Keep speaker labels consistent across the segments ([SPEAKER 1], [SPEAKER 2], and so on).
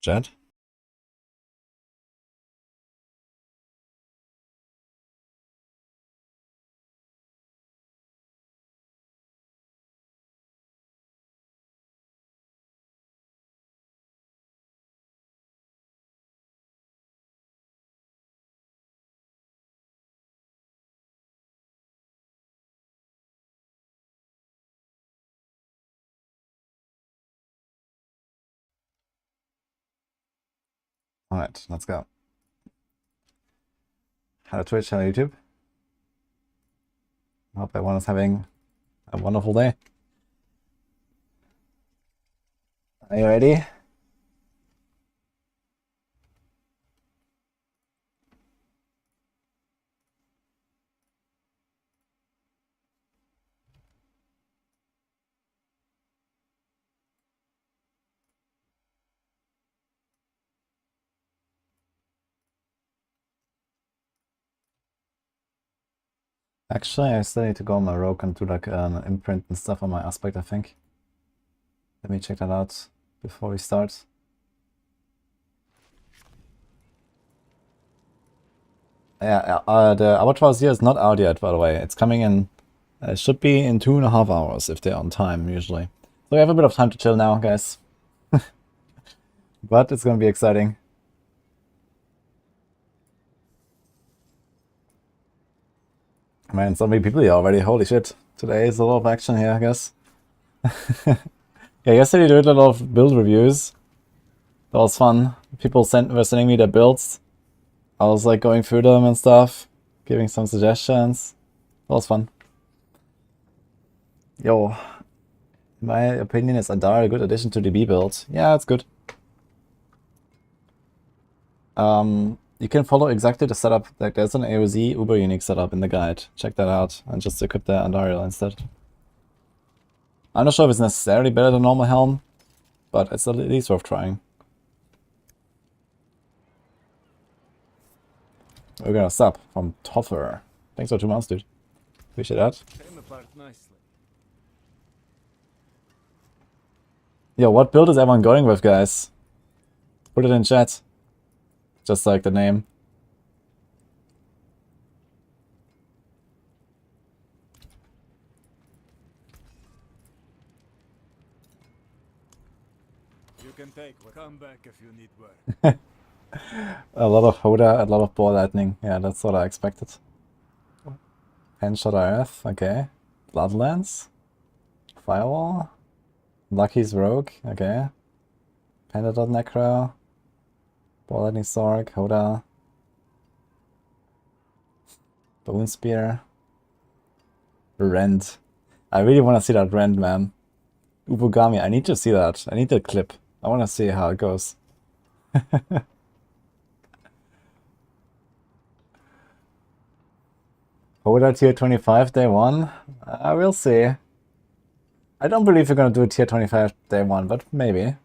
[SPEAKER 1] Jet? Alright, let's go. Hello Twitch, hello YouTube. I hope everyone is having a wonderful day. Are you ready? Actually, I still need to go on my rogue and do like an imprint and stuff on my aspect, I think. Let me check that out before we start. Yeah, the Avatar of Zir is not out yet, by the way. It's coming in, it should be in 2.5 hours if they're on time, usually. So we have a bit of time to chill now, guys. But it's gonna be exciting. Man, so many people here already, holy shit. Today is a lot of action here, I guess. Yeah, yesterday I did a lot of build reviews. That was fun. People were sending me their builds. I was like going through them and stuff, giving some suggestions. That was fun. Yo, my opinion is Adar a good addition to the B build. Yeah, it's good. You can follow exactly the setup. Like there's an AoZ uber unique setup in the guide. Check that out and just equip the Andariel instead. I'm not sure if it's necessarily better than normal helm, but it's at least worth trying. We're gonna sub from Toffer. Thanks for 2 months, dude. Appreciate that. Yo, what build is everyone going with, guys? Put it in chat. Just like the name.
[SPEAKER 2] You can take what. Come back if you need work.
[SPEAKER 1] A lot of Hoda, a lot of ball lightning. Yeah, that's what I expected. Handshot Earth, okay. Bloodlands. Firewall. Lucky's Rogue, okay. Panda.necro. Necro. Ball lightning Sorg, Hoda. Bone Spear. Rend. I really want to see that Rend, man. Ubugami, I need to see that. I need the clip. I want to see how it goes. Hoda tier 25 day 1? I will see. I don't believe we're gonna do a tier 25 day 1, but maybe.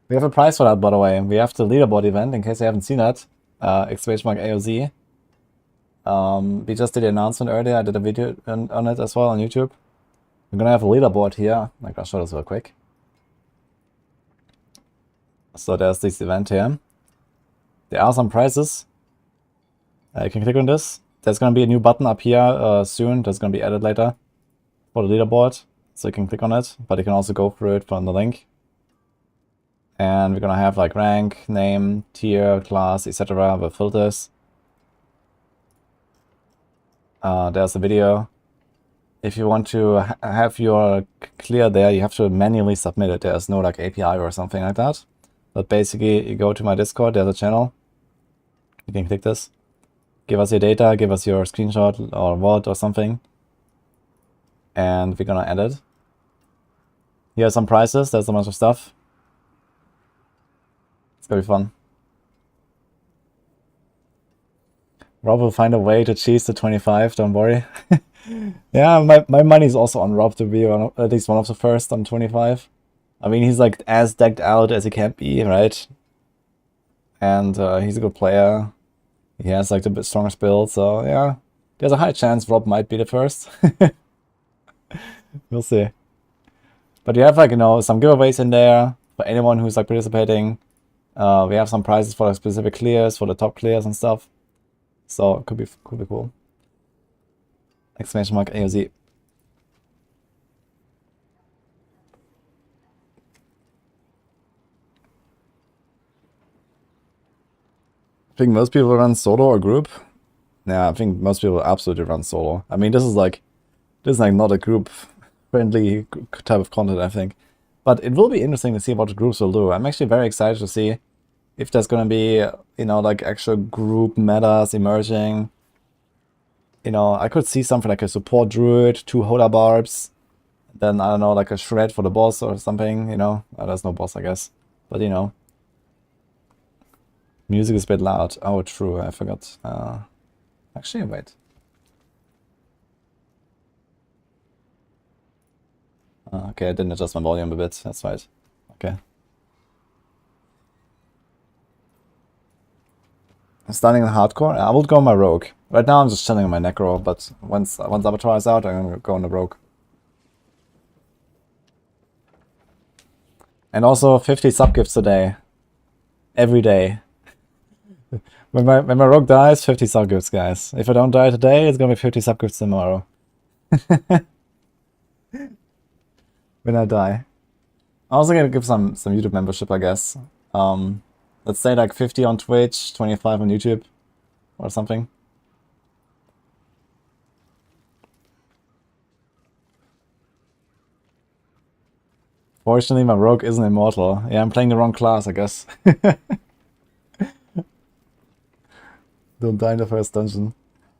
[SPEAKER 1] We have a prize for that, by the way. We have the leaderboard event, in case you haven't seen that. !AoZ. We just did the announcement earlier. I did a video on it as well on YouTube. We're gonna have a leaderboard here. I'm gonna show this real quick. So there's this event here. There are some prizes. You can click on this. There's gonna be a new button up here soon. That's gonna be added later for the leaderboard. So you can click on it, but you can also go through it from the link. And we're gonna have like rank, name, tier, class, etc. with filters. There's a video. If you want to have your clear there, you have to manually submit it. There's no like API or something like that. But basically, you go to my Discord, there's a channel. You can click this. Give us your data, give us your screenshot or what or something. And we're gonna add it. Here are some prizes, there's a bunch of stuff. It's gonna be fun. Rob will find a way to cheese the 25, don't worry. Yeah, my money's also on Rob to be at least one of the first on 25. I mean, he's like as decked out as he can be, right? And he's a good player. He has like the strongest build, so yeah. There's a high chance Rob might be the first. We'll see. But you have like, you know, some giveaways in there for anyone who's like participating. We have some prizes for like specific clears, for the top clears and stuff. So it could be cool. Exclamation mark AoZ. I think most people run solo or group. Yeah, I think most people absolutely run solo. I mean, this is like not a group friendly type of content, I think. But it will be interesting to see what the groups will do. I'm actually very excited to see if there's gonna be, you know, like actual group metas emerging. You know, I could see something like a support druid, 2 Hoda barbs, then I don't know, like a shred for the boss or something, you know. There's no boss, I guess. But you know. Music is a bit loud. Oh, true, I forgot. Actually, wait. Okay, I didn't adjust my volume a bit. That's right. Okay. I'm starting in hardcore. I will go on my rogue. Right now, I'm just chilling on my necro, but once Avatar is out, I'm gonna go on the rogue. And also 50 subgifts today. Every day. When my rogue dies, 50 subgifts, guys. If I don't die today, it's gonna be 50 subgifts tomorrow. When I die. I'm also gonna give some YouTube membership, I guess. Let's say like 50 on Twitch, 25 on YouTube, or something. Fortunately, my rogue isn't immortal. Yeah, I'm playing the wrong class, I guess. Don't die in the first dungeon.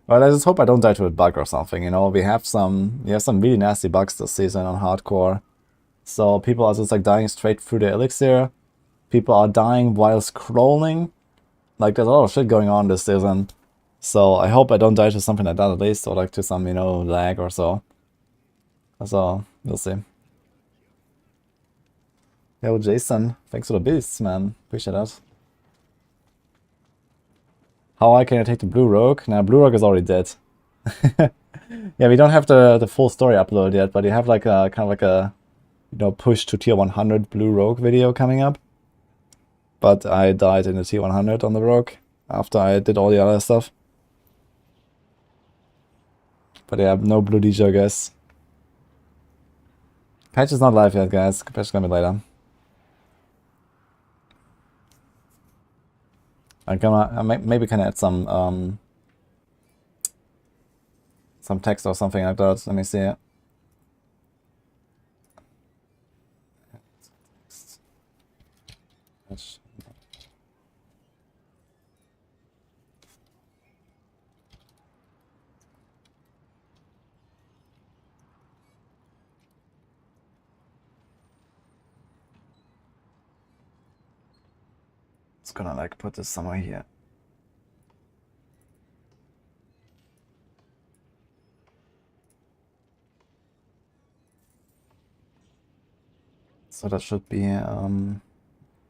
[SPEAKER 1] Well, I just hope I don't die to a bug or something, you know. We have some really nasty bugs this season on hardcore. So people are just like dying straight through the elixir. People are dying while scrolling. Like there's a lot of shit going on this season. So I hope I don't die to something like that at least, or like to some, you know, lag or so. So we'll see. Yo, Jason, thanks for the beasts, man. Appreciate that. How high can I take the blue rogue? Nah, blue rogue is already dead. Yeah, we don't have the full story uploaded yet, but you have like a kind of like a, you know, push to tier 100 blue rogue video coming up. But I died in the tier 100 on the rogue after I did all the other stuff. But yeah, no blue DJ, I guess. Patch is not live yet, guys. Patch is gonna be later. I maybe can add some text or something like that. Let me see it. It's gonna like put this somewhere here. So that should be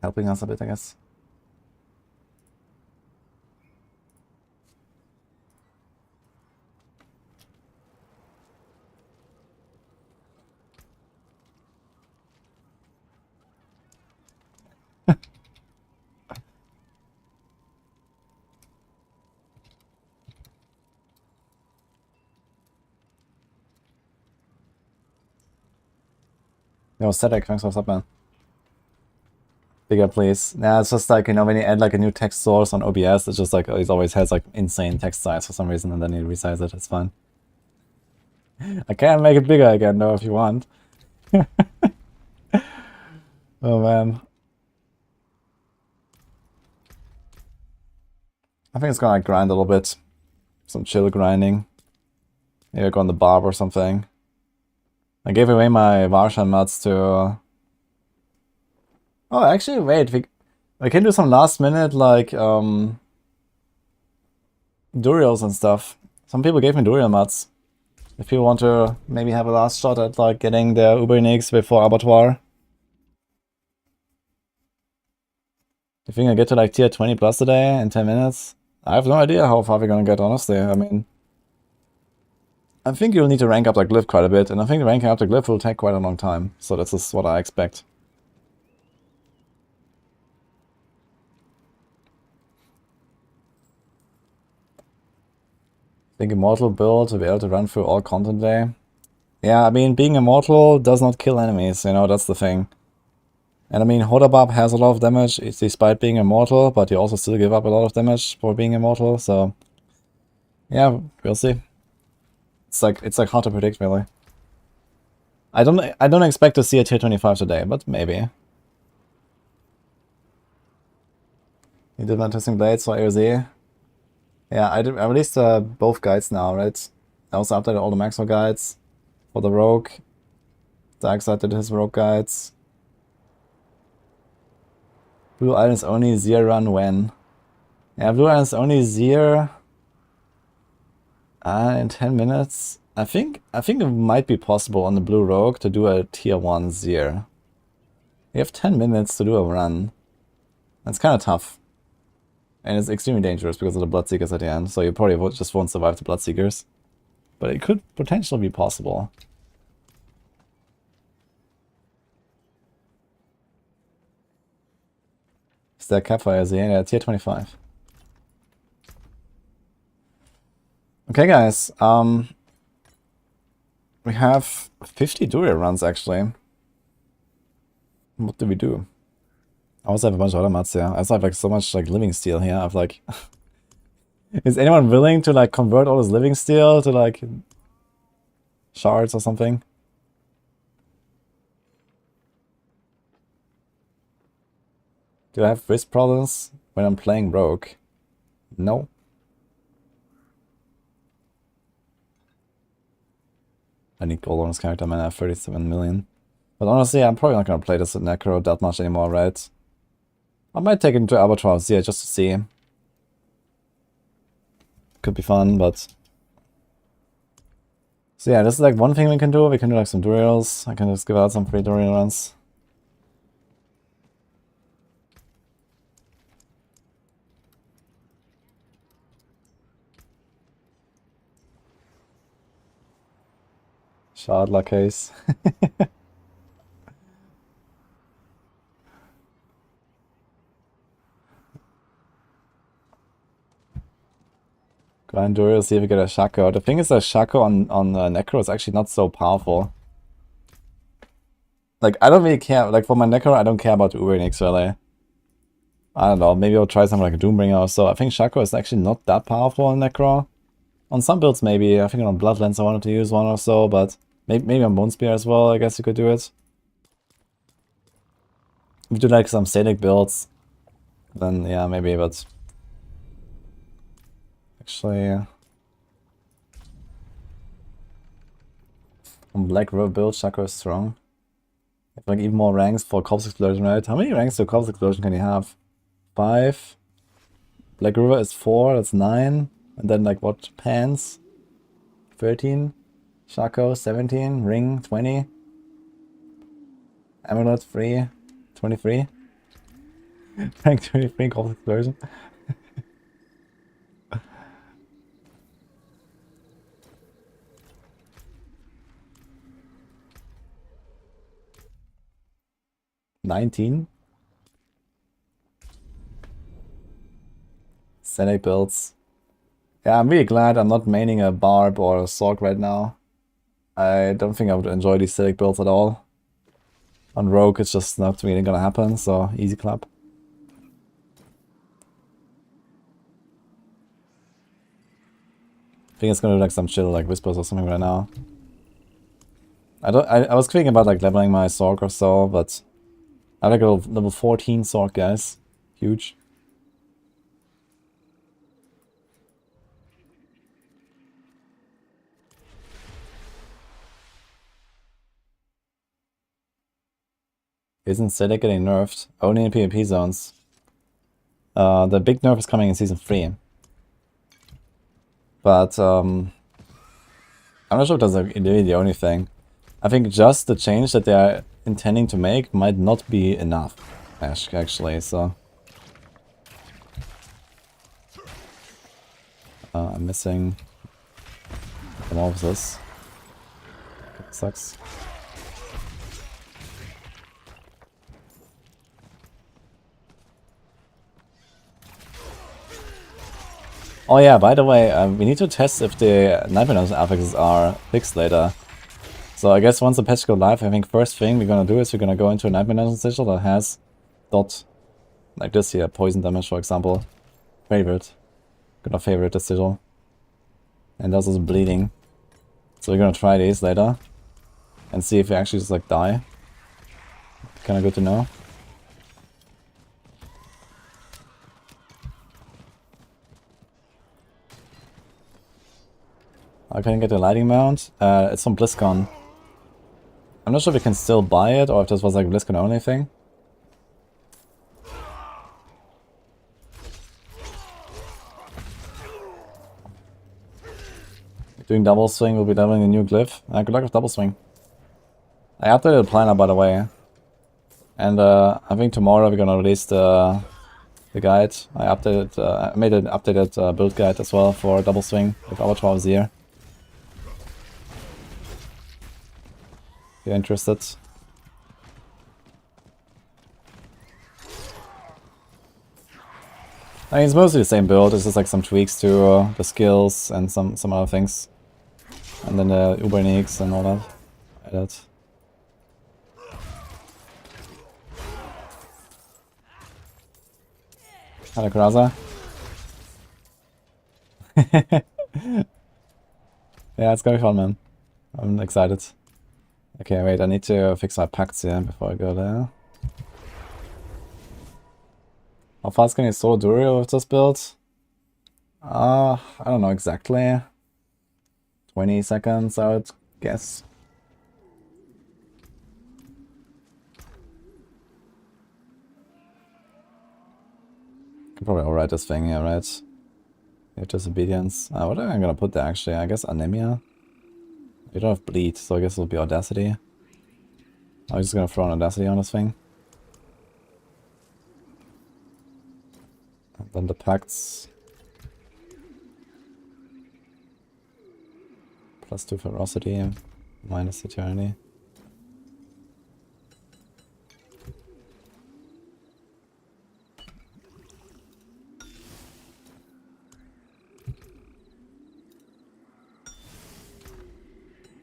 [SPEAKER 1] helping us a bit, I guess. Yo, Static, thanks for what's up, man. Bigger, please. Yeah, it's just like, you know, when you add like a new text source on OBS, it's just like, it always has like insane text size for some reason, and then you resize it, it's fine. I can make it bigger again though, if you want. Oh man. I think it's gonna like grind a little bit. Some chill grinding. Maybe go on the barb or something. I gave away my Varshan mods to... Oh, actually, wait. I can do some last minute, like, Durials and stuff. Some people gave me Durial mods. If people want to maybe have a last shot at, like, getting their Uber Uniques before Abattoir. You think I get to, like, tier 20 plus today in 10 minutes? I have no idea how far we're gonna get, honestly. I mean... I think you'll need to rank up the Glyph quite a bit, and I think ranking up the Glyph will take quite a long time. So this is what I expect. Think immortal build to be able to run through all content day. Yeah, I mean, being immortal does not kill enemies, you know, that's the thing. And I mean, Hodabab has a lot of damage despite being immortal, but you also still give up a lot of damage for being immortal, so... Yeah, we'll see. It's like hard to predict, really. I don't expect to see a tier 25 today, but maybe. You did my testing blades for AoZ. Yeah, I released both guides now, right? I also updated all the Maxwell guides for the Rogue. Darkseid did his Rogue guides. Blue Islands only Zir run when? Yeah, Blue Islands only Zir in 10 minutes. I think it might be possible on the Blue Rogue to do a tier 1 Zir. You have 10 minutes to do a run. That's kind of tough. And it's extremely dangerous because of the Bloodseekers at the end, so you probably just won't survive the Bloodseekers. But it could potentially be possible. Is that Capfire Z? Yeah, tier 25. Okay, guys. We have 50 Druid runs actually. What do we do? I also have a bunch of other mats here. I also have like so much like living steel here. I've like... Is anyone willing to like convert all this living steel to like shards or something? Do I have wrist problems when I'm playing Rogue? No. I need gold on this character, man. I have 37 million. But honestly, I'm probably not gonna play this Necro that much anymore, right? I might take it into Avatar of Zir just to see. Could be fun, but... So yeah, this is like one thing we can do. We can do like some drills. I can just give out some free drill runs. Shardla case. Grind Duriel, see if we get a Shako. The thing is that Shako on Necro is actually not so powerful. Like, I don't really care. Like, for my Necro, I don't care about the Uranix, really. I don't know, maybe I'll try something like a Doombringer or so. I think Shako is actually not that powerful on Necro. On some builds, maybe. I think on Bloodlands I wanted to use one or so, but maybe on Bone Spear as well, I guess you could do it. If you do like some static builds, then yeah, maybe, but... Actually... On Black River build, Shako is strong. Have like even more ranks for Corpse Explosion, right? How many ranks to Corpse Explosion can you have? 5. Black River is 4, that's 9. And then like what? Pants? 13. Shako 17. Ring 20. Amulet 3. 23. Rank 23 Corpse Explosion. $19. Scenic builds. Yeah, I'm really glad I'm not maining a Barb or a Sorc right now. I don't think I would enjoy these Scenic builds at all. On Rogue, it's just not really gonna happen, so easy clap. I think it's gonna do like some chill like Whispers or something right now. I was thinking about like leveling my Sorc or so, but I like a level 14 Sorc, guys. Huge. Isn't Sedic getting nerfed? Only in PvP zones. The big nerf is coming in Season 3. But, I'm not sure if that's really the only thing. I think just the change that they're intending to make might not be enough, actually, so... I'm missing some of this. That sucks. Oh yeah, by the way, we need to test if the Nightmare affixes are fixed later. So I guess once the patch goes live, I think first thing we're gonna do is we're gonna go into a Nightmare sigil that has dot, like this here, poison damage for example. Favorite. Gonna favorite the sigil. And that's also bleeding. So we're gonna try these later. And see if we actually just like die. Kinda good to know. I couldn't get the lighting mount. It's from BlizzCon. I'm not sure if we can still buy it or if this was like a BlizzCon only thing. Doing double swing, we'll be leveling a new glyph. Good luck with double swing. I updated the planner by the way. And I think tomorrow we're gonna release the guide. I made an updated build guide as well for double swing with Avatar of Zir. If you're interested. I mean, it's mostly the same build, it's just like some tweaks to the skills and some other things. And then the Ubernics and all that. Added. Hello, Kraza. Yeah, it's gonna be fun, man. I'm excited. Okay, wait, I need to fix my pacts here before I go there. How fast can you solo Druid with this build? I don't know exactly. 20 seconds, I would guess. Can probably override this thing here, right? You have disobedience. What am I gonna put there actually? I guess anemia. You don't have bleed, so I guess it'll be audacity. I'm just gonna throw an audacity on this thing. And then the pacts. +2 ferocity, minus eternity.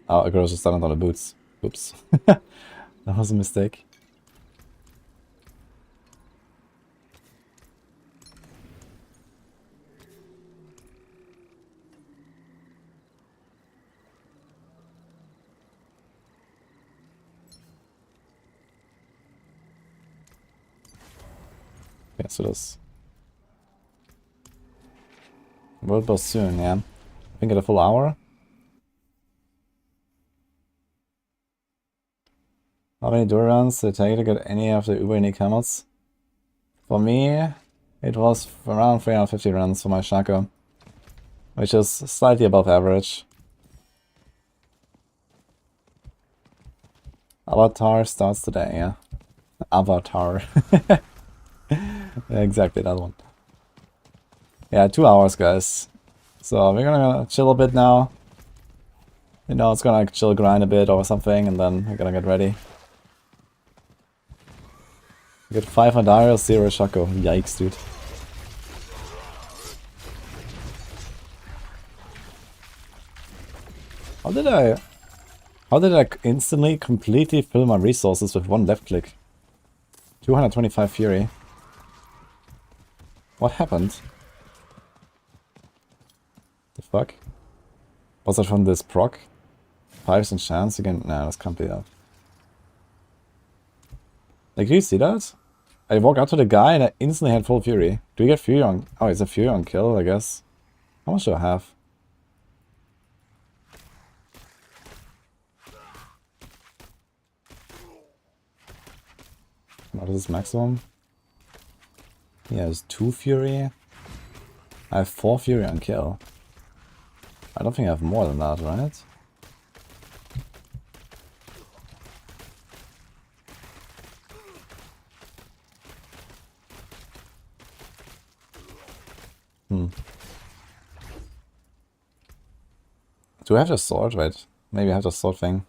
[SPEAKER 1] Oh, I was just starting on the boots. Oops. That was a mistake. Okay, so this World Boss soon, yeah. I think at a full hour. How many Dura runs did it take to get any of the uber unique helmets? For me, it was around 350 runs for my Shako, which is slightly above average. Avatar starts today, yeah. Avatar. Yeah, exactly that one. Yeah, 2 hours, guys. So we're gonna chill a bit now. You know, it's gonna like chill grind a bit or something, and then we're gonna get ready. Get 5 Hadara, 0 Shako. Yikes, dude. How did I instantly completely fill my resources with one left click? 225 Fury. What happened? The fuck? Was that from this proc? 5% chance again? Nah, this can't be that. Like, do you see that? I walked up to the guy and I instantly had full Fury. Do we get Fury on... Oh, it's a Fury on kill, I guess. How much do I have? What is this maximum? Yeah, it's 2 Fury. I have 4 Fury on kill. I don't think I have more than that, right? Do I have the sword? Wait, maybe I have the sword thing.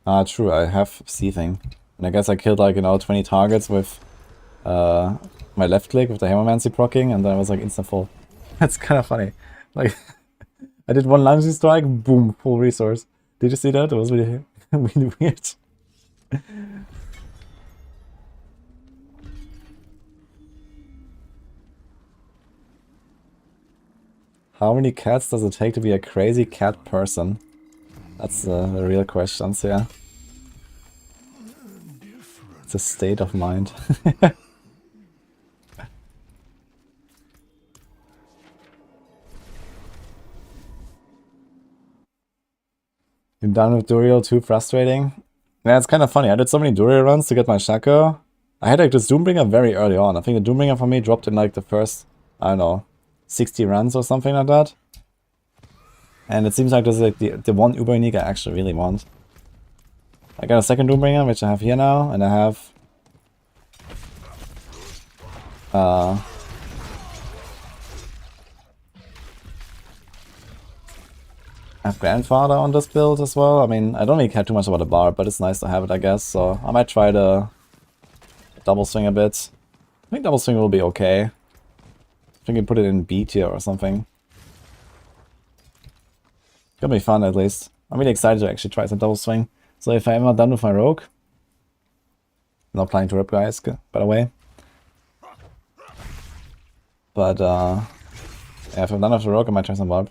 [SPEAKER 1] Ah, true, I have seething. And I guess I killed like, you know, 20 targets with my left click with the Hammermancy proccing, and then I was like instant full. That's kind of funny. Like, I did one lunging strike, boom, full resource. Did you see that? It was really, really weird. How many cats does it take to be a crazy cat person? That's the real questions here. It's a state of mind. You're done with Duriel, too frustrating? Yeah, it's kind of funny. I did so many Duriel runs to get my Shako. I had like this Doombringer very early on. I think the Doombringer for me dropped in like the first, I don't know, 60 runs or something like that. And it seems like this is like the one Uber unique I actually really want. I got a second Doombringer, which I have here now, and I have Grandfather on this build as well. I mean, I don't really care too much about the bar, but it's nice to have it, I guess. So I might try to double swing a bit. I think double swing will be okay. I think you put it in B tier or something. Gonna be fun at least. I'm really excited to actually try some double swing. So if I'm not done with my rogue, I'm not planning to rip guys, by the way. But yeah, if I'm done with the rogue, I might try some warp.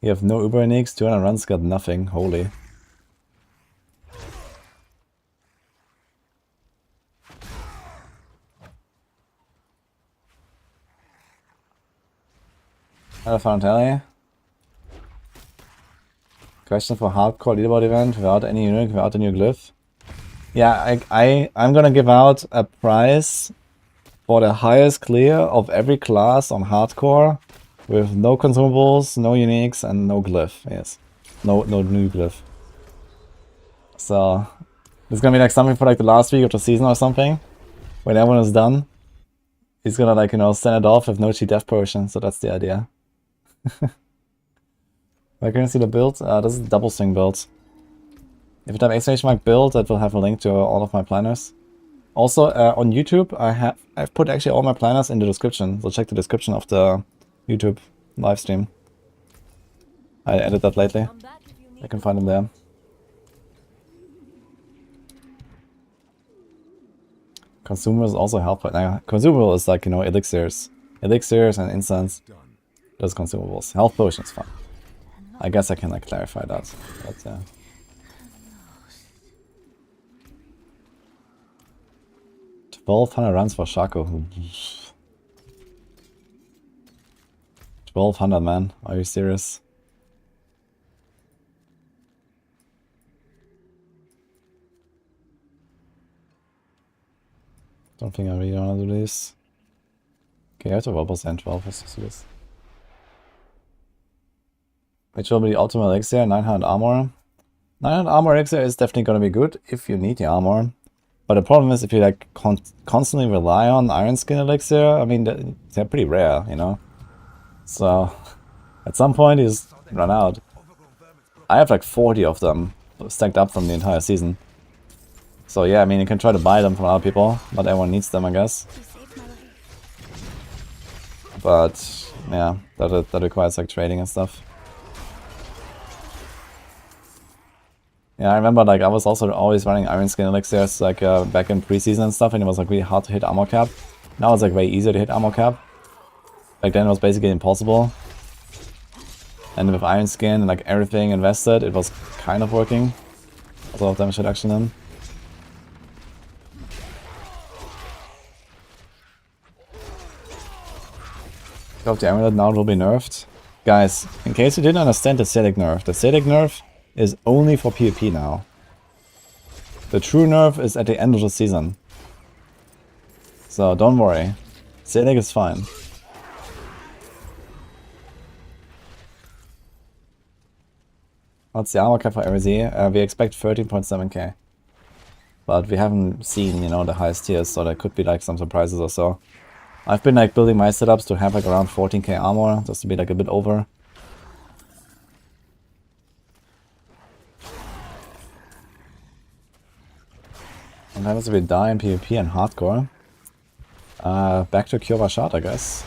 [SPEAKER 1] You have no Uber uniques, 200 runs, got nothing. Holy. Hello, Fountelli. Question for hardcore leaderboard event without any unique, without a new glyph. Yeah, I'm gonna give out a prize for the highest clear of every class on hardcore with no consumables, no uniques, and no glyph. Yes, no new glyph. So it's gonna be like something for like the last week of the season or something. When everyone is done, he's gonna like, you know, send it off with no cheat death potion. So that's the idea. Where can you see the build? This is the double swing build. If you type exclamation mark build, that will have a link to all of my planners. Also on YouTube, I've put actually all my planners in the description. So check the description of the YouTube live stream. I added that lately. I can find them there. Consumables also help. Now, consumable is like, you know, elixirs and incense. Those consumables. Health potion is fun. I guess I can like clarify that. But, 1200 runs for Shako. 1200, man. Are you serious? Don't think I really want to do this. Okay, I have to 12%, 12 is serious. Which will be the ultimate elixir, 900 armor. 900 armor elixir is definitely going to be good if you need the armor. But the problem is if you like constantly rely on iron skin elixir, I mean, they're pretty rare, you know? So at some point you just run out. I have like 40 of them stacked up from the entire season. So yeah, I mean, you can try to buy them from other people, but everyone needs them, I guess. But yeah, that requires like trading and stuff. Yeah, I remember like I was also always running iron skin elixirs like back in preseason and stuff, and it was like really hard to hit armor cap. Now it's like way easier to hit armor cap. Back then it was basically impossible. And with iron skin and like everything invested, it was kind of working. A lot of damage reduction then. I hope the amulet now will be nerfed. Guys, in case you didn't understand the Sedic nerf is only for PvP now. The true nerf is at the end of the season. So don't worry. Sedic is fine. What's the armor cap for AoZ? We expect 13.7k. But we haven't seen, you know, the highest tiers, so there could be like some surprises or so. I've been like building my setups to have like around 14k armor, just to be like a bit over. What happens if we die in PvP and hardcore? Back to cure my shot, I guess.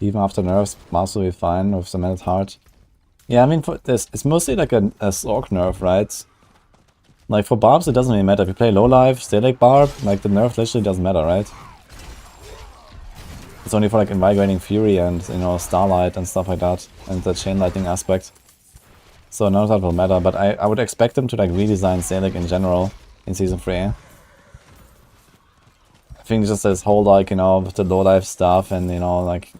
[SPEAKER 1] Even after nerfs, Mars will be fine with the Cemented Heart. Yeah, I mean, for this, it's mostly like a Sorc nerf, right? Like for Barbs, it doesn't really matter. If you play low life, stay like Barb, like the nerf literally doesn't matter, right? It's only for like Invigorating Fury and, you know, Starlight and stuff like that, and the Chain Lightning aspect. So none of that will matter, but I would expect them to like redesign Salic in general in Season 3. I think just this whole like, you know, with the low life stuff and, you know, like,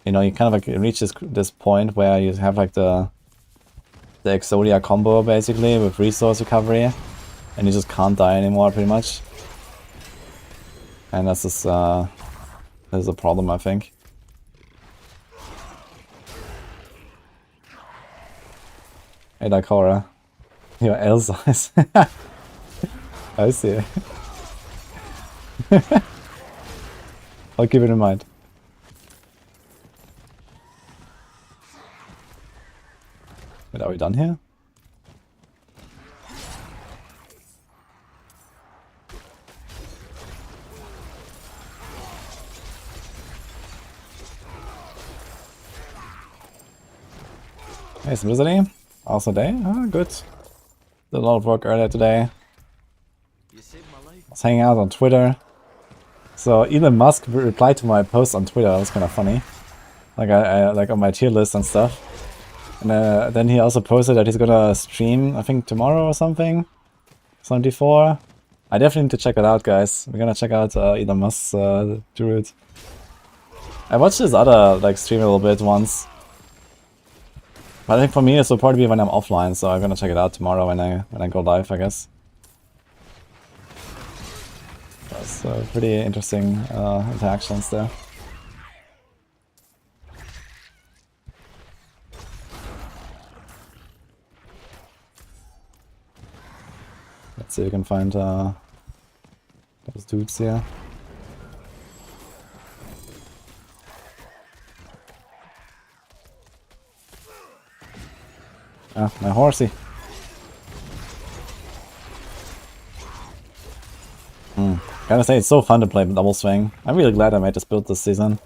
[SPEAKER 1] you know, you kind of like reach this point where you have like the Exodia combo basically with resource recovery, and you just can't die anymore pretty much. And that's just there's a problem, I think. Hey Dakora, your L size. I see. I'll keep it in mind. Wait, are we done here? Hey, Simplicity. Also day? Ah, good. Did a lot of work earlier today. I was hanging out on Twitter. So Elon Musk replied to my post on Twitter. That was kind of funny. Like I like on my tier list and stuff. And then he also posted that he's gonna stream, I think tomorrow or something. 74. I definitely need to check it out, guys. We're gonna check out Elon Musk's Druid. I watched his other like stream a little bit once. But I think for me this will probably be when I'm offline, so I'm gonna check it out tomorrow when I go live, I guess. That's pretty interesting interactions there. Let's see if we can find those dudes here. Ah, my horsey. Gotta say, it's so fun to play double swing. I'm really glad I made this build this season.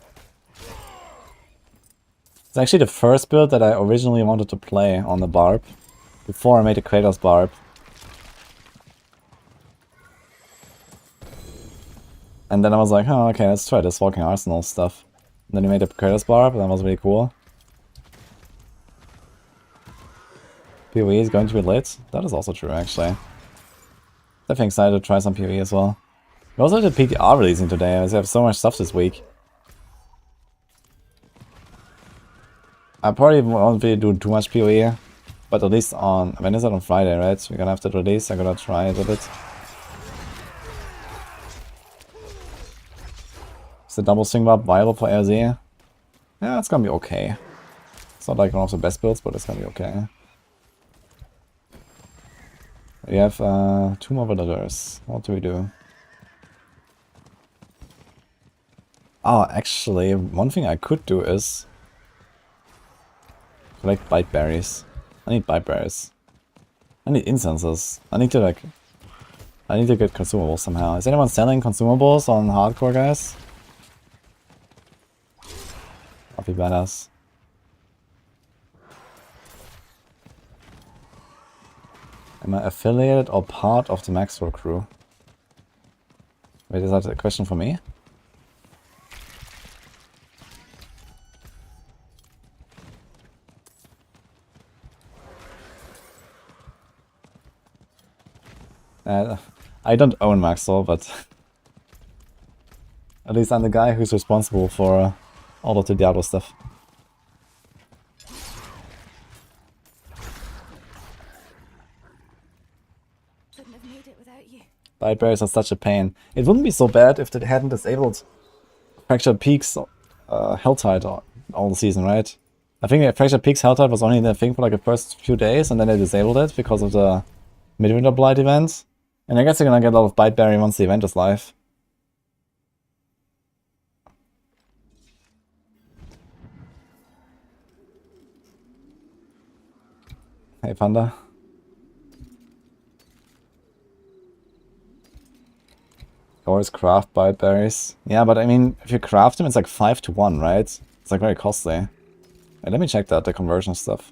[SPEAKER 1] It's actually the first build that I originally wanted to play on the Barb, before I made the Kratos Barb. And then I was like, oh, okay, let's try this Walking Arsenal stuff. And then we made the Kratos Barb, and that was really cool. PoE is going to be lit. That is also true, actually. Definitely excited to try some PoE as well. We also did PTR releasing today, as we have so much stuff this week. I probably won't be doing too much PoE, but at least on... when is it? On Friday, right? We're gonna have to release, I'm gonna try it a bit. Is the double swing barb viable for AoZ? Yeah, it's gonna be okay. It's not like one of the best builds, but it's gonna be okay. We have 2 more villagers. What do we do? Oh, actually, one thing I could do is collect bite berries. I need bite berries. I need incenses. I need to get consumables somehow. Is anyone selling consumables on hardcore, guys? That'd be badass. Am I affiliated or part of the Maxwell crew? Wait, is that a question for me? I don't own Maxwell, but at least I'm the guy who's responsible for all of the Diablo stuff.
[SPEAKER 3] Couldn't have made it without you.
[SPEAKER 1] Bite berries are such a pain. It wouldn't be so bad if they hadn't disabled Fractured Peaks Helltide all the season, right? I think Fractured Peaks Helltide was only the thing for like the first few days, and then they disabled it because of the Midwinter Blight event. And I guess they're gonna get a lot of Bite Berry once the event is live. Hey, Panda. Always craft bite berries. Yeah, but I mean, if you craft them, it's like 5 to 1, right? It's like very costly. Wait, let me check that, the conversion stuff.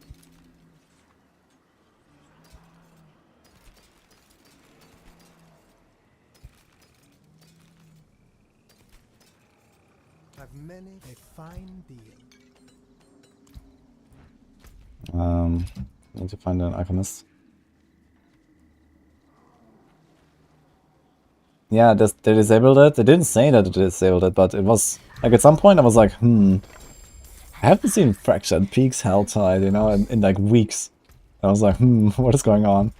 [SPEAKER 4] Have many a fine deal.
[SPEAKER 1] Need to find an alchemist. Yeah, they disabled it. They didn't say that they disabled it, but it was like at some point I was like, I haven't seen Fractured Peaks Helltide, you know, in like weeks. I was like, what is going on?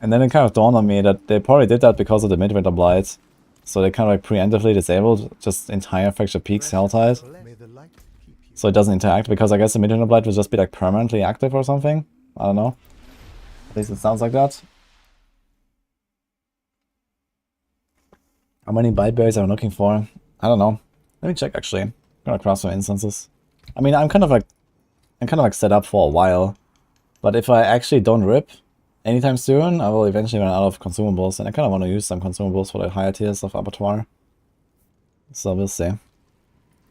[SPEAKER 1] And then it kind of dawned on me that they probably did that because of the Midwinter Blight. So they kind of like preemptively disabled just entire Fractured Peaks Helltide.
[SPEAKER 4] May the light keep you.
[SPEAKER 1] So it doesn't interact, because I guess the Midwinter Blight would just be like permanently active or something. I don't know. At least it sounds like that. How many bite berries am I looking for? I don't know. Let me check actually. I'm gonna cross some instances. I mean, I'm kind of like set up for a while. But if I actually don't rip anytime soon, I will eventually run out of consumables, and I kind of want to use some consumables for the higher tiers of Abattoir. So we'll see.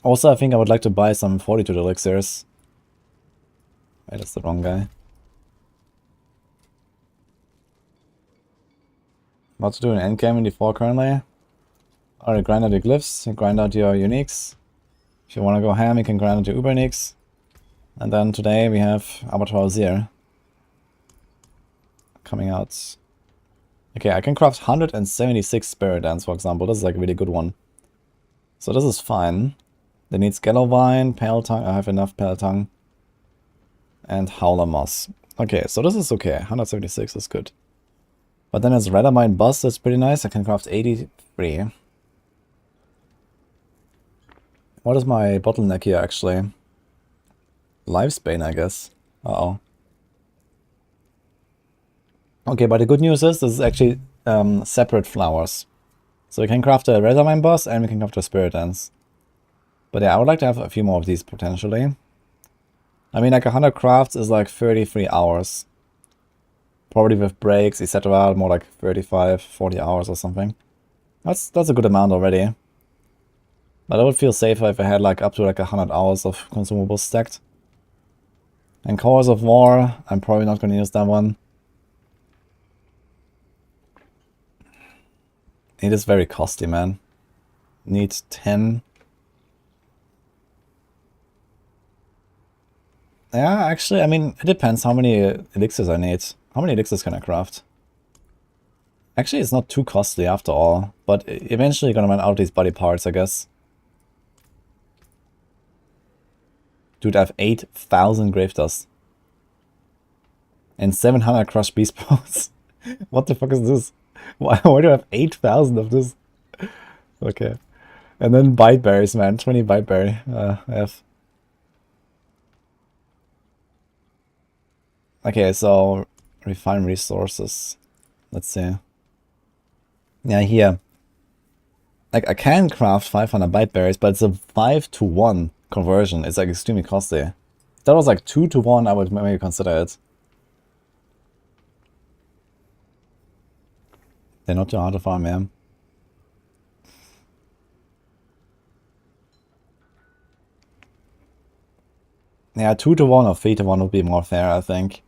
[SPEAKER 1] Also, I think I would like to buy some Fortitude elixirs. Wait, that's the wrong guy. What to do in Endgame in D4 currently? Already grind out your glyphs, you grind out your uniques. If you want to go ham, you can grind out your uber uniques. And then today we have Avatar of Zir coming out. Okay, I can craft 176 Spirit Dance, for example. This is like a really good one. So this is fine. That needs Gallovine, Pale Tongue. I have enough Pale Tongue. And Howler Moss. Okay, so this is okay. 176 is good. But then as Redamine Bust, that's pretty nice. I can craft 83. What is my bottleneck here, actually? Lifespan, I guess. Uh-oh. Okay, but the good news is this is actually separate flowers. So we can craft a Redamine Boss and we can craft a Spirit Dance. But yeah, I would like to have a few more of these potentially. I mean, like 100 crafts is like 33 hours. Probably with breaks, etc. More like 35, 40 hours or something. That's a good amount already. But I would feel safer if I had like up to like 100 hours of consumables stacked. And Chorus of War, I'm probably not going to use that one. It is very costly, man. Need 10. Yeah, actually, I mean, it depends how many elixirs I need. How many elixirs can I craft? Actually, it's not too costly after all, but eventually you're gonna run out of these body parts, I guess. Dude, I have 8,000 grave dust. And 700 crushed beast bones. What the fuck is this? Why do I have 8,000 of this? Okay. And then bite berries, man. 20 bite berry. I have. Okay, so refine resources. Let's see. Yeah, here. Like, I can craft 500 bite berries, but it's a 5 to 1 conversion. It's like extremely costly. If that was like 2 to 1, I would maybe consider it. They're not too hard to farm, man. Yeah, 2 to 1 or 3 to 1 would be more fair, I think.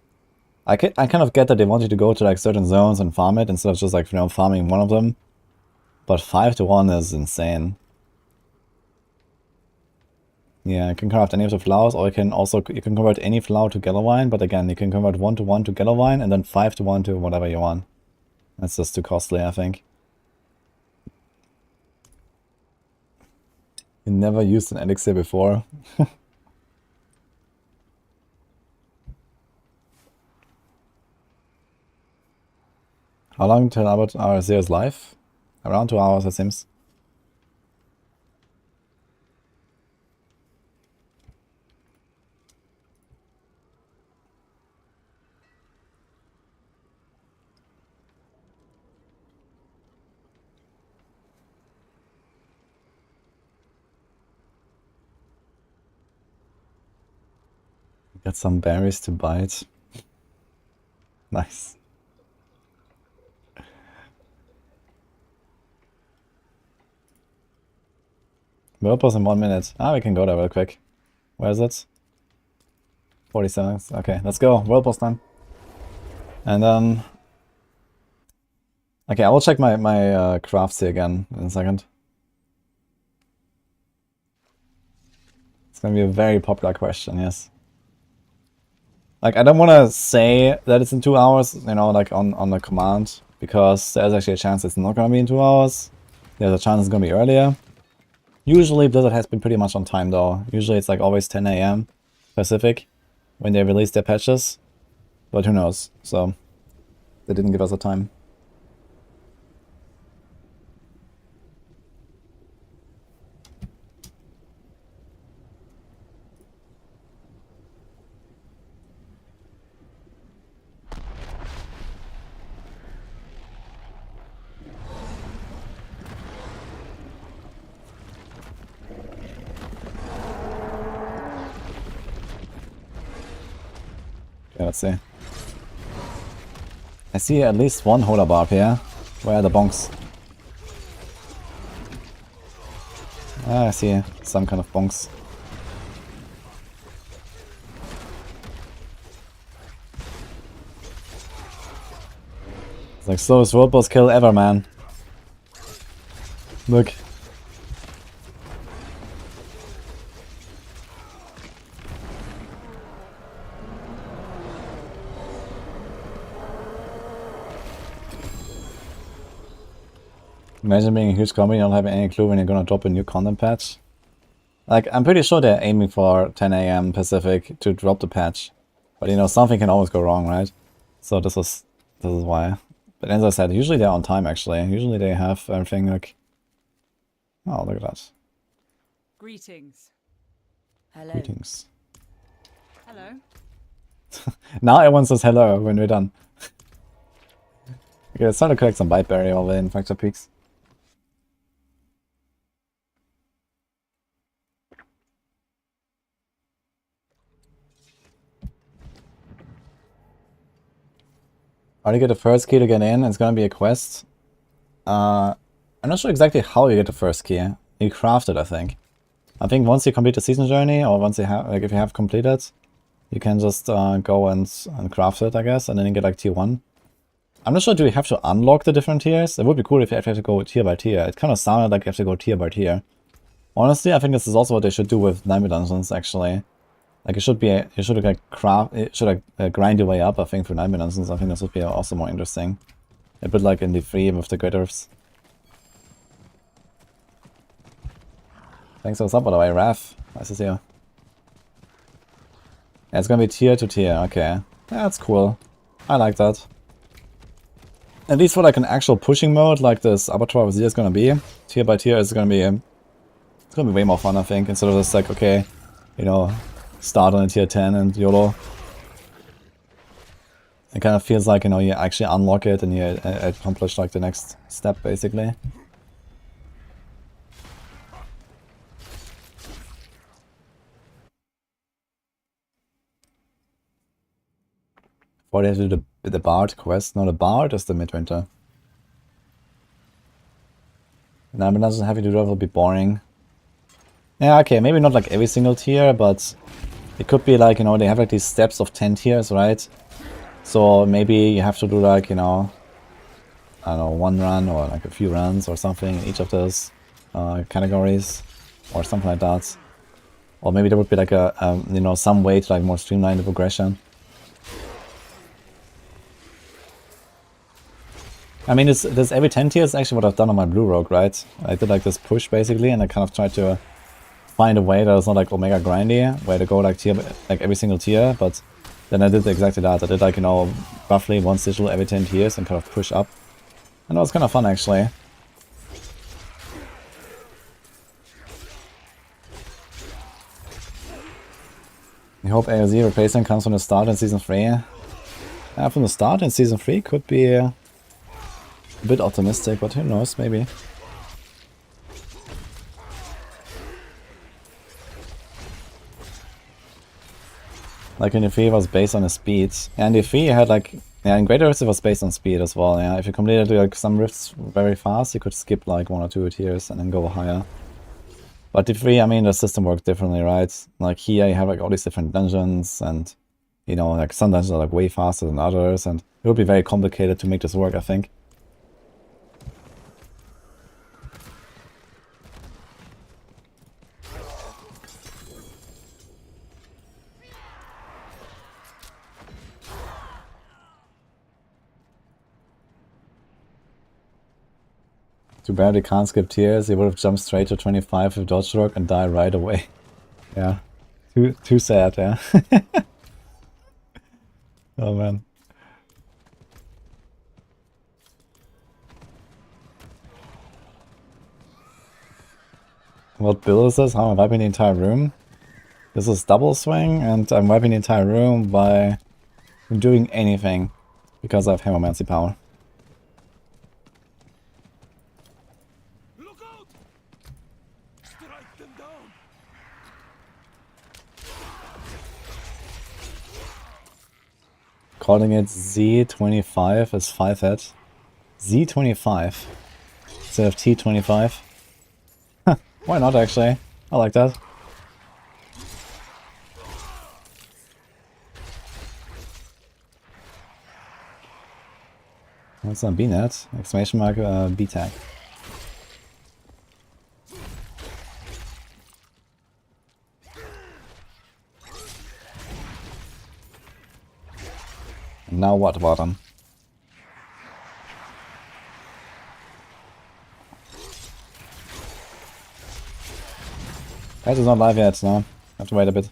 [SPEAKER 1] I kind of get that they want you to go to like certain zones and farm it instead of just like, you know, farming one of them. But 5 to 1 is insane. Yeah, you can craft any of the flowers, or you can convert any flower to Gallovine, but again, you can convert 1 to 1 to Gallovine and then 5 to 1 to whatever you want. That's just too costly, I think. You never used an elixir before. How long till Avatar of Zir is live? Around 2 hours, it seems. Got some berries to bite. Nice. Whirlpools in 1 minute. Ah, we can go there real quick. Where is it? 40 seconds. Okay, let's go. Whirlpools time. And okay, I will check my crafts here again in a second. It's gonna be a very popular question, yes. Like, I don't want to say that it's in 2 hours, you know, like on the command, because there's actually a chance it's not gonna be in 2 hours. There's a chance it's gonna be earlier. Usually Blizzard has been pretty much on time though. Usually it's like always 10 AM Pacific when they release their patches. But who knows, so they didn't give us a time. Okay, let's see. I see at least one Hola Barb here. Where are the bonks? Ah, I see some kind of bonks. It's like slowest Whirlpools kill ever, man. Look. Imagine being a huge company, not having any clue when you're gonna drop a new content patch. Like, I'm pretty sure they're aiming for 10 AM Pacific to drop the patch. But you know, something can always go wrong, right? So this is why. But as I said, usually they're on time actually. Usually they have everything like... Oh, look at that.
[SPEAKER 5] Greetings.
[SPEAKER 3] Hello.
[SPEAKER 1] Greetings.
[SPEAKER 5] Hello.
[SPEAKER 1] Now everyone says hello when we're done. Okay, let's try to collect some bite berry over in Factor Peaks. How do you get the first key to get in? It's gonna be a quest. I'm not sure exactly how you get the first key. You craft it, I think. I think once you complete the season journey, or once you have, like, if you have completed, you can just go and craft it, I guess, and then you get like tier 1. I'm not sure, do you have to unlock the different tiers? It would be cool if you actually have to go tier by tier. It kind of sounded like you have to go tier by tier. Honestly, I think this is also what they should do with Nightmare Dungeons, actually. Like, you should grind your way up, I think, through Nightmare Dungeons. I think this would be also more interesting. A bit like in the free with the Critters. Thanks for the sub, by the way, Raph. Nice to see you. Yeah, it's gonna be tier to tier, okay. Yeah, that's cool. I like that. At least for like an actual pushing mode, like this Avatar of Zir is gonna be, tier by tier is gonna be, it's gonna be way more fun, I think, instead of just like, okay, you know, start on a tier 10 and YOLO. It kind of feels like, you know, you actually unlock it and you accomplish like the next step, basically. Or they have to do the Bard quest. No, the Bard is the Midwinter. Nightmare doesn't have you do that, will be boring. Yeah, okay, maybe not like every single tier, but it could be like, you know, they have like these steps of 10 tiers, right? So maybe you have to do like, you know, I don't know, 1 run or like a few runs or something in each of those categories or something like that. Or maybe there would be like a, you know, some way to like more streamline the progression. I mean, this every 10 tiers is actually what I've done on my Blue Rogue, right? I did like this push basically, and I kind of tried to find a way that was not like Omega grindy, where to go like tier, like every single tier, but then I did exactly that. I did like, you know, roughly 1 sigil every 10 tiers and kind of push up. And it was kind of fun actually. I hope AoZ replacement comes from the start in Season 3. From the start in Season 3 could be a bit optimistic, but who knows, maybe. Like in the 3 was based on his speed. And the 3 had like, Yeah, in Greater Rifts it was based on speed as well, yeah. If you completed like some rifts very fast, you could skip like 1 or 2 tiers and then go higher. But D3, I mean, the system works differently, right? Like here you have like all these different dungeons and, you know, like some dungeons are like way faster than others and it would be very complicated to make this work, I think. Too bad he can't skip tiers, he would have jumped straight to 25 with dodge rock and die right away. Yeah. Too sad, yeah. Oh man. What build is this? How am I wiping the entire room? This is double swing and I'm wiping the entire room by doing anything because I have Hammermancy power.
[SPEAKER 2] Look out! Strike them down!
[SPEAKER 1] Calling it Z25 is 5 hit. Z25 instead of T25. Huh, why not actually? I like that. What's on B-net? Exclamation mark B tag. Now what, bottom? Guys is not live yet, no. Have to wait a bit.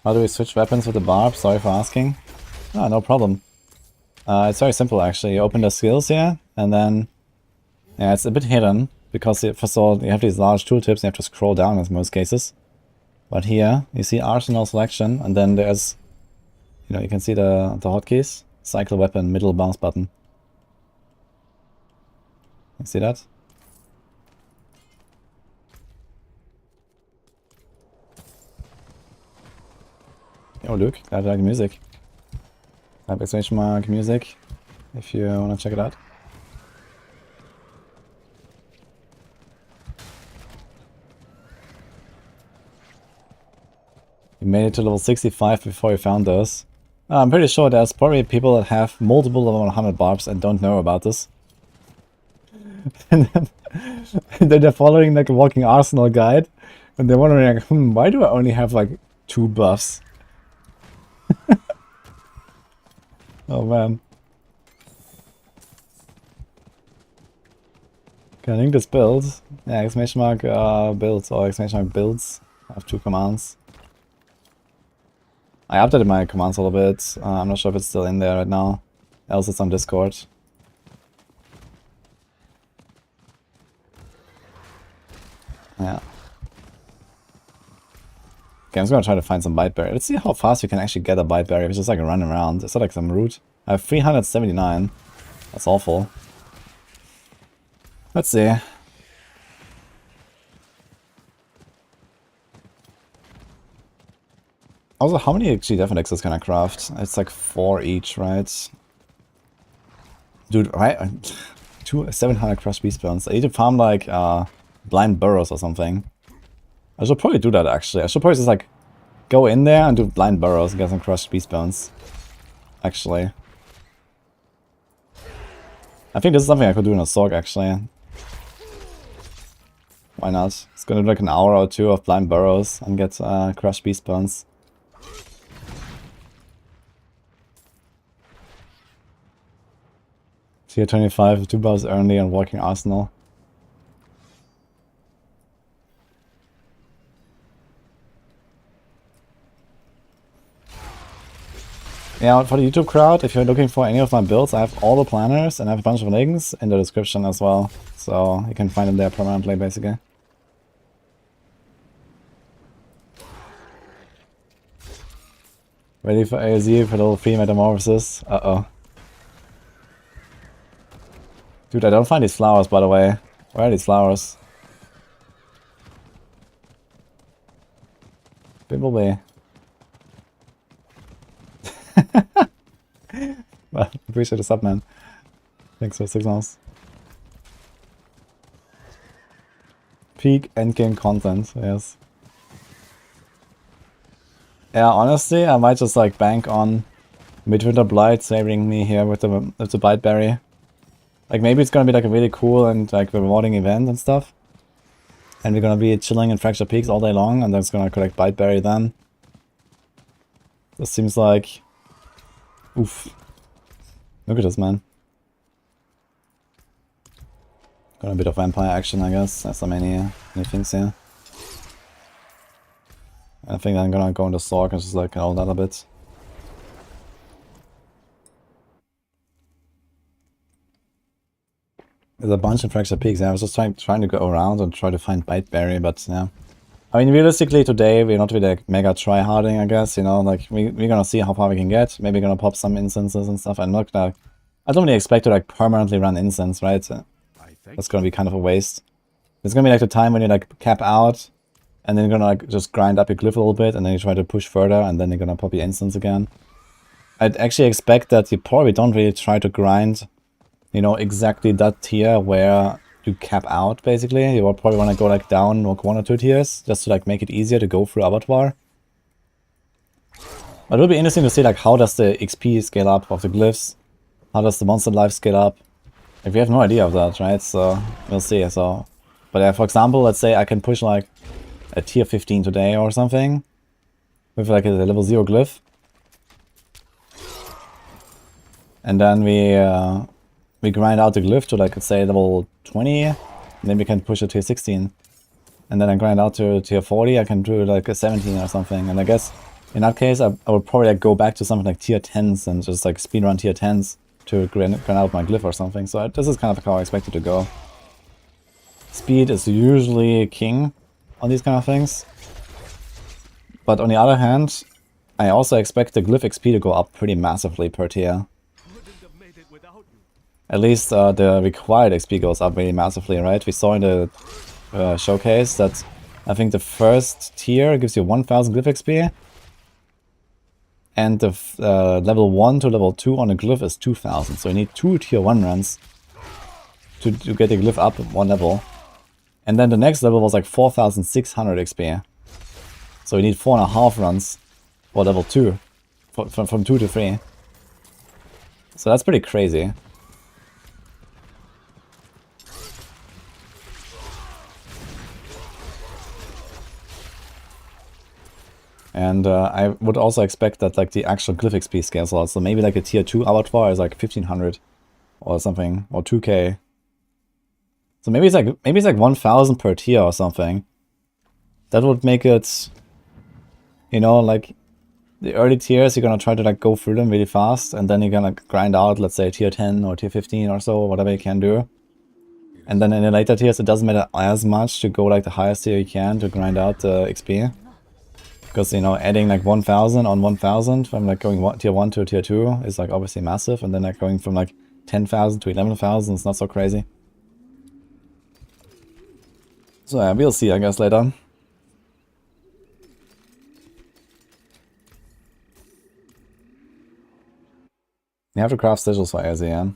[SPEAKER 1] How do we switch weapons with the barb? Sorry for asking. Ah, no problem. It's very simple actually. You open the skills here, and then... Yeah, it's a bit hidden, because first of all, you have these large tooltips, you have to scroll down in most cases. But here, you see Arsenal selection, and then there's... You know, you can see the hotkeys. Cycle weapon, middle bounce button. You see that? Oh, Luke, glad you like the music. Type exclamation mark music if you want to check it out. You made it to level 65 before you found those. I'm pretty sure there's probably people that have multiple level 100 barbs and don't know about this. and then they're following like a walking arsenal guide and they're wondering like, why do I only have like 2 buffs? Oh man. Okay, I think this build. Yeah, exclamation mark builds or exclamation mark builds. I have 2 commands. I updated my commands a little bit. I'm not sure if it's still in there right now. Else it's on Discord. Yeah. Okay, I'm just gonna try to find some bite berry. Let's see how fast you can actually get a bite berry. It's just like a run around. Is that like some root? I have 379. That's awful. Let's see. Also, how many actually death indexes can I craft? It's like 4 each, right? Dude, right? 700 crushed beast bones. I need to farm like blind burrows or something. I should probably do that actually. I should probably just like go in there and do blind burrows and get some crushed beast bones. Actually. I think this is something I could do in a Sorg actually. Why not? It's gonna be like an hour or 2 of blind burrows and get crushed beast bones. Tier 25, 2 buffs early and walking arsenal. Yeah, for the YouTube crowd, if you're looking for any of my builds, I have all the planners and I have a bunch of links in the description as well. So you can find them there permanently, basically. Ready for AoZ for level 3 metamorphosis? Uh-oh. Dude, I don't find these flowers, by the way. Where are these flowers? Bimblebee. Well, appreciate the sub, man. Thanks for 6 months. Peak endgame content, yes. Yeah, honestly, I might just like bank on Midwinter Blight saving me here with the Bite Berry. Like maybe it's gonna be like a really cool and like rewarding event and stuff. And we're gonna be chilling in Fractured Peaks all day long, and then it's gonna collect Bite Berry then. This seems like... Oof. Look at this, man. Got a bit of vampire action, I guess. There's so many things here. I think I'm gonna go into Sork and just like hold that a bit. There's a bunch of Fractured Peaks. Yeah, I was just trying to go around and try to find Bite Berry, but yeah. I mean, realistically today we're not really like mega try-harding, I guess, you know, like we're gonna see how far we can get. Maybe gonna pop some incenses and stuff. I don't really expect to like permanently run incense, right? That's gonna be kind of a waste. There's gonna be like the time when you like cap out, and then you're gonna like just grind up your glyph a little bit, and then you try to push further, and then you're gonna pop your instance again. I'd actually expect that you probably don't really try to grind, you know, exactly that tier where you cap out, basically. You will probably want to go like down like 1 or 2 tiers, just to like make it easier to go through Abattoir. But it will be interesting to see like how does the XP scale up of the glyphs, how does the monster life scale up. Like we have no idea of that, right? So we'll see. So, but yeah, for example, let's say I can push like a tier 15 today or something with like a level 0 glyph, and then we grind out the glyph to like, let's say, level 20, and then we can push it to tier 16. And then I grind out to tier 40, I can do like a 17 or something. And I guess in that case, I would probably like go back to something like tier 10s and just like speedrun tier 10s to grind out my glyph or something. So this is kind of how I expect it to go. Speed is usually king on these kind of things. But on the other hand, I also expect the Glyph XP to go up pretty massively per tier. At least the required XP goes up really massively, right? We saw in the showcase that I think the first tier gives you 1000 Glyph XP. And the level 1 to level 2 on a Glyph is 2000. So you need 2 tier 1 runs to get the Glyph up 1 level. And then the next level was like 4600 XP. So you need 4.5 runs for level 2. From 2 to 3. So that's pretty crazy. And I would also expect that like the actual Glyph XP scales a lot. So maybe like a tier 2 Avatar is like 1500 or something, or 2k. So maybe it's like 1000 per tier or something. That would make it, you know, like the early tiers you're gonna try to like go through them really fast, and then you're gonna grind out, let's say, tier 10 or tier 15 or so, whatever you can do. And then in the later tiers it doesn't matter as much to go like the highest tier you can to grind out the XP. Because, you know, adding like 1000 on 1000 from like going tier 1 to tier 2 is like obviously massive, and then like going from like 10,000 to 11,000 is not so crazy. So yeah, we'll see, I guess, later. You have to craft sigils for AoZ, yeah.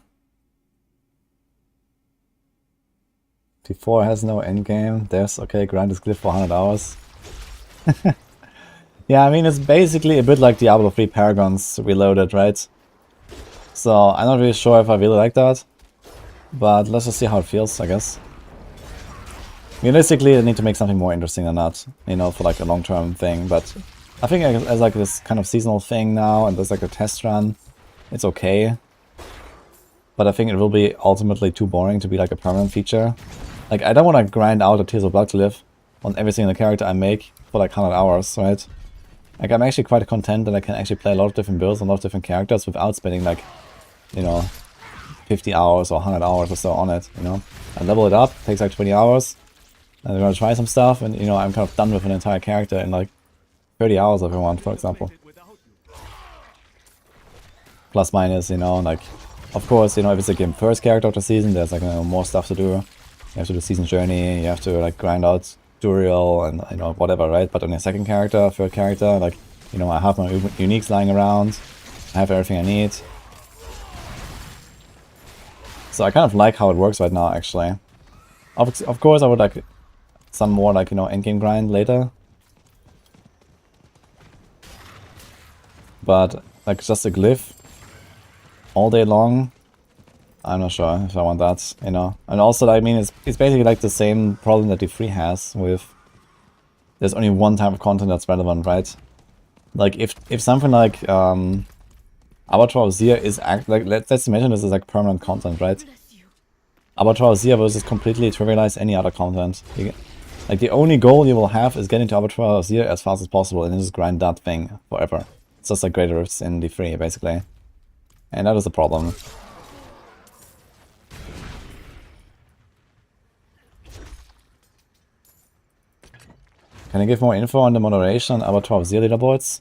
[SPEAKER 1] T4 has no endgame. There's, okay, grind this glyph for 100 hours. Yeah, I mean, it's basically a bit like Diablo 3 Paragons Reloaded, right? So, I'm not really sure if I really like that. But let's just see how it feels, I guess. Realistically, I need to make something more interesting than that, you know, for like a long-term thing. But I think as like this kind of seasonal thing now, and there's like a test run, it's okay. But I think it will be ultimately too boring to be like a permanent feature. Like, I don't want to grind out a Tears of Blood Glyph on every single character I make for like 100 hours, right? Like, I'm actually quite content that I can actually play a lot of different builds and a lot of different characters without spending like, you know, 50 hours or 100 hours or so on it, you know? I level it up, takes like 20 hours, and I'm gonna try some stuff, and, you know, I'm kind of done with an entire character in like 30 hours if I want, for example. Plus minus, you know, like, of course, you know, if it's like your first character of the season, there's like, you know, more stuff to do. You have to do season journey, you have to like grind out Duriel and, you know, whatever, right? But on your second character, third character, like, you know, I have my uniques lying around. I have everything I need. So I kind of like how it works right now, actually. Of course, I would like some more, like, you know, endgame grind later. But, like, just a glyph all day long, I'm not sure if I want that, you know. And also, I mean, it's basically like the same problem that D3 has with... There's only one type of content that's relevant, right? Like, if something like Avatar of Zir is like, let's imagine this is like permanent content, right? Avatar of Zir versus completely trivialize any other content. Like, the only goal you will have is getting to Avatar of Zir as fast as possible and just grind that thing forever. It's just like greater rifts in D3, basically. And that is the problem. Can I give more info on the moderation on Avatar of Zir leaderboards?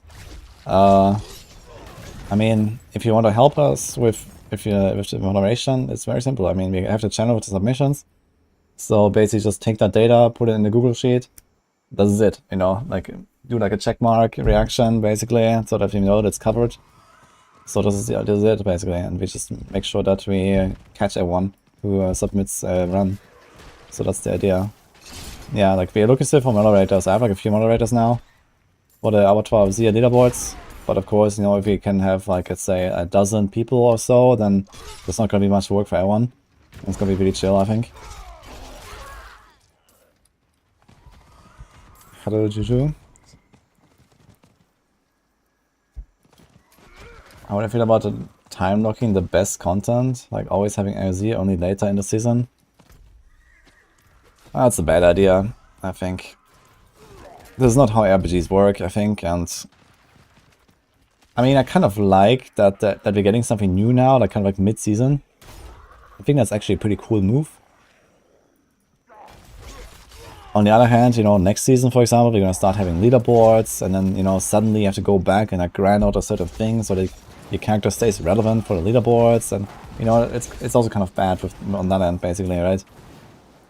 [SPEAKER 1] I mean, if you want to help us with the moderation, it's very simple. I mean, we have the channel with the submissions. So basically just take that data, put it in the Google Sheet. This is it, you know, like do like a check mark reaction basically, so that we know that's covered. So this is it basically, and we just make sure that we catch everyone who submits a run. So that's the idea. Yeah, like we're looking still for moderators. I have like a few moderators now for the Avatar of Zir leaderboards. But of course, you know, if we can have like, let's say, a dozen people or so, then there's not gonna be much work for everyone. It's gonna be really chill, I think. Hello, Juju. How would I feel about the time locking the best content? Like always having AoZ only later in the season? That's a bad idea, I think. This is not how RPGs work, I think, and... I mean, I kind of like that we're getting something new now, like kind of like mid-season. I think that's actually a pretty cool move. On the other hand, you know, next season, for example, we're gonna start having leaderboards, and then, you know, suddenly you have to go back and like grind out a certain thing so that your character stays relevant for the leaderboards, and, you know, it's also kind of bad with, on that end, basically, right?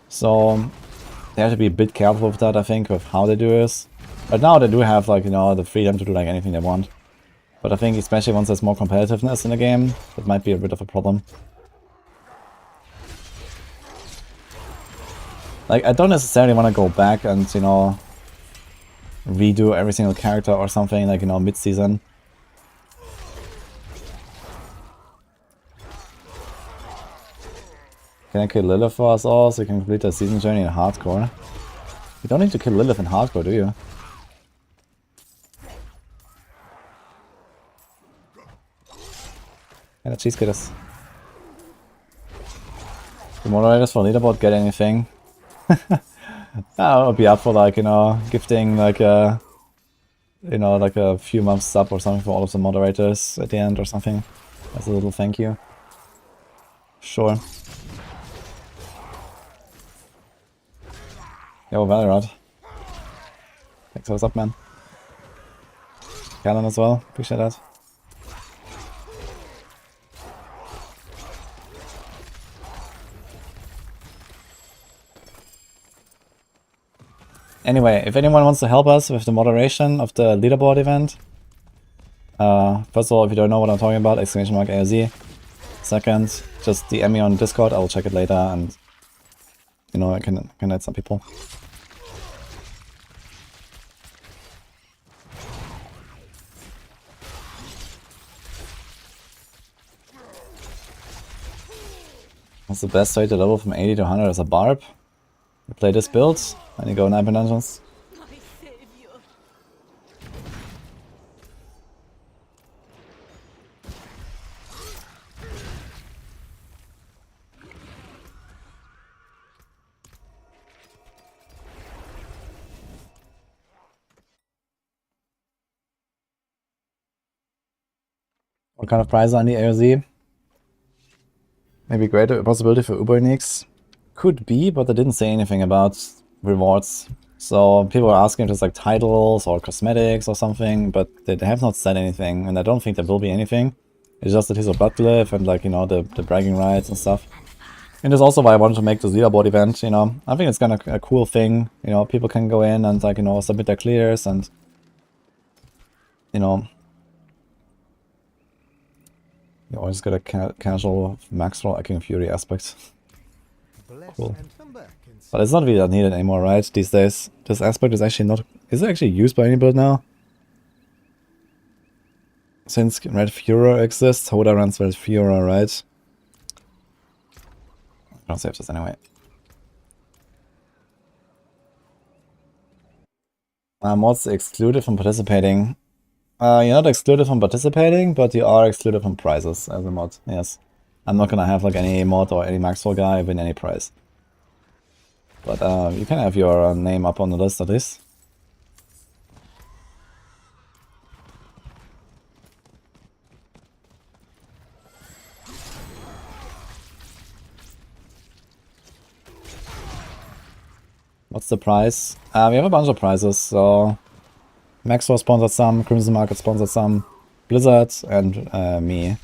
[SPEAKER 1] So, they have to be a bit careful with that, I think, with how they do this. But now they do have, like, you know, the freedom to do like anything they want. But I think especially once there's more competitiveness in the game, that might be a bit of a problem. Like, I don't necessarily want to go back and, you know, redo every single character or something, like, you know, mid-season. Can I kill Lilith for us all so we can complete the season journey in hardcore? You don't need to kill Lilith in hardcore, do you? Yeah, the cheese getters. The moderators for leaderboard get anything? I would be up for, like, you know, gifting like a, you know, like a few months sub or something for all of the moderators at the end or something. As a little thank you. Sure. Yo, Valorant. Thanks for what's up, man. Callan as well, appreciate that. Anyway, if anyone wants to help us with the moderation of the leaderboard event, first of all, if you don't know what I'm talking about, !AoZ. Second, just DM me on Discord, I will check it later, and, you know, I can add some people. What's the best way to level from 80 to 100 as a barb? You play this build, and you go 9 dungeons. What kind of prize on the AoZ? Maybe greater possibility for Uber Nix? Could be, but they didn't say anything about rewards. So people are asking if it's like titles or cosmetics or something, but they have not said anything, and I don't think there will be anything. It's just that he's a blood glyph and, like, you know, the bragging rights and stuff. And that's also why I wanted to make this leaderboard event, you know. I think it's kind of a cool thing, you know, people can go in and, like, you know, submit their clears and, you know, You always get a casual max roll Echoing Fury aspect.
[SPEAKER 4] Bless
[SPEAKER 1] Cool.
[SPEAKER 4] and come back and
[SPEAKER 1] But it's not really that needed anymore, right? These days. This aspect is actually not... Is it actually used by any build now? Since Red Furor exists, Hoda runs Red Furor, right? I'm gonna save this anyway. Mods excluded from participating. You're not excluded from participating, but you are excluded from prizes as a mod, yes. I'm not gonna have like any mod or any Maxwell guy win any prize. But you can have your name up on the list at least. What's the prize? We have a bunch of prizes, so... Maxwell sponsored some, Crimson Market sponsored some, Blizzard, and me.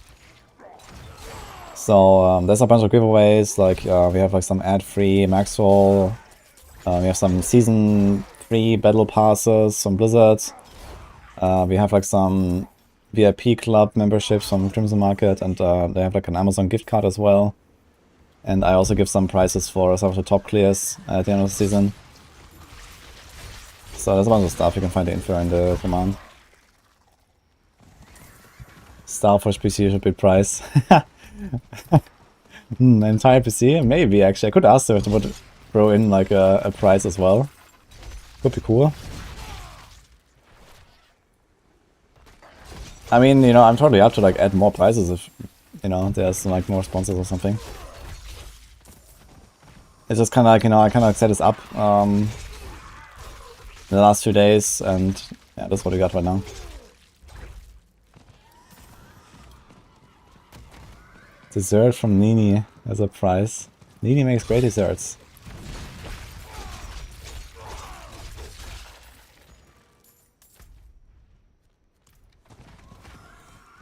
[SPEAKER 1] So there's a bunch of giveaways, like we have like some ad-free Maxwell, we have some Season 3 Battle Passes from Blizzard, we have like some VIP Club memberships from Crimson Market, and they have like an Amazon gift card as well. And I also give some prizes for some of the top clears at the end of the season. So there's a bunch of stuff, you can find the info in the command. Starforge PC should be price. Entire PC? Maybe actually. I could ask them if they would throw in like a price as well. Could be cool. I mean, you know, I'm totally up to like add more prizes if, you know, there's like more sponsors or something. It's just kind of like, you know, I kind of like set this up the last few days, and yeah, that's what we got right now. Dessert from Nini as a prize. Nini makes great desserts.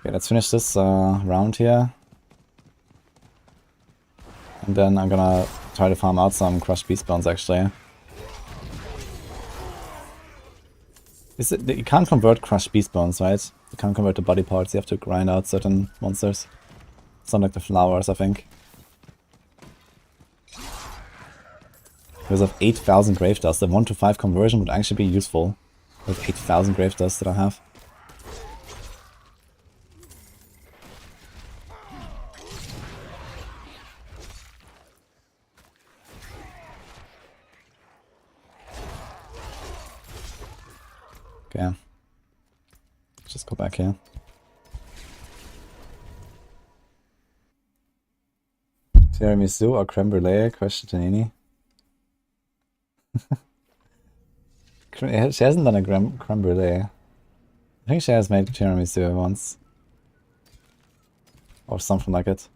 [SPEAKER 1] Okay, let's finish this round here. And then I'm gonna try to farm out some crushed beast bones actually. You can't convert crushed beast bones, right? You can't convert the body parts, you have to grind out certain monsters. It's not like the flowers, I think. Because of 8,000 grave dust, the 1 to 5 conversion would actually be useful. With 8,000 grave dust that I have. Okay. Just go back here. Tiramisu or creme brulee? Question to Nini. She hasn't done a creme brulee. I think she has made tiramisu once. Or something like it.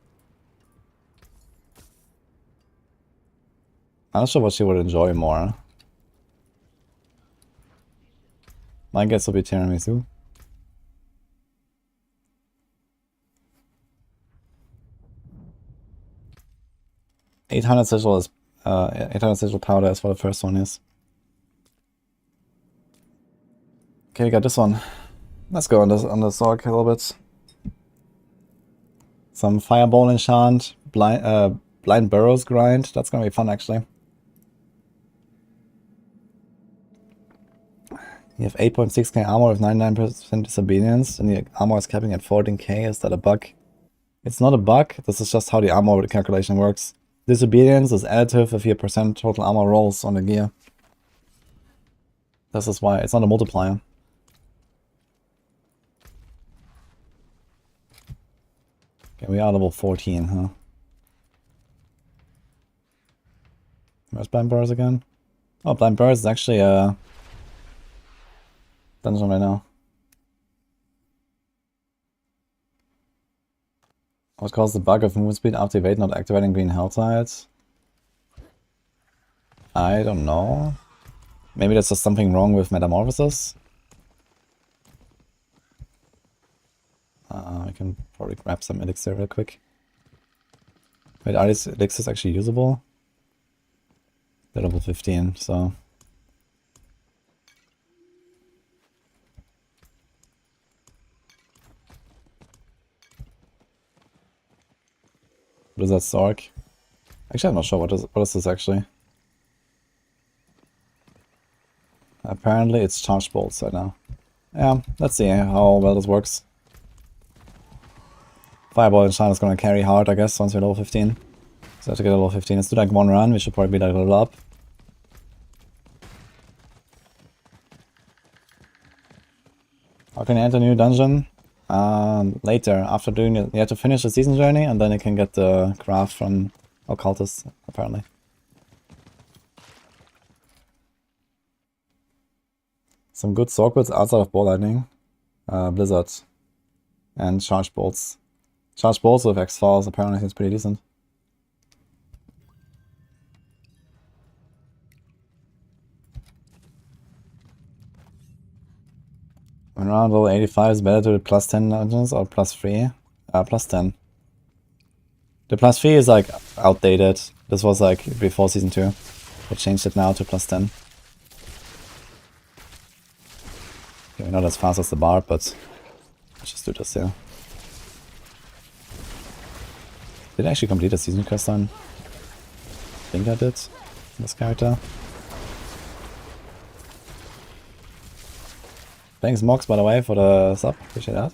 [SPEAKER 1] I'm not sure what she would enjoy more. My guess will be tiramisu. $800 sigil is 800 sigil powder is for the first one, yes. Okay, we got this one. Let's go on the Zork a little bit. Some Fireball enchant, Blind Burrows grind. That's gonna be fun actually. You have 8.6k armor with 99% disobedience, and your armor is capping at 14k. Is that a bug? It's not a bug, this is just how the armor calculation works. Disobedience is additive if your percent total armor rolls on the gear. This is why it's not a multiplier. Okay, we are level 14, huh? Where's Blind Burrows again? Oh, Blind Burrows is actually a dungeon right now. What caused the bug of movement speed after evade not activating green health tides? I don't know. Maybe there's just something wrong with Metamorphosis? I can probably grab some elixir real quick. Wait, are these elixirs actually usable? They're level 15, so... Blizzard Stork. Actually, I'm not sure what is this actually. Apparently it's charged bolts right now. Yeah, let's see how well this works. Fireball in China is gonna carry hard, I guess, once we're level 15. So to get level 15, let's do like one run. We should probably be like level up. How can you enter a new dungeon? Later, after doing it, you have to finish the season journey, and then you can get the craft from occultists, apparently. Some good sword builds outside of ball lightning, blizzard, and charge bolts. Charge bolts with X-Files apparently is pretty decent. When around level 85 is better to do plus 10 dungeons or plus 3? Plus 10. The plus 3 is like outdated. This was like before season 2. They changed it now to plus 10. Okay, we're not as fast as the Barb, but let's just do this here. Did I actually complete a season quest on? I think I did. This character. Thanks Mox, by the way, for the sub. Appreciate that.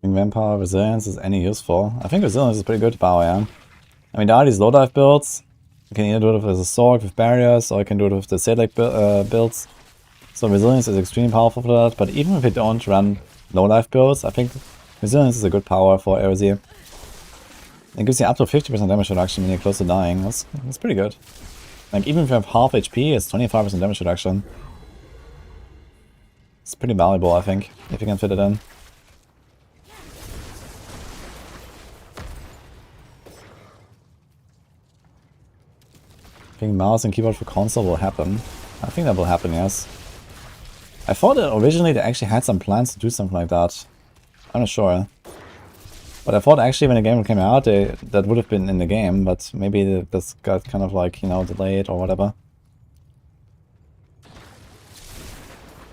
[SPEAKER 1] Vampire Resilience is any useful? I think Resilience is pretty good power, yeah. I mean, there are these low dive builds. You can either do it with a sword with barriers, or you can do it with the Sedlec builds. So Resilience is extremely powerful for that, but even if you don't run low dive builds, I think Resilience is a good power for AoZ. It gives you up to 50% damage reduction when you're close to dying. That's pretty good. Like, even if you have half HP, it's 25% damage reduction. It's pretty valuable, I think, if you can fit it in. I think mouse and keyboard for console will happen. I think that will happen, yes. I thought that originally they actually had some plans to do something like that. I'm not sure. But I thought actually when the game came out, that would have been in the game, but maybe this got kind of like, you know, delayed or whatever.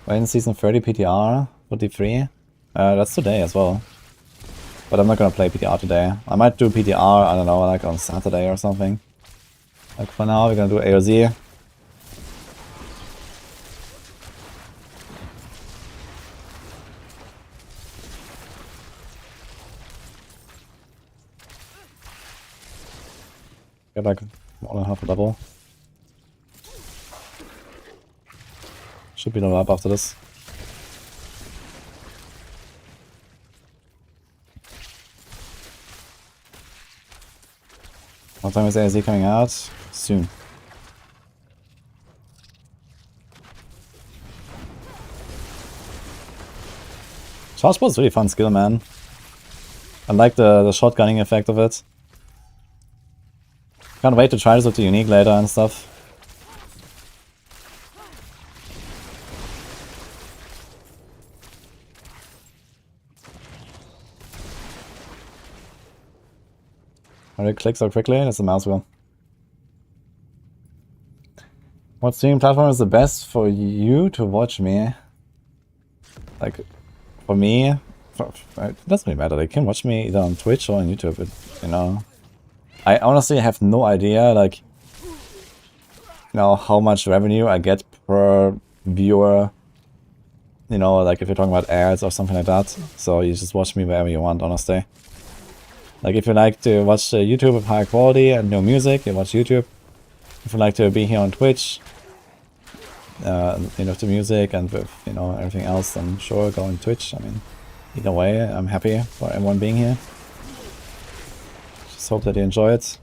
[SPEAKER 1] Wait in season 30 PTR for D3? That's today as well. But I'm not gonna play PTR today. I might do PTR, I don't know, like on Saturday or something. Like for now, we're gonna do AoZ. Get like 1.5 level. Should be level up after this. What time is AoZ coming out? Soon. Charge ball is really fun skill, man. I like the shotgunning effect of it. Can't wait to try this with the unique later and stuff. How do you click so quickly? That's the mouse wheel. What streaming platform is the best for you to watch me? Like, for me, it doesn't really matter. They can watch me either on Twitch or on YouTube, you know. I honestly have no idea, like, you know, how much revenue I get per viewer. You know, like if you're talking about ads or something like that. So you just watch me wherever you want, honestly. Like if you like to watch YouTube with high quality and no music, you watch YouTube. If you like to be here on Twitch, you know, the music and with, you know, everything else, then sure, go on Twitch. I mean, either way, I'm happy for everyone being here. Just hope that you enjoy it.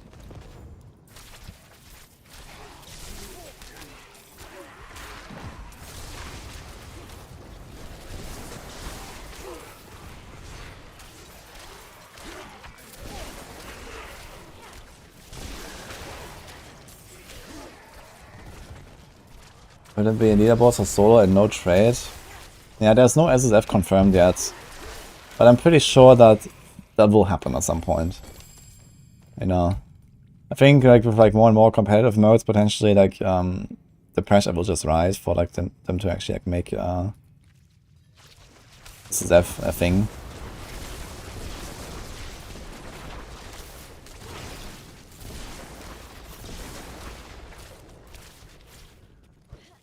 [SPEAKER 1] Will it be a leaderboard for solo and no trade? Yeah, there's no SSF confirmed yet. But I'm pretty sure that that will happen at some point. You know. I think like with like more and more competitive modes, potentially like the pressure will just rise for like them to actually like make SSF a thing.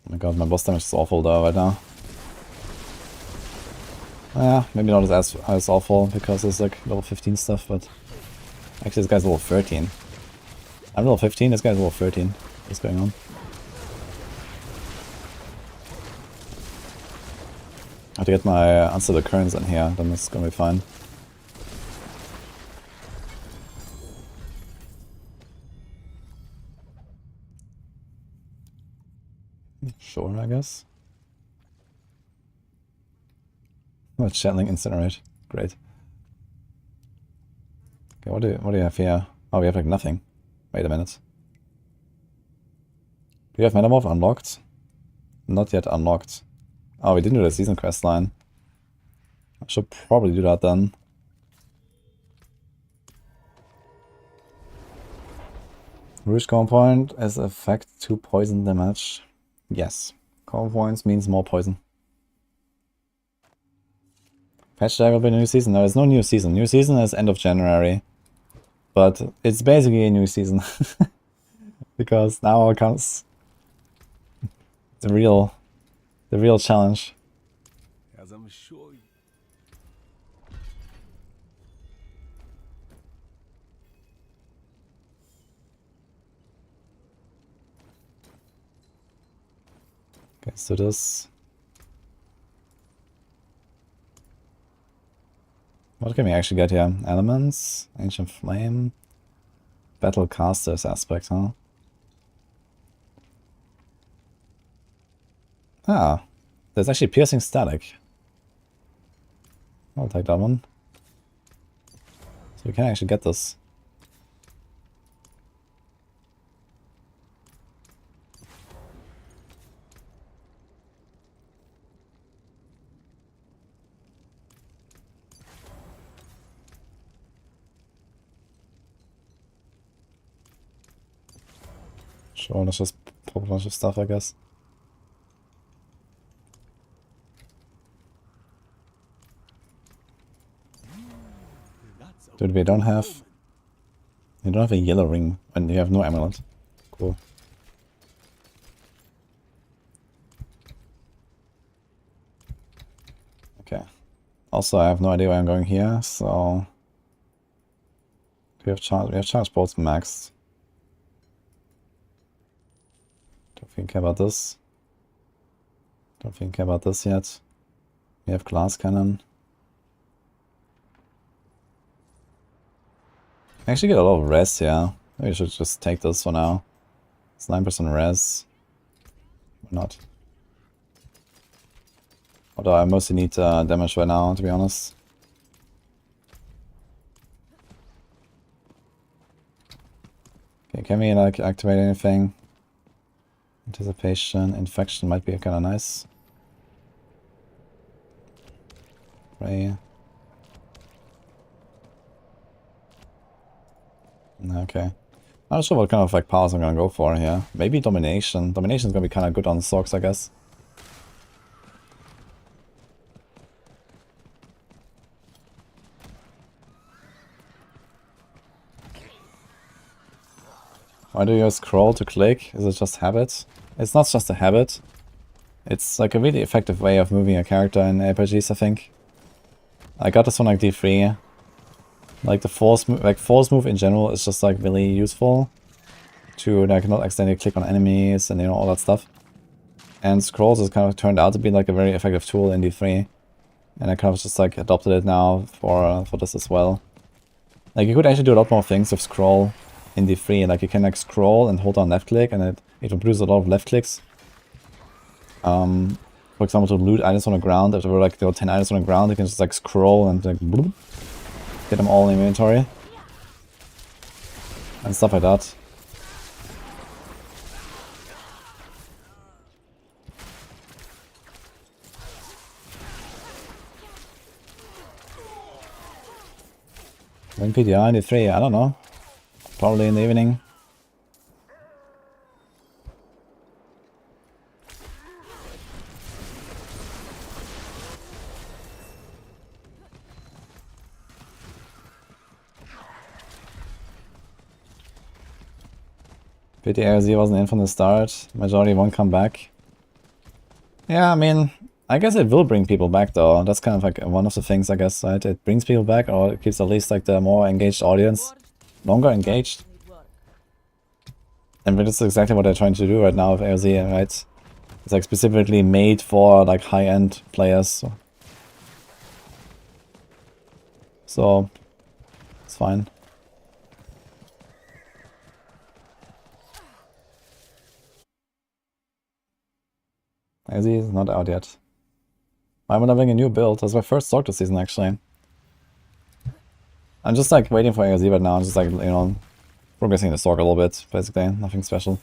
[SPEAKER 1] Oh my god, my boss damage is awful though right now. Yeah, maybe not as awful because it's like level 15 stuff, but actually this guy's level 13. I'm level 15, this guy's level 13. What's going on? I have to get my answer the currents in here, then it's gonna be fine. Sure, I guess. Oh, channeling incinerate. Great. Okay, what do you have here? Oh, we have like nothing. Wait a minute. Do you have Metamorph unlocked? Not yet unlocked. Oh, we didn't do the season quest line. I should probably do that then. Rouge combo point as effect 2 poison damage. Yes. Combo points means more poison. Patch day will be a new season. No, there's no new season. New season is end of January. But it's basically a new season. Because now comes the real challenge.
[SPEAKER 2] As I'm sure you...
[SPEAKER 1] Okay, so this... What can we actually get here? Elements, Ancient Flame, Battle Casters aspect, huh? Ah, there's actually Piercing Static. I'll take that one. So we can actually get this. Sure, let's just pop a bunch of stuff, I guess. Dude, we don't have... You don't have a yellow ring and you have no amulet. Cool. Okay. Also, I have no idea where I'm going here, so... We have charge bolts maxed. Don't think about this. Don't think about this yet. We have glass cannon. I actually get a lot of res here. Maybe I should just take this for now. It's 9% res. Why not? Although I mostly need damage right now, to be honest. Okay, can we like activate anything? Anticipation, infection might be kind of nice. Pray. Okay. I'm not sure what kind of like powers I'm gonna go for here. Maybe domination. Domination is gonna be kind of good on Sorcs, I guess. Why do you scroll to click? Is it just habit? It's not just a habit. It's like a really effective way of moving a character in RPGs, I think. I got this one like D3. Like the force move in general is just like really useful to like not accidentally click on enemies and you know all that stuff. And scrolls has kind of turned out to be like a very effective tool in D3, and I kind of just like adopted it now for this as well. Like you could actually do a lot more things with scroll in D3. Like you can like scroll and hold down left click, and it will produce a lot of left clicks. For example, to loot items on the ground, if there were 10 items on the ground, you can just like scroll and like bloop, get them all in inventory. And stuff like that. When PDR in the 3, I don't know. Probably in the evening. Pity AoZ wasn't in from the start. Majority won't come back. Yeah, I mean, I guess it will bring people back though. That's kind of like one of the things, I guess, right? It brings people back, or it keeps at least like the more engaged audience longer engaged. And that's exactly what they're trying to do right now with AoZ, right? It's like specifically made for like high-end players. So it's fine. AoZ is not out yet. I'm having a new build. That's my first Sorcerer season actually. I'm just like waiting for AoZ right now. I'm just like, you know, progressing the Sorcerer a little bit, basically. Nothing special.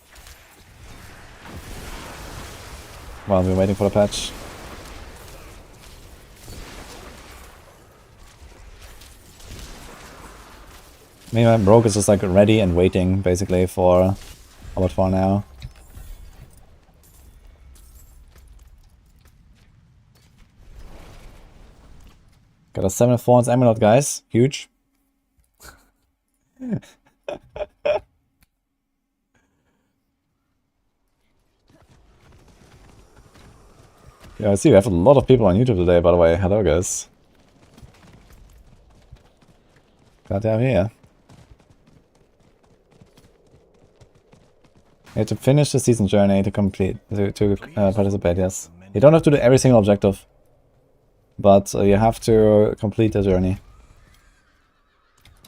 [SPEAKER 1] While we're waiting for the patch. Meanwhile, Rogue is just like ready and waiting basically for Avatar now. Got a 7-4 on Emerald, guys. Huge. Yeah, I see we have a lot of people on YouTube today, by the way. Hello, guys. Glad to have you here. You have to finish the season journey to complete, to participate, yes. You don't have to do every single objective, but you have to complete the journey.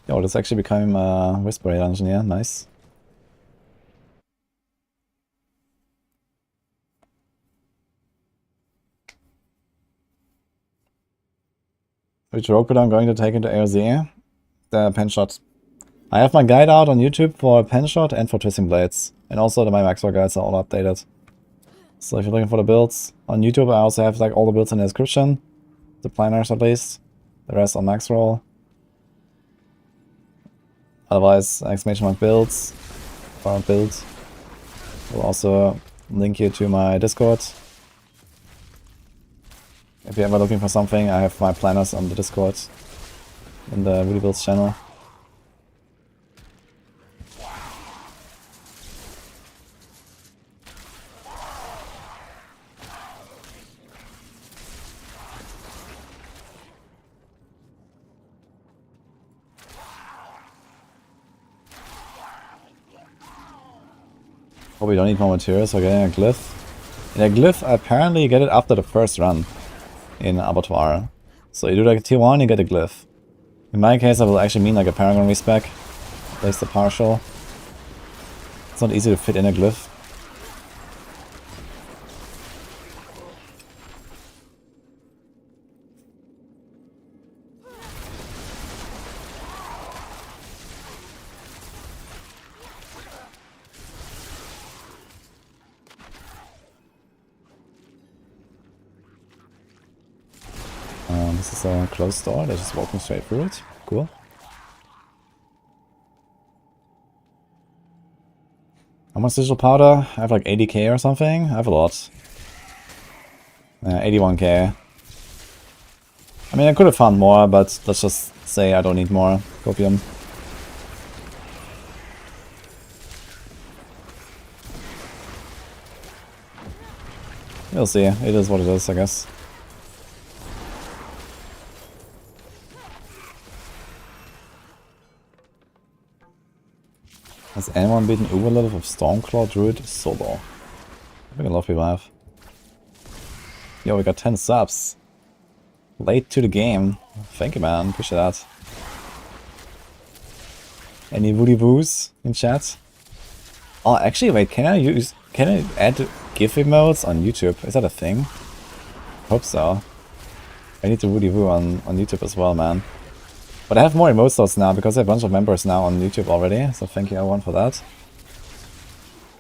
[SPEAKER 1] Yo, this actually became a Whispery dungeon, yeah, nice. Which rogue build I'm going to take into AoZ? The pen shot. I have my guide out on YouTube for pen shot and for twisting blades. And also my maxwell guides are all updated. So if you're looking for the builds on YouTube, I also have like all the builds in the description. The planners at least. The rest on max roll. Otherwise, exclamation mark builds. Or build. Will also link you to my Discord. If you're ever looking for something, I have my planners on the Discord. In the Woody Builds channel. Oh, we don't need more materials for getting a glyph. In a glyph, apparently you get it after the first run in Abattoir. So you do like a tier 1, you get a glyph. In my case, I will actually mean like a Paragon respec. At least a partial. It's not easy to fit in a glyph. This is a closed door, they're just walking straight through it. Cool. How much digital powder? I have like 80k or something? I have a lot. 81k. I mean, I could have found more, but let's just say I don't need more copium. We'll see. It is what it is, I guess. Has anyone beaten Uberlevel with Stormclaw Druid solo? I think a lot of people have. Yo, we got 10 subs. Late to the game. Thank you, man. Appreciate that. Any woody woos in chat? Oh, actually, wait. Can I add GIF emotes on YouTube? Is that a thing? Hope so. I need to woody woo on YouTube as well, man. But I have more emote slots now because I have a bunch of members now on YouTube already, so thank you everyone for that.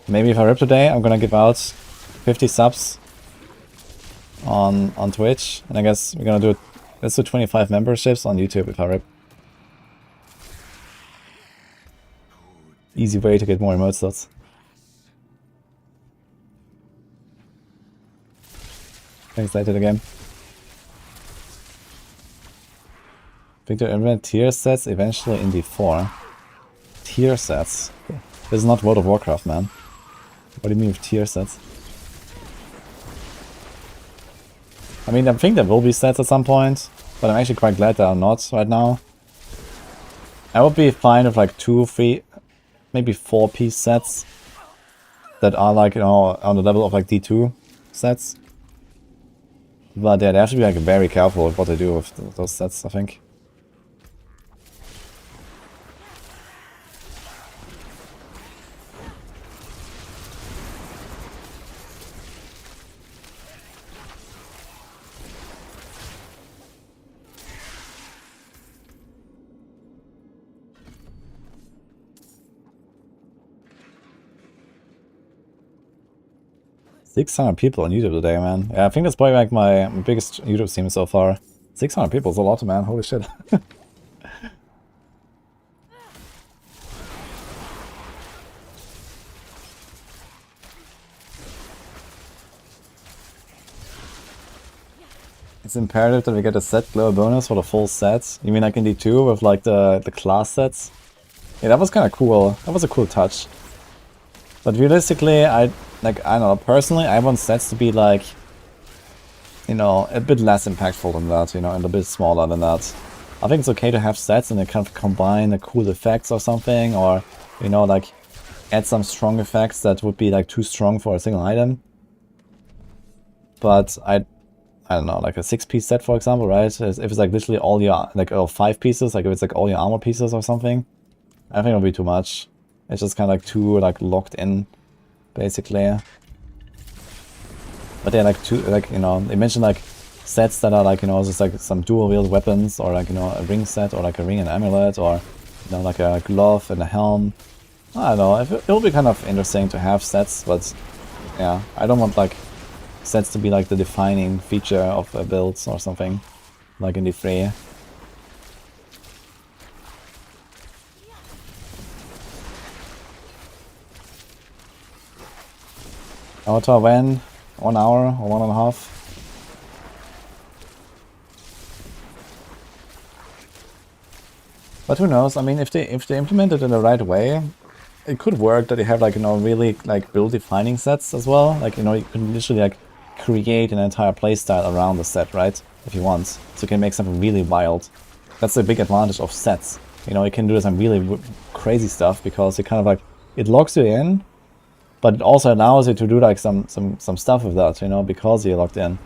[SPEAKER 1] Maybe if I rip today, I'm gonna give out 50 subs on Twitch, and I guess we're gonna do let's do 25 memberships on YouTube if I rip. easy way to get more emote slots. Thanks later the game. Victor implement tier sets eventually in D4. Tier sets? This is not World of Warcraft, man. What do you mean with tier sets? I mean, I think there will be sets at some point, but I'm actually quite glad there are not right now. I would be fine with like 2, 3, maybe 4-piece sets that are like, you know, on the level of like D2 sets. But yeah, they have to be like very careful with what they do with those sets, I think. $600 people on YouTube today, man. Yeah, I think that's probably like my biggest YouTube stream so far. 600 people is a lot, man. Holy shit. It's imperative that we get a set glow bonus for the full set. You mean like in D2 with like the class sets? Yeah, that was kind of cool. That was a cool touch. But realistically, I don't know, personally, I want sets to be like, you know, a bit less impactful than that, you know, and a bit smaller than that. I think it's okay to have sets and they kind of combine the cool effects or something, or, you know, like add some strong effects that would be like too strong for a single item. But I don't know, like a 6-piece set, for example, right? If it's like literally all your, like, 5 pieces, like if it's like all your armor pieces or something, I think it'll be too much. It's just kind of like too like locked in, basically. But they're like you know, they mentioned like sets that are like, you know, just like some dual wield weapons, or like, you know, a ring set, or like a ring and amulet, or, you know, like a glove and a helm. I don't know, it'll be kind of interesting to have sets, but yeah, I don't want like sets to be like the defining feature of a build or something, like in D3. Avatar when? 1 hour or 1.5? But who knows? I mean, if they implement it in the right way, it could work that they have like, you know, really like build defining sets as well. Like, you know, you can literally like create an entire playstyle around the set, right? If you want. So you can make something really wild. That's the big advantage of sets. You know, you can do some really crazy stuff because it kind of like, it locks you in, but it also allows you to do like some stuff with that, you know, because you're locked in.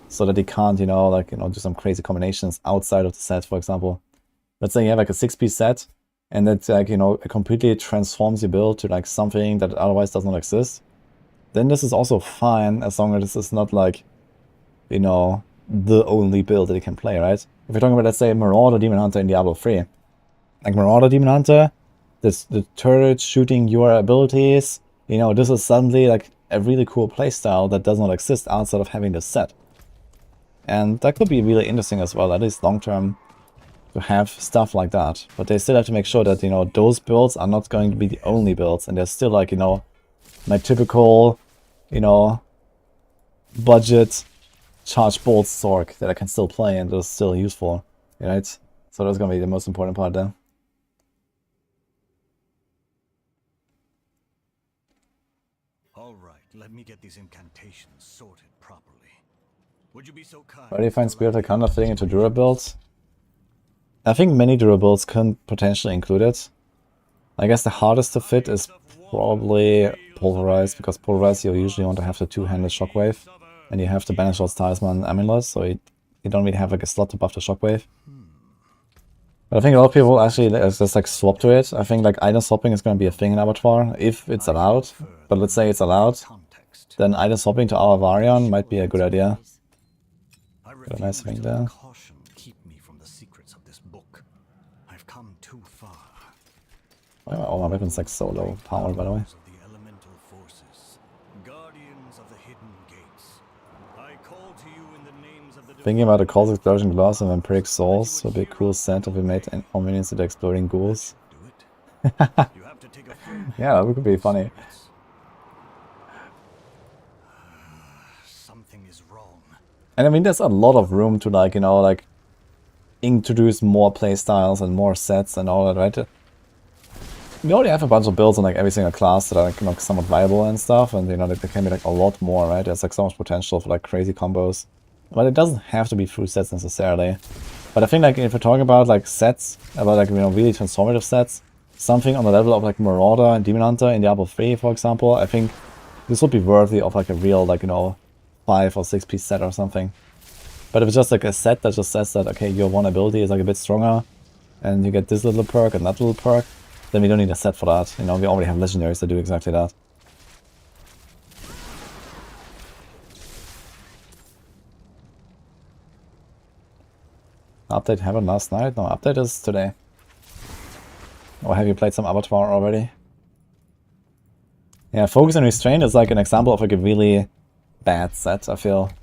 [SPEAKER 1] So that you can't, you know, like, you know, do some crazy combinations outside of the set, for example. Let's say you have like a 6-piece set, and that, like, you know, it completely transforms your build to like something that otherwise does not exist. Then this is also fine, as long as this is not like, you know, the only build that you can play, right? If you're talking about, let's say, Marauder Demon Hunter in Diablo 3. Like Marauder Demon Hunter, the turret shooting your abilities, you know, this is suddenly like a really cool playstyle that does not exist outside of having this set. And that could be really interesting as well, at least long term, to have stuff like that. But they still have to make sure that, you know, those builds are not going to be the only builds, and they're still like, you know, my typical, you know, budget charge bolt Sorc that I can still play and is still useful, right? So that's gonna be the most important part there.
[SPEAKER 2] All right, let me get these incantations sorted properly. Would you be so kind?
[SPEAKER 1] Where do you find Spiritual Counter fitting into Druid builds? I think many Druid builds can potentially include it. I guess the hardest to fit is probably Pulverize, because Pulverize you usually want to have the two-handed Shockwave, and you have the Banishor's Talisman Amulet, so you don't really have like a slot to buff the Shockwave. But I think a lot of people actually just like swap to it. I think like item swapping is going to be a thing in Avatar, if it's allowed. But let's say it's allowed, then item swapping to Barbarian might be a good idea. Got a nice thing there.
[SPEAKER 2] Keep me from the secrets of this book. I've come too far.
[SPEAKER 1] Why are all my weapons like so low powered, by the way?
[SPEAKER 2] The elemental forces, guardians of the hidden gates. I call to you in the names of the
[SPEAKER 1] Thinking about the Cold Explosion Glass and Vampiric Souls would be a cool set if we made all minions into exploding ghouls.
[SPEAKER 2] Do it. You have to to take a firm
[SPEAKER 1] Yeah, that could be funny.
[SPEAKER 2] Something is wrong.
[SPEAKER 1] And I mean, there's a lot of room to, like, you know, like, introduce more playstyles and more sets and all that, right? We already have a bunch of builds on, like, every single class that are, like, you know, somewhat viable and stuff, and, you know, there can be, like, a lot more, right? There's, like, so much potential for, like, crazy combos. But it doesn't have to be full sets necessarily. But I think, like, if we're talking about, like, sets, about, like, you know, really transformative sets, something on the level of, like, Marauder and Demon Hunter in Diablo 3, for example, I think this would be worthy of, like, a real, like, you know, 5 or 6 piece set or something. But if it's just, like, a set that just says that, okay, your one ability is, like, a bit stronger, and you get this little perk and that little perk, then we don't need a set for that. You know, we already have legendaries that do exactly that. Update happened last night? No, update is today. Or have you played some Avatar already? Yeah, Focus and Restraint is like an example of like a really bad set, I feel.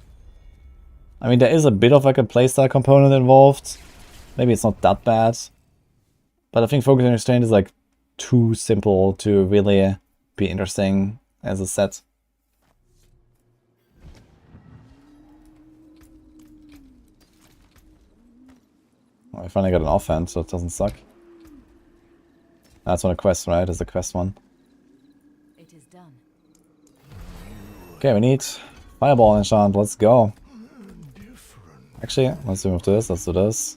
[SPEAKER 1] I mean, there is a bit of like a playstyle component involved. Maybe it's not that bad. But I think Focus and Restraint is like too simple to really be interesting as a set. I finally got an offhand, so it doesn't suck. That's on a quest, right? It's a quest one.
[SPEAKER 5] It is done.
[SPEAKER 1] Okay, we need Fireball enchant. Let's go. Actually, let's move to this. Let's do this.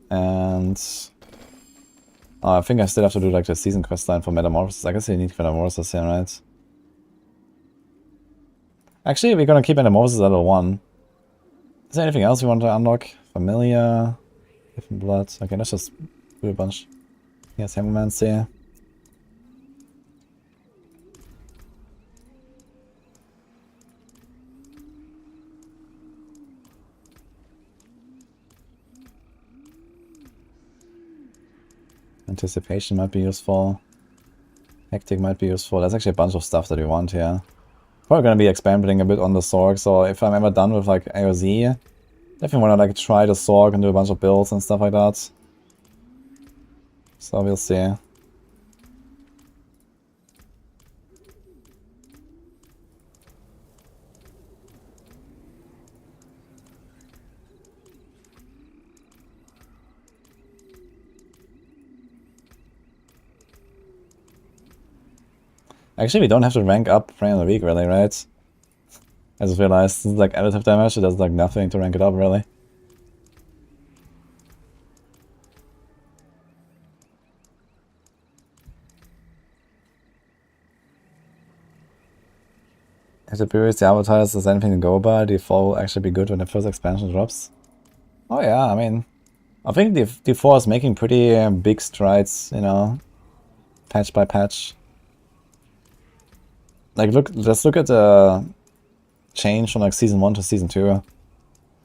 [SPEAKER 1] And I think I still have to do like the season quest line for Metamorphosis. I guess you need Metamorphosis here, right? Actually, we're gonna keep Metamorphosis at level 1. Is there anything else we want to unlock? Familiar, different blood. Okay, let's just do a bunch. Yes, Necromancer. Anticipation might be useful. Hectic might be useful. There's actually a bunch of stuff that we want here. Probably gonna be experimenting a bit on the Sorg, so if I'm ever done with like AoZ, definitely wanna like try the Sorg and do a bunch of builds and stuff like that. So we'll see. Actually, we don't have to rank up Prey on the Week, really, right? I just realized this is like additive damage, it does like nothing to rank it up, really. If the previous Avatar is anything to go by, D4 will actually be good when the first expansion drops. Oh yeah, I mean, I think D4 is making pretty big strides, you know, patch by patch. Like, let's look at the change from like season 1 to season 2.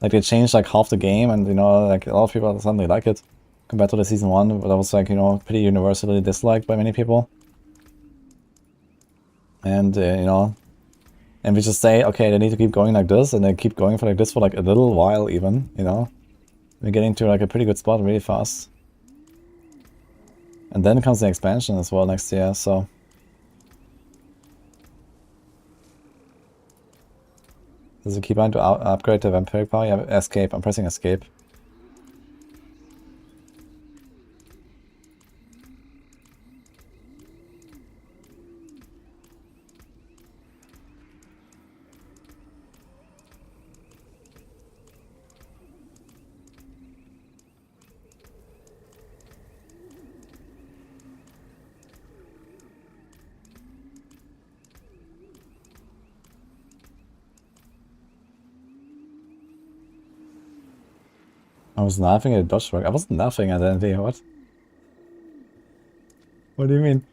[SPEAKER 1] Like, they changed like half the game, and you know, like a lot of people suddenly like it compared to the season 1, but that was like, you know, pretty universally disliked by many people. And you know, and we just say, okay, they need to keep going like this, and they keep going for like this for like a little while even, you know. We're getting to like a pretty good spot really fast. And then comes the expansion as well next year, so. Does it keep on to upgrade the vampiric power? Yeah, escape. I'm pressing escape. I was laughing at dodge work. I wasn't laughing at anything. What? What do you mean?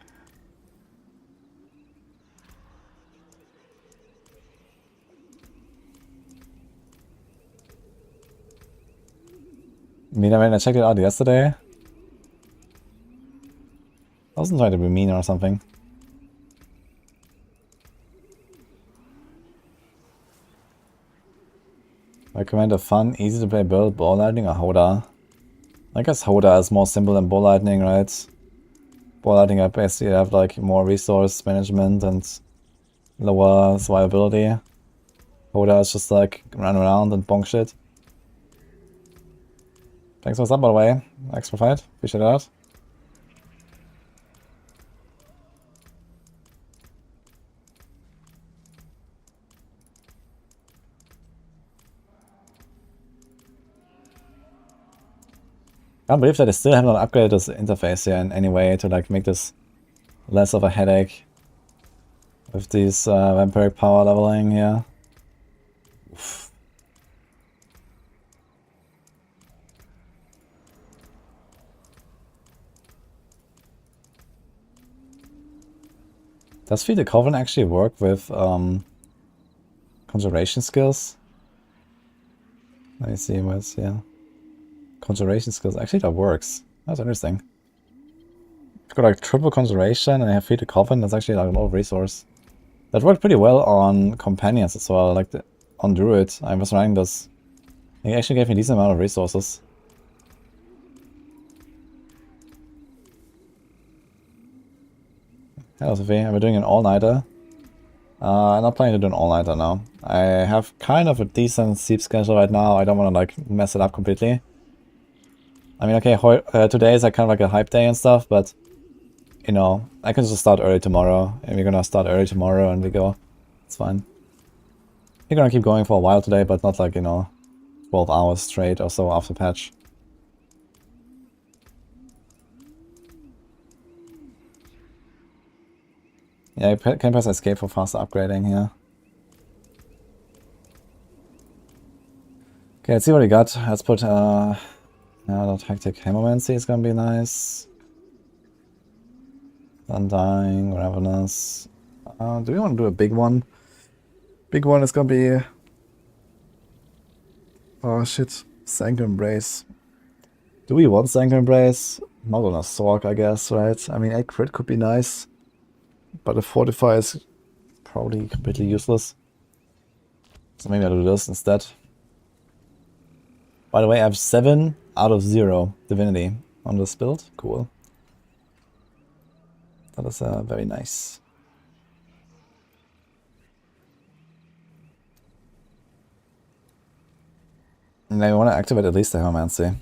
[SPEAKER 1] I mean, I checked it out yesterday. I wasn't trying to be mean or something. Recommend a fun, easy to play build, Ball Lightning or Hoda? I guess Hoda is more simple than Ball Lightning, right? Well, I think I basically have like more resource management and lower survivability. Hoda is just like run around and bonk shit. Thanks for the sub, by the way. Thanks for fight. Appreciate that. I can't believe that I still have not upgraded this interface here in any way to like make this less of a headache with these vampiric power leveling here. Oof. Does Feed the Coven actually work with conjuration skills? Let me see what's here. Conjuration skills, actually that works. That's interesting. I've got like triple conjuration and I have Feed the Coven, that's actually like a lot of resource. That worked pretty well on companions as well, like on Druid. I was running this. It actually gave me a decent amount of resources. Hello Sophie, we're doing an all-nighter. I'm not planning to do an all-nighter now. I have kind of a decent sleep schedule right now. I don't want to like mess it up completely. I mean, okay, today is like kind of like a hype day and stuff, but you know, I can just start early tomorrow, and we're gonna start early tomorrow and we go. It's fine. We're gonna keep going for a while today, but not like, you know, 12 hours straight or so after patch. Yeah, you can press escape for faster upgrading here. Okay, let's see what we got. Let's put the tactic Hemomancy is gonna be nice. Undying, Ravenous. Do we want to do a big one? Big one is gonna be... Oh shit, Sanguine Embrace. Do we want Sanguine Embrace? Not on a Sorc, I guess, right? I mean, 8 crit could be nice. But a Fortify is probably completely useless. So maybe I'll do this instead. By the way, I have 7 out of 0 Divinity on this build. Cool. That is very nice. And I want to activate at least the Hemomancy.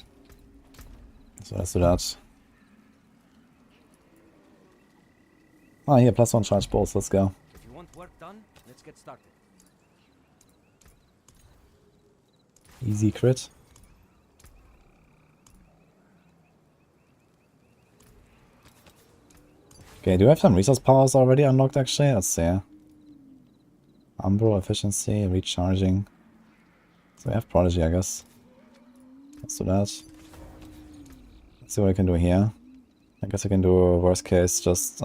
[SPEAKER 1] So let's do that. Ah, here, +1 charge bolts, let's go.
[SPEAKER 6] If you want work done, let's get started.
[SPEAKER 1] Easy crit. Okay, do I have some resource powers already unlocked actually? Let's see. Umbral, efficiency, recharging. So we have Prodigy, I guess. Let's do that. Let's see what I can do here. I guess I can do worst case just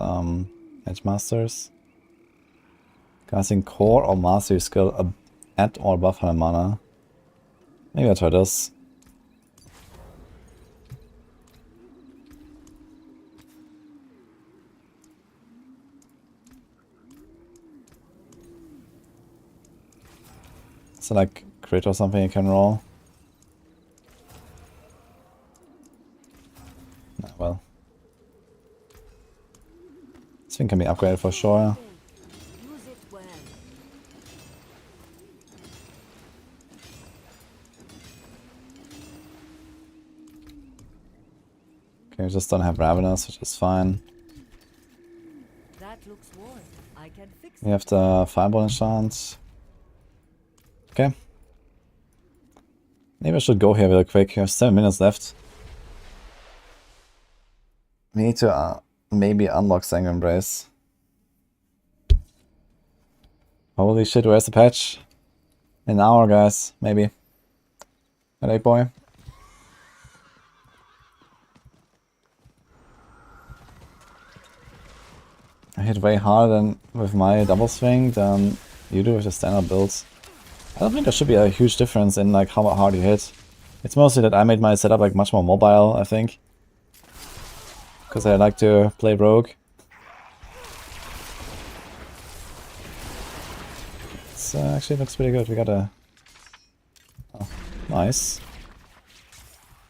[SPEAKER 1] Edge Masters. Casting core or mastery skill at or above 100 mana. Maybe I'll try this. So like crit or something you can roll. Nah, well. This thing can be upgraded for sure.
[SPEAKER 5] Use it well.
[SPEAKER 1] Okay, we just don't have Ravenous, which is fine.
[SPEAKER 5] That looks worn. I can fix
[SPEAKER 1] We have the Fireball enchant. Okay. Maybe I should go here real quick. We have 7 minutes left. We need to maybe unlock Sanguine Embrace. Holy shit, where's the patch? In an hour, guys. Maybe. Headache boy. I hit way harder than with my double swing than you do with the standard builds. I don't think there should be a huge difference in like how hard you hit. It's mostly that I made my setup like much more mobile, I think. Because I like to play rogue. This actually looks pretty good. We got a... Oh, nice.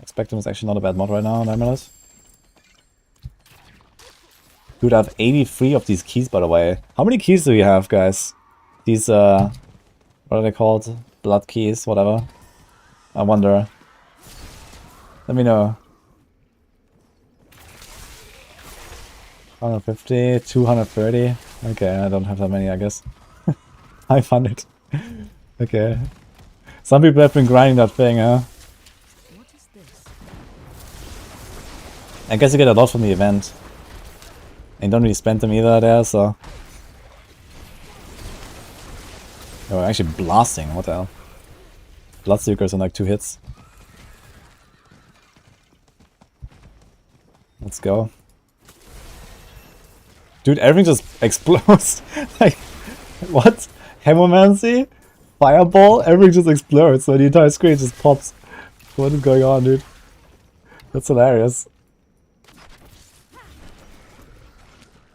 [SPEAKER 1] Expectum is actually not a bad mod right now on Amulet. Dude, I have 83 of these keys, by the way. How many keys do you have, guys? These, what are they called? Blood keys, whatever. I wonder. Let me know. 150, 230. Okay, I don't have that many, I guess. 500. Okay. Some people have been grinding that thing, huh?
[SPEAKER 5] What is this?
[SPEAKER 1] I guess you get a lot from the event. And you don't really spend them either there, so... Oh, we're actually blasting, what the hell? Bloodseekers in like 2 hits. Let's go. Dude, everything just explodes. Like, what? Hemomancy? Fireball? Everything just explodes, so the entire screen just pops. What is going on, dude? That's hilarious.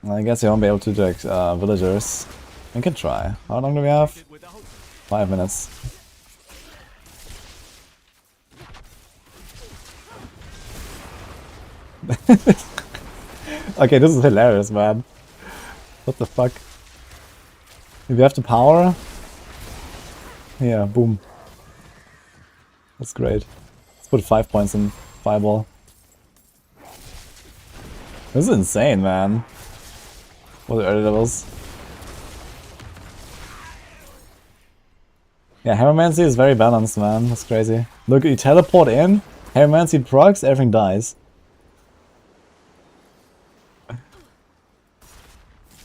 [SPEAKER 1] I guess you won't be able to do villagers. We can try. How long do we have? 5 minutes. Okay, this is hilarious, man. What the fuck? If you have the power... Yeah, boom. That's great. Let's put 5 points in Fireball. This is insane, man. What are the early levels? Yeah, Heromancy is very balanced, man. That's crazy. Look, you teleport in, Heromancy procs, everything dies.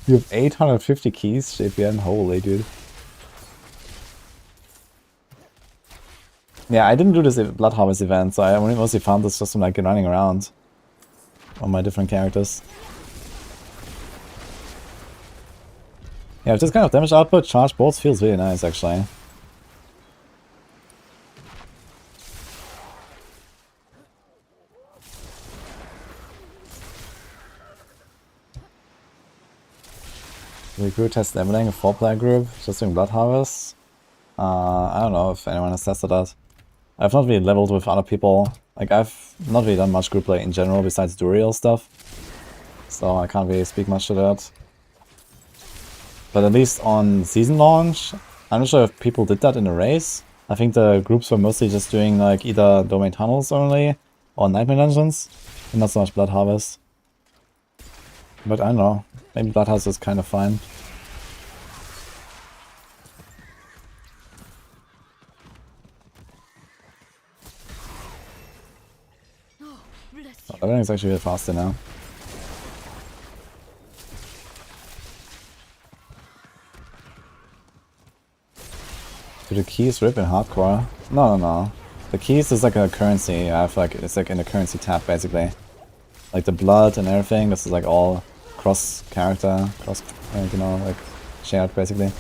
[SPEAKER 1] You have 850 keys, JPN. Holy dude. Yeah, I didn't do this Blood Harvest event, so I only mostly found this just from like running around on my different characters. Yeah, with this kind of damage output, charge bolts feels really nice actually. Recruit test leveling a 4-player group, just doing Blood Harvest. I don't know if anyone has tested that. I've not really leveled with other people. Like, I've not really done much group play in general besides Duriel stuff. So I can't really speak much to that. But at least on season launch, I'm not sure if people did that in the race. I think the groups were mostly just doing like either Domain Tunnels only or Nightmare Dungeons, and not so much Blood Harvest. But I don't know, maybe Blood Harvest is kind of fine. Oh, everything's actually a bit faster now. Do the keys rip in hardcore? No, no, no. The keys is like a currency. I have like, it's like in the currency tab basically. Like the blood and everything, this is like all cross character, cross, you know, like shared basically.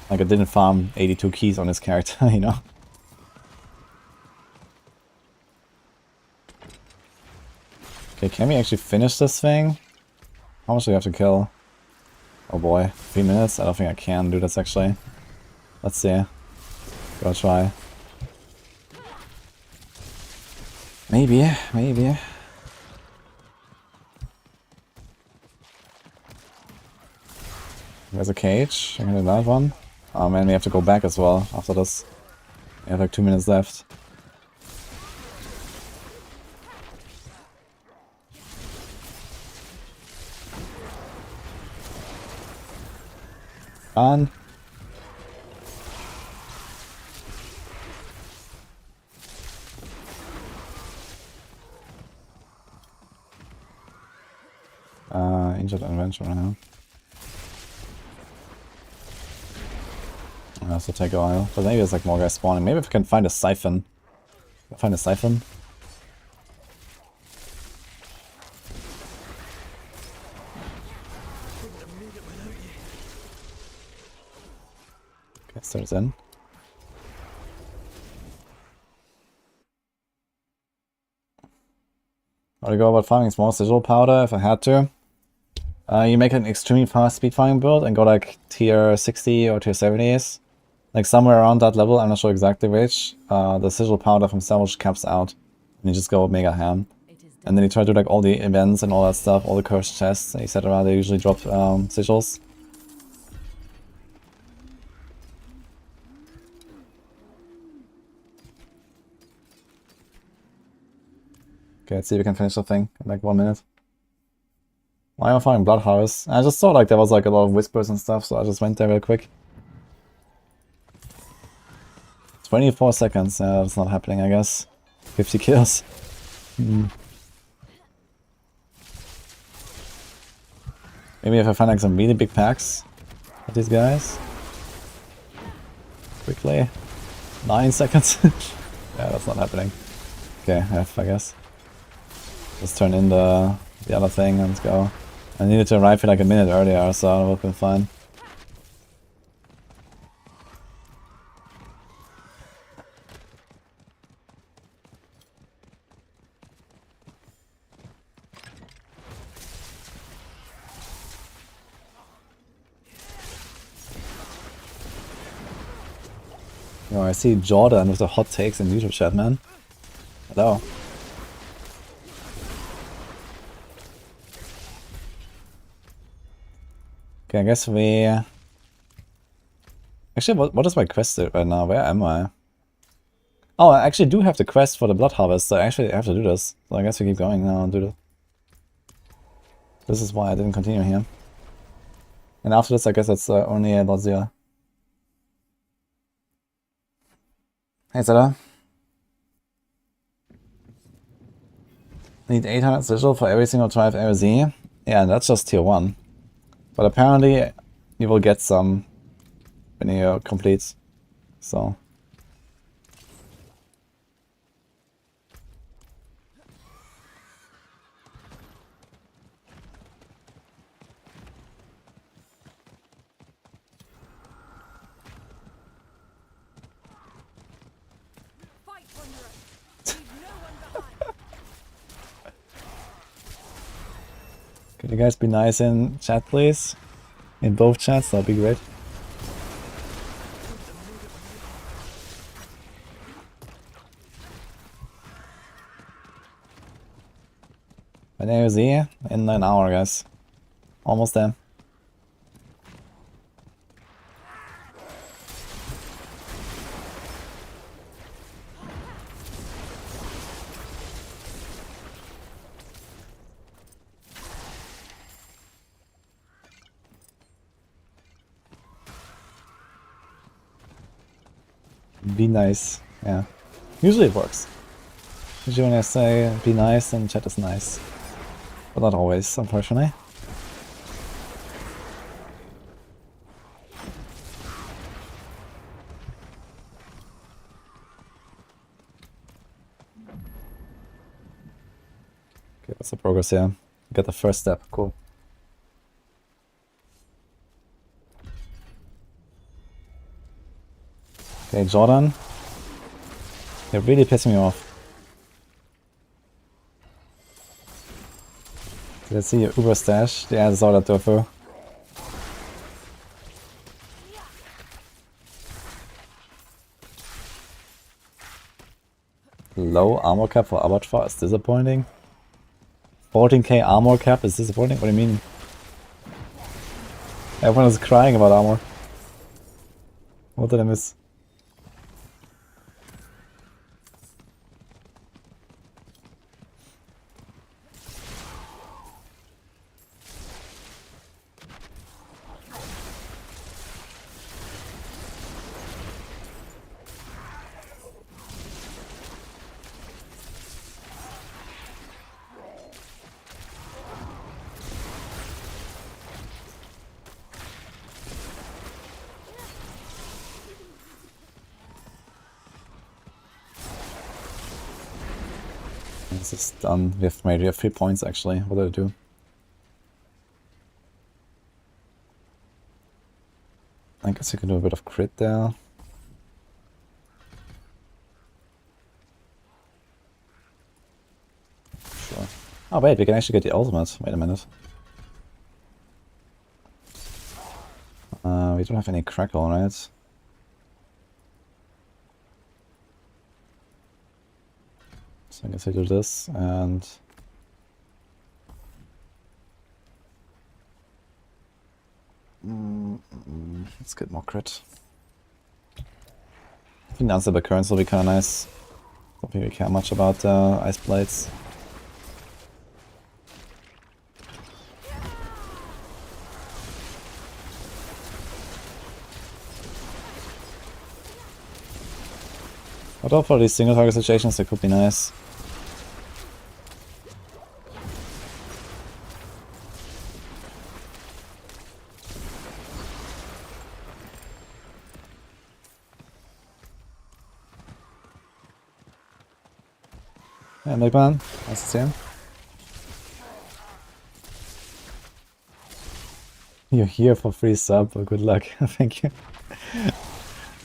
[SPEAKER 1] Like I didn't farm 82 keys on this character, you know. Okay, can we actually finish this thing? How much do we have to kill? Oh boy, 3 minutes? I don't think I can do this actually. Let's see. Go try. Maybe, maybe. There's a cage. I'm gonna do that one. Oh man, we have to go back as well after this. We have like 2 minutes left. On. Injured adventure now. This will take a while, but maybe there's like more guys spawning. Maybe if we can find a siphon. Find a siphon. Okay, starts in. I would go about farming small sigil powder if I had to. You make an extremely fast speed farming build and go like tier 60 or tier 70s. Like somewhere around that level, I'm not sure exactly which. The sigil powder from Salvage caps out. And you just go mega ham.
[SPEAKER 5] It is
[SPEAKER 1] And then you try to do like all the events and all that stuff, all the cursed chests, etc. They usually drop sigils. Okay, let's see if we can finish the thing in like 1 minute. Why am I fighting Blood Harvest? I just saw like there was like a lot of whispers and stuff, so I just went there real quick. 24 seconds, yeah, that's not happening, I guess. 50 kills. Maybe if I find like some really big packs of these guys. Quickly. 9 seconds. Yeah, that's not happening. Okay, F, I guess. Just turn in the other thing and let's go. I needed to arrive here like a minute earlier, so it would have been fine. Yo, I see Jordan with the hot takes in YouTube chat, man. Hello. Okay, I guess we... Actually, what is my quest right now? Where am I? Oh, I actually do have the quest for the Blood Harvest, so I actually have to do this. So I guess we keep going now and do this. This is why I didn't continue here. And after this, I guess it's only a Zir. Hey, Zeta. Need 800 sigil for every single try of AoZ. Yeah, that's just tier 1. But apparently, you will get some when you complete. So. Could you guys be nice in chat, please? In both chats, that'd be great. An AoZ in an hour, guys. Almost there. Be nice, yeah. Usually it works. Usually when I say be nice, then chat is nice. But not always, unfortunately. Okay, what's the progress here? Got the first step, cool. Okay, Jordan. You're really pissing me off. Let's see your Uber stash. Ja, das soll das dafür. Low armor cap for Avatar is disappointing. 14k armor cap is disappointing? What do you mean? Everyone is crying about armor. What did I miss? This is done. We have 3 points actually. What did I do? I guess you can do a bit of crit there. Sure. Oh wait, we can actually get the ultimate. Wait a minute. We don't have any crackle, right? So guess I do this and let's get more crit. I think Unstable Currents will be kind of nice. Don't think we care much about Ice Blades. Although for these single target situations it could be nice. Yeah, big man. Nice to see him. You're here for free sub, but good luck. Thank you.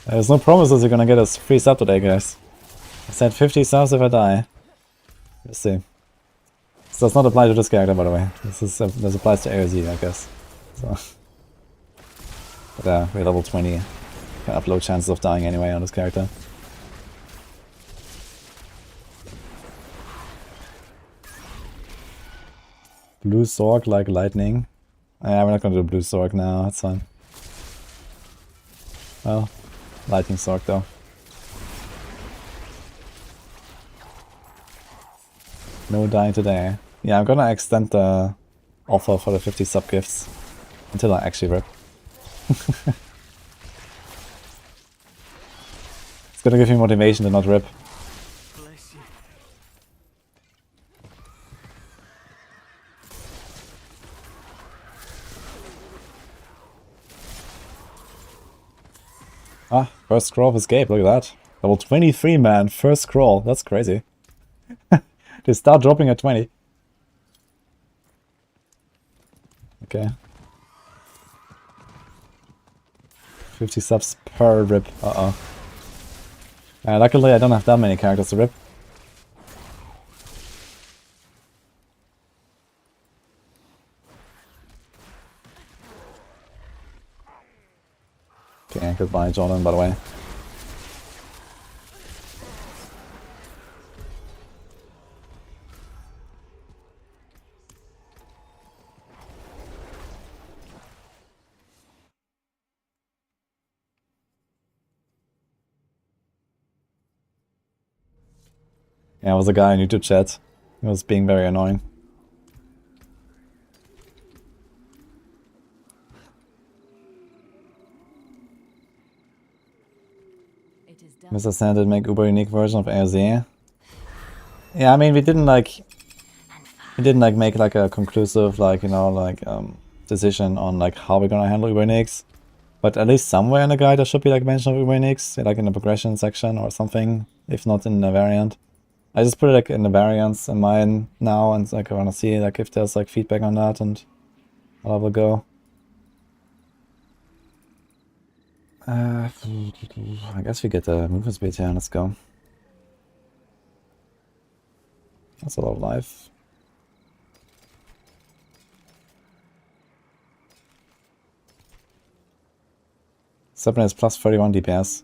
[SPEAKER 1] There's no promises you're gonna get a free sub today, guys. I said 50 subs if I die. We'll see. This does not apply to this character, by the way. This applies to AoZ, I guess. So. But we're level 20. Kind of have low chances of dying anyway on this character. Blue Sork like lightning. Yeah, we're not gonna do Blue Sork now, that's fine. Well, Lightning Sork though. No dying today. Yeah, I'm gonna extend the offer for the 50 sub gifts until I actually rip. It's gonna give me motivation to not rip.
[SPEAKER 2] Bless you.
[SPEAKER 1] Ah, first scroll of escape, look at that. Level 23, man, first scroll, that's crazy. They start dropping at 20. Okay. 50 subs per rip, uh-oh. Luckily I don't have that many characters to rip. Okay, goodbye Jordan, by the way. Yeah, it was a guy in YouTube chat. He was being very annoying. Mr. Sand did make uber unique version of AoZ. Yeah, I mean we didn't make like a conclusive decision on like how we're gonna handle uber uniques. But at least somewhere in the guide there should be like mention of uber uniques, like in the progression section or something, if not in the variant. I just put it like in the variants in mine now, and like I wanna see like if there's like feedback on that and how that will go. I guess we get the movement speed here, let's go. That's a lot of life. Seven is plus 31 DPS.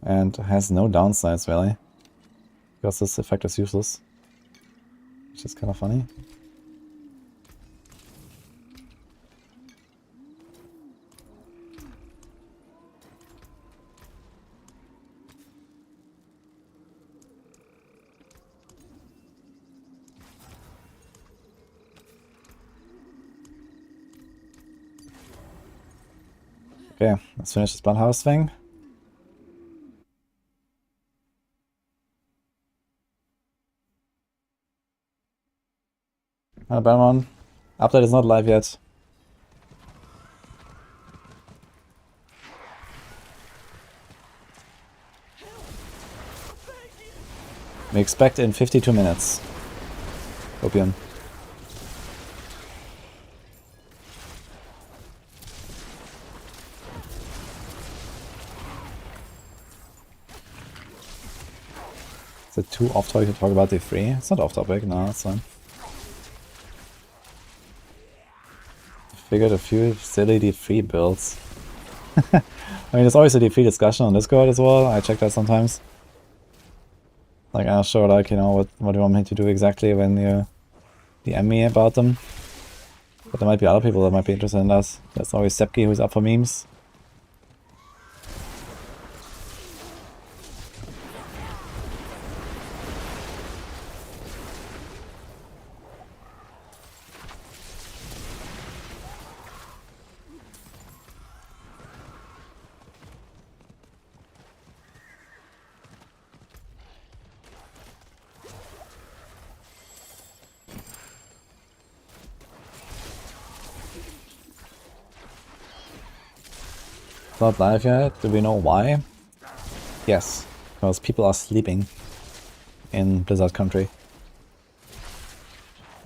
[SPEAKER 1] And has no downsides really. Because this effect is useless. Which is kind of funny. Okay, let's finish this Bloodhouse thing. Barbarian. Update is not live yet. We expect in 52 minutes. Opium. Is it too off topic to talk about D3? It's not off topic, no, it's fine. Figured a few silly D3 builds. I mean, there's always a D3 discussion on Discord as well. I check that sometimes. Like, I'll show, like, you know, what you want me to do exactly when you DM me about them. But there might be other people that might be interested in that. There's always Sepki who's up for memes. Not live yet? Do we know why? Yes, because people are sleeping in Blizzard country.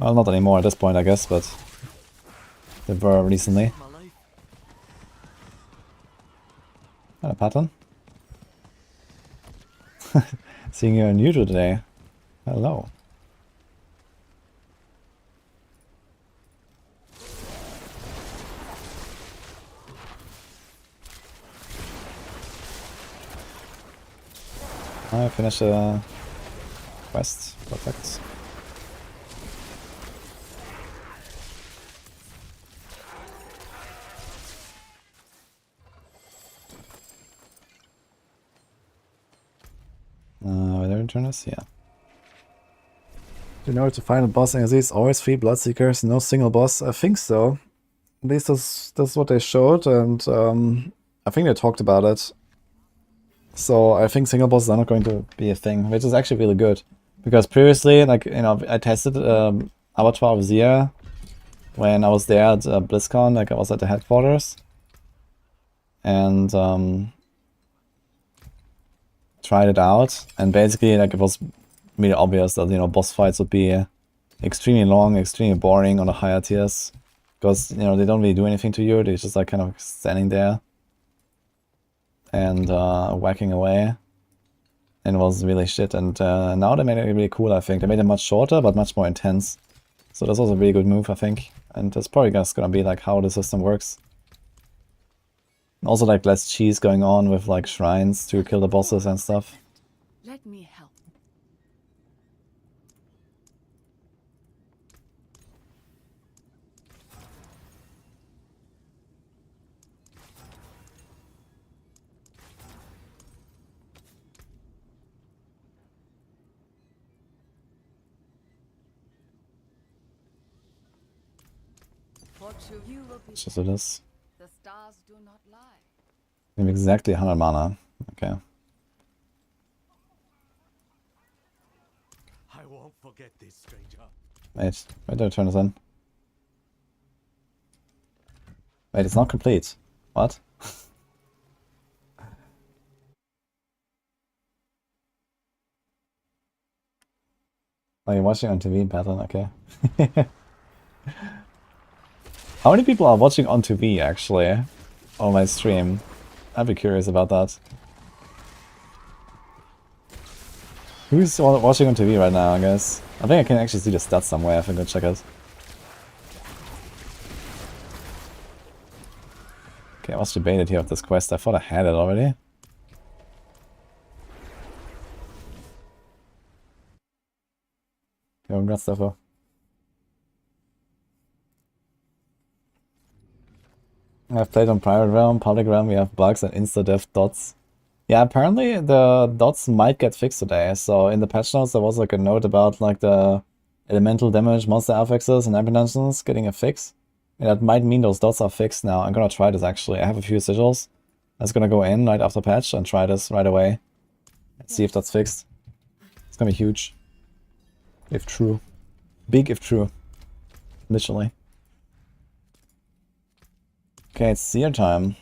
[SPEAKER 1] Well, not anymore at this point, I guess, but they were recently. Hello, pattern. Seeing you unusual today. Hello. I finished the quest. Perfect. Will they return us? Yeah. Do you know it's the final boss in AoZ? Always 3 Bloodseekers, no single boss? I think so. At least that's what they showed, and I think they talked about it. So I think single bosses are not going to be a thing, which is actually really good. Because previously, like, you know, I tested Avatar of Zir when I was there at BlizzCon, like I was at the headquarters. And tried it out, and basically, like, it was really obvious that, you know, boss fights would be extremely long, extremely boring on the higher tiers. Because, you know, they don't really do anything to you, they're just like kind of standing there and whacking away, and it was really shit. And now they made it really cool. I think they made it much shorter but much more intense, so that's also a really good move, I think, and that's probably just gonna be like how the system works. Also, like, less cheese going on with like shrines to kill the bosses and stuff.
[SPEAKER 5] Let me help. You will be
[SPEAKER 1] It's just it is.
[SPEAKER 5] the stars do not lie.
[SPEAKER 1] We have exactly 100 mana. Okay.
[SPEAKER 2] I won't forget this, stranger.
[SPEAKER 1] Wait, where did I turn this in? Wait, it's not complete. What? Oh, you're watching on TV, pattern, okay. How many people are watching on TV, actually, on my stream? I'd be curious about that. Who's watching on TV right now, I guess? I think I can actually see the stats somewhere, if I can check it. Okay, I was debated here with this quest. I thought I had it already. Okay, congrats, Stefo. I've played on Private Realm, Public Realm, we have bugs and insta-dev dots. Yeah, apparently the dots might get fixed today. So in the patch notes there was like a note about like the elemental damage, monster affixes, and ambulances getting a fix. And that might mean those dots are fixed now. I'm gonna try this actually. I have a few sigils. I was gonna go in right after patch and try this right away. And see if that's fixed. It's gonna be huge. If true. Big if true. Literally. Okay, it's Zir time.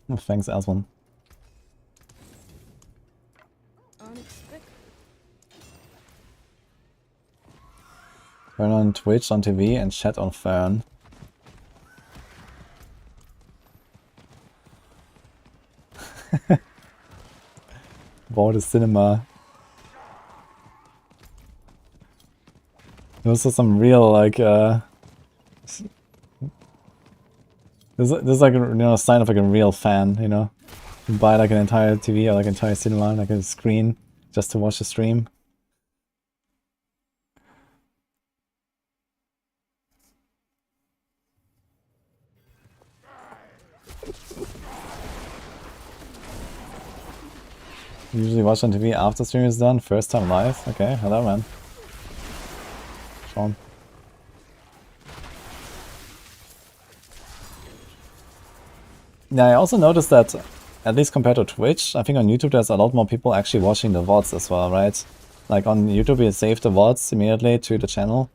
[SPEAKER 1] Oh, thanks, Aswan.
[SPEAKER 3] Unexpected.
[SPEAKER 1] Turn on Twitch on TV and chat on Fern. Wow, the cinema. This is some real like this is like a sign of like a real fan, you know. You buy like an entire TV or like an entire cinema, like a screen, just to watch the stream. Usually watch on TV after stream is done. First time live. Okay, hello man. Sean. Yeah, I also noticed that, at least compared to Twitch, I think on YouTube there's a lot more people actually watching the VODs as well, right? Like on YouTube you save the VODs immediately to the channel.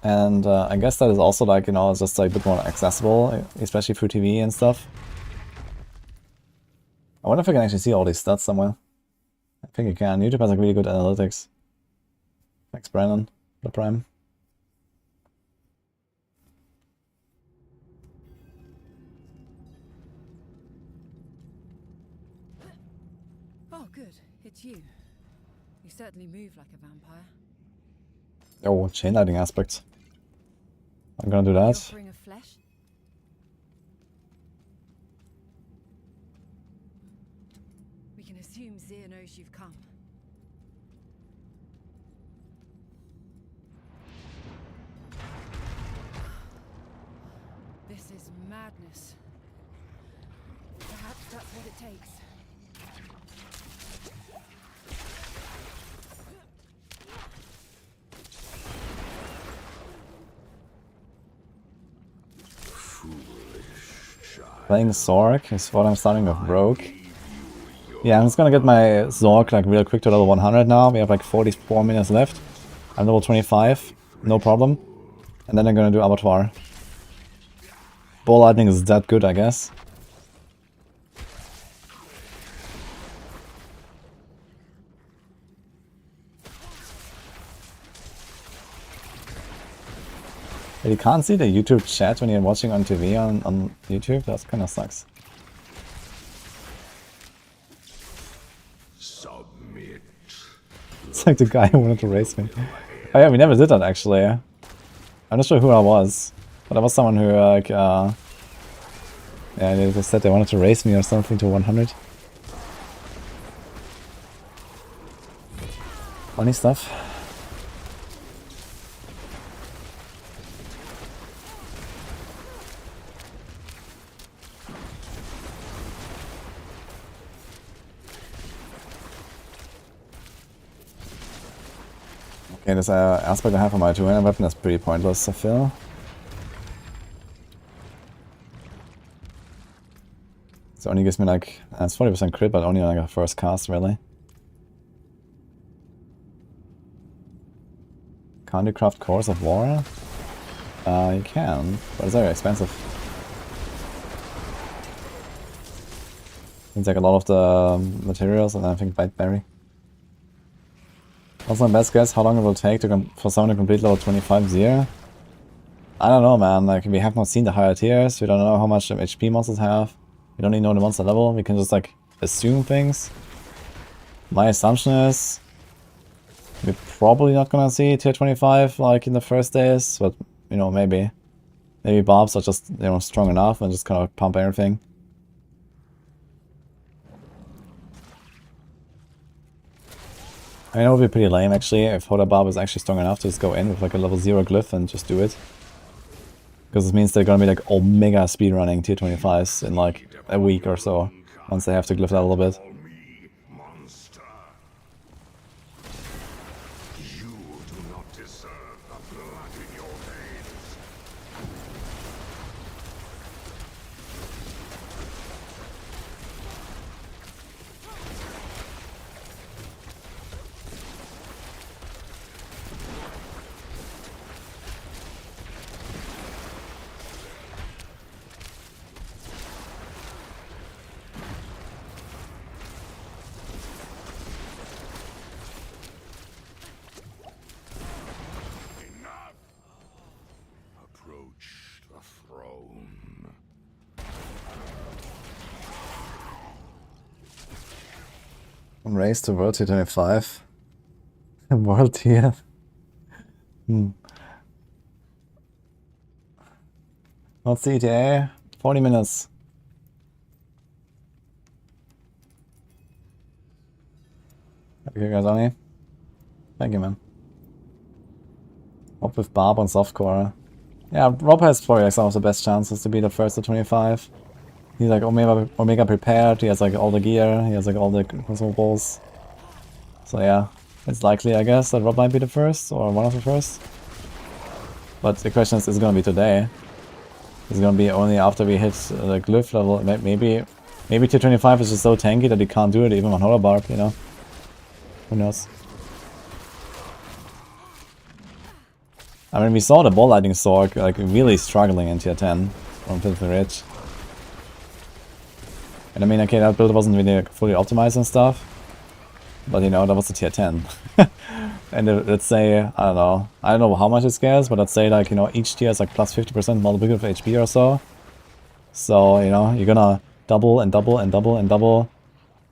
[SPEAKER 1] And I guess that is also like, you know, just like a bit more accessible, especially through TV and stuff. I wonder if I can actually see all these stats somewhere. I think you can. YouTube has like really good analytics. Thanks Brandon, the Prime.
[SPEAKER 3] Oh, good. It's you. You certainly move like a vampire.
[SPEAKER 1] Oh, chain lightning aspect. I'm gonna do
[SPEAKER 3] The
[SPEAKER 1] that.
[SPEAKER 3] offering of flesh? We can assume Zir knows you've come. This is madness. Perhaps that's what it takes.
[SPEAKER 1] Playing Zork is what I'm starting with Rogue. Yeah, I'm just gonna get my Zork like real quick to level 100 now. We have like 44 minutes left. I'm level 25, no problem. And then I'm gonna do Abattoir. Ball lightning is that good, I guess. But you can't see the YouTube chat when you're watching on TV on YouTube. That kind of sucks.
[SPEAKER 2] Submit.
[SPEAKER 1] It's like the guy who wanted to race me. Oh yeah, we never did that actually. I'm not sure who I was, but I was someone who like yeah, they just said they wanted to race me or something to 100. Funny stuff. Okay, this aspect I have on my two-handed weapon is pretty pointless, I feel. It only gives me like, it's 40% crit, but only like a first cast, really. Can't you craft Cores of War? You can, but it's very expensive. It's like a lot of the materials and I think Biteberry. What's my best guess how long it will take to for someone to complete level 25 Zir? I don't know, man. Like, we have not seen the higher tiers. We don't know how much HP monsters have. We don't even know the monster level. We can just like assume things. My assumption is we're probably not gonna see tier 25 like in the first days, but you know, maybe Barbs are just, you know, strong enough and just kind of pump everything. I mean, it would be pretty lame actually if Hoda Barb is actually strong enough to just go in with like a level 0 glyph and just do it. Because it means they're gonna be like omega speedrunning tier 25s in like a week or so, once they have to glyph that a little bit. Race to World Tier 25. World tier. What's the ETA? 40 minutes. Okay, guys, Oni. Thank you, man. Rob with Barb on softcore. Yeah, Rob has probably like some of the best chances to be the first to 25. He's like Omega prepared, he has like all the gear, he has like all the consumables. So yeah, it's likely I guess that Rob might be the first, or one of the first. But the question is it gonna be today? It's gonna be only after we hit the Glyph level. Maybe tier 25 is just so tanky that he can't do it even on Holler Barb, you know? Who knows? I mean, we saw the Ball Lightning Sword like really struggling in tier 10 from Filthy Rich. And I mean, okay, that build wasn't really fully optimized and stuff. But you know, that was a tier 10. And let's say, I don't know how much it scales, but let's say like, you know, each tier is like plus 50% multiplicative HP or so. So, you know, you're gonna double and double and double and double,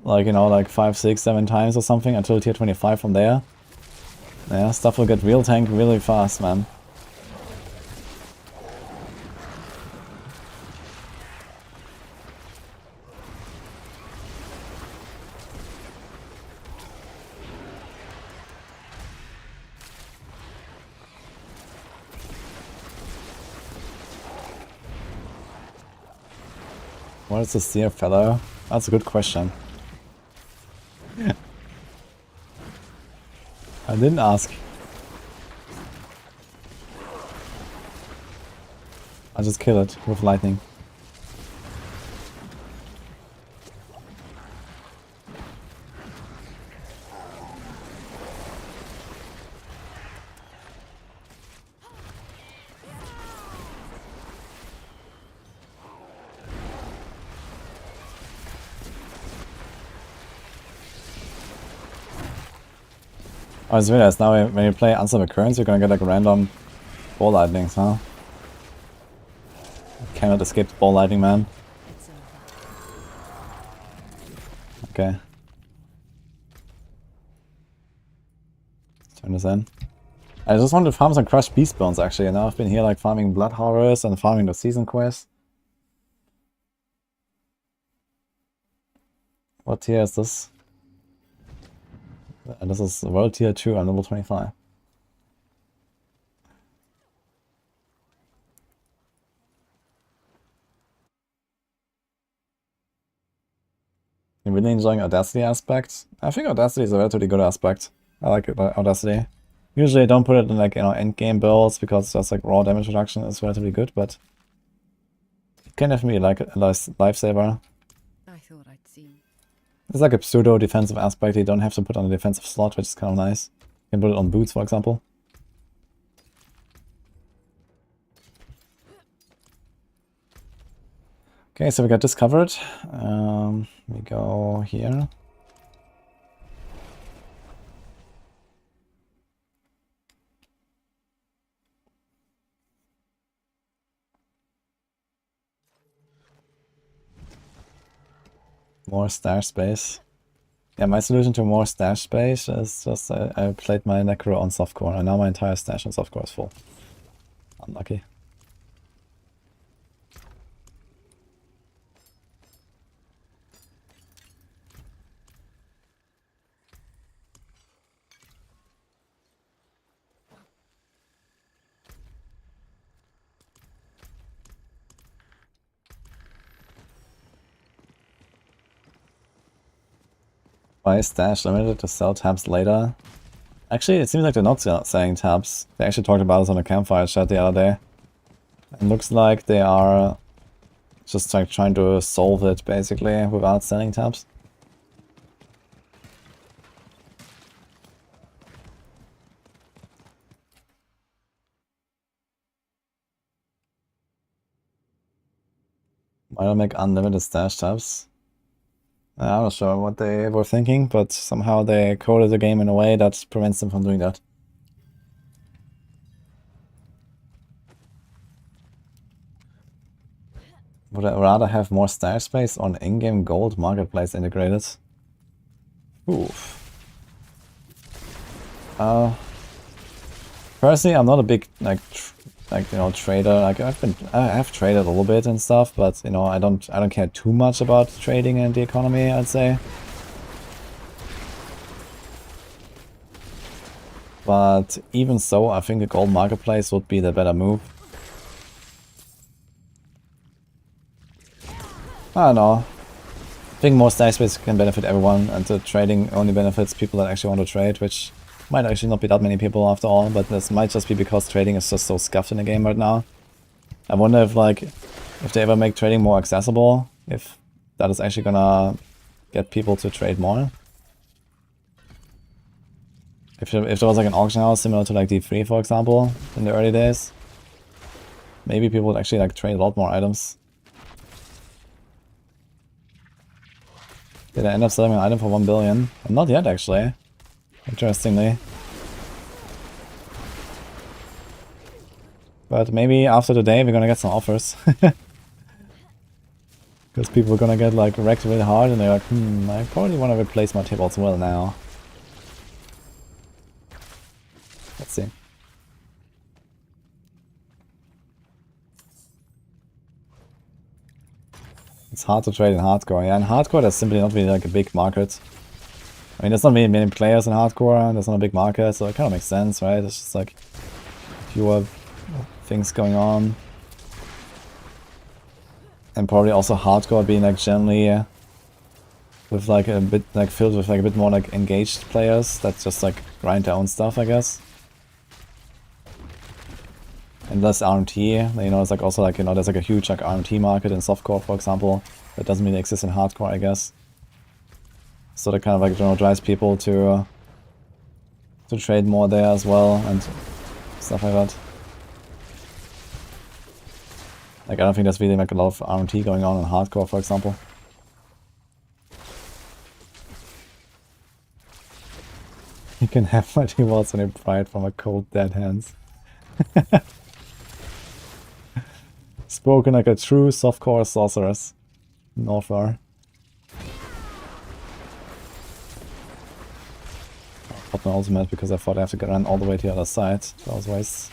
[SPEAKER 1] like, you know, like 5, 6, 7 times or something until tier 25 from there. Yeah, stuff will get real tank really fast, man. What is the Zir fellow? That's a good question. I didn't ask. I just kill it with lightning. Oh, I just realized now when you play Answer Recurrence, you're gonna get like random ball lightnings, huh? Cannot escape the ball lightning, man. Okay. Let's turn this in. I just wanted to farm some crushed beast bones actually, and now I've been here like farming blood horrors and farming the season quest. What tier is this? This is World Tier 2, I'm level 25. I'm really enjoying Audacity aspect. I think Audacity is a relatively good aspect. I like it, Audacity. Usually I don't put it in like, you know, endgame builds because just like raw damage reduction is relatively good, but it can definitely be like a lifesaver.
[SPEAKER 3] I thought I'd seen.
[SPEAKER 1] It's like a pseudo defensive aspect you don't have to put on a defensive slot, which is kind of nice. You can put it on boots, for example. Okay, so we got this covered. We go here. More stash space. Yeah, my solution to more stash space is just I played my Necro on softcore, and now my entire stash on softcore is full. Unlucky. Why is stash limited to sell tabs later? Actually, it seems like they're not selling tabs. They actually talked about this on the campfire chat the other day. It looks like they are just like trying to solve it basically without selling tabs. Why don't make unlimited stash tabs? I'm not sure what they were thinking, but somehow they coded the game in a way that prevents them from doing that. Would I rather have more stash space on in-game gold marketplace integrated? Oof. Personally, I'm not a big trader. Like I have traded a little bit and stuff, but you know, I don't care too much about trading and the economy, I'd say. But even so, I think a gold marketplace would be the better move. I don't know. I think more stack space can benefit everyone, and the trading only benefits people that actually want to trade, which might actually not be that many people after all, but this might just be because trading is just so scuffed in the game right now. I wonder if if they ever make trading more accessible, if that is actually gonna get people to trade more. If there was like an auction house similar to like D3 for example, in the early days, maybe people would actually like trade a lot more items. Did I end up selling an item for 1 billion? Not yet actually, interestingly. But maybe after today we're gonna get some offers. Because people are gonna get like wrecked really hard and they're like, I probably wanna replace my tables well now. Let's see. It's hard to trade in hardcore. Yeah, in hardcore there's simply not really like a big market. I mean, there's not really many players in hardcore, there's not a big market, so it kind of makes sense, right? It's just like fewer things going on. And probably also hardcore being like generally with like a bit like filled with like a bit more like engaged players that just like grind their own stuff, I guess. And less RMT, you know, it's like also like, you know, there's like a huge like RMT market in softcore, for example, that doesn't really exist in hardcore, I guess. So that kind of like, you know, drives people to trade more there as well and stuff like that. Like I don't think there's really like a lot of RMT going on in hardcore, for example. You can have mighty walls when you pry it from a cold dead hands. Spoken like a true softcore sorceress. Northar. I popped my ultimate because I thought I have to run all the way to the other side. That was waste.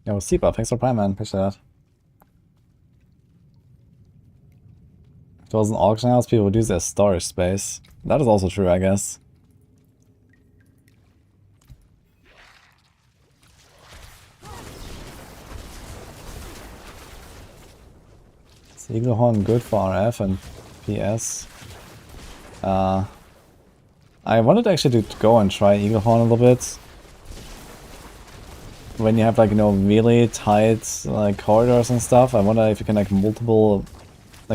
[SPEAKER 1] Yo, Seepa, thanks for Prime, man. Appreciate that. If there was an auction house, people would use their storage space. That is also true, I guess. Is Eagle Horn good for RF and PS? I wanted actually to go and try Eagle Horn a little bit. When you have like, you know, really tight like corridors and stuff, I wonder if you can like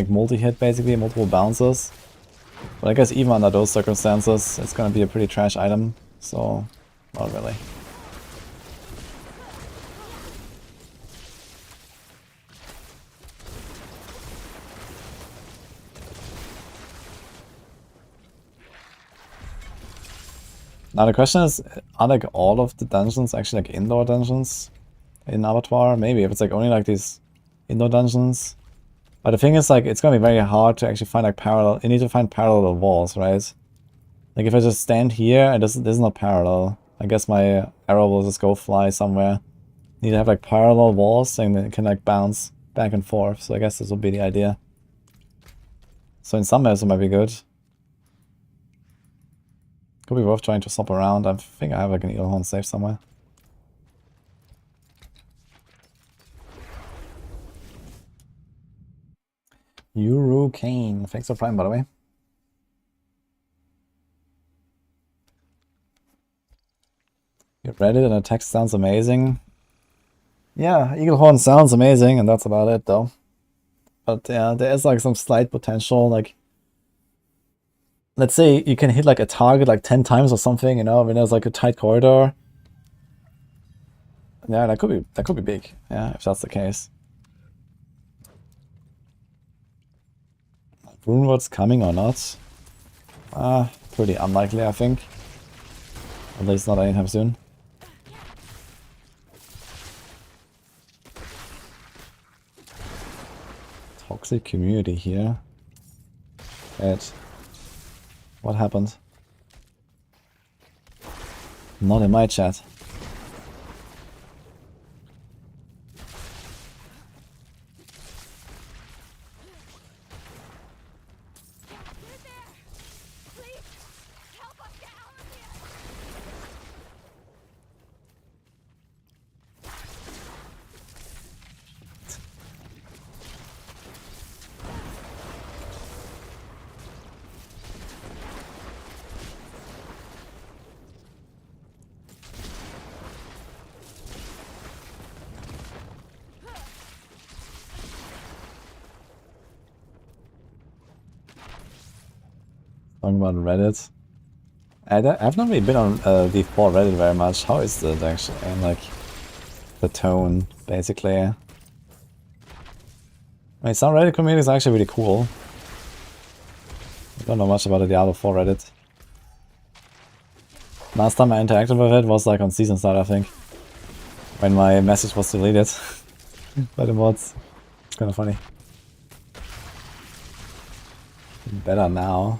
[SPEAKER 1] multi-hit basically, multiple bounces. But I guess even under those circumstances, it's gonna be a pretty trash item, so not really. Now the question is, are like all of the dungeons actually like indoor dungeons in Abattoir? Maybe, if it's like only like these indoor dungeons. But the thing is, like, it's gonna be very hard to actually find like parallel. You need to find parallel walls, right? Like if I just stand here and this is not parallel, I guess my arrow will just go fly somewhere. You need to have like parallel walls and it can like bounce back and forth. So I guess this will be the idea. So in some maps it might be good. Could be worth trying to swap around. I think I have like an Eagle Horn safe somewhere. Uru Kane, thanks for Prime, by the way. You read it and the text sounds amazing. Yeah, Eagle Horn sounds amazing, and that's about it though. But yeah, there is like some slight potential, like let's say you can hit like a target like 10 times or something, you know, when there's like a tight corridor. Yeah, that could be big, yeah, if that's the case. Runeworld's coming or not? Pretty unlikely, I think. At least not anytime soon. Toxic community here. Wait. What happened? Not in my chat. Talking about Reddit. I've not really been on V4 Reddit very much. How is it actually? And like the tone, basically. I mean, some Reddit community is actually really cool. I don't know much about the Diablo 4 Reddit. Last time I interacted with it was like on season start, I think. When my message was deleted by the mods. It's kind of funny. Better now.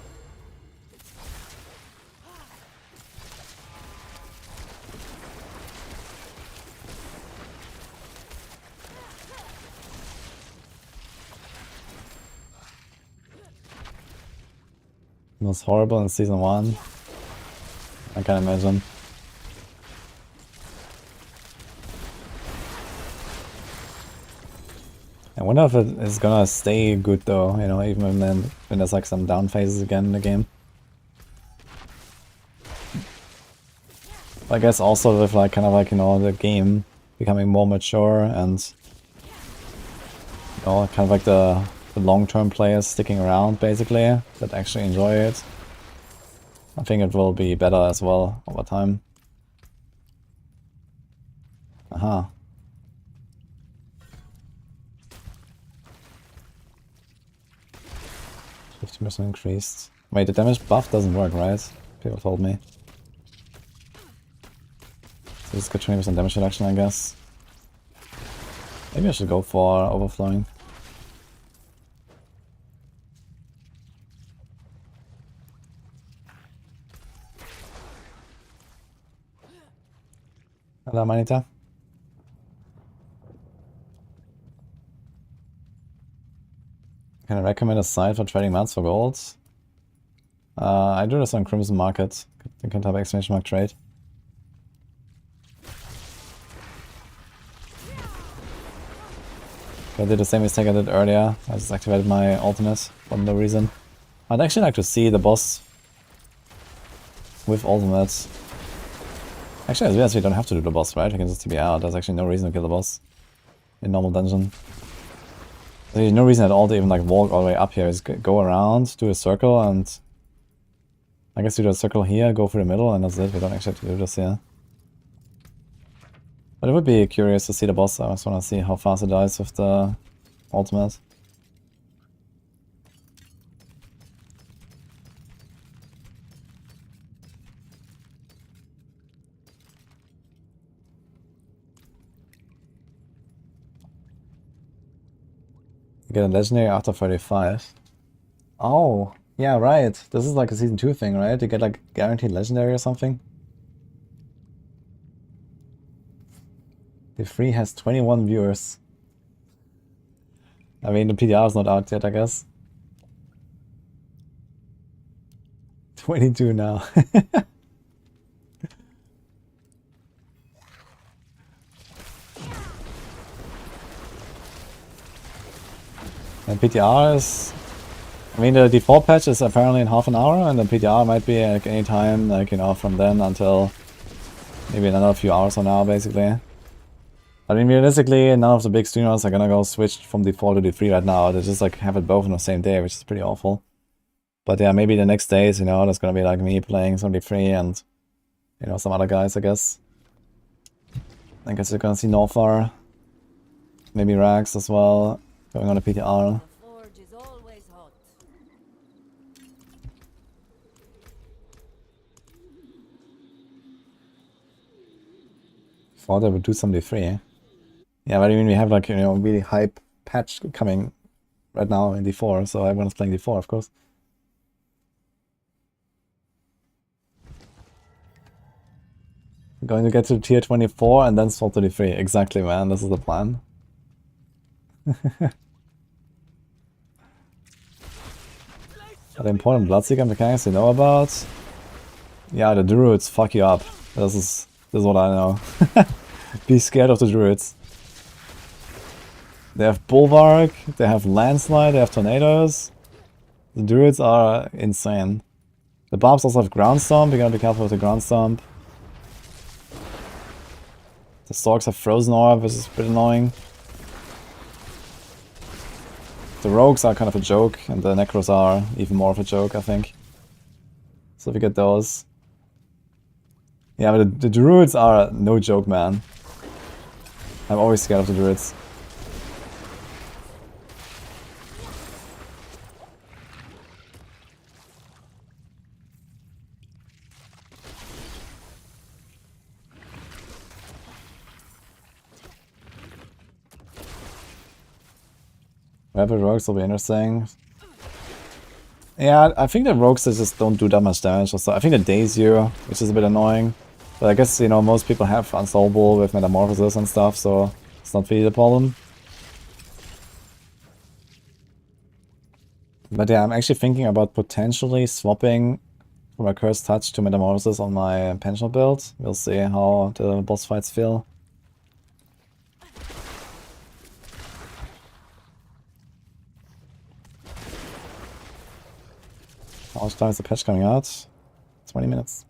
[SPEAKER 1] It was horrible in season 1. I can imagine. I wonder if it is gonna stay good though, you know, even when there's like some down phases again in the game. I guess also with like kind of like, you know, the game becoming more mature and, you know, kind of like the long-term players sticking around basically that actually enjoy it. I think it will be better as well over time. Aha. 50% increased. Wait, the damage buff doesn't work, right? People told me. So just get 20% damage reduction, I guess. Maybe I should go for overflowing. Hello, Manita. Can I recommend a site for trading mats for gold? I do this on Crimson Market. You can type exclamation mark trade. I did the same mistake I did earlier. I just activated my ultimate for no reason. I'd actually like to see the boss with ultimates. Actually, as we don't have to do the boss, right? We can just TB out. There's actually no reason to kill the boss in normal dungeon. There's no reason at all to even like walk all the way up here. Just go around, do a circle, and I guess do a circle here, go through the middle, and that's it. We don't actually have to do this here. But it would be curious to see the boss. I just want to see how fast it dies with the ultimate. Get a legendary after 35. Oh, yeah, right. This is like a season 2 thing, right? You get like guaranteed legendary or something. The free has 21 viewers. I mean, the PDR is not out yet, I guess. 22 now. And PTR is, I mean, the default patch is apparently in half an hour, and the PTR might be like any time, like, you know, from then until maybe another few hours from now, basically. I mean, realistically, none of the big streamers are gonna go switch from default to D3 right now. They just like have it both on the same day, which is pretty awful. But yeah, maybe the next days, you know, there's gonna be like me playing some D3 and, you know, some other guys, I guess. I guess you're gonna see Norfar, maybe Rax as well, going on a PTR.
[SPEAKER 5] The forge is always hot.
[SPEAKER 1] Thought I would do some D3. Yeah, but I mean, we have like, you know, really hype patch coming right now in D4, so everyone's playing D4, of course. I'm going to get to tier 24 and then swap to D3. Exactly, man. This is the plan. Are the important Bloodseeker mechanics you know about? Yeah, the Druids fuck you up. This is what I know. Be scared of the Druids. They have Bulwark, they have Landslide, they have Tornadoes. The Druids are insane. The Barbs also have Ground Stomp, you gotta be careful with the Ground Stomp. The Storks have Frozen Orb, which is a bit annoying. The Rogues are kind of a joke, and the Necros are even more of a joke, I think. So if you get those... Yeah, but the Druids are no joke, man. I'm always scared of the Druids. Rebel Rogues will be interesting. Yeah, I think the Rogues just don't do that much damage. Also, I think they daze you, which is a bit annoying. But I guess, you know, most people have Unsolvable with Metamorphosis and stuff, so it's not really the problem. But yeah, I'm actually thinking about potentially swapping from a Cursed Touch to Metamorphosis on my Pensional build. We'll see how the boss fights feel. How much time is the patch coming out? 20 minutes.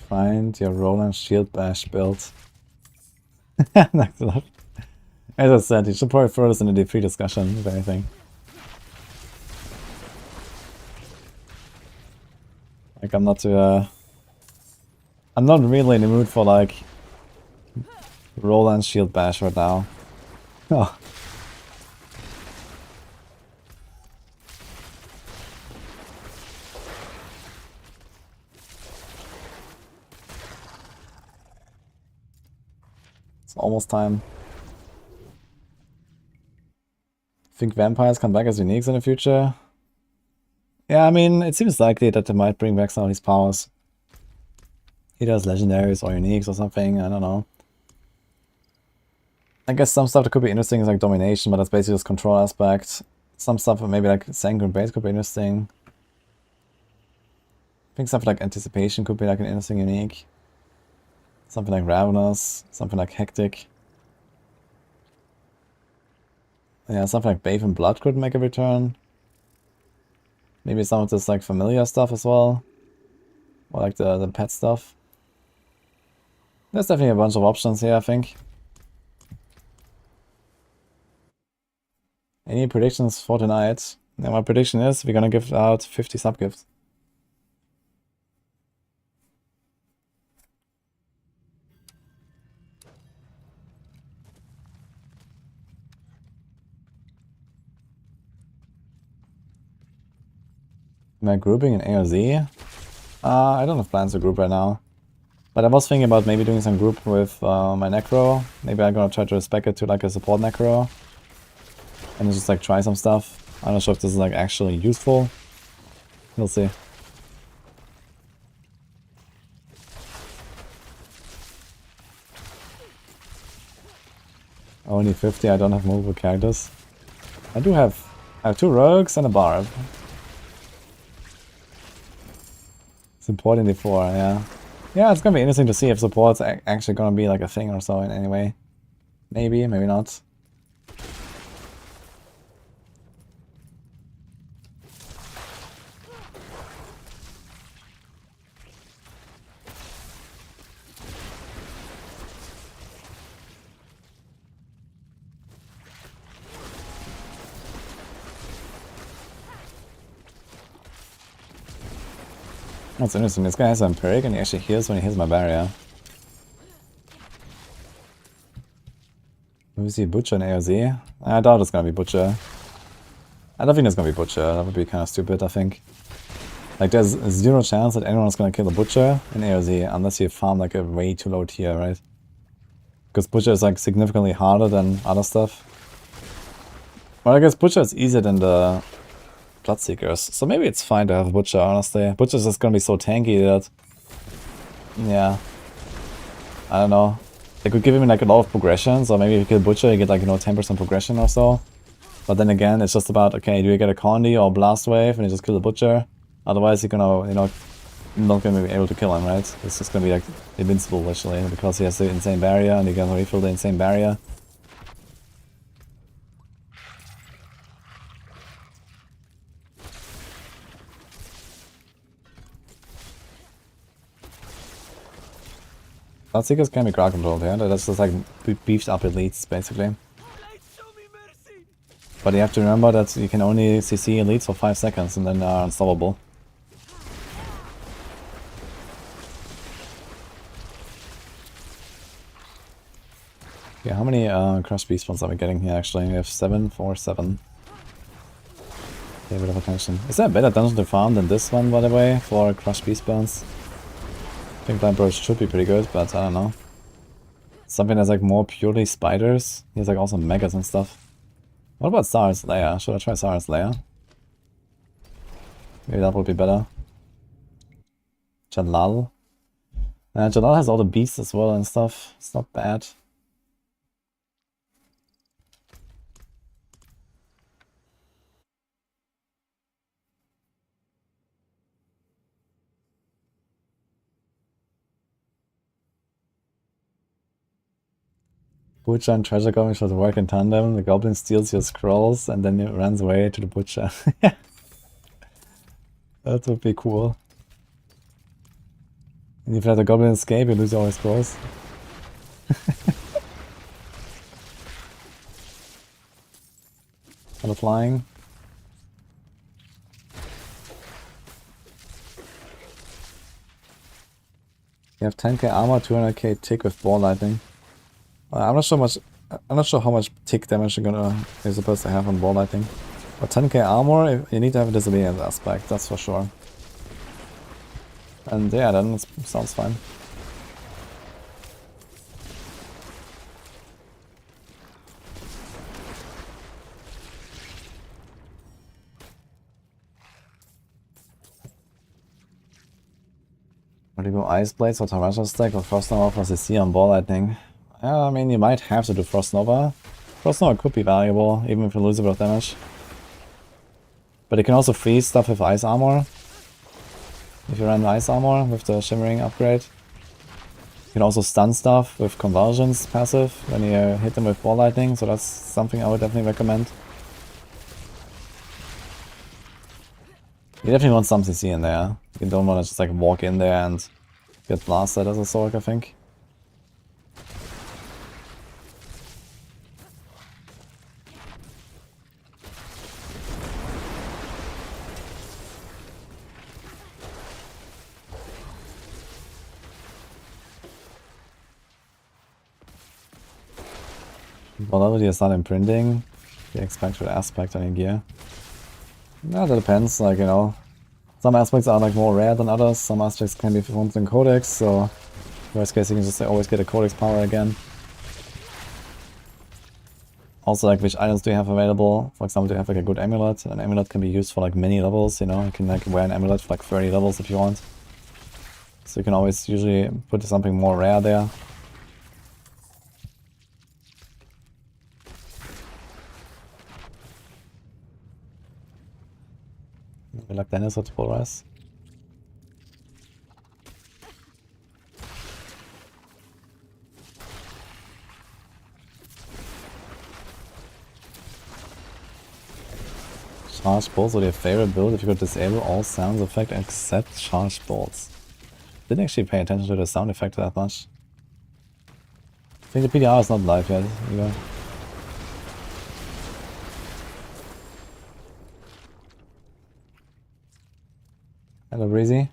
[SPEAKER 1] Find your Roland Shield Bash build. As I said, you should probably throw this in the D3 discussion, if anything. Like, I'm not really in the mood for, like, Roland Shield Bash right now. Oh. Almost time. Think vampires come back as uniques in the future? Yeah, I mean, it seems likely that they might bring back some of these powers. Either as legendaries or uniques or something, I don't know. I guess some stuff that could be interesting is like domination, but that's basically just control aspect. Some stuff maybe like Sanguine Base could be interesting. I think something like Anticipation could be like an interesting unique. Something like Ravenous, something like Hectic. Yeah, something like Bathe in Blood could make a return. Maybe some of this like familiar stuff as well. Or like the pet stuff. There's definitely a bunch of options here, I think. Any predictions for tonight? Yeah, my prediction is we're gonna give out 50 sub-gifts. Am I grouping in AoZ? I don't have plans to group right now. But I was thinking about maybe doing some group with my Necro. Maybe I'm gonna try to respec it to like a support Necro. And just like try some stuff. I'm not sure if this is like actually useful. We'll see. Only 50, I don't have movable characters. I have 2 rogues and a barb. Support in D4, yeah. Yeah, it's gonna be interesting to see if support's actually gonna be like a thing or so in any way. Maybe, maybe not. That's interesting. This guy has an Empiric and he actually heals when he hits my barrier. Maybe see Butcher and AoZ? I doubt it's gonna be Butcher. I don't think it's gonna be Butcher. That would be kind of stupid, I think. Like, there's 0 chance that anyone's gonna kill a Butcher in AoZ unless you farm like a way too low tier, right? Because Butcher is like significantly harder than other stuff. Well, I guess Butcher is easier than the Bloodseekers, so maybe it's fine to have Butcher, honestly. Butcher's just gonna be so tanky that... yeah. I don't know. They could give him like a lot of progression, so maybe if you kill Butcher, you get like, you know, 10% progression or so. But then again, it's just about, okay, do you get a Condi or Blast Wave and you just kill the Butcher? Otherwise, you're gonna, you know, not gonna be able to kill him, right? It's just gonna be like invincible, literally, because he has the insane barrier and you can refill the insane barrier. Bloodseekers can be crowd controlled, yeah? That's just like beefed up elites, basically. But you have to remember that you can only CC elites for 5 seconds and then are unstoppable. Yeah, how many Crush Beast spawns are we getting here actually? We have 7, 4, 7. Okay, a bit of attention. Is there a better dungeon to farm than this one, by the way, for Crush Beast spawns? I think Blind Burst should be pretty good, but I don't know. Something that's like more purely spiders. He has like also megas and stuff. What about Sar's Lair? Should I try Sar's Lair? Maybe that would be better. Jalal. Jalal has all the beasts as well and stuff. It's not bad. Butcher and Treasure Goblin should work in tandem. The Goblin steals your scrolls and then it runs away to the Butcher. That would be cool. And if you let the Goblin escape, you lose all his scrolls. Are they flying? You have 10k armor, 200k tick with ball lightning. I'm not sure how much tick damage you're supposed to have on ball lightning. But 10k armor, you need to have a disobedience aspect, that's for sure. And yeah, then it sounds fine. Would you go Ice Blades or Tarantula stack or Frost Nova for CC on ball lightning? I mean, you might have to do Frost Nova. Frost Nova could be valuable, even if you lose a bit of damage. But you can also freeze stuff with Ice Armor. If you run Ice Armor with the Shimmering upgrade. You can also stun stuff with Convulsions passive when you hit them with Ball Lightning, so that's something I would definitely recommend. You definitely want some CC in there. You don't want to just like walk in there and get blasted as a Sorc, I think. Volatility is not imprinting. The expected aspect on your gear. Yeah, that depends, like, you know. Some aspects are like more rare than others, some aspects can be performed in Codex, so worst case you can just always get a Codex power again. Also, like, which items do you have available? For example, do you have like a good amulet? An amulet can be used for like many levels, you know, you can like wear an amulet for like 30 levels if you want. So you can always usually put something more rare there. We like Dennis at full rise. Charged bolts are your favorite build if you could disable all sounds effect except charged bolts. Didn't actually pay attention to the sound effect that much. I think the PDR is not live yet either. Hello Breezy.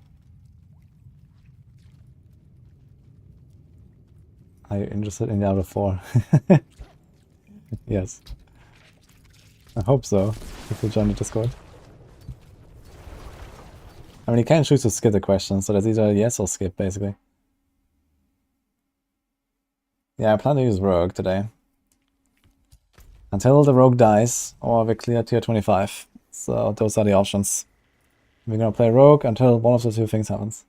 [SPEAKER 1] Are you interested in Diablo 4? Yes. I hope so, if you join the Discord. I mean, you can choose to skip the question, so that's either yes or skip, basically. Yeah, I plan to use Rogue today. Until the Rogue dies, or we clear tier 25. So those are the options. We're gonna play Rogue until one of the two things happens.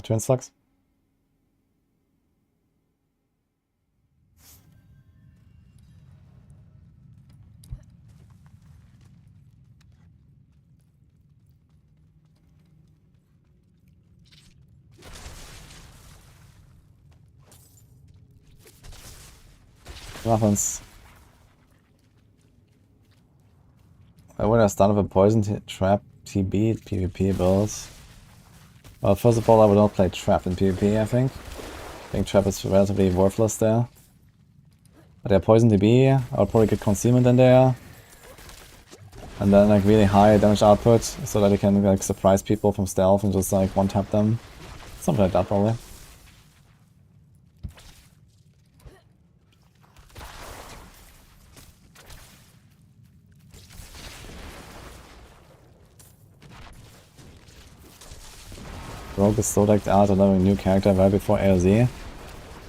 [SPEAKER 1] Twin slugs. Muffins. I would have started with a poison trap TB PvP builds. Well, first of all, I would not play trap in PvP, I think. I think trap is relatively worthless there. But yeah, poison TB, I'll probably get concealment in there. And then like really high damage output, so that you can like surprise people from stealth and just like one-tap them. Something like that probably. Rogue is so decked out, allowing a new character right before AoZ.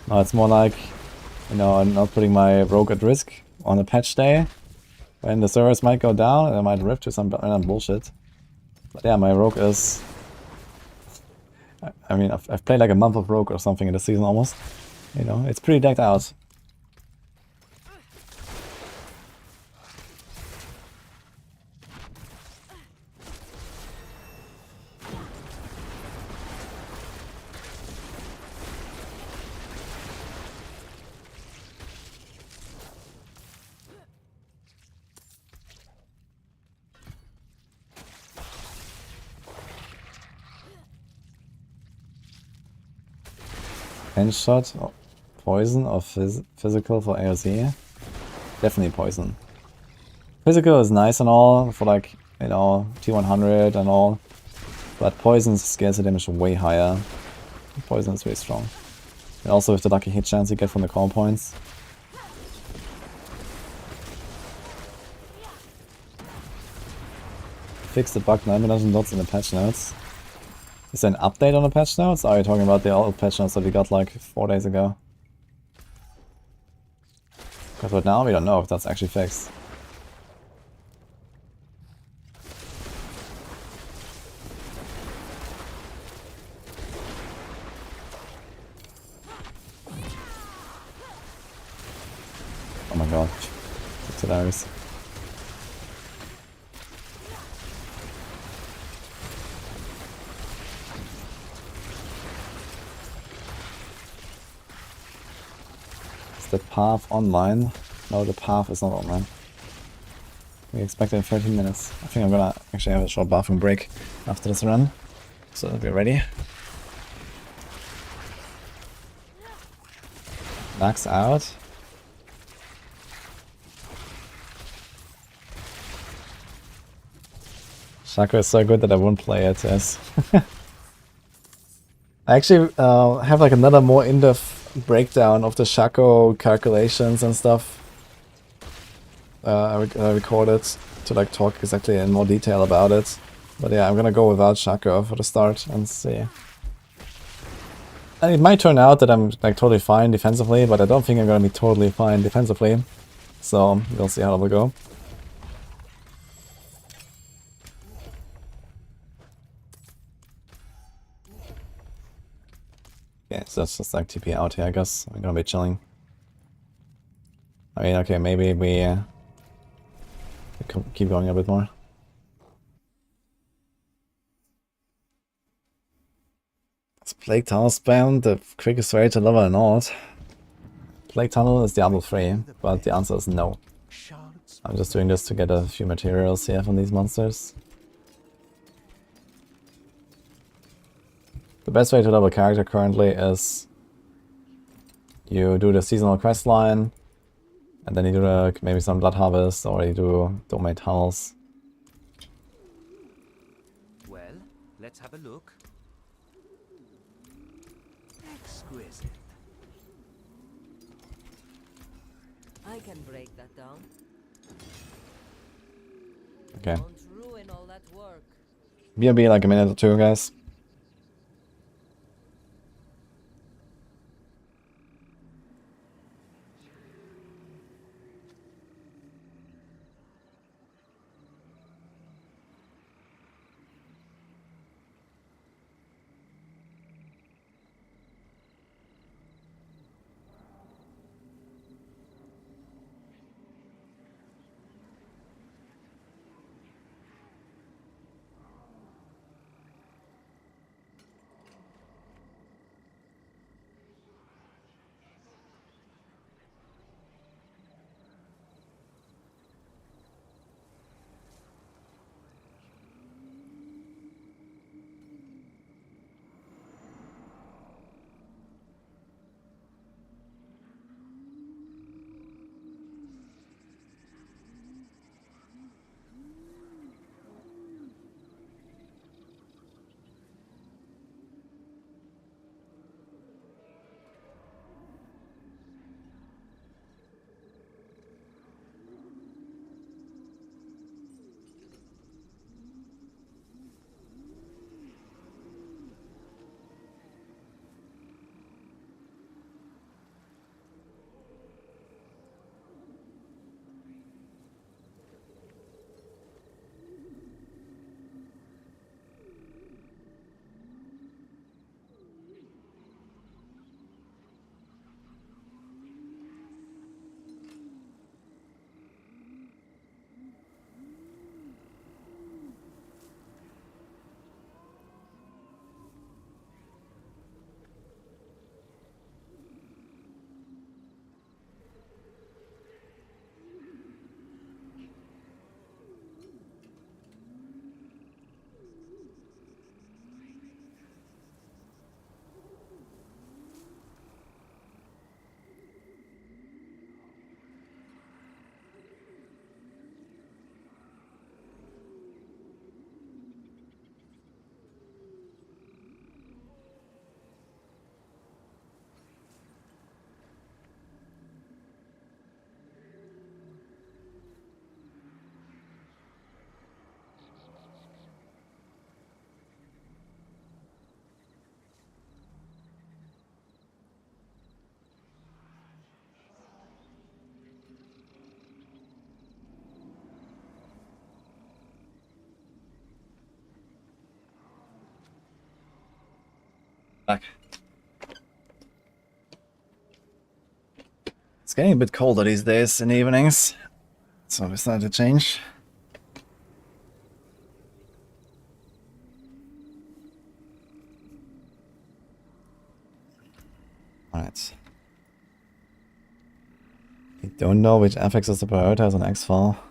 [SPEAKER 1] No, it's more like, you know, I'm not putting my Rogue at risk on a patch day. When the servers might go down and I might rip to some bullshit. But yeah, my Rogue is... I mean, I've played like a month of Rogue or something in the season almost. You know, it's pretty decked out. Shot, or poison, or physical for AoZ? Definitely poison. Physical is nice and all for like, you know, T100 and all, but poison scales the damage way higher. Poison is really strong. And also with the lucky hit chance you get from the call points. Fix the bug 9 million dots in the patch notes. Is there an update on the patch notes? Or are you talking about the old patch notes that we got like 4 days ago? Because right now we don't know if that's actually fixed. Oh my god. It's hilarious. The path online? No, the path is not online. We expect it in 13 minutes. I think I'm gonna actually have a short bathroom break after this run. So that we're ready. Max out. Shako is so good that I won't play it, yes. I actually have like another more in-depth breakdown of the Shako calculations and stuff. I recorded to like talk exactly in more detail about it. But yeah, I'm gonna go without Shako for the start and see. And it might turn out that I'm like totally fine defensively, but I don't think I'm gonna be totally fine defensively. So we'll see how it will go. Okay, so that's just like TP out here, I guess. We're gonna be chilling. I mean, okay, maybe we keep going a bit more. Is Plague Tunnel spam the quickest way to level an alt? Plague Tunnel is Diablo 3, but the answer is no. I'm just doing this to get a few materials here from these monsters. The best way to level a character currently is you do the seasonal quest line, and then you do like maybe some blood harvest, or you do domain tunnels.
[SPEAKER 6] Well, let's have a look. Exquisite.
[SPEAKER 5] I can break that down.
[SPEAKER 1] Okay.
[SPEAKER 5] Don't ruin all that work.
[SPEAKER 1] BRB like a minute or two, guys. Back. It's getting a bit colder these days in the evenings, so we started to change. Alright. I don't know which affix is to prioritize on X-File.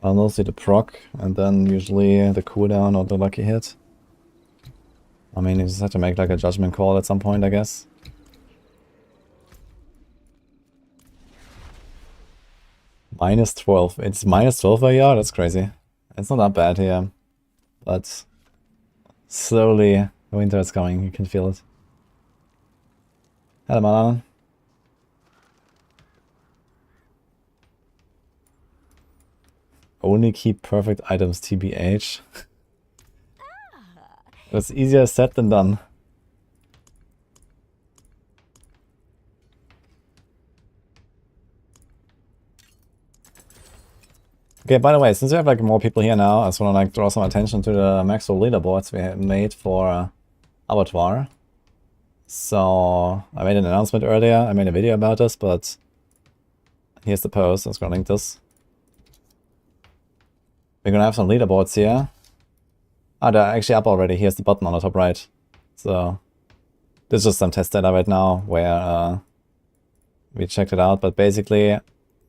[SPEAKER 1] I'll mostly the proc, and then usually the cooldown or the lucky hit. I mean, you just have to make like a judgment call at some point, I guess. Minus 12. It's minus 12 AR? That's crazy. It's not that bad here. But slowly winter is coming, you can feel it. Hello, Malan. Only keep perfect items TBH. It's easier said than done. Okay, by the way, since we have like more people here now, I just want to like draw some attention to the Maxwell leaderboards we have made for Abattoir. So I made an announcement earlier, I made a video about this, but here's the post. I was gonna link this. We're gonna have some leaderboards here. Ah, they're actually up already. Here's the button on the top right. So this is just some test data right now where we checked it out. But basically,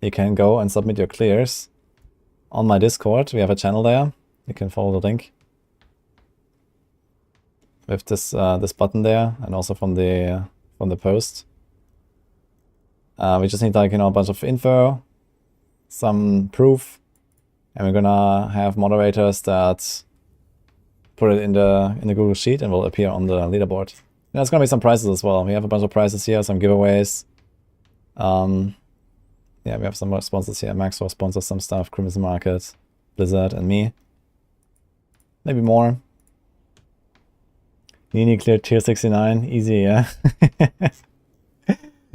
[SPEAKER 1] you can go and submit your clears on my Discord. We have a channel there. You can follow the link with this this button there, and also from the post. We just need like, you know, a bunch of info, some proof, and we're gonna have moderators that put it in the Google Sheet and will appear on the leaderboard. There's gonna be some prizes as well. We have a bunch of prizes here, some giveaways. Yeah, we have some more sponsors here. Maxwell sponsors some stuff, Crimson Market, Blizzard, and me. Maybe more. Nini cleared tier 69, easy, yeah.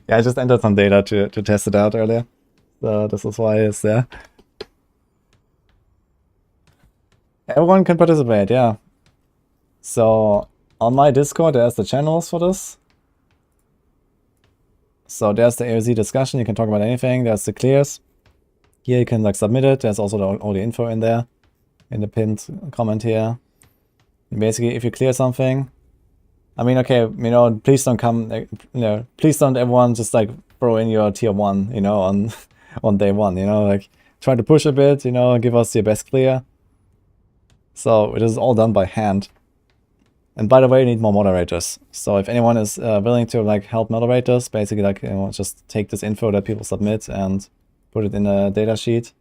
[SPEAKER 1] Yeah, I just entered some data to test it out earlier. So this is why it's there. Everyone can participate, yeah. So on my Discord, there's the channels for this. So there's the AoZ discussion, you can talk about anything. There's the clears. Here you can like submit it. There's also all the info in there, in the pinned comment here. And basically, if you clear something, I mean, okay, you know, please don't come, you know, please don't everyone just like throw in your tier 1, you know, on on day 1, you know, like try to push a bit, you know, give us your best clear. So it is all done by hand. And by the way, you need more moderators. So if anyone is willing to like help moderate this, basically like, you know, just take this info that people submit and put it in a data sheet,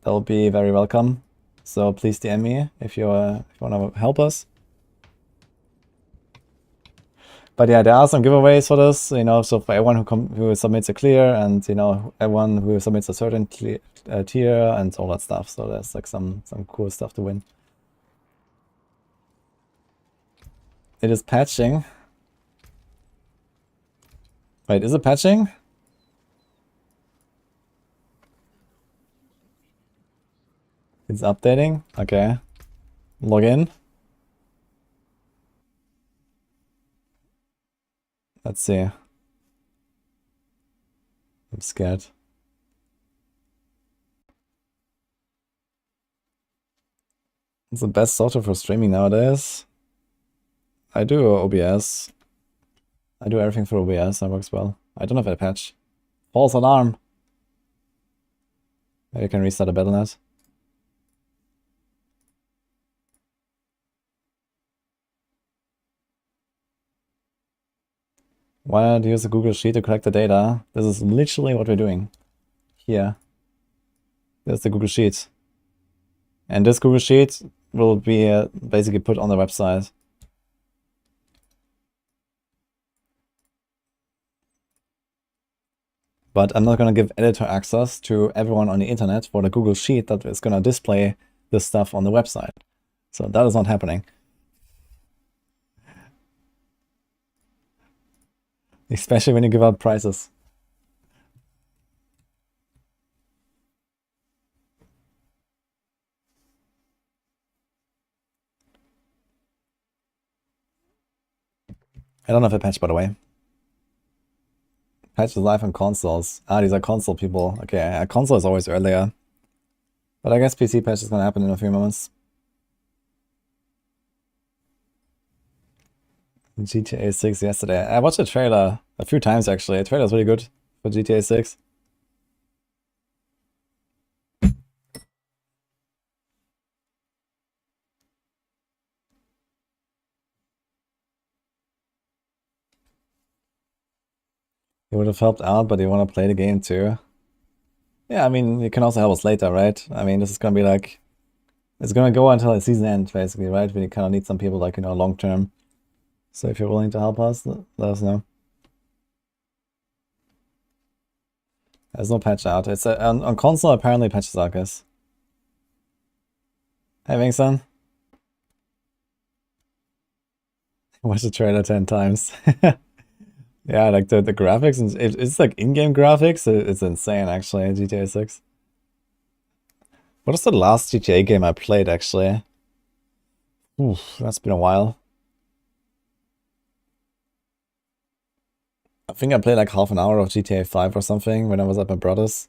[SPEAKER 1] that'll be very welcome. So please DM me if you want to help us. But yeah, there are some giveaways for this, you know, so for everyone who submits a clear, and, you know, everyone who submits a certain tier and all that stuff. So there's like some cool stuff to win. It is patching. Wait, is it patching? It's updating? Okay. Log in. Let's see. I'm scared. It's the best software for streaming nowadays. I do OBS. I do everything through OBS, that works well. I don't have a patch. False alarm! Maybe I can restart a Battle.net. Why not use a Google Sheet to collect the data? This is literally what we're doing. Here. There's the Google Sheet. And this Google Sheet will be basically put on the website. But I'm not going to give editor access to everyone on the internet for the Google Sheet that is going to display this stuff on the website. So that is not happening. Especially when you give out prizes. I don't have a patch, by the way. Patch is live on consoles. Ah, these are console people. Okay, console is always earlier. But I guess PC patch is gonna happen in a few moments. GTA 6 yesterday. I watched the trailer a few times actually. The trailer is really good for GTA 6. It would have helped out, but you want to play the game too. Yeah, I mean, you can also help us later, right? I mean, this is gonna be like, it's gonna go until the season ends, basically, right? We kind of need some people like, you know, long term. So if you're willing to help us, let us know. There's no patch out. It's on console apparently patches out, guys. Hey, Mingson. Watch the trailer 10 times. Yeah, like the graphics, and it's like in-game graphics. It's insane, actually, in GTA 6. What is the last GTA game I played, actually? Oof, that's been a while. I think I played like half an hour of GTA 5 or something when I was at my brother's.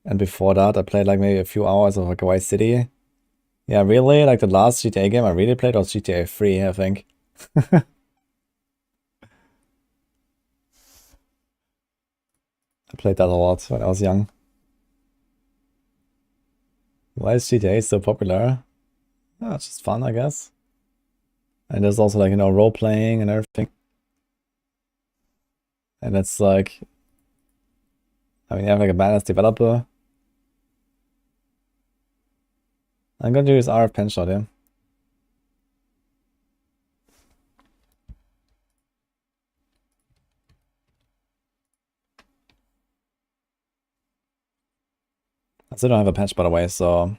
[SPEAKER 1] And before that, I played like maybe a few hours of like Vice City. Yeah, really? Like the last GTA game I really played was GTA 3, I think. I played that a lot when I was young. Why is GTA so popular? Oh, it's just fun, I guess. And there's also like, you know, role-playing and everything. And it's like, I mean, you have like a badass developer. I'm going to use RF pen shot, yeah. I still don't have a patch, by the way, so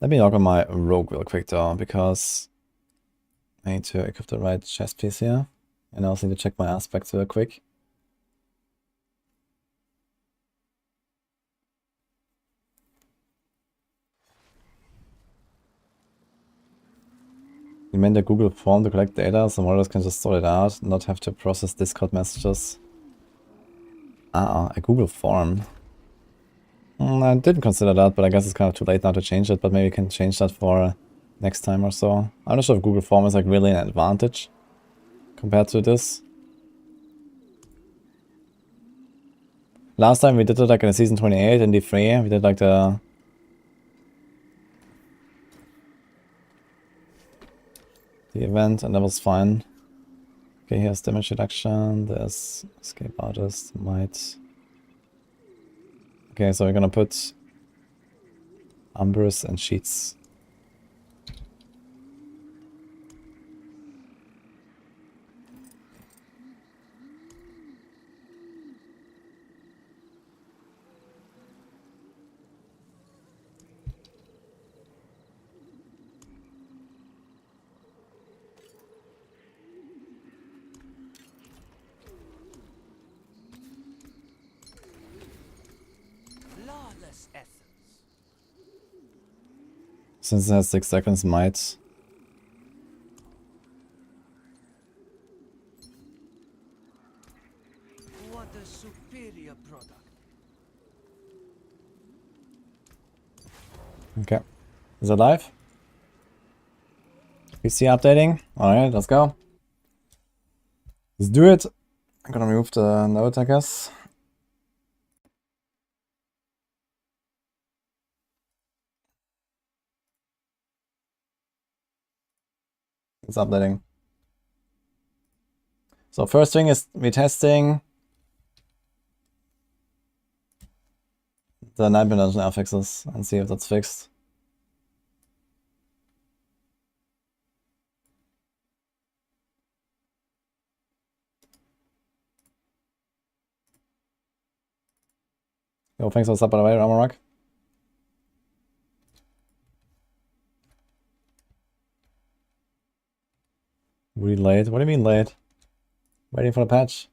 [SPEAKER 1] let me log on my rogue real quick though, because I need to equip the right chest piece here. And I also need to check my aspects real quick. You made a Google form to collect data, so models can just sort it out, not have to process Discord messages. A Google form. I didn't consider that, but I guess it's kind of too late now to change it, but maybe we can change that for next time or so. I'm not sure if Google form is like really an advantage compared to this. Last time we did it like in season 28 in D3, we did like the event, and that was fine. Okay, here's damage reduction, there's escape artist, might. Okay, so we're gonna put umbers and sheets. Since it has 6 seconds, might.
[SPEAKER 6] What a superior product.
[SPEAKER 1] Okay. Is it live? PC updating? Alright, let's go. Let's do it. I'm gonna remove the note, I guess. It's updating. So first thing is we're testing the Nightmare Dungeon affixes and see if that's fixed. Yo, thanks for the sub, by the way, Ramarok. We late? What do you mean late? Waiting for the patch.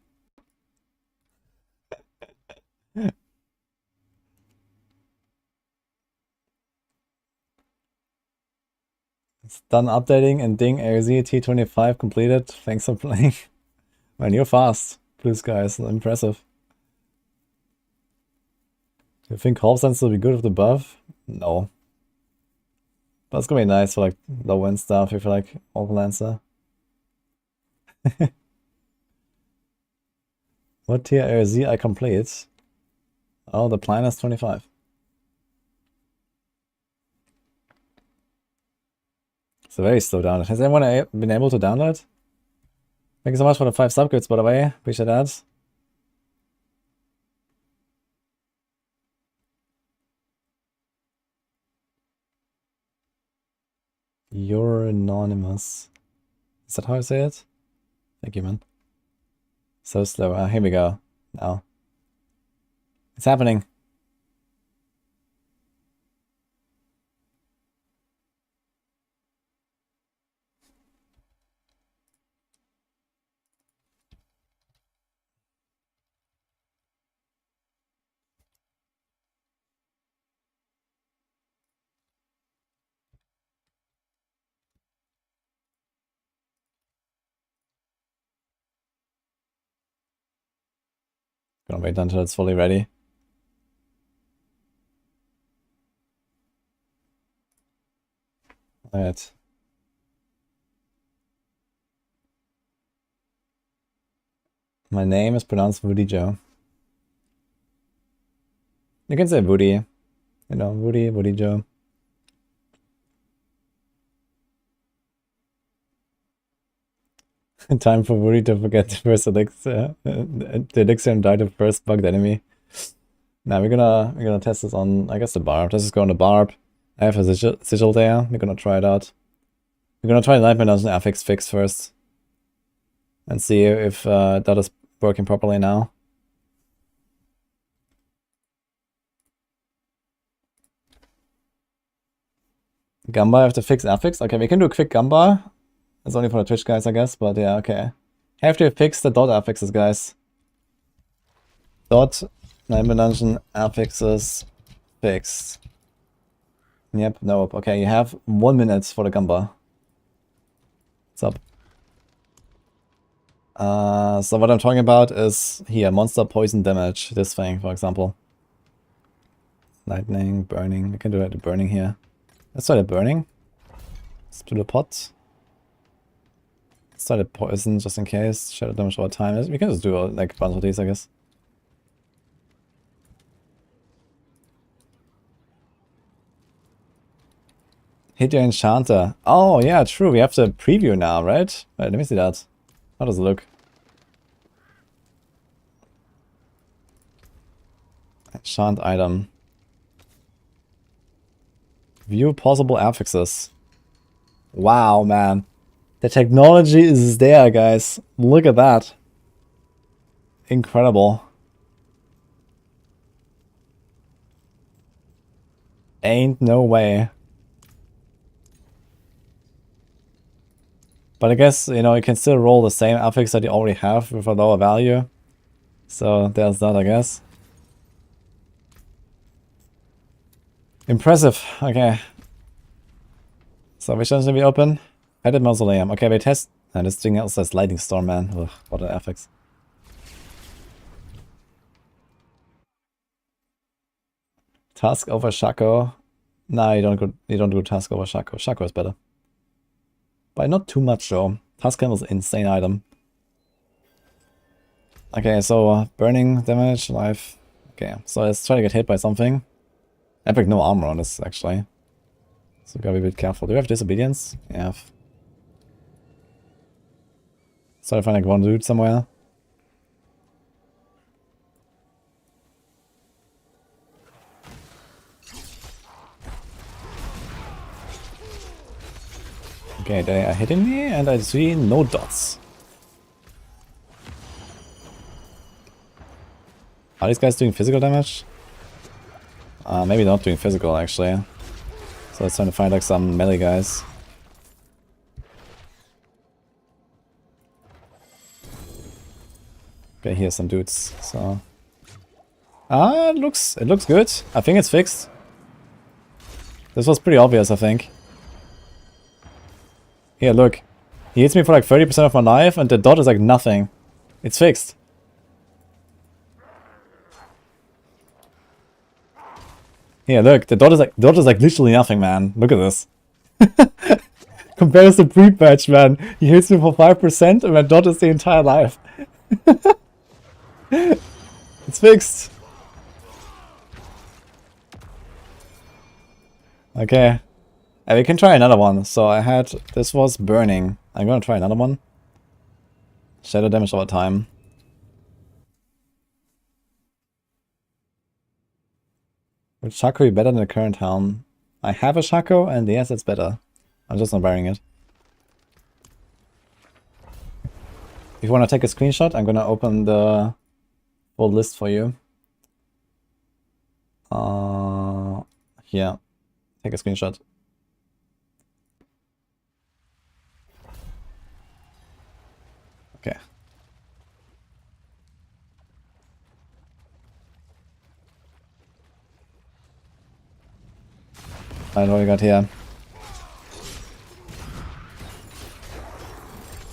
[SPEAKER 1] It's done updating and ding AoZ T25 completed. Thanks for playing. Man, you're fast. Please guys, impressive. Do you think Half Sense will be good with the buff? No. But it's gonna be nice for like low end stuff if you like Lancer. What tier AoZ I complete? Oh, the plan is 25. It's a very slow download. Has anyone been able to download? Thank you so much for the 5 subgifts, by the way. Appreciate that. You're anonymous. Is that how I say it? Thank you, man. So slow. Here we go. Now. It's happening. Gonna wait until it's fully ready. Alright. My name is pronounced wudijo. You can say Woody. You know, wudijo. Time for Woody to forget the first elixir. The elixir and die the first bugged enemy. Now we're gonna test this on, I guess, the barb. Let's just go on the barb. I have a sigil there. We're gonna try it out. We're gonna try the Nightmare Dungeon affix fix first. And see if that is working properly now. Gamba, I have to fix affix. Okay, we can do a quick Gamba. It's only for the Twitch guys, I guess, but yeah, okay. Have to fix the dot affixes, guys. Dot, Nightmare Dungeon, affixes, fixed. Yep, nope. Okay, you have 1 minute for the Gamba. What's up? So what I'm talking about is here, monster poison damage, this thing, for example. Lightning, burning, we can do the burning here. Let's try the burning. Let's do the pot. Let's try the poison just in case. Shadow damage over time. We can just do like a bunch of these, I guess. Hit your enchanter. Oh yeah, true. We have the preview now, right? Wait, let me see that. How does it look? Enchant item. View possible affixes. Wow, man. The technology is there, guys. Look at that. Incredible. Ain't no way. But I guess, you know, you can still roll the same affix that you already have with a lower value. So there's that, I guess. Impressive. Okay. So which one's gonna be open? Headed Mausoleum. Okay, we test. And this thing else says Lightning Storm, man. Ugh, what an affix. Tusk over Shako. Nah, you don't do Tusk over Shako. Shako is better. But not too much though. Tuskhelm is an insane item. Okay, so burning damage, life. Okay, so let's try to get hit by something. Epic no armor on this actually. So gotta be a bit careful. Do we have disobedience? Yeah. So I find like one dude somewhere. Okay, they are hitting me and I see no dots. Are these guys doing physical damage? Maybe not doing physical actually. So let's try to find like some melee guys. Okay, here's some dudes. So it looks good. I think it's fixed. This was pretty obvious, I think. Here, look. He hits me for like 30% of my life and the dot is like nothing. It's fixed. Here, look. The dot is like literally nothing, man. Look at this. Compares to pre-patch, man. He hits me for 5% and my dot is the entire life. It's fixed. Okay. And we can try another one. So I had, this was burning. I'm gonna try another one. Shadow damage over time. Would Shako be better than the current helm? I have a Shako and yes, it's better. I'm just not wearing it. If you want to take a screenshot, I'm gonna open the full list for you. Here. Take a screenshot. Okay. Alright, what we got here?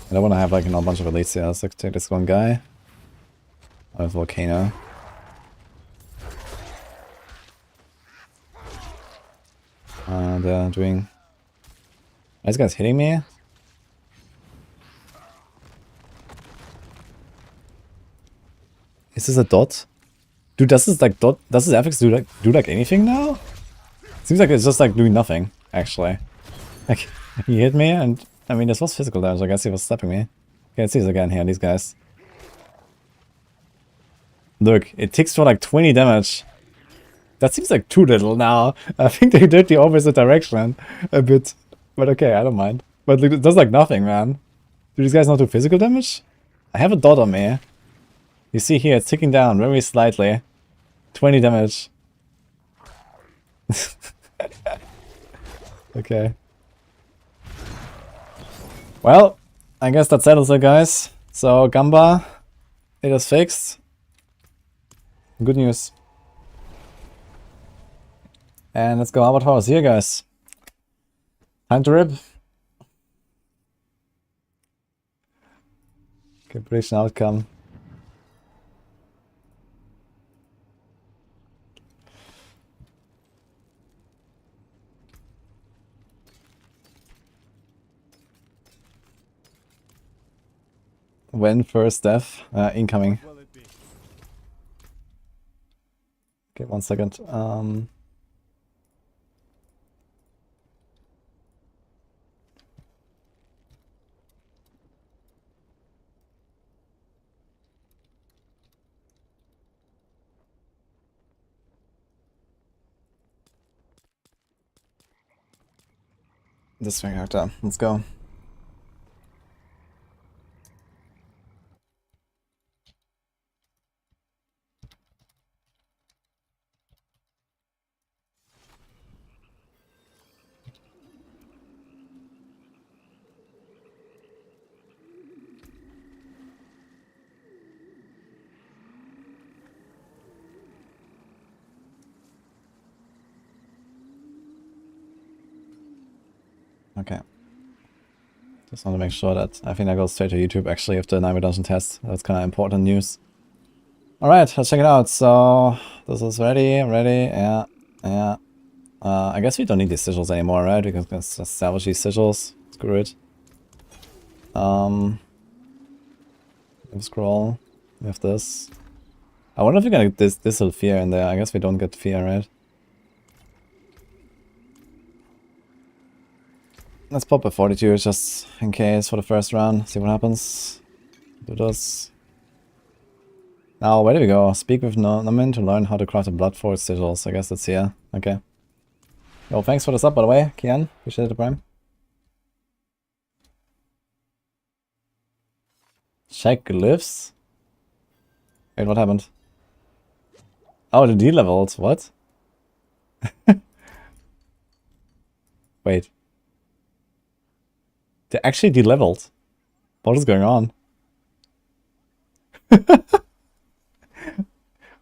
[SPEAKER 1] I don't want to have like a bunch of elites here. Let's take this one guy. With Volcano. They're doing... Are these guys hitting me? Is this a dot? Dude, does this like dot? Does this affix do like anything now? Seems like it's just like doing nothing, actually. Like he hit me, and I mean this was physical damage. I guess he was slapping me. Okay, let's see this again here. These guys. Look, it ticks for like 20 damage. That seems like too little now. I think they did the opposite direction a bit, but okay, I don't mind. But it does like nothing, man. Do these guys not do physical damage? I have a dot on me. You see here, it's ticking down very slightly. 20 damage. Okay. Well, I guess that settles it, guys. So, Gamba, it is fixed. Good news. And let's go Avatar of Zir, guys. Time to rip. Okay, prediction outcome. When first death? Incoming. Okay, 1 second. This character. Let's go. Okay. Just want to make sure that I think I go straight to YouTube actually after the Nightmare Dungeon test. That's kind of important news. Alright, let's check it out. So, this is ready, yeah. I guess we don't need these sigils anymore, right? We can just salvage these sigils. Screw it. Scroll. We have this. I wonder if we're gonna get this little fear in there. I guess we don't get fear, right? Let's pop a 42 just in case for the first round. See what happens. Do this. Now, where do we go? Speak with Nomin to learn how to craft a blood force sigils. I guess it's here. Okay. Yo, thanks for the sub, by the way, Kian. Appreciate it, Prime. Check glyphs. Wait, what happened? Oh, the D-leveled. What? Wait. They're actually de-leveled. What is going on?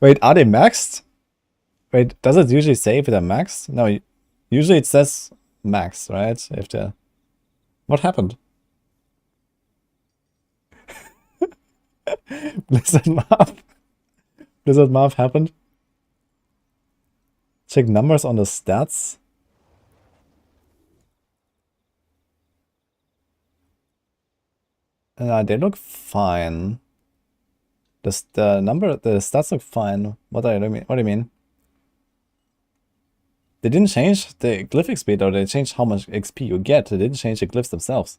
[SPEAKER 1] Wait, are they maxed? Wait, does it usually say if they're maxed? No, usually it says max, right? If they're... What happened? Blizzard Math. Blizzard Math happened. Check numbers on the stats. They look fine. The stats look fine. What do you mean? They didn't change the Glyph XP though. They changed how much XP you get. They didn't change the glyphs themselves.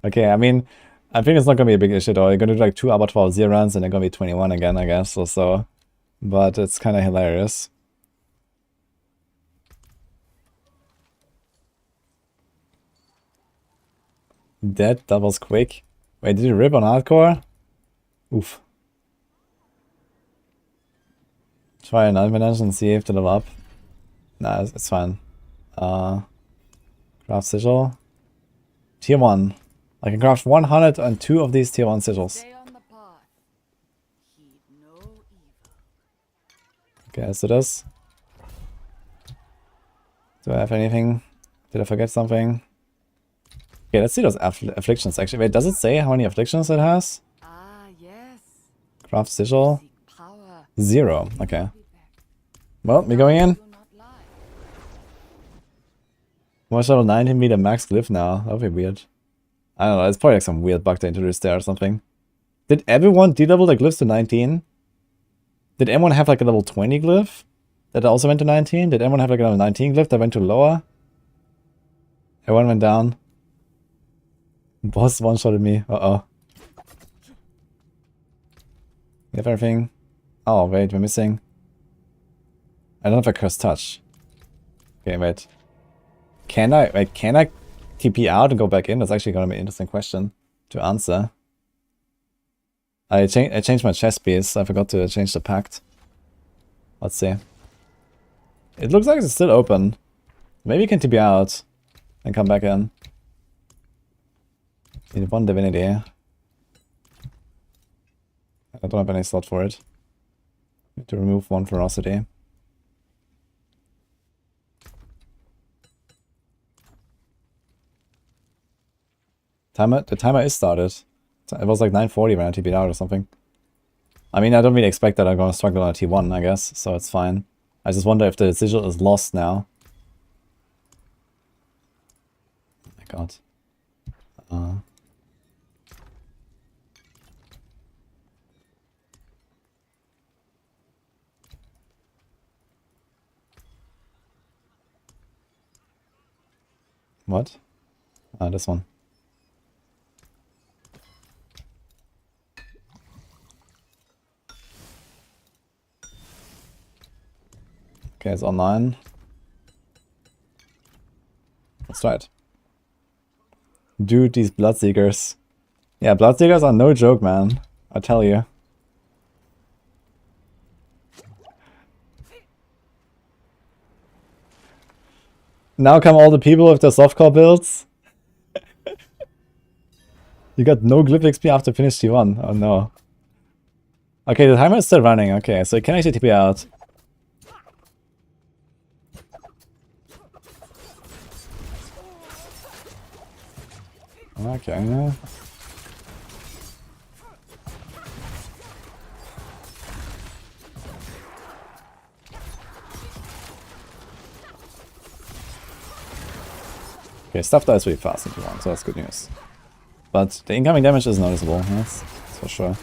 [SPEAKER 1] Okay, I mean, I think it's not gonna be a big issue though. You're gonna do like 2 Avatar of Zir runs and they're gonna be 21 again, I guess, or so. But it's kind of hilarious. Dead doubles quick. Wait, did you rip on hardcore? Oof. Try a Nightmare Dungeon and see if they level up. Nah, it's fine. Craft sigil. Tier 1. I can craft 102 of these tier 1 sigils.
[SPEAKER 5] Stay on the path. Heed no evil.
[SPEAKER 1] Okay, let's do this. Do I have anything? Did I forget something? Okay, let's see those afflictions actually. Wait, does it say how many afflictions it has?
[SPEAKER 5] Ah, yes.
[SPEAKER 1] Craft sigil.
[SPEAKER 5] Seek power.
[SPEAKER 1] 0. Okay. Well, we're going in.
[SPEAKER 5] Do not lie.
[SPEAKER 1] Watch level 19 be the max glyph now. That would be weird. I don't know, it's probably like some weird bug they introduced there or something. Did everyone de-level their glyphs to 19? Did anyone have like a level 20 glyph that also went to 19? Did anyone have like a level 19 glyph that went to lower? Everyone went down. Boss one-shotted me. Uh-oh. You have everything? Oh, wait, we're missing. I don't have a cursed touch. Okay, wait. Can I TP out and go back in? That's actually gonna be an interesting question to answer. I changed my chest piece. I forgot to change the pact. Let's see. It looks like it's still open. Maybe you can TP out and come back in. Need one divinity. I don't have any slot for it. Need to remove one ferocity. The timer is started. It was like 9:40 when I TP'd out or something. I mean, I don't really expect that I'm gonna struggle on a T1, I guess, so it's fine. I just wonder if the sigil is lost now. Oh my god. What? Ah, this one. Okay, it's online. Let's try it. Dude, these Bloodseekers. Yeah, Bloodseekers are no joke, man. I tell you. Now come all the people with their softcore builds. You got no Glyph XP after finish T1. Oh no. Okay, the timer is still running. Okay, so you can actually TP out. Okay. Okay, stuff dies really fast in T1, so that's good news. But the incoming damage is noticeable, that's for sure.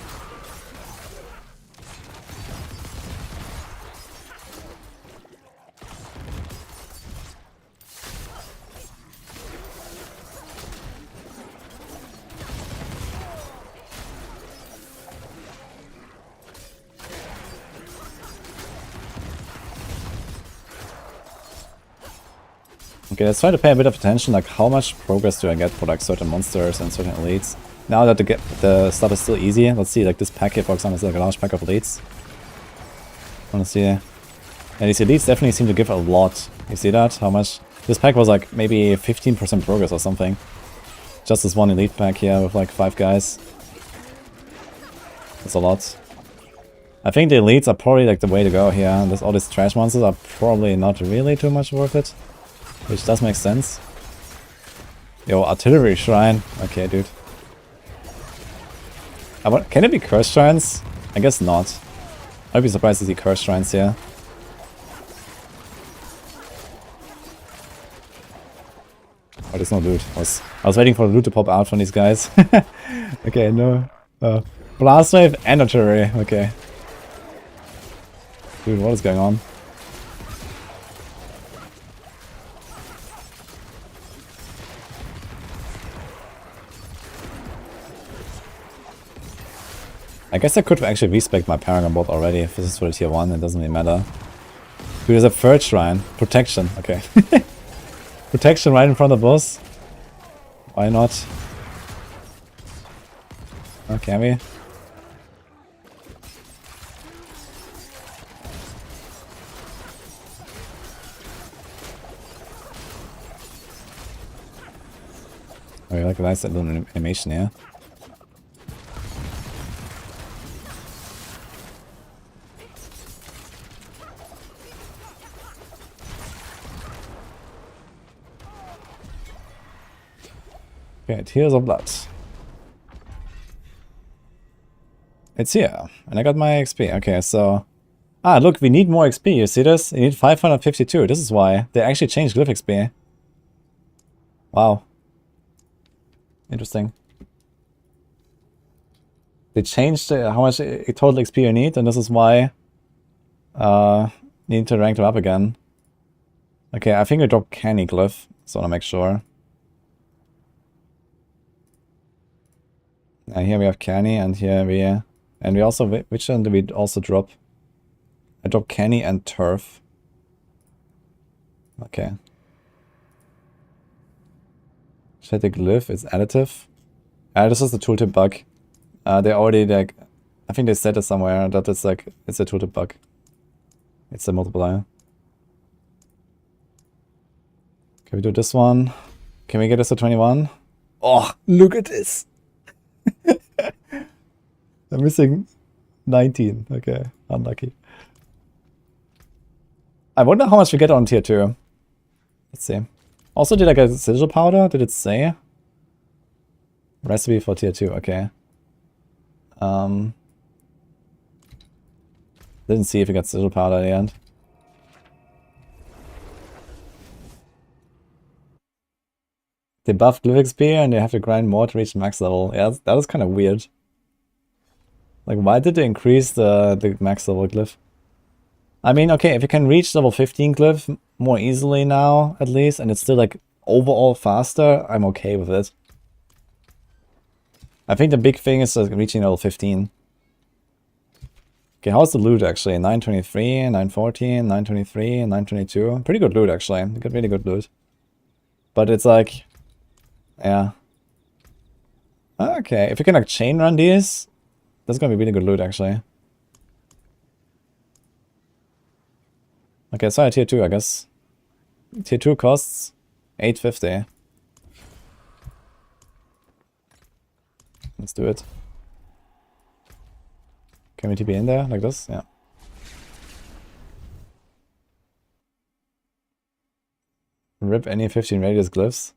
[SPEAKER 1] Okay, let's try to pay a bit of attention, like how much progress do I get for like certain monsters and certain elites. Now that the stuff is still easy, let's see, like this pack here for example is like a large pack of elites. Wanna see, and these elites definitely seem to give a lot. You see that? How much? This pack was like maybe 15% progress or something. Just this one elite pack here with like 5 guys. That's a lot. I think the elites are probably like the way to go here. And all these trash monsters are probably not really too much worth it. Which does make sense. Yo, artillery shrine. Okay, dude. Can it be curse shrines? I guess not. I'd be surprised to see curse shrines here. Oh, there's no loot. I was waiting for the loot to pop out from these guys. Okay, no. Blast wave and artillery. Okay. Dude, what is going on? I guess I could actually respec my Paragon board already. If this is for the tier 1, it doesn't really matter. Dude, there's a third shrine. Protection, okay. Protection right in front of the boss. Why not? Oh, can we? Oh, you like a nice little animation here. Okay, Tears of Blood. It's here, and I got my XP. Okay, so... Ah, look, we need more XP, you see this? You need 552, this is why. They actually changed Glyph XP. Wow. Interesting. They changed how much total XP you need, and this is why... you need to rank them up again. Okay, I think we dropped Canny Glyph, so I want to make sure. Here we have Canny, and here we... And we also... Which one did we also drop? I dropped Canny and Turf. Okay. Static Glyph is additive. This is the tooltip bug. They already like... I think they said it somewhere that it's like... It's a tooltip bug. It's a multiplier. Can we do this one? Can we get this to 21? Oh, look at this! I'm missing 19. Okay, unlucky. I wonder how much we get on tier 2. Let's see. Also, did I get sigil powder? Did it say? Recipe for tier 2, okay. Didn't see if we got sigil powder at the end. They buff Glyph XP and they have to grind more to reach max level. Yeah, that was kind of weird. Like, why did they increase the max level Glyph? I mean, okay, if you can reach level 15 Glyph more easily now, at least, and it's still, like, overall faster, I'm okay with it. I think the big thing is reaching level 15. Okay, how's the loot, actually? 923, 914, 923, and 922. Pretty good loot, actually. You got really good loot. But it's like... yeah. Okay, if you can, like, chain run these, that's gonna be really good loot, actually. Okay, so tier 2, I guess. Tier 2 costs 850. Let's do it. Can we TP in there like this? Yeah. Rip any 15 radius glyphs.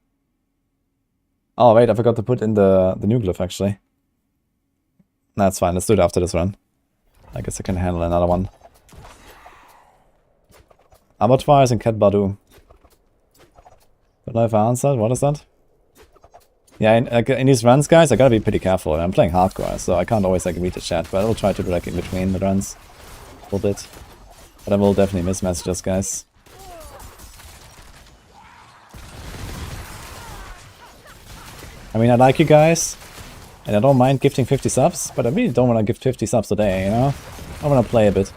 [SPEAKER 1] Oh wait, I forgot to put in the new glyph actually. That's fine, let's do it after this run. I guess I can handle another one. Abattoirs and Cat Badu. Don't know if I answered, what is that? Yeah, in these runs, guys, I gotta be pretty careful. I'm playing hardcore, so I can't always like read the chat, but I will try to do like in between the runs a little bit. But I will definitely miss messages, guys. I mean, I like you guys, and I don't mind gifting 50 subs, but I really don't want to gift 50 subs today, you know? I want to play a bit.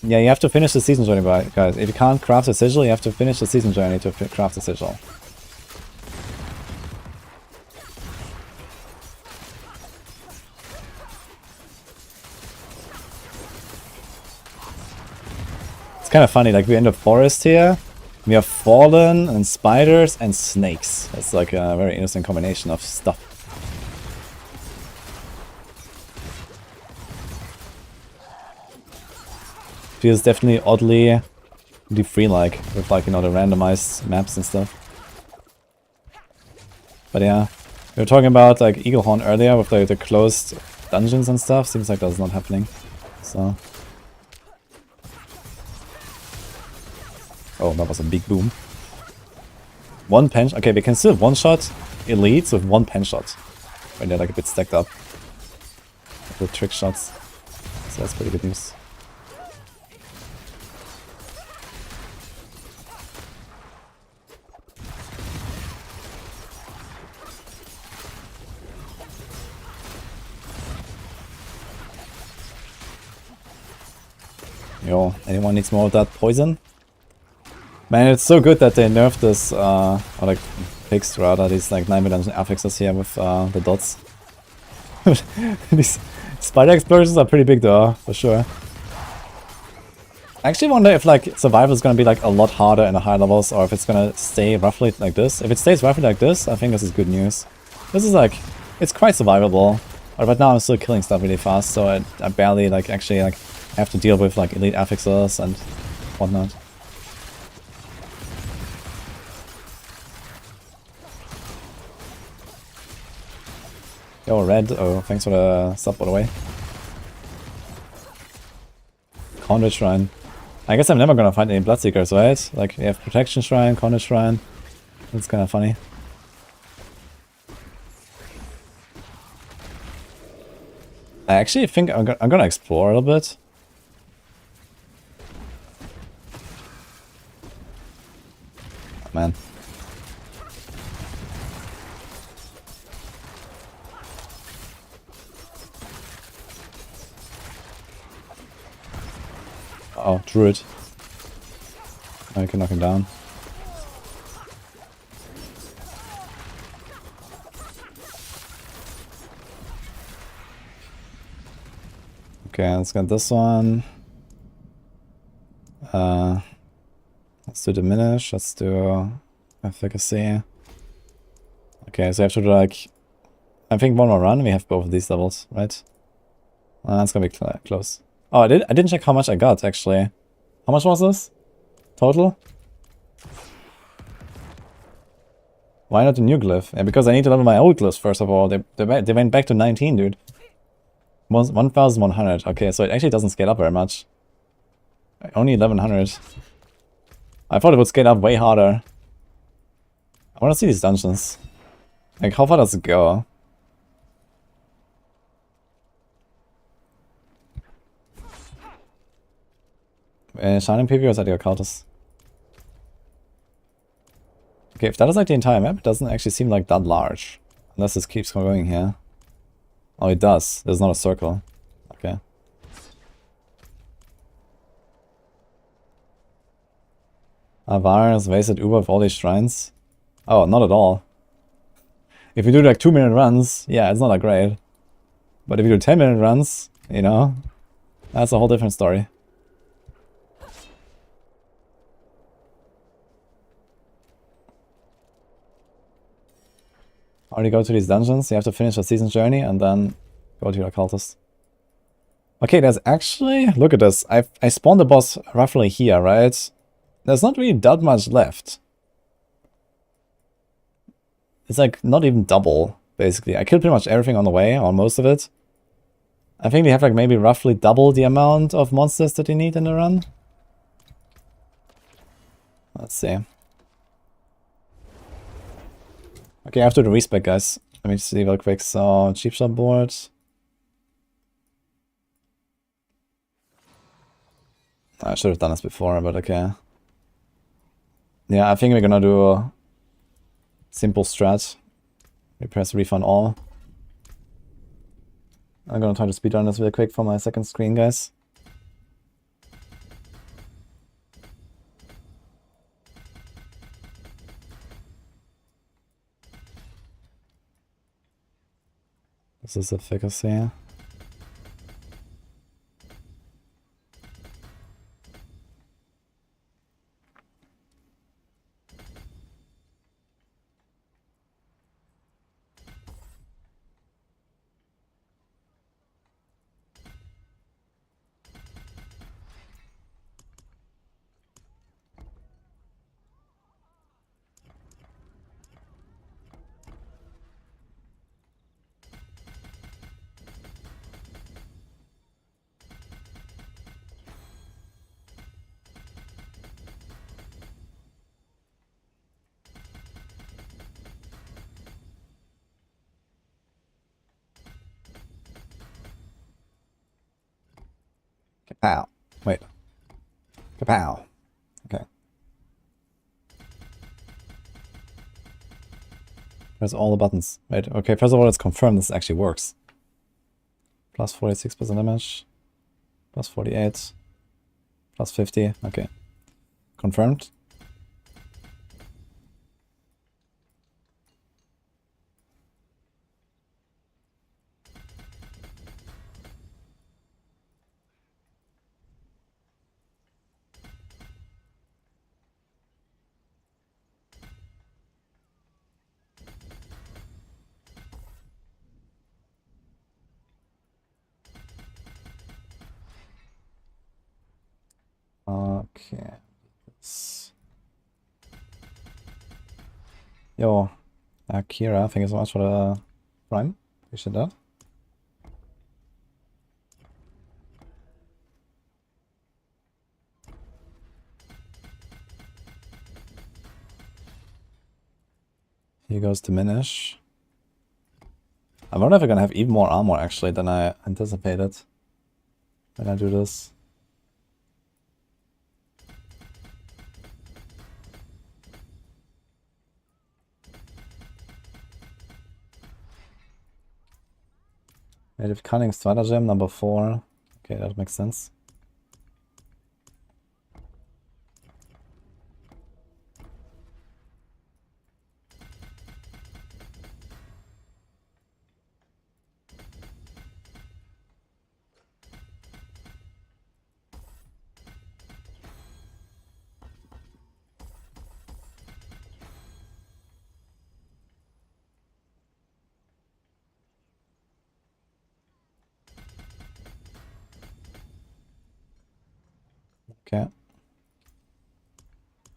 [SPEAKER 1] Yeah, you have to finish the season journey, guys. If you can't craft a sigil, you have to finish the season journey to craft a sigil. It's kind of funny, like we're in the forest here. We have fallen and spiders and snakes. That's like a very interesting combination of stuff. Feels definitely oddly Deep Free-like, with like, you know, the randomized maps and stuff. But yeah, we were talking about like Eaglehorn earlier with the closed dungeons and stuff. Seems like that's not happening. So. Oh, that was a big boom. One pen. Okay, we can still one-shot elites with one pen shot when they're like a bit stacked up with trick shots. So that's pretty good news. Yo, anyone needs more of that poison? Man, it's so good that they nerfed this, or like fixed rather, these like 9 million affixes here with the dots. These spider explosions are pretty big though, for sure. I actually wonder if like survival is gonna be like a lot harder in the high levels, or if it's gonna stay roughly like this. If it stays roughly like this, I think this is good news. This is like, it's quite survivable. But right now I'm still killing stuff really fast, so I barely like actually like have to deal with like elite affixes and whatnot. Yo, Red, oh, thanks for the sub, by the way. Conduit Shrine. I guess I'm never gonna find any Bloodseekers, right? Like, we have Protection Shrine, Conduit Shrine. That's kinda funny. I actually think I'm gonna explore a little bit. Oh, man. Oh, Druid. Now you can knock him down. Okay, let's get this one. Let's do diminish. Let's do efficacy. Okay, so I have to do like, I think one more run. We have both of these levels, right? That's gonna be close. Oh, I didn't check how much I got actually. How much was this total? Why not the new glyph? Yeah, because I need to level my old glyphs first of all. They went back to 19, dude. 1,100. Okay, so it actually doesn't scale up very much. Only 1,100. I thought it would scale up way harder. I want to see these dungeons. Like, how far does it go? Shining preview or is that your cultist? Okay, if that is like the entire map, it doesn't actually seem like that large. Unless this keeps going here. Oh, it does. There's not a circle. Okay. Avar has wasted Uber with all these shrines. Oh, not at all. If you do like 2-minute runs, yeah, it's not that great. But if you do 10-minute runs, you know, that's a whole different story. Already go to these dungeons, you have to finish the season journey and then go to your cultist. Okay, there's actually, look at this, I spawned the boss roughly here, right? There's not really that much left. It's like not even double, basically. I killed pretty much everything on the way, or most of it. I think they have like maybe roughly double the amount of monsters that you need in the run. Let's see. Okay, I have to do the respec, guys. Let me see real quick. So, cheap shop board. I should have done this before, but okay. Yeah, I think we're gonna do a simple strat. We press refund all. I'm gonna try to speedrun this real quick for my second screen, guys. This is efficacy. Kapow. Wait. Kapow. Okay. Press all the buttons. Wait, okay, first of all, let's confirm this actually works. Plus 46% damage. Plus 48. Plus 50. Okay. Confirmed. Okay. Yo, Kira, thank you so much for the prime. Appreciate that. Here goes diminish. I wonder if I'm gonna have even more armor actually than I anticipated when I do this. Native Cunning Stratagem, number 4. Okay, that makes sense. Okay.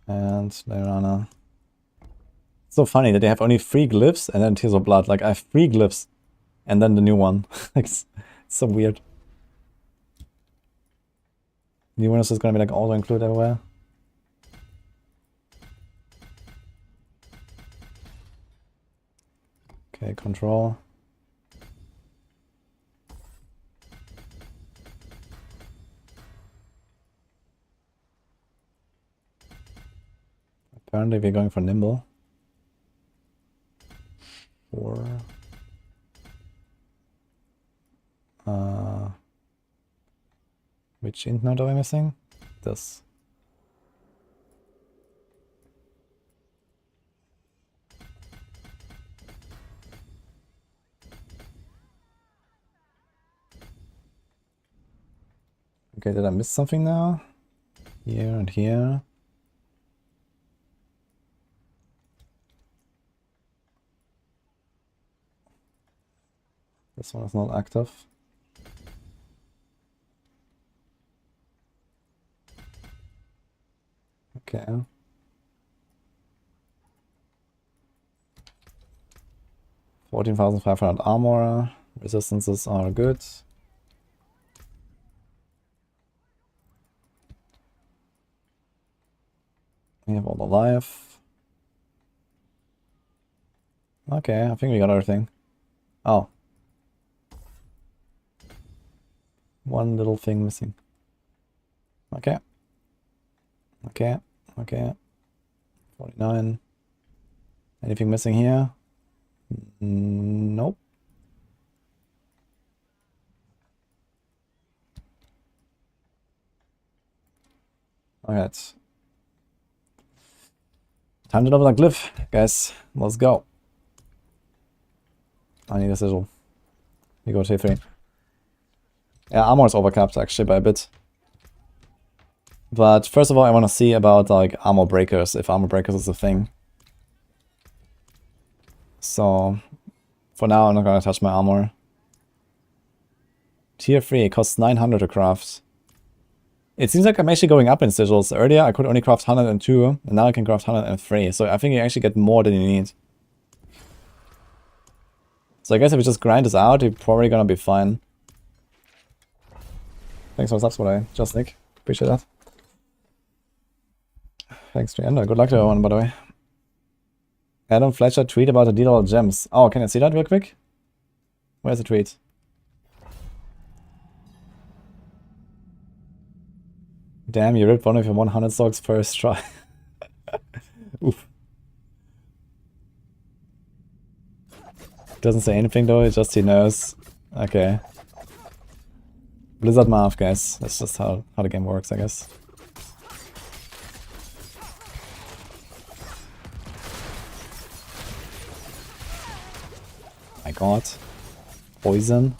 [SPEAKER 1] And Lyrana. It's so funny that they have only 3 glyphs and then Tears of Blood. Like, I have 3 glyphs and then the new one. It's so weird. New one is just gonna be like auto-include everywhere. Okay, control. Apparently we're going for nimble. 4. Which int node are we missing? This. Okay, did I miss something now? Here and here. This one is not active. Okay. $14,500 armor. Resistances are good. We have all the life. Okay, I think we got everything. Oh. One little thing missing. Okay. Okay. Okay. 49. Anything missing here? Nope. Alright. Time to double that glyph, guys. Let's go. I need a sigil. We go to 3. Yeah, armor is overcapped actually by a bit. But first of all, I want to see about like armor breakers, if armor breakers is a thing. So for now, I'm not gonna touch my armor. Tier 3, it costs 900 to craft. It seems like I'm actually going up in sigils. Earlier, I could only craft 102, and now I can craft 103. So I think you actually get more than you need. So I guess if we just grind this out, you're probably gonna be fine. Thanks for the subs, just Nick. Appreciate that. Thanks to Ender. Good luck to everyone, by the way. Adam Fletcher tweet about the deal of gems. Oh, can I see that real quick? Where's the tweet? Damn, you ripped one of your 100 stocks first try. Oof. Doesn't say anything though, it just he knows. Okay. Blizzard math, guys. That's just how the game works, I guess. My god. Poison.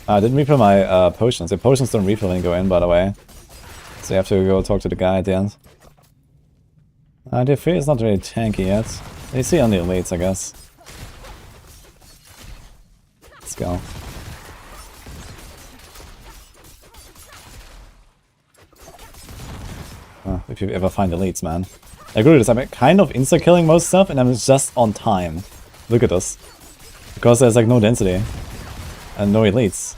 [SPEAKER 1] I didn't refill my potions. The potions don't refill when you go in, by the way. So you have to go talk to the guy at the end. Tier 3 is not really tanky yet. You see on the elites, I guess. Let's go. If you ever find elites, man. I agree with this. I'm kind of insta-killing most stuff, and I'm just on time. Look at this. Because there's like no density. And no elites.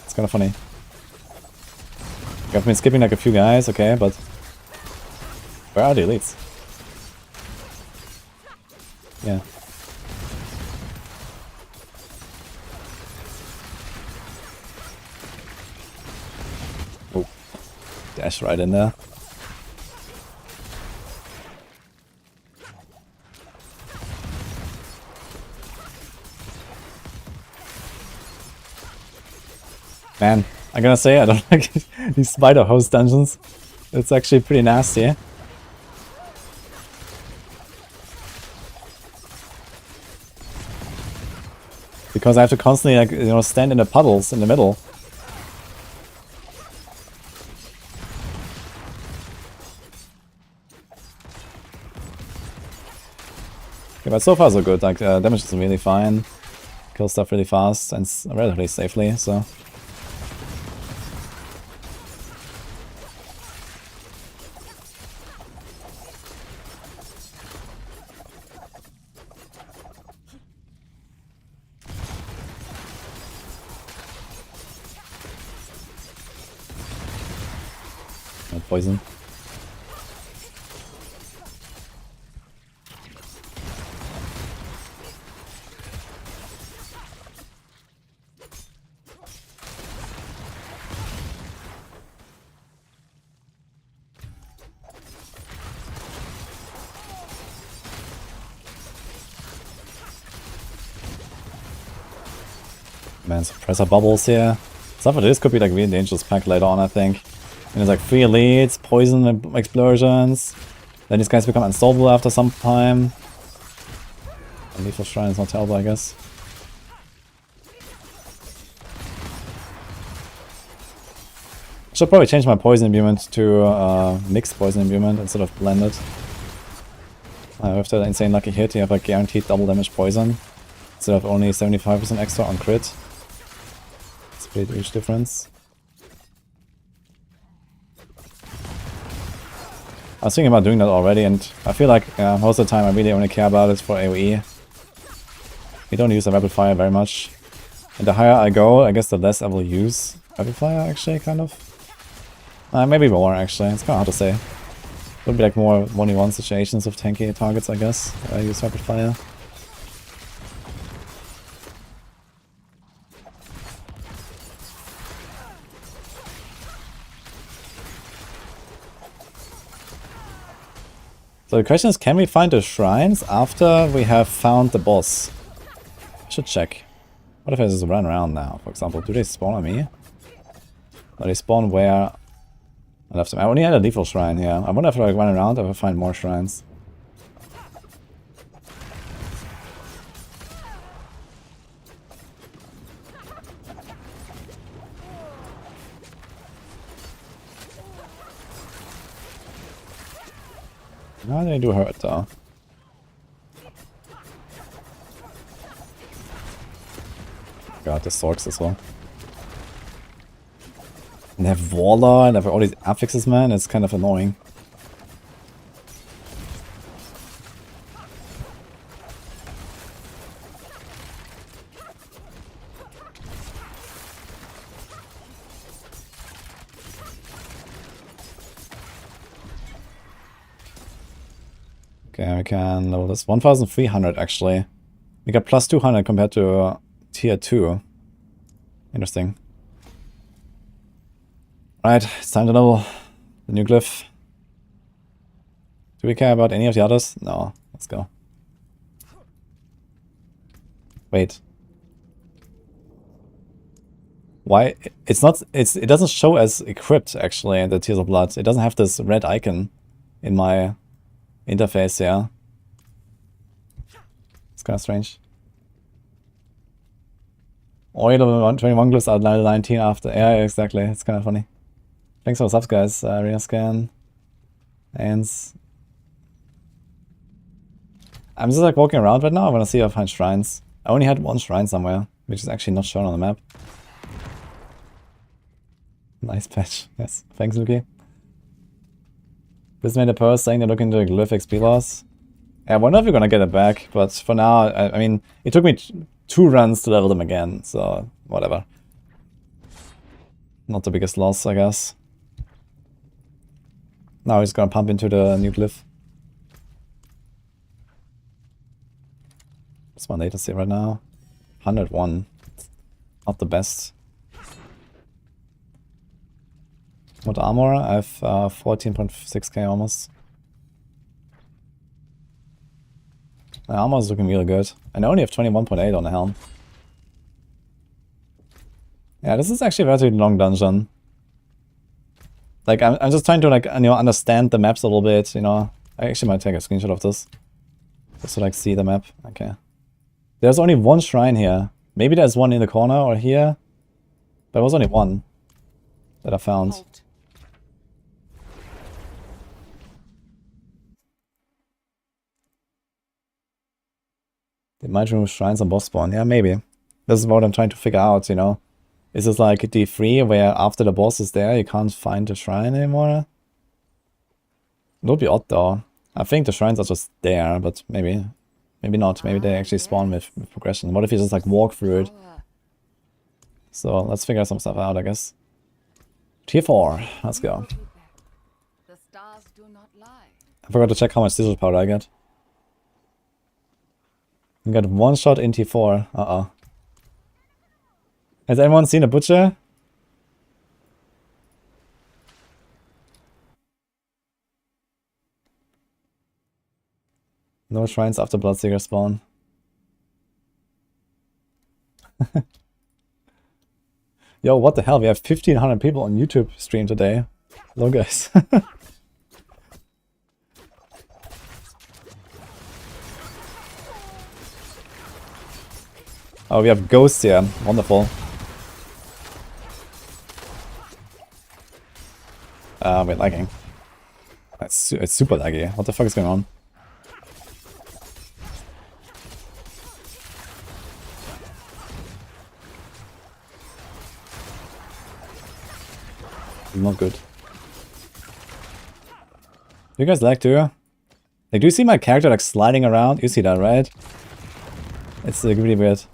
[SPEAKER 1] It's kind of funny. I've been skipping like a few guys, okay, but... Where are the elites? Yeah. Oh. Dash right in there. Man, I'm gonna say I don't like these spider host dungeons. It's actually pretty nasty. Because I have to constantly, like, you know, stand in the puddles in the middle. Okay, but so far so good. Like, damage is really fine. kill stuff really fast and relatively safely, so. Poison. Man, suppressor bubbles here. Stuff like this could be like really dangerous pack later on, I think. And there's like 3 elites, poison explosions. Then these guys become unstoppable after some time. And lethal shrine is not terrible, I guess. I should probably change my poison imbuement to mixed poison imbuement instead of blended. With that insane lucky hit, you have like guaranteed double damage poison instead of only 75% extra on crit. It's a pretty huge difference. I was thinking about doing that already, and I feel like most of the time I really only care about it for AoE. We don't use the rapid fire very much. And the higher I go, I guess the less I will use rapid fire, actually, kind of. Maybe more, actually. It's kind of hard to say. Would be like more 1v1 situations of tanky targets, I guess, where I use rapid fire. So the question is, can we find the shrines after we have found the boss? I should check. What if I just run around now, for example? Do they spawn on me? Or they spawn where I left them? I only had a lethal shrine here. I wonder if I run around if I find more shrines. No, they do hurt though. God, the Sorks as well. And they have Warlord and they have all these affixes, man. It's kind of annoying. Okay, we can level this. 1300 actually. We got plus 200 compared to tier 2. Interesting. Right, it's time to level the new glyph. Do we care about any of the others? No, let's go. Wait. Why? It's not, it doesn't show as equipped actually in the Tears of Blood. It doesn't have this red icon in my interface here. It's kind of strange. Or level 21 glyphs out level 19 after. Yeah, exactly. It's kind of funny. Thanks for the subs, guys. Arena scan. And I'm just like walking around right now. I want to see if I find shrines. I only had one shrine somewhere, which is actually not shown on the map. Nice patch. Yes. Thanks, Luki. This made a post saying they're looking into Glyph XP loss. I wonder if we're gonna get it back, but for now, I mean, it took me 2 runs to level them again, so whatever. Not the biggest loss, I guess. Now he's gonna pump into the new glyph. What's my latency right now? 101. Not the best. What armor? I have 14.6k almost. My armor is looking really good. And I only have 21.8 on the helm. Yeah, this is actually a very long dungeon. Like, I'm just trying to, like, you know, understand the maps a little bit, you know. I actually might take a screenshot of this. Just to, like, see the map. Okay. There's only one shrine here. Maybe there's one in the corner or here. But there was only one that I found.
[SPEAKER 5] Halt.
[SPEAKER 1] They might remove shrines on boss spawn. Yeah, maybe. This is what I'm trying to figure out, you know. Is this like D3 where after the boss is there you can't find the shrine anymore? It would be odd though. I think the shrines are just there, but maybe not. Maybe they actually spawn with progression. What if you just like walk through it? So let's figure some stuff out, I guess. Tier 4, let's go.
[SPEAKER 5] The stars do not lie.
[SPEAKER 1] I forgot to check how much sigil powder I get. You got one shot in T4. Uh-oh. Has anyone seen a butcher? No shrines after Bloodseeker spawn. Yo, what the hell? We have 1,500 people on YouTube stream today. Hello, guys. Oh, we have ghosts here. Wonderful. Wait, lagging. It's super laggy. What the fuck is going on? Not good. You guys lag too? Like, do you see my character like sliding around? You see that, right? It's like really weird.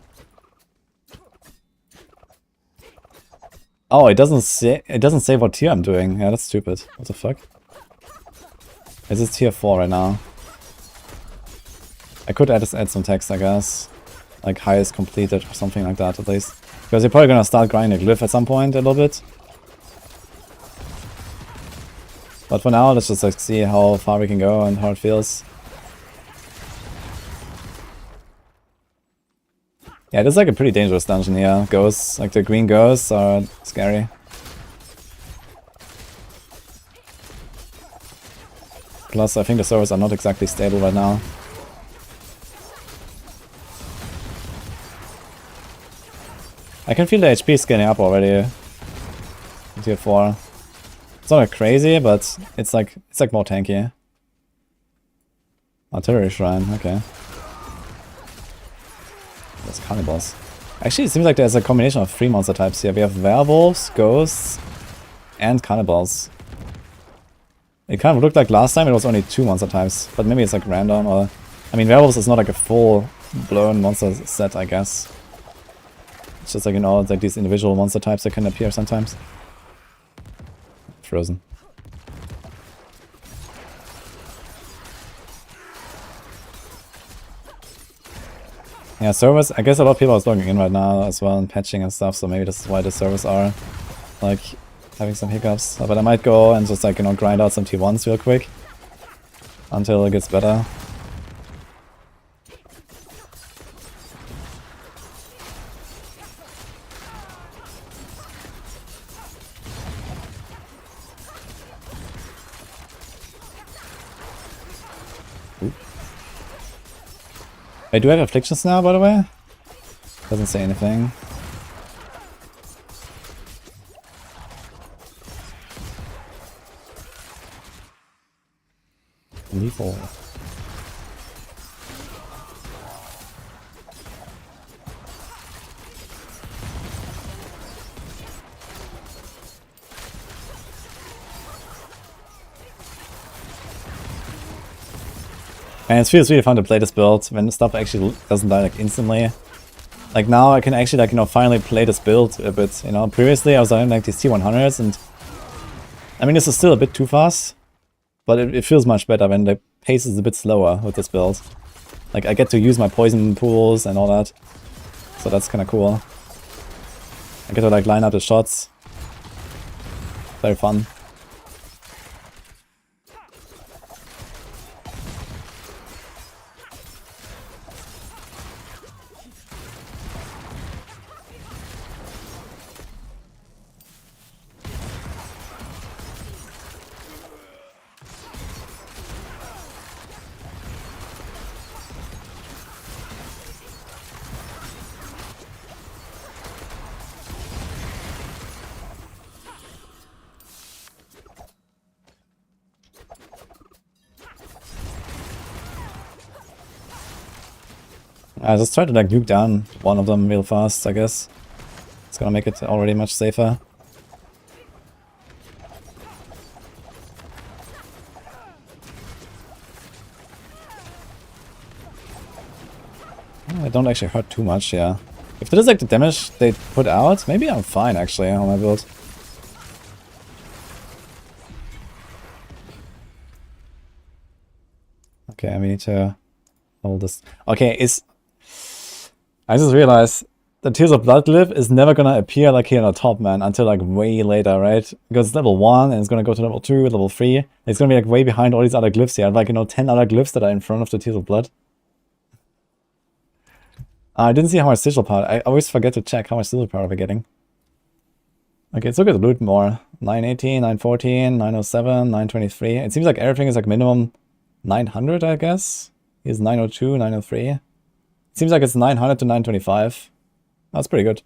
[SPEAKER 1] Oh, it doesn't say what tier I'm doing. Yeah, that's stupid. What the fuck? This is tier 4 right now. I could add some text, I guess. Like highest completed or something like that at least. Because you're probably gonna start grinding a glyph at some point a little bit. But for now, let's just like see how far we can go and how it feels. Yeah, this is like a pretty dangerous dungeon here. Ghosts, like the green ghosts are scary. Plus, I think the servers are not exactly stable right now. I can feel the HP scaling up already. Tier 4. It's not like crazy, but it's like more tanky. Artillery shrine, okay. That's cannibals. Actually, it seems like there's a combination of 3 monster types here. We have werewolves, ghosts, and cannibals. It kind of looked like last time it was only 2 monster types, but maybe it's like random or... I mean, werewolves is not like a full-blown monster set, I guess. It's just like, you know, like these individual monster types that can appear sometimes. Frozen. Yeah, servers, I guess a lot of people are logging in right now as well and patching and stuff, so maybe this is why the servers are like having some hiccups. But I might go and just like, you know, grind out some T1s real quick until it gets better. Wait, do I have afflictions now, by the way? Doesn't say anything. Lethal. And it feels really fun to play this build when the stuff actually doesn't die like instantly. Like now I can actually like, you know, finally play this build a bit, you know. Previously I was doing like these T100s and I mean this is still a bit too fast, but it feels much better when the pace is a bit slower with this build. Like I get to use my poison pools and all that, so that's kind of cool. I get to like line up the shots. Very fun. I just try to like nuke down one of them real fast, I guess. It's gonna make it already much safer. I don't actually hurt too much, yeah. If that is like the damage they put out, maybe I'm fine actually on my build. Okay, we need to hold this. Okay, I just realized the Tears of Blood glyph is never gonna appear like here on the top, man, until like way later, right? Because it's level 1 and it's gonna go to level 2, level 3. It's gonna be like way behind all these other glyphs here. I have like, you know, 10 other glyphs that are in front of the Tears of Blood. I didn't see how much sigil power. I always forget to check how much sigil power we're getting. Okay, let's look at the loot more. 918, 914, 907, 923. It seems like everything is like minimum 900, I guess. Here's 902, 903. It seems like it's 900 to 925. That's pretty good.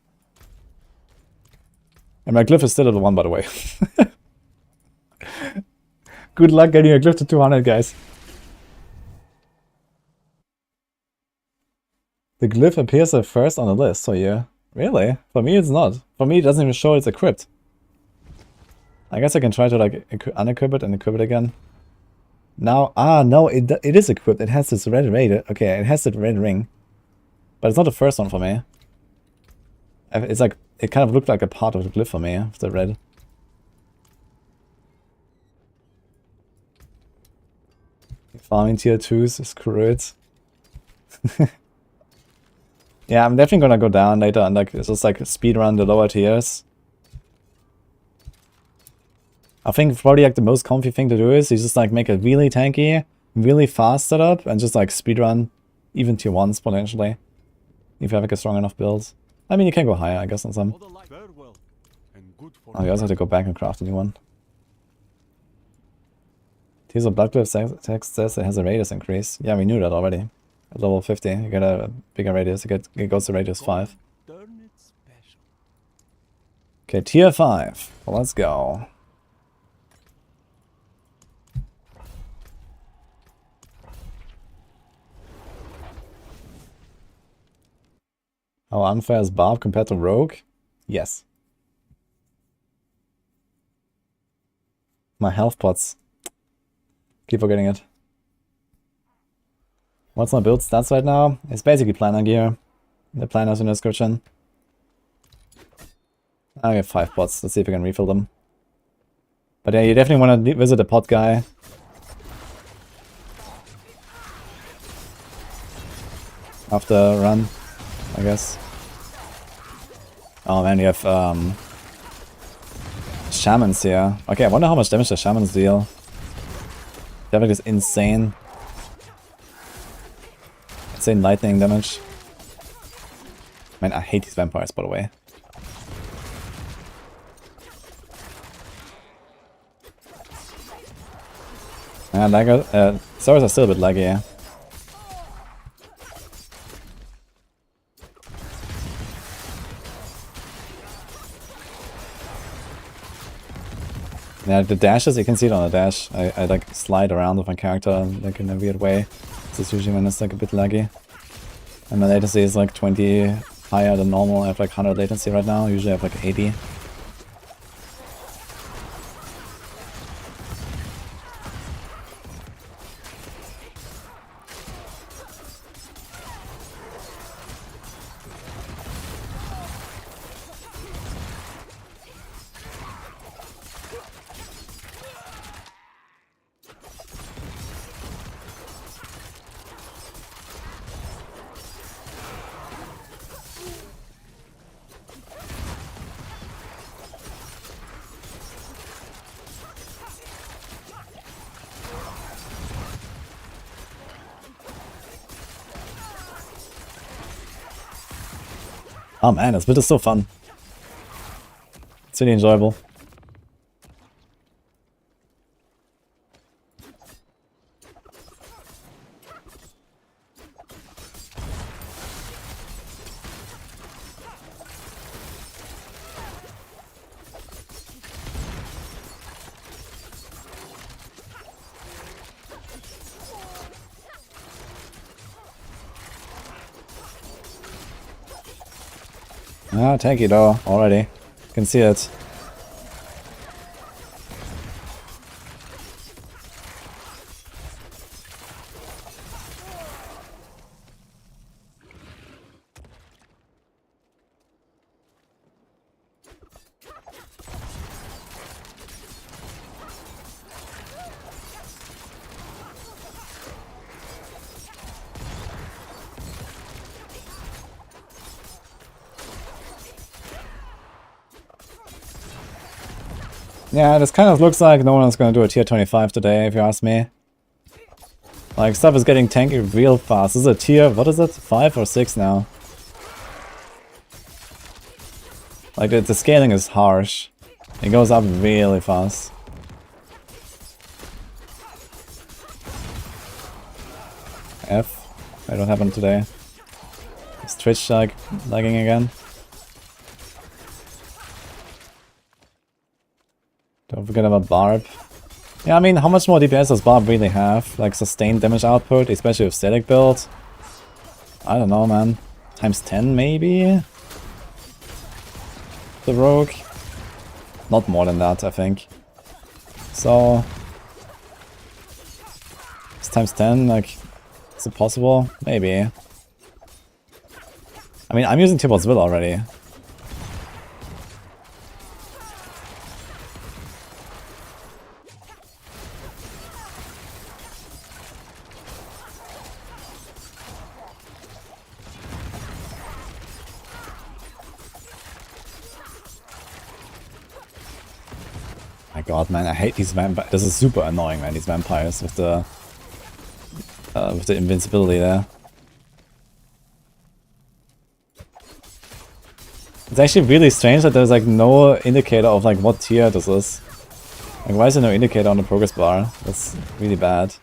[SPEAKER 1] And my glyph is still level 1, by the way. Good luck getting a glyph to 200, guys. The glyph appears at first on the list, so yeah. Really? For me it's not. For me it doesn't even show it's equipped. I guess I can try to like unequip it and equip it again. Now, no, it is equipped. It has this red ring. Okay, it has that red ring. But it's not the first one for me. It's like, it kind of looked like a part of the glyph for me, of the red. Farming tier 2s, screw it. Yeah, I'm definitely gonna go down later and like just like speedrun the lower tiers. I think probably like the most comfy thing to do is you just like make a really tanky, really fast setup and just like speedrun even tier 1s potentially. If you have like a strong enough build. I mean you can go higher I guess on some. Oh, you also have to go back and craft a new one. Tears of Blood glyph text says it has a radius increase. Yeah, we knew that already. At level 50, you get a bigger radius, it goes to radius 5. Okay, tier 5. Well, let's go. How unfair is Barb compared to Rogue? Yes. My health pots. Keep forgetting it. What's my build stats right now? It's basically planner gear. The planner's in the description. I have 5 pots. Let's see if we can refill them. But yeah, you definitely want to visit the pot guy. After run, I guess. Oh man, you have shamans here. Okay, I wonder how much damage the shamans deal. Damage is insane. Insane lightning damage. Man, I hate these vampires, by the way. And Sorcerers are still a bit laggy, yeah. Yeah, the dashes, you can see it on the dash. I like slide around with my character like in a weird way. This is usually when it's like a bit laggy. And my latency is like 20 higher than normal. I have like 100 latency right now. Usually I have like 80. Oh man, this bit is so fun. It's really enjoyable. Ah, tanky though, already. Can see it. Yeah, this kind of looks like no one's gonna do a tier 25 today, if you ask me. Like, stuff is getting tanky real fast. This is a tier, what is it? 5 or 6 now? Like, the scaling is harsh. It goes up really fast. F. Wait, what happened today? Is Twitch, like, lagging again? Don't forget about Barb. Yeah, I mean, how much more DPS does Barb really have? Like, sustained damage output, especially with static build? I don't know, man. Times 10, maybe? The rogue? Not more than that, I think. So... It's times 10, like... Is it possible? Maybe. I mean, I'm using Tibble's Will already. My god, man, I hate these vampires. This is super annoying, man, these vampires with the invincibility there. It's actually really strange that there's like no indicator of like what tier this is. Like, why is there no indicator on the progress bar? That's really bad.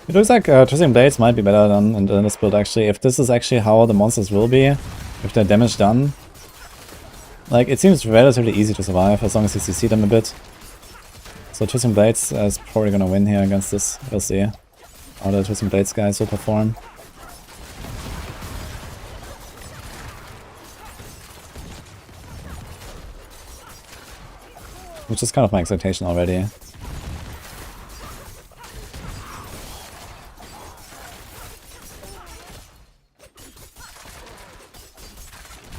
[SPEAKER 1] It looks like Twisting Blades might be better than this build actually, if this is actually how the monsters will be, if they're damage done. Like, it seems relatively easy to survive as long as you CC them a bit. So Twisting Blades is probably gonna win here against this, we'll see how the Twisting Blades guys will perform. Which is kind of my expectation already.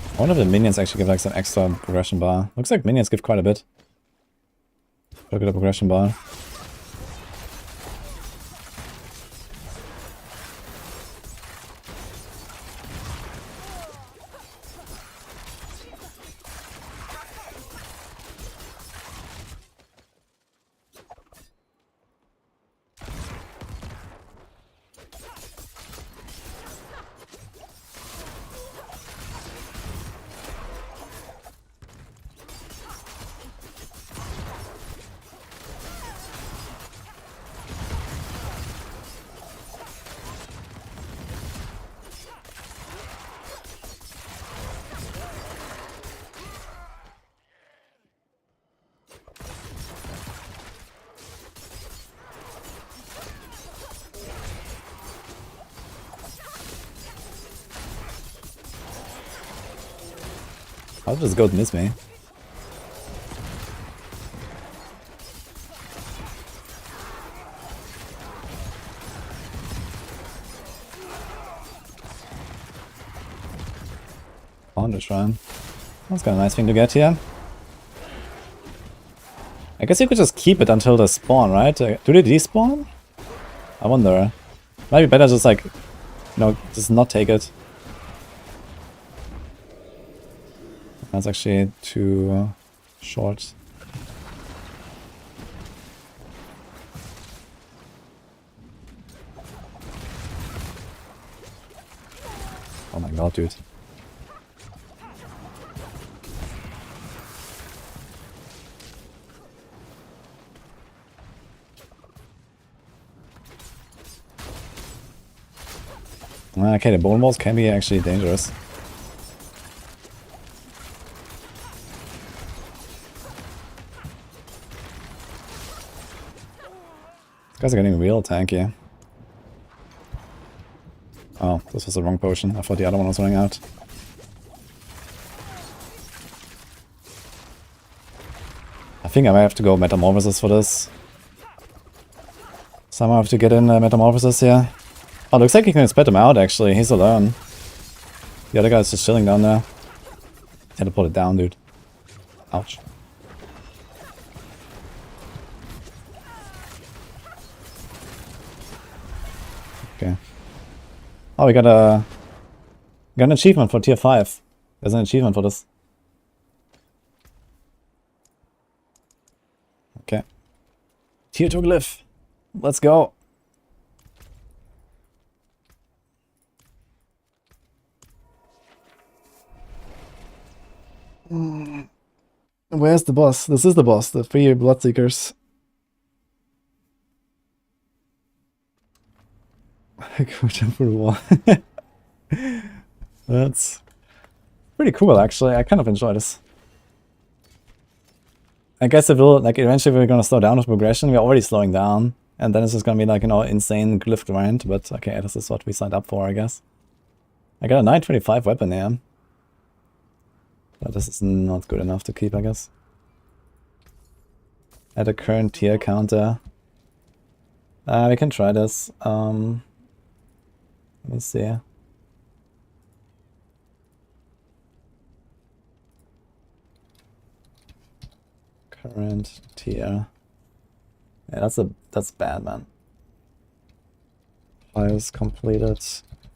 [SPEAKER 1] I wonder if the minions actually give like some extra progression bar. Looks like minions give quite a bit. Look at the progression bar. How did this goat miss me? Founder Shrine. That's kind of a nice thing to get here. I guess you could just keep it until they spawn, right? Do they despawn? I wonder. Might be better just like, you know, just not take it. That's actually too short. out, dude. Okay, the bone walls can be actually dangerous. These guys are getting real tanky. Oh, this was the wrong potion. I thought the other one was running out. I think I might have to go Metamorphosis for this. Somehow I have to get in Metamorphosis here. Oh, looks like he can spit him out actually. He's alone. The other guy's just chilling down there. Had to put it down, dude. Ouch. Okay. Oh, we got an achievement for tier 5. There's an achievement for this. Okay. Tier 2 glyph. Let's go. Where's the boss? This is the boss, the 3 Bloodseekers. Go jump for the wall. That's pretty cool, actually. I kind of enjoy this. I guess it will, like, eventually we're gonna slow down with progression. We're already slowing down. And then it's just gonna be like, you know, insane glyph grind. But okay, this is what we signed up for, I guess. I got a 925 weapon here. But this is not good enough to keep, I guess. At a current tier counter. We can try this. Let me see. Current tier. Yeah, that's bad, man. Files completed.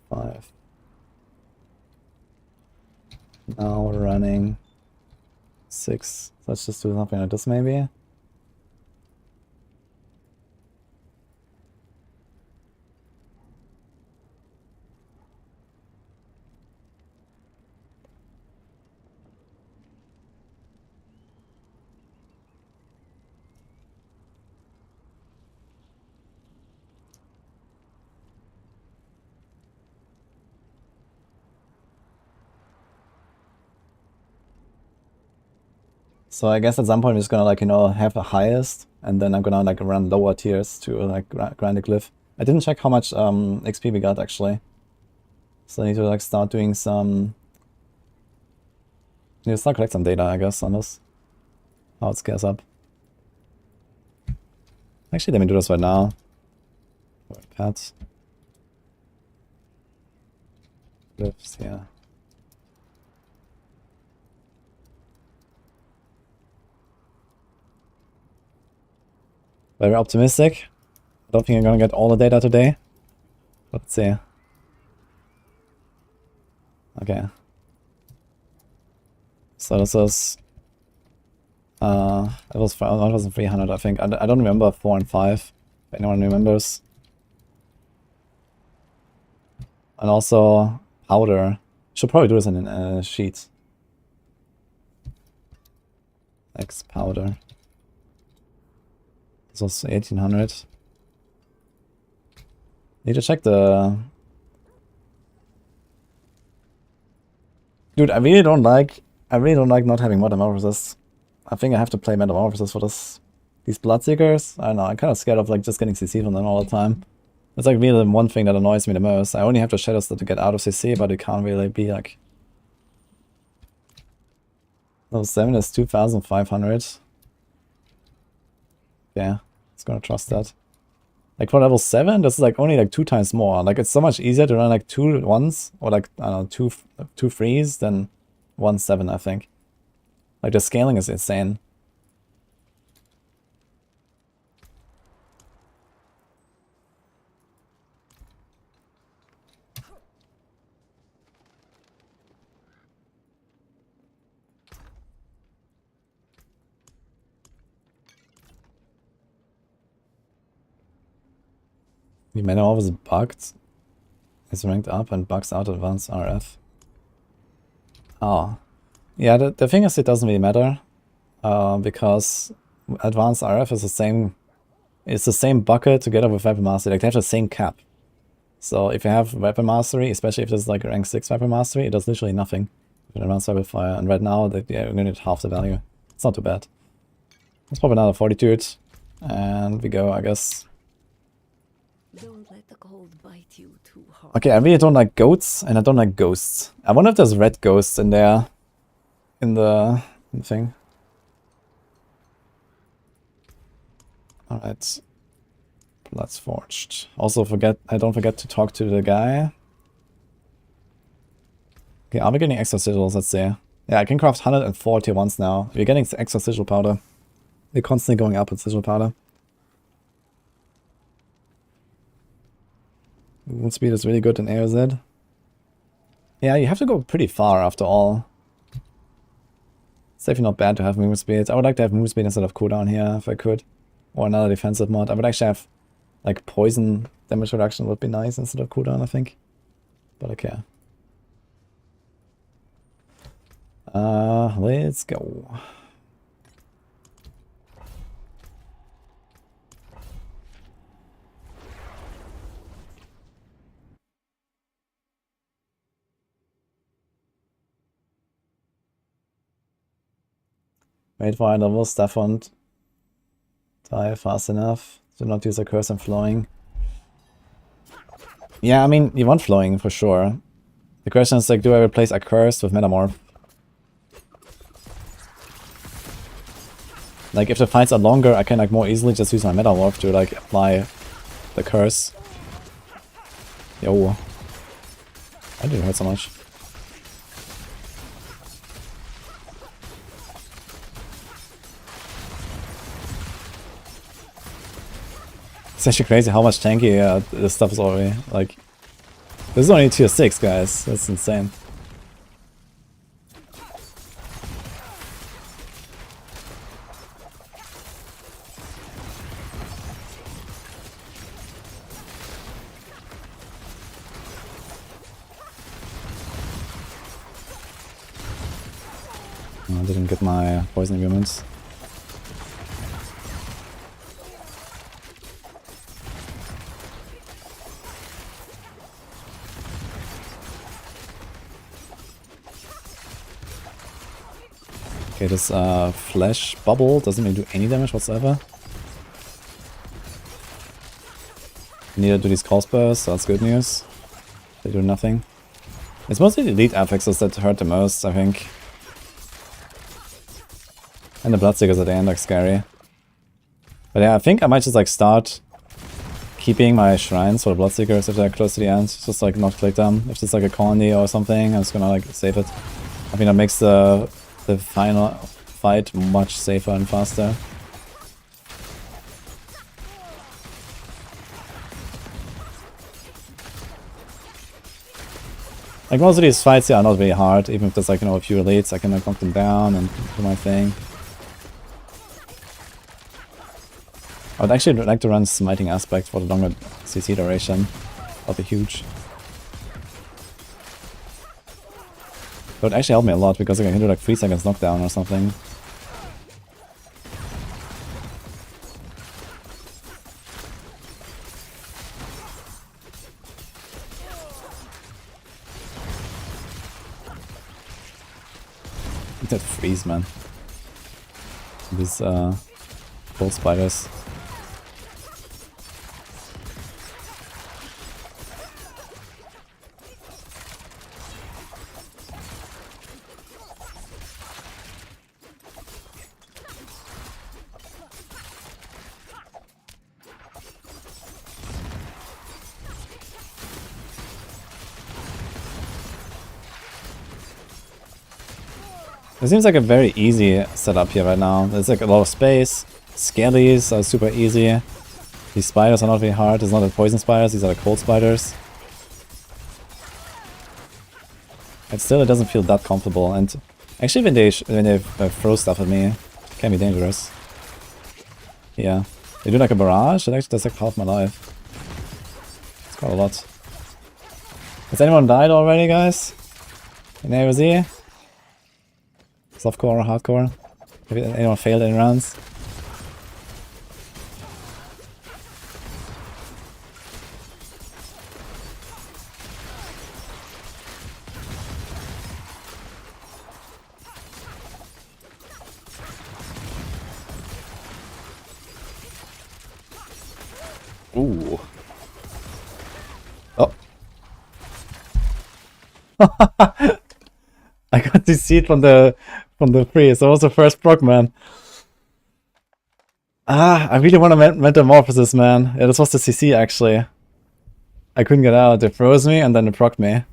[SPEAKER 1] 5. Now running 6. Let's just do something like this, maybe. So I guess at some point we're just gonna, like, you know, have the highest, and then I'm gonna, like, run lower tiers to, like, grind the glyph. I didn't check how much XP we got, actually. So I need to, like, start doing some... need to start collect some data, I guess, on this. How it scales up. Actually, let me do this right now. Pets. Glyphs, yeah. Very optimistic. I don't think I'm gonna get all the data today. Let's see. Okay. So this is... it was 1,300, I think. I don't remember 4 and 5. If anyone remembers. And also powder. Should probably do this in a sheet. X powder. This was 1,800. Need to check the... Dude, I really don't like not having Metamorphosis. I think I have to play Metamorphosis for this. These Bloodseekers, I don't know, I'm kind of scared of, like, just getting CC from them all the time. It's like really the one thing that annoys me the most. I only have to Shadow Step to get out of CC, but it can't really be like... Level 7 is 2,500. Yeah, it's gonna trust that. Like for level 7, this is like only like 2 times more. Like it's so much easier to run like 2 1s, or like, I don't know, 2 3s than 1 7, I think. Like the scaling is insane. The Metamorphosis is bugged. It's ranked up and bugs out advanced RF. Oh. Yeah, the thing is it doesn't really matter. Because Advanced RF is the same. It's the same bucket together with Weapon Mastery. Like they have the same cap. So if you have Weapon Mastery, especially if it's like rank 6 Weapon Mastery, it does literally nothing with Advanced Rapid Fire. And right now, yeah, we're gonna need half the value. It's not too bad. Let's pop another Fortitude, and we go, I guess.
[SPEAKER 5] Don't let the cold bite you too hard.
[SPEAKER 1] Okay, I really don't like goats, and I don't like ghosts. I wonder if there's red ghosts in there, in the thing. Alright. Blood's Forged. Also I don't forget to talk to the guy. Okay, are we getting extra sigils? Let's see. Yeah, I can craft 140 once now. We're getting extra sigil powder. We're constantly going up with sigil powder. Movement speed is really good in AoZ. Yeah, you have to go pretty far after all. It's definitely not bad to have movement speed. I would like to have movement speed instead of cooldown here if I could. Or another defensive mod. I would actually have like poison damage reduction would be nice instead of cooldown, I think. But okay. Let's go. Wait for high level, stuff won't die fast enough. Do not use a curse and flowing. Yeah, I mean, you want flowing for sure. The question is like, do I replace a curse with Metamorph? Like, if the fights are longer, I can like more easily just use my Metamorph to like apply the curse. Yo. I didn't hurt so much. It's actually crazy how much tanky this stuff is already. Like, this is only tier 6, guys. That's insane. I didn't get my poison agreements. Okay, this flash bubble doesn't really do any damage whatsoever. Neither do these call spurs, so that's good news. They do nothing. It's mostly the elite affixes that hurt the most, I think. And the Bloodseekers at the end are scary. But yeah, I think I might just like start keeping my shrines for the Bloodseekers if they're close to the end. Just like not click them. If it's like a colony or something, I'm just gonna like save it. I think that makes the final fight much safer and faster. Like most of these fights here are not very hard, even if there's like, you know, a few elites, I can like knock them down and do my thing. I would actually like to run Smiting Aspect for the longer CC duration. That'd be huge. That would actually help me a lot because I can do like 3 seconds knockdown or something. That freeze, man. These gold spiders. It seems like a very easy setup here right now. There's like a lot of space. Skellies are super easy. These spiders are not very hard. It's not the poison spiders, these are the cold spiders. And still it doesn't feel that comfortable. And actually when they throw stuff at me, it can be dangerous. Yeah. They do like a barrage, it actually does like half my life. It's quite a lot. Has anyone died already, guys? In AoZ? Softcore or hardcore? Have anyone failed any rounds? Ooh. Oh. I got this seed from the freeze. That was the first proc, man. I really want to metamorphosis, man. Yeah, this was the CC actually. I couldn't get out. They froze me and then they procced me.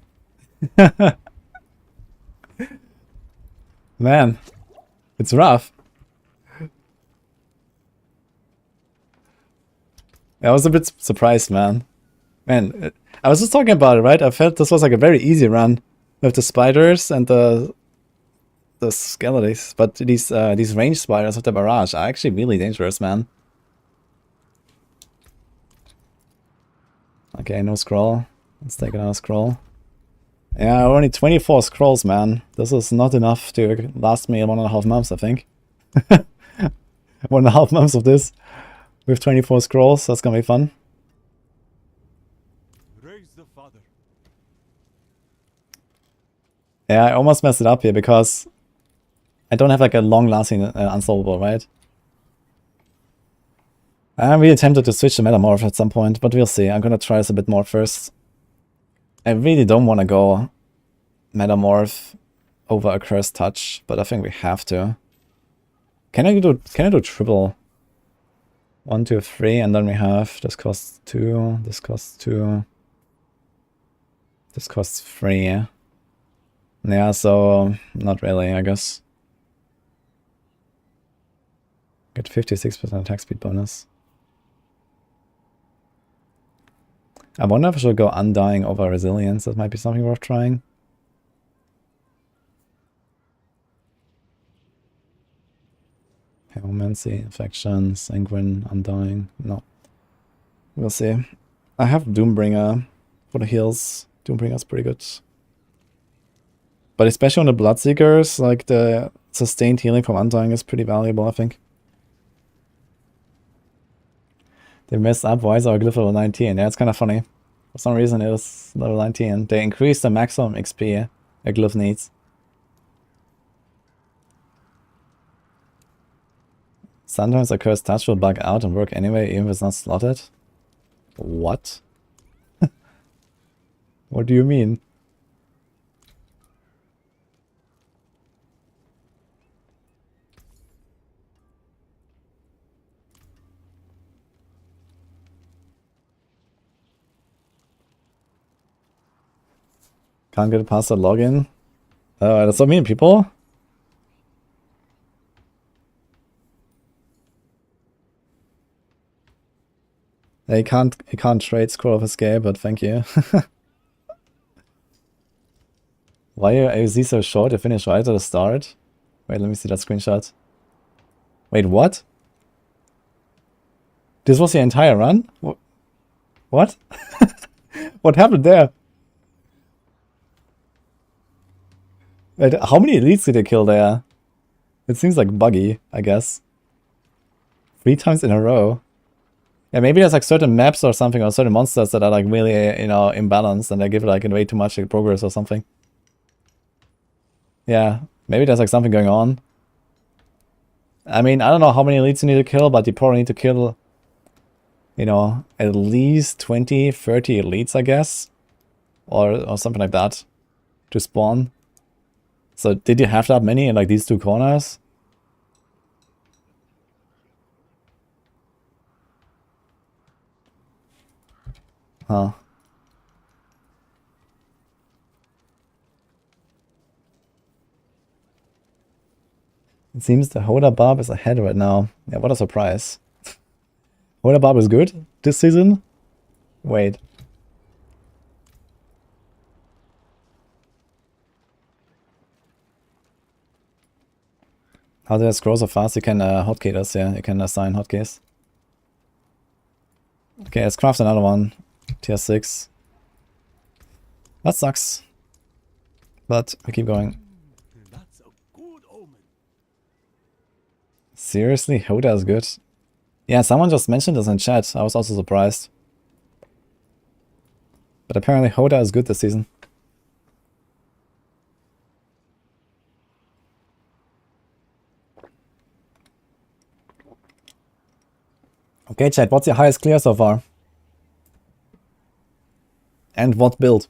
[SPEAKER 1] Man, it's rough. I was a bit surprised, man. I was just talking about it, right? I felt this was like a very easy run with the spiders and the skeletons, but these range spiders with the barrage are actually really dangerous, man. Okay, no scroll. Let's take another scroll. Yeah, only 24 scrolls, man. This is not enough to last me 1.5 months, I think. 1.5 months of this with 24 scrolls. That's gonna be fun.
[SPEAKER 2] Raise the father.
[SPEAKER 1] Yeah, I almost messed it up here because I don't have like a long-lasting unsolvable, right? I'm really tempted to switch to Metamorph at some point, but we'll see. I'm gonna try this a bit more first. I really don't want to go Metamorph over a Cursed Touch, but I think we have to. Can I do triple? 1, 2, 3, and then we have this costs 2, this costs 2, this costs 3. Yeah, so not really, I guess. Get 56% attack speed bonus. I wonder if I should go Undying over Resilience. That might be something worth trying. Pyromancy, Infection, Sanguine, Undying. No. We'll see. I have Doombringer for the heals. Doombringer's pretty good. But especially on the Bloodseekers, like the sustained healing from Undying is pretty valuable, I think. They messed up. Why is our Glyph level 19? Yeah, it's kind of funny. For some reason it was level 19. They increased the maximum XP a Glyph needs. Sometimes a Cursed Touch will bug out and work anyway, even if it's not slotted. What? What do you mean? Can't get past the login. That's so many people. I can't trade Scroll of Escape, but thank you. Why are AoZ so short to finish right at the start? Wait, let me see that screenshot. Wait, what? This was the entire run? What? What happened there? Wait, how many elites did they kill there? It seems like buggy, I guess. 3 times in a row. Yeah, maybe there's like certain maps or something, or certain monsters that are like really, you know, imbalanced and they give like way too much like, progress or something. Yeah, maybe there's like something going on. I mean, I don't know how many elites you need to kill, but you probably need to kill, you know, at least 20, 30 elites, I guess. Or something like that to spawn. So did you have that many in like these 2 corners? Huh. It seems the Hoda Barb is ahead right now. Yeah, what a surprise. Hoda Barb is good this season? Wait. How do I scroll so fast? You can hotkey this, yeah. You can assign hotkeys. Okay, let's craft another one. Tier 6. That sucks. But we keep going.
[SPEAKER 2] That's a good omen.
[SPEAKER 1] Seriously, Hoda is good. Yeah, someone just mentioned this in chat. I was also surprised. But apparently Hoda is good this season. Okay, chat, what's your highest clear so far? And what build?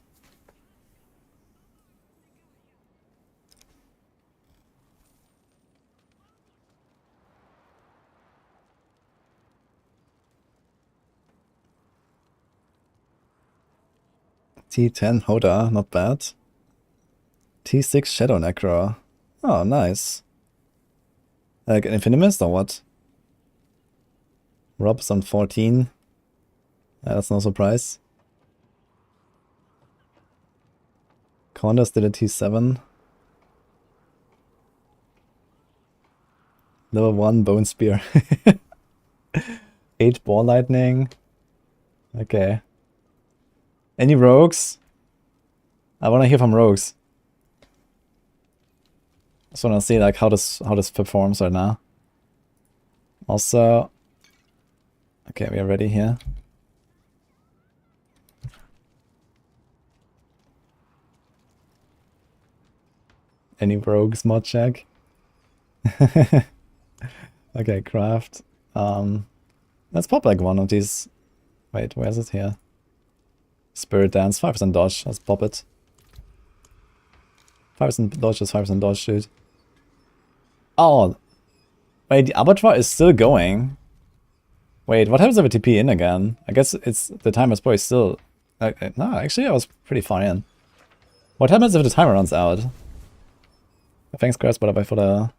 [SPEAKER 1] T10 Hoda, not bad. T6 Shadow Necro. Oh, nice. Like an Infinimist or what? Rob's on 14. That's no surprise. Condas did a T7. Level 1 Bone Spear. 8 Ball Lightning. Okay. Any rogues? I wanna hear from rogues. Just wanna see like how this performs right now. Also, okay, we are ready here. Any rogues mod check? Okay, craft. Let's pop like one of these. Wait, where is it here? Spirit Dance, 5% dodge. Let's pop it. 5% dodge is 5% dodge, dude. Oh, wait, the Avatar is still going. Wait, what happens if I TP in again? I guess it's the timer's probably still. No, actually, I was pretty far in. What happens if the timer runs out? Thanks, Chris, but for the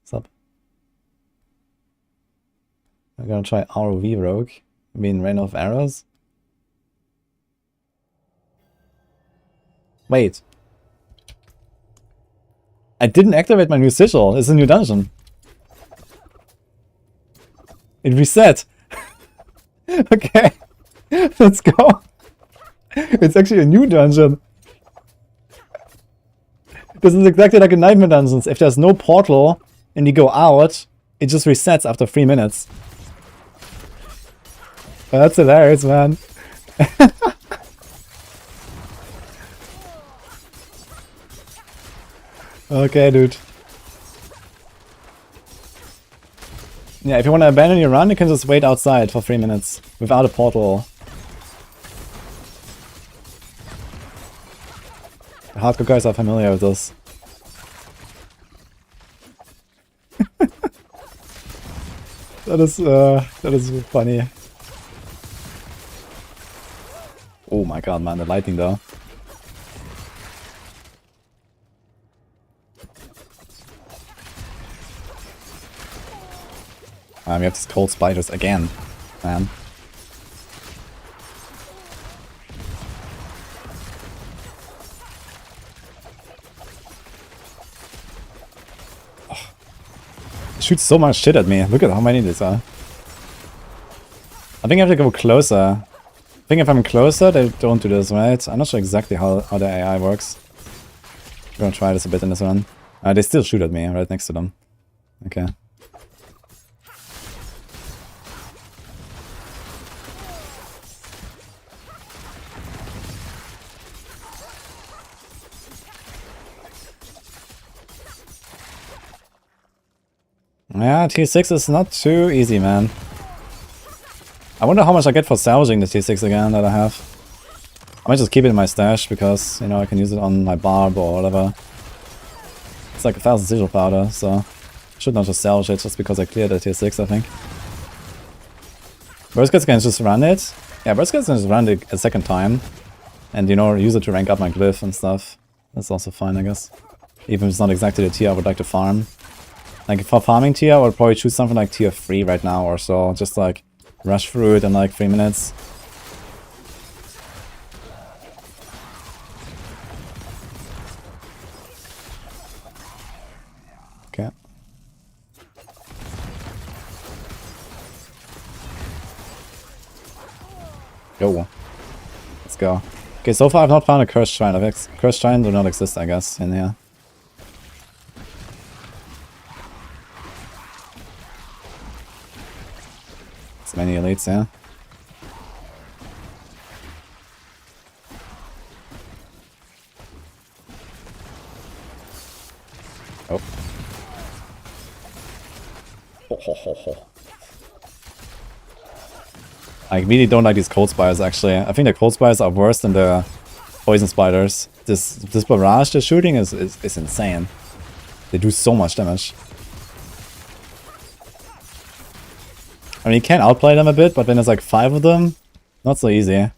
[SPEAKER 1] sub. I'm gonna try ROV Rogue. I mean, Rain of Arrows. Wait. I didn't activate my new sigil. It's a new dungeon. It reset. Okay. Let's go. It's actually a new dungeon. This is exactly like in Nightmare Dungeons. If there's no portal and you go out, it just resets after 3 minutes. That's hilarious, man. Okay, dude. Yeah, if you want to abandon your run, you can just wait outside for 3 minutes without a portal. The hardcore guys are familiar with this. That is funny. Oh my god, man, the lightning though. We have these cold spiders again, man. Oh. It shoots so much shit at me. Look at how many these are. I think I have to go closer. I think if I'm closer, they don't do this, right? I'm not sure exactly how the AI works. I'm gonna try this a bit in this one. They still shoot at me right next to them. Okay. Yeah, T6 is not too easy, man. I wonder how much I get for salvaging the T6 again that I have. I might just keep it in my stash because, you know, I can use it on my barb or whatever. It's like 1000 sigil powder, so I should not just salvage it just because I cleared the T6, I think. Worst case, can just run it. Yeah, worst case, can just run it a second time. And, you know, use it to rank up my glyph and stuff. That's also fine, I guess. Even if it's not exactly the tier I would like to farm. Like, for farming tier, I would probably choose something like tier 3 right now or so. Just like, rush through it in like 3 minutes. Okay. Yo. Let's go. Okay, so far I've not found a cursed shrine. Cursed shrine do not exist, I guess, in here. It's many elites, yeah. Oh. Ho, ho, ho, ho. I really don't like these cold spiders, actually. I think the cold spiders are worse than the poison spiders. This barrage they're shooting is insane. They do so much damage. I mean, you can outplay them a bit, but when there's like 5 of them, not so easy.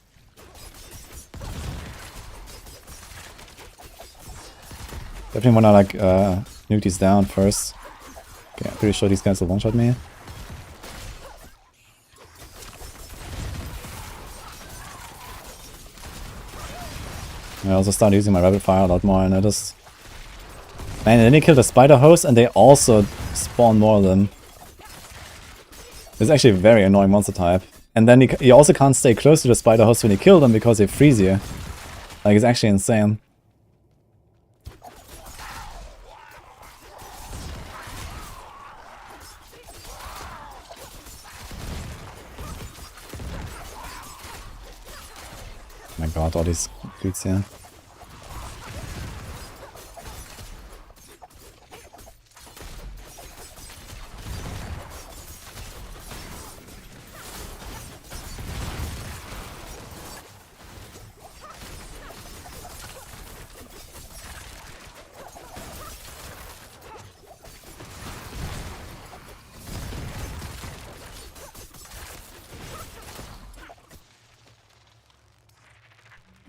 [SPEAKER 1] Definitely wanna like nuke these down first. Okay, I'm pretty sure these guys will one-shot me. I also start using my rapid fire a lot more, and I just... Man, and then they kill the spider host and they also spawn more of them. It's actually a very annoying monster type. And then you also can't stay close to the spider host when you kill them because they freeze you. Like, it's actually insane. Oh my god, all these dudes here.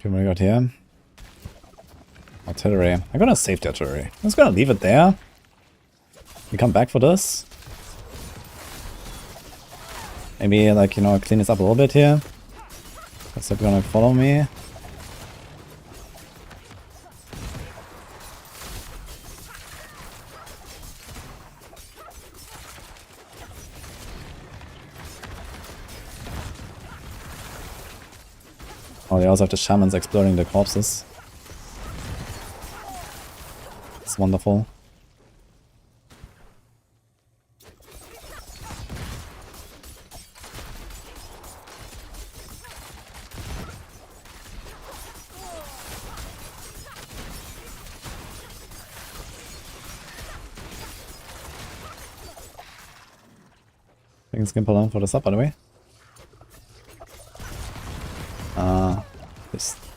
[SPEAKER 1] What do we got here? Artillery. I'm gonna save the artillery. I'm just gonna leave it there. We come back for this. Maybe, like, you know, clean this up a little bit here. Guess they're gonna follow me. Oh, they also have the shamans exploring the corpses. It's wonderful. I think it's gonna pull down for this up, by the way.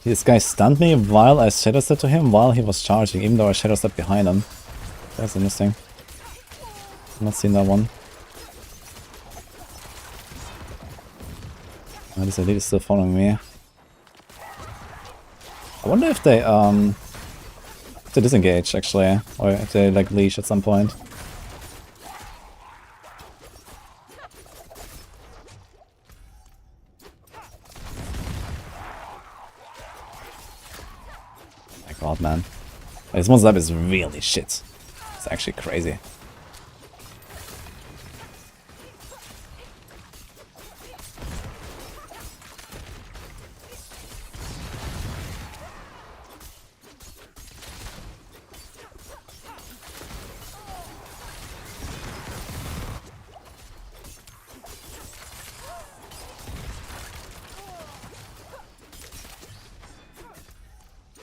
[SPEAKER 1] This guy stunned me while I shadow stepped to him while he was charging, even though I shadow stepped behind him. That's interesting. I've not seen that one. Oh, this elite is still following me. I wonder if they disengage actually, or if they like leash at some point. God, man. This monster type is really shit. It's actually crazy.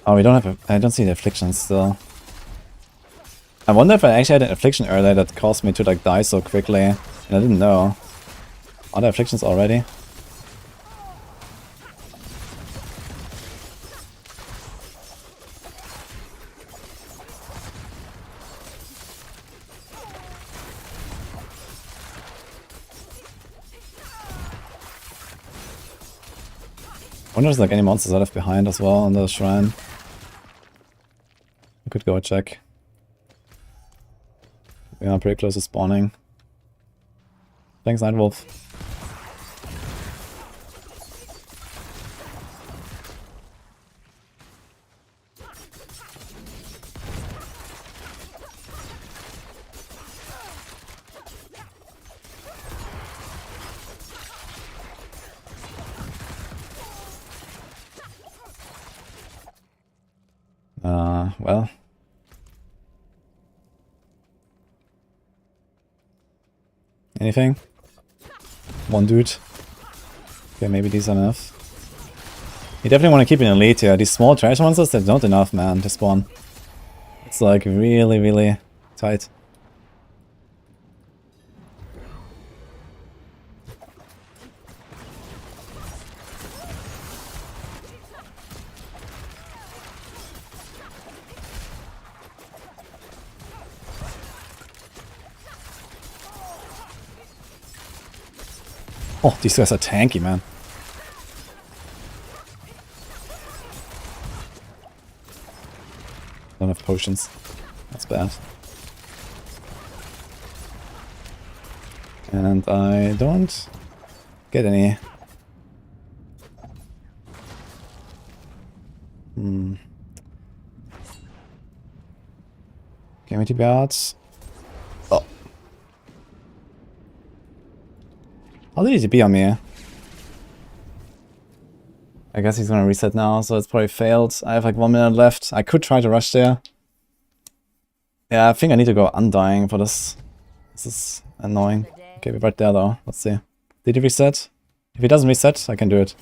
[SPEAKER 1] Oh, we don't have I don't see the afflictions still. I wonder if I actually had an affliction earlier that caused me to like die so quickly. And I didn't know. Are there afflictions already? I wonder if there's like any monsters I left behind as well on the shrine. I could go check. We are pretty close to spawning. Thanks, Nightwolf. Well. Anything? One dude. Okay, maybe these are enough. You definitely want to keep an elite here. These small trash monsters, they're not enough, man, to spawn. It's like really, really tight. Oh, these guys are tanky, man. Don't have potions. That's bad. And I don't get any. Give me 2 yards. Oh. How did he be on me? I guess he's gonna reset now, so it's probably failed. I have like 1 minute left. I could try to rush there. Yeah, I think I need to go undying for this. This is annoying. Okay, we're right there though. Let's see. Did he reset? If he doesn't reset, I can do it.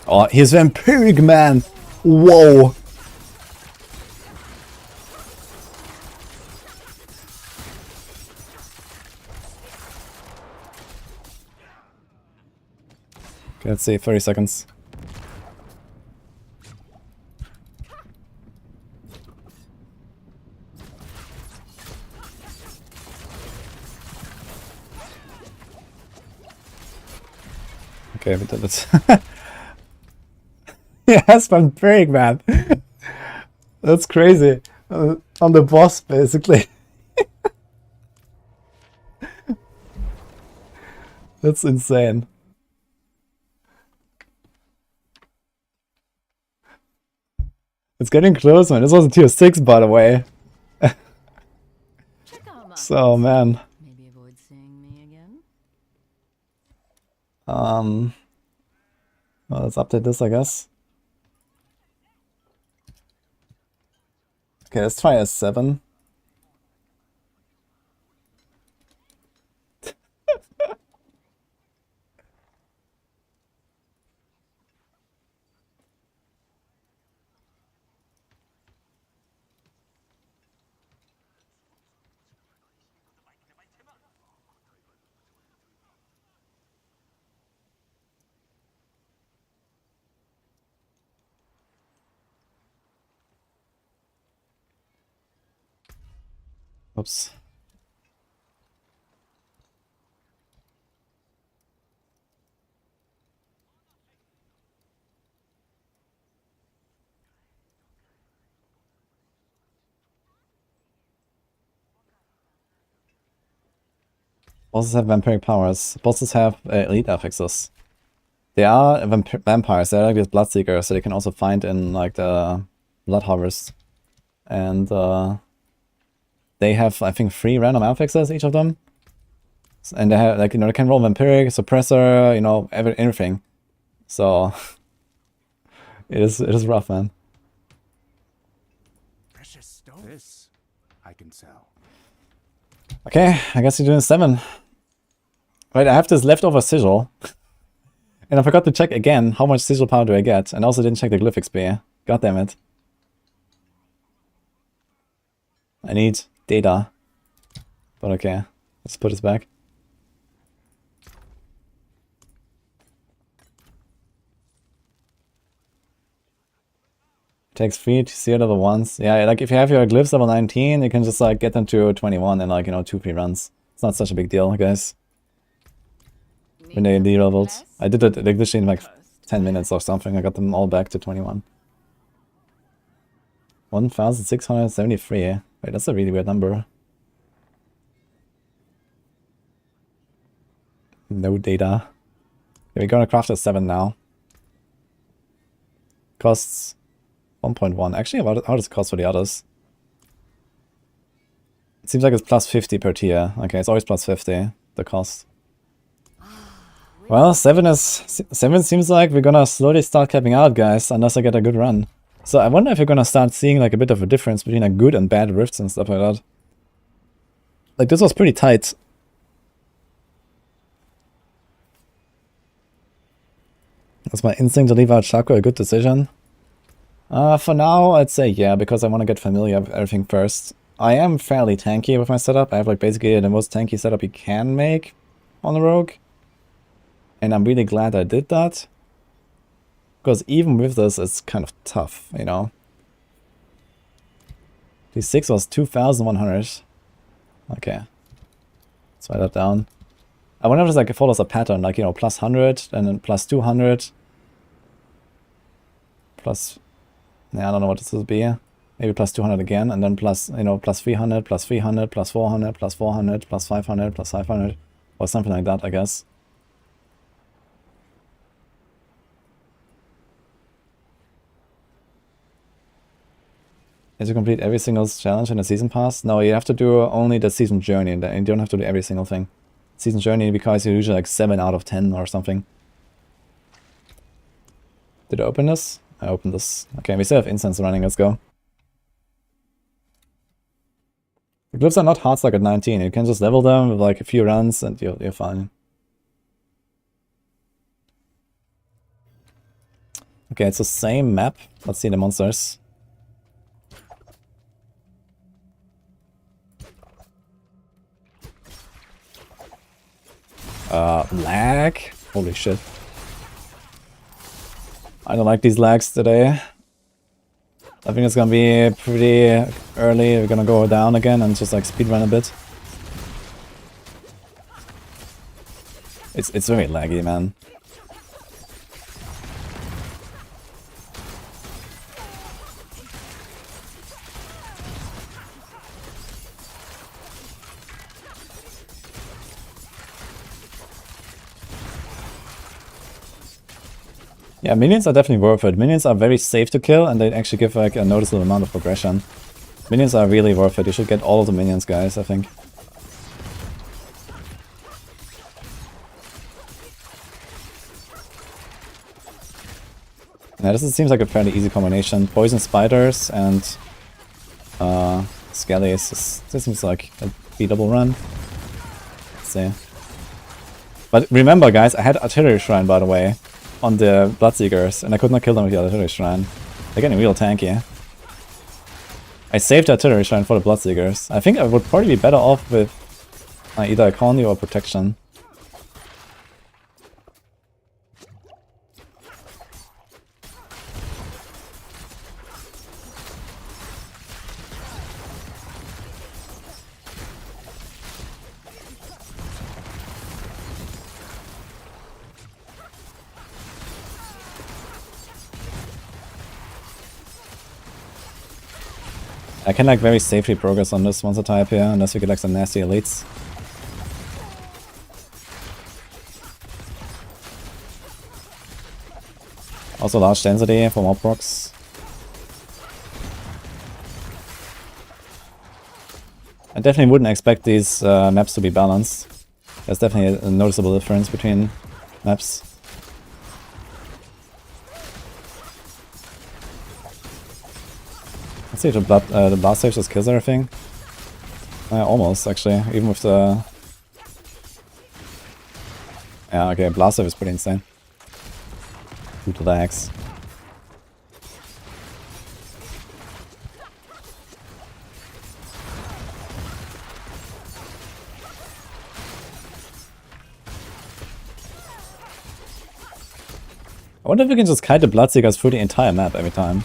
[SPEAKER 1] Oh, he's vampiric, man! Whoa! Okay, let's see, 30 seconds. Okay, we did it. Yes, vampiric, man. That's crazy. I'm the boss, basically. That's insane. It's getting close, man. This was a tier 6, by the way. So, man.
[SPEAKER 5] Maybe avoid seeing me again.
[SPEAKER 1] Well, let's update this, I guess. Okay, let's try S7. Oops. Bosses have vampiric powers. Bosses have elite affixes. They are vampires. They're like these bloodseekers, so they can also find in like the blood harvest. And they have, I think, 3 random affixes, each of them. And they have, like, you know, they can roll vampiric, suppressor, you know, everything. So it is rough, man.
[SPEAKER 4] Precious stone. This I can sell.
[SPEAKER 1] Okay, I guess you're doing 7. Right, I have this leftover sigil. And I forgot to check again how much sigil power do I get. And I also didn't check the Glyph XP. God damn it. I need data. But okay, let's put this back. Takes 3 to see the ones. Yeah, like if you have your glyphs level 19, you can just like get them to 21 in like, you know, 2-3 runs. It's not such a big deal, guys. When they de-leveled. I did it like literally in like 10 minutes or something. I got them all back to 21. 1,673. Wait, that's a really weird number. No data. Okay, we're gonna craft a 7 now. Costs 1.1. Actually, how does it cost for the others? It seems like it's plus 50 per tier. Okay, it's always plus 50, the cost. Well, 7 seems like we're gonna slowly start capping out, guys, unless I get a good run. So I wonder if you're gonna start seeing like a bit of a difference between like good and bad rifts and stuff like that. Like this was pretty tight. Was my instinct to leave out Shako a good decision? For now, I'd say yeah, because I want to get familiar with everything first. I am fairly tanky with my setup. I have like basically the most tanky setup you can make on the rogue. And I'm really glad I did that. Because even with this, it's kind of tough, you know. D6 was 2,100. Okay. Let's write that down. I wonder if it's like it follows a pattern, like, you know, plus 100 and then plus 200. Plus, yeah, I don't know what this would be. Maybe plus 200 again, and then plus, you know, plus 300, plus 300, plus 400, plus 400, plus 500, plus 500, or something like that, I guess. Did you complete every single challenge in the season pass? No, you have to do only the season journey, and you don't have to do every single thing. Season journey, because you're usually like 7 out of 10 or something. Did I open this? I opened this. Okay, we still have incense running, let's go. The glyphs are not hard stuck at 19, you can just level them with like a few runs and you're fine. Okay, it's the same map. Let's see the monsters. Lag? Holy shit. I don't like these lags today. I think it's gonna be pretty early. We're gonna go down again and just like speedrun a bit. It's very laggy, man. Yeah, minions are definitely worth it. Minions are very safe to kill and they actually give like a noticeable amount of progression. Minions are really worth it. You should get all of the minions, guys, I think. Yeah, this seems like a fairly easy combination. Poison spiders and skellies. This seems like a beatable run. Let's see. But remember, guys, I had artillery shrine, by the way, on the Bloodseekers, and I could not kill them with the artillery shrine. They're getting real tanky. I saved the artillery shrine for the Bloodseekers. I think I would probably be better off with either Economy or Protection. I can like very safely progress on this once I type here, unless we get like some nasty elites. Also large density for mob procs. I definitely wouldn't expect these maps to be balanced. There's definitely a noticeable difference between maps. Let's see if the blast save just kills everything. Almost, actually, even with the... Yeah, okay, blast save is pretty insane. Due to lags. I wonder if we can just kite the Bloodseekers through the entire map every time.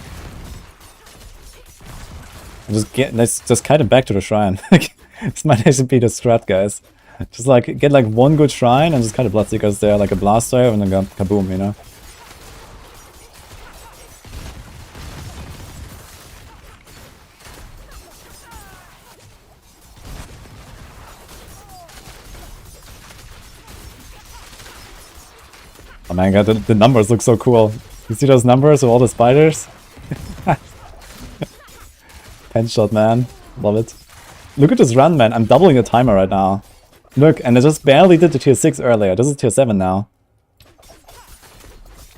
[SPEAKER 1] Let's just kite it back to the shrine. This might actually be the strat, guys. Just like get like one good shrine and just kite the Bloodseekers there, like a blast wave, and then go kaboom, you know. Oh my god, the numbers look so cool. You see those numbers with all the spiders? Pen shot, man. Love it. Look at this run, man. I'm doubling the timer right now. Look, and I just barely did the tier 6 earlier. This is tier 7 now.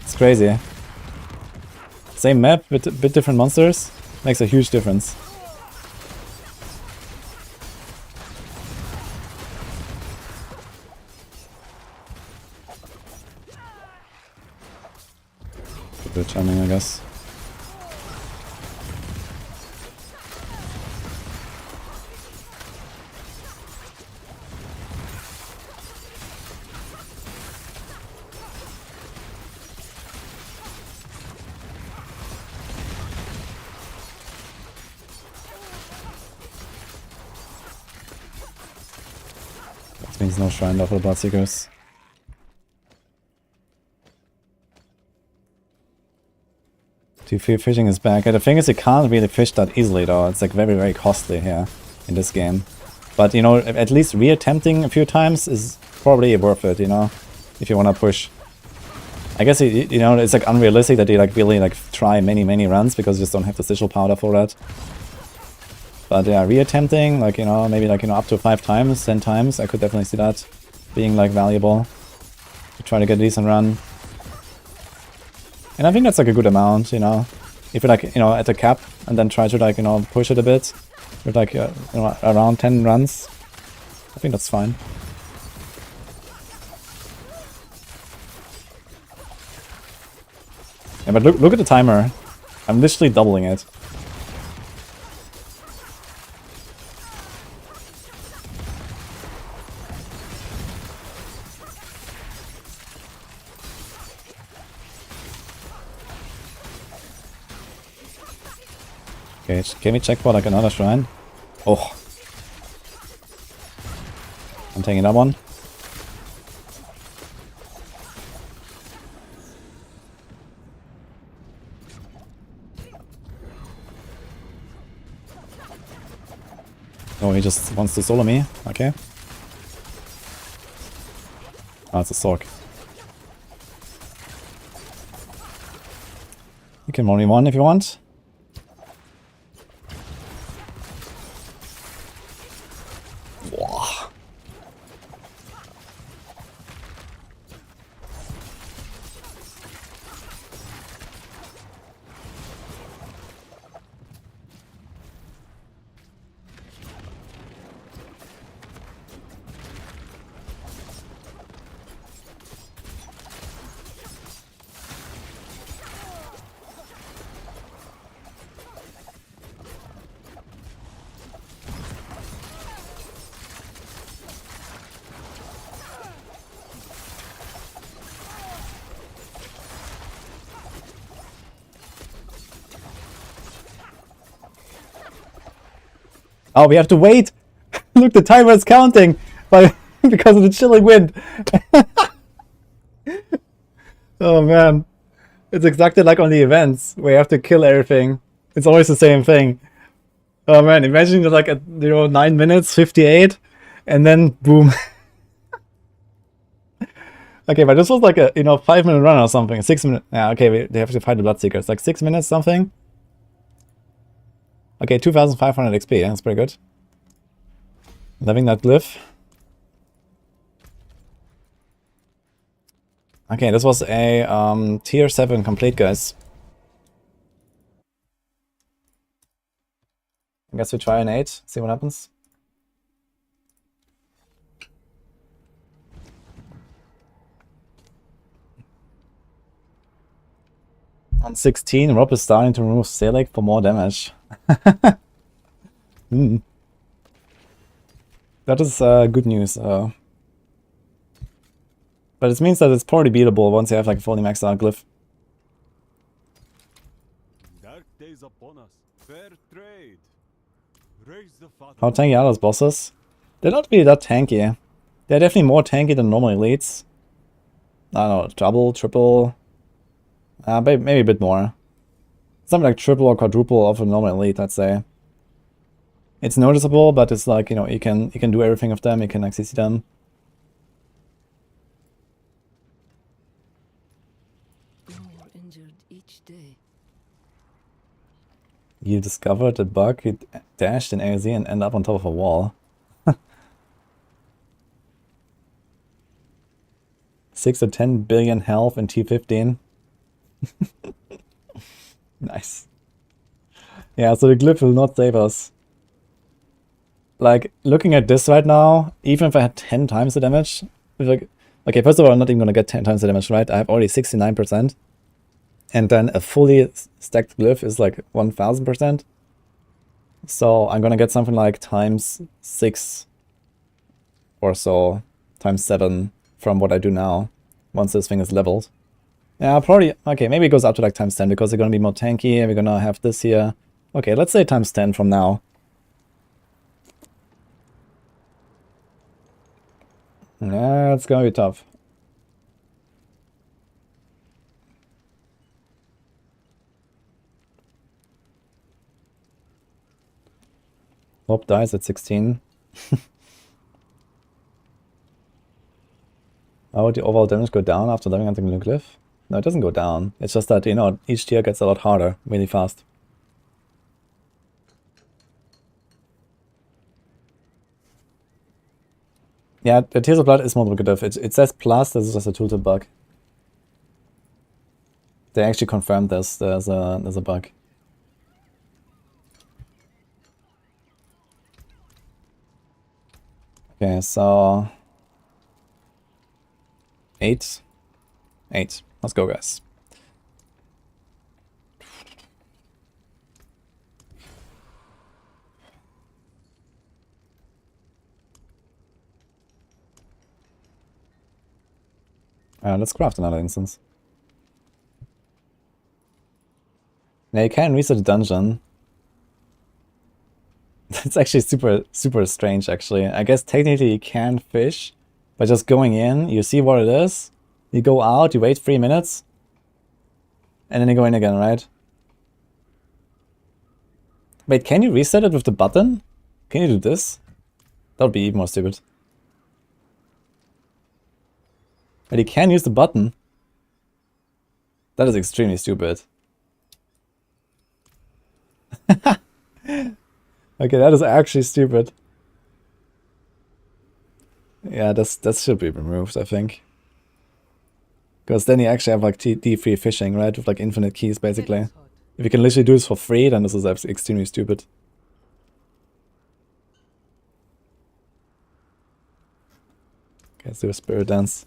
[SPEAKER 1] It's crazy. Same map with a bit different monsters makes a huge difference. Good timing, I guess. That means no shrine for the Bloodseekers. Fishing is back. The thing is, you can't really fish that easily though. It's like very, very costly here in this game. But you know, at least re-attempting a few times is probably worth it, you know, if you want to push. I guess, you know, it's like unrealistic that you like really like try many runs because you just don't have the sigil powder for that. But yeah, re-attempting, like, you know, maybe like, you know, up to 5 times, 10 times, I could definitely see that being like valuable to try to get a decent run. And I think that's like a good amount, you know, if you're like, you know, at the cap and then try to like, you know, push it a bit with like, you know, around 10 runs. I think that's fine. Yeah, but look at the timer. I'm literally doubling it. Okay, can we check for like another shrine? Oh. I'm taking that one. Oh, he just wants to solo me. Okay. Oh, it's a Sork. You can only one if you want. Oh, we have to wait! Look, the timer is counting by because of the chilling wind. Oh man. It's exactly like on the events where you have to kill everything. It's always the same thing. Oh man, imagine you're like at, you know, 9 minutes, 58, and then boom. Okay, but this was like a, you know, 5-minute run or something. 6 minutes. Yeah, okay, they have to fight the Bloodseekers. Like 6 minutes something. Okay, 2,500 XP, yeah, that's pretty good. Loving that glyph. Okay, this was a tier 7 complete, guys. I guess we try an 8, see what happens. On 16, Rob is starting to remove Select for more damage. That is good news. But it means that it's probably beatable once you have like fully maxed out Glyph.
[SPEAKER 2] Dark days upon us. Fair trade. Raise the father.
[SPEAKER 1] How tanky are those bosses? They're not really that tanky. They're definitely more tanky than normal elites. I don't know, double, triple. Maybe a bit more. Something like triple or quadruple of a normal elite, I'd say. It's noticeable, but it's like, you know, you can do everything with them, you can actually see them.
[SPEAKER 5] More injured each day.
[SPEAKER 1] You discovered a bug, you dashed in AoZ and end up on top of a wall. 6 to 10 billion health in T15. Nice. Yeah, so the glyph will not save us. Like, looking at this right now, even if I had 10 times the damage, like, okay, first of all, I'm not even gonna get 10 times the damage, right? I have already 69%. And then a fully stacked glyph is like 1000%. So I'm gonna get something like times 6 or so, times 7 from what I do now, once this thing is leveled. Yeah, probably, okay, maybe it goes up to like times 10 because they're gonna be more tanky and we're gonna have this here. Okay, let's say times 10 from now. Yeah, it's gonna be tough. Hope dies at 16. Oh, the overall damage go down after leveling up the new glyph? No, it doesn't go down. It's just that, you know, each tier gets a lot harder really fast. Yeah, the Tears of Blood is multiplicative. It says plus, this is just a tooltip bug. They actually confirmed this. There's a bug. Okay, so 8. Let's go, guys. Let's craft another instance. Now you can reset the dungeon. It's actually super strange, actually. I guess technically you can fish, but just going in, you see what it is, you go out, you wait 3 minutes, and then you go in again, right? Wait, can you reset it with the button? Can you do this? That would be even more stupid. But you can use the button. That is extremely stupid. Okay, that is actually stupid. Yeah, that should be removed, I think. Because then you actually have like D3 fishing, right? With like infinite keys, basically. If you can literally do this for free, then this is extremely stupid. Okay, let's do a spirit dance.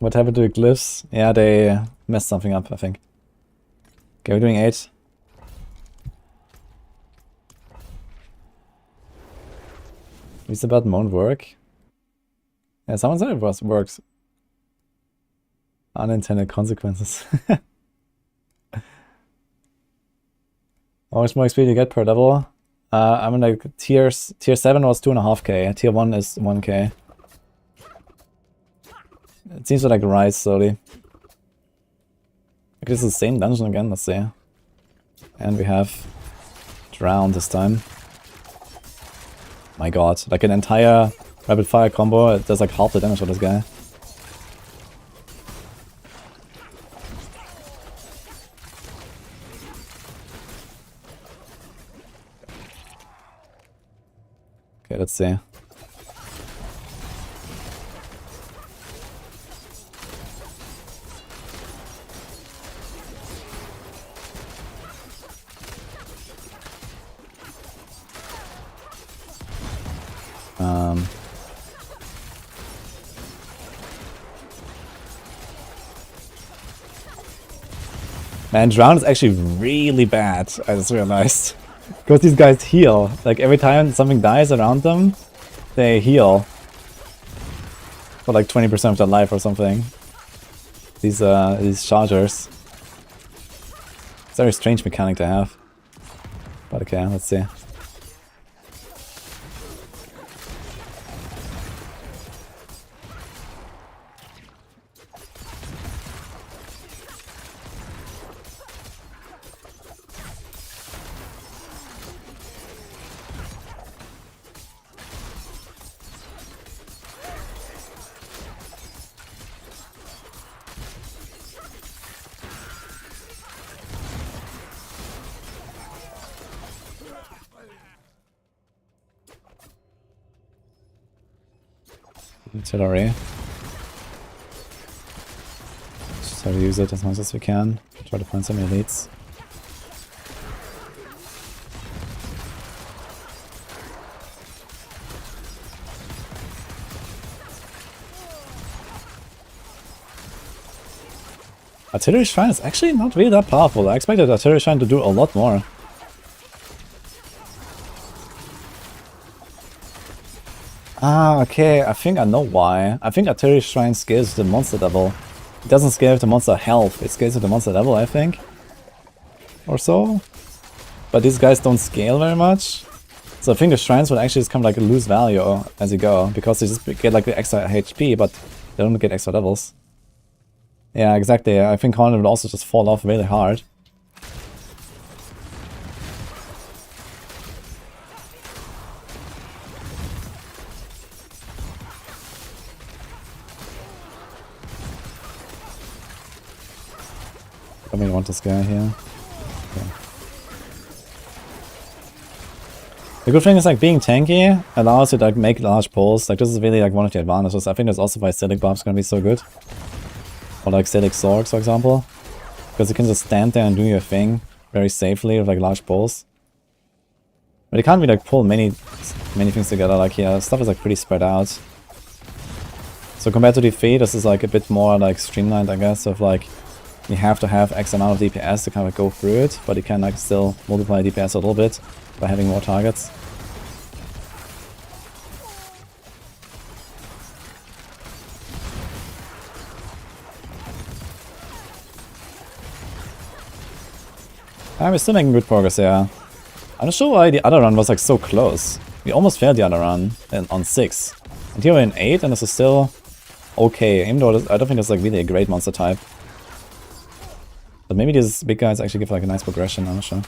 [SPEAKER 1] What happened to the glyphs? Yeah, they messed something up, I think. Okay, we're doing 8. Use the button won't work. Yeah, someone said it works. Unintended consequences. How much more XP do you get per level? I'm in like tier 7 was 2.5k, tier 1 is 1k. It seems to like rise slowly. Okay, this is the same dungeon again, let's see. And we have drown this time. My god, like an entire rapid fire combo, it does like half the damage for this guy. Okay, let's see. Man, drown is actually really bad, I just realized. Because these guys heal. Like every time something dies around them, they heal. For like 20% of their life or something. These chargers. It's a very strange mechanic to have. But okay, let's see. Artillery. Try to use it as much as we can. Try to find some elites. Artillery Shrine is actually not really that powerful. I expected Artillery Shrine to do a lot more. Ah, okay, I think I know why. I think Artillery Shrine scales the monster level. It doesn't scale with the monster health, it scales with the monster level, I think. Or so. But these guys don't scale very much. So I think the shrines would actually just kind of like lose value as you go, because they just get like the extra HP, but they don't get extra levels. Yeah, exactly. I think Colin would also just fall off really hard. I don't really want this guy here. Okay. The good thing is like being tanky allows you to like make large pulls. Like this is really like one of the advantages. I think that's also why Static Buff's gonna be so good. Or like Static Swords, for example. Because you can just stand there and do your thing very safely with like large pulls. But you can't really like pull many things together. Like here, stuff is like pretty spread out. So compared to Defeat, this is like a bit more like streamlined, I guess, of like you have to have X amount of DPS to kind of go through it, but you can like still multiply DPS a little bit by having more targets. We're still making good progress here. I'm not sure why the other run was like so close. We almost failed the other run on 6. And here we're in 8 and this is still okay, even though I don't think it's like really a great monster type. But maybe these big guys actually give like a nice progression, I'm not sure.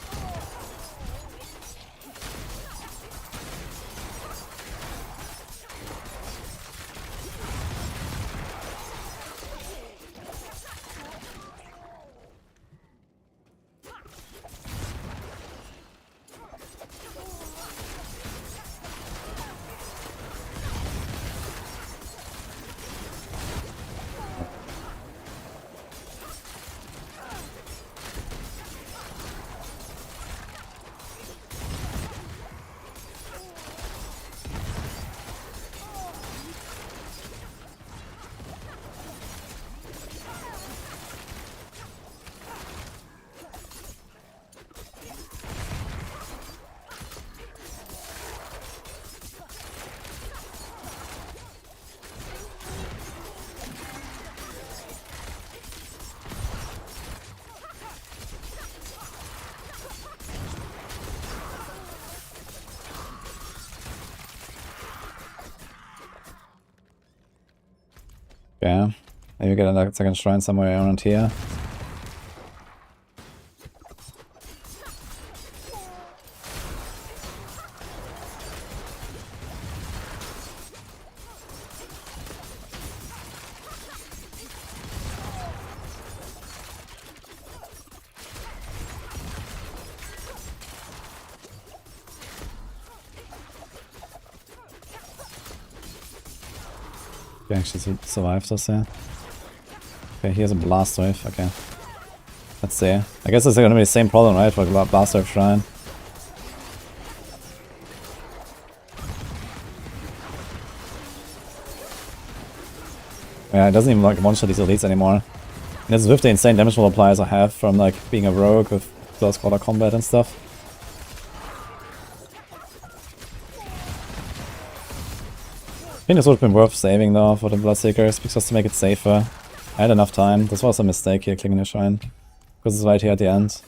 [SPEAKER 1] Yeah, maybe get a second shrine somewhere around here. We actually survived this, yeah. Okay, here's a blast wave, okay. Let's see. I guess it's gonna be the same problem, right, for blast wave shrine. Yeah, it doesn't even like one-shot these elites anymore. And this is with the insane damage multipliers I have from like being a rogue with close quarter combat and stuff. I think this would have been worth saving though for the Bloodseekers, because to make it safer. I had enough time. This was a mistake here, clicking the shrine. Because it's right here at the end.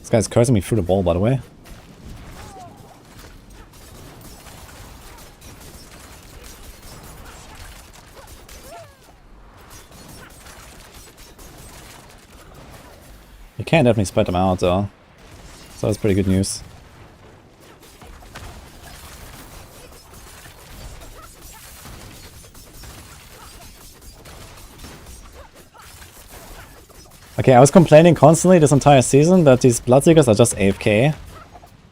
[SPEAKER 1] This guy's cursing me through the ball, by the way. You can definitely spread them out though. So that's pretty good news. Okay, I was complaining constantly this entire season that these Bloodseekers are just AFK.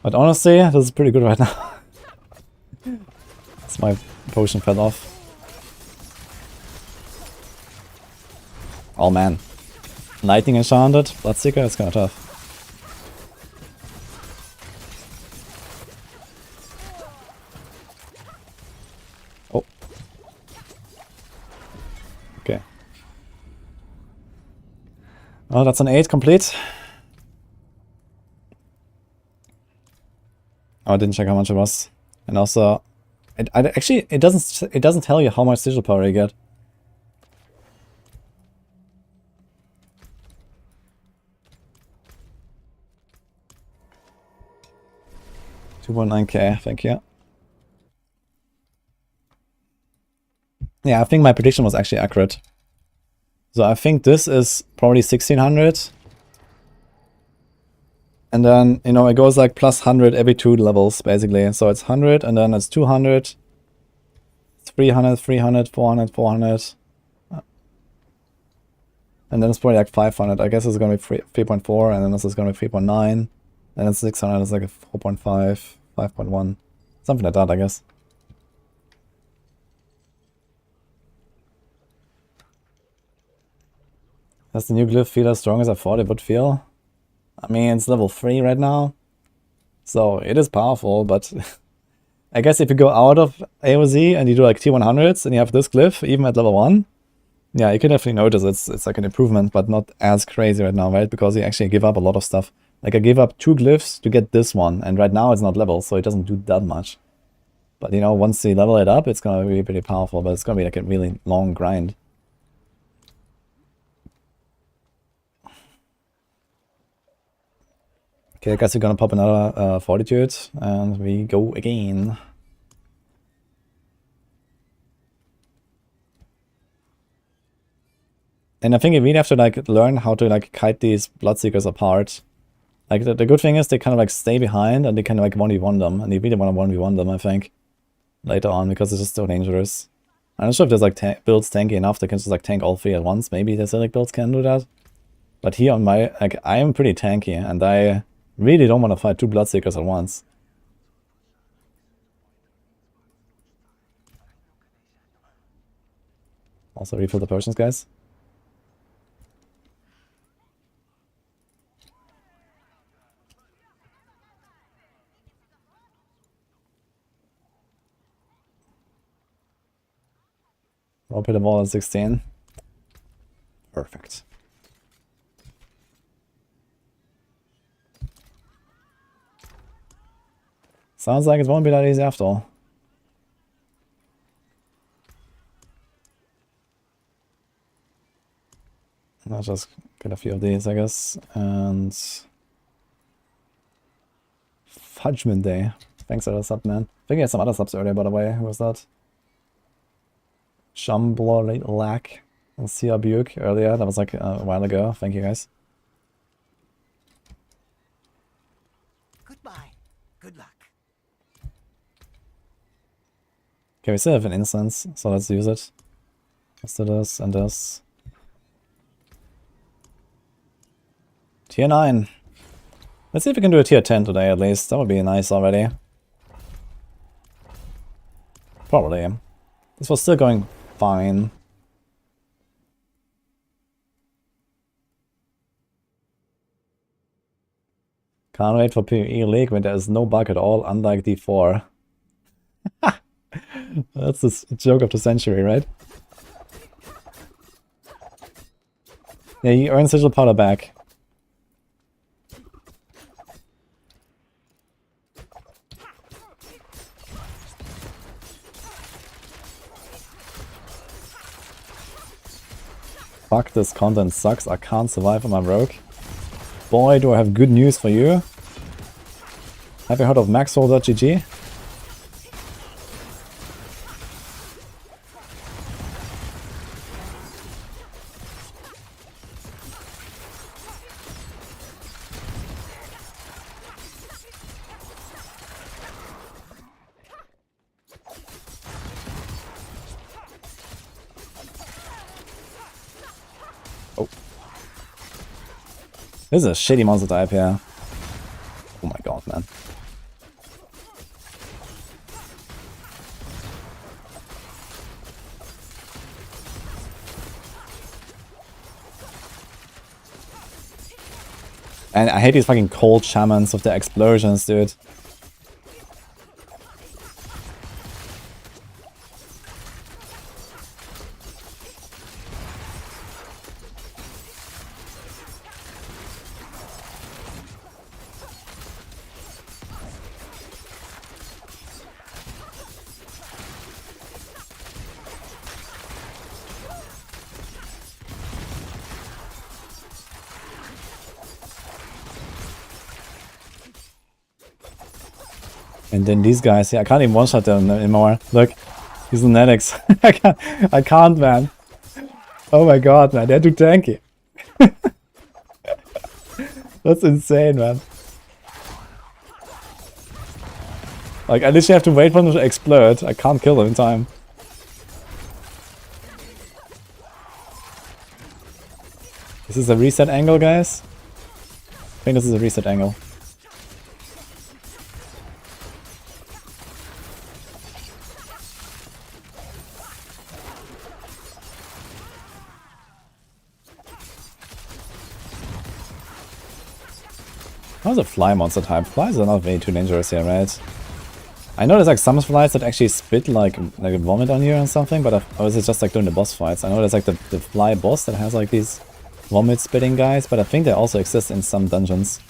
[SPEAKER 1] But honestly, this is pretty good right now. My potion fell off. Oh man. Lightning enchanted, Bloodseeker, it's kinda tough. Oh. Okay. Oh, that's an 8 complete. Oh, I didn't check how much it was. And also it doesn't tell you how much sigil power you get. $2.9k, thank you. Yeah, I think my prediction was actually accurate. So I think this is probably 1600. And then, you know, it goes like plus 100 every 2 levels, basically. So it's 100, and then it's 200, 300, 300, 400, 400. And then it's probably like 500. I guess it's going to be 3.4, and then this is going to be 3.9. And then 600 is like a 4.5, 5.1. Something like that, I guess. Does the new glyph feel as strong as I thought it would feel? I mean, it's level 3 right now, so it is powerful, but I guess if you go out of AoZ and you do like T100s and you have this glyph, even at level 1, yeah, you can definitely notice it's like an improvement, but not as crazy right now, right? Because you actually give up a lot of stuff. Like I gave up 2 glyphs to get this one, and right now it's not level, so it doesn't do that much. But you know, once you level it up, it's gonna be pretty powerful, but it's gonna be like a really long grind. Okay, I guess we're gonna pop another Fortitude, and we go again. And I think you really have to like learn how to like kite these Bloodseekers apart. Like the good thing is they kind of like stay behind and they can like 1v1 them, and you really want to 1v1 them, I think, later on, because it's just so dangerous. I'm not sure if there's like builds tanky enough that can just like tank all 3 at once. Maybe the Acidic builds can do that. But here on my, like, I am pretty tanky, and I really don't want to fight 2 Bloodseekers at once. Also refill the potions, guys. I'll put them all at 16. Perfect. Sounds like it won't be that easy after all. I'll just get a few of these, I guess. And Fudgment Day. Thanks for the sub, man. I think I had some other subs earlier, by the way. Who was that? Shumblor and Sia Buke earlier. That was like a while ago. Thank you, guys.
[SPEAKER 6] Goodbye. Good luck.
[SPEAKER 1] Okay, we still have an instance, so let's use it. Let's do this and this. Tier 9. Let's see if we can do a tier 10 today at least. That would be nice already. Probably. This was still going fine. Can't wait for PvE League when there is no bug at all, unlike D4. That's the joke of the century, right? Yeah, you earn sigil powder back. Fuck, this content sucks. I can't survive on my rogue. Boy, do I have good news for you. Have you heard of maxroll.gg? Oh. This is a shitty monster type here. Oh my god, man. And I hate these fucking cold shamans with the explosions, dude. And then these guys, yeah, I can't even one-shot them anymore. Look, these lunatics. I can't, man. Oh my god, man, they're too tanky. That's insane, man. Like, I literally have to wait for them to explode. I can't kill them in time. Is this a reset angle, guys? I think this is a reset angle. How's a fly monster type? Flies are not way too dangerous here, right? I know there's like some flies that actually spit like a vomit on you or something, but or is it just like during the boss fights? I know there's like the fly boss that has like these vomit spitting guys, but I think they also exist in some dungeons.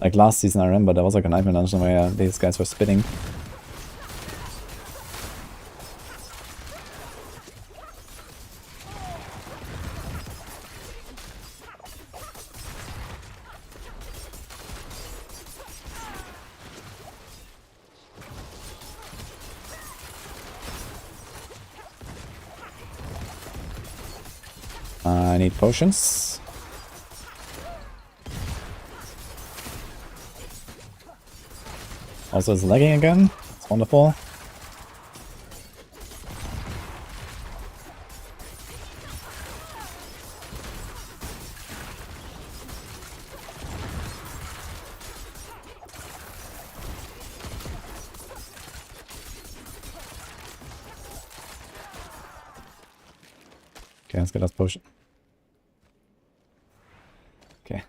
[SPEAKER 1] Like last season I remember there was like a nightmare dungeon where these guys were spitting. I need potions. Also, it's lagging again. It's wonderful. Okay, let's get us potion. Okay.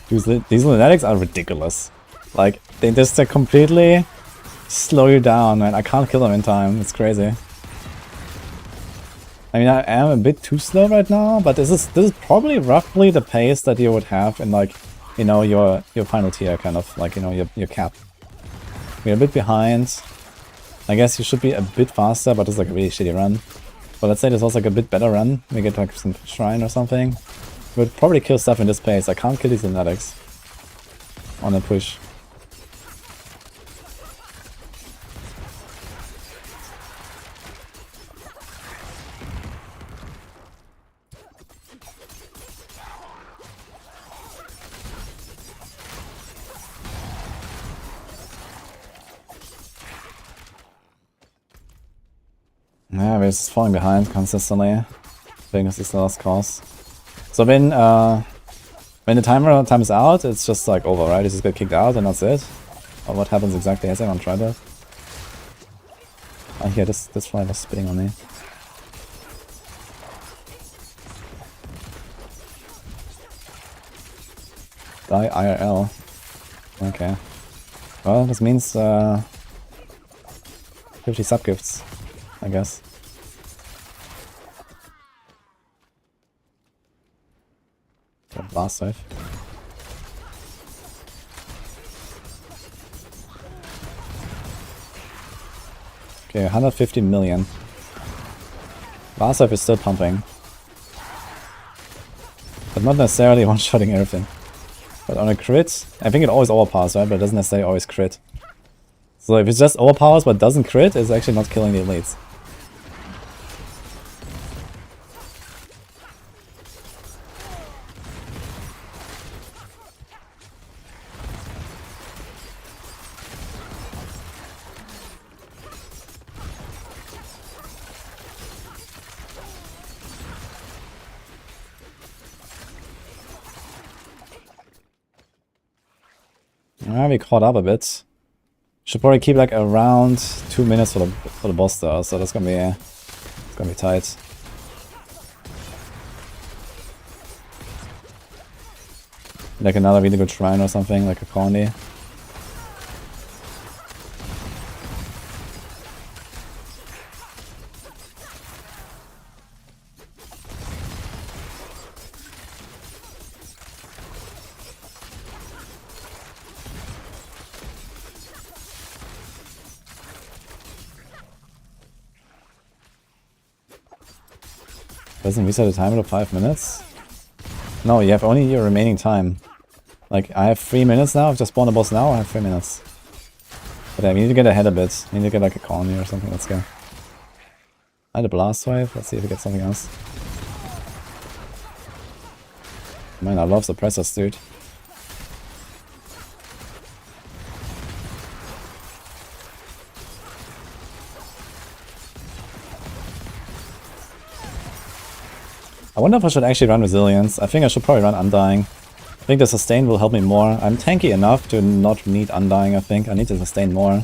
[SPEAKER 1] These lunatics are ridiculous. Like, they just completely slow you down, and I can't kill them in time. It's crazy. I mean, I am a bit too slow right now, but this is probably roughly the pace that you would have in, like, you know, your final tier, kind of, like, you know, your cap. We're a bit behind. I guess you should be a bit faster, but it's like a really shitty run. But let's say this was like a bit better run. We get like some shrine or something. We'd probably kill stuff in this pace. I can't kill these lunatics on a push. Yeah, we're just falling behind consistently. I think this is the last cause. So when the time is out, it's just like over, right? You just get kicked out and that's it. Or what happens exactly? Has anyone tried that? Oh yeah, this fly was spitting on me. Die IRL. Okay. Well, this means 50 subgifts, I guess. Blast wave. Okay, 150 million. Blast wave is still pumping. But not necessarily one-shotting everything. But on a crit, I think it always overpowers, right? But it doesn't necessarily always crit. So if it's just overpowers but doesn't crit, it's actually not killing the elites. We caught up a bit. Should probably keep like around 2 minutes for the boss though, so that's gonna be tight. Like another really good shrine or something, like a colony. Doesn't reset the timer to 5 minutes? No, you have only your remaining time. Like, I have 3 minutes now. I've just spawned a boss now. I have 3 minutes. But yeah, we need to get ahead a bit. We need to get like a colony or something. Let's go. I had a blast wave. Let's see if we get something else. Man, I love suppressors, dude. I wonder if I should actually run Resilience. I think I should probably run Undying. I think the sustain will help me more. I'm tanky enough to not need Undying, I think. I need to sustain more.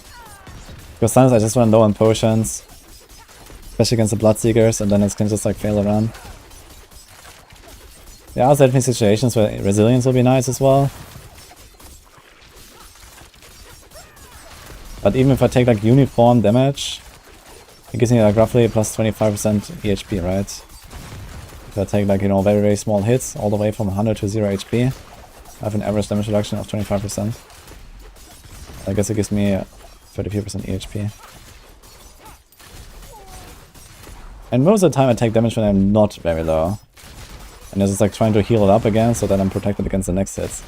[SPEAKER 1] Because sometimes I just run low on potions. Especially against the Bloodseekers, and then it can just like fail around. There are definitely situations where Resilience will be nice as well. But even if I take like uniform damage, it gives me like roughly plus 25% EHP, right? If I take like, you know, very, very small hits all the way from 100 to 0 HP, I have an average damage reduction of 25%. I guess it gives me 33% EHP. And most of the time I take damage when I'm not very low. And it's just like trying to heal it up again so that I'm protected against the next hits.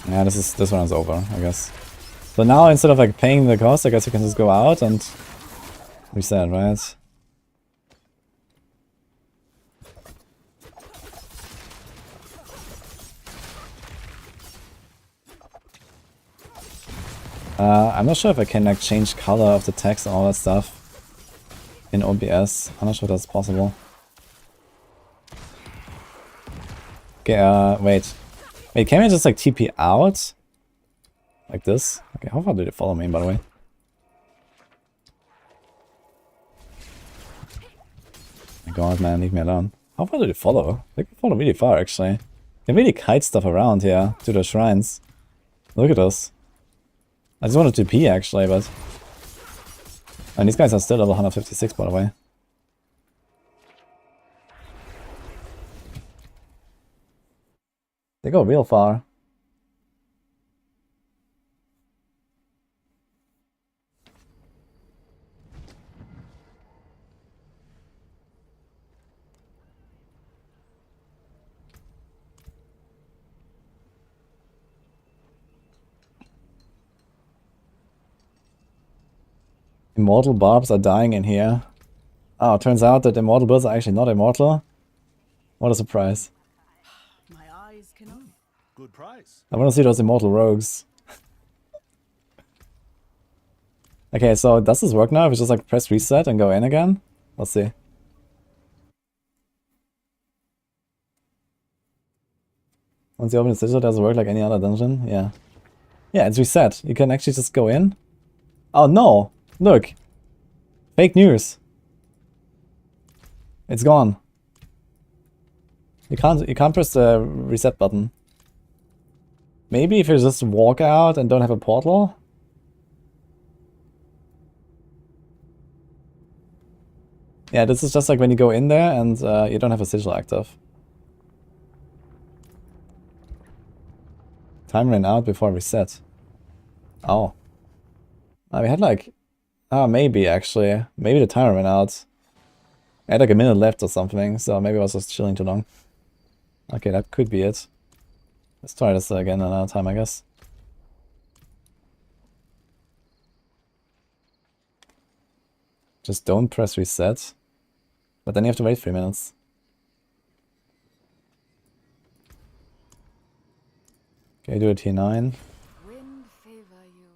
[SPEAKER 1] Yeah, this one is over, I guess. So now instead of like paying the cost, I guess you can just go out and reset, right? I'm not sure if I can like change color of the text and all that stuff in OBS. I'm not sure if that's possible. Okay, wait. Wait, can I just like TP out? Like this? Okay, how far did it follow me, by the way? My god, man, leave me alone. How far did it follow? They can follow really far, actually. You can really kite stuff around here to the shrines. Look at this. I just wanted to TP, actually, but... And these guys are still level 156, by the way. They go real far. Immortal barbs are dying in here. Oh, it turns out that immortal builds are actually not immortal. What a surprise.
[SPEAKER 6] My eyes can only.
[SPEAKER 2] Good price.
[SPEAKER 1] I want to see those immortal rogues. Okay, so does this work now if we just like press reset and go in again? Let's see. Once you open the sigil, does it work like any other dungeon? Yeah. Yeah, it's reset. You can actually just go in. Oh no! Look! Fake news! It's gone. You can't press the reset button. Maybe if you just walk out and don't have a portal? Yeah, this is just like when you go in there and you don't have a sigil active. Time ran out before reset. Oh. We had like... Oh, maybe actually. Maybe the timer ran out. I had like a minute left or something, so maybe I was just chilling too long. Okay, that could be it. Let's try this again another time, I guess. Just don't press reset. But then you have to wait 3 minutes. Okay, do a T9.
[SPEAKER 5] Wind favor you.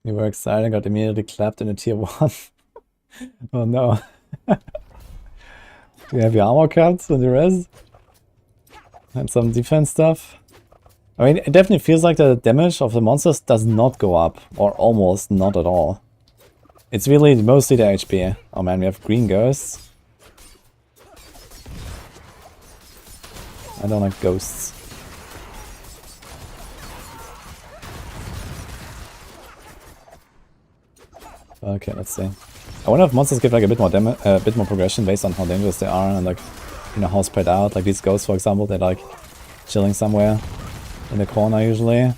[SPEAKER 1] You were excited, got immediately clapped in a tier 1. Oh no. Do you have your armor cards and the res? And some defense stuff? I mean, it definitely feels like the damage of the monsters does not go up, or almost not at all. It's really mostly the HP. Oh man, we have green ghosts. I don't like ghosts. Okay, let's see. I wonder if monsters give like a bit more damage, a bit more progression based on how dangerous they are and like, you know, how spread out. Like these ghosts, for example, they're like chilling somewhere in the corner usually.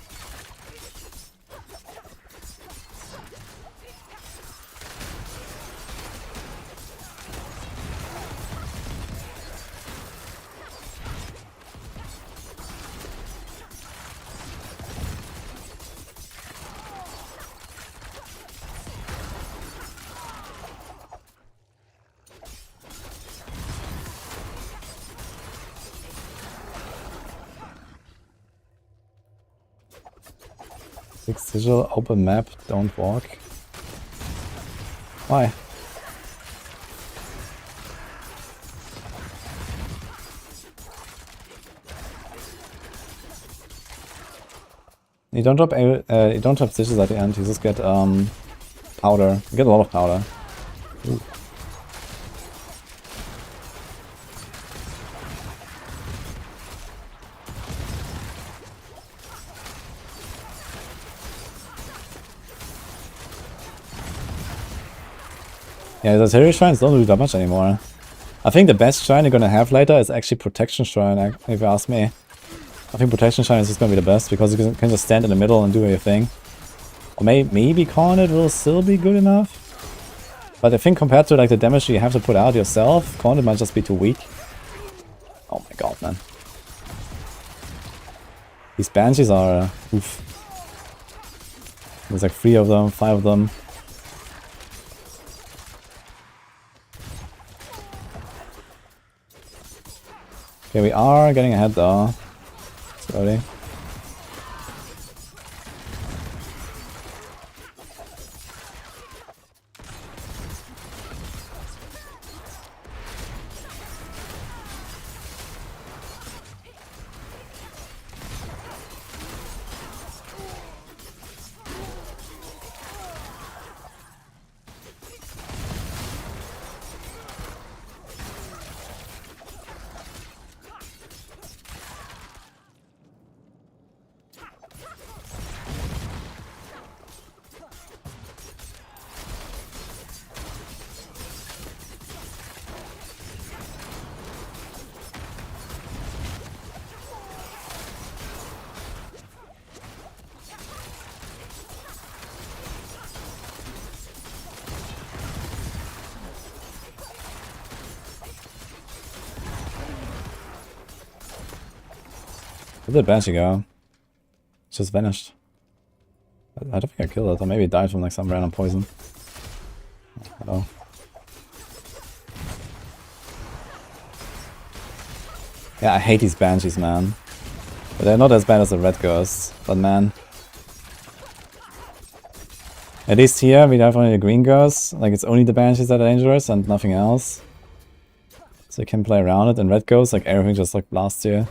[SPEAKER 1] Sigil, open map, don't walk. Why? You don't drop sigils at the end, you just get powder. You get a lot of powder. Ooh. Yeah, the Terry Shrines don't do that much anymore. I think the best shrine you're gonna have later is actually Protection Shrine, if you ask me. I think Protection Shrine is just gonna be the best, because you can just stand in the middle and do your thing. Or maybe Cornet will still be good enough. But I think compared to like the damage you have to put out yourself, Cornet might just be too weak. Oh my god, man. These Banshees are... oof. There's like 3 of them, 5 of them. Okay, we are getting ahead though. Slowly. Where did Banshee go? It's just vanished. I don't think I killed it, or maybe it died from like some random poison. I don't know. Yeah, I hate these Banshees, man. But they're not as bad as the red ghosts, but man. At least here we have only the green ghosts, like it's only the Banshees that are dangerous and nothing else. So you can play around it, and red ghosts, like everything just like blasts you.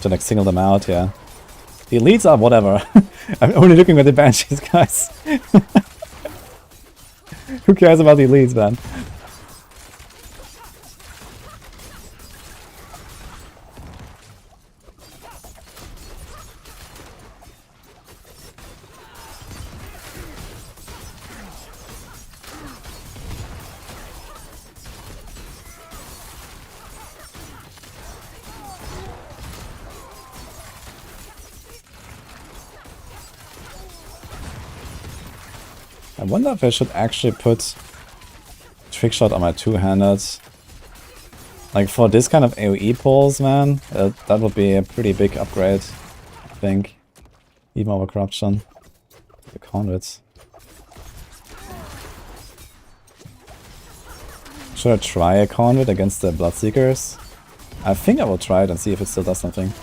[SPEAKER 1] To like single them out, yeah. The elites are whatever. I'm only looking at the Banshees, guys. Who cares about the elites, man? I wonder if I should actually put Trickshot on my two-handed. Like for this kind of AoE pulls, man, that would be a pretty big upgrade, I think. Even over Corruption. Conduits. Should I try a conduit against the Bloodseekers? I think I will try it and see if it still does something.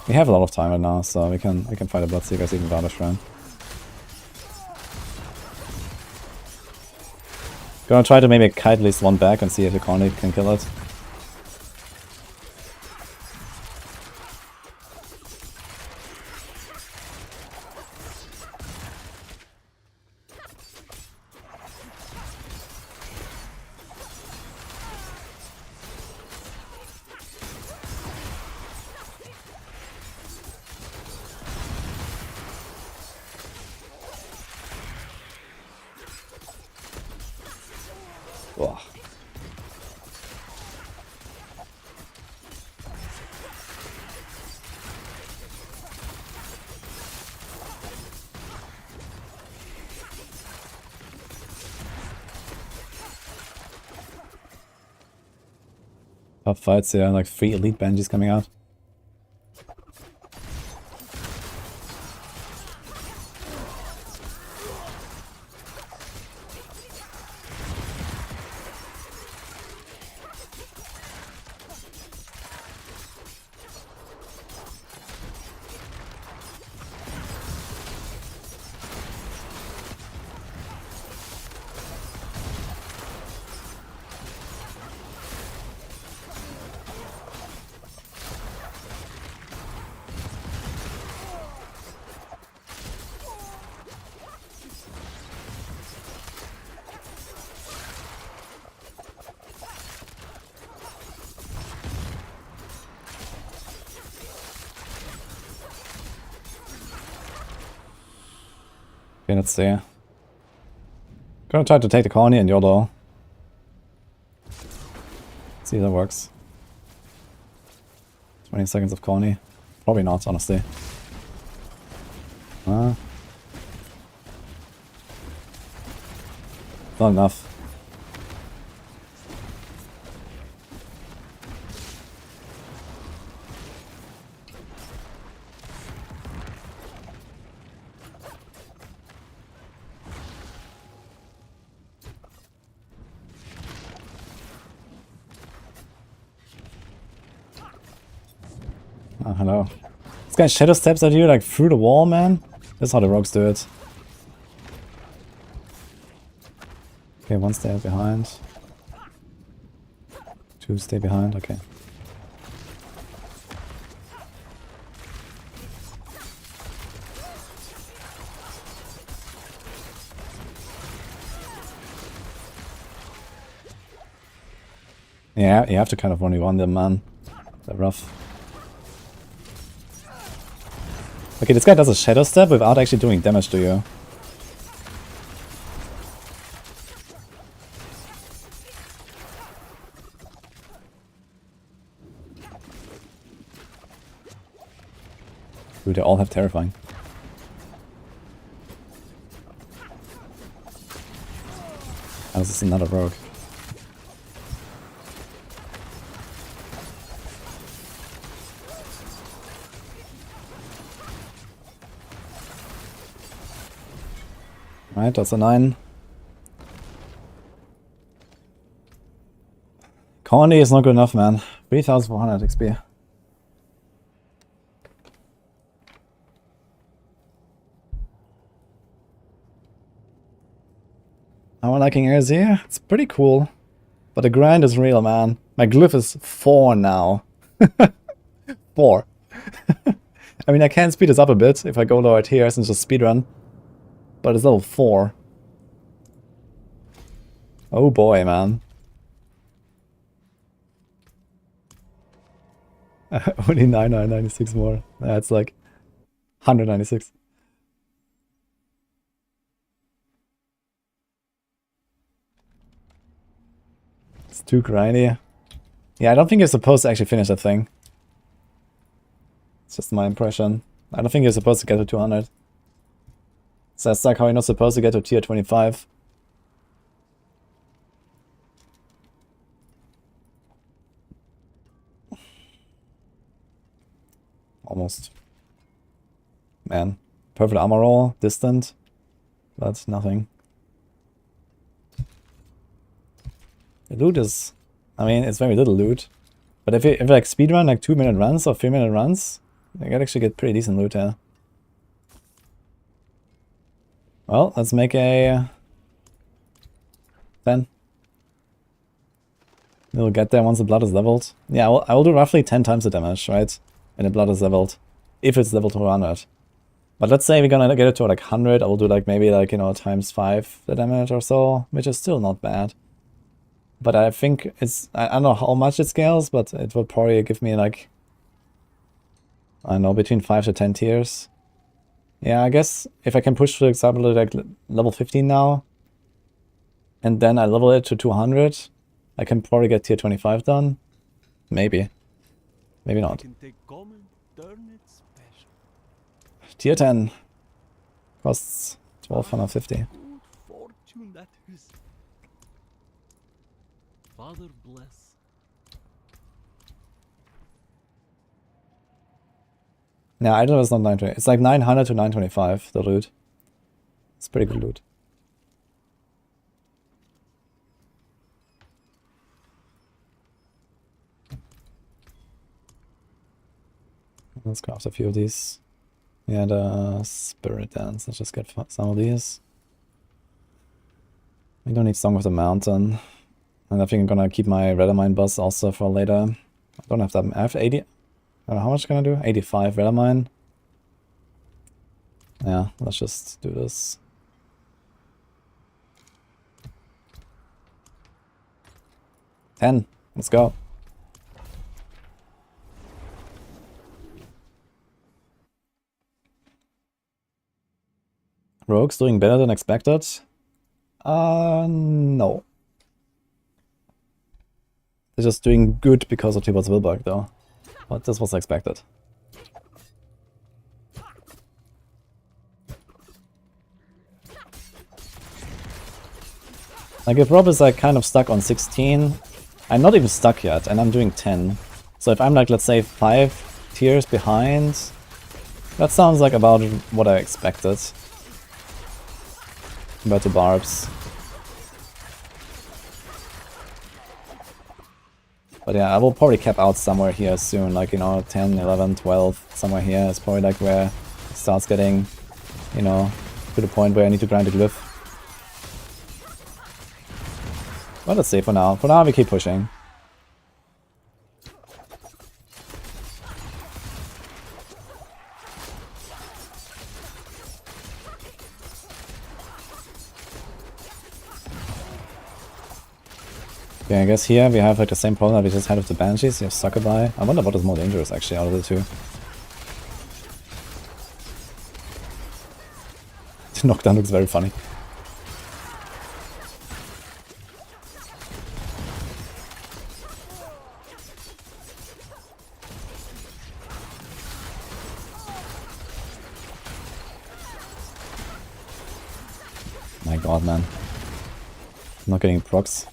[SPEAKER 1] We have a lot of time right now, so we can fight the Bloodseekers even without a shrine. Gonna try to maybe kite at least one back and see if the conduit can kill it. Whoa. Top fights here, like 3 elite Banshees coming out. Okay, let's see. Gonna try to take the colony and YOLO. See if that works. 20 seconds of colony. Probably not, honestly. Not enough. Oh, hello. This guy shadow steps at you like through the wall, man. That's how the rogues do it. Okay, 1 stay behind. 2 stay behind, okay. Yeah, you have to kind of 1v1 them, man. They're rough. Okay, this guy does a shadow step without actually doing damage to you. Dude, they all have terrifying. Oh, this is another rogue. Right, that's a 9. Colony is not good enough, man. 3400 XP. I'm liking AoZ. It's pretty cool. But the grind is real, man. My glyph is 4 now. 4. I mean, I can speed this up a bit if I go lower tiers and just speedrun. But it's level 4. Oh boy, man. Only 996 more. That's like 196. It's too grindy. Yeah, I don't think you're supposed to actually finish that thing. It's just my impression. I don't think you're supposed to get to 200. So that's like how you're not supposed to get to tier 25. Almost. Man. Perfect armor roll, distant, but nothing. The loot is, I mean, it's very little loot. But if you like speedrun like 2-minute runs or 3-minute runs, you can actually get pretty decent loot here. Well, let's make a 10. We'll get there once the blood is leveled. Yeah, I will do roughly 10 times the damage, right? And the blood is leveled. If it's leveled to 100. But let's say we're gonna get it to like 100, I will do like maybe like, you know, times 5 the damage or so, which is still not bad. But I think it's, I don't know how much it scales, but it will probably give me like, I don't know, between 5 to 10 tiers. Yeah, I guess if I can push, for example, to like level 15 now, and then I level it to 200, I can probably get tier 25 done. Maybe. Maybe not. Tier 10 costs 1250.
[SPEAKER 2] Fortune that is. Father bless.
[SPEAKER 1] Yeah, I know it's not 920. It's like 900 to 925, the loot. It's pretty good loot. Let's craft a few of these. Yeah, the Spirit Dance. Let's just get some of these. We don't need Song of the Mountain. And I think I'm gonna keep my Redamine bus also for later. I don't have that. I have 80. I don't know how much can I do? 85 Redamine. Yeah, let's just do this. $10. Let's go. Rogue's doing better than expected? No. They're just doing good because of Tibor's Wilbug though. But this was expected. Like if Rob is like kind of stuck on 16, I'm not even stuck yet and I'm doing 10. So if I'm like, let's say 5 tiers behind, that sounds like about what I expected. Compared to Barbs. But yeah, I will probably cap out somewhere here soon, like, you know, 10, 11, 12, somewhere here is probably like where it starts getting, you know, to the point where I need to grind a glyph. But let's see for now. For now we keep pushing. Okay, I guess here we have like the same problem that we just had with the Banshees. You have Succubi. I wonder what is more dangerous actually out of the two. The knockdown looks very funny. My god, man. I'm not getting procs.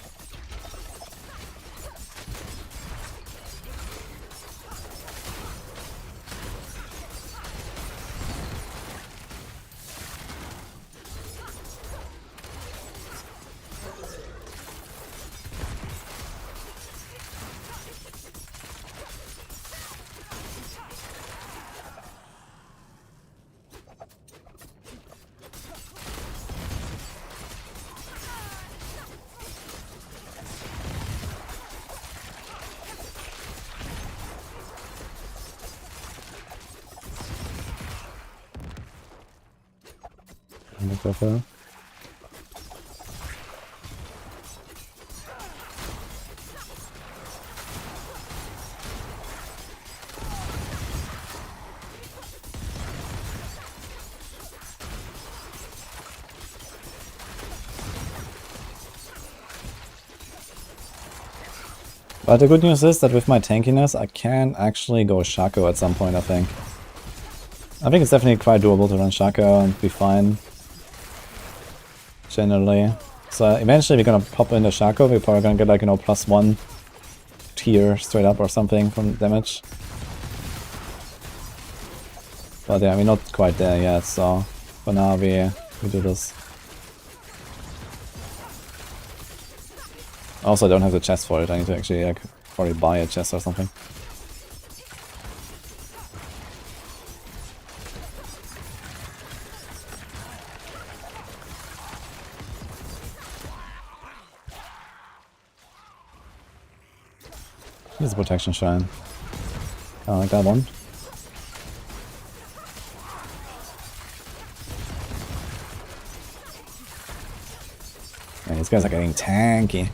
[SPEAKER 1] But the good news is that with my tankiness, I can actually go Shako at some point, I think. I think it's definitely quite doable to run Shako and be fine. Generally. So eventually we're gonna pop into Shako, we're probably gonna get like, you know, +1 tier straight up or something from damage. But yeah, we're not quite there yet, so for now we do this. Also, I don't have the chest for it. I need to actually like probably buy a chest or something. Here's a protection shrine. I like that one. Man, these guys are getting tanky.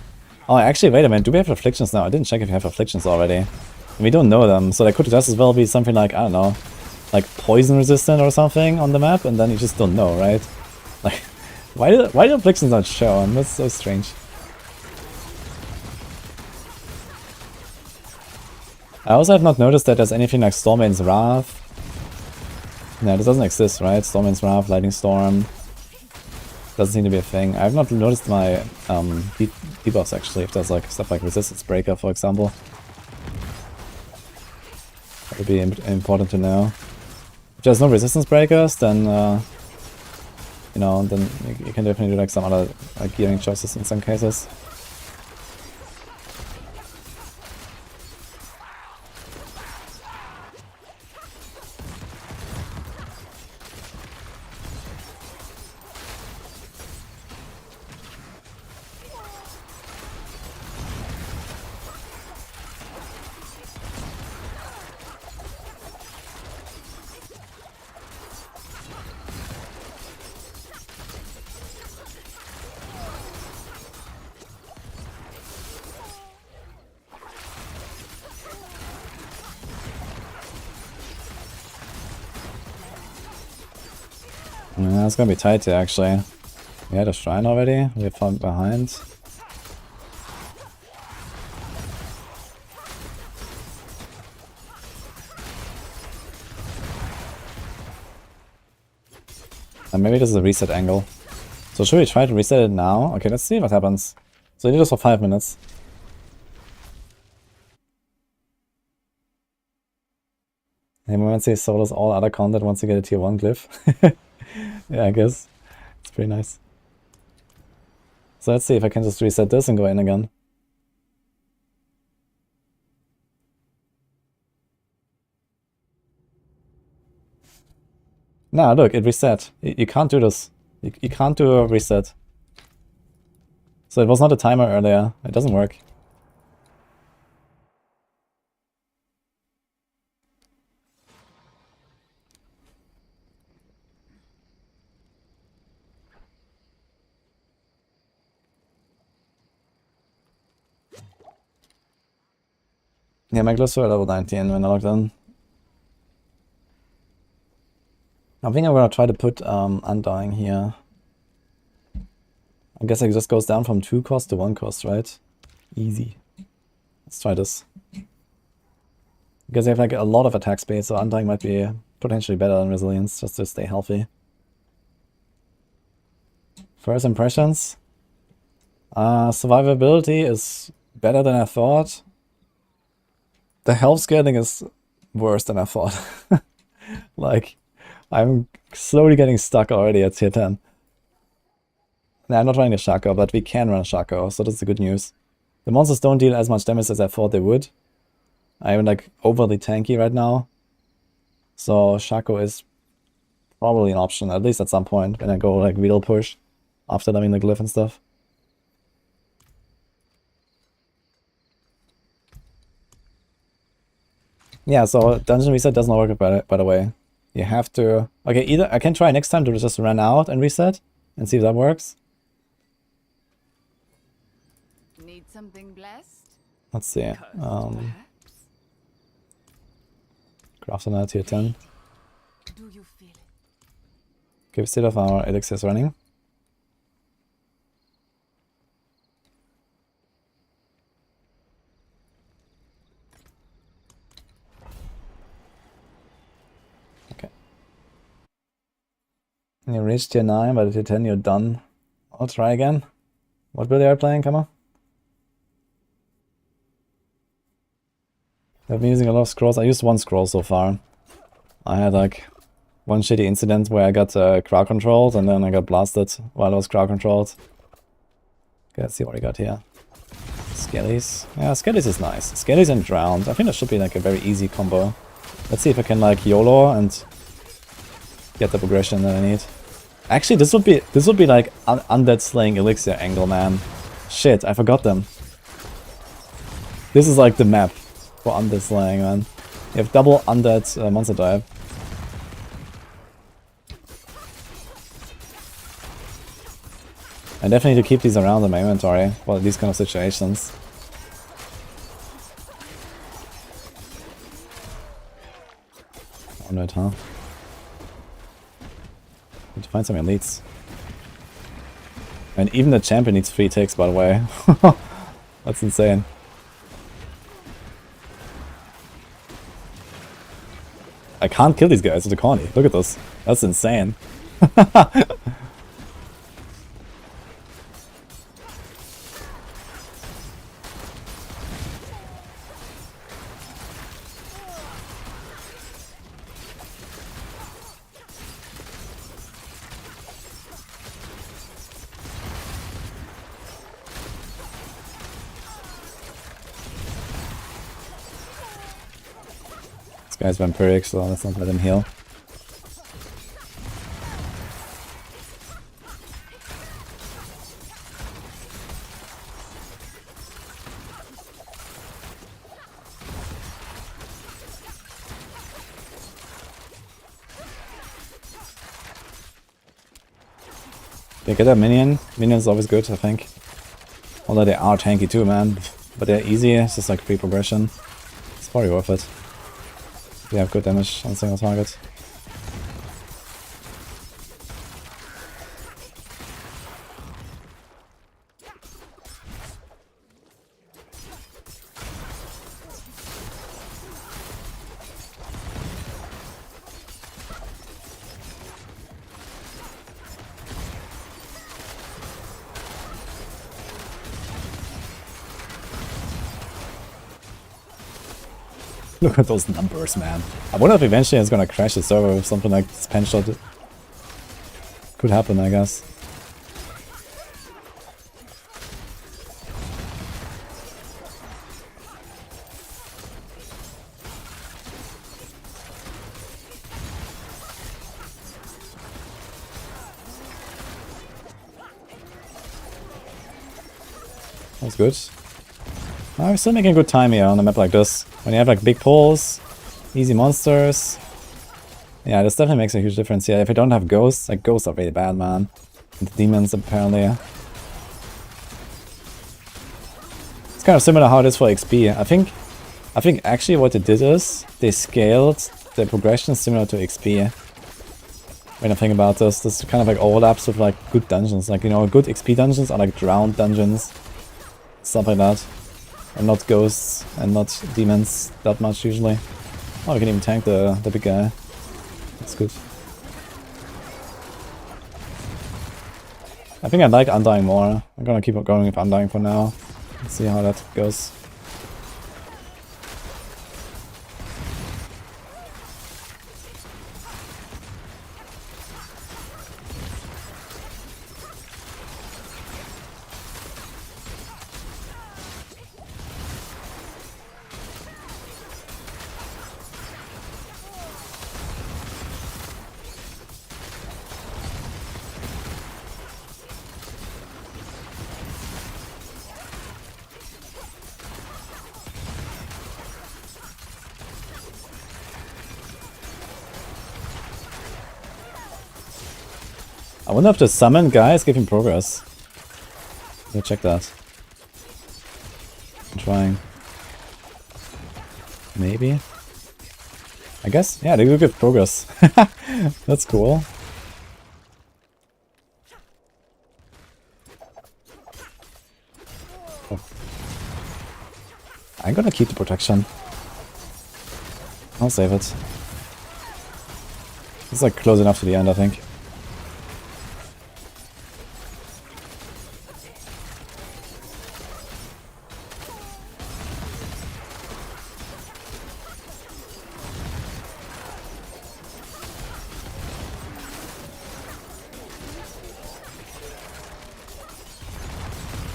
[SPEAKER 1] Oh, actually, wait a minute. Do we have afflictions now? I didn't check if you have afflictions already. We don't know them, so they could just as well be something like, I don't know, like poison resistant or something on the map, and then you just don't know, right? Like, why do afflictions not show? That's so strange. I also have not noticed that there's anything like Stormbane's Wrath. No, this doesn't exist, right? Stormbane's Wrath, Lightning Storm. Doesn't seem to be a thing. I've not noticed my debuffs actually, if there's like stuff like Resistance Breaker, for example. That would be important to know. If there's no Resistance Breakers, then you know, then you can definitely do like some other like gearing choices in some cases. Yeah, it's gonna be tight here actually. We had a shrine already, we're far behind. And maybe this is a reset angle. So should we try to reset it now? Okay, let's see what happens. So we did this for 5 minutes. Hey, Momency solos all other content once you get a tier 1 glyph. Yeah, I guess. It's pretty nice. So let's see if I can just reset this and go in again. Nah, look, it reset. You can't do this. You can't do a reset. So it was not a timer earlier. It doesn't work. Yeah, my glyphs were level 19 when I logged in. I think I'm gonna try to put Undying here. I guess it just goes down from 2 cost to 1 cost, right? Easy. Let's try this. Because they have like a lot of attack speed, so Undying might be potentially better than Resilience, just to stay healthy. First impressions. Survivability is better than I thought. The health scaling is worse than I thought. Like, I'm slowly getting stuck already at tier 10. Nah, I'm not running a Shako, but we can run a Shako, so that's the good news. The monsters don't deal as much damage as I thought they would. I'm like overly tanky right now. So Shako is probably an option, at least at some point, when I go like real push after dumping the glyph and stuff. Yeah, so dungeon reset doesn't work by the way. You have to... Okay, either I can try next time to just run out and reset and see if that works.
[SPEAKER 5] Need something blessed?
[SPEAKER 1] Let's see.
[SPEAKER 5] Perhaps?
[SPEAKER 1] Crafter tier 10.
[SPEAKER 5] Do you feel it?
[SPEAKER 1] Give state of our elixirs running. Okay. You reached tier 9, but at tier 10 you're done. I'll try again. What build are you playing, come on? I've been using a lot of scrolls. I used 1 scroll so far. I had like one shitty incident where I got crowd controlled and then I got blasted while I was crowd controlled. Okay, let's see what I got here. Skellies. Yeah, Skellies is nice. Skellies and Drowned. I think that should be like a very easy combo. Let's see if I can like YOLO and get the progression that I need. Actually, this would be like undead slaying elixir angle, man. Shit, I forgot them. This is like the map for undead slaying, man. You have double undead monster type. I definitely need to keep these around in my inventory for these kind of situations. On it, huh? Need to find some elites. And even the champion needs 3 ticks, by the way. That's insane. I can't kill these guys with the Connie. Look at this. That's insane. This guy's vampiric, so let's not let him heal. Yeah, get that minion. Minion is always good, I think. Although they are tanky too, man. But they're easy, it's just like free progression. It's probably worth it. They have good damage on a single target. Look at those numbers, man. I wonder if eventually it's gonna crash the server with something like this pen shot. Could happen, I guess. That's good. I'm still making good time here on a map like this. When you have like big pulls, easy monsters. Yeah, this definitely makes a huge difference here. If I don't have ghosts, like ghosts are really bad, man. And the demons apparently. It's kind of similar how it is for XP. I think actually what they did is they scaled the progression similar to XP. When I think about this kind of like overlaps with like good dungeons. Like, you know, good XP dungeons are like drowned dungeons. Stuff like that. And not ghosts and not demons that much usually. Oh, we can even tank the big guy. That's good. I think I like Undying more. I'm gonna keep on going with Undying for now. Let's see how that goes. I wonder if the summon guys give him progress. Let's check that. I'm trying. Maybe. I guess, yeah, they do give progress. That's cool. Oh. I'm gonna keep the protection. I'll save it. It's like close enough to the end, I think.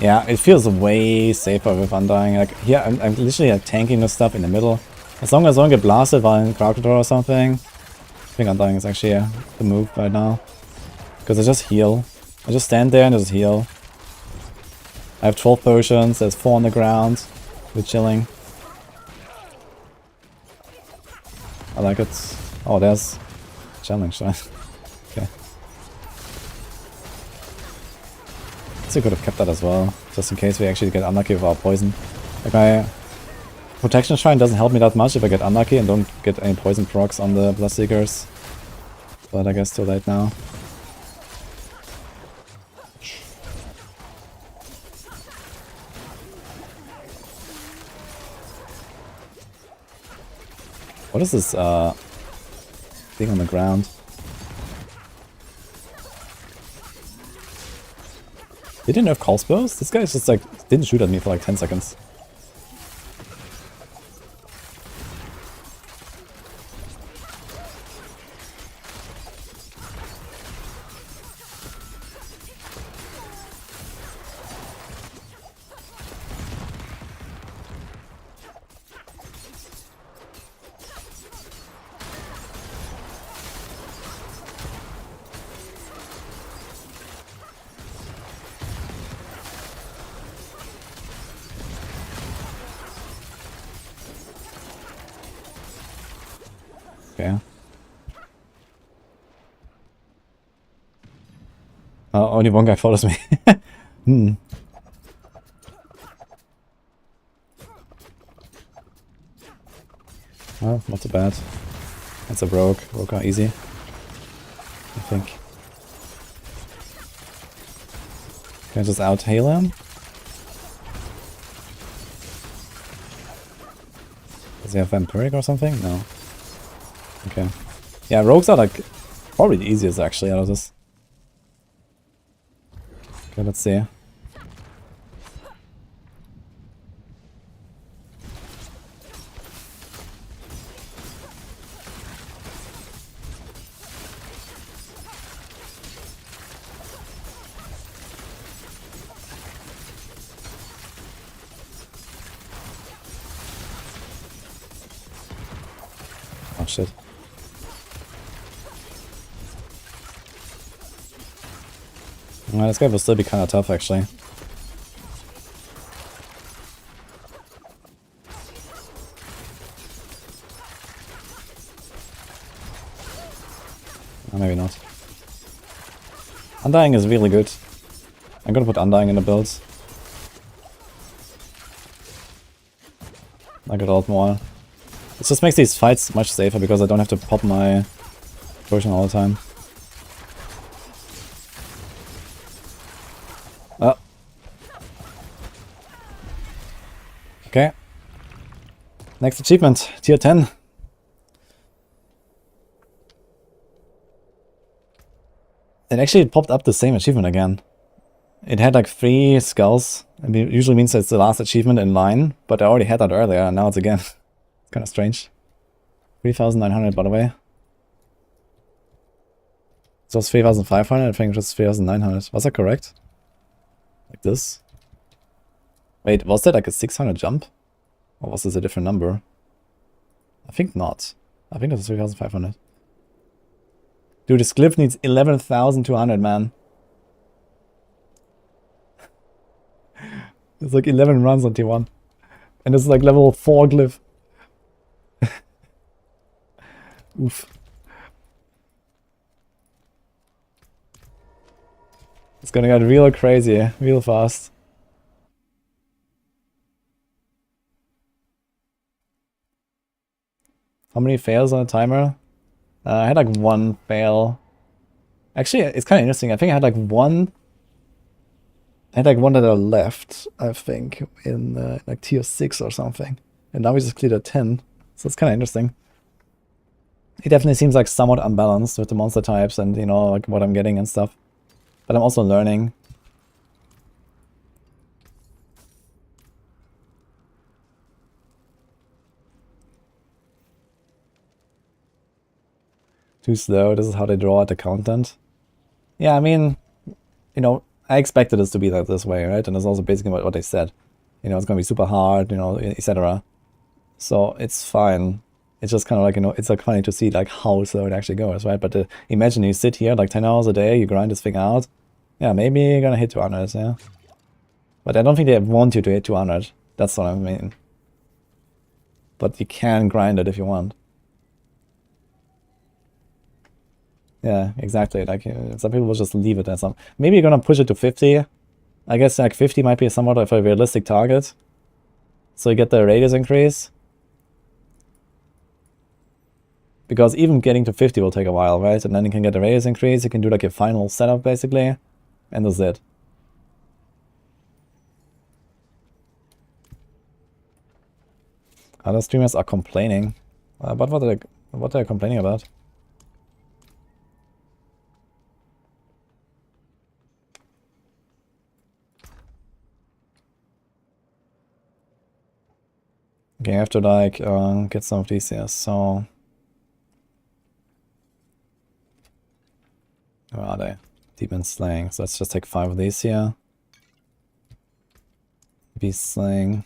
[SPEAKER 1] Yeah, it feels way safer with Undying. Like here, I'm literally like, tanking this stuff in the middle. As long as I don't get blasted by a Crowd Control or something, I think Undying is actually the move right now. Because I just heal. I just stand there and just heal. I have 12 potions, there's 4 on the ground. We're chilling. I like it. Oh, there's challenge, right? Okay. So could have kept that as well, just in case we actually get unlucky with our poison. Like my protection shrine doesn't help me that much if I get unlucky and don't get any poison procs on the Bloodseekers. But I guess too late now. What is this thing on the ground? He didn't have crossbows? This guy just like didn't shoot at me for like 10 seconds. Okay. Only one guy follows me. Well, not too bad. That's a rogue. Rogue are easy, I think. Can I just out-hail him? Does he have Vampiric or something? No. Okay. Yeah, rogues are like probably the easiest actually out of this. Okay, let's see. Oh shit. Well, this guy will still be kind of tough actually. Or maybe not. Undying is really good. I'm gonna put Undying in the builds. Like it a lot more. It just makes these fights much safer because I don't have to pop my potion all the time. Oh. Okay. Next achievement, tier 10. It actually popped up the same achievement again. It had like 3 skulls. It usually means it's the last achievement in line, but I already had that earlier and now it's again. It's kind of strange. 3,900 by the way. So it's 3,500, I think it was 3,900. Was that correct? Like this? Wait, was that like a 600 jump? Or was this a different number? I think not. I think it was 3,500. Dude, this glyph needs 11,200, man. It's like 11 runs on T1. And it's like level 4 glyph. Oof. It's gonna get real crazy, real fast. How many fails on a timer? I had like 1 fail. Actually, it's kind of interesting. I think I had like one that I left, I think, in like tier 6 or something. And now we just cleared a 10. So it's kind of interesting. It definitely seems like somewhat unbalanced with the monster types and, you know, like what I'm getting and stuff. But I'm also learning. Too slow, this is how they draw out the content. Yeah, I mean, you know, I expected this to be like this way, right? And that's also basically what they said. You know, it's gonna be super hard, you know, etc. So it's fine. It's just kind of like, you know, it's like funny to see like how slow it actually goes, right? But imagine you sit here like 10 hours a day, you grind this thing out. Yeah, maybe you're gonna hit 200, yeah. But I don't think they want you to hit 200. That's what I mean. But you can grind it if you want. Yeah, exactly. Like some people will just leave it at some. Maybe you're gonna push it to 50. I guess like 50 might be somewhat of a realistic target. So you get the radius increase. Because even getting to 50 will take a while, right? And then you can get the radius increase. You can do like your final setup basically, and that's it. Other streamers are complaining. But what are they complaining about? Okay, I have to like get some of these here. So where are they? Demon slaying. So let's just take 5 of these here. Beast slaying.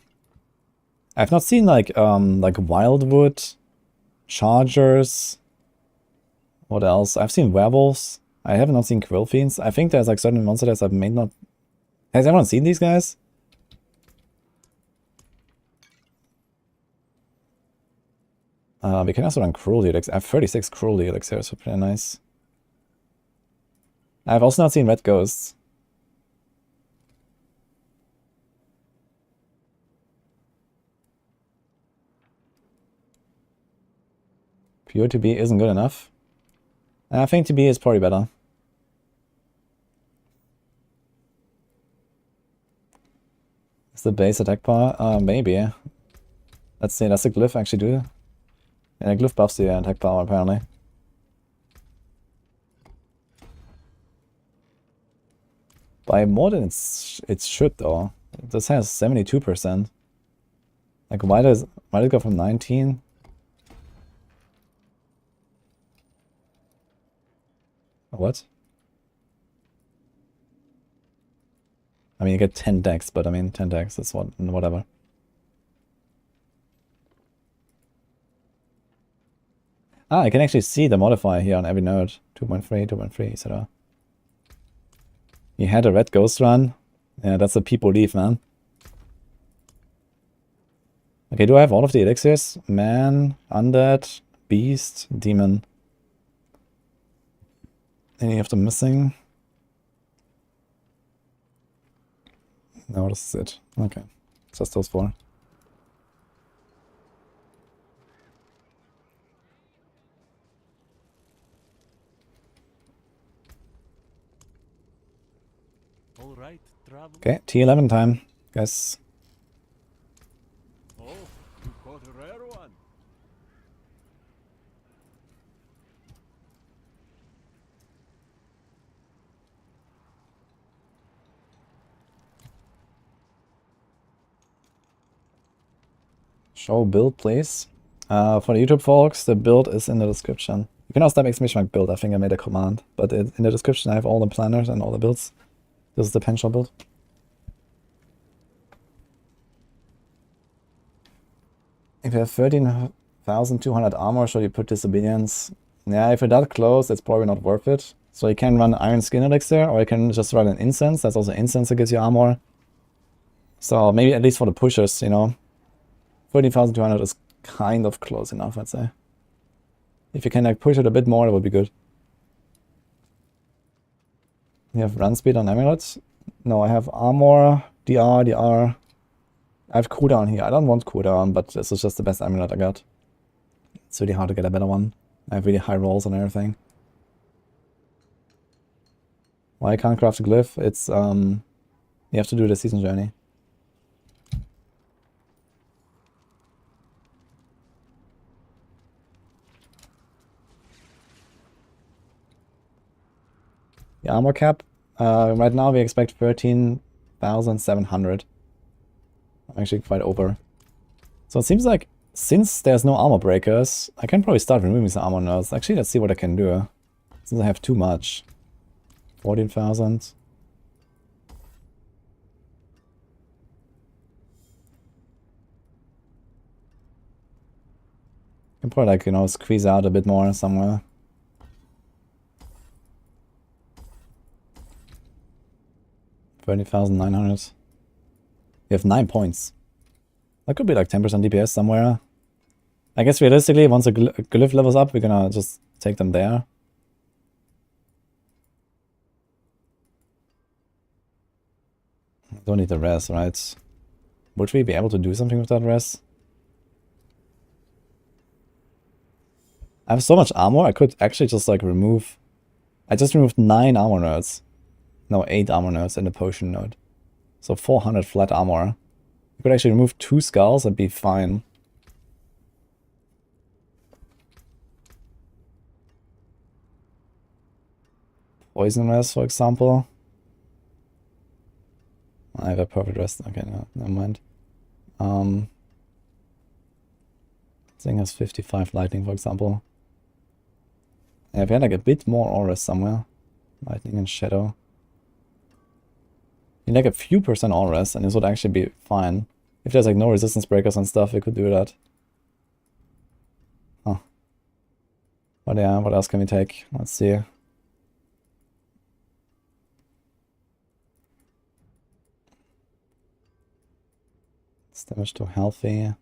[SPEAKER 1] I've not seen like wildwood, chargers. What else? I've seen werewolves. I have not seen quill fiends. I think there's like certain monsters that may not. Has anyone seen these guys? We can also run cruelty elixir. I have 36 cruelty elixirs, so pretty nice. I've also not seen red ghosts. Pure to be isn't good enough. I think to be is probably better. Is the base attack power? Maybe. Let's see, does the glyph actually do? Yeah, glyph buffs the attack power apparently. By more than it should though. This has 72%. Like why did it go from 19? What? I mean you get 10 decks, but I mean 10 decks is whatever. Ah, I can actually see the modifier here on every node. 2.3, 2.3, etc. You had a red ghost run. Yeah, that's a people leave, man. Okay, do I have all of the elixirs? Man, undead, beast, demon. Any of them missing? No, this is it. Okay, just those 4.
[SPEAKER 2] All right, travel.
[SPEAKER 1] Okay, T11 time, guys.
[SPEAKER 2] Oh, you caught a rare one.
[SPEAKER 1] Show build, please. For the YouTube folks, the build is in the description. You can also type ! build. I think I made a command, but in the description I have all the planners and all the builds. This is the pen shop build. If you have 13,200 armor, should you put Disobedience? Yeah, if you're that close, it's probably not worth it. So you can run Iron Skin Elixir, or you can just run an Incense. That's also Incense that gives you armor. So maybe at least for the pushers, you know. 13,200 is kind of close enough, I'd say. If you can like push it a bit more, it would be good. You have run speed on amulets? No, I have armor, DR. I have cooldown here. I don't want cooldown, but this is just the best amulet I got. It's really hard to get a better one. I have really high rolls on everything. Why I can't craft a glyph? It's you have to do the season journey. The armor cap, right now we expect 13,700. I'm actually quite over. So it seems like since there's no armor breakers, I can probably start removing some armor nodes. Actually, let's see what I can do. Since I have too much. 14,000. probably like, you know, squeeze out a bit more somewhere. $30,900. You have 9 points. That could be like 10% DPS somewhere. I guess realistically, once a glyph levels up, we're gonna just take them there. Don't need the res, right? Would we be able to do something with that res? I have so much armor, I could actually just like remove... I just removed 9 armor nodes. No, 8 armor nodes and a potion node. So 400 flat armor. I could actually remove 2 skulls and be fine. Poison res, for example. I have a perfect rest. Okay, no, never mind. Thing has 55 lightning, for example. Yeah, if we had like a bit more auras somewhere. Lightning and shadow. You need like a few percent auras, and this would actually be fine. If there's like no resistance breakers and stuff, we could do that. Huh. But yeah, what else can we take? Let's see. It's damage to healthy.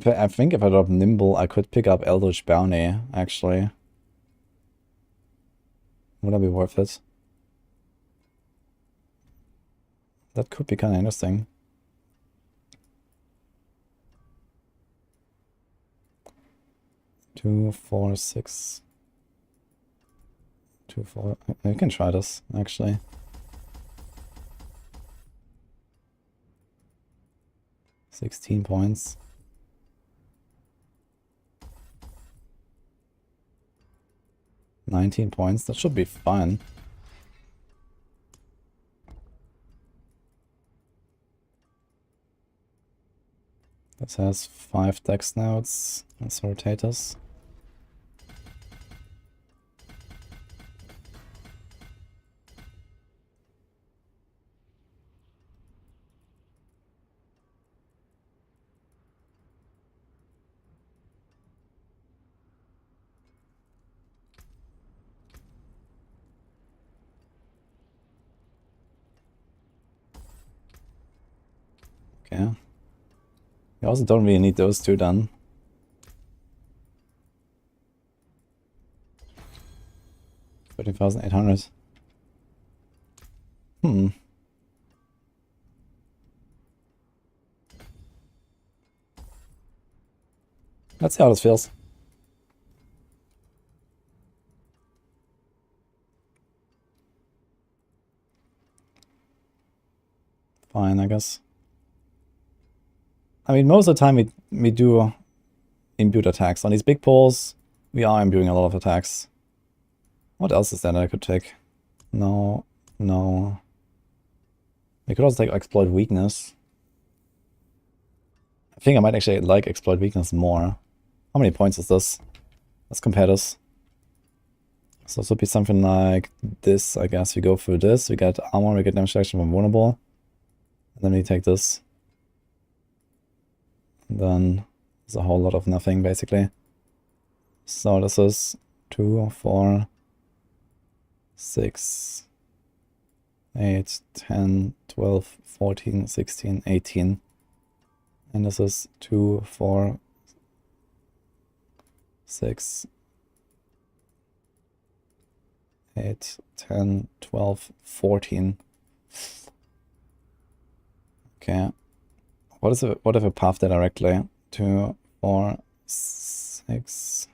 [SPEAKER 1] I think if I drop Nimble, I could pick up Eldritch Bounty, actually. Would that be worth it? That could be kind of interesting. Two, 4, 6. 2, 4. I can try this, actually. $16 points. $19 points. That should be fine. This has 5 dex nodes. Let's rotate us. Okay. You also don't really need those two done. $13,800. Let's see how this feels. Fine, I guess. I mean, most of the time we do imbue attacks. On these big pulls, we are imbuing a lot of attacks. What else is there that I could take? No, no. We could also take Exploit Weakness. I think I might actually like Exploit Weakness more. How many points is this? Let's compare this. So this would be something like this, I guess. We go through this, we get armor, we get damage reduction from vulnerable. And then we take this. And then there's a whole lot of nothing, basically. So this is 2, 4, 6, 8, 10, 12, 14, 16, 18. And this is 2, 4, 6, 8, 10, 12, 14. Okay. What if I path that directly? 2, 4, 6,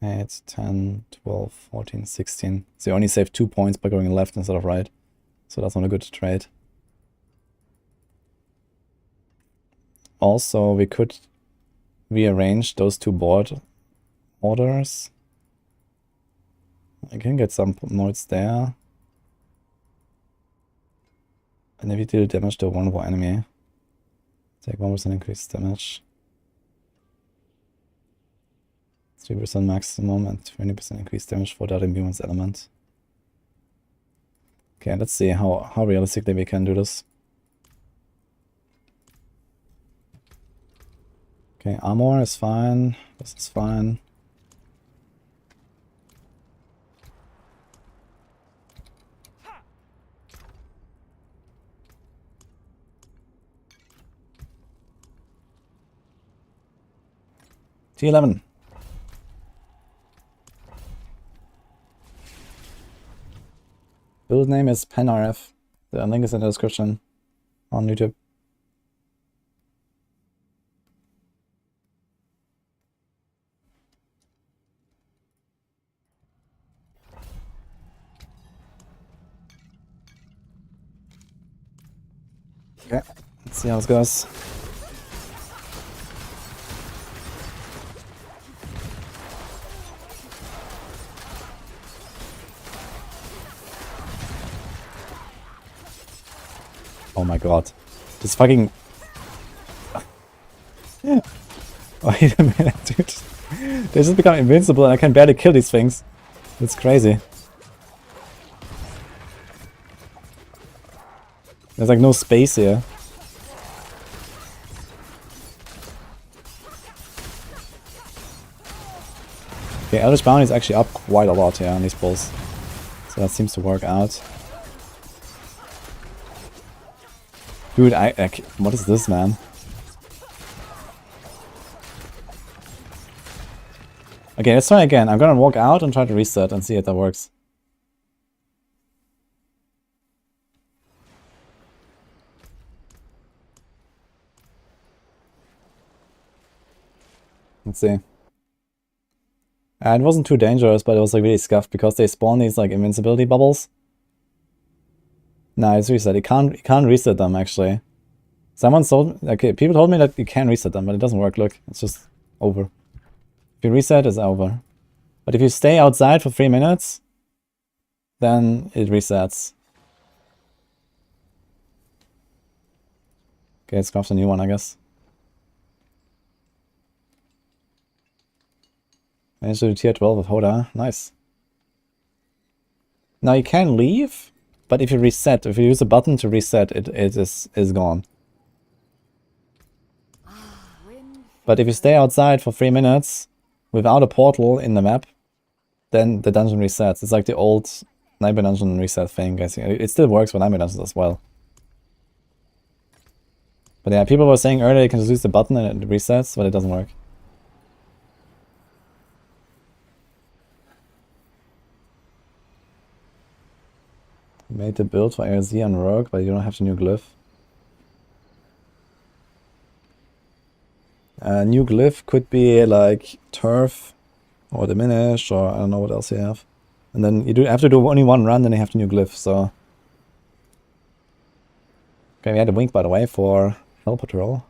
[SPEAKER 1] 8, 10, 12, 14, 16. So you only save 2 points by going left instead of right. So that's not a good trade. Also, we could rearrange those two board orders. I can get some nodes there. And if you deal damage to a vulnerable enemy. Take 1% increased damage. 3% maximum and 20% increased damage for that immune's element. Okay, let's see how realistically we can do this. Okay, armor is fine. This is fine. T11. Build name is PenRF. The link is in the description on YouTube. Okay, let's see how this goes. Oh my god. This fucking... Wait a minute, dude. They just become invincible and I can barely kill these things. It's crazy. There's like no space here. Okay, Eldritch Bounty is actually up quite a lot here on these pulls. So that seems to work out. Dude, what is this, man? Okay, let's try again. I'm gonna walk out and try to reset and see if that works. Let's see. It wasn't too dangerous, but it was like really scuffed because they spawn these like invincibility bubbles. No, it's reset. You can't reset them actually. Someone told, okay, people told me that you can reset them, but it doesn't work. Look, it's just over. If you reset, it's over. But if you stay outside for 3 minutes, then it resets. Okay, let's craft a new one, I guess. Managed to do tier 12 with Hoda. Nice. Now you can leave. But if you reset, if you use a button to reset, it is gone. But if you stay outside for 3 minutes without a portal in the map, then the dungeon resets. It's like the old Nightmare Dungeon reset thing, guys. It still works for Nightmare Dungeons as well. But yeah, people were saying earlier you can just use the button and it resets, but it doesn't work. Made the build for AoZ on Rogue, but you don't have the new glyph. New glyph could be like Turf or Diminish or I don't know what else you have. And then you have to do only one run, then you have the new glyph, so... Okay, we had a wink by the way for Hell Patrol.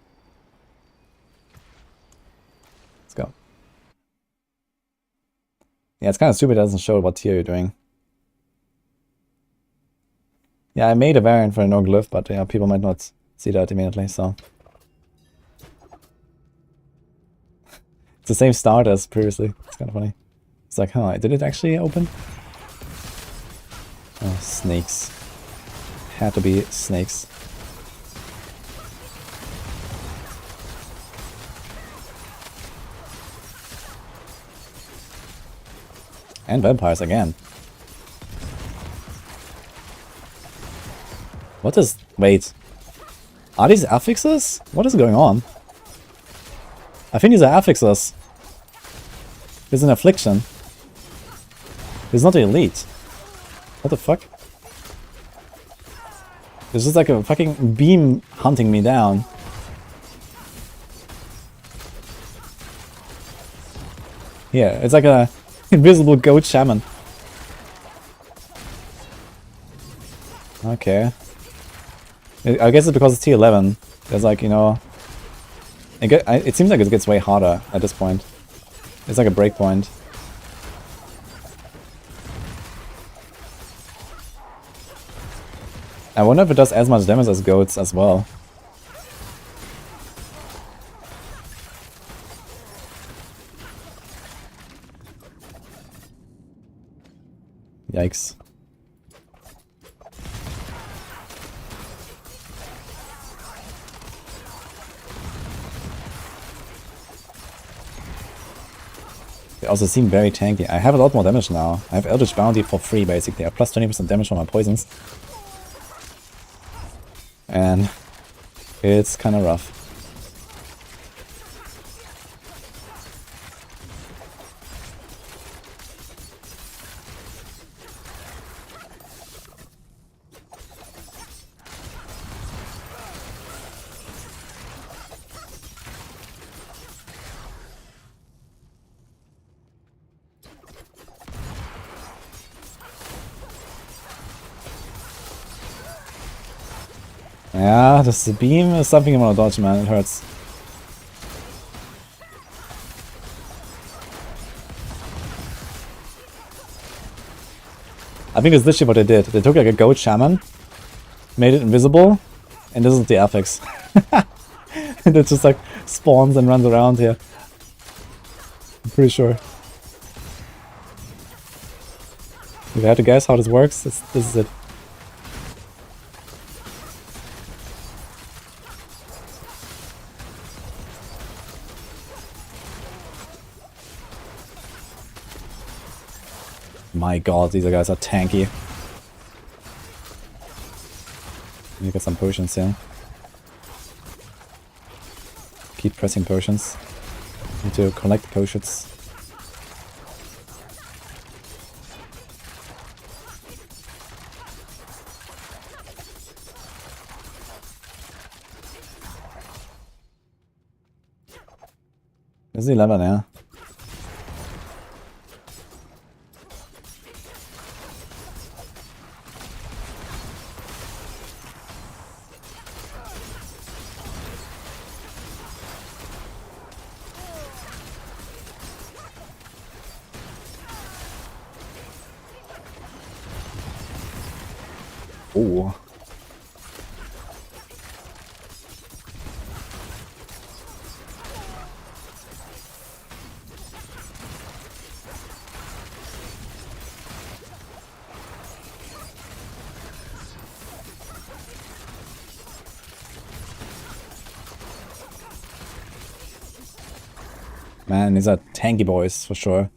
[SPEAKER 1] Let's go. Yeah, it's kind of stupid it doesn't show what tier you're doing. Yeah, I made a variant for no glyph, but yeah, people might not see that immediately, so... It's the same start as previously. It's kind of funny. It's like, huh, did it actually open? Oh, snakes. Had to be snakes. And vampires again. What is... Wait. Are these affixes? What is going on? I think these are affixes. It's an affliction. It's not an elite. What the fuck? There's just like a fucking beam hunting me down. Yeah, it's like a invisible goat shaman. Okay. I guess it's because it's T11. There's like, you know... It seems like it gets way harder at this point. It's like a breakpoint. I wonder if it does as much damage as goats as well. Yikes. They also seem very tanky. I have a lot more damage now. I have Eldritch Bounty for free, basically. I have plus 20% damage from my poisons. And it's kind of rough. Yeah, this beam is something you want to dodge, man. It hurts. I think it's literally what they did. They took like a goat shaman, made it invisible, and this is the affix. And it just like spawns and runs around here. I'm pretty sure. If you had to guess how this works, this is it. My god, these guys are tanky. You get some potions here. Keep pressing potions. Need to collect potions. This is 11, yeah. Oh. Man, these are tanky boys for sure.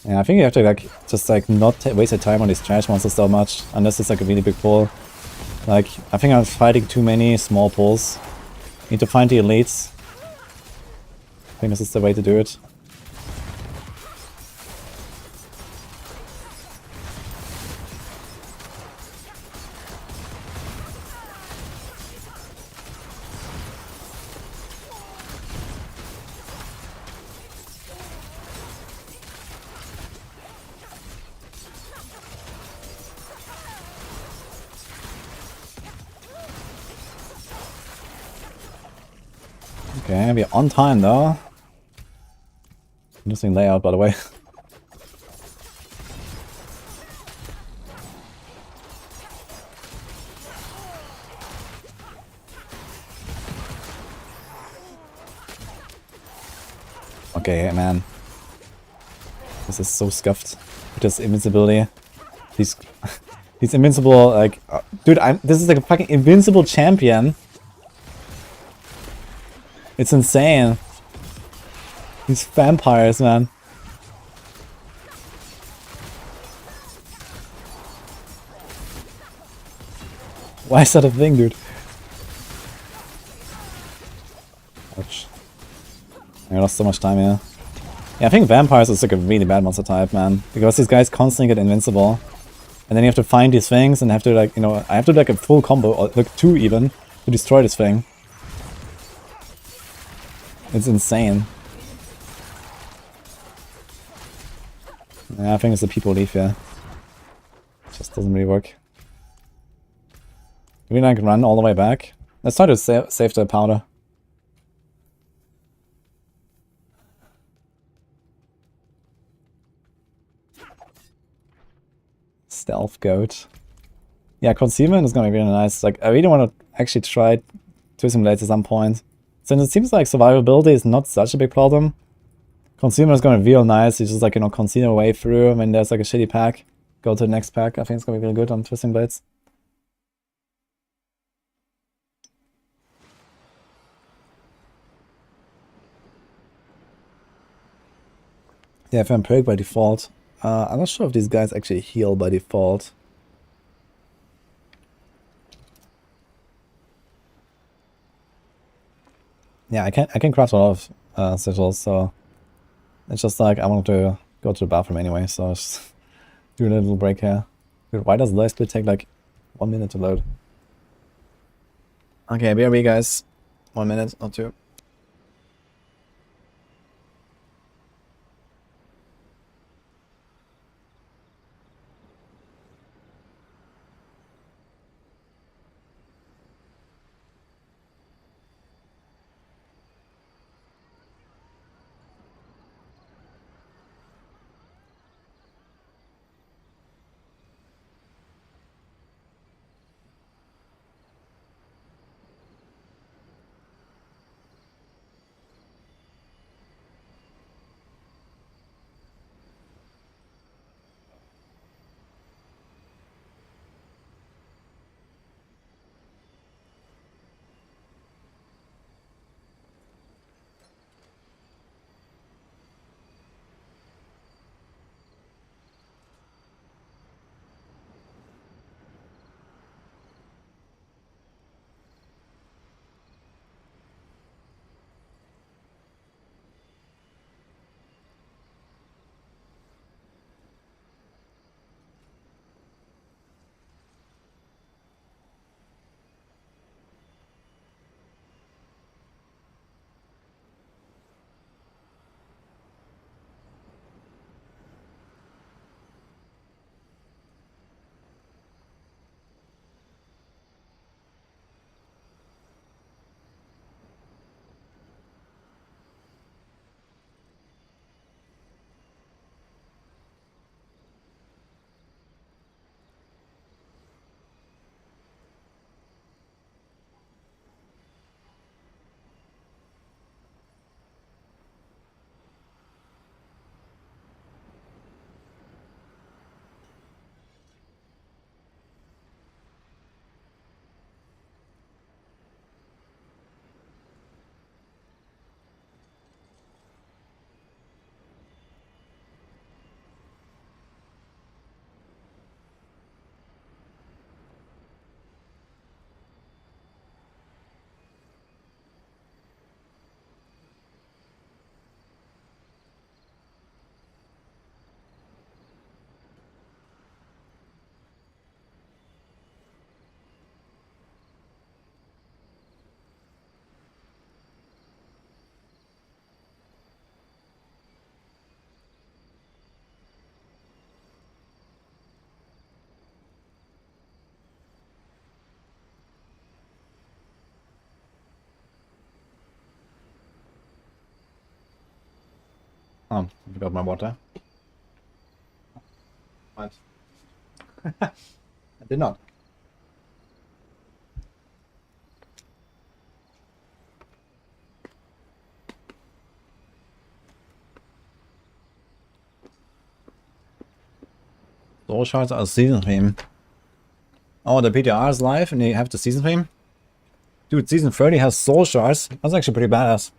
[SPEAKER 1] Yeah, I think you have to like just like not waste your time on these trash monsters so much, unless it's like a really big pull. Like, I think I'm fighting too many small pulls. Need to find the elites. I think this is the way to do it. Okay, we're on time though. Interesting layout, by the way. Okay, man. This is so scuffed. With this invincibility. These invincible, like... dude, this is like a fucking invincible champion. It's insane. These vampires, man. Why is that a thing, dude? Ouch. I lost so much time here. Yeah, I think vampires is like a really bad monster type, man. Because these guys constantly get invincible. And then you have to find these things and have to like, you know, I have to do like a full combo, or like 2 even, to destroy this thing. It's insane. Yeah, I think it's the people leave here. Just doesn't really work. Do we like run all the way back? Let's try to save the powder. Stealth goat. Yeah, concealment is gonna be really nice. Like, I really want to actually try Twisting Blades at some point. Since it seems like survivability is not such a big problem. Concealment is gonna be real nice. You just like, you know, conceal your way through when there's like a shitty pack. Go to the next pack. I think it's gonna be really good on Twisting Blades. Yeah, Vampiric by default. I'm not sure if these guys actually heal by default. Yeah, I can craft a lot of sigils, so it's just like I want to go to the bathroom anyway, so just do a little break here. Dude, why does Light Split take like 1 minute to load? Okay, BRB guys. 1 minute or 2. Oh, I forgot my water. What? I did not. Soul shards are season theme. Oh, the PTR is live and they have the season theme? Dude, season 30 has soul shards. That's actually pretty badass.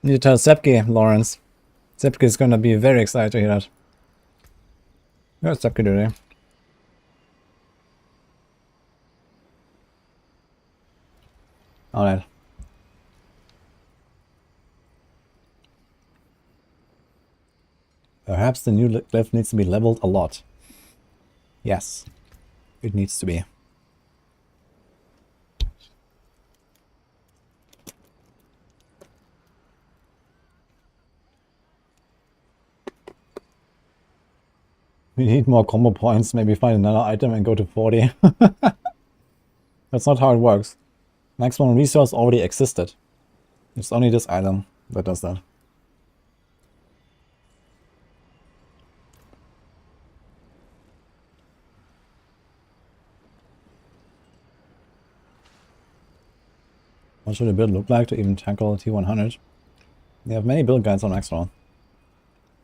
[SPEAKER 1] You need to tell Sepke, Lawrence. Sepke is gonna be very excited to hear that. Where's Sepke today? Alright. Perhaps the new glyph needs to be leveled a lot. Yes, it needs to be. We need more combo points, maybe find another item and go to 40. That's not how it works. Maximum resource already existed. It's only this item that does that. What should a build look like to even tackle T100? They have many build guides on Extra. You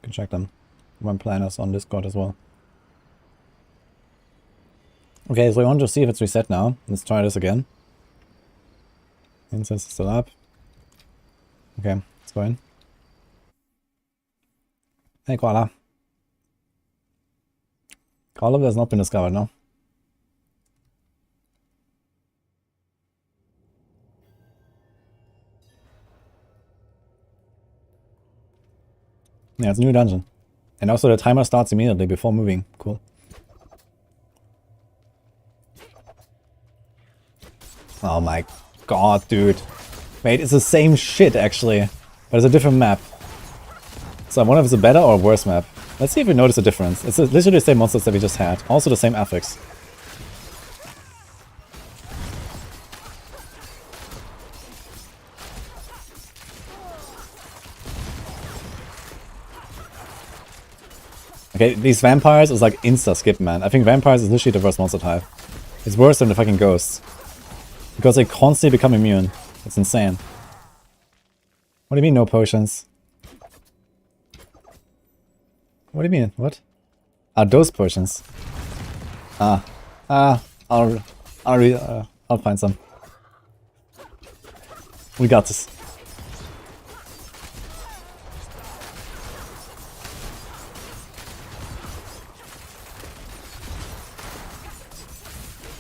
[SPEAKER 1] can check them. One planners on Discord as well. Okay, so we want to see if it's reset now. Let's try this again. Incense is still up. Okay, let's go in. Hey, Koala. Koala has not been discovered, no? Yeah, it's a new dungeon. And also the timer starts immediately before moving. Cool. Oh my god, dude. Wait, it's the same shit actually. But it's a different map. So I wonder if it's a better or a worse map. Let's see if we notice a difference. It's literally the same monsters that we just had. Also the same affix. Okay, these vampires is like insta-skip, man. I think vampires is literally the worst monster type. It's worse than the fucking ghosts. Because they constantly become immune. It's insane. What do you mean, no potions? What do you mean? What? Ah, those potions. I'll find some. We got this.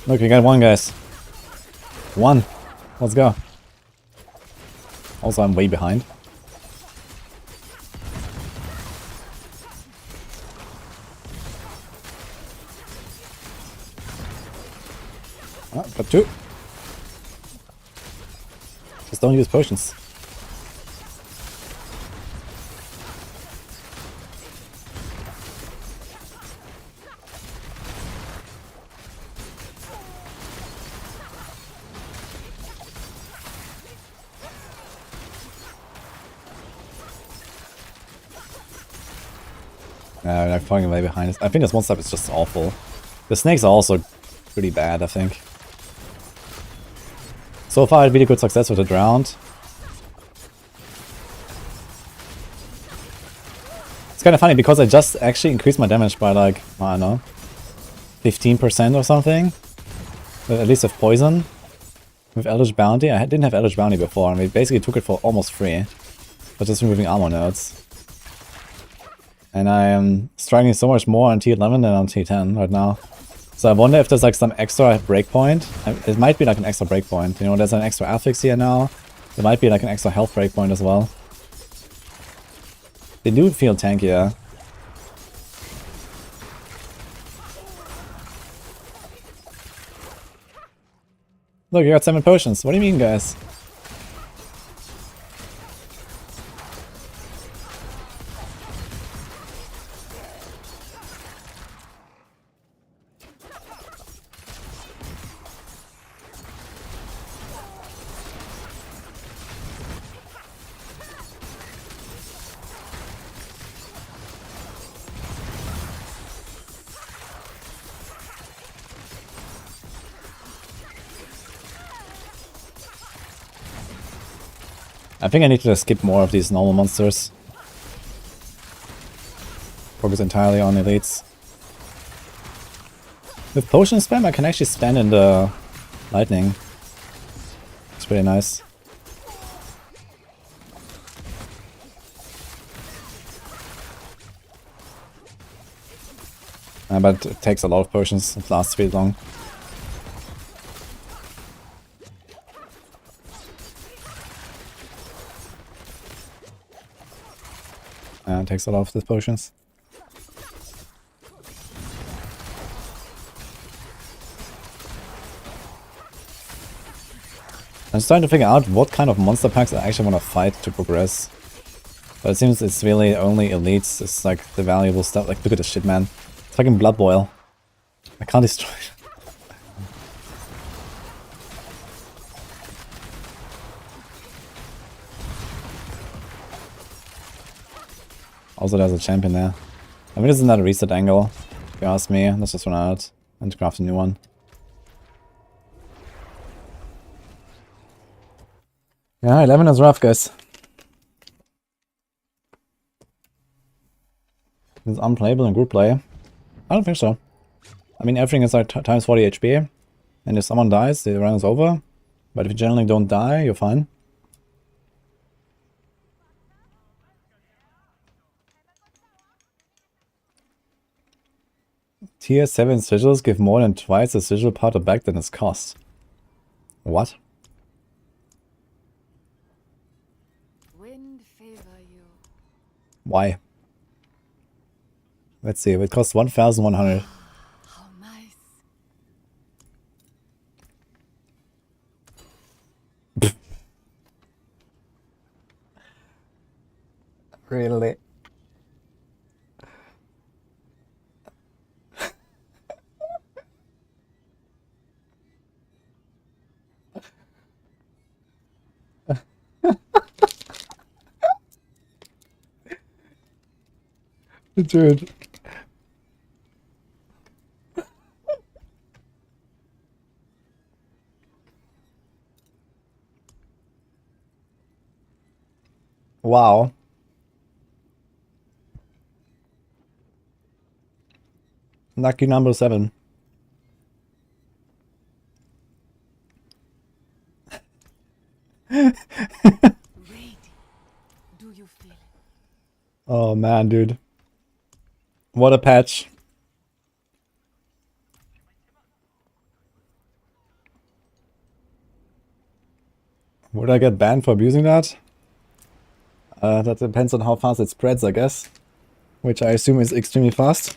[SPEAKER 1] Look, we got one, guys. One. Let's go. Also, I'm way behind. Ah, got two. Just don't use potions. They're falling way behind us. I think this one step is just awful. The snakes are also pretty bad, I think. So far, I had really good success with the drowned. It's kind of funny because I just actually increased my damage by like, I don't know, 15% or something. At least with poison. With Eldritch Bounty. I didn't have Eldritch Bounty before, and we basically took it for almost free. But just removing armor nodes. And I am striking so much more on T11 than on T10 right now. So I wonder if there's like some extra breakpoint. It might be like an extra breakpoint. You know, there's an extra affix here now. There might be like an extra health breakpoint as well. They do feel tankier. Look, you got 7 potions. What do you mean, guys? I think I need to skip more of these normal monsters. Focus entirely on elites. With potion spam, I can actually stand in the lightning. It's pretty nice. But it takes a lot of potions. It lasts really long. It takes a lot of these potions. I'm starting to figure out what kind of monster packs I actually want to fight to progress. But it seems it's really only elites. It's like the valuable stuff. Like, look at this shit, man. It's fucking blood boil. I can't destroy it. Also, there's a champion there. I mean, this is not a reset angle, if you ask me. Let's just run out and craft a new one. Yeah, 11 is rough, guys. It's unplayable in group play. I don't think so. I mean, everything is like times 40 HP. And if someone dies, the round is over. But if you generally don't die, you're fine. Tier 7 sigils give more than twice the sigil powder back than its cost. What?
[SPEAKER 5] Wind favor you.
[SPEAKER 1] Why? Let's see, it costs 1,100.
[SPEAKER 5] How nice.
[SPEAKER 1] Really? Dude. Wow. Lucky number 7.
[SPEAKER 5] Ready. Do you feel it?
[SPEAKER 1] Oh man, dude. What a patch. Would I get banned for abusing that? That depends on how fast it spreads, I guess. Which I assume is extremely fast.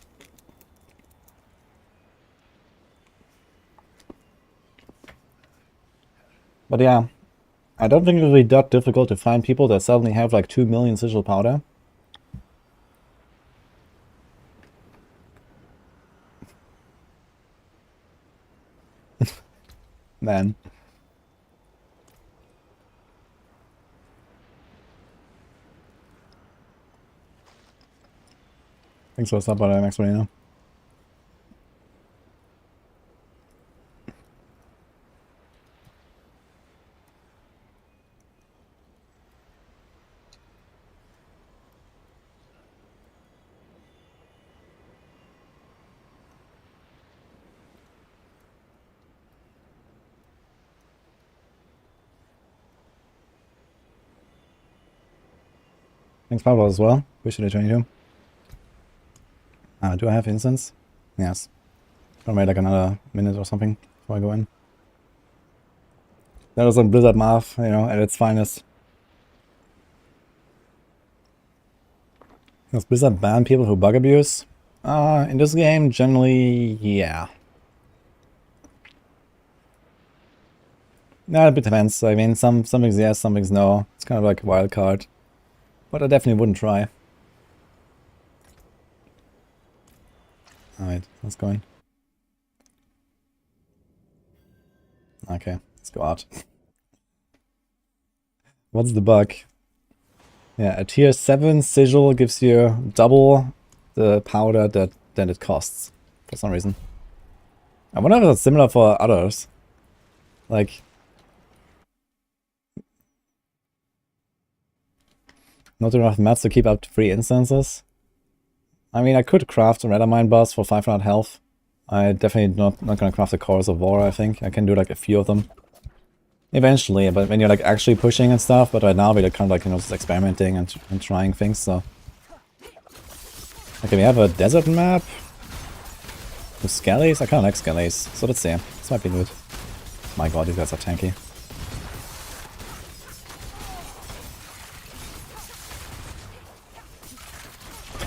[SPEAKER 1] But yeah, I don't think it will be that difficult to find people that suddenly have like 2 million sigil powder. Man. Thanks for the sub, but Max Marino. Thanks, Pablo, as well. Appreciate it, 22. Do I have instance? Yes. I'll wait like another minute or something before I go in. That was on Blizzard math, you know, at its finest. Does Blizzard ban people who bug abuse? In this game, generally, yeah. No, it depends. I mean, some things yes, some things no. It's kind of like a wild card. But I definitely wouldn't try. Alright, let's go in. Okay, let's go out. What's the bug? Yeah, a tier 7 sigil gives you double the powder than it costs, for some reason. I wonder if that's similar for others. Like... not enough mats to keep up to 3 instances. I mean, I could craft a Redamine boss for 500 health. I definitely not gonna craft the Chorus of War, I think. I can do like a few of them. Eventually, but when you're like actually pushing and stuff, but right now we're kind of like, you know, just experimenting and trying things, so. Okay, we have a desert map. With Skellies? I kinda like Skellies, so let's see. This might be good. My god, these guys are tanky.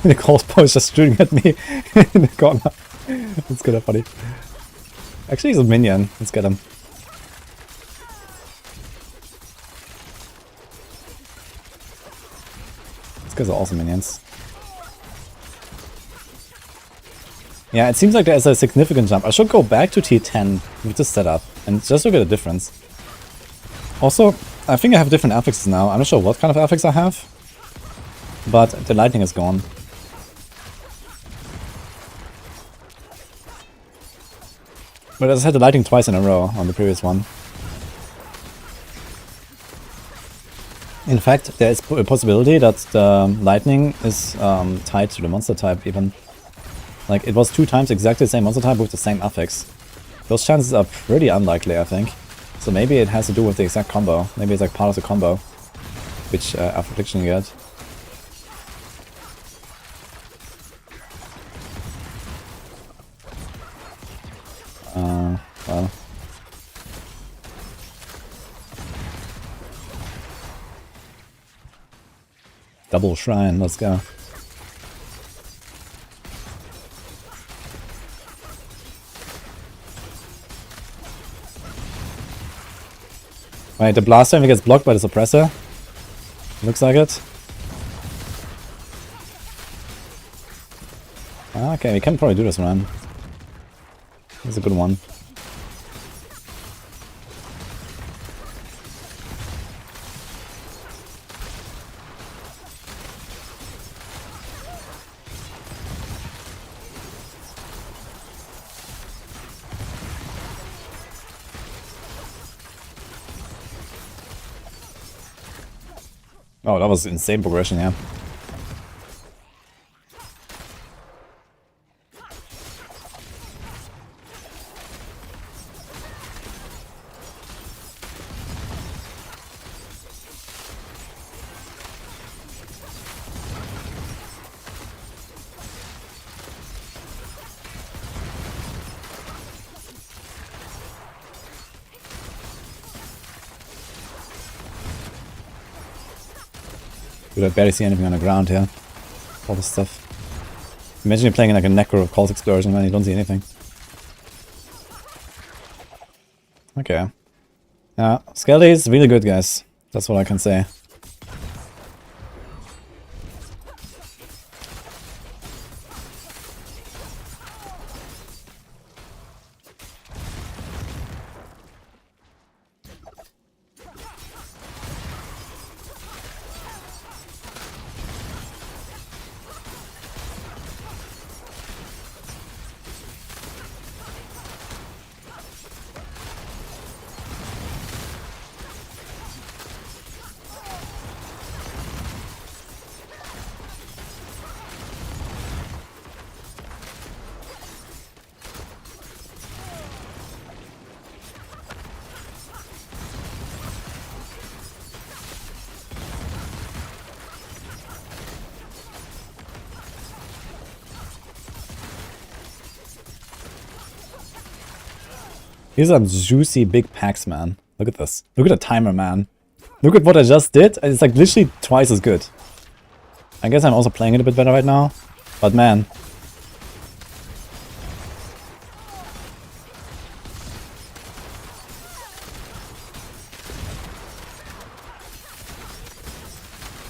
[SPEAKER 1] The crossbow is just shooting at me in the corner. That's kind of funny. Actually, he's a minion. Let's get him. These guys are awesome minions. Yeah, it seems like there's a significant jump. I should go back to T10 with this setup and just look at the difference. Also, I think I have different affixes now. I'm not sure what kind of affix I have, but the lightning is gone. But I just had the lightning twice in a row on the previous one. In fact, there is a possibility that the lightning is tied to the monster type even. Like, it was 2 times exactly the same monster type with the same affix. Those chances are pretty unlikely, I think. So maybe it has to do with the exact combo. Maybe it's like part of the combo. Which affliction you get. Well. Double shrine, let's go. Right, the blaster gets blocked by the suppressor. Looks like it. Okay, we can probably do this run. This is a good one. Oh, that was insane progression, yeah. Dude, I barely see anything on the ground here. All this stuff. Imagine you're playing in like a Necro Cult Explosion, man, you don't see anything. Okay. Yeah, Skelly is really good, guys. That's what I can say. These are juicy big packs, man. Look at this. Look at the timer, man. Look at what I just did. It's like literally twice as good. I guess I'm also playing it a bit better right now. But man.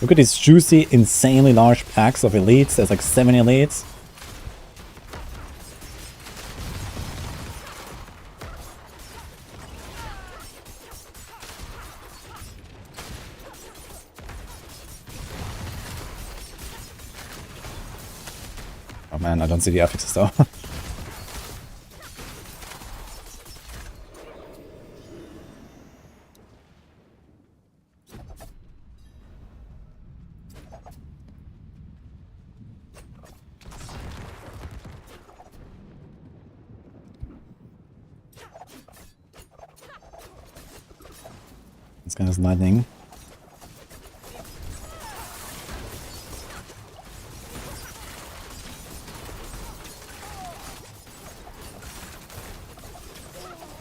[SPEAKER 1] Look at these juicy, insanely large packs of elites. There's like 7 elites. Oh man, I don't see the affixes though. This guy is lightning.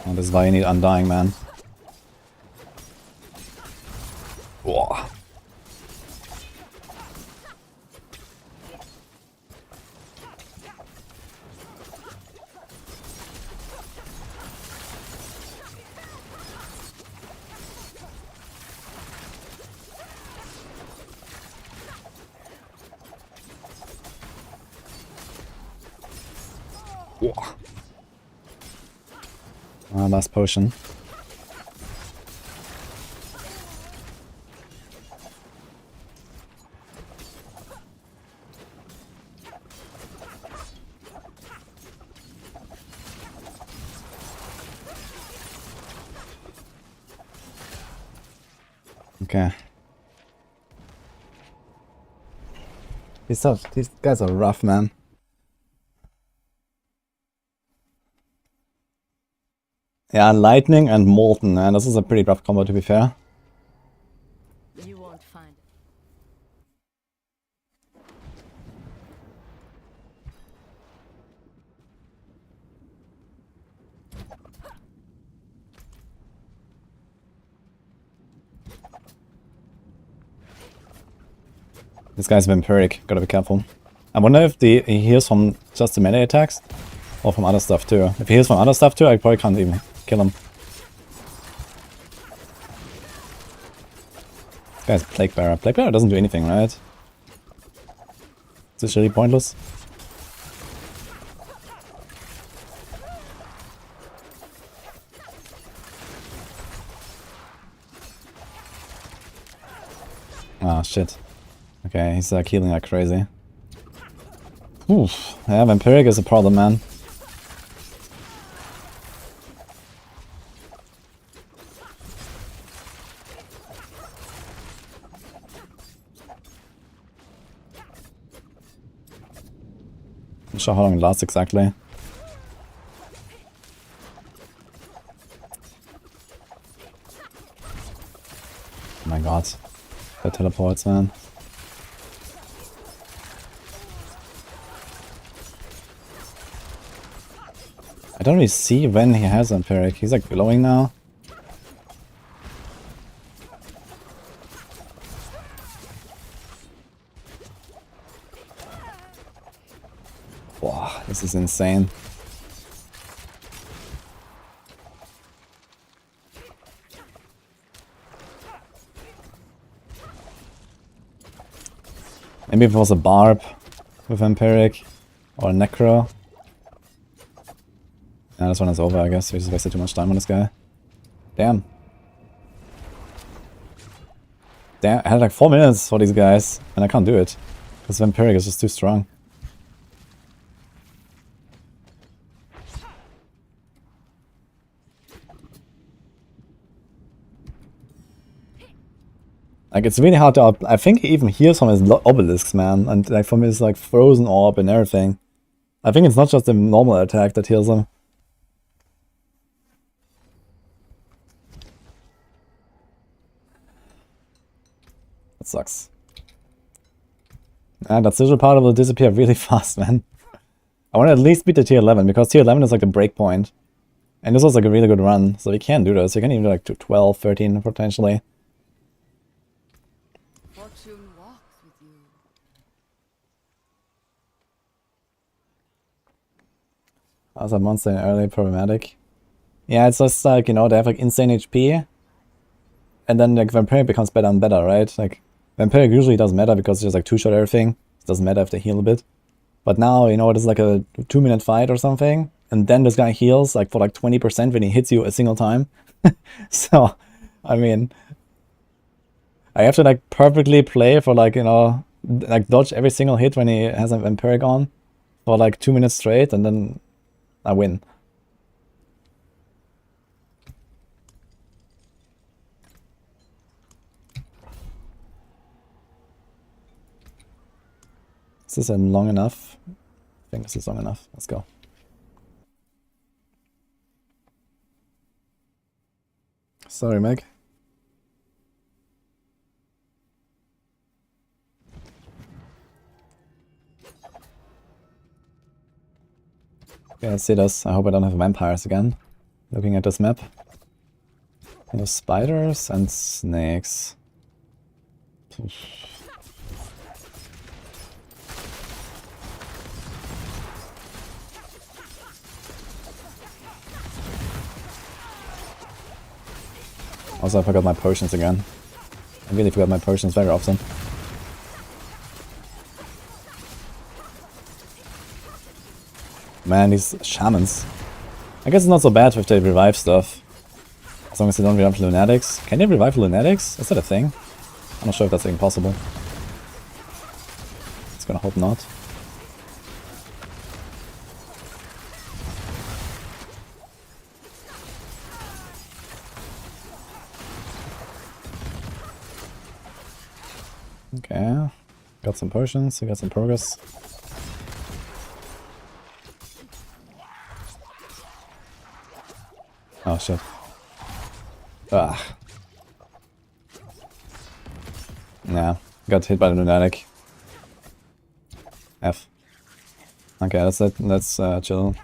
[SPEAKER 1] Oh, this is why you need Undying, man. Whoa. Whoa. Last potion. Okay. These guys are rough, man. Yeah, Lightning and Molten, man. This is a pretty rough combo, to be fair.
[SPEAKER 5] You won't find it.
[SPEAKER 1] This guy's vampiric, gotta be careful. I wonder if he heals from just the melee attacks or from other stuff too. If he heals from other stuff too, I probably can't even kill him. This guy's Plague Bearer. Plague Bearer doesn't do anything, right? Is this really pointless? Ah, shit. Okay, he's healing like crazy. Oof. Yeah, Vampiric is a problem, man. I'm not sure how long it lasts exactly. Oh my god. That teleports, man. I don't really see when he has Vampiric. He's like glowing now. Wow, this is insane. Maybe if it was a Barb with Vampiric or a Necro. Yeah, this one is over, I guess. We just wasted too much time on this guy. Damn. Damn, I had like 4 minutes for these guys, and I can't do it. Because Vampiric is just too strong. Like, it's really hard to I think he even heals from his obelisks, man. And like from his like frozen orb and everything. I think it's not just the normal attack that heals him. That sucks. And that sigil part will disappear really fast, man. I want to at least beat the tier 11, because tier 11 is like the break point. And this was like a really good run, so we can do this. You can even do like to 12, 13 potentially.
[SPEAKER 5] Fortune walks with you.
[SPEAKER 1] How's that monster in early problematic? Yeah, it's just like, you know, they have like insane HP. And then like Vampiric becomes better and better, right? Like Vampiric usually doesn't matter because it's just like 2-shot everything. It doesn't matter if they heal a bit. But now, you know, it is like a 2-minute fight or something. And then this guy heals like for like 20% when he hits you a single time. So, I mean, I have to like perfectly play for like, you know, like dodge every single hit when he has a Vampiric on for like 2 minutes straight, and then I win. Is this long enough? I think this is long enough. Let's go. Sorry, Meg. Okay, let's see this. I hope I don't have vampires again. Looking at this map. There's spiders and snakes. Also, I forgot my potions again. I really forgot my potions very often. Man, these shamans. I guess it's not so bad if they revive stuff. As long as they don't revive lunatics. Can they revive lunatics? Is that a thing? I'm not sure if that's even possible. Just gonna hope not. Okay, got got some potions, we got some progress. Oh shit. Ah. Nah, got hit by the lunatic. F. Okay, that's it. Let's chill.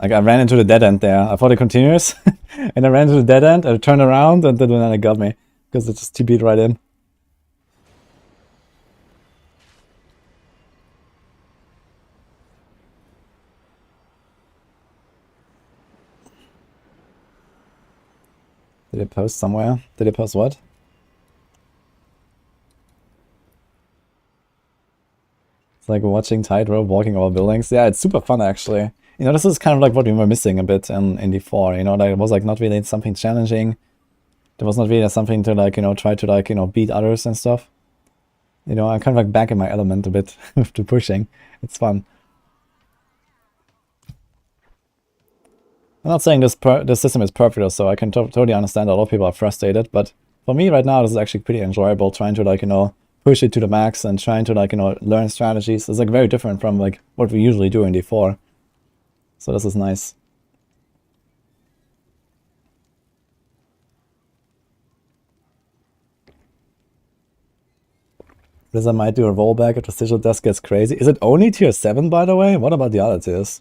[SPEAKER 1] Like, I ran into the dead end there. I thought it continues, and I ran into the dead end, I turned around, and then it got me. Because it just TP'd right in. Did it post somewhere? Did it post what? It's like watching tightrope walking over buildings. Yeah, it's super fun actually. You know, this is kind of like what we were missing a bit in D4, you know, like it was like not really something challenging. There was not really something to like, you know, try to like, you know, beat others and stuff. You know, I'm kind of like back in my element a bit with the pushing. It's fun. I'm not saying this system is perfect or so. I can totally understand that a lot of people are frustrated, but for me right now, this is actually pretty enjoyable, trying to like, you know, push it to the max and trying to like, you know, learn strategies. It's like very different from like what we usually do in D4. So this is nice. Blizzard might do a rollback if the sigil desk gets crazy. Is it only tier 7 by the way? What about the other tiers?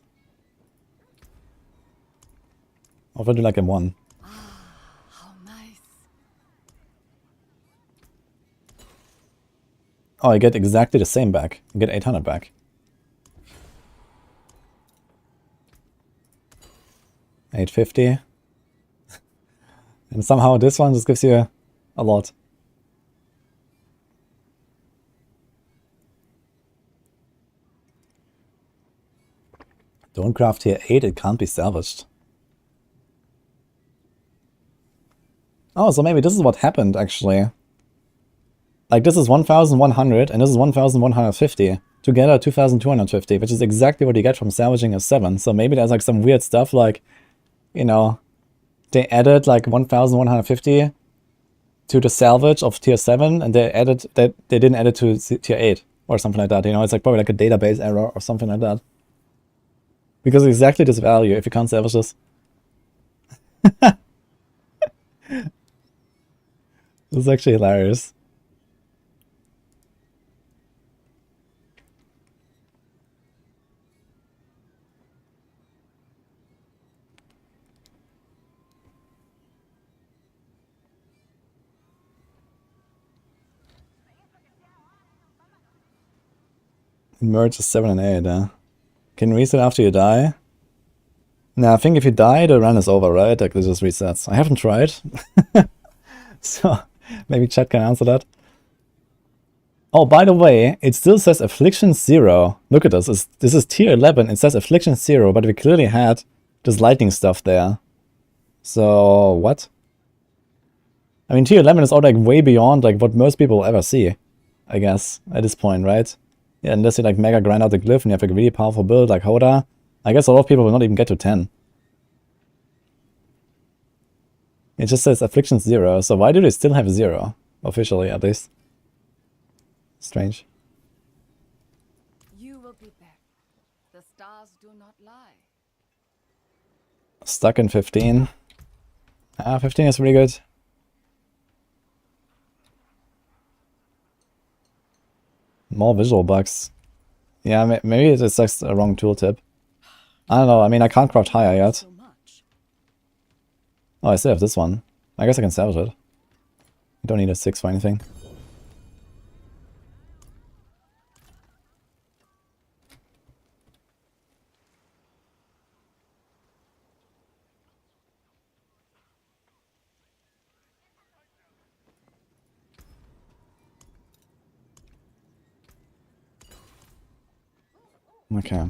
[SPEAKER 1] Or if I do like a 1?
[SPEAKER 6] How nice.
[SPEAKER 1] Oh, I get exactly the same back. I get 800 back. 850. And somehow this one just gives you a lot. Don't craft tier 8, it can't be salvaged. Oh, so maybe this is what happened actually. Like this is 1100 and this is 1150. Together 2250, which is exactly what you get from salvaging a 7. So maybe there's like some weird stuff like, you know, they added like 1150 to the salvage of tier 7 and they didn't add it to tier 8 or something like that. You know, it's like probably like a database error or something like that. Because exactly this value if you can't salvage this. This is actually hilarious. Merge is 7 and 8, huh? Can you reset after you die? Nah, I think if you die, the run is over, right? Like, it just resets. I haven't tried. So, maybe chat can answer that. Oh, by the way, it still says Affliction 0. Look at this. This is tier 11. It says Affliction 0, but we clearly had this lightning stuff there. So, what? I mean, tier 11 is all like way beyond like what most people will ever see, I guess, at this point, right? Yeah, unless you like mega grind out the glyph and you have a really powerful build like Hoda, I guess a lot of people will not even get to 10. It just says Affliction 0, so why do they still have 0? Officially, at least. Strange.
[SPEAKER 5] You will be back. The stars do not lie.
[SPEAKER 1] Stuck in 15. 15 is pretty good. More visual bugs. Yeah, maybe it's just a wrong tooltip. I don't know, I mean, I can't craft higher yet.
[SPEAKER 6] So much.
[SPEAKER 1] Oh, I still have this one. I guess I can salvage it. I don't need a 6 for anything. Okay.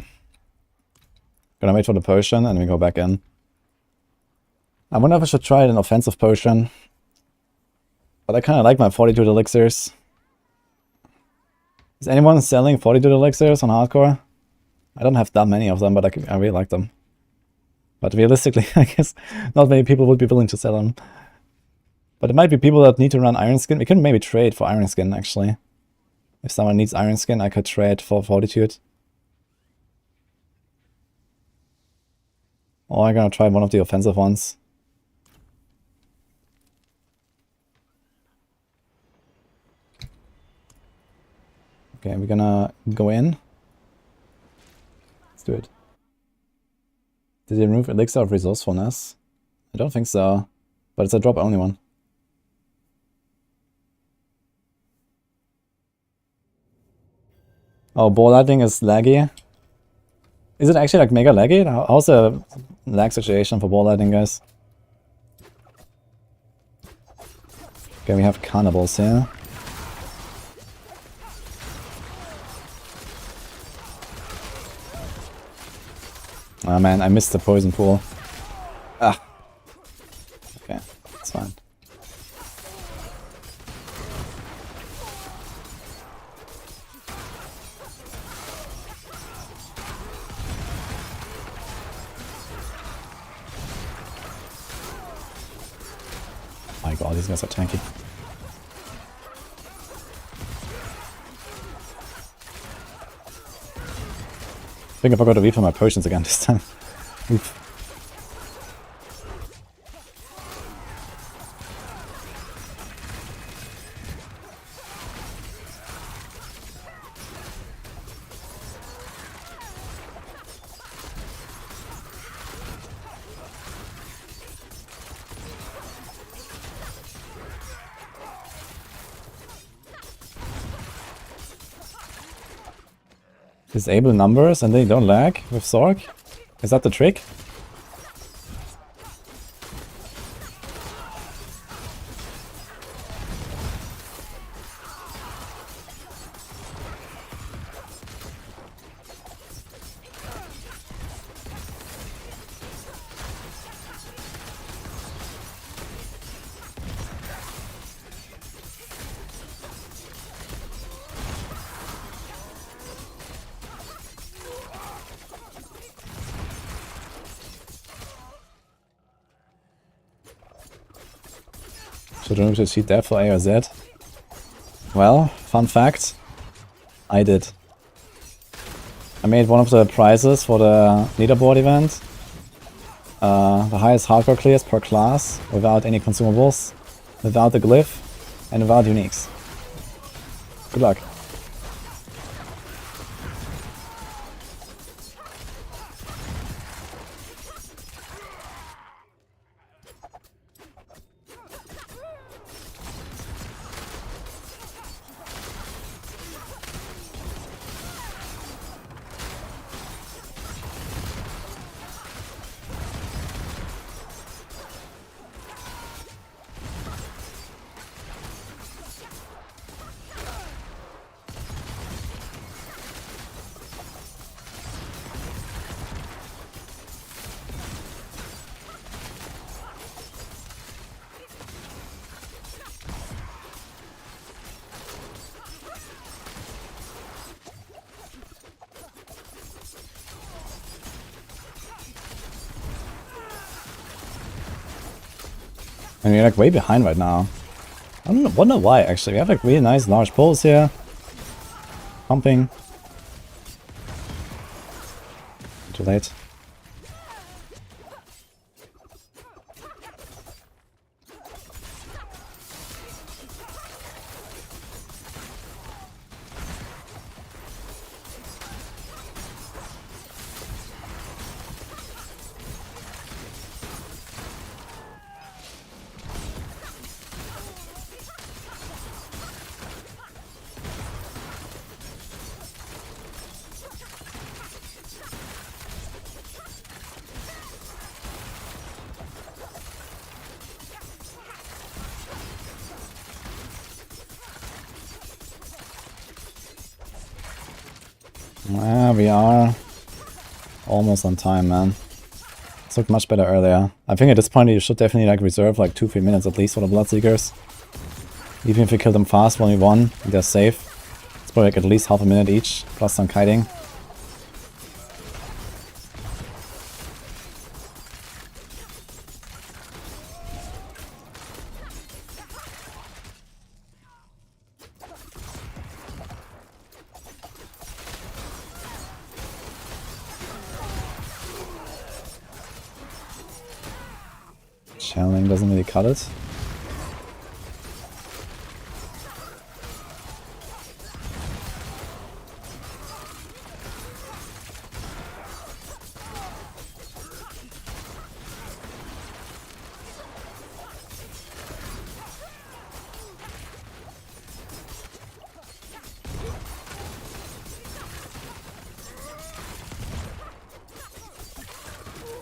[SPEAKER 1] Gonna wait for the potion and we go back in. I wonder if I should try an offensive potion. But I kind of like my 42 elixirs. Is anyone selling 42 elixirs on hardcore? I don't have that many of them, but I really like them. But realistically, I guess not many people would be willing to sell them. But there might be people that need to run Iron Skin. We can maybe trade for Iron Skin, actually. If someone needs Iron Skin, I could trade for Fortitude. Or I'm gonna try one of the offensive ones. Okay, we're gonna go in. Let's do it. Did it remove Elixir of Resourcefulness? I don't think so. But it's a drop only one. Oh, ball lightning is laggy. Is it actually like mega laggy? How's the lag situation for ball lightning, guys? Okay, we have cannibals here. Oh man, I missed the poison pool. Ah. Okay, it's fine. My god, these guys are tanky. I think I forgot to refill my potions again this time. Oof. Disable numbers and they don't lag with Zork? Is that the trick? Should remove the cheat there for AoZ. Well, fun fact, I did. I made one of the prizes for the leaderboard event. The highest hardcore clears per class, without any consumables, without the glyph, and without uniques. Good luck. And we're like way behind right now. I don't wonder why actually. We have like really nice large pulls here. Pumping. Too late. We are almost on time, man. This looked much better earlier. I think at this point you should definitely like reserve like 2-3 minutes at least for the Bloodseekers. Even if we kill them fast when we won, they're safe. It's probably like at least half a minute each, plus some kiting. Channeling doesn't really cut it.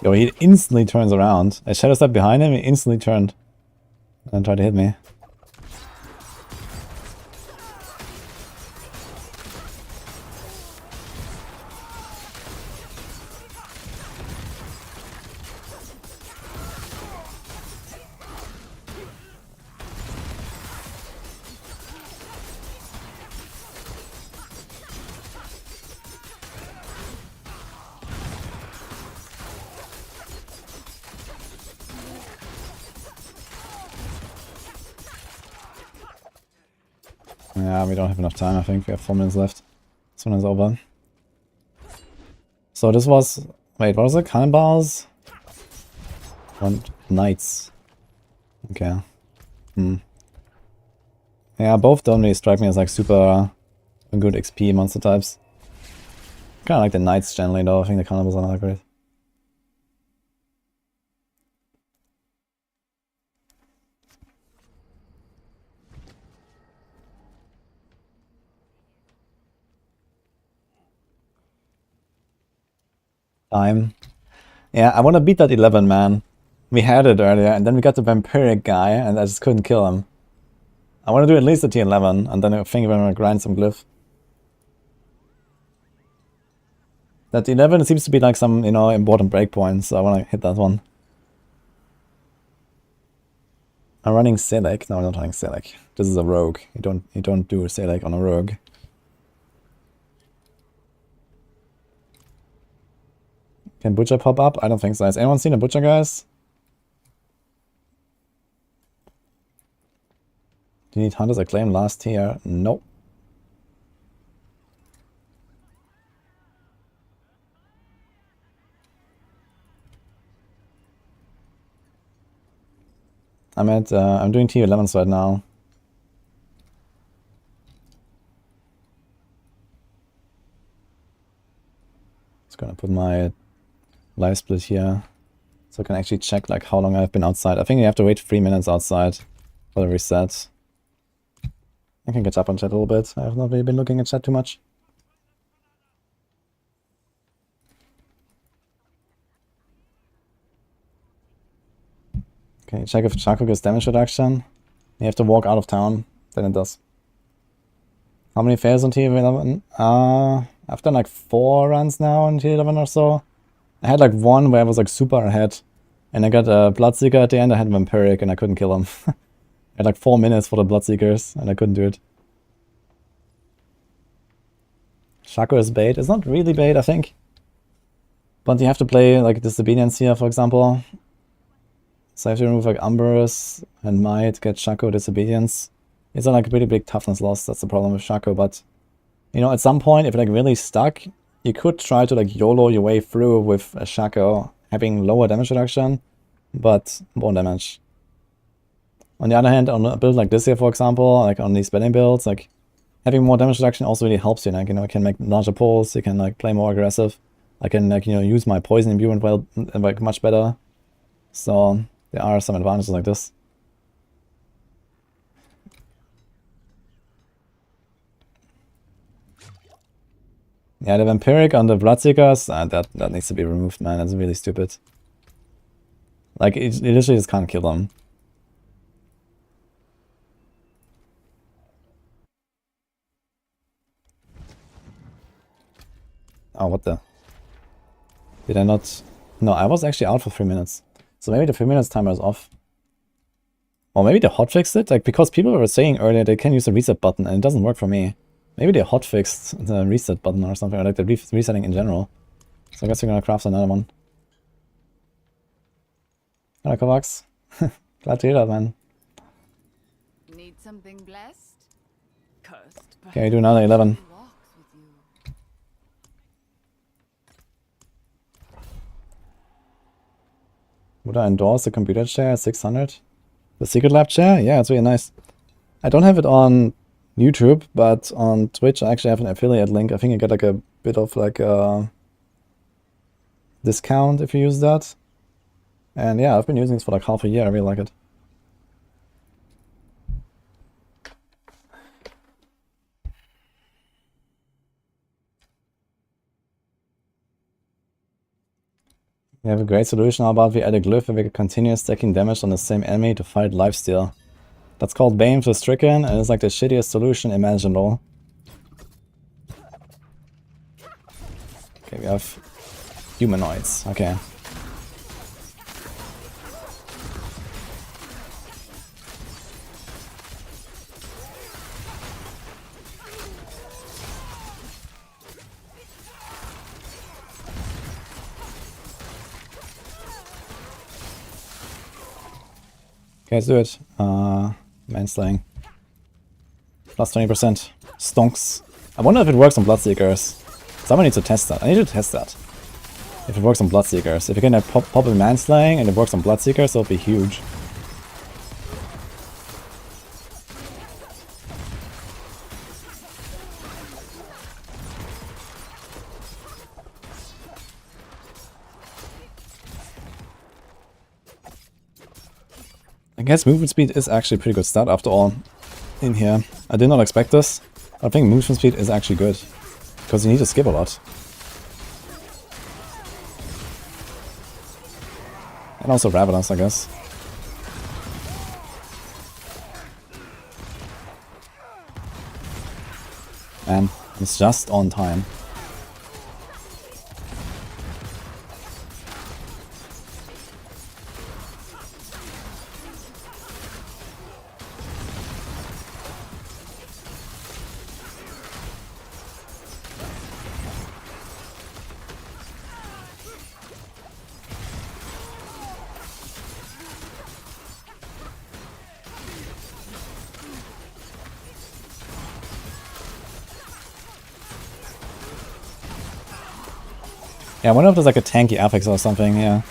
[SPEAKER 1] Yo, he instantly turns around. I shadow step behind him, he instantly turned. And tried to hit me. Yeah, we don't have enough time, I think. We have 4 minutes left. This one is over. So this was... Wait, what was it? Cannonballs? And knights. Okay. Yeah, both don't really strike me as like super good XP monster types. Kinda like the knights generally though. I think the cannonballs are not that great. Time. Yeah, I want to beat that 11, man. We had it earlier, and then we got the vampiric guy, and I just couldn't kill him. I want to do at least a T11, and then I think we're going to grind some glyph. That 11 seems to be like some, you know, important breakpoint, so I want to hit that one. I'm running Select. No, I'm not running Select. This is a rogue. You don't do Select on a rogue. Can Butcher pop up? I don't think so. Has anyone seen a Butcher, guys? Do you need Hunter's Acclaim last tier? Nope. I'm doing tier 11s right now. Just gonna put my live split here, so I can actually check like how long I've been outside. I think you have to wait 3 minutes outside for the reset. I can catch up on chat a little bit. I have not really been looking at chat too much. Okay, check if Shako gets damage reduction. You have to walk out of town, then it does. How many fails on tier 11? I've done like 4 runs now on tier 11 or so. I had like one where I was like super ahead, and I got a Bloodseeker at the end. I had Vampiric and I couldn't kill him. I had like 4 minutes for the Bloodseekers and I couldn't do it. Shako is bait. It's not really bait, I think. But you have to play like Disobedience here, for example. So I have to remove like Umbrus and Might, get Shako, Disobedience. It's not like a pretty big toughness loss. That's the problem with Shako. But, you know, at some point, if you're like really stuck, you could try to like YOLO your way through with a Shako, having lower damage reduction, but more damage. On the other hand, on a build like this here, for example, like on these spelling builds, like having more damage reduction also really helps you. Like, you know, you can make larger pulls, you can like play more aggressive. I can like, you know, use my poison imbuement well, like much better. So there are some advantages like this. Yeah, the Vampiric on the Bloodseekers, that needs to be removed, man. That's really stupid. Like, it literally just can't kill them. Oh, what the? Did I not? No, I was actually out for 3 minutes. So maybe the 3 minutes timer is off. Or maybe they hotfixed it, like, because people were saying earlier they can use the reset button and it doesn't work for me. Maybe they hotfixed the reset button or something, or like the resetting in general. So I guess we're gonna craft another one. Hello, Kovacs. Glad to hear that, man.
[SPEAKER 6] Need something blessed? Cursed.
[SPEAKER 1] Okay, do another 11.
[SPEAKER 6] Walks with you.
[SPEAKER 1] Would I endorse the computer chair at 600? The secret lab chair? Yeah, it's really nice. I don't have it on YouTube, but on Twitch I actually have an affiliate link. I think you get like a bit of like a discount if you use that. And yeah, I've been using this for like half a year. I really like it. We have a great solution. How about we add a glyph where we can continue stacking damage on the same enemy to fight lifesteal. That's called Bane for Stricken, and it's like the shittiest solution imaginable. Okay, we have humanoids. Okay. Okay, let's do it. Manslaying. Plus 20%. Stonks. I wonder if it works on Bloodseekers. Someone needs to test that. I need to test that. If it works on Bloodseekers. If you can pop a Manslaying and it works on Bloodseekers, that'll be huge. I guess movement speed is actually a pretty good stat after all in here. I did not expect this. I think movement speed is actually good. Because you need to skip a lot. And also Ravenous, I guess. And it's just on time. Yeah, I wonder if there's like a tanky affix or something, yeah.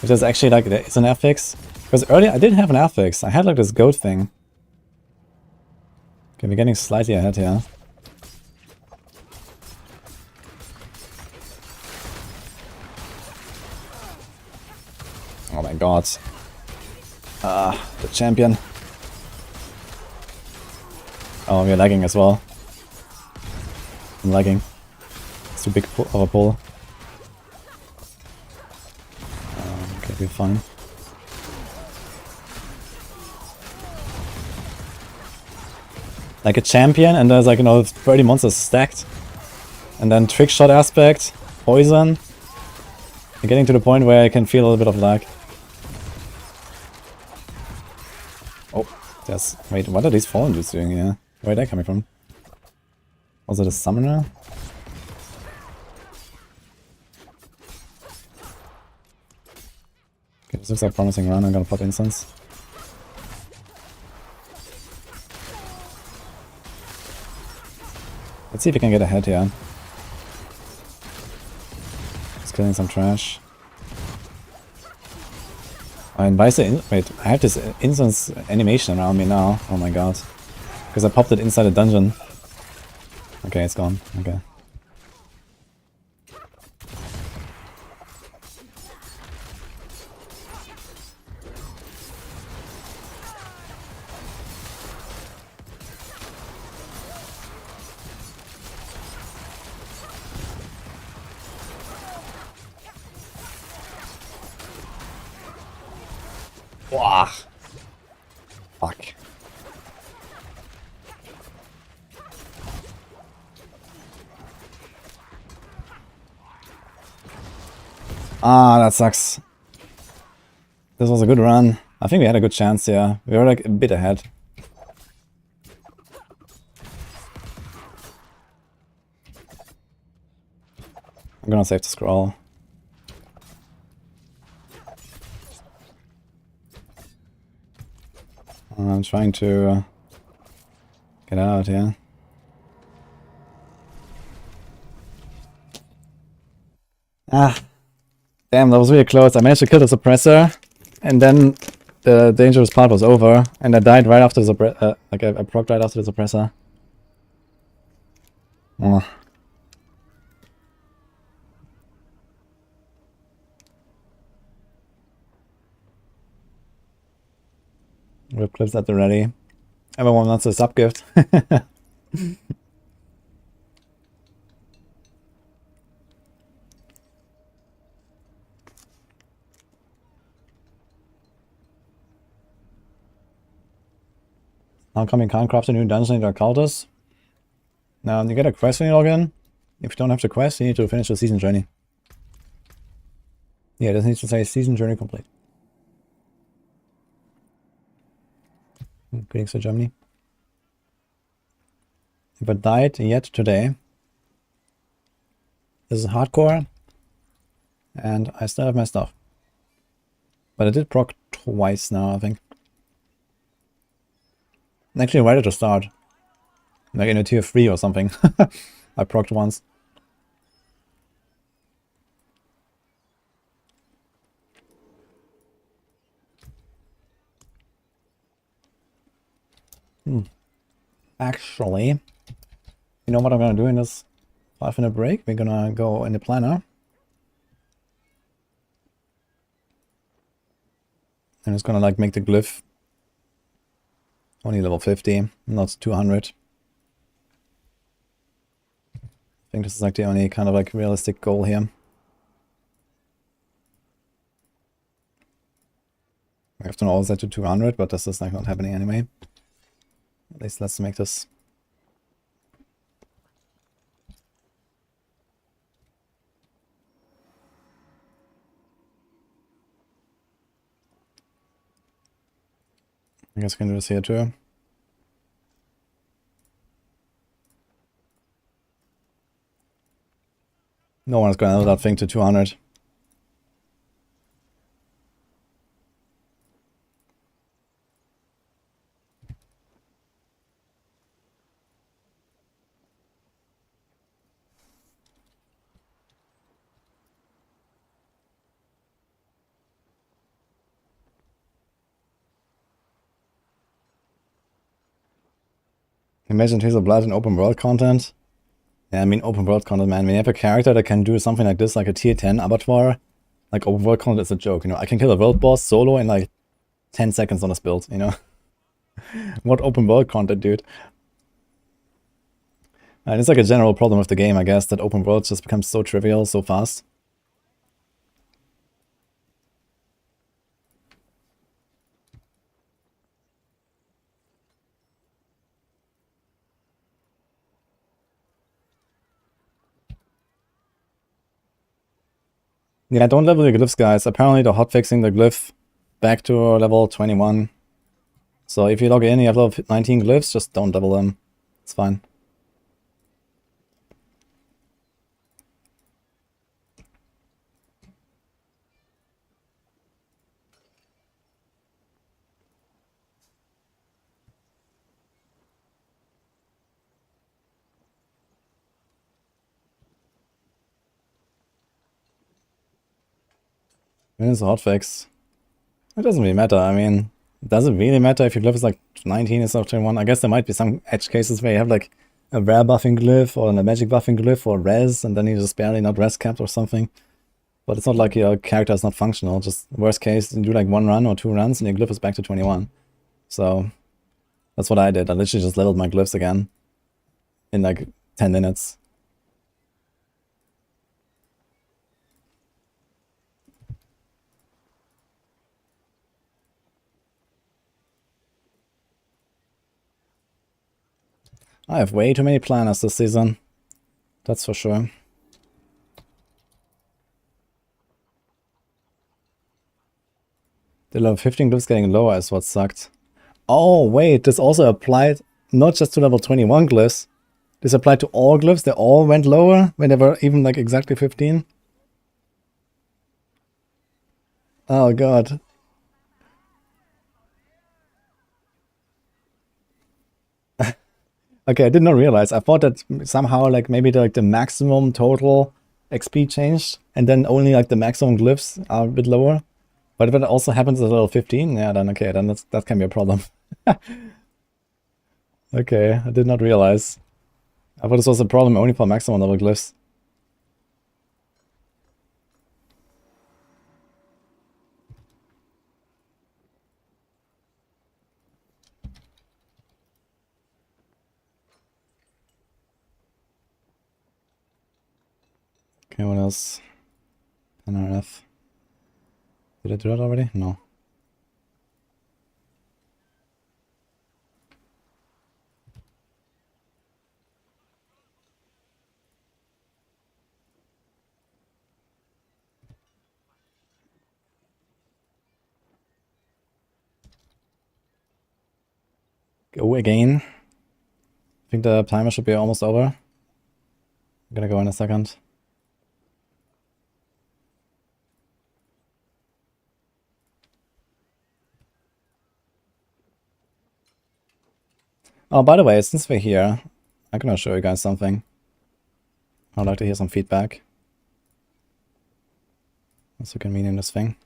[SPEAKER 1] If there's actually like, it's an affix. Because earlier I did have an affix. I had like this goat thing. Okay, we're getting slightly ahead here. Oh my god. The champion. Oh, we're lagging as well. I'm lagging. It's too big of a pull. Okay, we're fine. Like a champion, and there's like, you know, 30 monsters stacked. And then trick shot aspect, poison. I'm getting to the point where I can feel a little bit of lag. Oh, there's... Wait, what are these fallen dudes doing here? Where are they coming from? Was it a summoner? Okay, this looks like a promising run. I'm gonna pop incense. Let's see if we can get ahead here. Just killing some trash. Oh, and wait, I have this incense animation around me now. Oh my god. Because I popped it inside a dungeon. Okay, it's gone. Okay. Wow. Fuck. Ah, that sucks. This was a good run. I think we had a good chance here. We were like a bit ahead. I'm gonna save the scroll. I'm trying to get out here. Ah, Damn, that was really close. I managed to kill the suppressor, and then the dangerous part was over, and I died right after the suppressor. Like I procced right after the suppressor. Oh. Rip clips at the ready. Everyone wants a sub gift. Oncoming can't craft a new dungeon into cultist. Now you get a quest when you log in. If you don't have the quest, you need to finish the season journey. Yeah, this needs to say season journey complete. Greetings to Germany. If I died yet today, this is hardcore, and I still have my stuff. But I did proc twice now, I think. I'm actually ready to start. Like in a tier 3 or something. I procced once. Actually, you know what I'm gonna do in this 5-minute break? We're gonna go in the planner. And it's gonna like make the glyph only level 50, not 200. I think this is like the only kind of like realistic goal here. We have to know AoZ to 200, but this is like not happening anyway. At least let's make this. I guess we can do this here too. No one's gonna know that thing to 200. Imagine Tears of Blood in open world content. Yeah, I mean open world content, man. When you have a character that can do something like this, like a tier 10 Abattoir, like open world content is a joke, you know. I can kill a world boss solo in like 10 seconds on this build, you know. What open world content, dude? And it's like a general problem with the game, I guess, that open world just becomes so trivial so fast. Yeah, don't level the glyphs, guys. Apparently they're hotfixing the glyph back to level 21. So if you log in, you have level 19 glyphs, just don't level them. It's fine. It's a hotfix. It doesn't really matter. I mean, does it really matter if your glyph is like 19 instead of 21? I guess there might be some edge cases where you have like a rare buffing glyph or a magic buffing glyph or res, and then you're just barely not res capped or something. But it's not like your character is not functional. Just worst case, you do like 1 run or 2 runs and your glyph is back to 21. So that's what I did. I literally just leveled my glyphs again in like 10 minutes. I have way too many planners this season. That's for sure. The level 15 glyphs getting lower is what sucked. Oh, wait, this also applied not just to level 21 glyphs. This applied to all glyphs. They all went lower when they were even like exactly 15. Oh, God. Okay, I did not realize. I thought that somehow like maybe the maximum total XP changed, and then only like the maximum glyphs are a bit lower. But if it also happens at level 15, yeah, then okay, then that can be a problem. Okay, I did not realize. I thought this was a problem only for maximum level glyphs. Okay, what else? NRF. Did I do that already? No. Go again. I think the timer should be almost over. I'm gonna go in a second. Oh, by the way, since we're here, I'm gonna show you guys something. I'd like to hear some feedback. What's so convenient, this thing?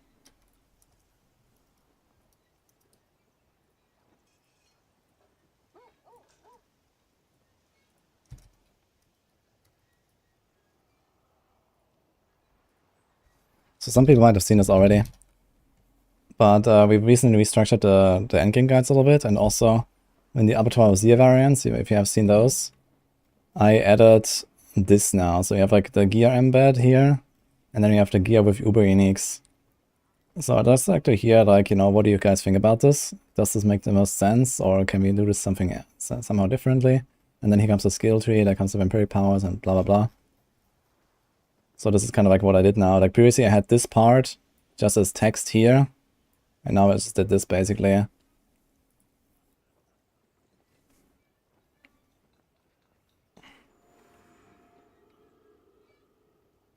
[SPEAKER 1] So some people might have seen this already. But we recently restructured the endgame guides a little bit, and also in the Avatar of Zir variants, if you have seen those, I added this now. So you have like the gear embed here, and then you have the gear with Uber Uniques. So I'd just like to hear, like, you know, what do you guys think about this? Does this make the most sense, or can we do this something somehow differently? And then here comes the skill tree, there comes the vampiric powers, and blah blah blah. So this is kind of like what I did now. Like previously I had this part just as text here, and now I just did this basically.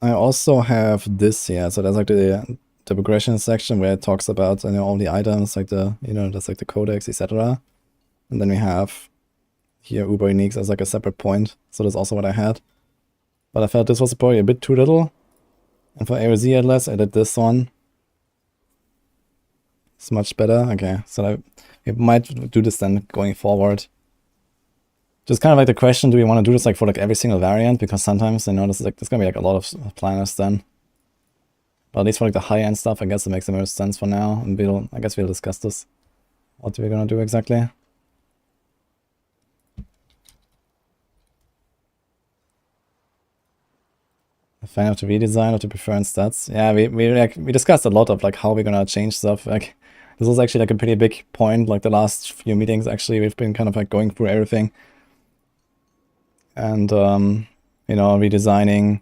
[SPEAKER 1] I also have this here, so there's like the progression section where it talks about, you know, all the items, like the, you know, that's like the codex, etc. And then we have here Uber Uniques as like a separate point, so that's also what I had. But I felt this was probably a bit too little. And for AoZ at least, I did this one. It's much better. Okay, so we might do this then going forward. Just kind of like the question, do we want to do this like for like every single variant? Because sometimes, you know, this is like, there's gonna be like a lot of planners then. But at least for like the high-end stuff, I guess it makes the most sense for now. And I guess we'll discuss this. What are we gonna do exactly? A fan of the redesign of the preferred stats. Yeah, we discussed a lot of like how we're gonna change stuff. Like this was actually like a pretty big point. Like the last few meetings, actually, we've been kind of like going through everything. And you know, redesigning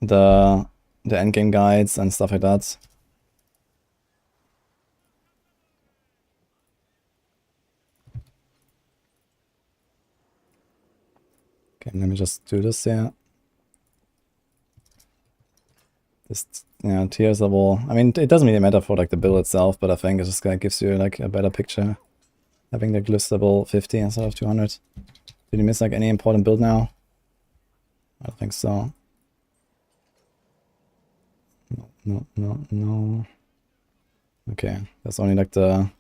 [SPEAKER 1] the endgame guides and stuff like that. Okay, let me just do this here. This, you know, tiers level. I mean, it doesn't really matter for like the build itself, but I think it just kind of gives you like a better picture. Having the glyphs level 50 instead of 200. Did you miss like any important build now? I don't think so. No. Okay, that's only like the...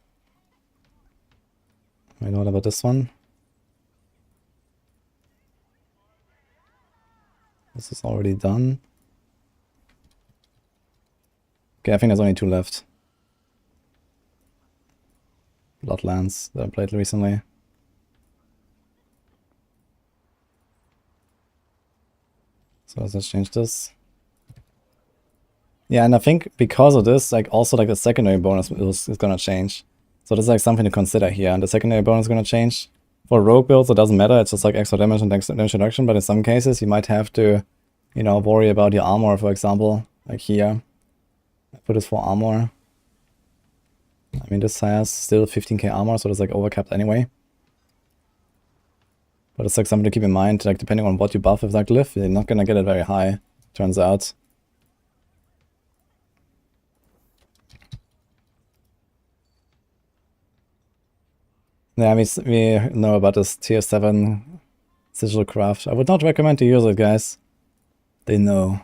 [SPEAKER 1] Wait, what about this one? This is already done. Okay, I think there's only 2 left. Bloodlands that I played recently. So let's change this. Yeah, and I think because of this, like also like the secondary bonus is gonna change. So this is like something to consider here. And the secondary bonus is gonna change. For rogue builds, it doesn't matter. It's just like extra damage and extra damage reduction. But in some cases, you might have to, you know, worry about your armor, for example, like here. I put this for armor. I mean, this has still 15k armor, so it's like overcapped anyway. But it's like something to keep in mind, like depending on what you buff with that glyph, you're not gonna get it very high, turns out. Yeah, we know about this tier 7 sigil craft. I would not recommend to use it, guys. They know.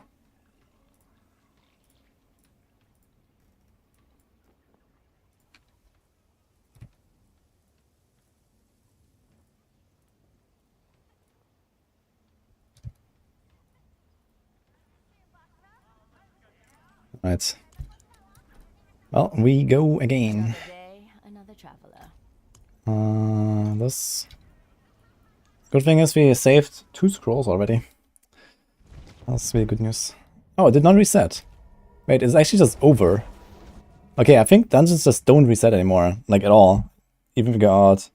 [SPEAKER 1] Right. Well, we go again.
[SPEAKER 5] Another day, another traveler.
[SPEAKER 1] This. Good thing is we saved 2 scrolls already. That's really good news. Oh, it did not reset. Wait, it's actually just over. Okay, I think dungeons just don't reset anymore, like at all. Even if you go out.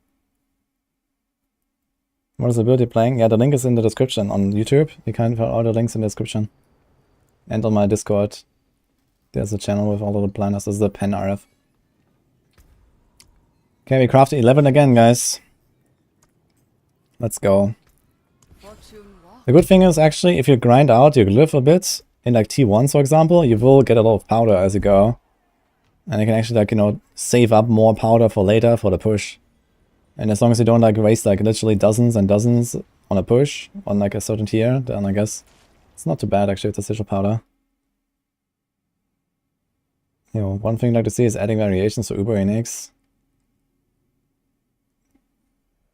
[SPEAKER 1] What is the ability playing? Yeah, the link is in the description on YouTube. You can find all the links in the description. And on my Discord. There's a channel with all of the planners. This is the pen RF. Okay, we crafted 11 again, guys. Let's go. The good thing is actually, if you grind out your glyph a bit, in like T1 for example, you will get a lot of powder as you go. And you can actually like, you know, save up more powder for later for the push. And as long as you don't like waste like literally dozens and dozens on a push, on like a certain tier, then I guess it's not too bad actually with the sigil powder. You know, one thing I'd like to see is adding variations to Uber Uniques.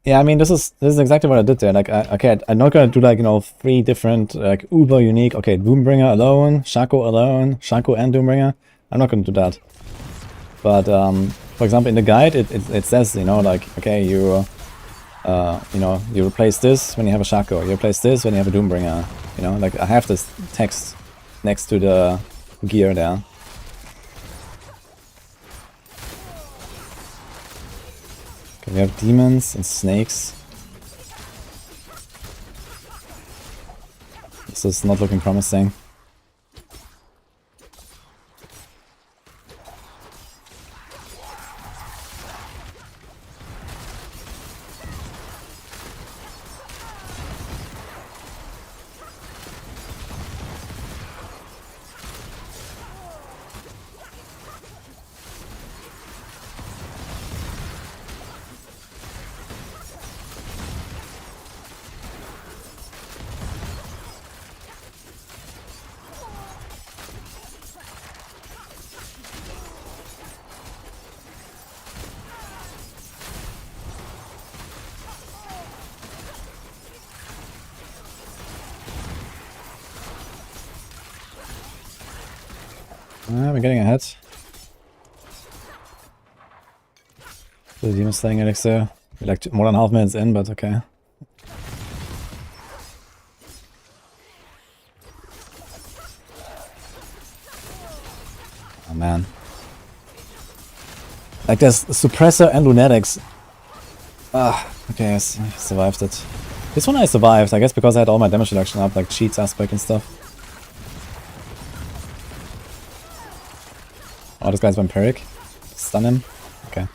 [SPEAKER 1] Yeah, I mean, this is exactly what I did there. Like, okay, I'm not gonna do like, you know, 3 different like Uber unique. Okay, Doombringer alone, Shako alone, Shako and Doombringer. I'm not gonna do that. But for example, in the guide, it says, you know, like, okay, you know, you replace this when you have a Shako. You replace this when you have a Doombringer. You know, like I have this text next to the gear there. Okay, we have demons and snakes. This is not looking promising. We're getting ahead. The demon slaying elixir. We're like more than half minutes in, but okay. Oh man. Like there's suppressor and lunatics. Ah, okay, I survived it. This one I survived, I guess because I had all my damage reduction up, like cheats aspect and stuff. Oh, this guy's vampiric. Stun him. Okay.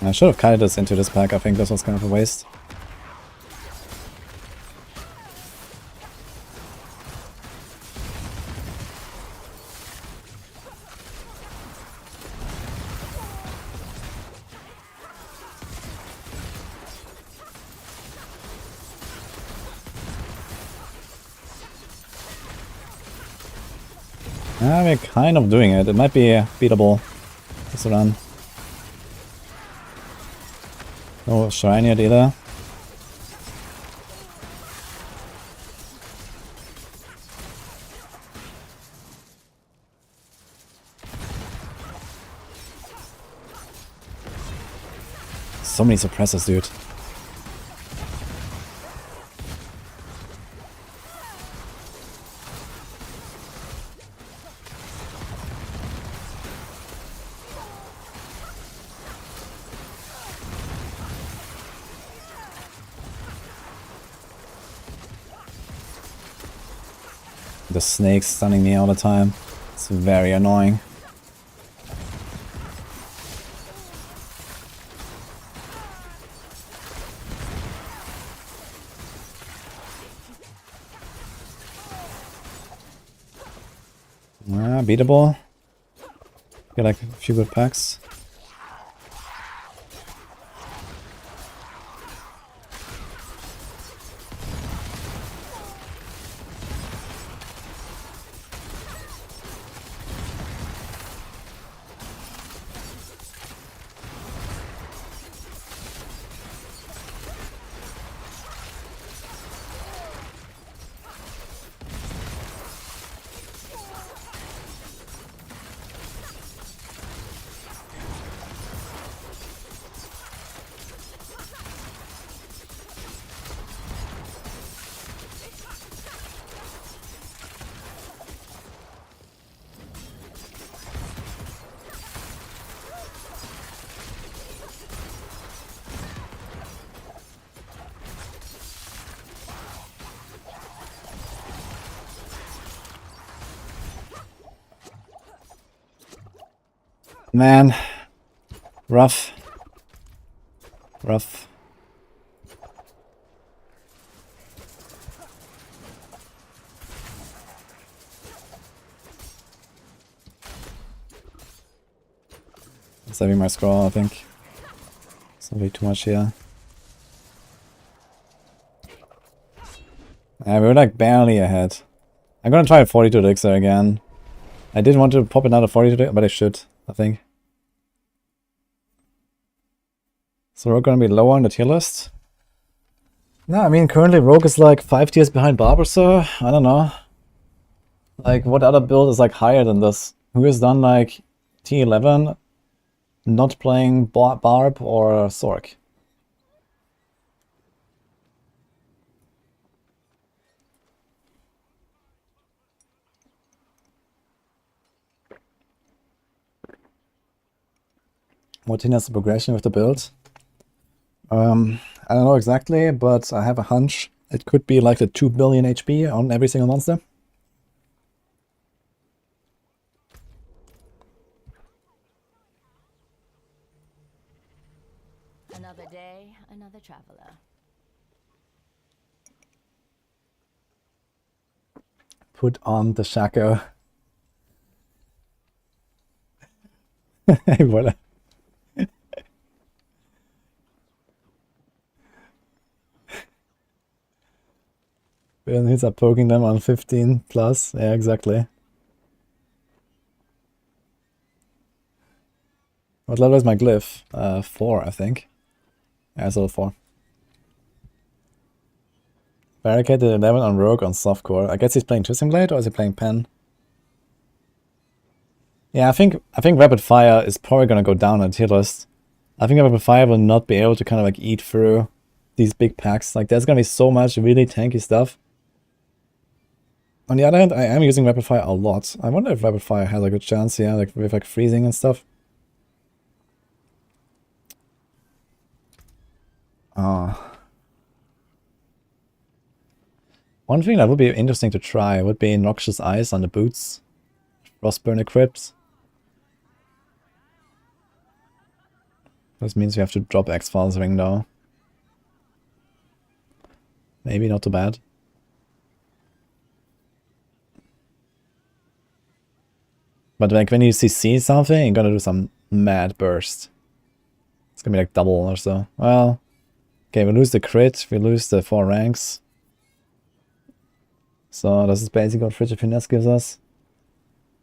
[SPEAKER 1] I should have kited this into this pack. I think this was kind of a waste. We're kind of doing it. It might be beatable this run. No shrine yet either. So many suppressors, dude. The snake's stunning me all the time. It's very annoying. Beatable. Get like a few good packs. Man, rough. Rough. Saving my scroll, I think. It's a bit too much here. Yeah, we're like barely ahead. I'm gonna try a 42 elixir again. I didn't want to pop another 42, but I should, I think. So we're gonna be lower on the tier list. No, I mean currently Rogue is like 5 tiers behind Barber, so I don't know. Like what other build is like higher than this? Who has done like T11 not playing Barb or Sork? What hinders the progression with the build? I don't know exactly, but I have a hunch. It could be like the 2 billion HP on every single monster.
[SPEAKER 5] Another day, another traveler.
[SPEAKER 1] Put on the Shako. Hey, voila. And he's up poking them on 15 plus. Yeah, exactly. What level is my glyph? 4, I think. Yeah, it's level 4. Barricaded 11 on Rogue on softcore. I guess he's playing Twisting Blade or is he playing Pen? Yeah, I think Rapid Fire is probably gonna go down on the tier list. I think Rapid Fire will not be able to kind of like eat through these big packs. Like there's gonna be so much really tanky stuff. On the other hand, I am using Rapid Fire a lot. I wonder if Rapid Fire has a good chance here, like with like freezing and stuff. One thing that would be interesting to try would be Noxious Eyes on the boots. Frostburn equipped. This means we have to drop X-Files ring though. Maybe not too bad. But like when you CC something, you're gonna do some mad burst. It's gonna be like double or so. Well, okay, we lose the crit, we lose the 4 ranks. So this is basically what Frigid Finesse gives us.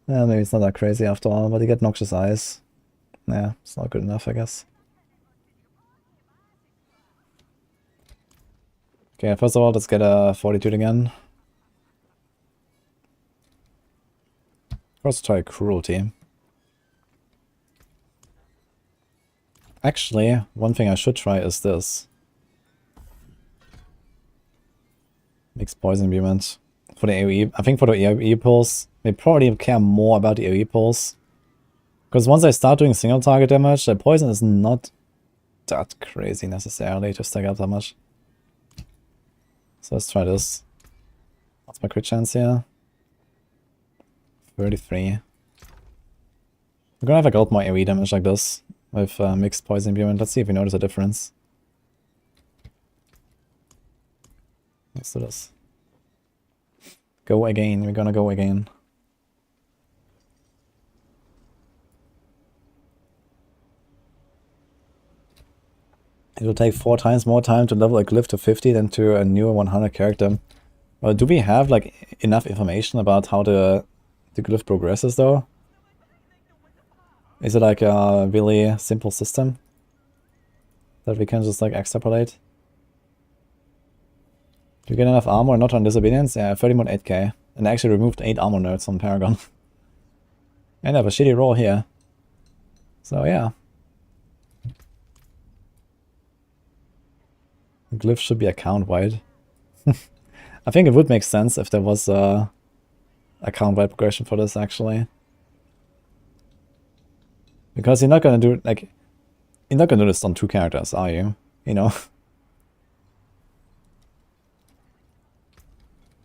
[SPEAKER 1] Yeah, maybe it's not that crazy after all, but you get Noxious Eyes. Yeah, it's not good enough, I guess. Okay, first of all, let's get a Fortitude again. Let's try Cruelty. Actually, one thing I should try is this. Mixed Poison Imbuement. For the AoE, I think for the AoE pulls, they probably care more about the AoE pulls. Because once I start doing single target damage, the poison is not that crazy necessarily to stack up that much. So let's try this. What's my crit chance here? 33. We're gonna have like a lot more AoE damage like this with mixed poison imbuement. Let's see if we notice a difference. Let's do this. Go again, we're gonna go again. It will take 4 times more time to level a glyph to 50 than to a newer 100 character. Well, do we have like enough information about how the glyph progresses though? Is it like a really simple system that we can just like extrapolate? Do you get enough armor not on disobedience? Yeah, 30 mod 8k. And I actually removed 8 armor nerds on Paragon. And I have a shitty roll here. So yeah. Glyph should be account-wide. I think it would make sense if there was a account-wide progression for this actually. Because you're not gonna do like you're not gonna do this on 2 characters, are you? You know?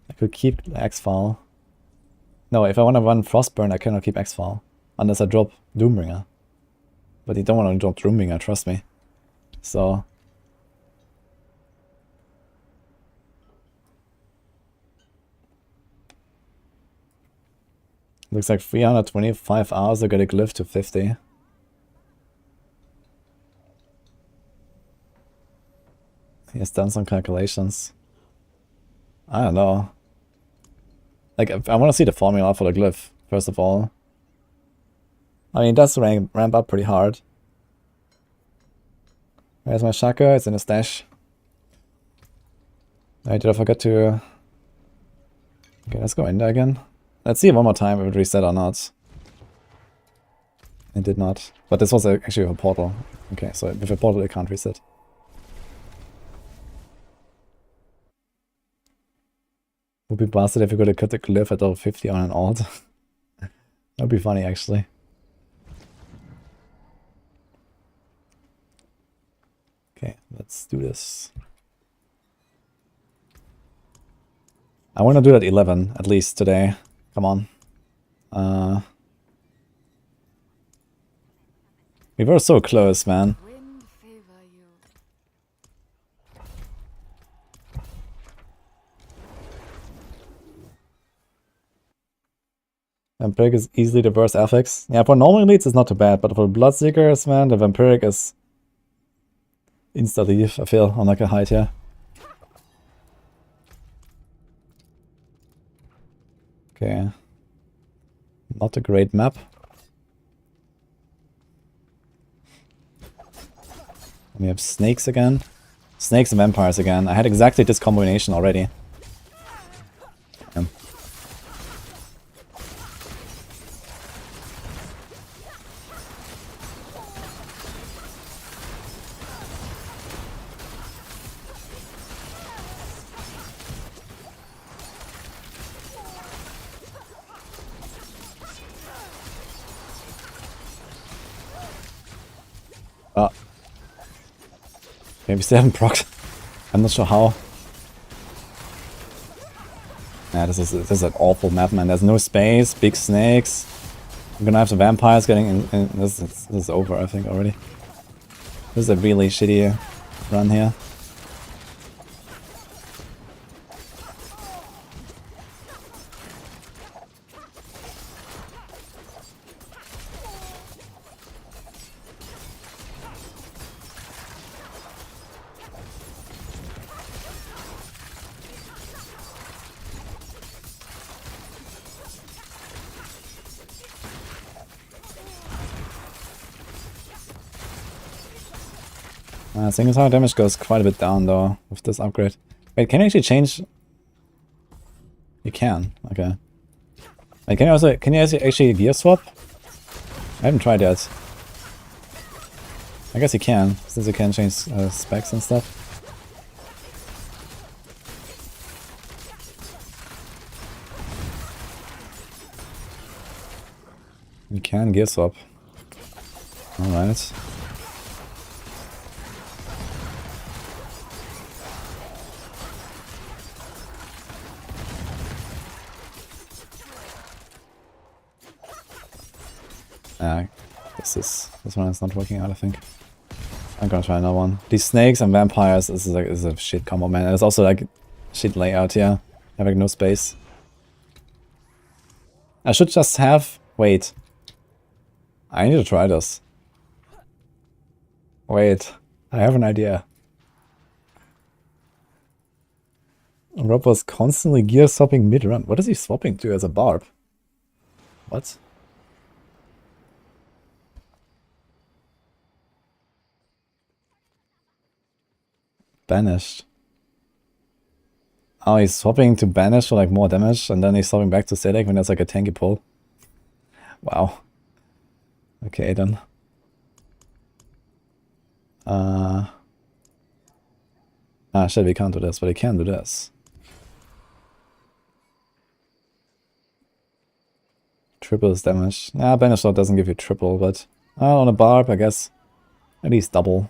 [SPEAKER 1] I could keep X-File. No, if I wanna run Frostburn, I cannot keep X-File. Unless I drop Doombringer. But you don't wanna drop Doombringer, trust me. So looks like 325 hours to get a glyph to 50. He has done some calculations. I don't know. Like, I want to see the formula for the glyph, first of all. I mean, it does ramp up pretty hard. Where's my Shako? It's in the stash. Did I forget to... Okay, let's go in there again. Let's see one more time if it reset or not. It did not. But this was actually a portal. Okay, so with a portal it can't reset. Would be blasted if you could have cut the glyph at level 50 on an alt. That'd be funny actually. Okay, let's do this. I want to do that 11 at least today. Come on. We were so close, man.
[SPEAKER 6] Wind favor you.
[SPEAKER 1] Vampiric is easily the worst affix. Yeah, for normal elites it's not too bad, but for Bloodseekers, man, the Vampiric is insta-leave, I feel, on like a height here. Okay. Not a great map. We have snakes again. Snakes and vampires again. I had exactly this combination already. Damn. Ah. Maybe still haven't procced. I'm not sure how. Yeah, this is an awful map, man. There's no space, big snakes. I'm gonna have the vampires getting in. This is over, I think, already. This is a really shitty run here. Single target damage goes quite a bit down though with this upgrade. Wait, can you actually change? You can. Okay. Wait, can you actually gear swap? I haven't tried yet. I guess you can, since you can change specs and stuff. You can gear swap. Alright. This one is not working out, I think. I'm gonna try another one. These snakes and vampires, this is a shit combo, man. There's also like shit layout here. Having no space. I should just have... Wait. I need to try this. Wait. I have an idea. Rob was constantly gear swapping mid-run. What is he swapping to as a barb? What? Banished. Oh, he's swapping to banish for like more damage, and then he's swapping back to Sedek when there's like a tanky pull. Wow. Okay then. Shit, we can't do this, but I can do this. Triples damage. Banish Sword doesn't give you triple, but on a barb, I guess at least double.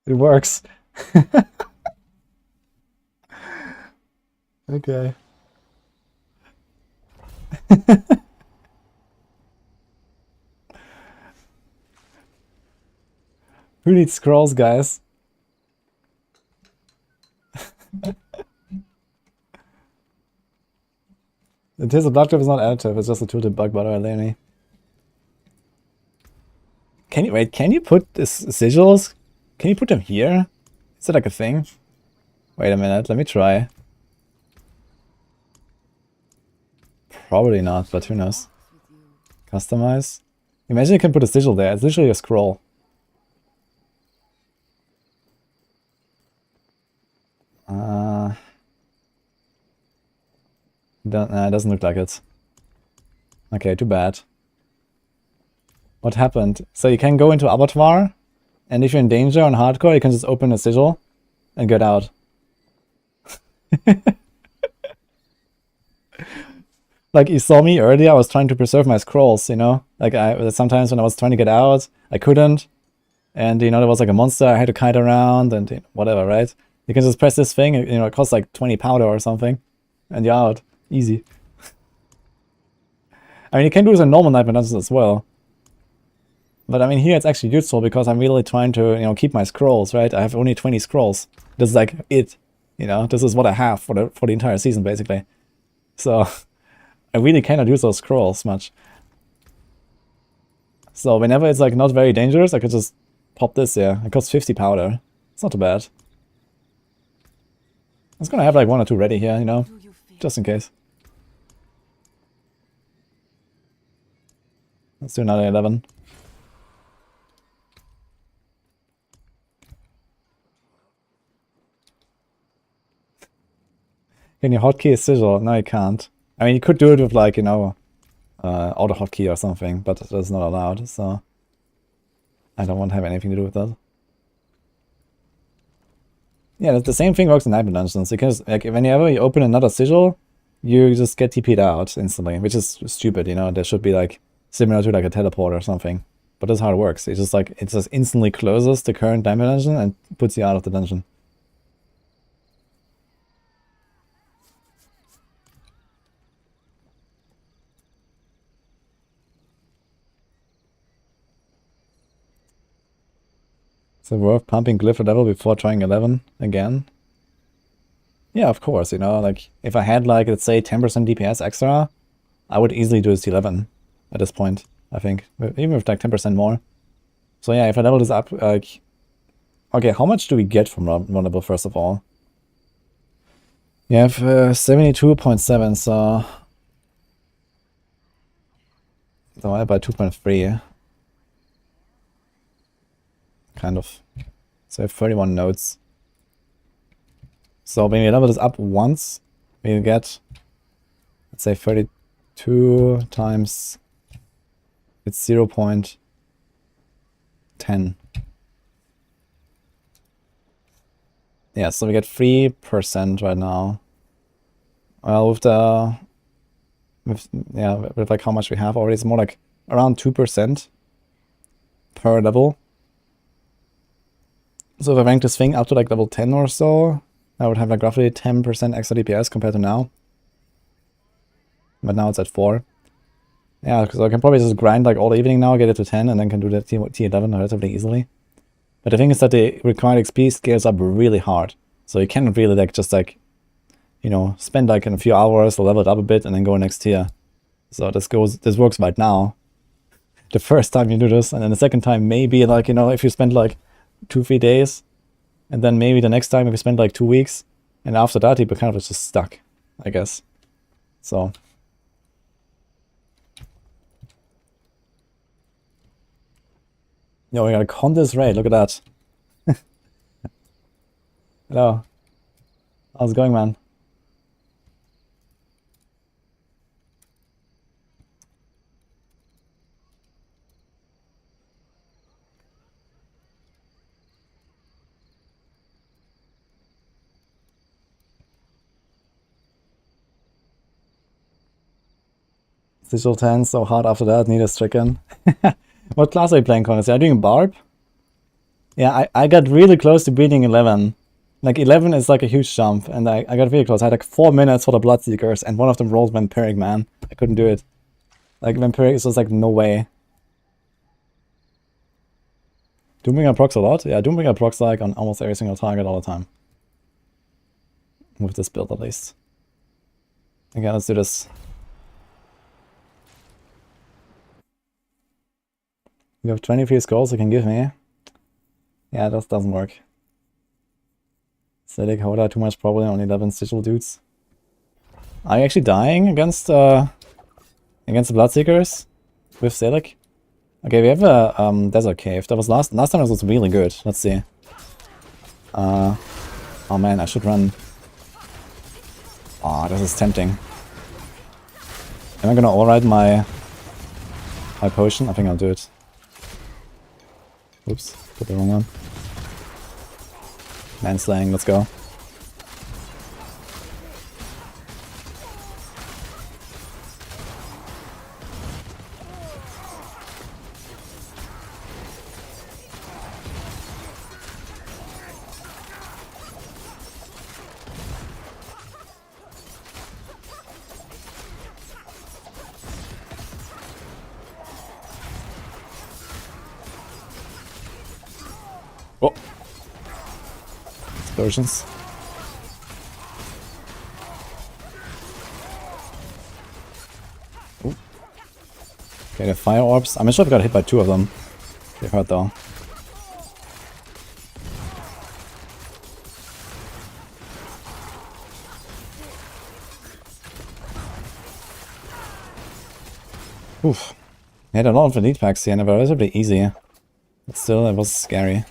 [SPEAKER 1] It works. Okay. Who needs scrolls, guys? The Tears of Bloodclip is not additive, it's just a tool to bug butter Eleni. Can you wait, can you put this sigils? Can you put them here? Is that like a thing? Wait a minute, let me try. Probably not, but who knows. Customize. Imagine you can put a sigil there, it's literally a scroll. It doesn't look like it. Okay, too bad. What happened? So you can go into Abattoir, and if you're in danger on hardcore, you can just open a sigil and get out. Like, you saw me earlier, I was trying to preserve my scrolls, you know? Like, sometimes when I was trying to get out, I couldn't. And, you know, there was like a monster, I had to kite around, and whatever, right? You can just press this thing, you know, it costs like 20 powder or something, and you're out. Easy. I mean, you can do this in normal Nightmare Dungeons as well. But I mean, here it's actually useful because I'm really trying to, you know, keep my scrolls, right? I have only 20 scrolls. This is like it, you know? This is what I have for the entire season, basically. So, I really cannot use those scrolls much. So, whenever it's like not very dangerous, I could just pop this here. It costs 50 powder. It's not too bad. I was gonna have like 1 or 2 ready here, you know? Just in case. Let's do another 11. Can you hotkey a sigil? No, you can't. I mean, you could do it with like, you know, auto hotkey or something, but that's not allowed, so I don't want to have anything to do with that. Yeah, the same thing works in Nightmare Dungeons. You can just, like, whenever you open another sigil, you just get TP'd out instantly, which is stupid, you know? There should be like similar to like a teleport or something. But that's how it works. It's just like, it just instantly closes the current Nightmare Dungeon and puts you out of the dungeon. Is it worth pumping Glyph level before trying 11 again? Yeah, of course, you know, like, if I had, like, let's say 10% DPS extra, I would easily do this 11 at this point, I think. Even with, like, 10% more. So yeah, if I level this up, like... Okay, how much do we get from Vulnerable, first of all? You have 72.7, so... Divided by 2.3. Kind of. So I have 31 nodes. So when we level this up once, we'll get, let's say 32 times, it's 0.10. Yeah, so we get 3% right now. Well, with the, with like how much we have already, it's more like around 2% per level. So if I rank this thing up to like level 10 or so, I would have like roughly 10% extra DPS compared to now. But now it's at 4. Yeah, so I can probably just grind like all evening now, get it to 10, and then can do the T11 relatively easily. But the thing is that the required XP scales up really hard. So you cannot really like just like, you know, spend like a few hours, level it up a bit, and then go next tier. So this works right now. The first time you do this, and then the second time maybe like, you know, if you spend like 2-3 days, and then maybe the next time if you spend like 2 weeks, and after that you kind of just stuck, I guess. So. Yo, we got a contest raid, look at that. Hello. How's it going, man? Digital 10, so hard after that, need a stricken. What class are you playing, Connors? Are you doing Barb? Yeah, I got really close to beating 11. Like 11 is like a huge jump, and I got really close. I had like 4 minutes for the Bloodseekers, and one of them rolled Vampiric, man. I couldn't do it. Like Vampiric is just like no way. Doombringer procs a lot? Yeah, Doombringer procs like on almost every single target all the time. With this build at least. Okay, let's do this. You have 23 scrolls you can give me. Yeah, that doesn't work. Static Hoda, too much probably, only 11 sigil dudes. Are you actually dying against the Bloodseekers with Static? Okay, we have a desert cave. That was last time it was really good. Let's see. Oh man, I should run. Oh, this is tempting. Am I gonna override my potion? I think I'll do it. Oops, put the wrong one. Manslaying, let's go. Oh. Explosions. Ooh. Okay, the fire orbs. I'm not sure if I got hit by 2 of them. They hurt though. Oof. I had a lot of elite packs here and they were relatively easy. But still, it was scary.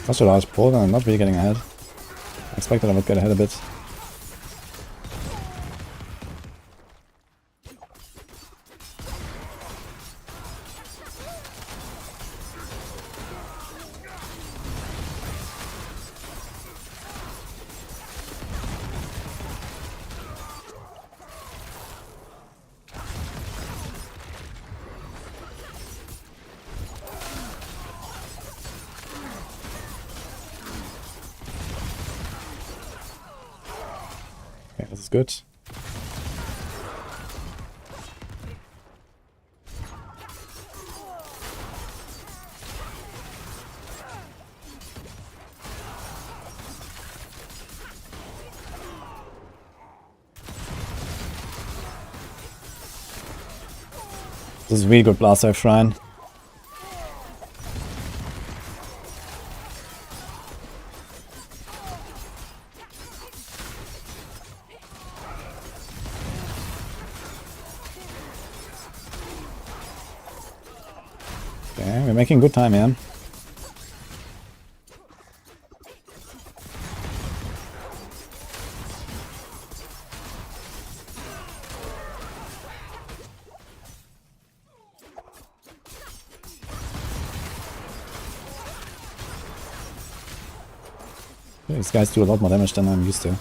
[SPEAKER 1] Such a large pull, and I'm not really getting ahead. I expected I would get ahead a bit. This is good. This is really good blast dive shrine. Okay, we're making good time, man. These guys do a lot more damage than I'm used to.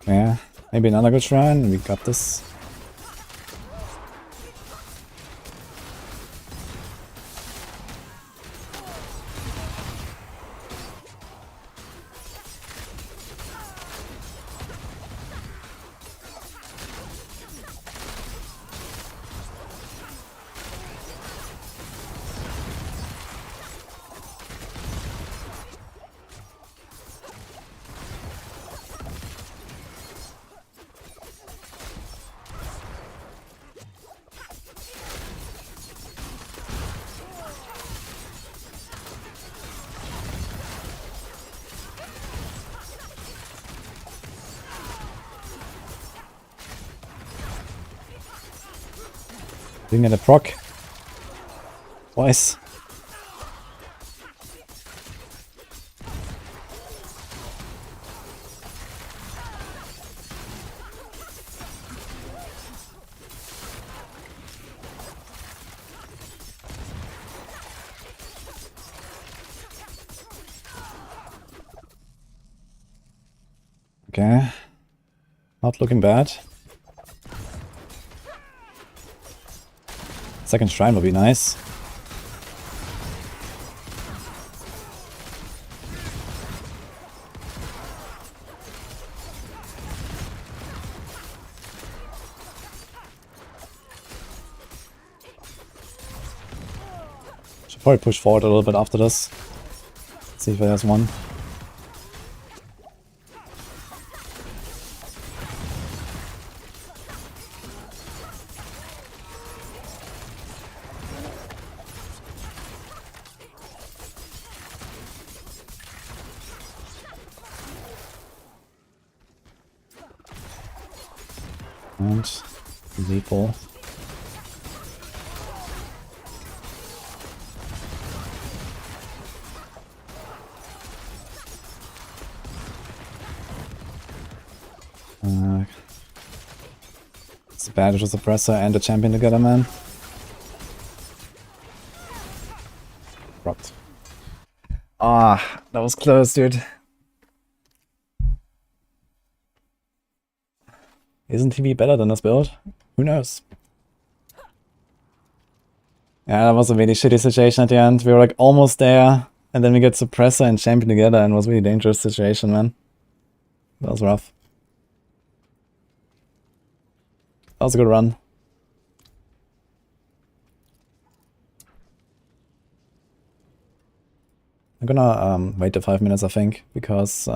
[SPEAKER 1] Yeah, maybe another good shrine. We got this. Didn't get a proc. Twice. Okay. Not looking bad. Second shrine will be nice. Should probably push forward a little bit after this. See if there's one. And Z4. It's bad with the suppressor and the champion together, man. Dropped. Ah, that was close, dude. Isn't TV better than this build? Who knows? Yeah, that was a really shitty situation at the end. We were like almost there, and then we get suppressor and champion together, and it was a really dangerous situation, man. That was rough. That was a good run. I'm gonna wait the 5 minutes, I think, because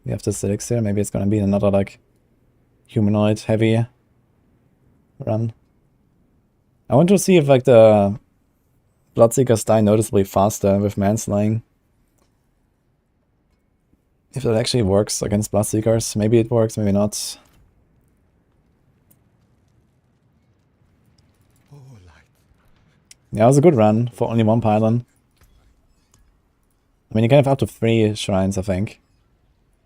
[SPEAKER 1] we have this elixir. Maybe it's gonna be another like humanoid heavy run. I want to see if like the Bloodseekers die noticeably faster with manslaying. If that actually works against Bloodseekers. Maybe it works, maybe not. Yeah, it was a good run for only one pylon. I mean, you can have up to 3 shrines, I think.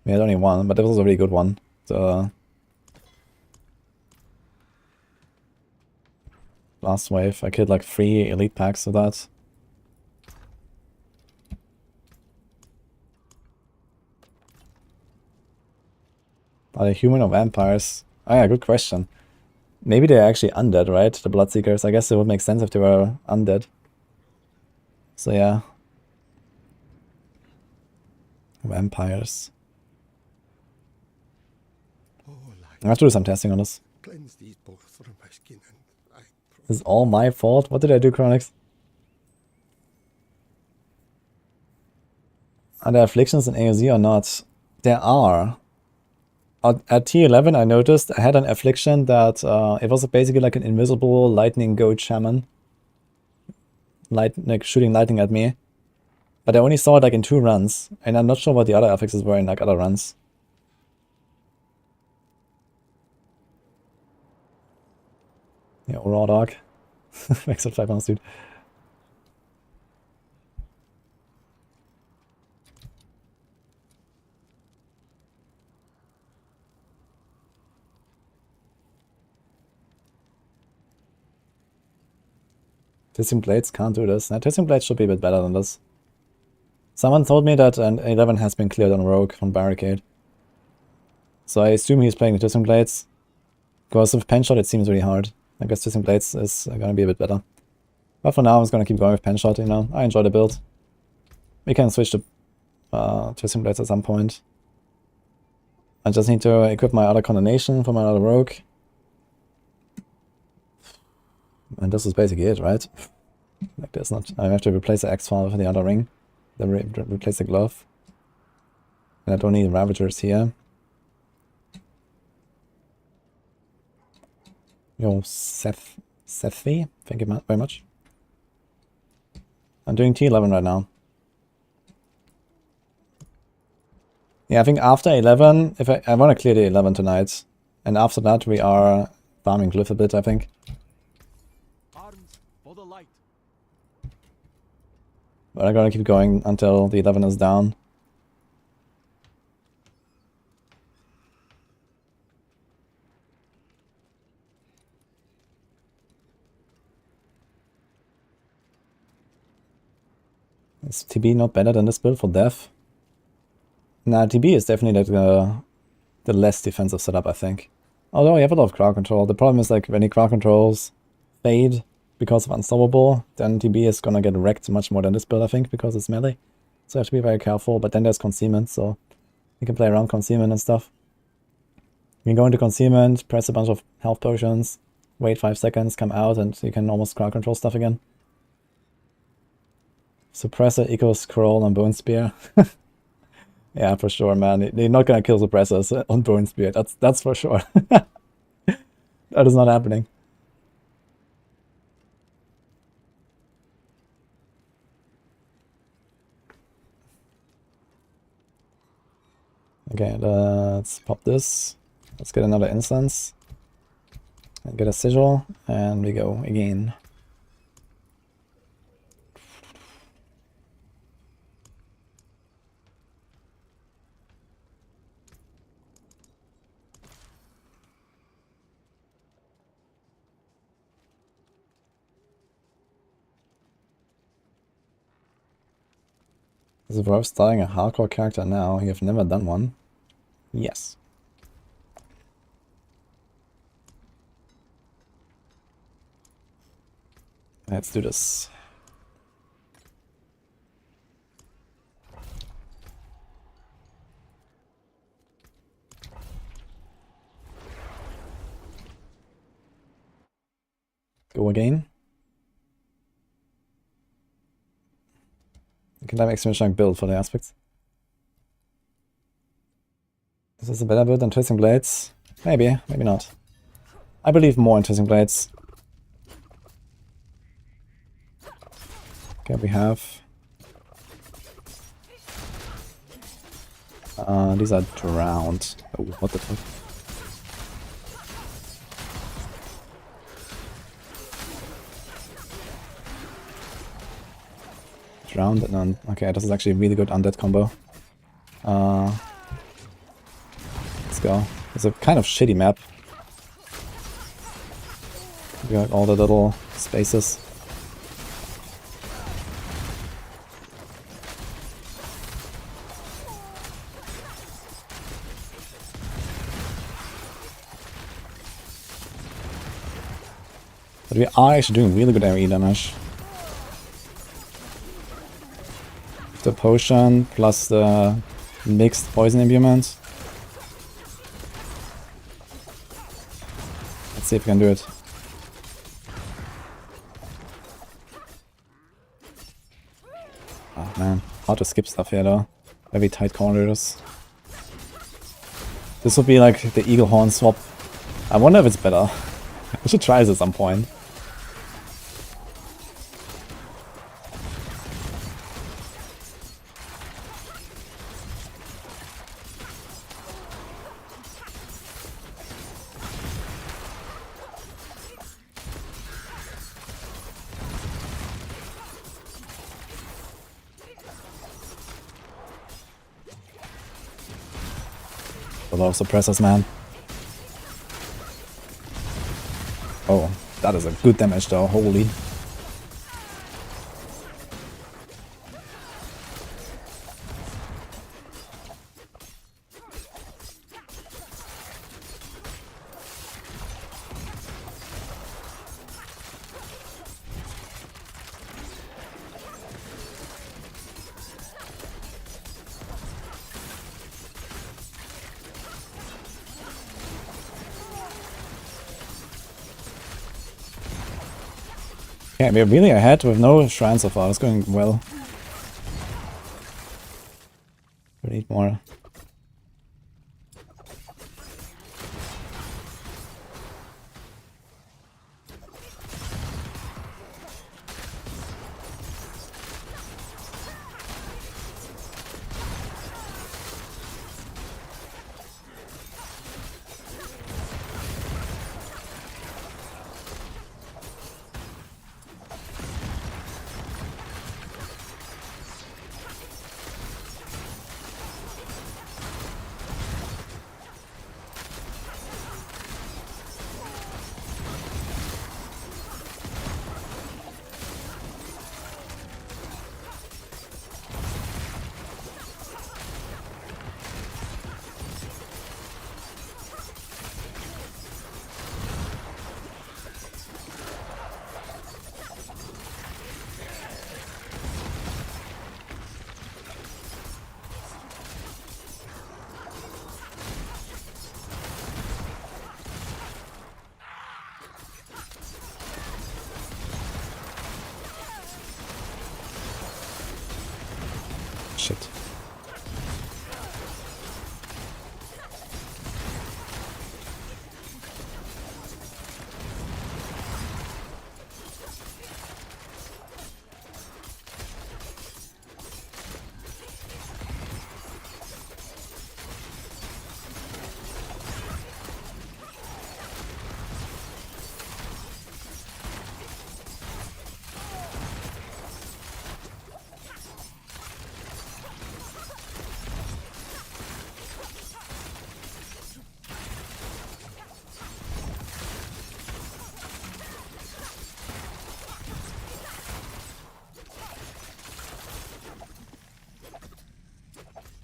[SPEAKER 1] We had only one, but it was a really good one. So last wave, I killed like 3 elite packs of that. Are they human or vampires? Oh yeah, good question. Maybe they're actually undead, right? The Bloodseekers. I guess it would make sense if they were undead. So yeah. Vampires. I have to do some testing on this.
[SPEAKER 7] Cleanse these both from my skin and I
[SPEAKER 1] This is all my fault? What did I do, Chronix? Are there afflictions in AoZ or not? There are. At T11 I noticed I had an affliction that it was basically like an invisible lightning goat shaman. Like shooting lightning at me. But I only saw it like in 2 runs. And I'm not sure what the other affixes were in like other runs. Yeah, raw dog. Makes it 5 pounds, dude. Tissing Blades can't do this. Now, Tissing Blades should be a bit better than this. Someone told me that an 11 has been cleared on Rogue from Barricade. So I assume he's playing the Tissing Blades. Because with Penshot it seems really hard. I guess Tissing Blades is gonna be a bit better. But for now I'm just gonna keep going with Penshot, you know. I enjoy the build. We can switch to Tissing Blades at some point. I just need to equip my other Condemnation for my other Rogue. And this is basically it, right? Like there's not... I have to replace the X-File for the other ring. Then replace the glove. And I don't need Ravagers here. Yo, Sethi, thank you very much. I'm doing T11 right now. Yeah, I think after 11, if I want to clear the 11 tonight. And after that we are farming Glyph a bit, I think.
[SPEAKER 4] Arms for the light.
[SPEAKER 1] But I'm gonna keep going until the 11 is down. Is TB not better than this build for death? Nah, TB is definitely like the less defensive setup, I think. Although you have a lot of crowd control. The problem is like when the crowd controls fade because of Unstoppable, then TB is gonna get wrecked much more than this build, I think, because it's melee. So you have to be very careful, but then there's Concealment, so you can play around Concealment and stuff. You can go into Concealment, press a bunch of health potions, wait 5 seconds, come out, and you can almost crowd control stuff again. Suppressor equals scroll on Bone Spear. Yeah, for sure, man. They're not gonna kill suppressors on Bone Spear. That's for sure. That is not happening. Okay, let's pop this. Let's get another instance. And get a sigil, and we go again. Is it worth starting a hardcore character now? You have never done one. Yes. Let's do this. Go again. Can I make some build for the aspects? Is this a better build than Twisting Blades? Maybe, maybe not. I believe more in Twisting Blades. Okay, we have... these are drowned. Oh, what the fuck? Drowned and then... Okay, this is actually a really good undead combo. Let's go. It's a kind of shitty map. We got all the little spaces. But we are actually doing really good AoE damage. The potion plus the mixed poison imbuement. Let's see if we can do it. Oh man, hard to skip stuff here though. Very tight corners. This would be like the eagle horn swap. I wonder if it's better. I should try this at some point. A lot of suppressors, man. Oh, that is a good damage though, holy. Yeah, we're really ahead with no shrine so far. It's going well. We need more. Shit.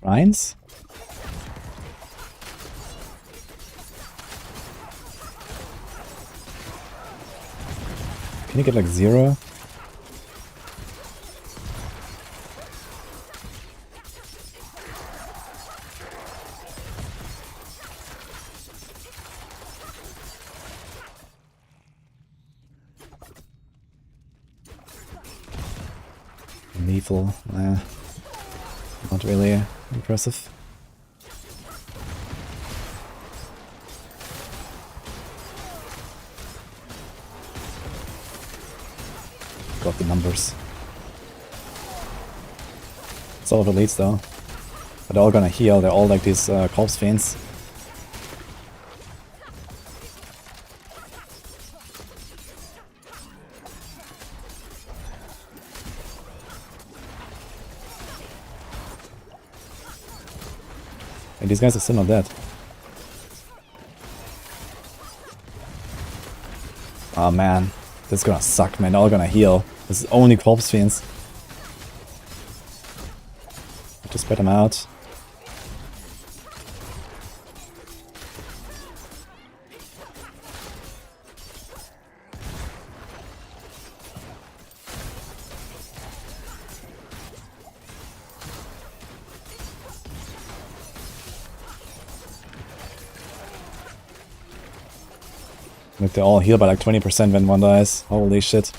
[SPEAKER 1] Shrines? Can you get like 0? Lethal, nah. Not really impressive. Got the numbers. It's all of elites though. But they're all gonna heal, they're all like these corpse fiends. And these guys are still not dead. Oh man, this is gonna suck, man. They're all gonna heal. This is only corpse fiends. Have to spread them out. Like they all heal by like 20% when one dies. Holy shit.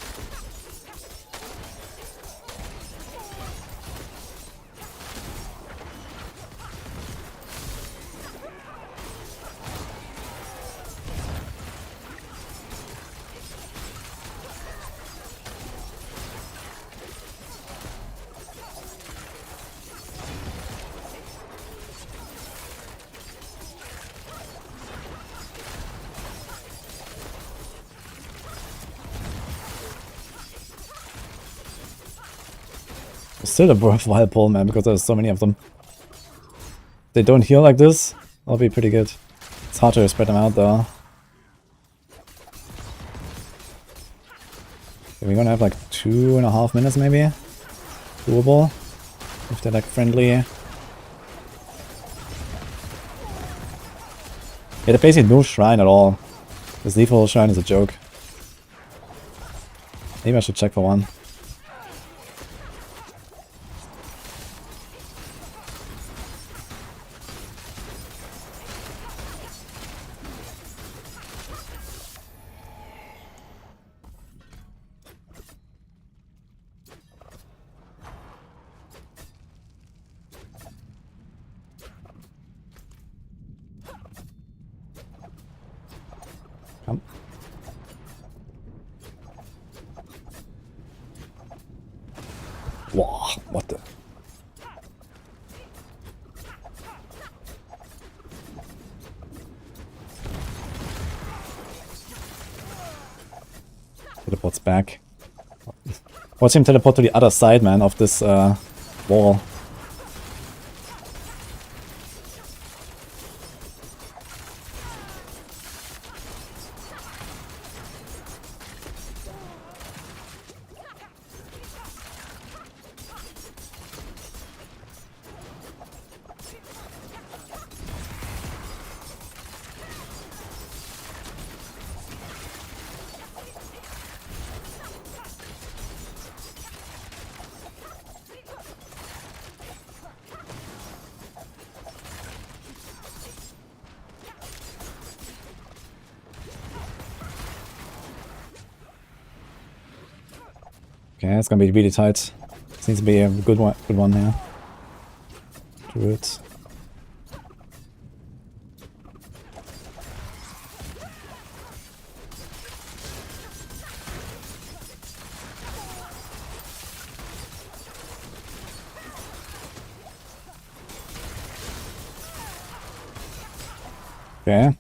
[SPEAKER 1] still a worthwhile pull, man, because there's so many of them. If they don't heal like this, that'll be pretty good. It's hard to spread them out though. Okay, we're gonna have like 2.5 minutes maybe. Doable. If they're like friendly. Yeah, there's basically no shrine at all. This default shrine is a joke. Maybe I should check for one. Come. Wow, what the? Teleports back. Watch him teleport to the other side, man, of this wall. Okay, it's gonna be really tight. Seems to be a good one here. Druid. Okay.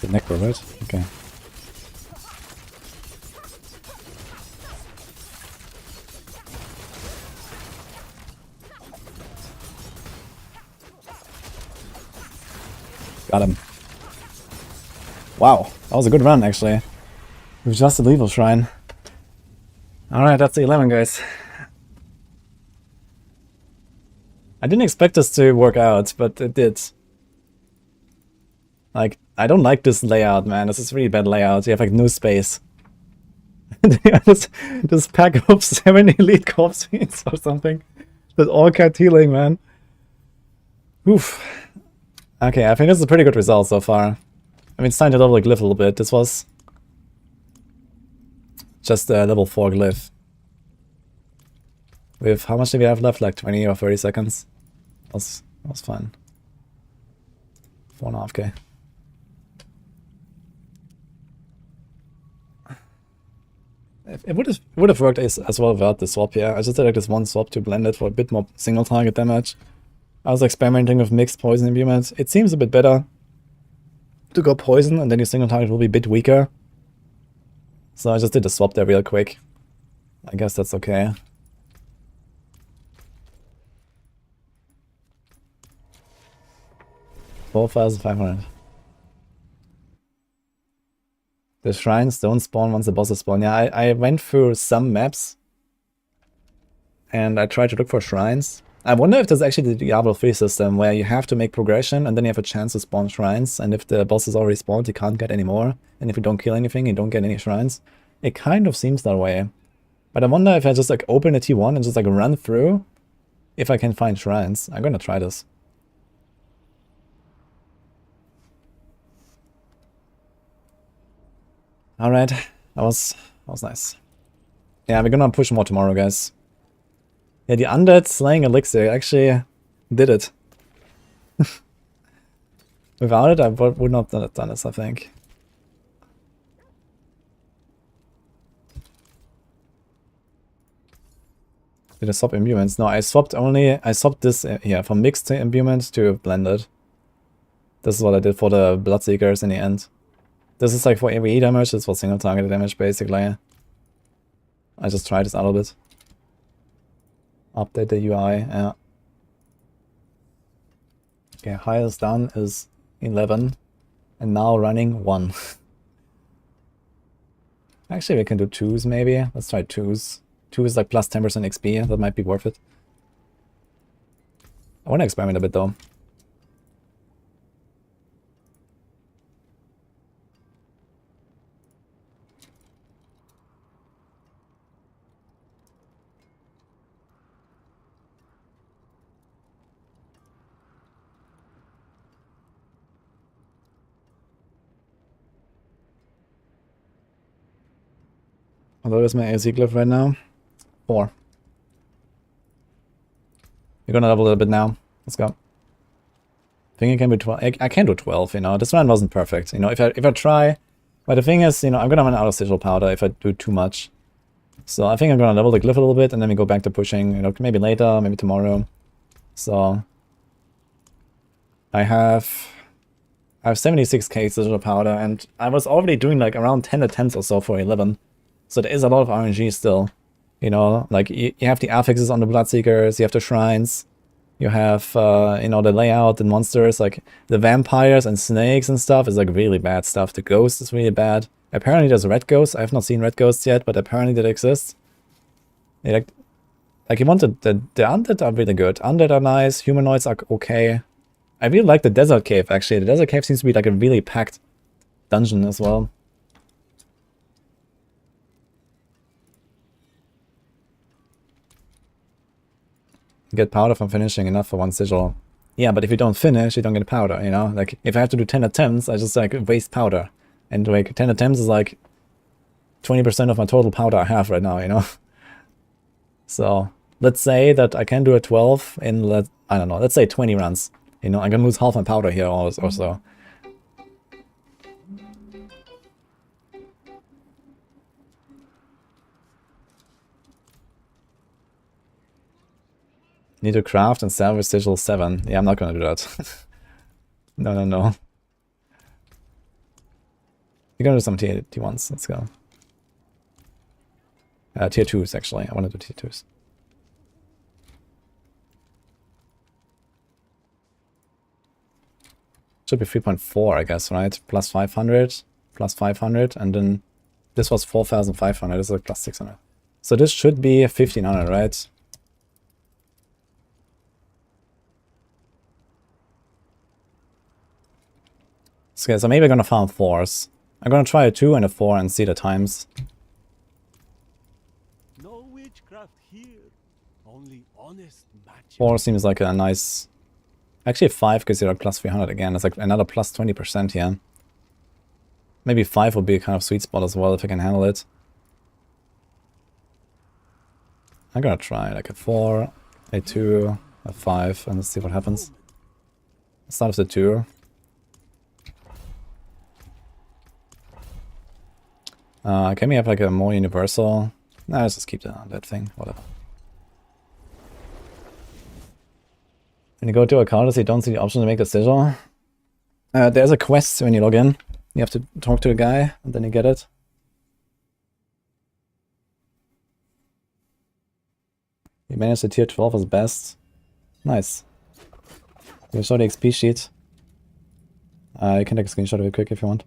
[SPEAKER 1] The Necro, right? Okay. Got him. Wow, that was a good run actually. With just a lethal shrine. Alright, that's the 11, guys. I didn't expect this to work out, but it did. Like, I don't like this layout, man. This is really bad layout. You have like no space. this pack of 7 elite corpse fiends or something. That all kept healing, man. Oof. Okay, I think this is a pretty good result so far. I mean, it's time to level the glyph a little bit. This was just a level 4 glyph. With how much do we have left? Like 20 or 30 seconds. That was fun. 4.5k. It would have worked as well without the swap here. I just did like this one swap to blend it for a bit more single target damage. I was experimenting with mixed poison imbuement. It seems a bit better to go poison, and then your single target will be a bit weaker. So I just did the swap there real quick. I guess that's okay. $4,500. The shrines don't spawn once the bosses spawn. Yeah, I went through some maps and I tried to look for shrines. I wonder if there's actually the Diablo 3 system where you have to make progression and then you have a chance to spawn shrines, and if the boss is already spawned you can't get any more, and if you don't kill anything you don't get any shrines. It kind of seems that way. But I wonder if I just like open a T1 and just like run through if I can find shrines. I'm gonna try this. Alright, that was nice. Yeah, we're gonna push more tomorrow, guys. Yeah, the undead slaying elixir actually did it. Without it, I would not have done this, I think. Did I swap imbuements? No, I swapped this here from mixed imbuement to blended. This is what I did for the Bloodseekers in the end. This is like for AoE damage, this is for single target damage basically. I just tried this out a bit. Update the UI, yeah. Okay, highest done is 11. And now running 1. Actually, we can do 2s maybe. Let's try 2s. 2 is like plus 10% XP, that might be worth it. I want to experiment a bit though. What is my AoZ glyph right now? 4. We're gonna double it a bit now. Let's go. I think it can be 12. I can do 12, you know. This one wasn't perfect. You know, if I try. But the thing is, you know, I'm gonna run out of sigil powder if I do too much. So I think I'm gonna level the glyph a little bit and then we go back to pushing, you know, maybe later, maybe tomorrow. So I have 76k sigil powder and I was already doing like around 10 attempts or so for 11. So there is a lot of RNG still, you know, like you have the affixes on the Bloodseekers, you have the shrines, you have, you know, the layout and monsters, like the vampires and snakes and stuff is like really bad stuff. The ghost is really bad. Apparently there's red ghosts. I have not seen red ghosts yet, but apparently that exists. Yeah, like you want the undead are really good. Undead are nice, humanoids are okay. I really like the desert cave actually. The desert cave seems to be like a really packed dungeon as well. Get powder from finishing, enough for 1 sigil. Yeah, but if you don't finish, you don't get powder, you know? Like, if I have to do 10 attempts, I just, like, waste powder. And, like, 10 attempts is, like, 20% of my total powder I have right now, you know? So, let's say that I can do a 12 in, I don't know, let's say 20 runs. You know, I'm gonna lose half my powder here or so. Need to craft and salvage sigil 7. Yeah, I'm not gonna do that. No. We're gonna do some tier 1s. Let's go. Tier 2s, actually. I want to do tier 2s. Should be 3.4, I guess, right? Plus 500, plus 500, and then this was 4,500. This is like plus 600. So this should be 1,500, right? Okay, so maybe I'm gonna farm 4s. I'm gonna try a 2 and a 4 and see the times.
[SPEAKER 4] No witchcraft here. Only honest magic.
[SPEAKER 1] 4 seems like a nice... Actually 5 gives you like plus 300 again. It's like another plus 20% here. Maybe 5 would be a kind of sweet spot as well if I can handle it. I'm gonna try like a 4, a 2, a 5, and let's see what happens. Let's start with the 2. Can we have like a more universal? Nah, let's just keep that thing, whatever. When you go to accounts, you don't see the option to make a sigil. There's a quest when you log in. You have to talk to a guy, and then you get it. You managed the tier 12 as best. Nice. You show the XP sheet. You can take a screenshot of it quick if you want.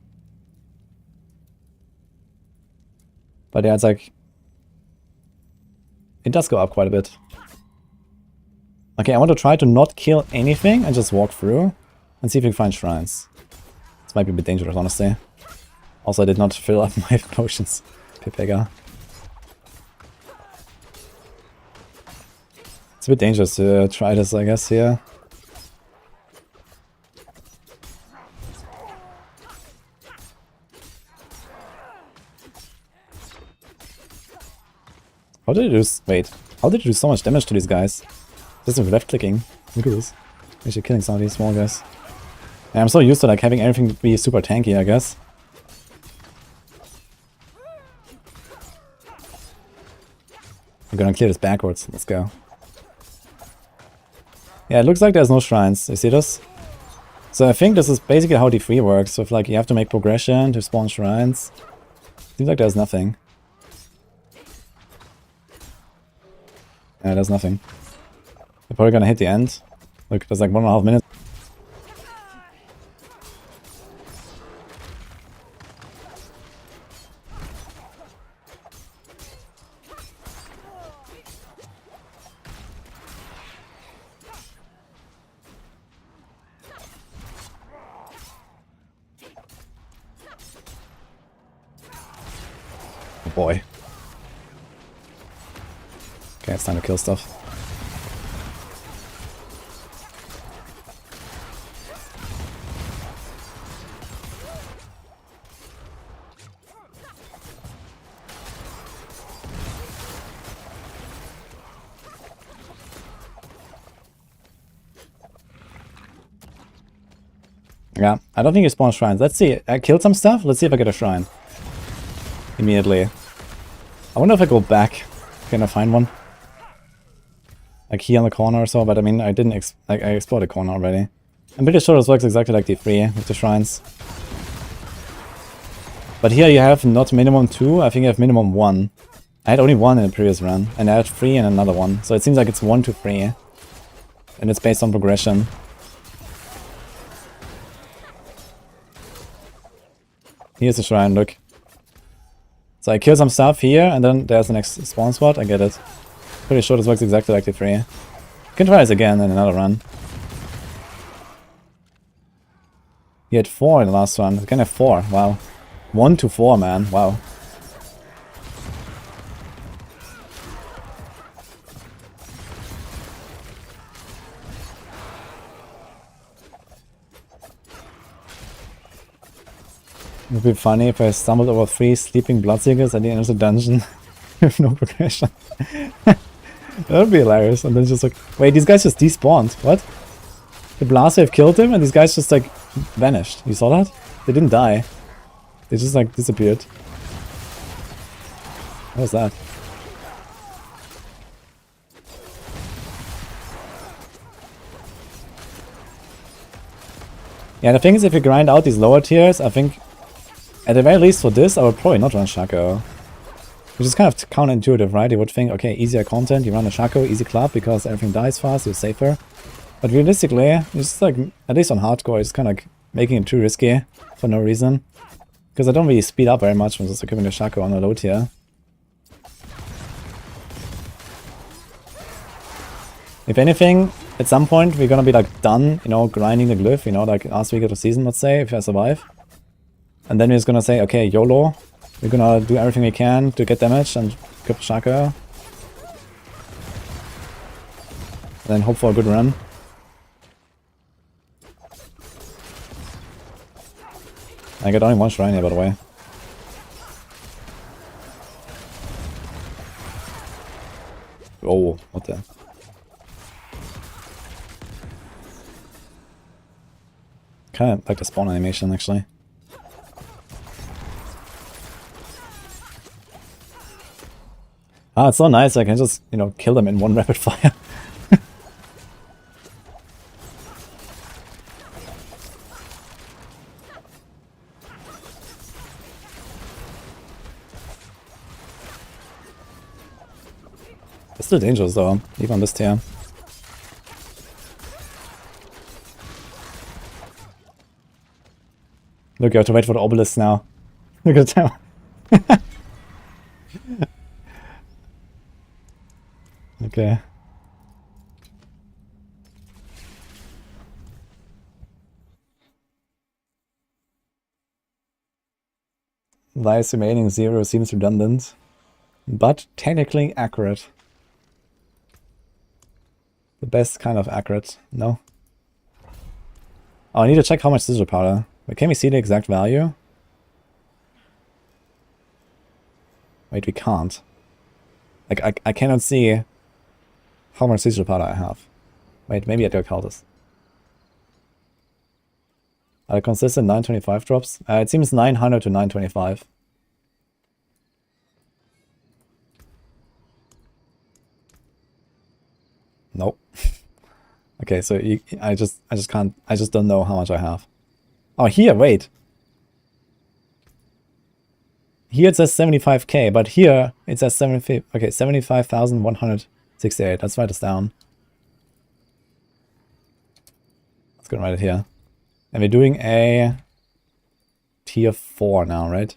[SPEAKER 1] But yeah, it's like... It does go up quite a bit. Okay, I want to try to not kill anything and just walk through and see if we can find shrines. This might be a bit dangerous, honestly. Also, I did not fill up my potions. Pepega. It's a bit dangerous to try this, I guess, here. How did you do... Wait. How did you do so much damage to these guys? Just with left clicking. Look at this. Actually killing some of these small guys. Yeah, I'm so used to like having everything be super tanky, I guess. We're gonna clear this backwards. Let's go. Yeah, it looks like there's no shrines. You see this? So I think this is basically how D3 works. So if like you have to make progression to spawn shrines. Seems like there's nothing. Yeah, there's nothing. We're probably gonna hit the end. Look, there's like 1.5 minutes. Oh boy. Okay, it's time to kill stuff. Yeah, I don't think you spawn shrines. Let's see. I killed some stuff. Let's see if I get a shrine. Immediately. I wonder if I go back. Can I find one? Like here in the corner or so, but I mean, I didn't I explored the corner already. I'm pretty sure this works exactly like D3 with the shrines. But here you have not minimum 2, I think you have minimum 1. I had only 1 in the previous run, and I had 3 in another one. So it seems like it's 1 to 3. And it's based on progression. Here's the shrine, look. So I kill some stuff here, and then there's the next spawn spot. I get it. Pretty sure this works exactly like D3. You can try this again in another run. He had 4 in the last one. You can have 4. Wow. 1 to 4, man. Wow. It would be funny if I stumbled over 3 sleeping bloodseekers at the end of the dungeon with no progression. That would be hilarious. And then just like, wait, these guys just despawned. What? The blast wave killed him and these guys just like vanished. You saw that? They didn't die. They just like disappeared. What was that? Yeah, the thing is, if you grind out these lower tiers, I think at the very least for this, I would probably not run Shako. Which is kind of counterintuitive, right? You would think, okay, easier content, you run a Shako, easy club, because everything dies fast, you're safer. But realistically, it's just like, at least on hardcore, it's kind of like making it too risky for no reason. Because I don't really speed up very much when just equipping the Shako on a low tier. If anything, at some point, we're gonna be like done, you know, grinding the glyph, you know, like last week of the season, let's say, if I survive. And then we're just gonna say, okay, YOLO. We're gonna do everything we can to get damage and equip Shako. And then hope for a good run. I got only 1 shrine here, by the way. Oh, what the... Kinda like the spawn animation, actually. Ah, it's so nice, I can just, you know, kill them in 1 rapid fire. It's still dangerous though, even on this tier. Look, you have to wait for the obelisk now. Look at them. Okay. Lives remaining 0 seems redundant, but technically accurate. The best kind of accurate, no? Oh, I need to check how much sigil powder. But can we see the exact value? Wait, we can't. Like, I cannot see how much sigil powder I have. Wait, maybe I do call this. Are they consistent 925 drops? It seems 900 to 925. Nope. Okay, so I just can't, I just don't know how much I have. Oh, here, wait. Here it says 75k, but here it says 75, okay, 75,168. Let's write this down. Let's go write it here. And we're doing a tier 4 now, right?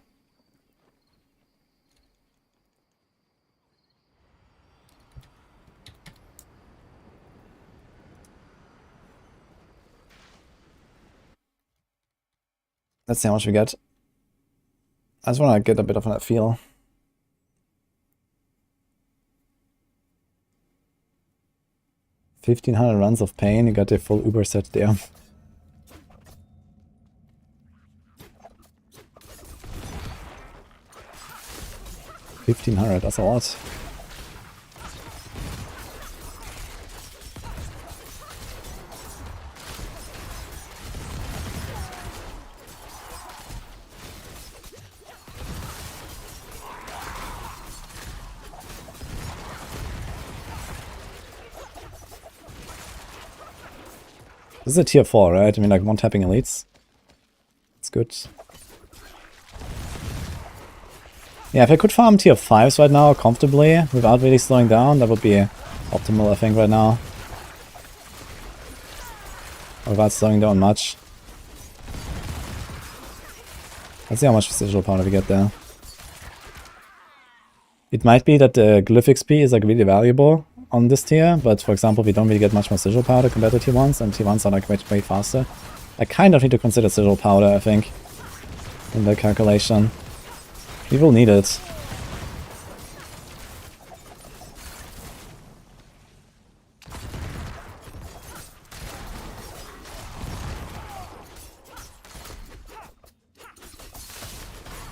[SPEAKER 1] Let's see how much we get. I just want to get a bit of a feel. $1,500 runs of pain, you got the full Uber set there. $1,500, that's a lot. This is a tier 4, right? I mean, like, one-tapping elites. It's good. Yeah, if I could farm tier 5s right now comfortably, without really slowing down, that would be optimal, I think, right now. Without slowing down much. Let's see how much residual power we get there. It might be that the Glyph XP is, like, really valuable on this tier, but for example, we don't really get much more sigil powder compared to tier 1s, and tier 1s are like way faster. I kind of need to consider sigil powder, I think, in the calculation. We will need it.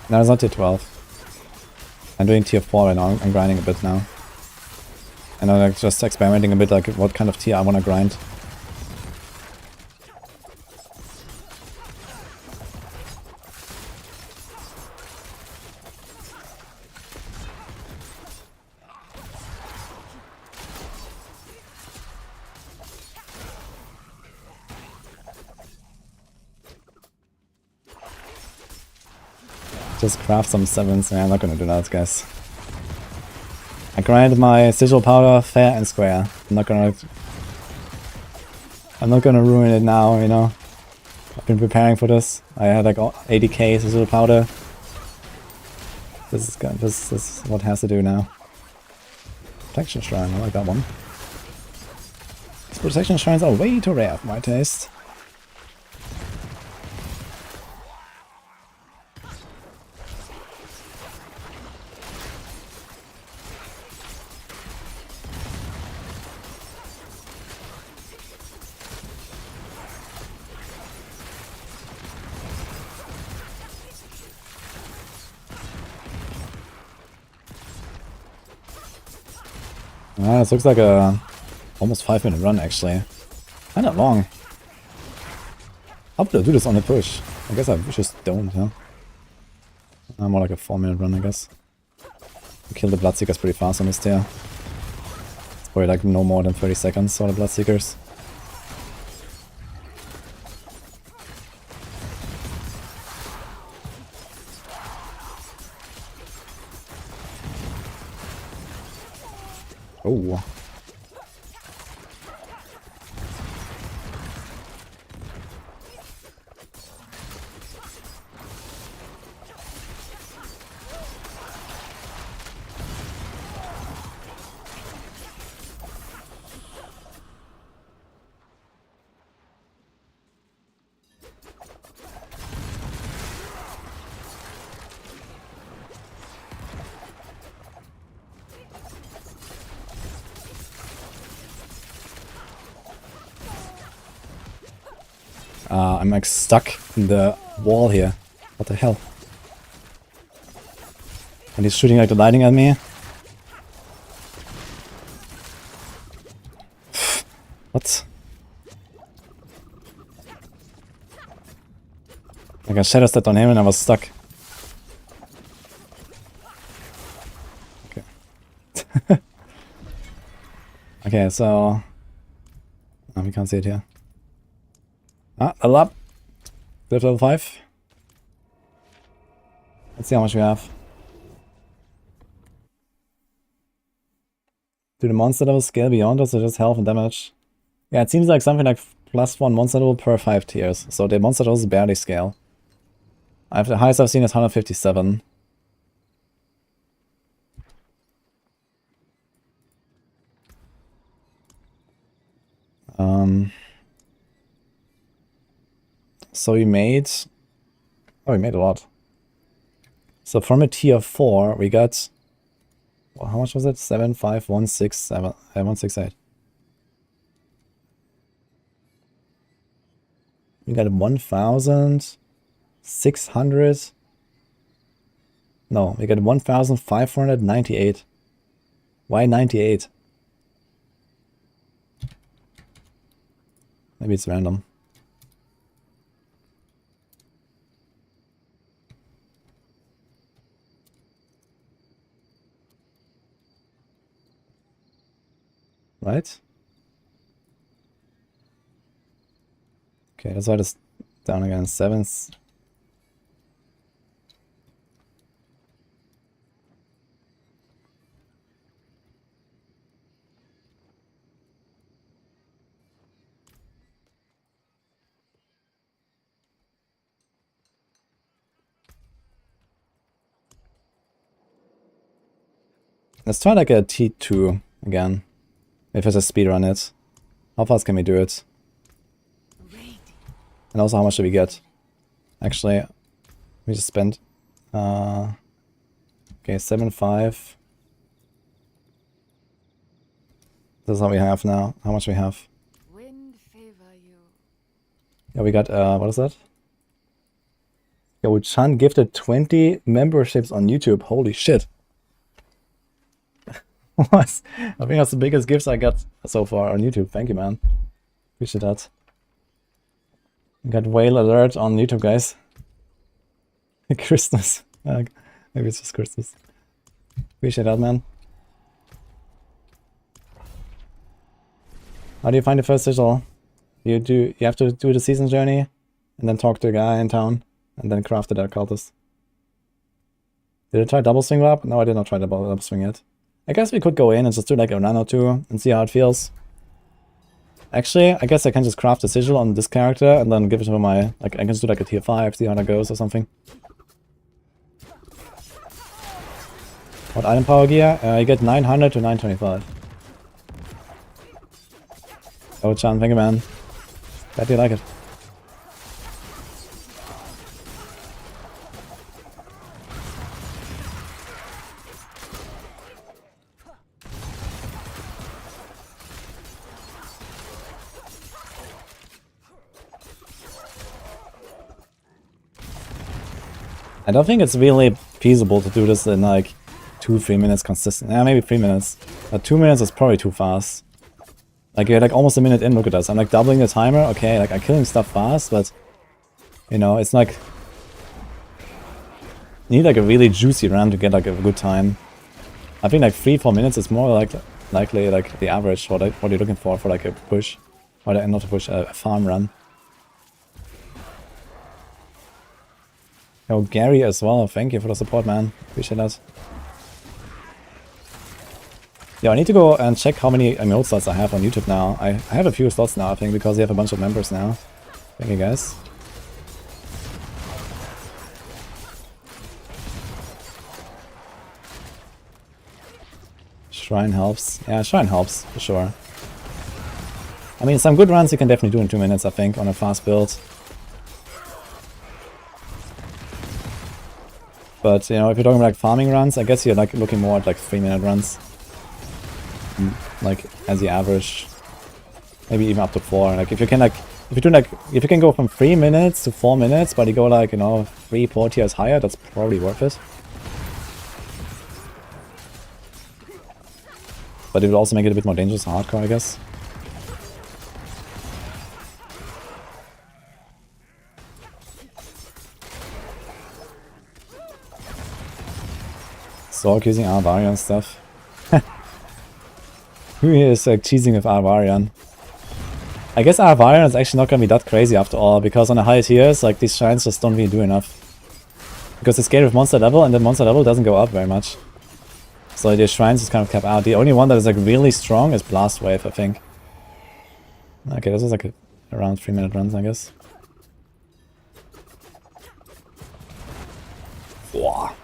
[SPEAKER 1] No, it's not tier 12. I'm doing tier 4 right now, I'm grinding a bit now. And I'm like just experimenting a bit, like what kind of tier I want to grind. Just craft some 7s. Yeah, I'm not gonna do that, guys. I grind my sigil powder fair and square. I'm not gonna ruin it now, you know. I've been preparing for this. I had like 80k sigil powder. This is what has to do now. Protection shrine, I like that one. These protection shrines are way too rare for my taste. This looks like a almost 5-minute run actually. Kinda long. How would I do this on the push? I guess I just don't, huh? More like a 4-minute run, I guess. Kill the Bloodseekers pretty fast on this tier. It's probably like no more than 30 seconds for the Bloodseekers. Oh. I'm like stuck in the wall here. What the hell? And he's shooting like the lightning at me. What? Like I shadow stepped on him and I was stuck. Okay. Okay, so we can't see it here. Ah, level up. Glyph level 5. Let's see how much we have. Do the monster levels scale beyond us or just health and damage? Yeah, it seems like something like +1 monster level per 5 tiers. So the monster levels barely scale. The highest I've seen is 157. So we made... Oh, we made a lot. So from a tier 4, we got... Well, how much was it? 168. We got 1,600... No, we got 1,598. Why 98? Maybe it's random. Right? Okay, let's write this down again. 7. Let's try like a T2 again. If it's a speedrun it. How fast can we do it? And also how much do we get? Actually, we just spent okay, 7.5. This is how we have now. How much we have?
[SPEAKER 6] Wind favor you.
[SPEAKER 1] Yeah, we got what is that? Yo, Chan gifted 20 memberships on YouTube. Holy shit. What? I think that's the biggest gifts I got so far on YouTube. Thank you, man. Appreciate that. Got whale alert on YouTube, guys. Christmas. Maybe it's just Christmas. Appreciate that, man. How do you find the first sigil? You have to do the season journey and then talk to a guy in town and then craft the cultist. Did I try double swing up? No, I did not try double swing yet. I guess we could go in and just do like a run or two and see how it feels. Actually, I guess I can just craft a sigil on this character and then give it to my... Like, I can just do like a tier 5, see how that goes or something. What item power gear? You get 900 to 925. Oh, Chan, thank you, man. Glad you like it. I don't think it's really feasible to do this in like 2-3 minutes consistent. Yeah, maybe 3 minutes. But 2 minutes is probably too fast. Like you're like almost a minute in, look at us. I'm like doubling the timer. Okay, like I'm killing stuff fast, but you know, it's like you need like a really juicy run to get like a good time. I think like 3-4 minutes is more like likely like the average what you're looking for like a push. Or not a push, a farm run. Yo, Gary as well, thank you for the support, man. Appreciate that. Yeah, I need to go and check how many emote slots I have on YouTube now. I have a few slots now, I think, because we have a bunch of members now. Thank you, guys. Shrine helps. Yeah, Shrine helps, for sure. I mean, some good runs you can definitely do in 2 minutes, I think, on a fast build. But, you know, if you're talking about like farming runs, I guess you're like looking more at like 3-minute runs. Like, as the average. Maybe even up to 4. Like, if you can like, if you can go from 3 minutes to 4 minutes, but you go like, you know, 3-4 tiers higher, that's probably worth it. But it would also make it a bit more dangerous and hardcore, I guess. Zork using Barbarian stuff. Who here is like cheesing with Barbarian? I guess Barbarian is actually not gonna be that crazy after all, because on the higher tiers, like, these shrines just don't really do enough. Because it's gated with monster level, and then monster level doesn't go up very much. So the shrines is kind of capped out. The only one that is like really strong is Blast Wave, I think. Okay, this is like around 3-minute runs, I guess. Wow.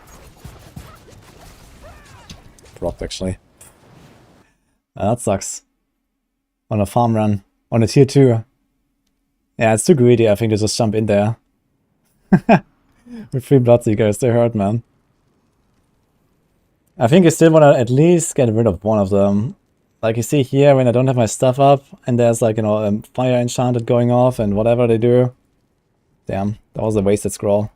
[SPEAKER 1] Dropped actually. That sucks. On a farm run. On a tier 2. Yeah, it's too greedy, I think, to just jump in there. With 3 Bloodseekers, they hurt, man. I think you still want to at least get rid of one of them. Like you see here, when I don't have my stuff up, and there's like, you know, a fire enchanted going off and whatever they do. Damn, that was a wasted scroll.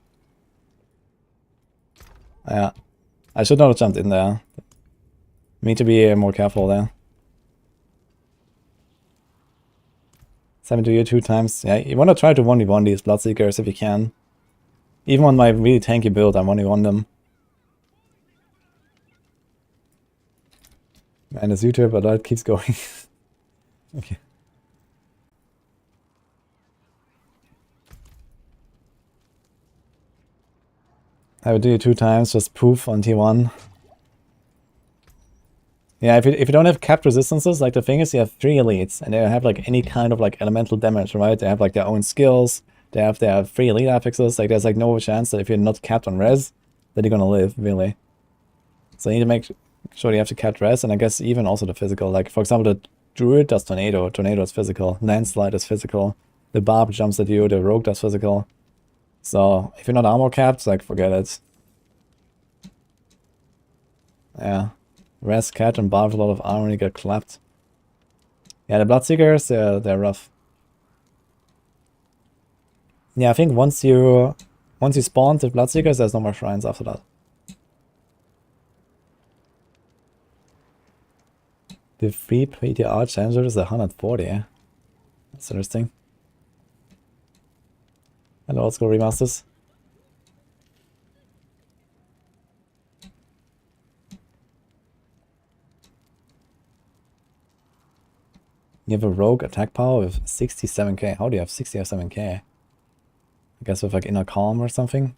[SPEAKER 1] Yeah, I should not have jumped in there. Need to be more careful there. 7 to you 2 times. Yeah, you want to try to 1v1 these Bloodseekers if you can. Even on my really tanky build, I 1v1 them. And this YouTube alert keeps going. Okay. I would do it 2 times, just poof on T1. Yeah, if you don't have capped resistances, like the thing is you have 3 elites, and they have like any kind of like elemental damage, right? They have like their own skills, they have their 3 elite affixes, like there's like no chance that if you're not capped on res, that you're gonna live, really. So you need to make sure you have to cap res, and I guess even also the physical. Like, for example, the Druid does Tornado. Tornado is physical. Landslide is physical. The Barb jumps at you. The Rogue does physical. So, if you're not armor capped, like, forget it. Yeah. Res, Cat, and Barb with a lot of armor, you get clapped. Yeah, the Bloodseekers, they're rough. Yeah, I think once you spawn the Bloodseekers, there's no more shrines after that. The free PTR changer is 140. That's interesting. Hello, let's go remasters. You have a rogue attack power with 67k. How do you have 67k? I guess with like inner calm or something?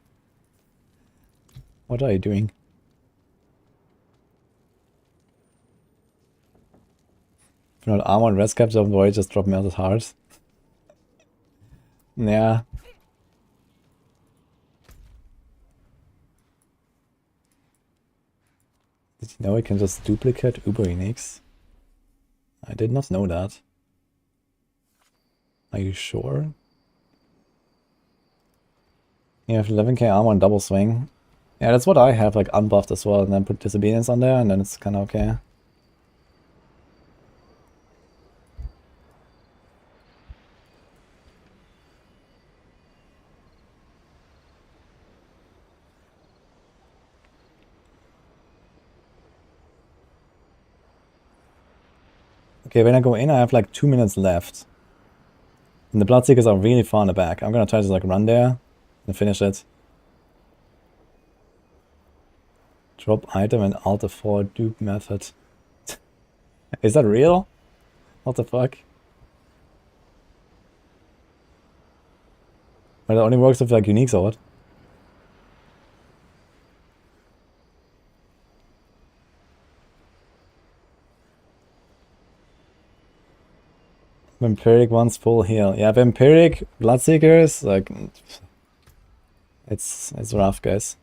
[SPEAKER 1] What are you doing? If you're not armor and res caps, don't worry, just drop melted hearts. Yeah. Did you know you can just duplicate Uber Uniques? I did not know that. Are you sure? You have 11k armor and double swing. Yeah, that's what I have, like unbuffed as well, and then put Disobedience on there, and then it's kinda okay. Okay, when I go in, I have like 2 minutes left. And the Bloodseekers are really far in the back. I'm gonna try to like run there and finish it. Drop item and Alt F4 dupe method. Is that real? What the fuck? Well, it only works with like uniques or what? Vampiric wants full heal. Yeah, Vampiric Bloodseekers, like it's rough, guys.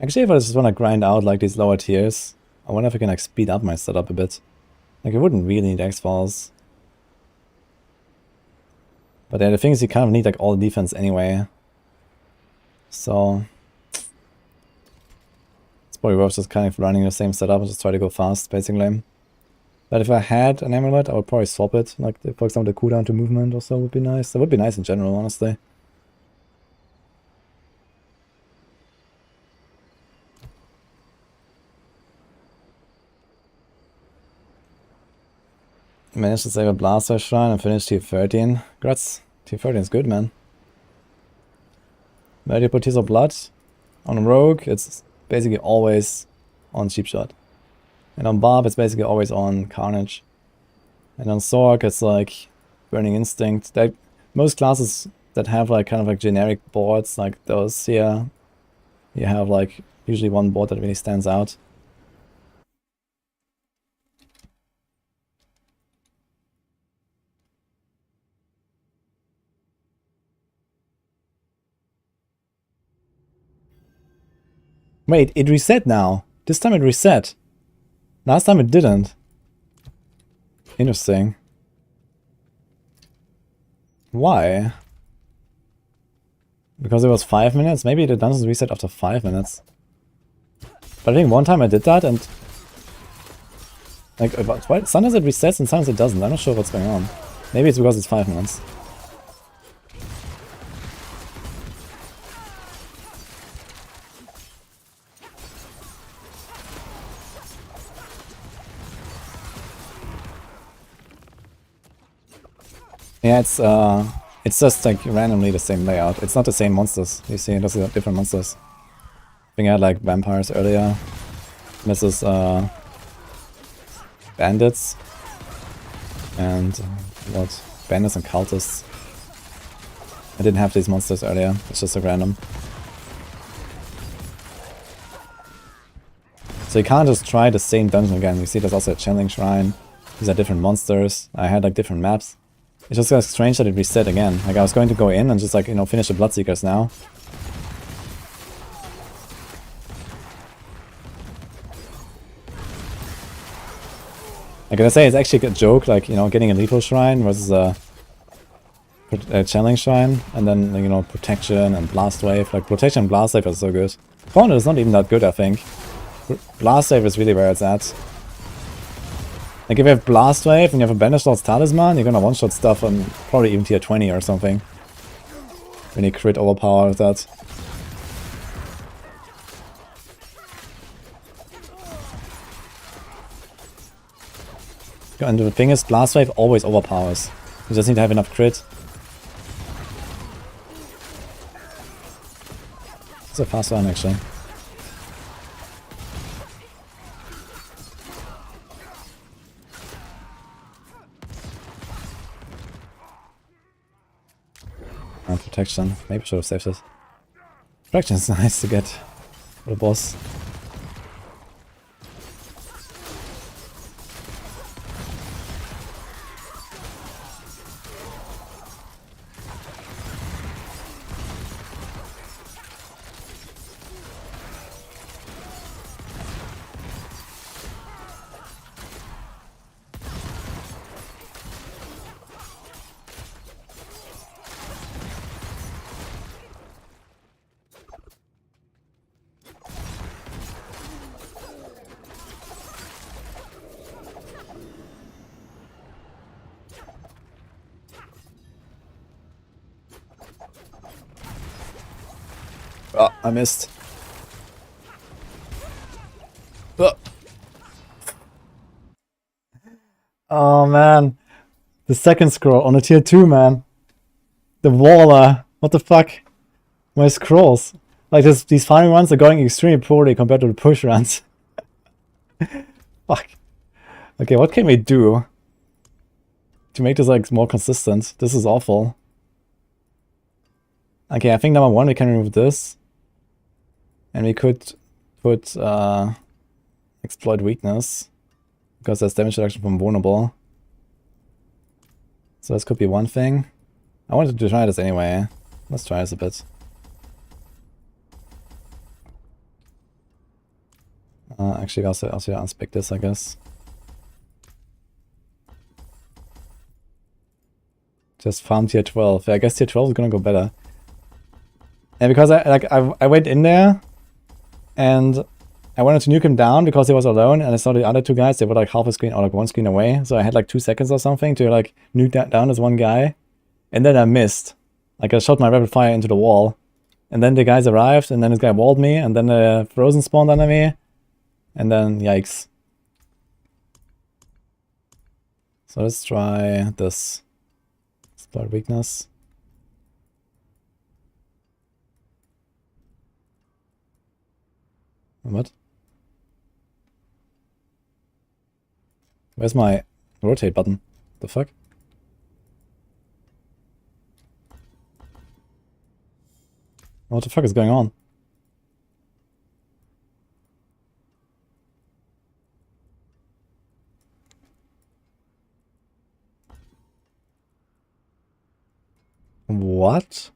[SPEAKER 1] Actually, if I just want to grind out like these lower tiers, I wonder if I can like speed up my setup a bit. Like I wouldn't really need X-Falls. But yeah, the thing is you kind of need like all the defense anyway. So it's probably worth just kind of running the same setup and just try to go fast, basically. But if I had an amulet, I would probably swap it. Like, for example, the cooldown to movement also would be nice. That would be nice in general, honestly. Managed to save a Blaster Shrine and finish tier 13. Congrats. Tier 13 is good, man. Where do you put Tears of Blood? On Rogue, it's basically always on Cheap Shot. And on Barb, it's basically always on Carnage. And on Sorc, it's like Burning Instinct. Most classes that have like kind of like generic boards like those here, you have like usually one board that really stands out. Wait, it reset now. This time it reset. Last time it didn't. Interesting. Why? Because it was 5 minutes? Maybe the dungeons reset after 5 minutes. But I think one time I did that and... like, sometimes it resets and sometimes it doesn't. I'm not sure what's going on. Maybe it's because it's 5 minutes. Yeah, it's just like randomly the same layout. It's not the same monsters. You see, those are different monsters. I think I had like vampires earlier. This is bandits. And what? Bandits and cultists. I didn't have these monsters earlier. It's just like random. So you can't just try the same dungeon again. You see, there's also a channeling shrine. These are different monsters. I had like different maps. It's just like strange that it reset again. Like I was going to go in and just like, you know, finish the Bloodseekers now. Like I say, it's actually a joke, like, you know, getting a lethal shrine versus a channeling shrine, and then, you know, protection and blast wave. Like protection and blast wave are so good. Opponent is not even that good, I think. Blast wave is really where it's at. Like if you have Blast Wave and you have a Banished Lord's Talisman, you're gonna one-shot stuff on probably even tier 20 or something. When you crit overpower with that. And the thing is, Blast Wave always overpowers. You just need to have enough crit. It's a fast one actually. Protection. Maybe should have saved it. Protection is nice to get for the boss. Oh, I missed. Oh. Oh man. The second scroll on a tier 2, man. The Waller. What the fuck? My scrolls. Like these farming runs are going extremely poorly compared to the push runs. Fuck. Okay, what can we do to make this like more consistent? This is awful. Okay, I think number one we can remove this. And we could put exploit weakness, because there's damage reduction from vulnerable. So this could be one thing. I wanted to try this anyway. Let's try this a bit. Actually, also unspec this, I guess. Just farm tier 12. Yeah, I guess tier 12 is gonna go better. And because I went in there. And I wanted to nuke him down because he was alone, and I saw the other two guys, they were like half a screen or like one screen away. So I had like 2 seconds or something to like nuke down this one guy. And then I missed. Like I shot my rapid fire into the wall. And then the guys arrived, and then this guy walled me, and then the Frozen spawned under me. And then, yikes. So let's try this. Spot weakness. What? Where's my rotate button? The fuck? What the fuck is going on? What?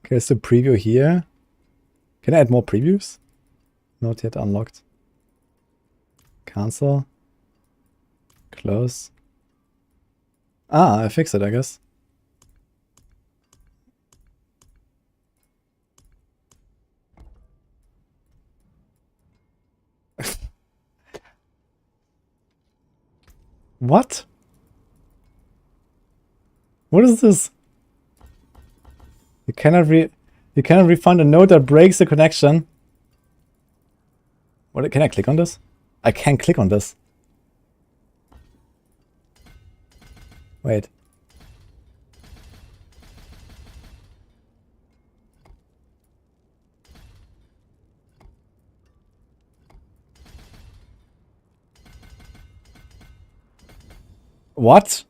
[SPEAKER 1] Okay, so preview here. Can I add more previews? Not yet unlocked. Cancel. Close. Ah, I fixed it, I guess. What? What is this? You cannot refund a node that breaks the connection. What? Can I click on this? I can't click on this. Wait. What?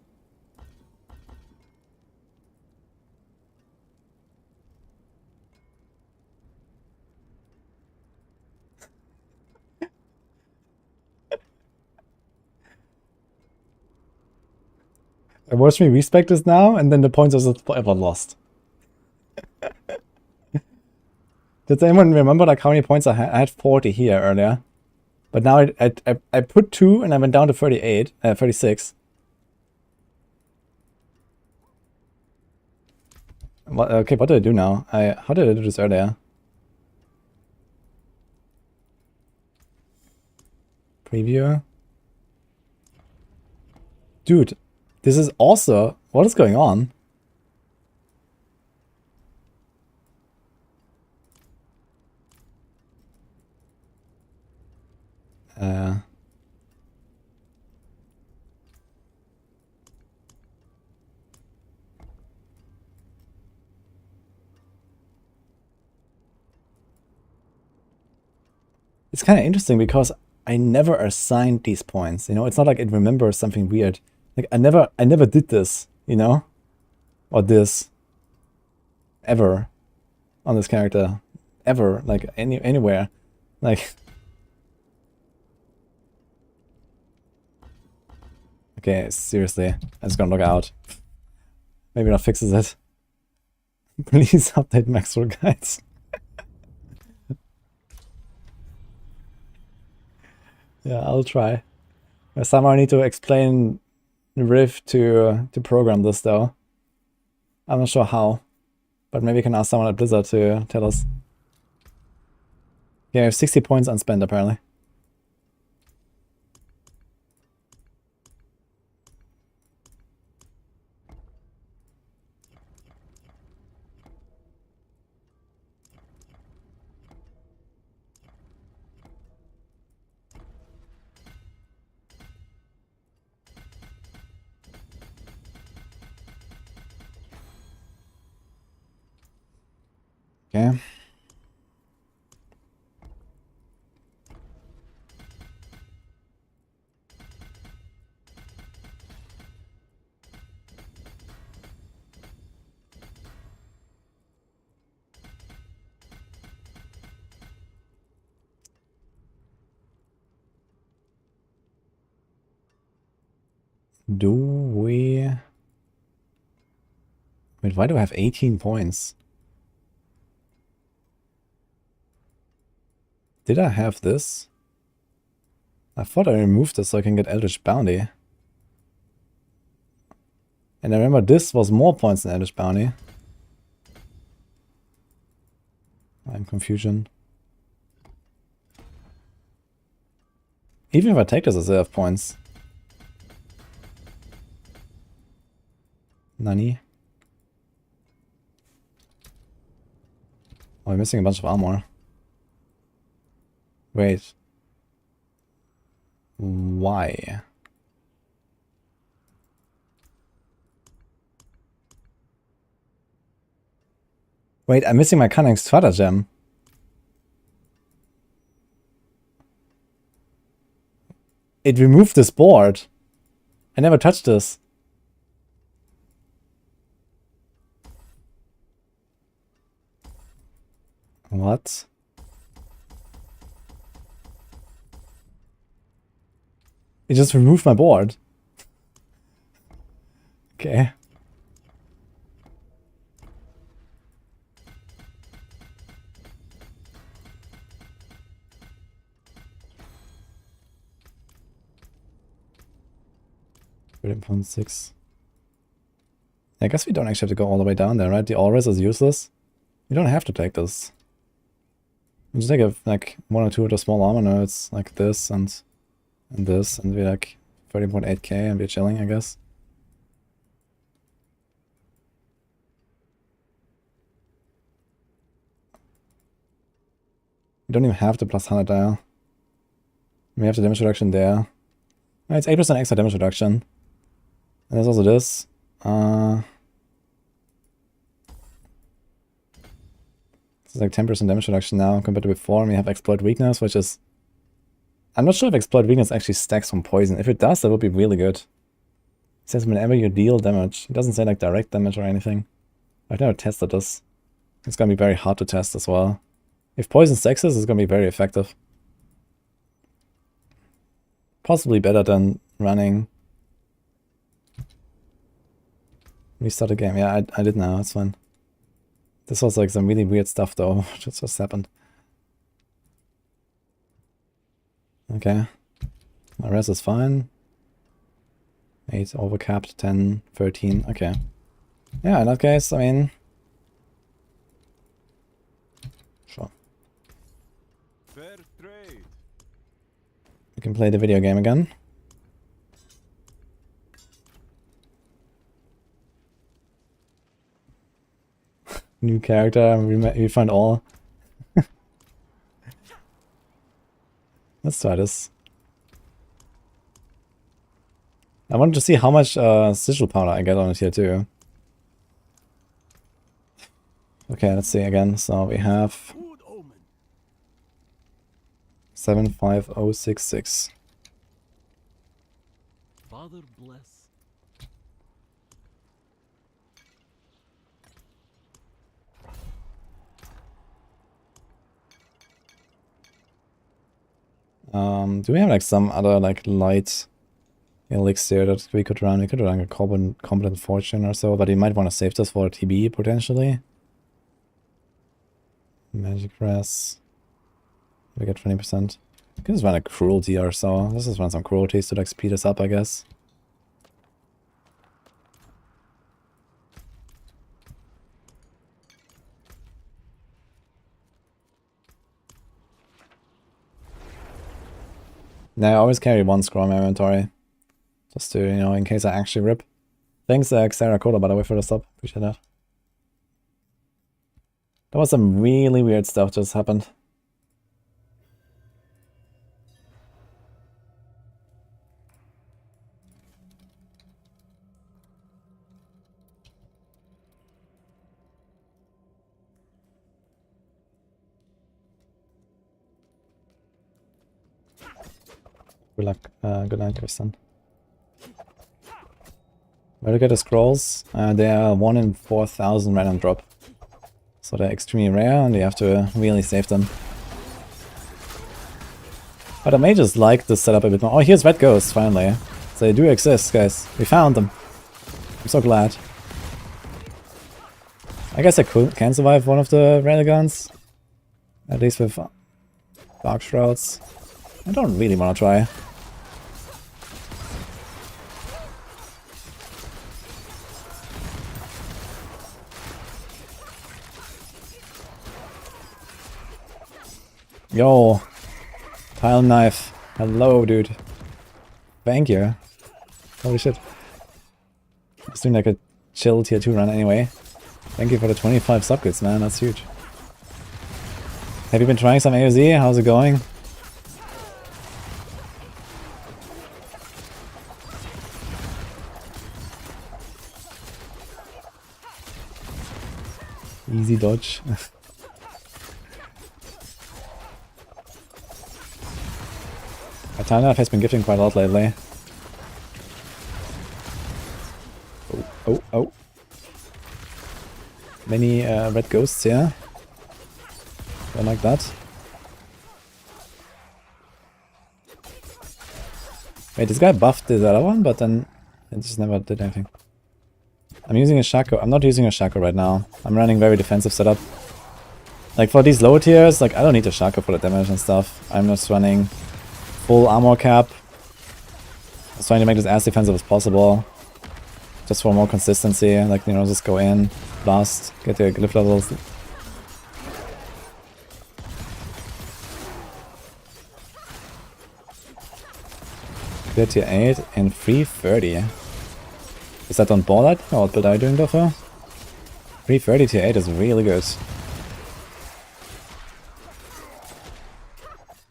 [SPEAKER 1] Watch me respec this now, and then the points are forever lost. Does anyone remember like how many points I had? I had 40 here earlier. But now I put 2 and I went down to 36. What, okay, what do I do now? How did I do this earlier? Preview. Dude, this is also... What is going on? It's kind of interesting because I never assigned these points, you know? It's not like it remembers something weird. Like I never did this, you know? Or this. Ever. On this character. Ever. Like anywhere. Like... Okay, seriously. I'm just gonna log out. Maybe that fixes it. Please update Maxwell guides. Yeah, I'll try. Somehow I need to explain Rift to program this though. I'm not sure how. But maybe we can ask someone at Blizzard to tell us. Yeah, I have 60 points unspent apparently. Okay. Do we... Wait, why do I have 18 points? Did I have this? I thought I removed this so I can get Eldritch Bounty. And I remember this was more points than Eldritch Bounty. I'm confusion. Even if I take this, I still have points. Nani? Oh, I'm missing a bunch of armor. Wait. Why? Wait, I'm missing my Cunning Strata gem. It removed this board. I never touched this. What? It just removed my board. Okay. .6. I guess we don't actually have to go all the way down there, right? The Aurus is useless. We don't have to take this. We just take a, like 1 or 2 of the small armor nodes, like this and this, and we're like 30.8k and we're chilling, I guess. We don't even have the plus 100 dial. We have the damage reduction there. Oh, it's 8% extra damage reduction. And there's also this. This is like 10% damage reduction now compared to before. And we have Exploit Weakness, which is... I'm not sure if Exploit Weakness actually stacks from poison. If it does, that would be really good. It says whenever you deal damage. It doesn't say like direct damage or anything. I've never tested this. It's gonna be very hard to test as well. If poison stacks this, it's gonna be very effective. Possibly better than running... Restart the game. Yeah, I did now. It's fine. This was like some really weird stuff though. Just happened. Okay. My res is fine. 8 overcapped, 10, 13. Okay. Yeah, in that case, I mean... Sure.
[SPEAKER 4] Fair trade.
[SPEAKER 1] We can play the video game again. New character, we find all. Let's try this. I wanted to see how much sigil powder I get on it here too. Okay, let's see again. So we have 75066.
[SPEAKER 4] Father bless.
[SPEAKER 1] Do we have like some other like light elixir that we could run? We could run a competent fortune or so, but we might want to save this for TB potentially. Magic press. We get 20%. We can just run a cruelty or so. Let's just run some cruelties to like speed us up, I guess. Now I always carry 1 scroll in my inventory. Just to, you know, in case I actually rip. Thanks, Xera Cola, by the way, for the sub. Appreciate that. That was some really weird stuff just happened. Good luck, good night, Tristan. Where to get the scrolls? They are 1 in 4,000 random drop. So they're extremely rare and you have to really save them. But I may just like this setup a bit more. Oh, here's Red Ghosts, finally. So they do exist, guys. We found them. I'm so glad. I guess I can survive one of the railguns. At least with Dark Shrouds. I don't really want to try. Yo, tile knife. Hello, dude. Thank you. Holy shit. Just doing like a chill tier 2 run anyway. Thank you for the 25 subgifts, man. That's huge. Have you been trying some AoZ? How's it going? Easy dodge. Atana has been gifting quite a lot lately. Oh. Many red ghosts here. Don't like that. Wait, this guy buffed the other one, but then it just never did anything. I'm using a Shako. I'm not using a Shako right now. I'm running very defensive setup. Like for these low tiers, like I don't need a Shako for the damage and stuff. I'm just running full armor cap. I was trying to make this as defensive as possible. Just for more consistency, like, you know, just go in, blast, get your glyph levels. Clear tier 8 and 330. Is that on board? Oh, what build are you doing, Doffer? 330 tier 8 is really good.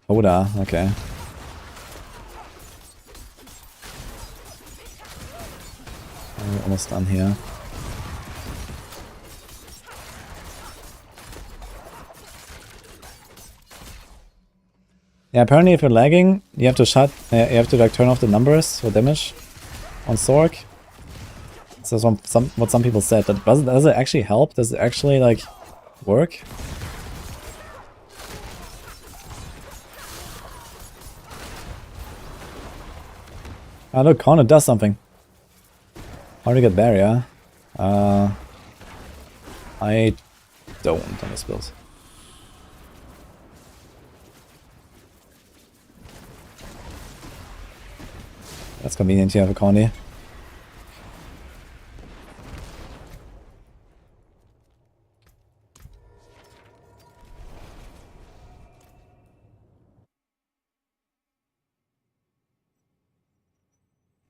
[SPEAKER 1] Oda, okay. We're almost done here. Yeah, apparently if you're lagging, you have to like turn off the numbers for damage on Sorc. So what some people said. But does it actually help? Does it actually like work? Ah, look, Connor does something. How do you get barrier? I don't on this build. That's convenient to have a Connie.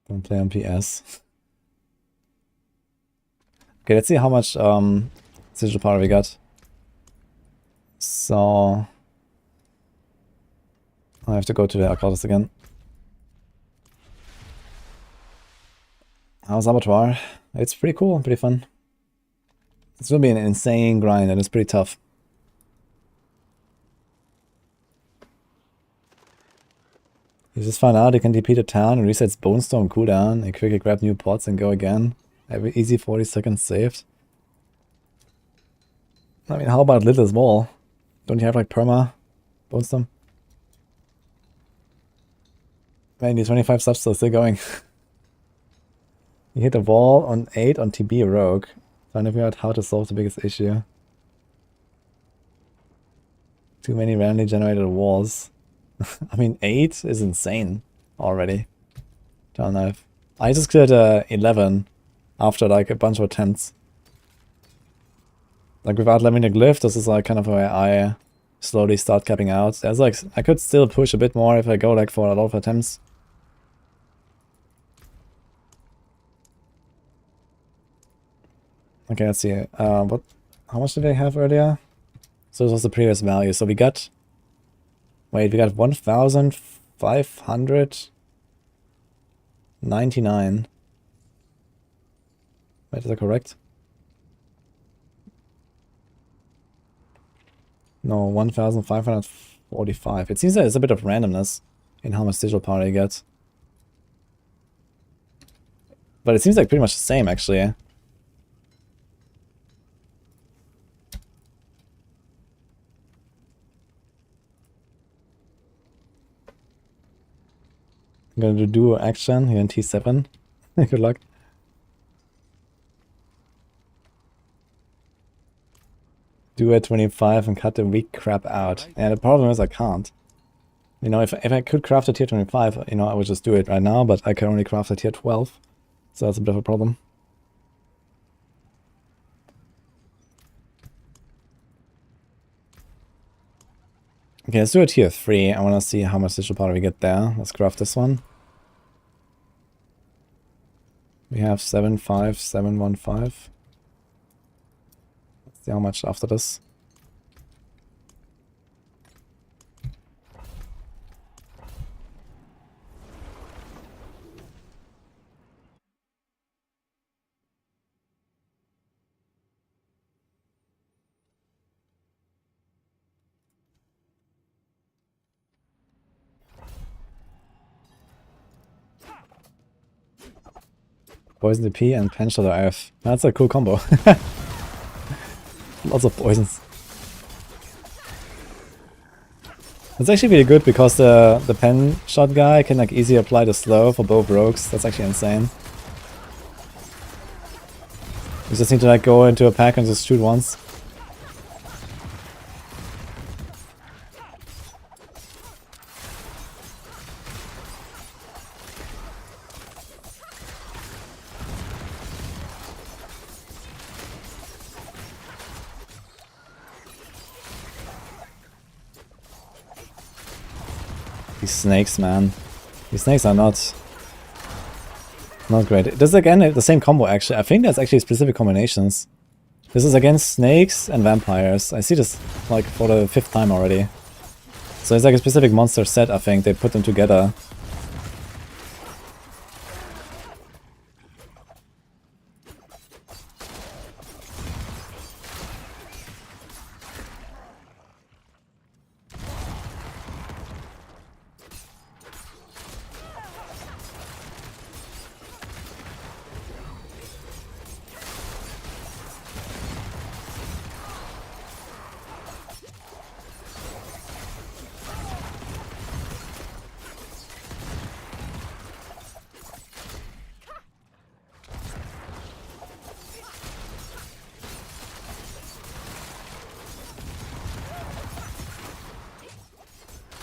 [SPEAKER 1] Don't play on PS. Okay, let's see how much sigil power we got. So I have to go to the Occultist again. How's Abattoir? It's pretty cool, pretty fun. It's gonna be an insane grind and it's pretty tough. You just find out you can TP the town and resets Bone Storm cooldown and quickly grab new pots and go again. Every easy 40 seconds saved. I mean, how about Little Small? Don't you have like perma Bone Storm? Man, these 25 subs are still going. You hit a wall on 8 on TB Rogue. Trying to figure out how to solve the biggest issue. Too many randomly generated walls. I mean, 8 is insane already. Don't know. I just cleared 11 after like a bunch of attempts. Like without leveling the glyph, this is like kind of where I slowly start capping out. There's like, I could still push a bit more if I go like for a lot of attempts. Okay, let's see. How much did I have earlier? So this was the previous value. So we got, wait, we got 1,599. Wait, is that correct? No, 1,545. It seems that there's a bit of randomness in how much sigil power you get. But it seems like pretty much the same, actually. I'm gonna do duo action here in T7. Good luck. Do a 25 and cut the weak crap out. And the problem is I can't. You know, if I could craft a tier 25, you know, I would just do it right now, but I can only craft a tier 12. So that's a bit of a problem. Okay, let's do a tier 3. I want to see how much digital powder we get there. Let's craft this one. We have 75715. Let's see how much after this. Poison DP and Pension the Earth. That's a cool combo. Lots of poisons. It's actually really good because the pen shot guy can like easily apply the slow for both rogues. That's actually insane. You just need to like go into a pack and just shoot once. These snakes, man. These snakes are not great. This is again the same combo actually. I think that's actually specific combinations. This is against snakes and vampires. I see this like for the 5th time already. So it's like a specific monster set, I think. They put them together.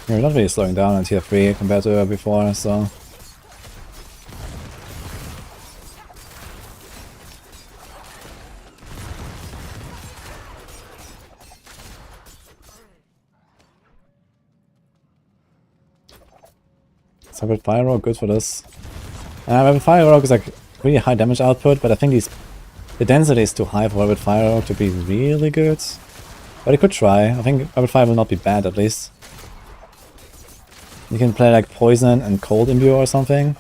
[SPEAKER 1] We're not really slowing down on tier 3 compared to before, so... Separate Fire Rogue, good for this. Rapid Fire Rogue is like really high damage output, but I think the density is too high for Rapid Fire Rogue to be really good. But it could try. I think Rapid Fire will not be bad at least. You can play like Poison and Cold Imbue or something.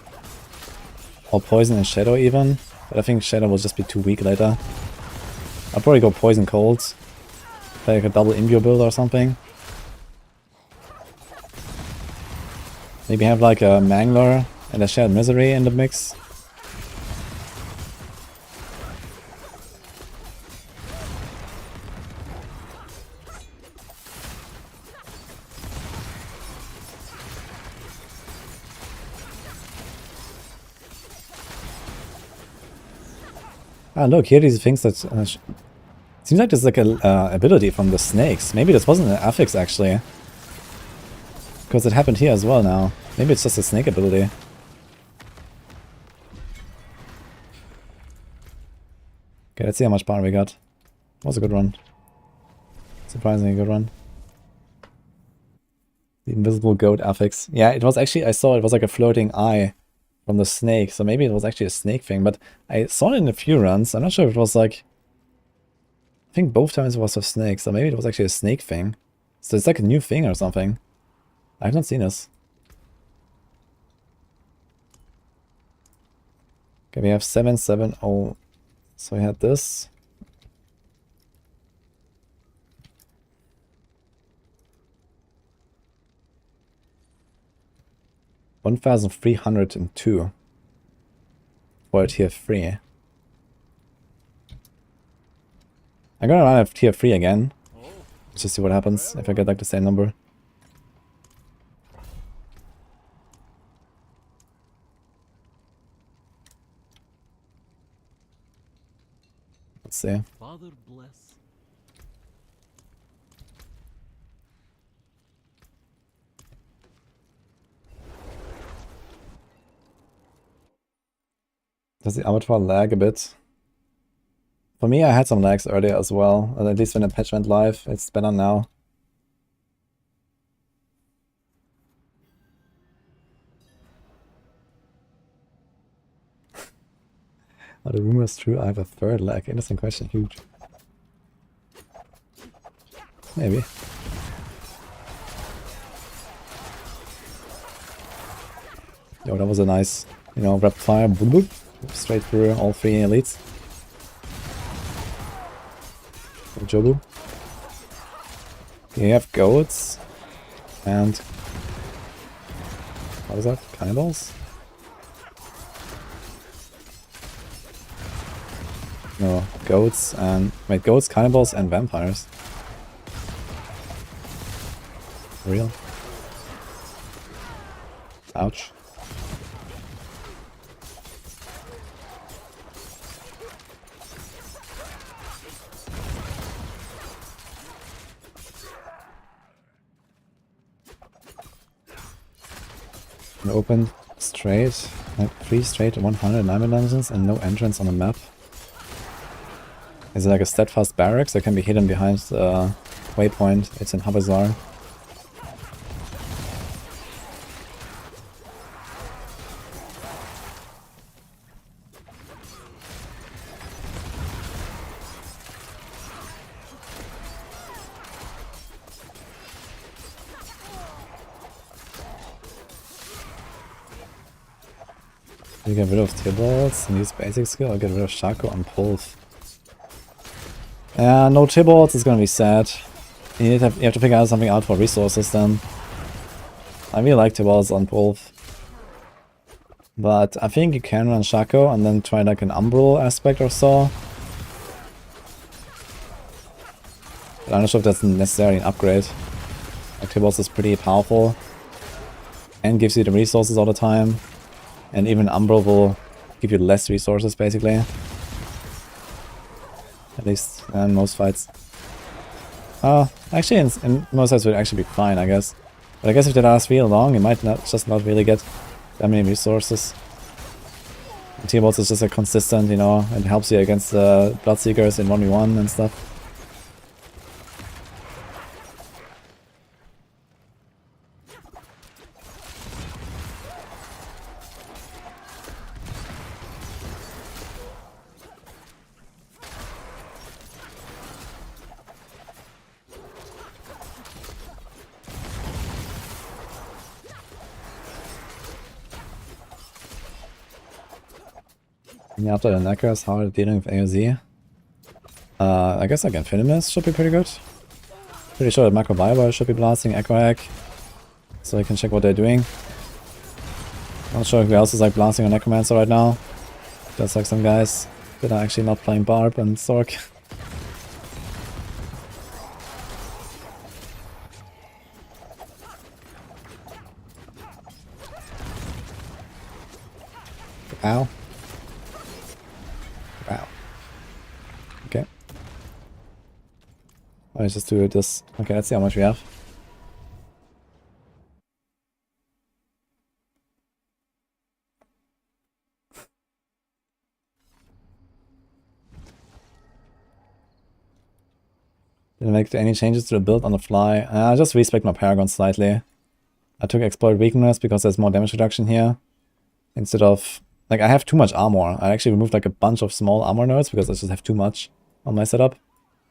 [SPEAKER 1] Or Poison and Shadow even. But I think Shadow will just be too weak later. I'll probably go Poison Cold. Play like a double Imbue build or something. Maybe have like a Mangler and a Shared Misery in the mix. Ah, look, here these things that... seems like there's like a ability from the snakes. Maybe this wasn't an affix actually. Because it happened here as well now. Maybe it's just a snake ability. Okay, let's see how much power we got. That was a good run. Surprisingly good run. The invisible goat affix. Yeah, it was actually, I saw it was like a floating eye from the snake, so maybe it was actually a snake thing, but I saw it in a few runs. I'm not sure if it was like... I think both times it was a snake, so maybe it was actually a snake thing. So it's like a new thing or something. I've not seen this. Okay, we have 770. So we had this. $1,302 for a tier 3. I'm gonna run a tier 3 again. Let's just see what happens if I get like the same number. Let's see.
[SPEAKER 4] Father bless.
[SPEAKER 1] Does the Avatar lag a bit? For me, I had some lags earlier as well. At least when the patch went live, it's better now. Are the rumors true? I have a third leg. Interesting question. Huge. Maybe. Yo, that was a nice, you know, rapid fire. Boop, boop. Straight through all three elites. Jobu. You have goats. And... what is that? Cannibals? No, goats and... wait, goats, cannibals and vampires. For real? Ouch. And open straight, like 3 straight 100 diamond dungeons and no entrance on the map. Is it like a steadfast barracks that can be hidden behind the waypoint? It's in Avatar. You get rid of Tibalds and use basic skill, or get rid of Shako and Pulse. Yeah, no Tibalds is gonna be sad. You have to figure out something out for resources then. I really like Tibalds on Pulse. But I think you can run Shako and then try like an Umbral aspect or so. But I'm not sure if that's necessarily an upgrade. Like Tibalds is pretty powerful. And gives you the resources all the time. And even Umbral will give you less resources, basically. At least in most fights. Actually, in most fights it would actually be fine, I guess. But I guess if they last real long, you might just not really get that many resources. T-Bots is just a consistent, you know, it helps you against Bloodseekers in 1v1 and stuff. After the Neckers, how are they dealing with AoZ? I guess like Infinimus should be pretty good. Pretty sure that Macro Bible should be blasting Echo Egg. So I can check what they're doing. Not sure who else is like blasting on Necromancer right now. There's like some guys that are actually not playing Barb and Sork. Ow. Wow. Okay. Let's just do this. Okay, let's see how much we have. Didn't make any changes to the build on the fly. I just respec my Paragon slightly. I took Exploit Weakness because there's more damage reduction here. Instead of... like, I have too much armor. I actually removed like a bunch of small armor nodes because I just have too much on my setup.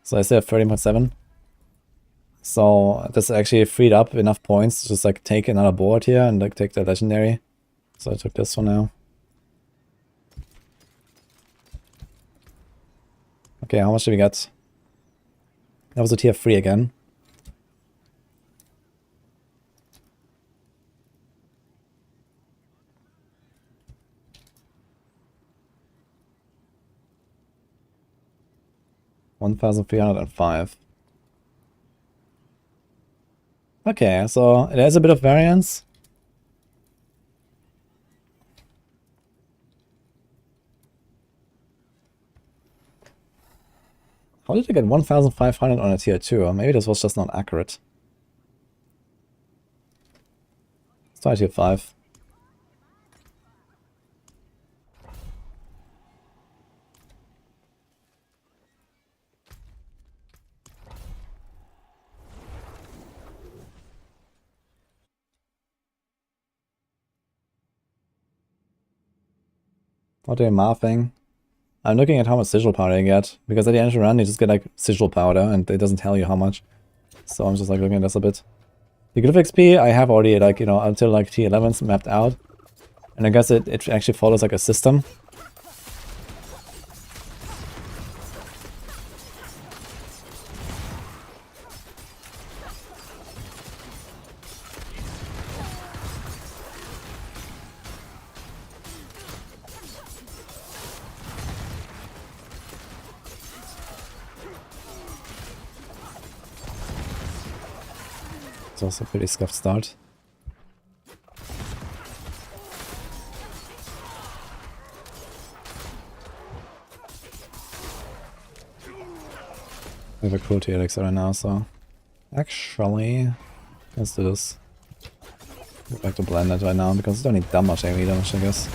[SPEAKER 1] So I still have 13.7. So this actually freed up enough points to just like take another board here and like take the legendary. So I took this for now. Okay, how much did we get? That was a tier 3 again. $1,305. Okay, so there's a bit of variance. How did I get 1,500 on a tier 2? Maybe this was just not accurate. Let's try tier 5. What are you mathing? I'm looking at how much sigil powder you get, because at the end of the run you just get like sigil powder and it doesn't tell you how much. So I'm just like looking at this a bit. The Glyph XP I have already like, you know, until like T11's mapped out. And I guess it actually follows like a system. It's also a pretty scuffed start. We have a cruelty elixir right now, so actually let's do this. Go back to blend it right now because it's don't need that much AoE damage, I guess.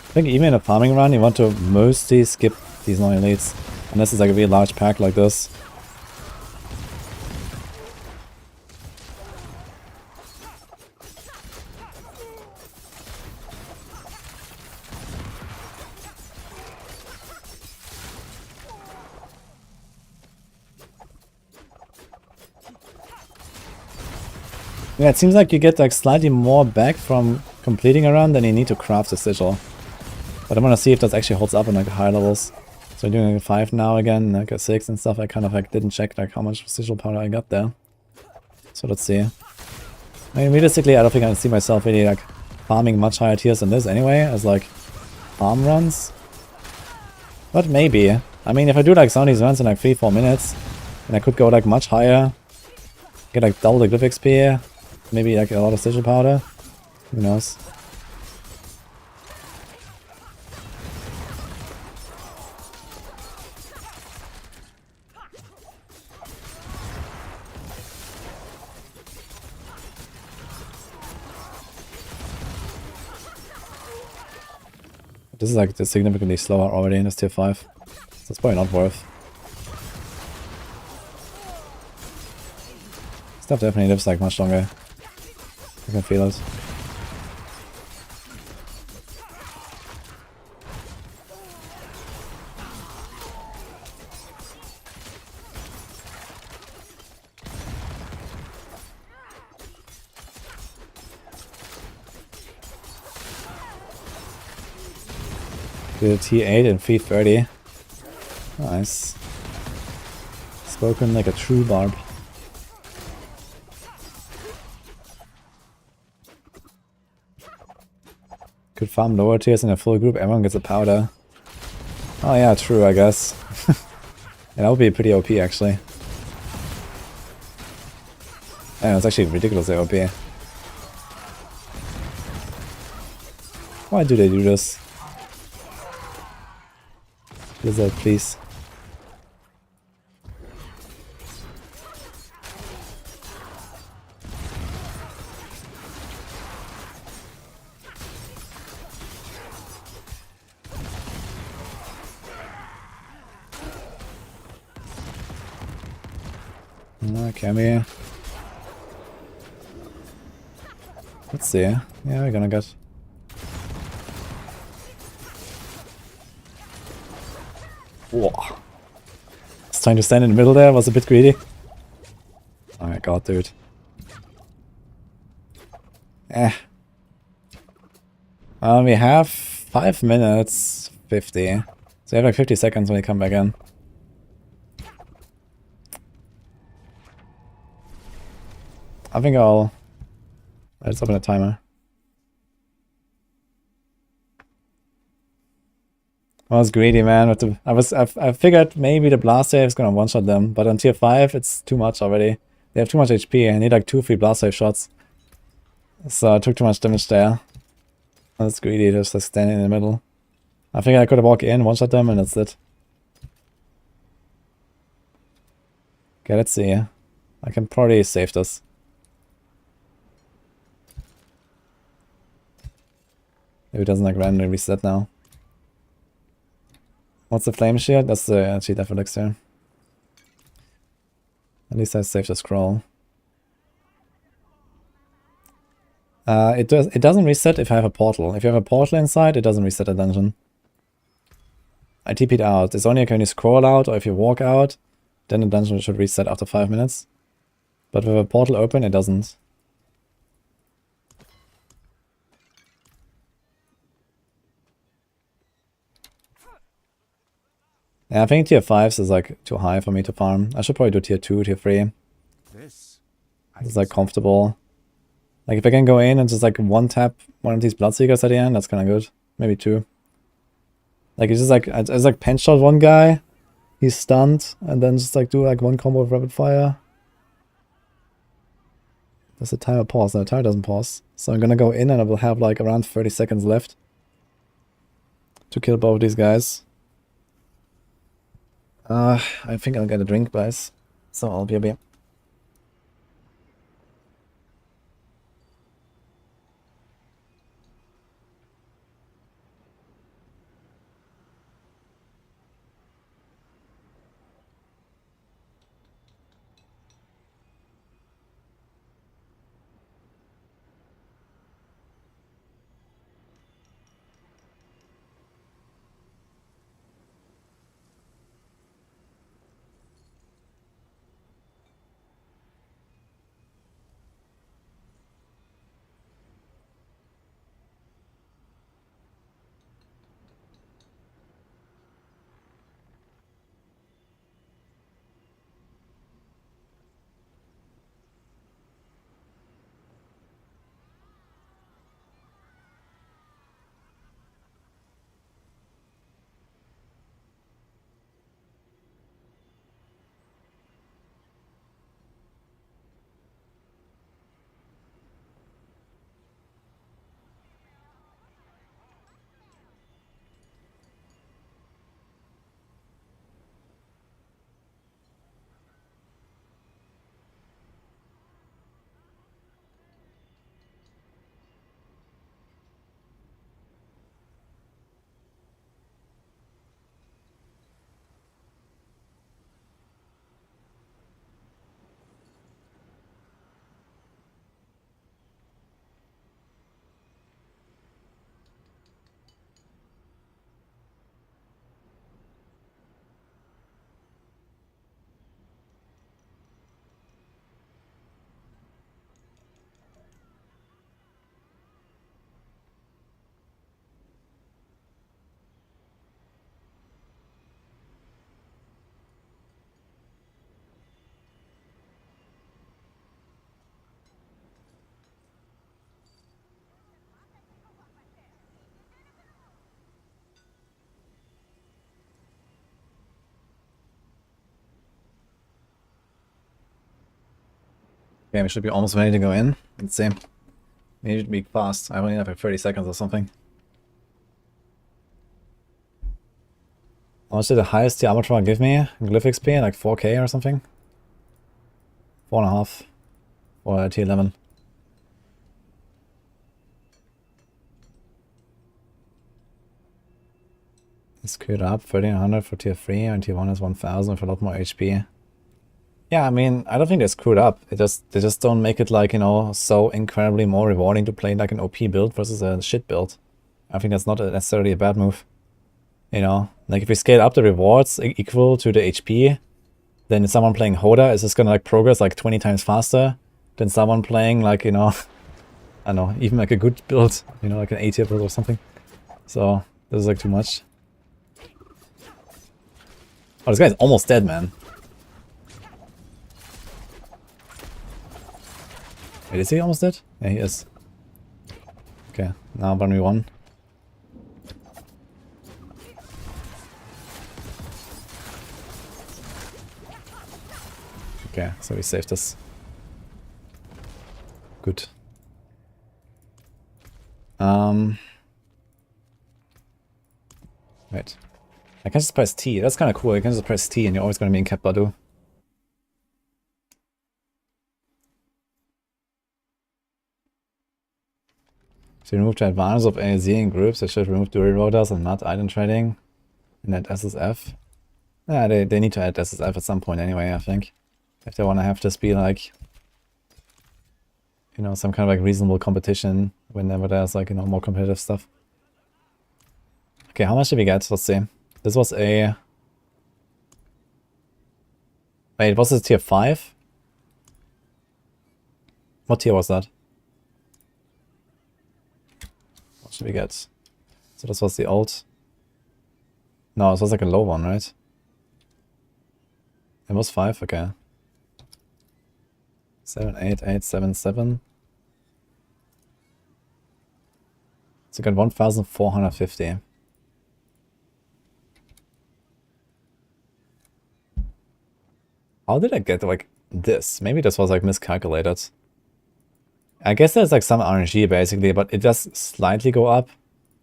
[SPEAKER 1] I think even in a farming run you want to mostly skip these non-elites, unless it's like a really large pack like this. Yeah, it seems like you get like slightly more back from completing a run than you need to craft a sigil. But I want to see if that actually holds up on like higher levels. So I'm doing like a 5 now again, like a 6 and stuff. I kind of like didn't check like how much sigil powder I got there. So let's see. I mean, realistically, I don't think I can see myself really like farming much higher tiers than this anyway, as like farm runs. But maybe. I mean, if I do like some of these runs in like 3-4 minutes, then I could go like much higher, get like double the Glyph XP, maybe like a lot of sigil powder. Who knows? This is like significantly slower already in this tier 5. So it's probably not worth. Stuff definitely lives like much longer. I can feel it. Did a T8 in 330. Nice. Spoken like a true barb. Could farm lower tiers in a full group, everyone gets a powder. Oh yeah, true, I guess. Yeah, that would be pretty OP actually. Yeah, it's actually ridiculously OP. Why do they do this? Blizzard, please. Can we? Let's see. Yeah, we're gonna get. Whoa. It's trying to stand in the middle there was a bit greedy. Oh my god, dude. We have 5 minutes 50. So we have like 50 seconds when we come back in. I think let's open a timer. I was greedy, man. I figured maybe the blast wave is gonna one-shot them, but on tier 5 it's too much already. They have too much HP. I need like 2 free blast wave shots. So I took too much damage there. That's greedy, just like standing in the middle. I think I could have walked in, one-shot them, and that's it. Okay, let's see. I can probably save this. If it doesn't like randomly reset now. What's the flame shield? That's the cheat F elixir. At least I saved the scroll. It doesn't reset if I have a portal. If you have a portal inside, it doesn't reset a dungeon. I TP'd out. It's only when you scroll out or if you walk out, then the dungeon should reset after 5 minutes. But with a portal open, it doesn't. Yeah, I think tier 5s is like too high for me to farm. I should probably do tier 2, tier 3. It's like comfortable. Like if I can go in and just like one tap one of these Bloodseekers at the end, that's kind of good. Maybe 2. Like it's just like, I just like pinch shot one guy, he's stunned, and then just like do like one combo of rapid fire. Does the timer pause? No, the timer doesn't pause. So I'm gonna go in and I will have like around 30 seconds left to kill both of these guys. I think I'll get a drink, guys. So I'll be a bit. Okay, we should be almost ready to go in. Let's see. We need to be fast. I only have like 30 seconds or something. How much did the highest the Avatar give me? Glyph XP, like 4k or something? 4.5 for T11. It's screwed up, 1300 for tier 3 and tier 1 is 1000 with a lot more HP. Yeah, I mean, I don't think they're screwed up. They just don't make it like, you know, so incredibly more rewarding to play like an OP build versus a shit build. I think that's not necessarily a bad move. You know, like if we scale up the rewards equal to the HP, then someone playing Hoda is just gonna like progress like 20 times faster than someone playing like, you know, I don't know, even like a good build, you know, like an A tier build or something. So this is like too much. Oh, this guy's almost dead, man. Wait, is he almost dead? Yeah, he is. Okay, now 1v1. Okay, so we saved this. Good. Wait. I can just press T. That's kind of cool. You can just press T and you're always going to be in Cap Badu. To remove the advantage of AoZ in groups, they should remove Druid rotors and not item trading. And add SSF. Yeah, they need to add SSF at some point anyway, I think. If they want to have this be like, you know, some kind of like reasonable competition whenever there's like, you know, more competitive stuff. Okay, how much did we get? Let's see. This was a... Wait, was it tier 5? What tier was that? What should we get? So this was the old... No, it was like a low one, right? It was 5, okay. 7, 8, 8, 7, 7. So I got 1,450. How did I get like this? Maybe this was like miscalculated. I guess there's like some RNG basically, but it does slightly go up.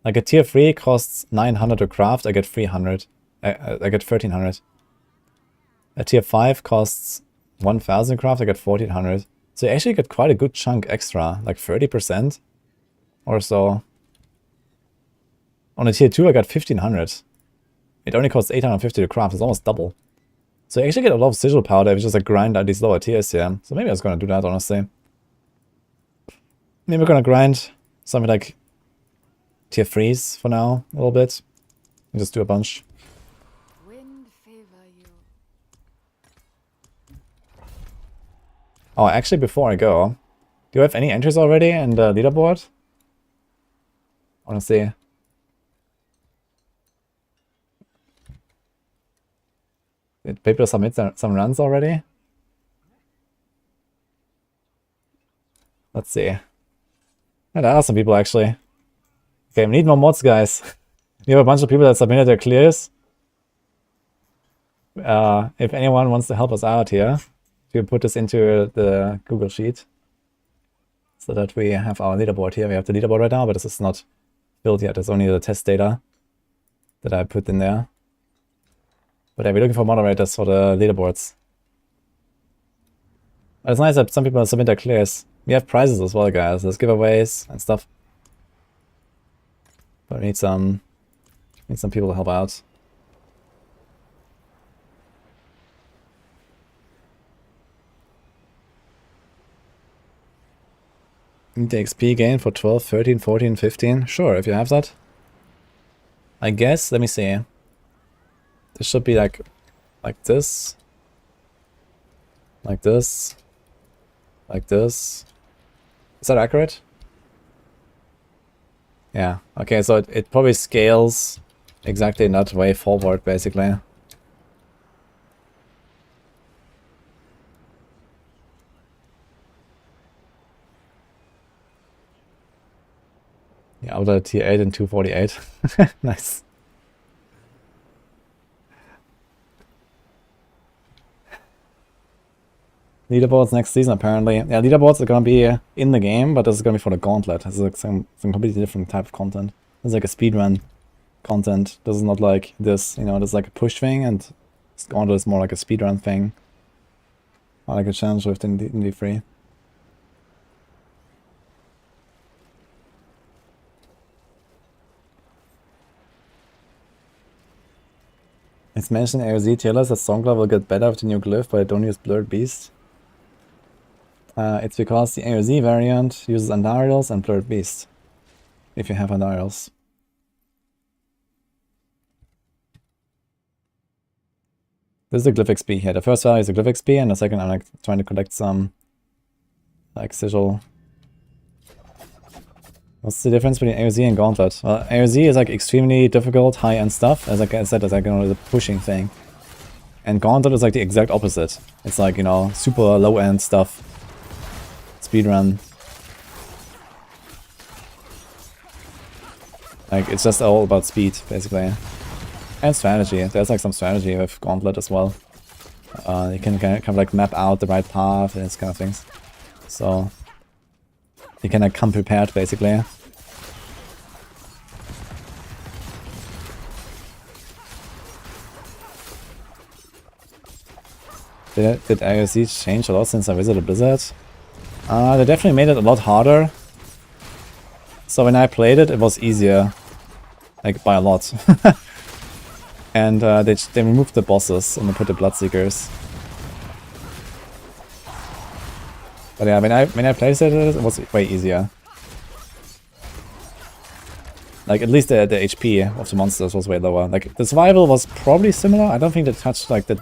[SPEAKER 1] Like a tier 3 costs 900 to craft, I get 300. I get 1300. A tier 5 costs 1000 craft, I get 1400. So you actually get quite a good chunk extra, like 30% or so. On a tier 2 I got 1500. It only costs 850 to craft, it's almost double. So you actually get a lot of sigil powder if you just like grind out these lower tiers here. So maybe I was gonna do that, honestly. Maybe we're gonna grind something like tier 3s for now, a little bit. And just do a bunch.
[SPEAKER 6] Wind favor you.
[SPEAKER 1] Oh, actually, before I go, do you have any entries already in the leaderboard? I wanna see. Did people submit some runs already? Let's see. Yeah, there are some people actually. Okay, we need more mods, guys. We have a bunch of people that submitted their clears. If anyone wants to help us out here, we put this into the Google Sheet so that we have our leaderboard here. We have the leaderboard right now, but this is not built yet. It's only the test data that I put in there. But yeah, we're looking for moderators for the leaderboards. But it's nice that some people submit their clears. We have prizes as well, guys. There's giveaways and stuff. But we need some people to help out. Need the XP gain for 12, 13, 14, 15. Sure, if you have that. I guess, let me see. This should be like this. Like this. Like this. Is that accurate? Yeah, okay, so it probably scales exactly in that way forward, basically. Yeah, out of tier 8 and 248. Nice. Leaderboards next season, apparently. Yeah, leaderboards are gonna be in the game, but this is gonna be for the gauntlet. This is like some completely different type of content. This is like a speedrun content. This is not like this, you know, this is like a push thing, and this gauntlet is more like a speedrun thing. Or like a challenge within the free. It's mentioned in AoZ tier list that Songler will get better with the new glyph, but I don't use Blurred Beast. It's because the AoZ variant uses Andariels and Blurred Beast. If you have Andariels. This is the Glyph XP here. The first value is the Glyph XP, and the second I'm like trying to collect some like sigil. What's the difference between AoZ and Gauntlet? Well, AoZ is like extremely difficult, high-end stuff. As like I said, it's like, you know, the pushing thing. And Gauntlet is like the exact opposite. It's like, you know, super low-end stuff. Speedrun. Like, it's just all about speed, basically. And strategy. There's like some strategy with Gauntlet as well. You can kind of like map out the right path and this kind of things. So you can like come prepared, basically. Did AoZ change a lot since I visited Blizzard? They definitely made it a lot harder. So when I played it, it was easier. Like, by a lot. And they removed the bosses and they put the Bloodseekers. But yeah, when I played it was way easier. Like, at least the HP of the monsters was way lower. Like, the survival was probably similar. I don't think they touched, like, the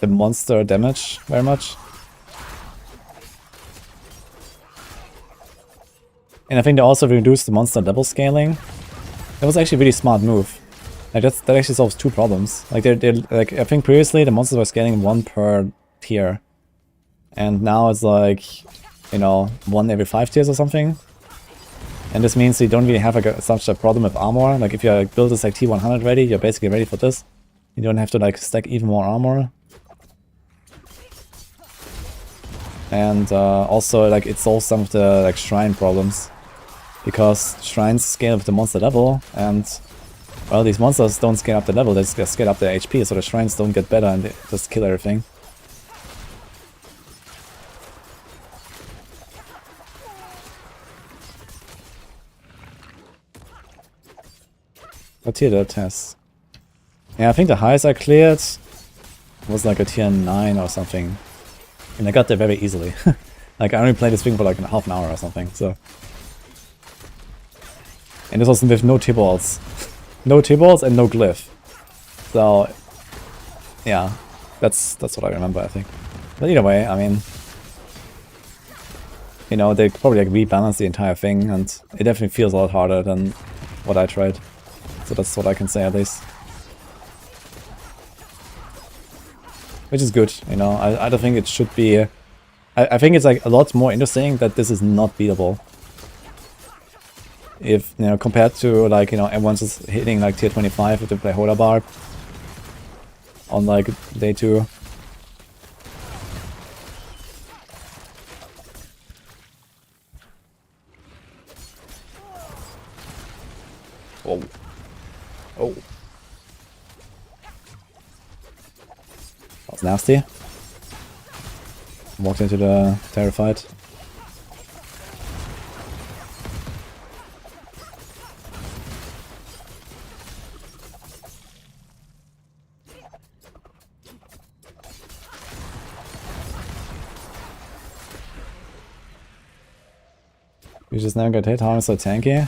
[SPEAKER 1] monster damage very much. And I think they also reduced the monster level scaling. That was actually a really smart move. Like, that actually solves two problems. Like, like, I think previously the monsters were scaling 1 per tier. And now it's like, you know, 1 every 5 tiers or something. And this means you don't really have like such a problem with armor. Like, if your build is like T100 ready, you're basically ready for this. You don't have to like stack even more armor. And also, like, it solves some of the like shrine problems. Because shrines scale with the monster level, and well, these monsters don't scale up the level, they just scale up their HP, so the shrines don't get better and they just kill everything. What tier did I test? Yeah, I think the highest I cleared was like a tier 9 or something. And I got there very easily. Like, I only played this thing for like half an hour or something, so. And this was with no T-balls. No T-balls and no Glyph. So, yeah, that's what I remember, I think. But either way, I mean, you know, they probably like rebalanced the entire thing, and it definitely feels a lot harder than what I tried. So that's what I can say at least. Which is good, you know. I don't think it should be. I think it's like a lot more interesting that this is not beatable. If, you know, compared to like, you know, everyone's just hitting like tier 25 if they play Hola Barb on like day 2. Oh. Oh. That was nasty. Walked into the Terrified. You just never get hit. How is so tanky?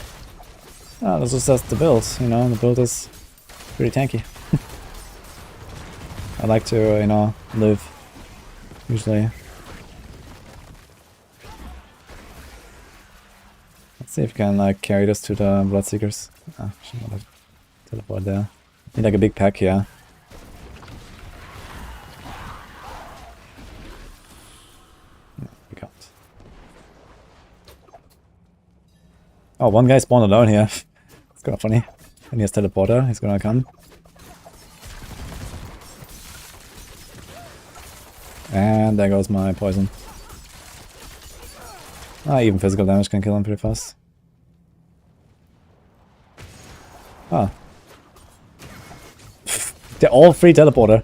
[SPEAKER 1] Oh, this is just the build, you know, the build is pretty tanky. I like to, you know, live, usually. Let's see if we can, like, carry this to the Bloodseekers. Ah, should not have teleport there. Need, like, a big pack here. No, we can't. Oh, one guy spawned alone here. It's kind of funny. And he has teleporter, he's gonna come. And there goes my poison. Ah, even physical damage can kill him pretty fast. Ah. They're all free teleporter.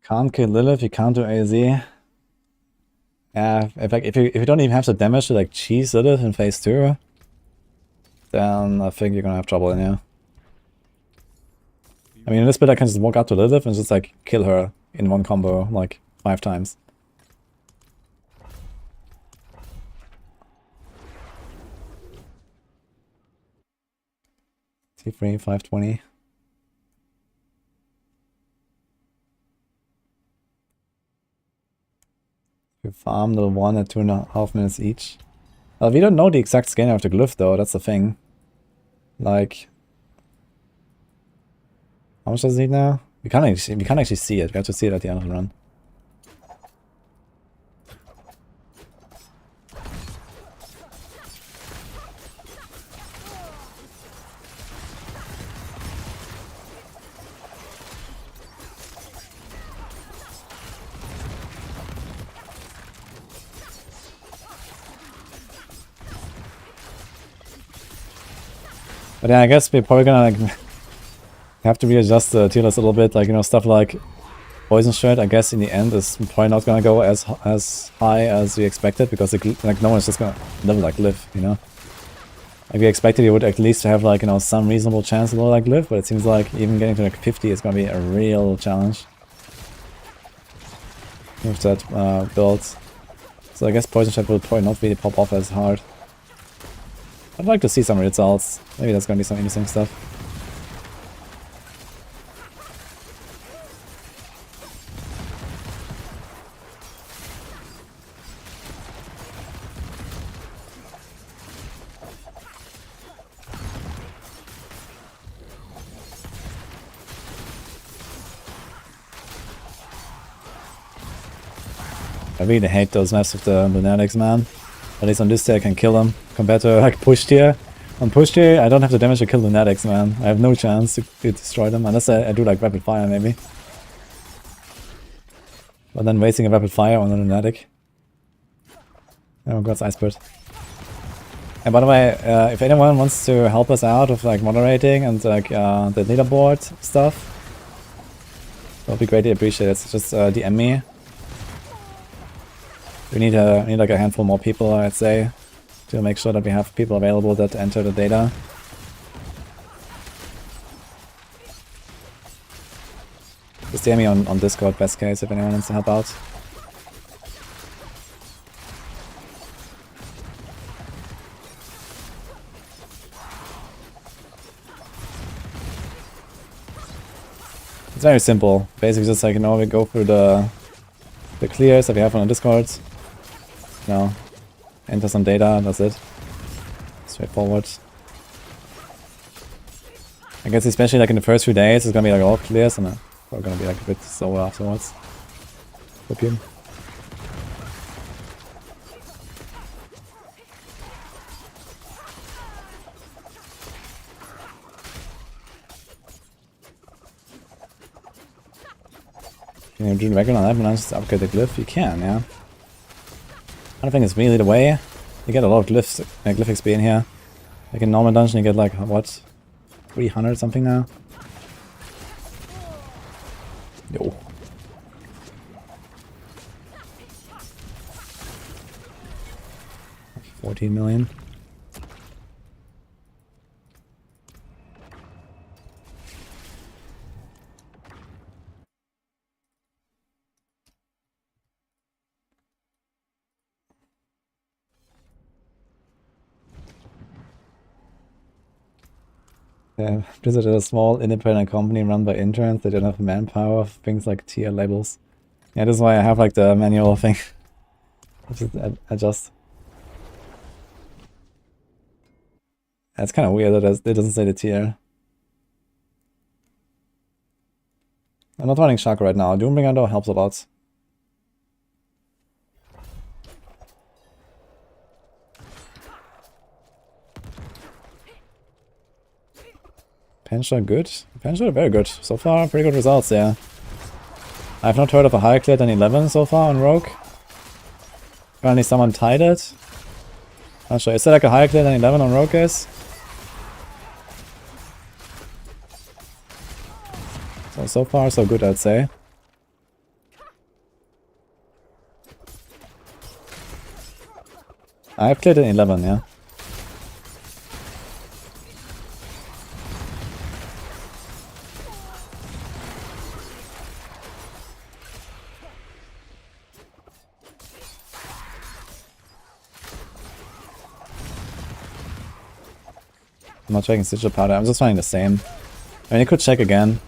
[SPEAKER 1] Can't kill Lilith, you can't do AoZ. Yeah, if you don't even have the damage to like cheese Lilith in phase 2, then I think you're gonna have trouble in here. I mean, in this build I can just walk up to Lilith and just like kill her in one combo like 5 times. T3, 520. We farm the 1 at 2.5 minutes each. We don't know the exact scaling of the glyph though, that's the thing. Like, how much does it need now? We can't actually see it. We have to see it at the end of the run. But yeah, I guess we're probably gonna like have to readjust the tier list a little bit. Like, you know, stuff like Poison Shirt, I guess in the end is probably not gonna go as high as we expected, because like no one's just gonna level like Glyph, you know. Like we expected, you would at least have like, you know, some reasonable chance to level like Glyph, but it seems like even getting to like 50 is gonna be a real challenge with that build. So I guess Poison Shirt will probably not really pop off as hard. I'd like to see some results. Maybe that's gonna be some interesting stuff. I really hate those maps with the lunatics, man. At least on this tier I can kill them, compared to like push tier. On push tier I don't have the damage to kill lunatics, man. I have no chance to destroy them, unless I do like rapid fire maybe. But then wasting a rapid fire on a lunatic. Oh god, Iceberg. And by the way, if anyone wants to help us out with like moderating and like the leaderboard stuff, that would be greatly appreciated. So just DM me. We need like a handful more people, I'd say, to make sure that we have people available that enter the data. Just DM me on Discord, best case, if anyone wants to help out. It's very simple. Basically just like, you know, we go through the clears that we have on Discord. You know, enter some data, that's it. Straightforward. I guess especially like in the first few days it's gonna be like all clears, and we're gonna be like a bit slower afterwards. Opium. Can you do regular life and just upgrade the glyph? You can, yeah. I don't think it's really the way. You get a lot of glyphs, Glyph XP in here. Like in normal dungeon you get like, what? 300 something now? Yo. $14 million. Yeah, Blizzard is a small independent company run by interns. They don't have manpower for things like tier labels. Yeah, this is why I have like the manual thing. Just adjust. It's kind of weird that it doesn't say the tier. I'm not running Shako right now. Doombringer though helps a lot. Penshot good? Penshot very good. So far, pretty good results, yeah. I've not heard of a higher clear than 11 so far on Rogue. Apparently someone tied it. Not sure. Is there like a higher clear than 11 on Rogue, guys? So far so good, I'd say. I've cleared it in 11, yeah. I'm not checking sigil powder, I'm just finding the same. I mean, you could check again.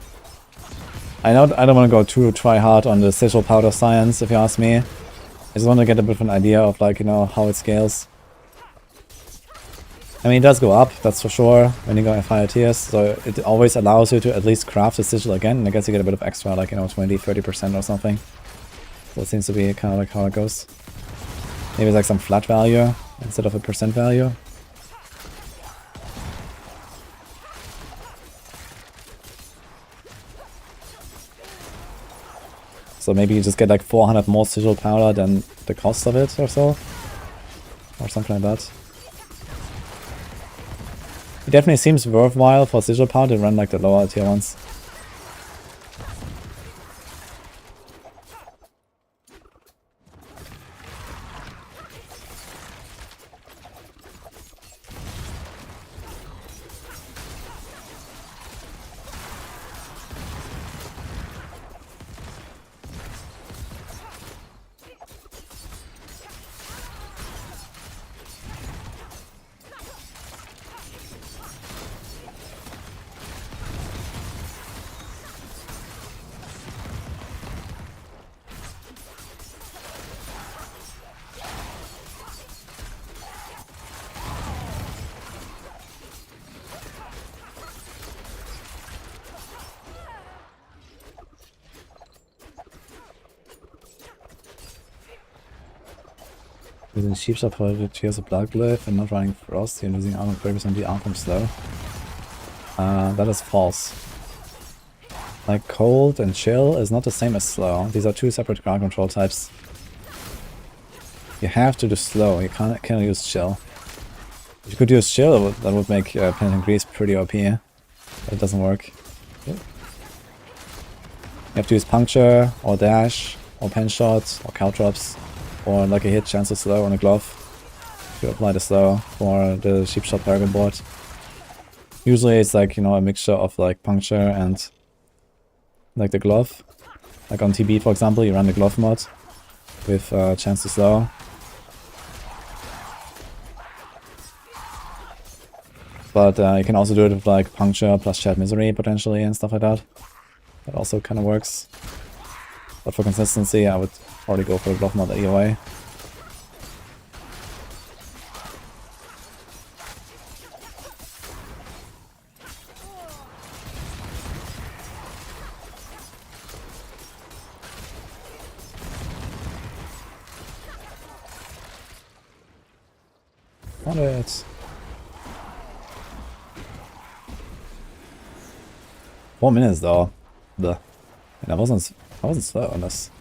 [SPEAKER 1] I don't want to go too try hard on the sigil powder science, if you ask me. I just want to get a bit of an idea of, like, you know, how it scales. I mean, it does go up, that's for sure, when you go in higher tiers, so it always allows you to at least craft the sigil again, and I guess you get a bit of extra, like, you know, 20-30% or something. So it seems to be kind of like how it goes. Maybe it's like some flat value instead of a percent value. So maybe you just get like 400 more sigil powder than the cost of it or so. Or something like that. It definitely seems worthwhile for Sigil Power to run like the lower tier ones. Using Sheep Shop for the Tears of Blood Glyph and not running Frost, you're losing armor 30% the arm from slow. That is false. Like Cold and Chill is not the same as slow. These are two separate ground control types. You have to do slow, you can't use Chill. If you could use Chill, that would make Penitent Grease pretty OP, but it doesn't work. You have to use Puncture, or Dash, or Pen Shot, or Caltrops, or like a hit chance to slow on a glove to apply the slow for the Sheep Shot Paragon board. Usually it's like, you know, a mixture of like Puncture and like the glove. Like on TB for example, you run the glove mod with chance to slow. But you can also do it with like Puncture plus Shared Misery potentially and stuff like that. That also kind of works. But for consistency I would probably go for the glove mod either way. Got it. 4 minutes though. Bleh. And I wasn't slow on this.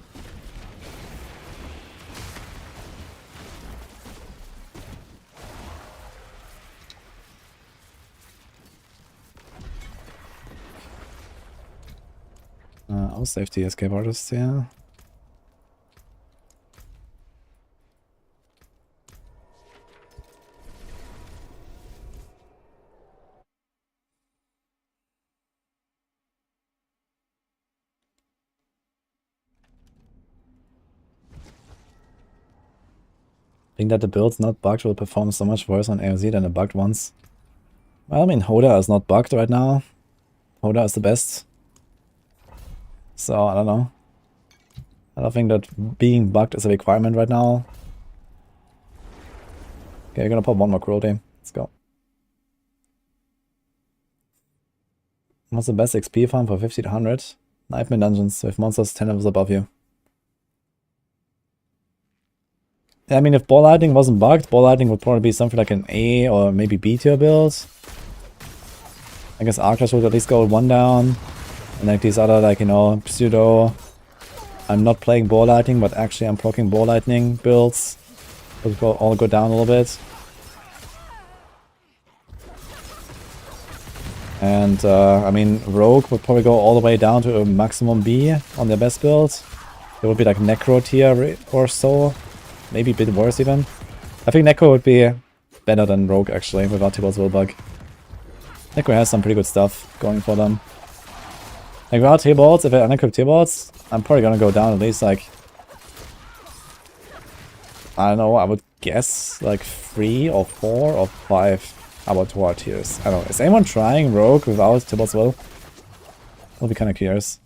[SPEAKER 1] I'll safety escape artist, yeah. I think that the builds not bugged will perform so much worse on AoZ than the bugged ones. Well, I mean, Hoda is not bugged right now. Hoda is the best. So, I don't know. I don't think that being bugged is a requirement right now. Okay, you're gonna pop one more cruelty. Let's go. What's the best XP farm for 50 to 100? Nightmare dungeons with monsters 10 levels above you. I mean, if Ball Lightning wasn't bugged, Ball Lightning would probably be something like an A or maybe B tier build. I guess Arclash would at least go 1 down. And like these other, like, you know, pseudo, I'm not playing Ball Lightning, but actually I'm proccing Ball Lightning builds. Would all go down a little bit. And, I mean, Rogue would probably go all the way down to a maximum B on their best build. It would be like Necro tier or so. Maybe a bit worse even. I think Necro would be better than Rogue actually, without Tibalt's Will Bug. Necro has some pretty good stuff going for them. Like without Tibalts, if I unequip Tibalts, I'm probably gonna go down at least like... I don't know, I would guess like 3 or 4 or 5 Abattoir tiers. I don't know, is anyone trying Rogue without Tibalt's Will? I'll be kinda curious.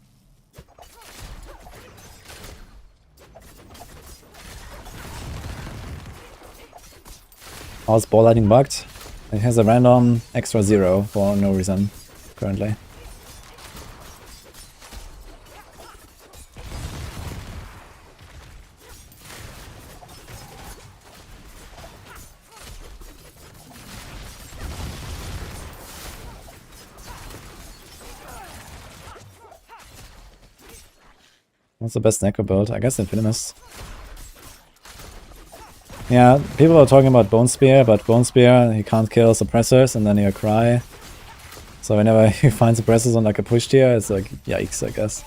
[SPEAKER 1] How's Ball Lightning bugged? It has a random extra 0 for no reason currently. What's the best Necro build? I guess Infinimus. Yeah, people are talking about Bone Spear, but Bone Spear, he can't kill suppressors and then he'll cry. So whenever he finds suppressors on like a push tier, it's like, yikes, I guess.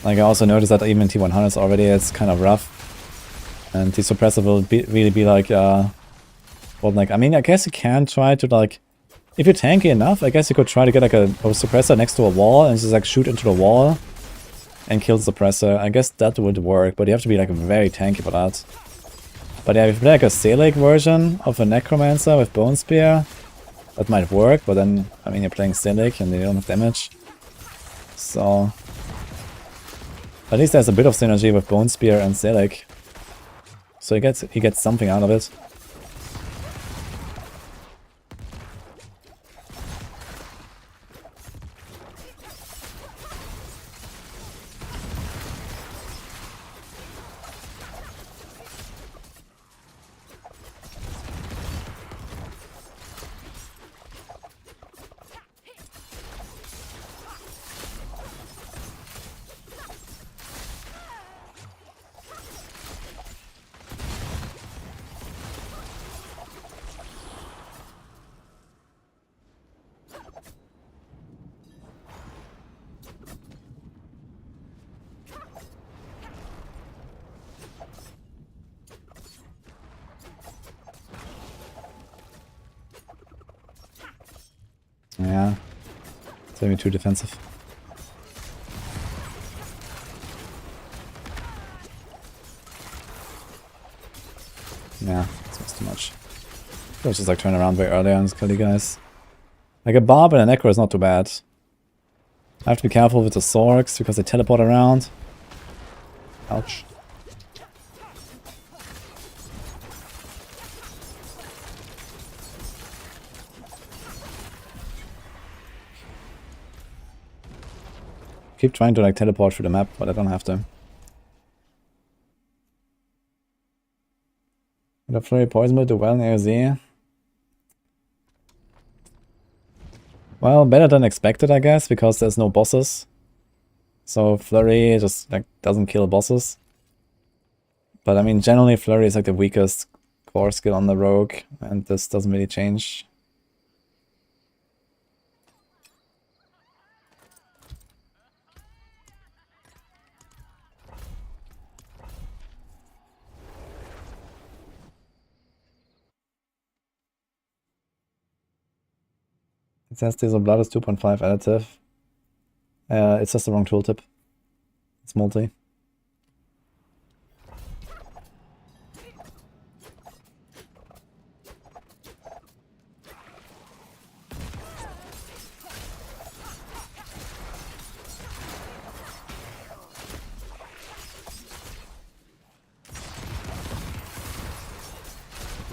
[SPEAKER 1] Like I also noticed that even T100s already, it's kind of rough. And the suppressor will really be like, well, like, I mean, I guess you can try to like, if you're tanky enough, I guess you could try to get like a suppressor next to a wall and just like shoot into the wall and kill the suppressor. I guess that would work, but you have to be like very tanky for that. But yeah, if you play like a Selig version of a Necromancer with Bone Spear, that might work, but then, I mean, you're playing Selig and they don't have damage. So, at least there's a bit of synergy with Bone Spear and Selig. So he gets something out of it. Yeah, it's maybe too defensive. Yeah, it's too much. Let's just like turn around way earlier and just kill you guys. Like a Barb and a Necro is not too bad. I have to be careful with the Sorks because they teleport around. Ouch. Keep trying to like teleport through the map, but I don't have to. The Flurry Poison Mode do well in AoZ. Well, better than expected, I guess, because there's no bosses. So Flurry just like doesn't kill bosses. But I mean, generally Flurry is like the weakest core skill on the rogue, and this doesn't really change. It says Diesel Blood is 2.5 additive. It's just the wrong tooltip. It's multi.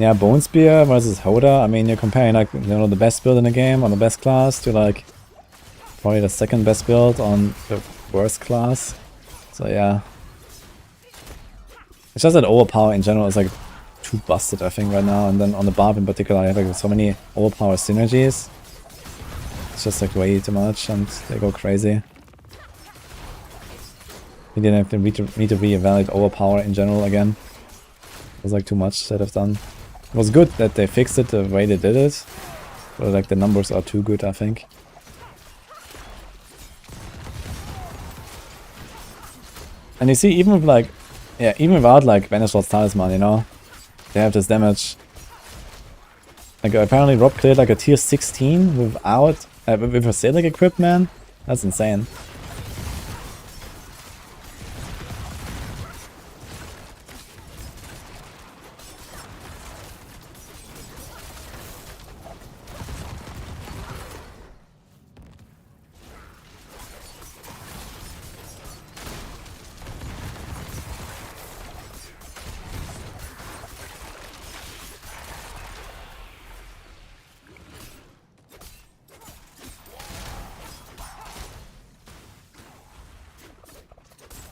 [SPEAKER 1] Yeah, Bone Spear versus Hoda. I mean, you're comparing like, you know, the best build in the game on the best class to like probably the second best build on the worst class. So yeah, it's just that overpower in general is like too busted, I think, right now. And then on the Barb in particular, I have like so many overpower synergies. It's just like way too much, and they go crazy. We didn't have to need to reevaluate overpower in general again. It was like too much that I've done. It was good that they fixed it the way they did it, but like the numbers are too good, I think. And you see, even with like, yeah, even without like Vanishword's Talisman, you know, they have this damage. Like apparently Rob cleared like a tier 16 without, with a Selig equipped, man. That's insane.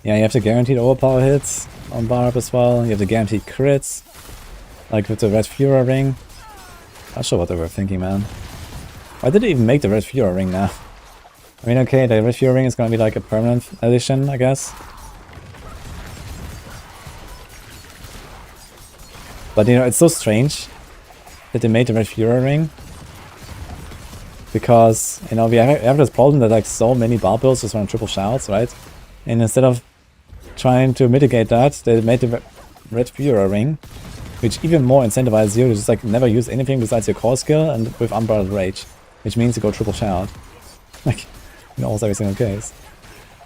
[SPEAKER 1] Yeah, you have to guaranteed overpower hits on Barb as well. You have to guaranteed crits. Like with the Red Fuhrer ring. Not sure what they were thinking, man. Why did they even make the Red Fuhrer ring now? I mean, okay, the Red Fuhrer ring is gonna be like a permanent addition, I guess. But you know, it's so strange that they made the Red Fury ring. Because, you know, we have this problem that like so many bar builds just run triple shouts, right? And instead of trying to mitigate that, they made the Red Fury ring, which even more incentivizes you to just like never use anything besides your core skill and with Unbridled Rage, which means you go triple shout. Like, in almost every single case.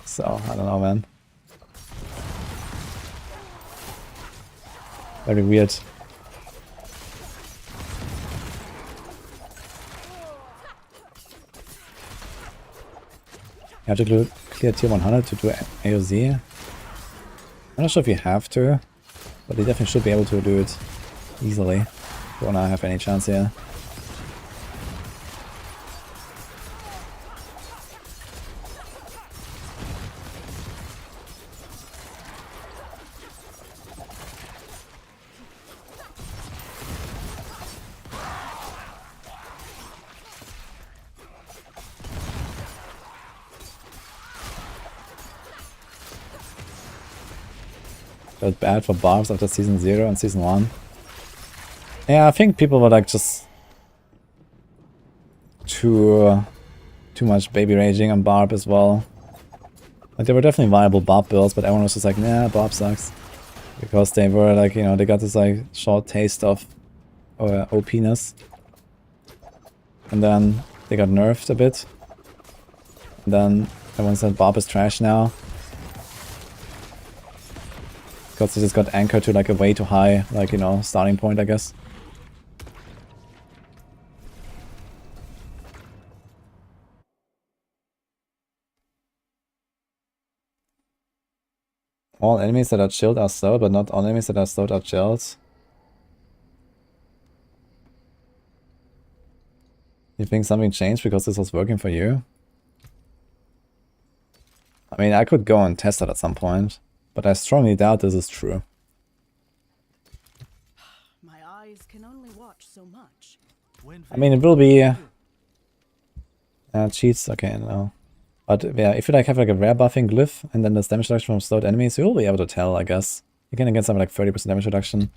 [SPEAKER 1] So, I don't know, man. Very weird. You have to clear tier 100 to do AoZ. I'm not sure if you have to, but you definitely should be able to do it easily. If you wanna have any chance here. Felt bad for barbs after season 0 and season 1. Yeah, I think people were like just too much baby raging on barb as well. Like they were definitely viable barb builds, but everyone was just like, nah, barb sucks. Because they were like, you know, they got this like short taste of OP-ness. And then they got nerfed a bit. And then everyone said barb is trash now. Because they just got anchored to like a way too high, like, you know, starting point, I guess. All enemies that are chilled are slowed, but not all enemies that are slowed are chilled. You think something changed because this was working for you? I mean, I could go and test it at some point. But I strongly doubt this is true.
[SPEAKER 5] My eyes can only watch so much.
[SPEAKER 1] I mean, it will be cheats. Okay, no. But yeah, if you like have like a rare buffing glyph and then there's damage reduction from slowed enemies, you will be able to tell, I guess. You can get something like 30% damage reduction.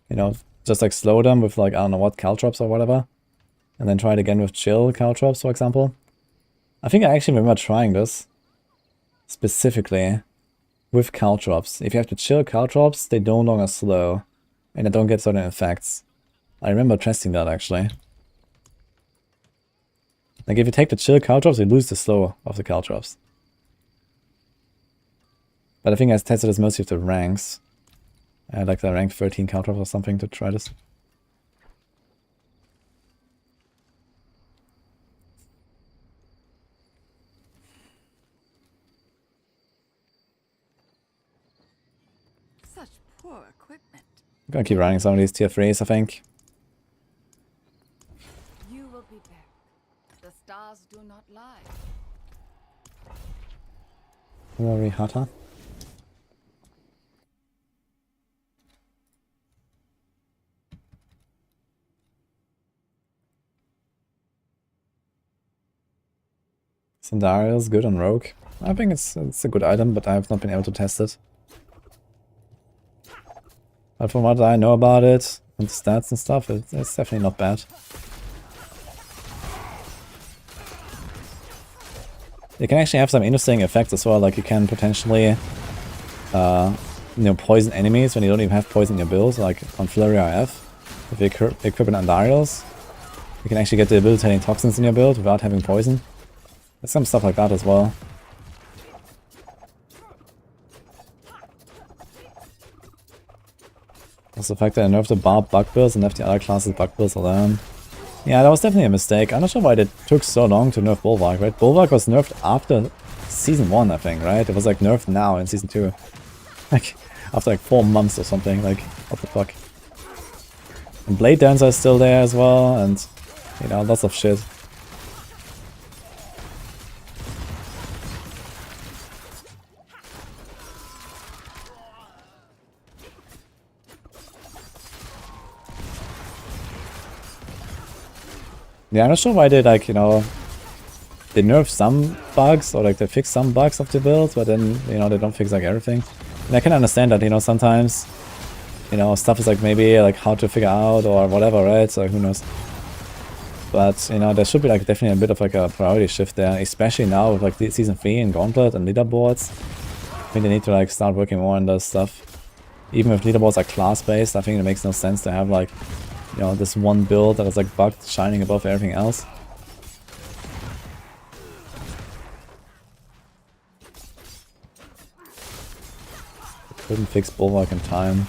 [SPEAKER 1] You know, just like slow them with like I don't know what caltrops or whatever, and then try it again with chill caltrops, for example. I think I actually remember trying this specifically. With caltrops. If you have to chill caltrops, they no longer slow. And they don't get certain effects. I remember testing that actually. Like if you take the chill caltrops, you lose the slow of the caltrops. But I think I tested this mostly with the ranks. I had like the rank 13 caltrops or something to try this.
[SPEAKER 6] Poor equipment.
[SPEAKER 1] I'm gonna keep running some of these tier 3s, I think.
[SPEAKER 6] You will be back. The stars do not lie.
[SPEAKER 1] Very hotter. Sandariel is good on Rogue. I think it's a good item, but I have not been able to test it. But from what I know about it, and the stats and stuff, it's definitely not bad. You can actually have some interesting effects as well, like you can potentially, you know, poison enemies when you don't even have poison in your build, like on Flurry RF. If you equip an Andariels, you can actually get debilitating toxins in your build without having poison. There's some stuff like that as well. Also the fact that I nerfed the barb bug builds and left the other classes bug builds alone. Yeah, that was definitely a mistake. I'm not sure why it took so long to nerf Bulwark, right? Bulwark was nerfed after season 1, I think, right? It was like nerfed now in season 2. Like, after like 4 months or something, like, what the fuck. And Blade Dancer is still there as well, and, you know, lots of shit. Yeah, I'm not sure why they, like, you know, they nerf some bugs, or like they fix some bugs of the build, but then, you know, they don't fix like everything. And I can understand that, you know, sometimes you know, stuff is like maybe like hard to figure out or whatever, right? So who knows. But, you know, there should be like definitely a bit of like a priority shift there, especially now with like the Season 3 and Gauntlet and leaderboards. I think they need to like start working more on this stuff. Even if leaderboards are class-based, I think it makes no sense to have like, you know, this one build that is like bugged, shining above everything else. Couldn't fix Bulwark in time.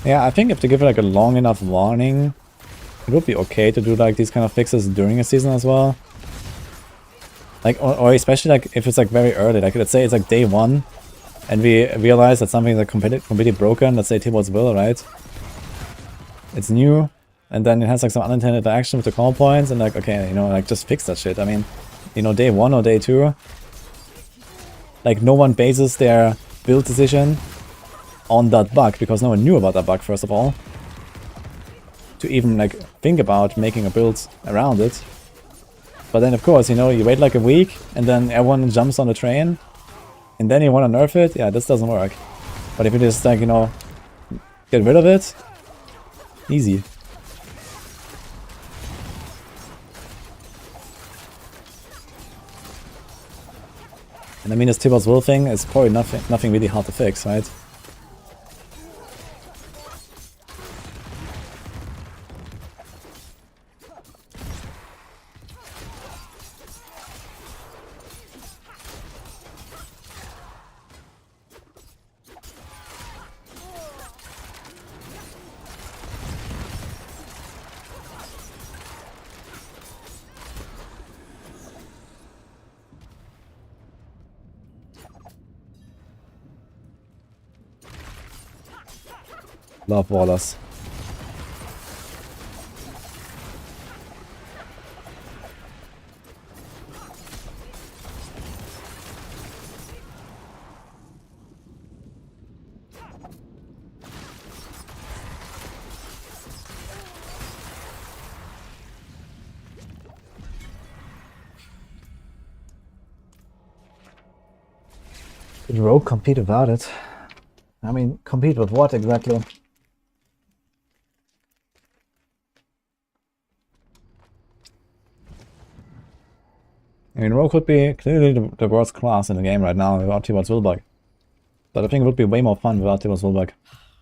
[SPEAKER 1] Yeah, I think if they give it like a long enough warning, it would be okay to do like these kind of fixes during a season as well. Like, or especially like if it's like very early, like let's say it's like day 1 and we realize that something is like completely broken, let's say Tibor's Will, right? It's new and then it has like some unintended action with the call points and like, okay, you know, like just fix that shit. I mean, you know, day 1 or day 2, like no one bases their build decision on that bug because no one knew about that bug first of all. To even like think about making a build around it. But then of course, you know, you wait like a week and then everyone jumps on the train and then you want to nerf it, yeah, this doesn't work. But if you just like, you know, get rid of it, easy. And I mean, this Tibor's Will thing is probably nothing really hard to fix, right? Love Wallers. Did Rogue compete without it? I mean, compete with what exactly? I mean, Rogue could be clearly the worst class in the game right now without Tibor's Willbug. But I think it would be way more fun without Tibor's Willbug.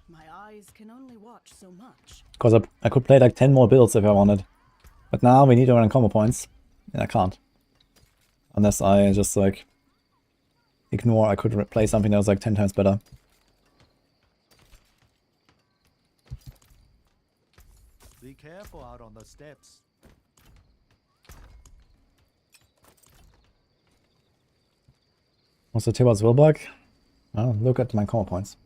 [SPEAKER 5] My eyes can only watch so much.
[SPEAKER 1] Because I could play like 10 more builds if I wanted. But now we need to run combo points. And I can't. Unless I just like ignore, I could play something that was like 10 times better.
[SPEAKER 4] Be careful out on the steps.
[SPEAKER 1] What's the Tibor's Willbug? Oh, look at my combo points.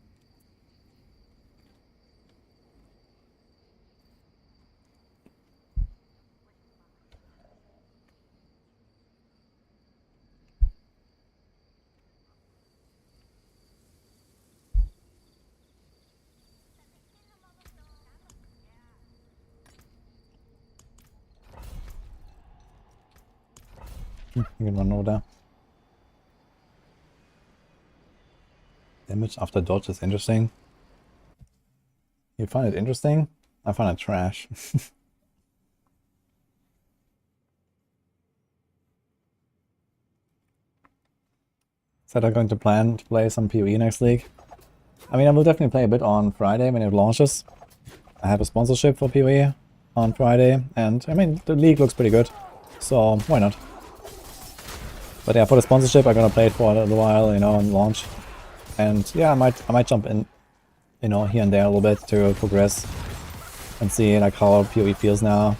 [SPEAKER 1] You can run over there. Damage after dodge is interesting. You find it interesting? I find it trash. Said I'm going to plan to play some PoE next week. I mean, I will definitely play a bit on Friday when it launches. I have a sponsorship for PoE on Friday, and I mean, the league looks pretty good, so why not? But yeah, for the sponsorship, I'm gonna play it for a little while, you know, and launch. And yeah, I might jump in, you know, here and there a little bit to progress and see like how PoE feels now.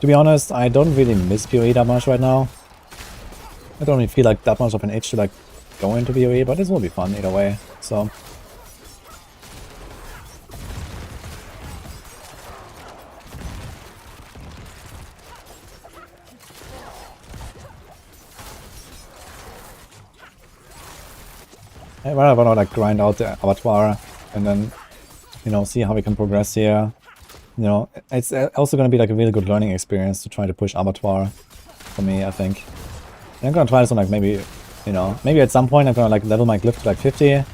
[SPEAKER 1] To be honest, I don't really miss PoE that much right now. I don't really feel like that much of an itch to like go into PoE, but this will be fun either way. So I rather want to like grind out the Abattoir and then, you know, see how we can progress here. You know, it's also going to be like a really good learning experience to try to push Abattoir for me, I think. And I'm going to try this on like maybe You know, maybe at some point I'm gonna like level my glyph to like 50,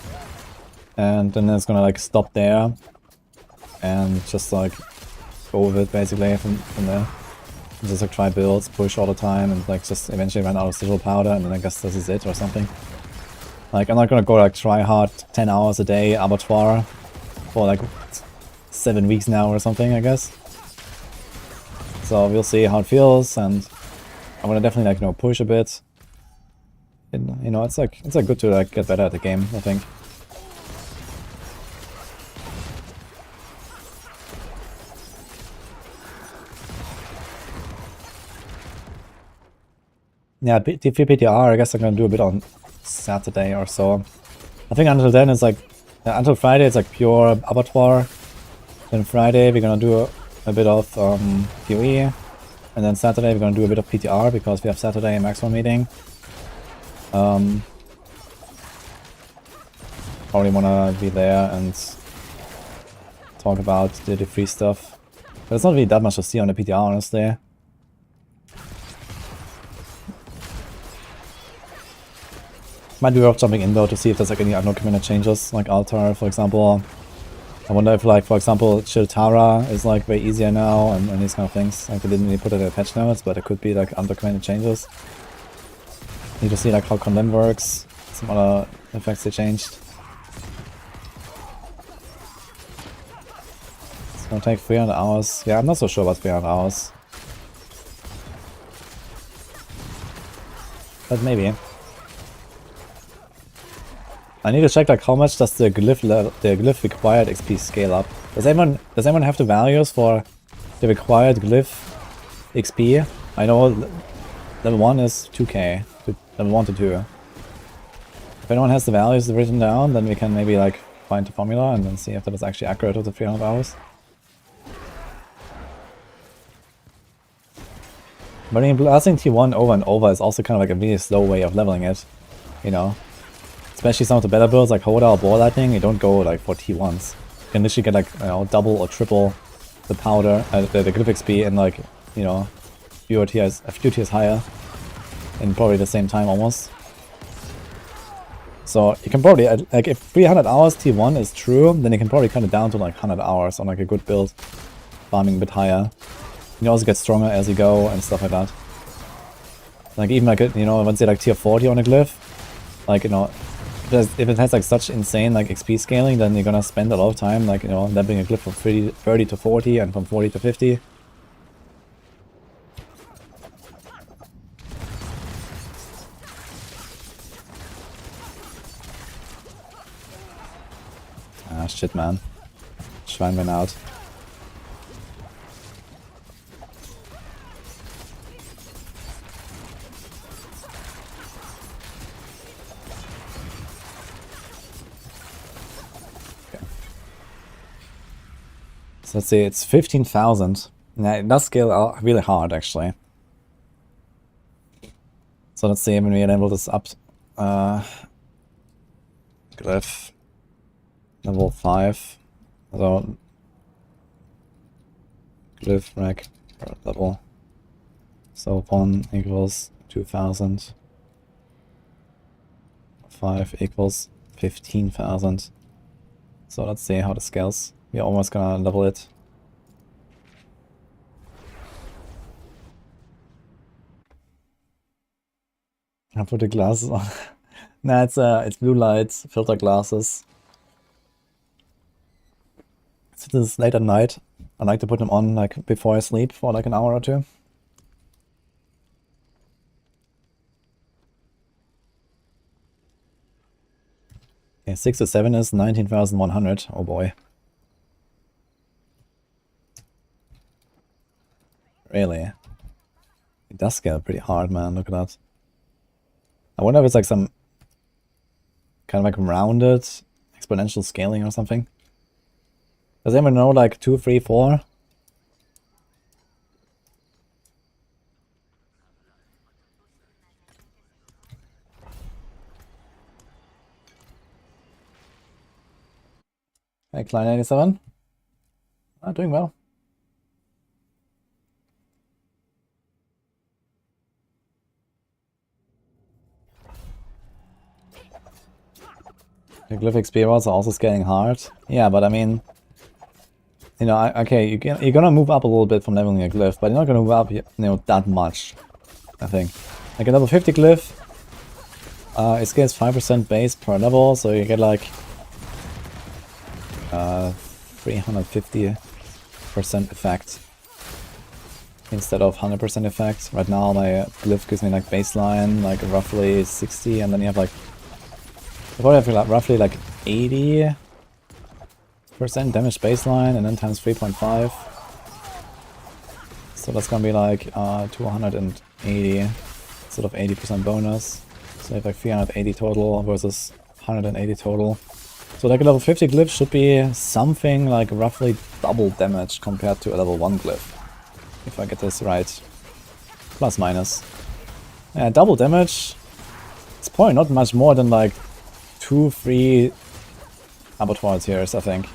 [SPEAKER 1] and then it's gonna like stop there, and just like go with it basically from there. Just like try builds, push all the time, and like just eventually run out of sigil powder, and then I guess this is it or something. Like I'm not gonna go like try hard 10 hours a day abattoir for like 7 weeks now or something, I guess. So we'll see how it feels, and I wanna definitely like, you know, push a bit. And, you know, it's like good to like get better at the game, I think. Yeah, PTR, I guess I'm gonna do a bit on Saturday or so. I think until then it's like, until Friday it's like pure abattoir. Then Friday we're gonna do a bit of PoE. And then Saturday we're gonna do a bit of PTR because we have Saturday a maximum meeting. Probably wanna be there and talk about the free stuff. But it's not really that much to see on the PTR, honestly. Might be worth jumping in though to see if there's like any undocumented changes, like altar for example. I wonder if like, for example, Chiltara is like way easier now and these kind of things. Like they didn't really put it in the patch notes, but it could be like undocumented changes. Need to see like how condemn works, some other effects they changed. It's gonna take 300 hours. Yeah, I'm not so sure about 300 hours. But maybe. I need to check like how much does the glyph required XP scale up. Does anyone have the values for the required glyph XP? I know level 1 is 2k, level 1 to 2. If anyone has the values written down, then we can maybe like find the formula and then see if that is actually accurate with the 300 hours. But I mean, blasting T1 over and over is also kind of like a really slow way of leveling it, you know? Especially some of the better builds like Hoda or Ball Lightning, you don't go like for T1s. You can literally get like, you know, double or triple the powder, the Glyph XP in like, you know, a few tiers higher in probably the same time almost. So you can probably, like if 300 hours T1 is true, then you can probably cut it down to like 100 hours on like a good build, farming a bit higher. You can also get stronger as you go and stuff like that. Like even like, you know, once you're like tier 40 on a glyph, like, you know, if it has like such insane like XP scaling, then you're gonna spend a lot of time like, you know, leveling a glyph from 30 to 40 and from 40 to 50. Ah shit, man. Shrine went out. So let's see, it's 15,000. Yeah, it does scale out really hard, actually. So let's see when we enable this up. Glyph level 5. So glyph rank per level. So 1 equals 2,000. 5 equals 15,000. So let's see how this scales. We're almost gonna level it. I put the glasses on. Nah, it's blue light filter glasses. Since it's late at night, I like to put them on like before I sleep for like an hour or two. Okay, 6 to 7 is 19,100. Oh boy. Really? It does scale pretty hard, man. Look at that. I wonder if it's like some kind of like rounded exponential scaling or something. Does anyone know like 2, 3, 4? Hey, Klein87. Doing well. The Glyph XP rods are also scaling hard. Yeah, but I mean, you know, okay, you're gonna move up a little bit from leveling a glyph, but you're not gonna move up, you know, that much, I think. Like a level 50 glyph, it scales 5% base per level, so you get like 350% effect instead of 100% effect. Right now my glyph gives me like baseline, like roughly 60, and then you have like, you probably have like roughly like 80% damage baseline, and then times 3.5. So that's gonna be like 280, sort of 80% bonus. So you have like 380 total versus 180 total. So like a level 50 glyph should be something like roughly double damage compared to a level 1 glyph. If I get this right. Plus minus. Yeah, double damage. It's probably not much more than like 2-3 Abattoir tiers, I think.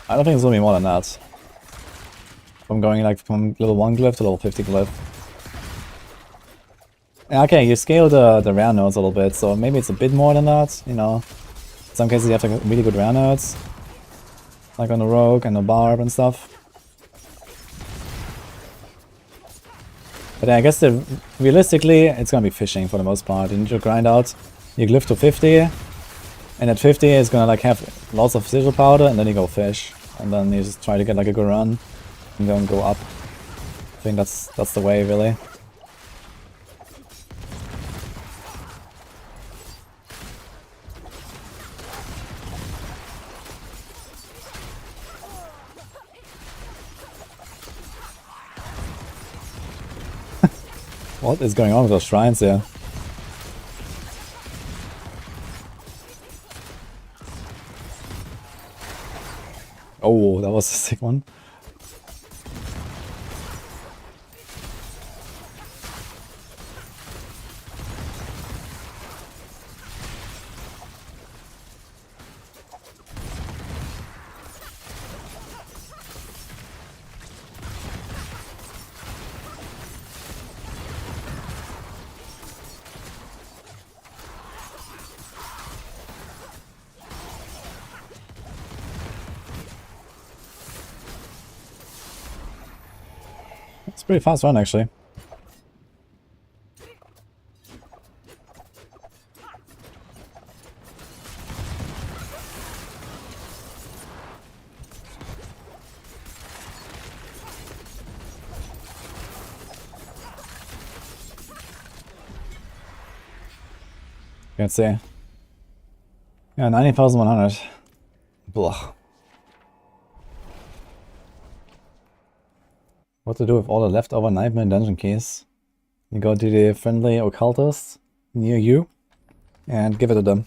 [SPEAKER 1] I don't think it's gonna be more than that. From going like from level 1 glyph to level 50 glyph. Okay, you scale the rare nodes a little bit, so maybe it's a bit more than that, you know. In some cases you have like really good rare nodes. Like on the rogue and the barb and stuff. But yeah, I guess realistically it's gonna be fishing for the most part. You need to grind out your glyph to 50. And at 50 it's gonna like have lots of sigil powder, and then you go fish. And then you just try to get like a good run. And then go up. I think that's the way, really. What is going on with those shrines here? Oh, that was a sick one. It's a pretty fast run, actually. Let's see. Yeah, 90,100. Blah. What to do with all the leftover Nightmare dungeon keys? You go to the friendly occultist near you and give it to them.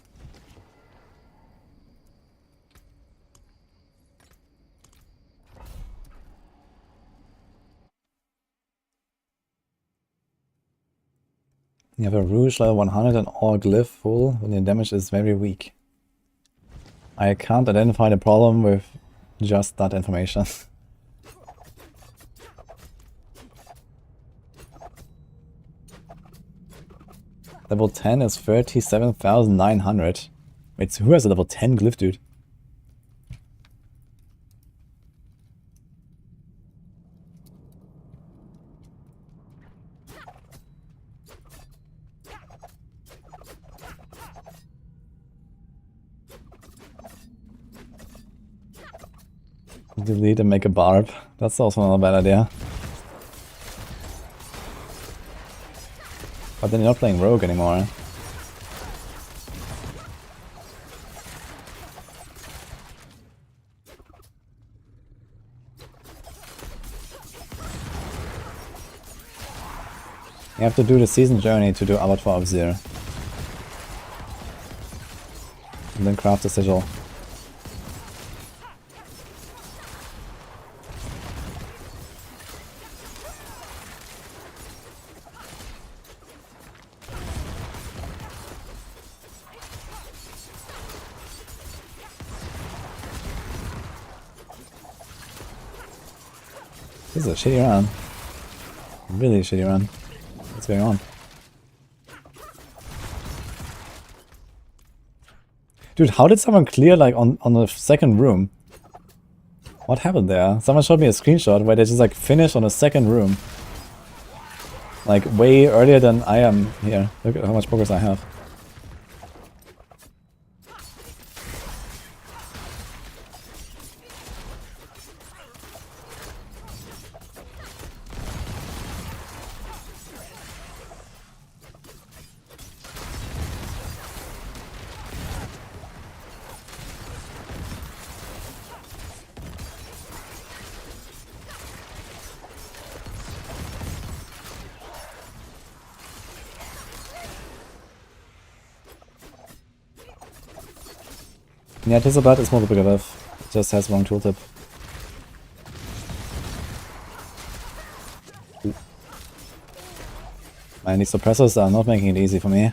[SPEAKER 1] You have a Rouge level 100 and all glyph full when your damage is very weak. I can't identify the problem with just that information. Level 10 is 37,900. Wait, so who has a level 10 glyph, dude? Delete and make a barb. That's also not a bad idea. But then you're not playing rogue anymore. You have to do the season journey to do Avatar of Zir. And then craft a sigil. This is a shitty run. Really shitty run. What's going on? Dude, how did someone clear like on the second room? What happened there? Someone showed me a screenshot where they just like finished on a second room. Like way earlier than I am here. Look at how much progress I have. Yeah, Tisabbat is more the bigger buff. It just has wrong tooltip. Ooh. Man, these suppressors are not making it easy for me.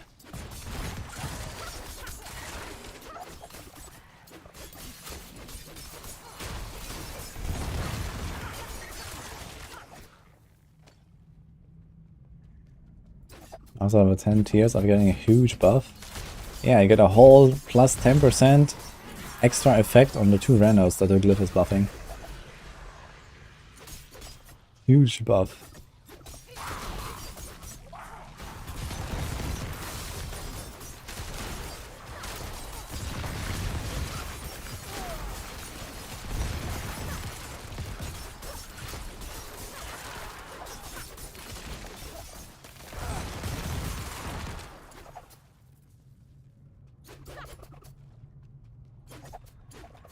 [SPEAKER 1] Also, over 10 tiers, I'm getting a huge buff. Yeah, I get a whole plus 10% extra effect on the 2 randos that the Glyph is buffing. Huge buff.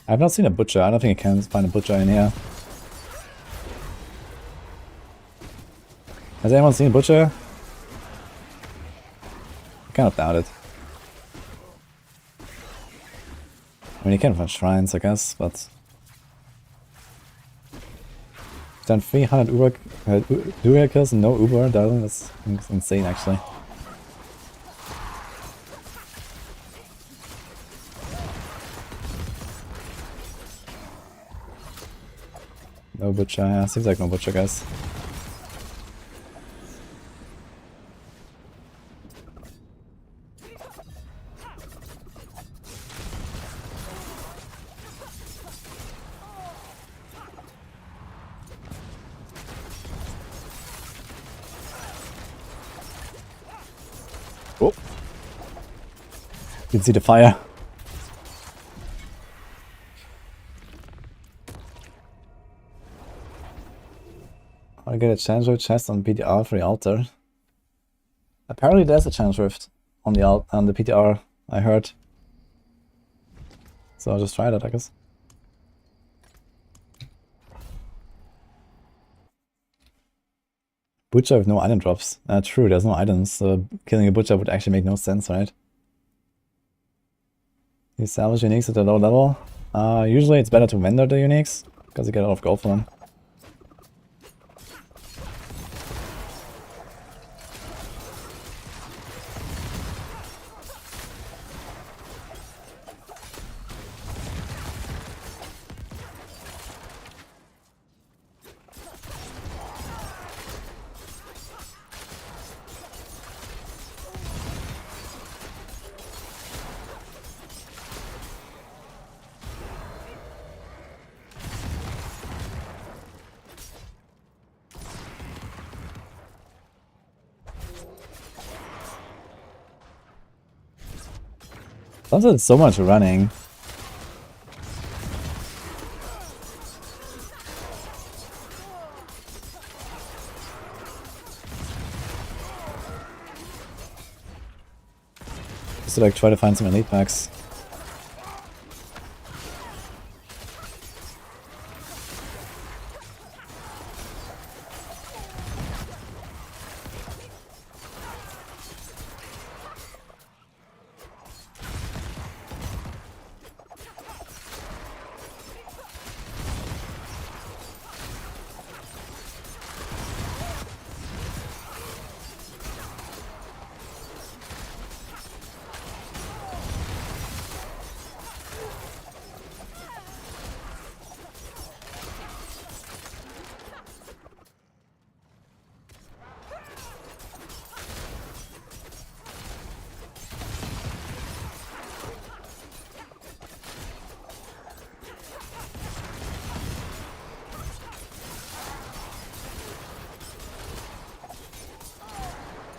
[SPEAKER 1] I've not seen a butcher. I don't think I can find a butcher in here. Has anyone seen a butcher? I kind of doubt it. I mean, you can find shrines, I guess, but... I've done 300 Uber kills and no Uber, darling. That's insane, actually. No butcher, yeah, seems like no butcher, guys. Oh! You can see the fire. I get a chance rift chest on PTR for the altar. Apparently there's a chance rift on the PTR, I heard. So I'll just try that, I guess. Butcher with no item drops. True, there's no items, so killing a butcher would actually make no sense, right? You salvage uniques at a low level. Usually it's better to vendor the uniques, because you get a lot of gold for them. Sometimes it's so much running. Just to like try to find some elite packs.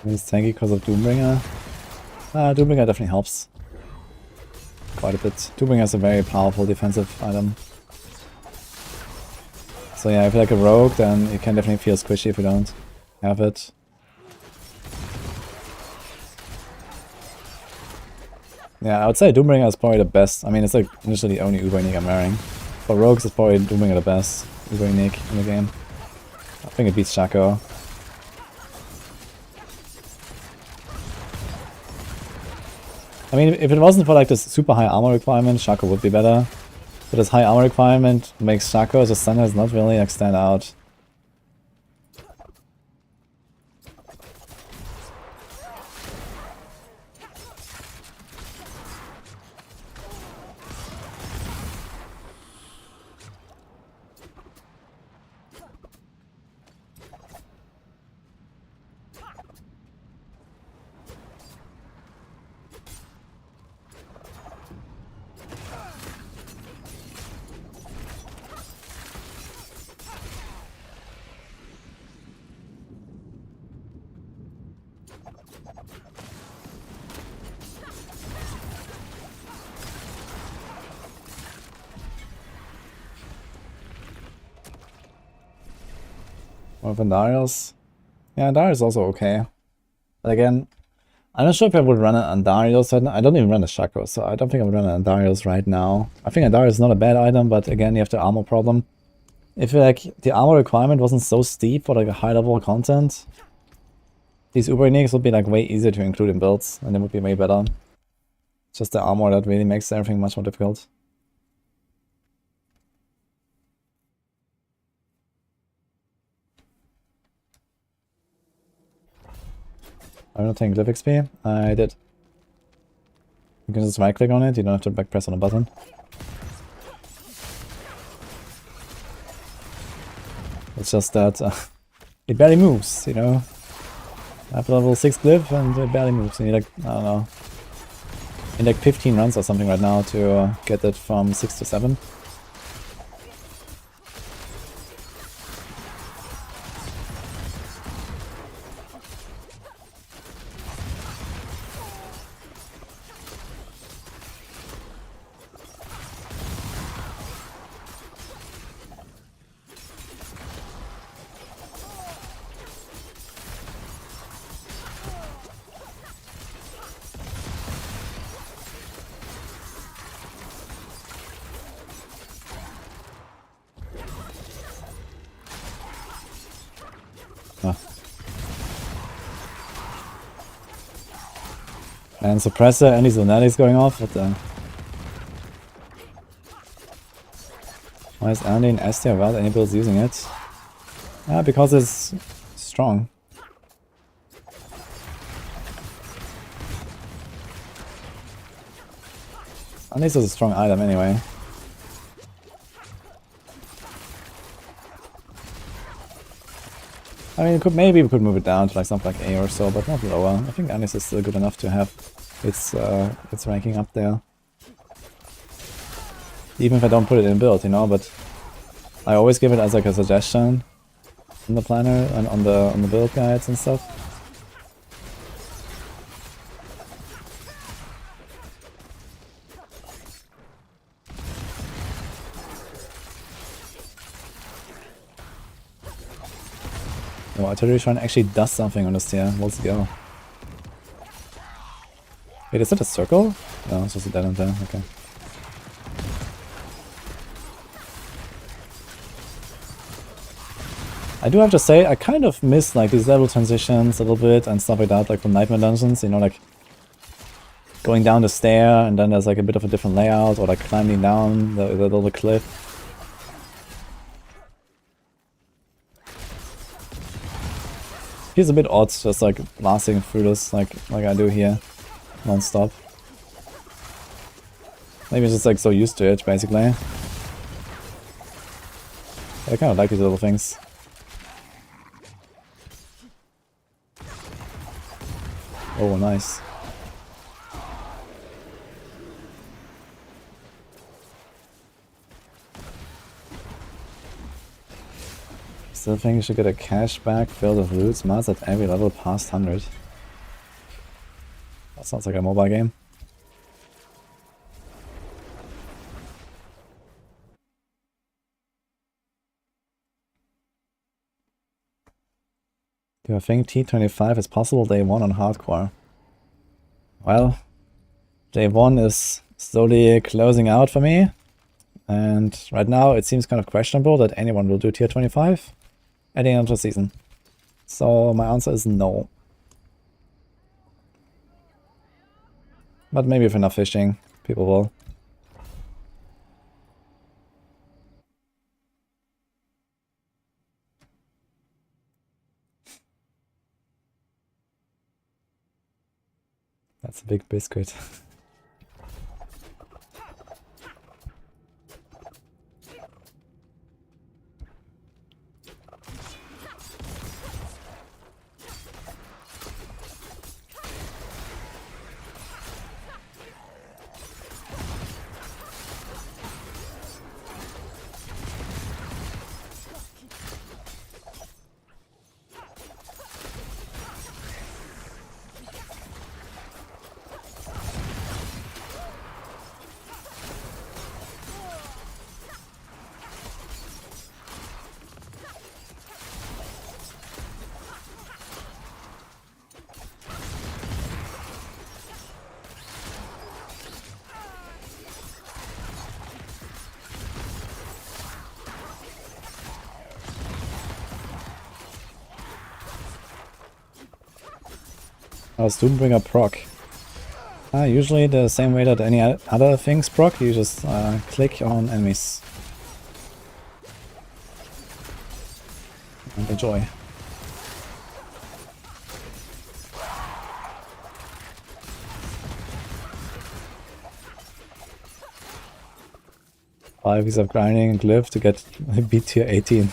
[SPEAKER 1] He's tanky because of Doombringer. Doombringer definitely helps. Quite a bit. Doombringer is a very powerful defensive item. So yeah, if you're like a rogue, then you can definitely feel squishy if you don't have it. Yeah, I would say Doombringer is probably the best. I mean, it's like initially the only Uber unique I'm wearing. For rogues, it's probably Doombringer the best Uber unique in the game. I think it beats Shako. I mean, if it wasn't for like this super high armor requirement, Shako would be better. But this high armor requirement makes Shako as a standard not really like stand out. Or Vandarios. Yeah, Darius is also okay. But again, I'm not sure if I would run it on Darius right now. I don't even run a Shako, so I don't think I would run it on Darius right now. I think a Darius is not a bad item, but again, you have the armor problem. If like the armor requirement wasn't so steep for like a high level content, these Uber uniques would be like way easier to include in builds, and they would be way better. It's just the armor that really makes everything much more difficult. I'm not taking Glyph XP. I did. You can just right click on it, you don't have to back press on a button. It's just that it barely moves, you know. I have level 6 Glyph and it barely moves. You need like, I don't know, in like 15 runs or something right now to get it from 6 to 7. And suppressor and his lunatics going off, what the... Why is Andy in S tier without any builds using it? Because it's strong. At least it's a strong item anyway. I mean, maybe we could move it down to like something like A or so, but not lower. I think Anis is still good enough to have its ranking up there. Even if I don't put it in build, you know, but I always give it as like a suggestion on the planner and on the build guides and stuff. Oh, Artillery Shrine actually does something on this tier. Let's go. Wait, is that a circle? No, it's just a dead end there. Okay. I do have to say, I kind of miss like these level transitions a little bit and stuff like that, like from Nightmare Dungeons, you know, like going down the stair and then there's like a bit of a different layout, or like climbing down the little cliff. Feels a bit odd, just like blasting through this like I do here, non-stop. Maybe it's just like so used to it, basically. I kind of like these little things. Oh, nice. Still think you should get a cashback filled with loot mods at every level past 100. Sounds like a mobile game. Do I think T25 is possible day 1 on hardcore? Well, day 1 is slowly closing out for me. And right now it seems kind of questionable that anyone will do tier 25 at the end of the season. So my answer is no. But maybe with enough fishing, people will. That's a big biscuit. Oh, Studenbringer proc. Usually the same way that any other things proc, you just click on enemies. And enjoy. Five weeks of grinding and Glyph to get beat tier 18.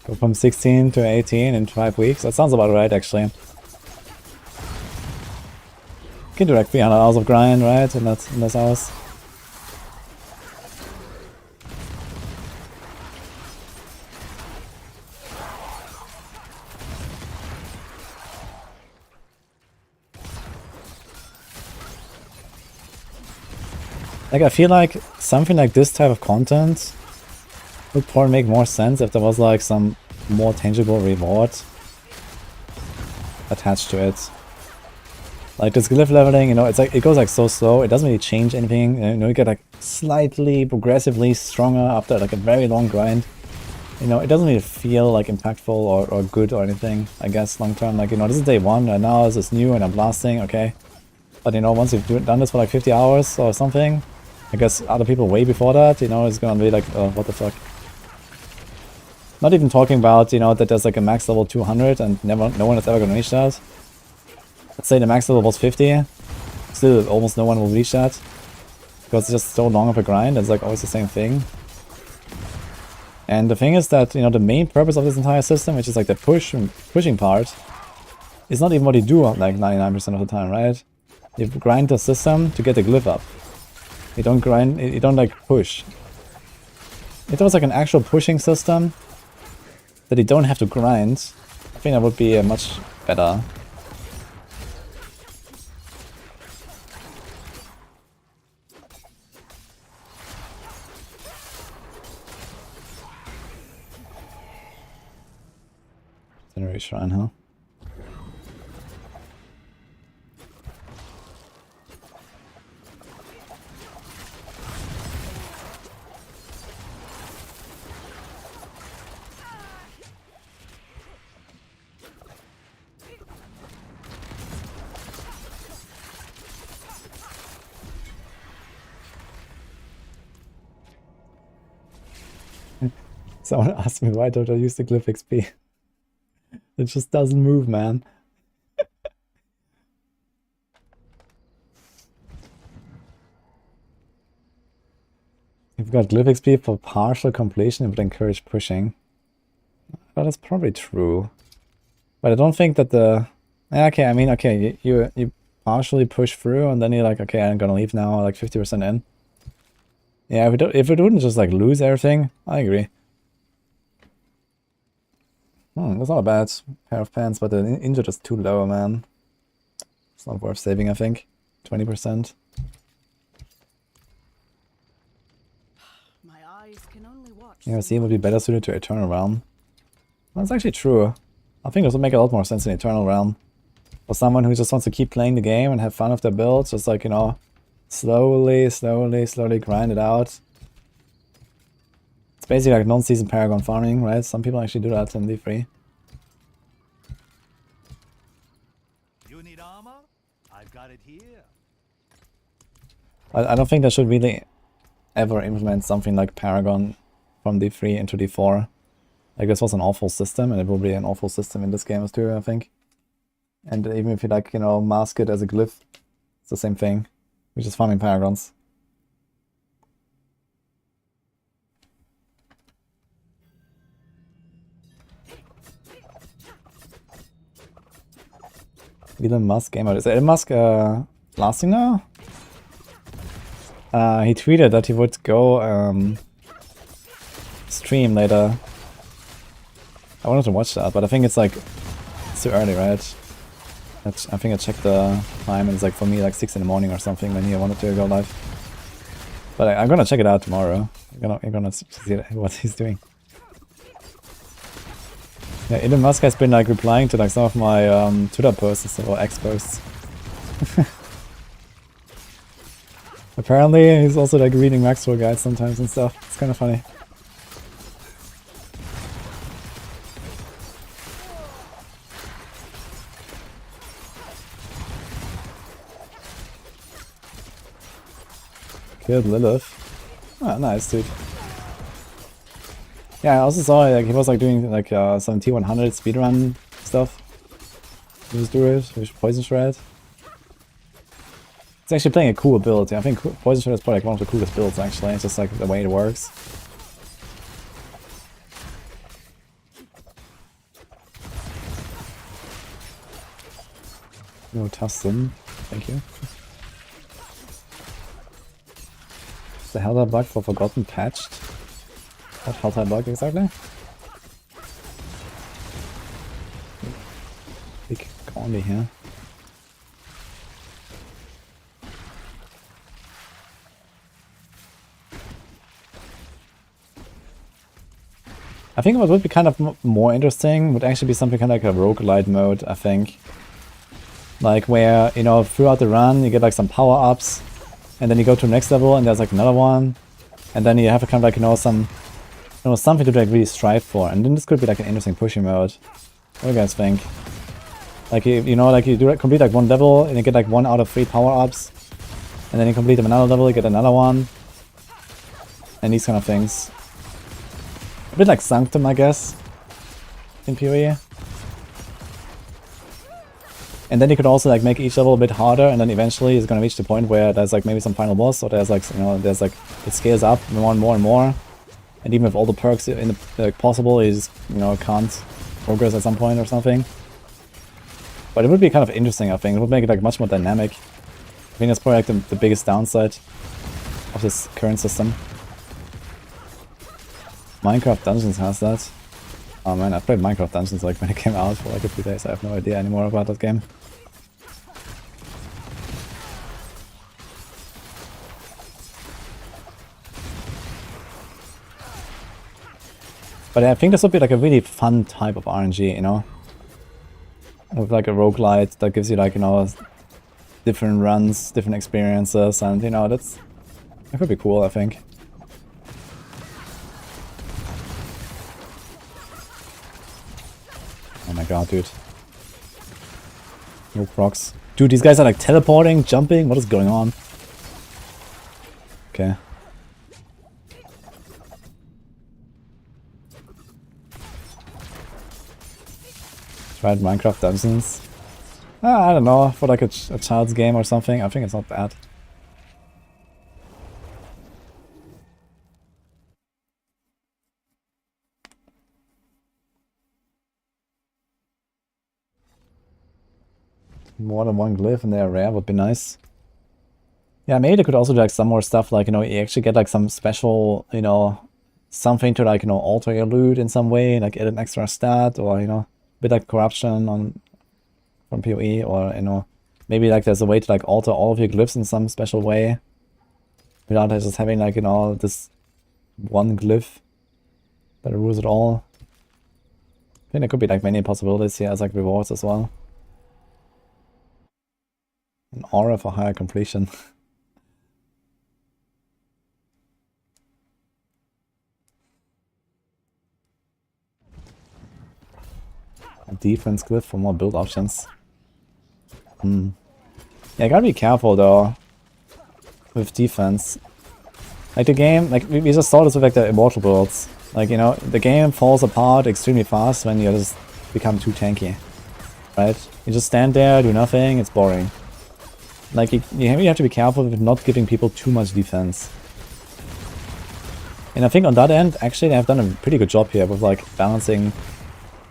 [SPEAKER 1] Go from 16 to 18 in 5 weeks. That sounds about right, actually. You can do like 300 hours of grind, right? In those hours. Like, I feel like something like this type of content would probably make more sense if there was like some more tangible reward attached to it. Like this glyph leveling, you know, it's like it goes like so slow, it doesn't really change anything. You know, you get like slightly progressively stronger after like a very long grind. You know, it doesn't really feel like impactful or good or anything, I guess, long term. Like, you know, this is day 1 and now this is new and I'm blasting, okay. But you know, once you've done this for like 50 hours or something, I guess other people way before that, you know, it's gonna be like, what the fuck. Not even talking about, you know, that there's like a max level 200 and no one is ever gonna reach that. Let's say the max level was 50, still almost no one will reach that. Because it's just so long of a grind, it's like always the same thing. And the thing is that, you know, the main purpose of this entire system, which is like the pushing part, is not even what you do like 99% of the time, right? You grind the system to get the glyph up. You don't grind, you don't like push. If there was like an actual pushing system that you don't have to grind, I think that would be much better. Generate shrine, huh? Someone asked me why don't I use the Glyph XP? It just doesn't move, man. You've got Glyph XP for partial completion, it would encourage pushing. Well, that's probably true. But I don't think that the Yeah, okay, I mean, okay, you partially push through, and then you're like, okay, I'm gonna leave now, like 50% in. Yeah, if it wouldn't just like lose everything, I agree. That's not a bad pair of pants, but the injured is too low, man. It's not worth saving, I think. 20%.
[SPEAKER 5] My eyes can only watch.
[SPEAKER 1] Yeah, see, it would be better suited to Eternal Realm. That's actually true. I think this would make a lot more sense in Eternal Realm. For someone who just wants to keep playing the game and have fun with their builds, just like, you know, slowly grind it out. It's basically like non-season Paragon farming, right? Some people actually do that in D3.
[SPEAKER 4] You need armor? I've got it here.
[SPEAKER 1] I don't think they should really ever implement something like Paragon from D3 into D4. Like, this was an awful system, and it will be an awful system in this game too, I think. And even if you like, you know, mask it as a glyph, it's the same thing. We're just farming Paragons. Elon Musk gamer. Is Elon Musk lasting now? He tweeted that he would go stream later. I wanted to watch that, but I think it's like it's too early, right? I think I checked the time and it's like for me like 6 in the morning or something when he wanted to go live. But I'm gonna check it out tomorrow. I'm gonna see what he's doing. Yeah, Elon Musk has been like replying to like some of my Twitter posts or X posts. Apparently he's also like reading Maxwell guides sometimes and stuff. It's kind of funny. Killed Lilith. Ah, nice, dude. Yeah, I also saw like he was like doing like some T100 speedrun stuff. He was Druid with Poison Shred. It's actually playing a cool build. Yeah, I think Poison Shred is probably like one of the coolest builds actually. It's just like the way it works. No Tuskhelm. Thank you. Is the Helldive bug for Forgotten patched? What Helldive bug exactly? Big Corny here. I think what would be kind of more interesting would actually be something kind of like a roguelite mode, I think. Like where, you know, throughout the run you get like some power-ups, and then you go to the next level and there's like another one, and then you have kind of like, you know, something to like really strive for, and then this could be like an interesting pushing mode. What do you guys think? Like you know, like you do complete like one level and you get like 1 out of 3 power-ups, and then you complete another level, you get another one, and these kind of things. A bit like Sanctum, I guess, in PoE. And then you could also like make each level a bit harder, and then eventually it's gonna reach the point where there's like maybe some final boss, or there's like, you know, there's like it scales up more and more and more. And even with all the perks in the possible, you just, you know, can't progress at some point or something. But it would be kind of interesting, I think. It would make it like much more dynamic. I think that's probably like the biggest downside of this current system. Minecraft Dungeons has that. Oh man, I played Minecraft Dungeons like when it came out for like a few days. I have no idea anymore about that game. But I think this would be like a really fun type of RNG, you know? With like a roguelite that gives you like, you know, different runs, different experiences, and you know, that could be cool, I think. Oh my god, dude. No procs. Dude, these guys are like teleporting, jumping, what is going on? Okay. Tried Minecraft Dungeons. I don't know, for like a child's game or something. I think it's not bad. more than one glyph and they're rare would be nice. Yeah, maybe they could also do like some more stuff, like, you know, you actually get like some special, you know, something to like, you know, alter your loot in some way, like add an extra stat, or, you know, a bit like corruption on from PoE, or, you know, maybe like there's a way to like alter all of your glyphs in some special way without just having like, you know, this one glyph that rules it all. I think there could be like many possibilities here as like rewards as well. An aura for higher completion. A defense glyph for more build options. Yeah, I gotta be careful though with defense. Like the game, like we just saw this with like the immortal builds. Like, you know, the game falls apart extremely fast when you just become too tanky, right? You just stand there, do nothing, it's boring. Like you have to be careful with not giving people too much defense. And I think on that end, actually, they have done a pretty good job here with like balancing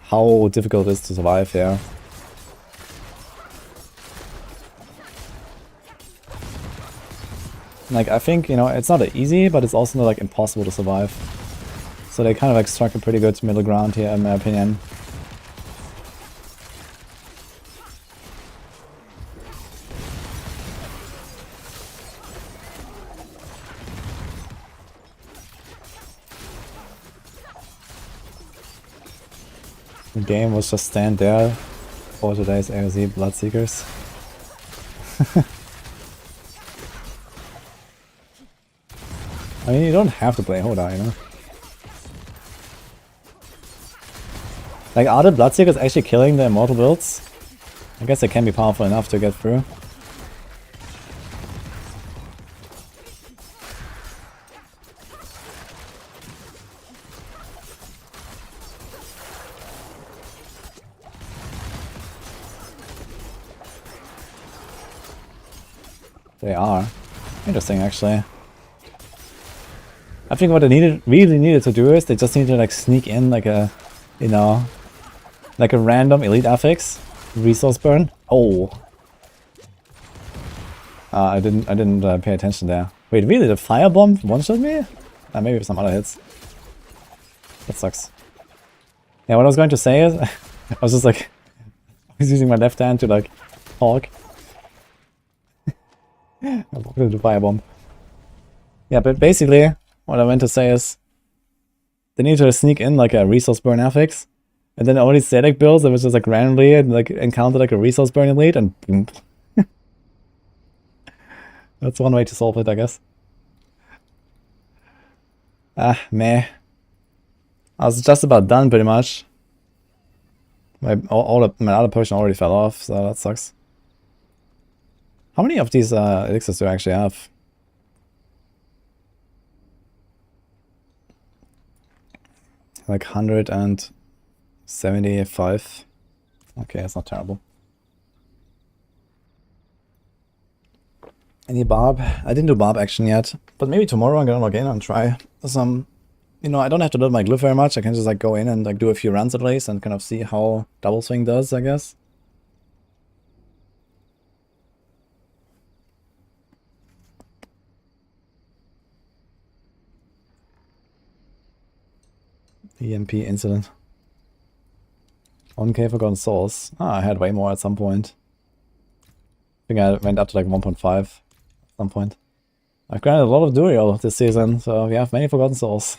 [SPEAKER 1] how difficult it is to survive here. Like, I think, you know, it's not easy, but it's also not like impossible to survive. So they kind of like struck a pretty good middle ground here, in my opinion. The game was just stand there for today's AoZ Bloodseekers. I mean, you don't have to play Hoda, you know? Like, are the Bloodseekers actually killing the immortal builds? I guess they can be powerful enough to get through. They are. Interesting, actually. I think what they really needed to do is they just need to like sneak in like a, you know, like a random elite affix resource burn. Oh, I didn't pay attention there. Wait, really? The firebomb one-shot me? Maybe some other hits. That sucks. Yeah, what I was going to say is, I was just like, I was using my left hand to like talk. I walked into firebomb. Yeah, but basically, what I meant to say is, they need to sneak in like a resource burn affix, and then all these static builds that was just like randomly and like encounter like a resource burn elite, and boom. That's one way to solve it, I guess. Ah, meh. I was just about done pretty much. My other potion already fell off, so that sucks. How many of these elixirs do I actually have? Like 175. Okay, that's not terrible. Any Barb? I didn't do Barb action yet, but maybe tomorrow I'm gonna log in and try some. You know, I don't have to build my glyph very much. I can just like go in and like do a few runs at least and kind of see how double swing does, I guess. EMP incident. 1k Forgotten Souls. I had way more at some point. I think I went up to like 1.5 at some point. I've grinded a lot of Duriel this season, so we have many Forgotten Souls.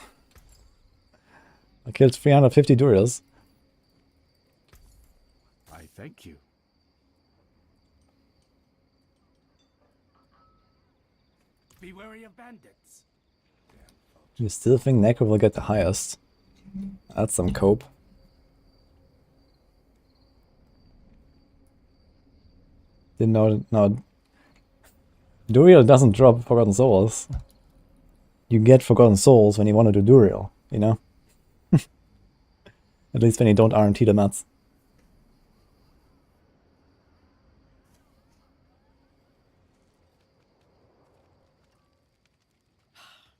[SPEAKER 1] I killed 350 Duriels.
[SPEAKER 4] I thank you. Be wary of bandits.
[SPEAKER 1] You still think Necro will get the highest? That's some cope. Didn't know. No. Duriel doesn't drop Forgotten Souls. You get Forgotten Souls when you want to do Duriel, you know? At least when you don't RNT the mats.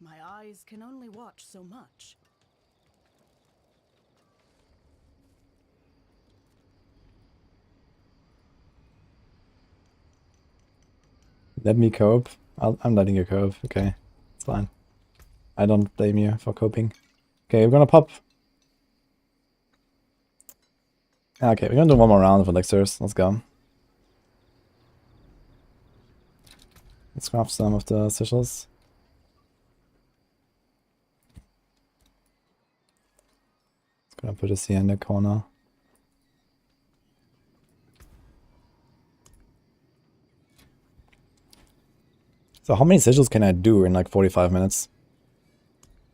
[SPEAKER 5] My eyes can only watch so much.
[SPEAKER 1] Let me cope. I'm letting you cope. Okay, it's fine. I don't blame you for coping. Okay, we're gonna pop. Okay, we're gonna do one more round of elixirs. Let's go. Let's craft some of the sigils. Gonna put this here in the corner. So how many sigils can I do in like 45 minutes?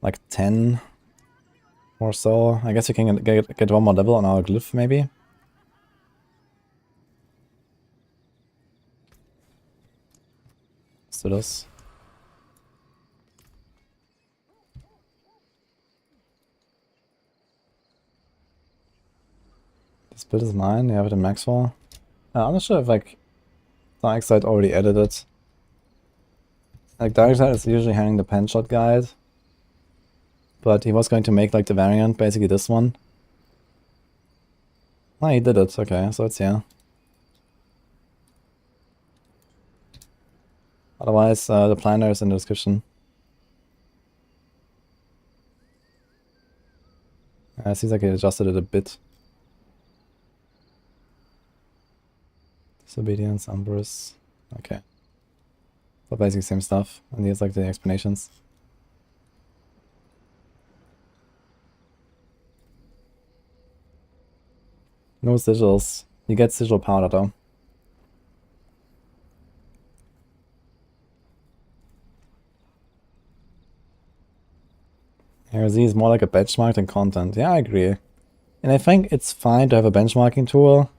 [SPEAKER 1] Like 10 or so. I guess we can get one more level on our glyph maybe. Let's do this. This build is mine. You have it in Maxwell. I'm not sure if like Darkside already added it. Like Darkside is usually handling the pen shot guide, but he was going to make like the variant, basically this one. Oh, he did it. Okay, so it's here. Otherwise, the planner is in the description. It seems like he adjusted it a bit. Disobedience, Umbrus. Okay. So basically same stuff. And here's like the explanations. No sigils. You get sigil powder though. AoZ is more like a benchmark than content. Yeah, I agree. And I think it's fine to have a benchmarking tool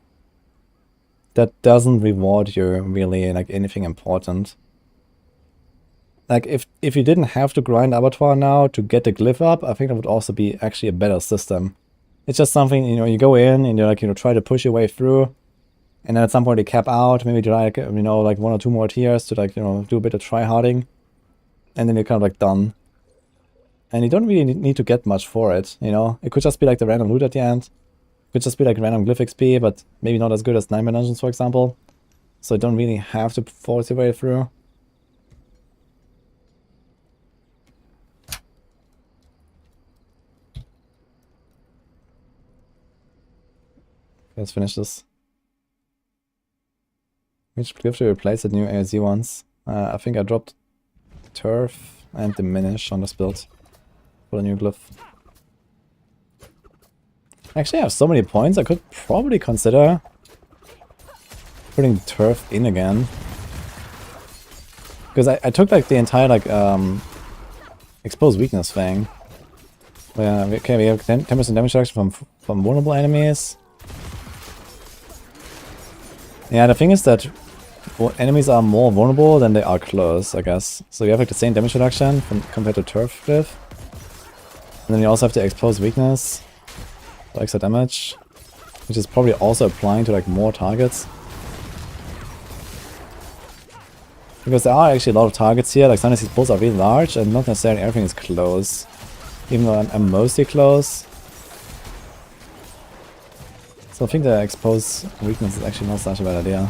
[SPEAKER 1] that doesn't reward you really like anything important. Like if you didn't have to grind Abattoir now to get the glyph up, I think that would also be actually a better system. It's just something, you know, you go in and you're like, you know, try to push your way through, and then at some point you cap out, maybe do like, you know, like 1 or 2 more tiers to like, you know, do a bit of try-harding, and then you're kind of like done. And you don't really need to get much for it, you know? It could just be like the random loot at the end. It could just be like random Glyph XP, but maybe not as good as Nightmare Dungeons, for example. So you don't really have to force your way through. Let's finish this. Which glyph to replace the new AoZ ones? I think I dropped Turf and Diminish on this build for the new glyph. Actually, I have so many points, I could probably consider putting Turf in again. Because I took like the entire like exposed weakness thing. Where we have 10% damage reduction from vulnerable enemies. Yeah, the thing is that enemies are more vulnerable than they are close, I guess. So you have like the same damage reduction compared to Turf Glyph. And then you also have the exposed weakness for extra damage, which is probably also applying to like more targets. Because there are actually a lot of targets here, like sometimes these pools are really large and not necessarily everything is close. Even though I'm mostly close. So I think the exposed weakness is actually not such a bad idea.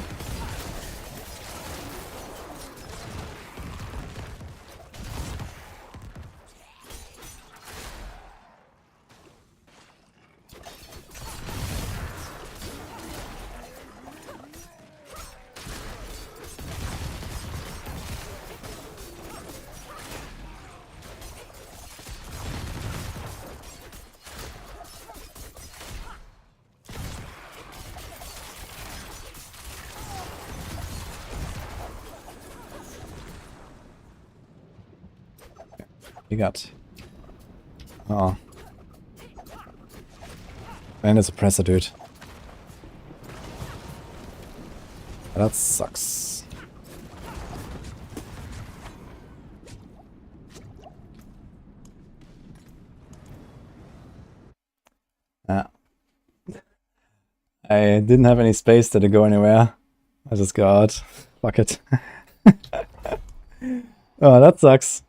[SPEAKER 1] You got. Oh. Man, it's a presser, dude. That sucks. Ah. I didn't have any space to go anywhere. I just got. Fuck it. Oh, that sucks.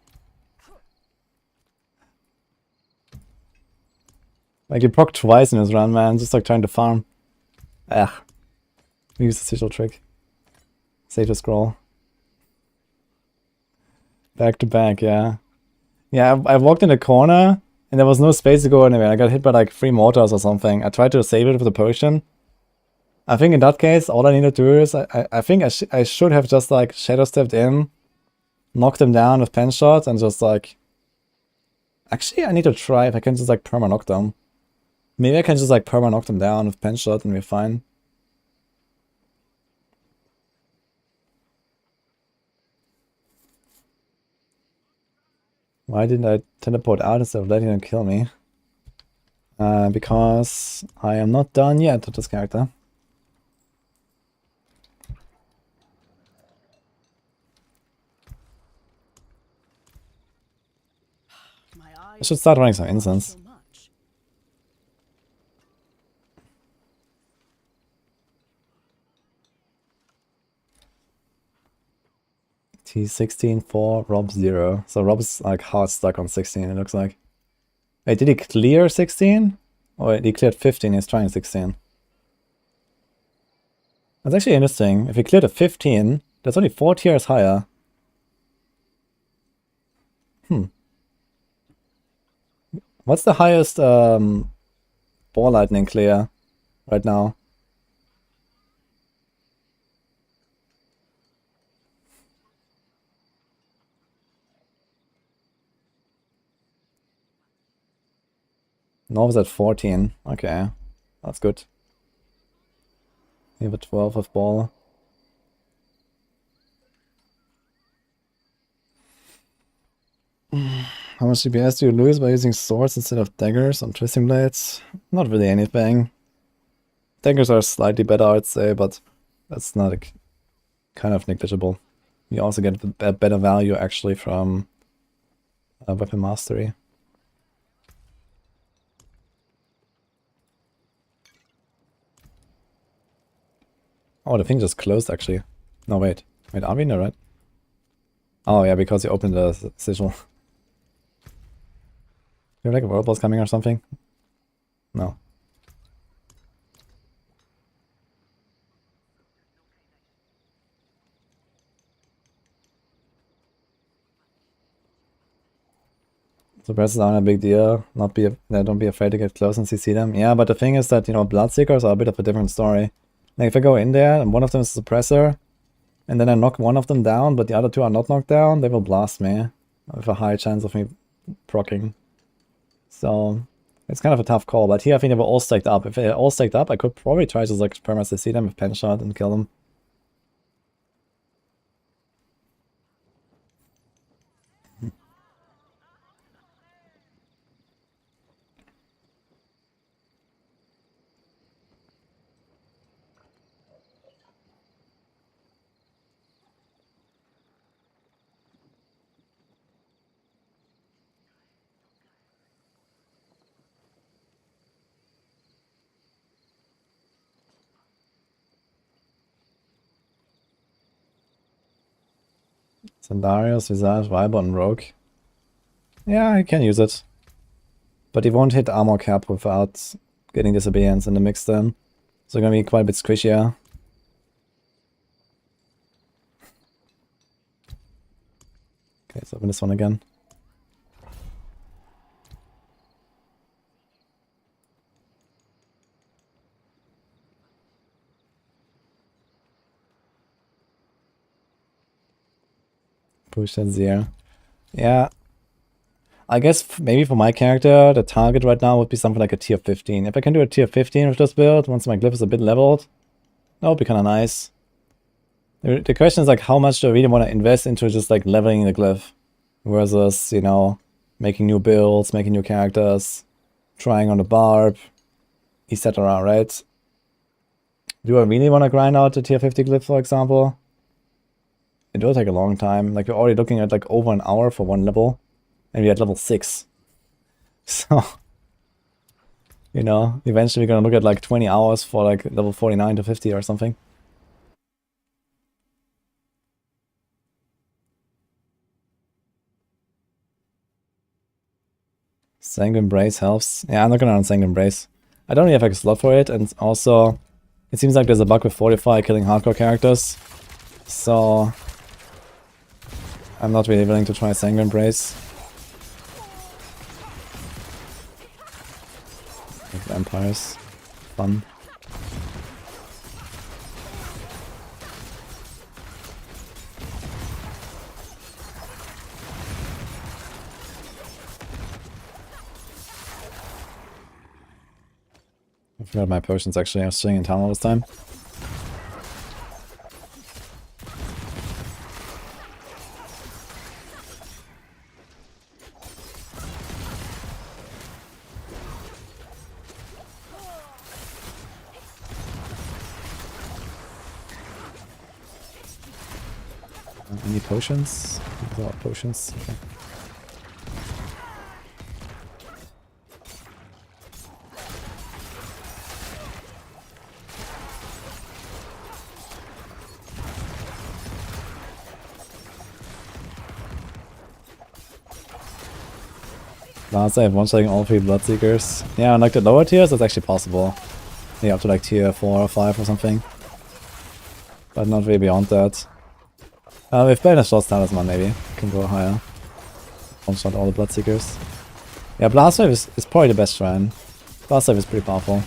[SPEAKER 1] Like, he proc twice in his run, man, just like trying to farm. Ugh. Use the sigil trick. Save the scroll. Back to back, yeah. Yeah, I walked in the corner and there was no space to go anywhere. I got hit by like 3 mortars or something. I tried to save it with a potion. I think in that case, all I need to do is, I think I should have just like shadow stepped in, knocked him down with pen shot and just like... Actually, I need to try if I can just like perma knock them. Maybe I can just like perma knock them down with pen shot and we're fine. Why didn't I teleport out instead of letting them kill me? Because I am not done yet with this character. I should start running some incense. T16 for Rob 0. So Rob's like hard stuck on 16, it looks like. Wait, did he clear 16? Or he cleared 15, he's trying 16. That's actually interesting. If he cleared a 15, that's only 4 tiers higher. What's the highest ball lightning clear right now? Norv's at 14. Okay, that's good. You have a 12 of ball. How much DPS do you lose by using swords instead of daggers on twisting blades? Not really anything. Daggers are slightly better, I'd say, but that's not a kind of negligible. You also get a better value actually from weapon mastery. Oh, the thing just closed actually. No, wait. Wait, are we in the right? Oh yeah, because you opened the sigil. You have like a whirlpool's coming or something? No. Suppressors aren't a big deal. Don't be afraid to get close and CC them. Yeah, but the thing is that, you know, Bloodseekers are a bit of a different story. Like if I go in there and one of them is a suppressor, and then I knock one of them down, but the other 2 are not knocked down, they will blast me with a high chance of me proccing. So it's kind of a tough call, but here I think they were all stacked up. If they're all stacked up, I could probably try to like perma CC them with pen shot and kill them. Sandarius, Visage, Viper, and Rogue. Yeah, I can use it. But he won't hit armor cap without getting disobedience in the mix then. So gonna be quite a bit squishier. Okay, let's open this one again. Push that Zir. Yeah. I guess maybe for my character, the target right now would be something like a tier 15. If I can do a tier 15 with this build, once my glyph is a bit leveled, that would be kind of nice. The question is like, how much do I really want to invest into just like leveling the glyph versus, you know, making new builds, making new characters, trying on the barb, etc., right? Do I really want to grind out the tier 50 glyph, for example? It will take a long time. Like, we're already looking at like over an hour for one level, and we're at level 6. So, you know, eventually we're gonna look at like 20 hours for like level 49 to 50 or something. Sanguine Brace helps. Yeah, I'm not gonna run Sanguine Brace. I don't really have like a slot for it, and also it seems like there's a bug with Fortify killing hardcore characters. So I'm not really willing to try Sanguine Embrace. Like vampires. Fun. I forgot my potions actually. I was sitting in town all this time. Any potions? These are all potions. Okay. Last I have one-shotting all 3 Bloodseekers. Yeah, on like the lower tiers, that's actually possible. Yeah, up to like tier 4 or 5 or something. But not really beyond that. If playing a short talisman, maybe can go higher. One-shot all the Bloodseekers. Yeah, Blast Wave is probably the best shrine. Blast Wave is pretty powerful.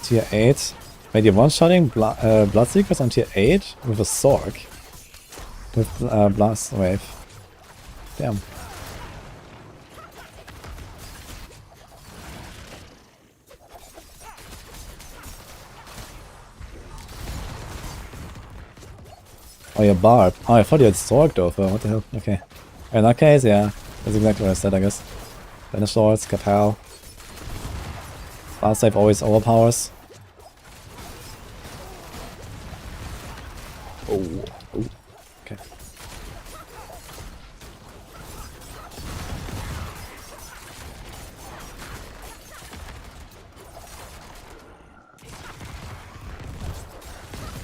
[SPEAKER 1] Tier 8. Wait, you're one-shotting Bloodseekers on tier 8 with a Sorc? With Blast Wave. Damn. Oh, you're Barb. Oh, I thought you had Sorc though, what the hell? Okay. In that case, yeah. That's exactly what I said, I guess. Banish Swords, Kapal. Blast Wave always overpowers. Oh. Okay.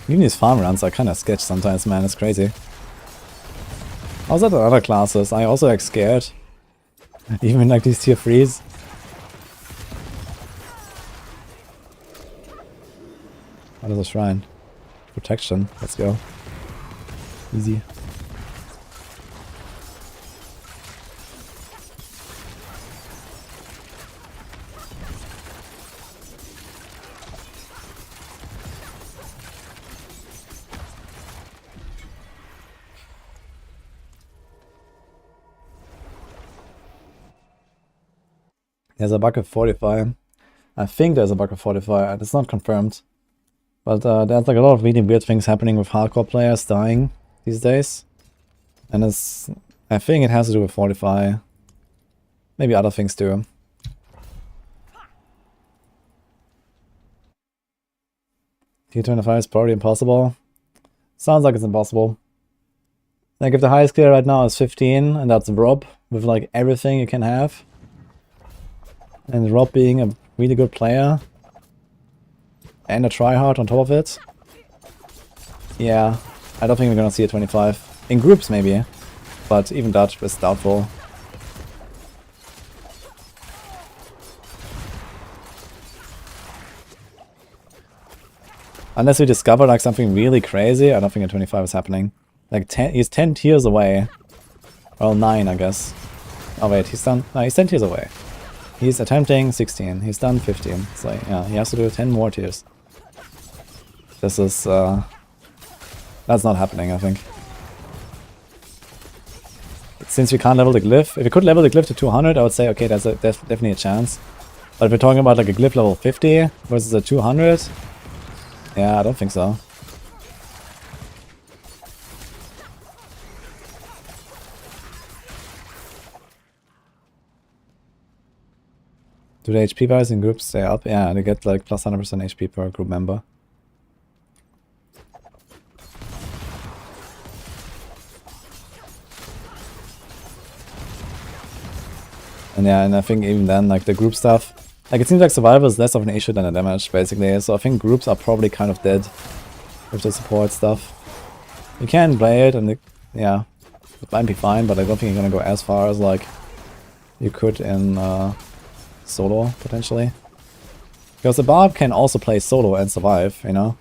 [SPEAKER 1] Even these farm runs are kind of sketch sometimes, man. It's crazy. Also the other classes, I also like scared. Even like these tier 3s. What is a shrine? Protection. Let's go. Easy. There's a bug of Fortify. I think there's a bug of Fortify, and it's not confirmed. But there's like a lot of really weird things happening with hardcore players dying these days. And I think it has to do with Fortify. Maybe other things too. Tier 25 is probably impossible. Sounds like it's impossible. Like if the highest clear right now is 15, and that's Rob, with like everything you can have. And Rob being a really good player. And a tryhard on top of it. Yeah, I don't think we're gonna see a 25. In groups maybe. But even that is doubtful. Unless we discover like something really crazy, I don't think a 25 is happening. Like he's 10 tiers away. Well, 9 I guess. Oh wait, he's done. No, he's 10 tiers away. He's attempting 16. He's done 15. So yeah, he has to do 10 more tiers. This is that's not happening, I think. Since we can't level the glyph, if we could level the glyph to 200, I would say okay, there's definitely a chance. But if we're talking about like a glyph level 50 versus a 200, yeah, I don't think so. Do the HP bars in groups stay up? Yeah, they get like plus 100% HP per group member. And yeah, and I think even then, like the group stuff, like it seems like survival is less of an issue than the damage, basically. So I think groups are probably kind of dead with the support stuff. You can play it, and yeah, it might be fine, but I don't think you're gonna go as far as like you could in solo, potentially. Because the Barb can also play solo and survive, you know?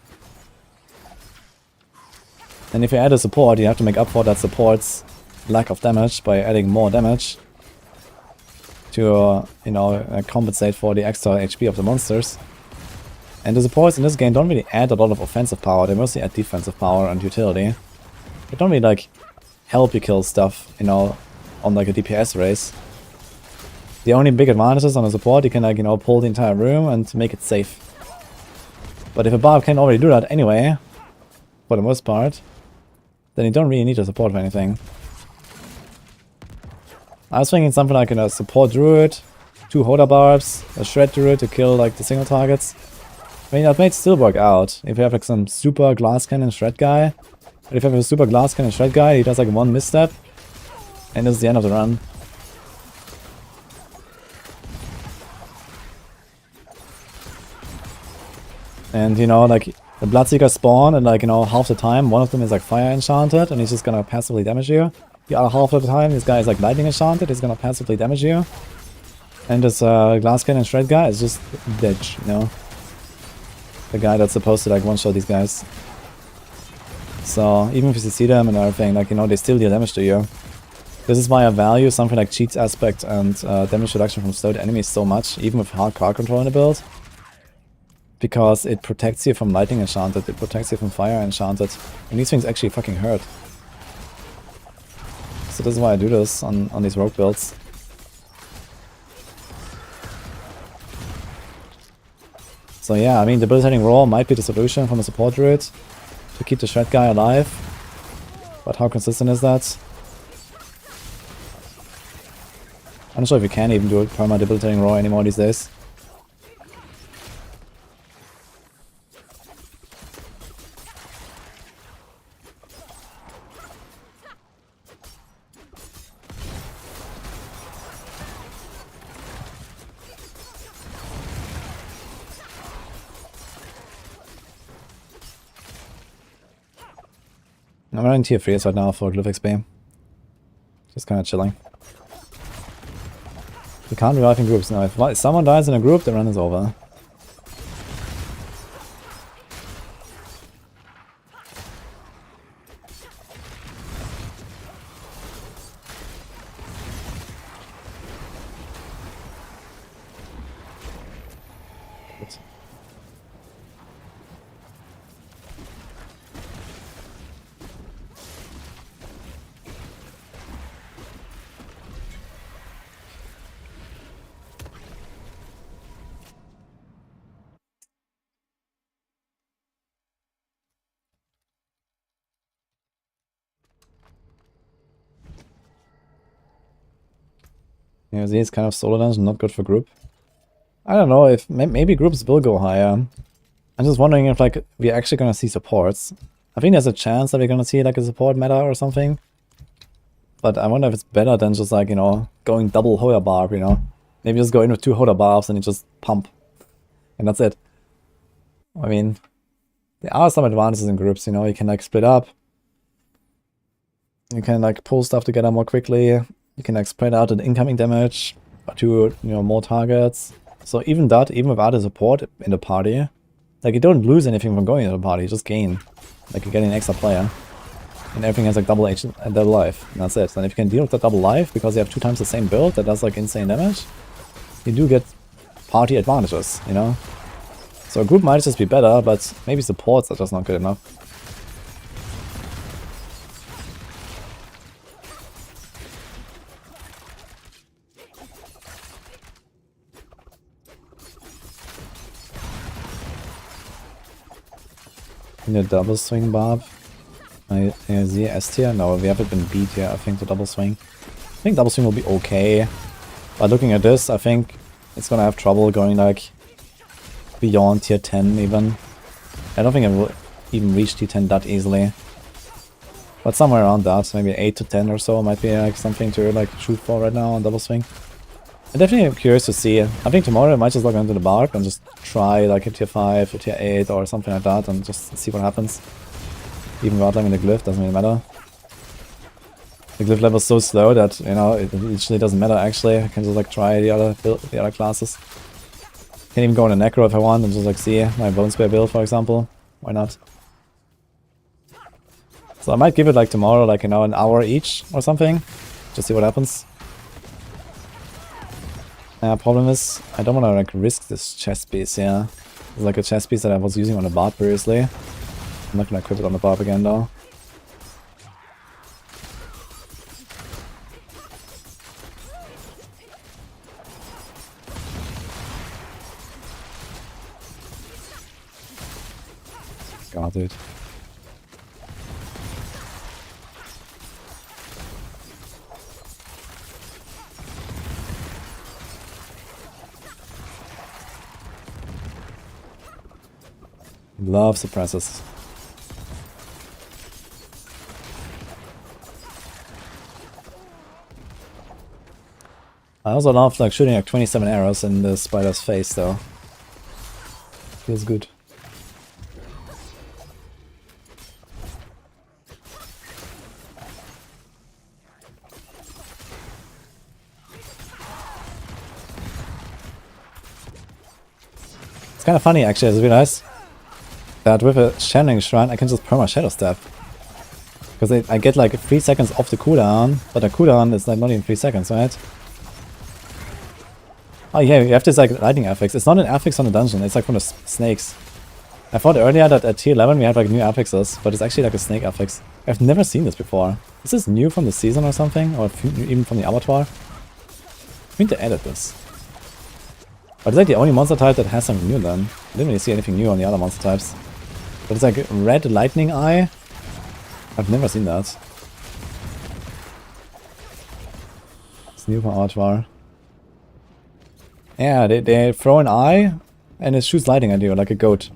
[SPEAKER 1] And if you add a support, you have to make up for that support's lack of damage by adding more damage to, you know, compensate for the extra HP of the monsters. And the supports in this game don't really add a lot of offensive power, they mostly add defensive power and utility. They don't really, like, help you kill stuff, you know, on like a DPS race. The only big advantages on a support, you can, like, you know, pull the entire room and make it safe. But if a Barb can already do that anyway, for the most part, then you don't really need a support for anything. I was thinking something like, you know, support Druid, 2 Hoda Barbs, a Shred Druid to kill like the single targets. I mean, that might still work out if you have like some super glass cannon shred guy. But if you have a super glass cannon shred guy, he does like 1 misstep, and this is the end of the run. And you know, like the Bloodseekers spawn, and like, you know, half the time one of them is like fire enchanted, and he's just gonna passively damage you. The other half of the time, this guy is like lightning enchanted, he's gonna passively damage you. And this glass cannon shred guy is just ditch, you know. The guy that's supposed to like one-shot these guys. So even if you see them and everything, like, you know, they still deal damage to you. This is why I value something like cheats aspect and damage reduction from slowed enemies so much, even with hard card control in the build. Because it protects you from lightning enchanted, it protects you from fire enchanted, and these things actually fucking hurt. So this is why I do this on these rogue builds. So yeah, I mean, debilitating roar might be the solution from a support druid to keep the shred guy alive. But how consistent is that? I'm not sure if you can even do it perma debilitating roar anymore these days. I'm running tier 3s right now for Glyph XP. Just kinda chilling. You can't revive in groups now. If someone dies in a group, the run is over. AoZ is kind of solo dungeon, not good for group. I don't know if maybe groups will go higher. I'm just wondering if like we're actually gonna see supports. I think there's a chance that we're gonna see like a support meta or something. But I wonder if it's better than just like, you know, going double Hoda Barb, you know. Maybe just go in with 2 Hoda Barbs and you just pump. And that's it. I mean, there are some advantages in groups, you know, you can like split up. You can like pull stuff together more quickly. You can like spread out the incoming damage to, you know, more targets. So even that, even without a support in the party, like you don't lose anything from going into the party, you just gain. Like you're getting an extra player. And everything has like double life, and that's it. And if you can deal with that double life, because you have 2 times the same build that does like insane damage, you do get party advantages, you know? So a group might just be better, but maybe supports are just not good enough. In the double swing Barb. AoZ S tier? No, we haven't been B tier, I think, the double swing. I think double swing will be okay. But looking at this, I think it's gonna have trouble going like beyond tier 10 even. I don't think it will even reach tier 10 that easily. But somewhere around that, maybe 8 to 10 or so might be like something to like shoot for right now on double swing. I'm definitely curious to see. I think tomorrow I might just log into the Barb and just try like a tier 5 or tier 8 or something like that and just see what happens. Even without logging the Glyph, doesn't really matter. The glyph level is so slow that, you know, it literally doesn't matter actually. I can just like try the other classes. Can even go on a Necro if I want and just like see my Bone Square build, for example. Why not? So I might give it like tomorrow, like, you know, an hour each or something. Just see what happens. Problem is, I don't want to like risk this chest piece, yeah. It's like a chest piece that I was using on the Barb previously. I'm not gonna equip it on the Barb again though. God, dude. Love suppressors. I also love like shooting like 27 arrows in the spider's face though. Feels good. It's kind of funny actually, I just realized that with a Channeling Shrine I can just perma Shadow Step. Because I get like 3 seconds off the cooldown, but the cooldown is like not even 3 seconds, right? Oh yeah, you have this like lightning affix. It's not an affix on the dungeon, it's like from the snakes. I thought earlier that at tier 11 we had like new affixes, but it's actually like a snake affix. I've never seen this before. Is this new from the season or something? Or even from the Avatar? I think they added this. But it's like the only monster type that has something new then. I didn't really see anything new on the other monster types. But it's like red lightning eye. I've never seen that. It's new from Avatar. Yeah, they throw an eye and it shoots lightning at you like a goat.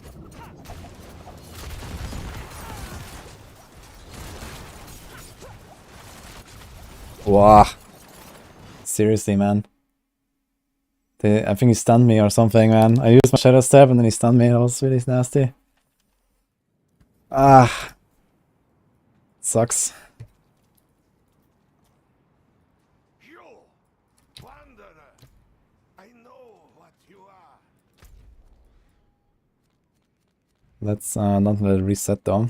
[SPEAKER 1] Wow. Seriously, man. I think he stunned me or something, man. I used my Shadow Step and then he stunned me. That was really nasty. Ah. Sucks.
[SPEAKER 7] You, wanderer, I know what you are.
[SPEAKER 1] Let's not let it reset though.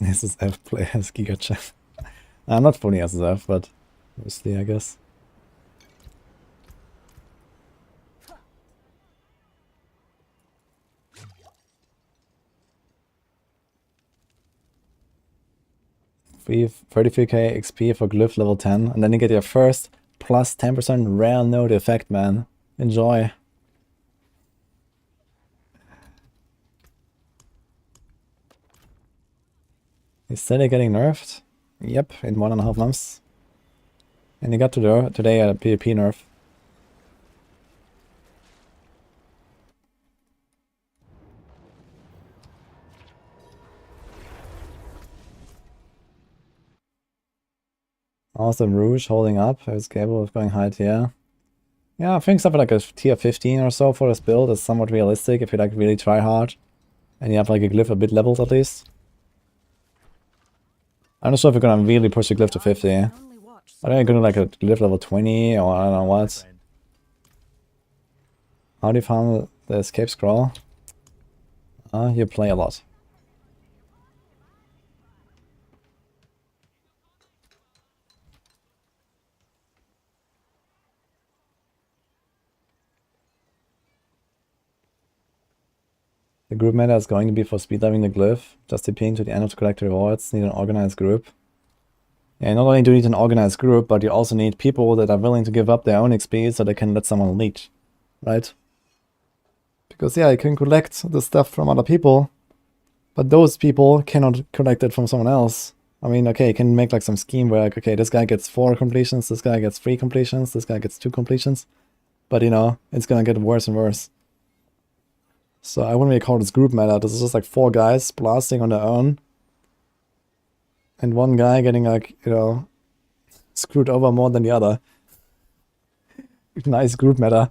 [SPEAKER 1] SSF play as Giga Chat. I'm not fully SSF, but mostly I guess. Free 33k XP for Glyph level 10, and then you get your first plus 10% rare node effect, man. Enjoy. Is Steady getting nerfed? Yep, in 1.5 months. And he got today a PvP nerf. Awesome Rouge holding up. I was capable of going high tier. Yeah, I think something like a tier 15 or so for this build is somewhat realistic if you like really try hard. And you have like a Glyph a bit leveled at least. I'm not sure if we're gonna really push the Glyph to 50. I think I'm gonna like a Glyph level 20 or I don't know what. How do you farm the escape scroll? You play a lot. The group meta is going to be for speedrunning the Glyph, just appealing to the end of the collect rewards, need an organized group. Yeah, not only do you need an organized group, but you also need people that are willing to give up their own XP so they can let someone lead, right? Because yeah, you can collect the stuff from other people, but those people cannot collect it from someone else. I mean, okay, you can make like some scheme where like, okay, this guy gets 4 completions, this guy gets 3 completions, this guy gets 2 completions, but you know, it's gonna get worse and worse. So I wouldn't really call this group meta. This is just like 4 guys blasting on their own. And one guy getting like, you know, screwed over more than the other. Nice group meta.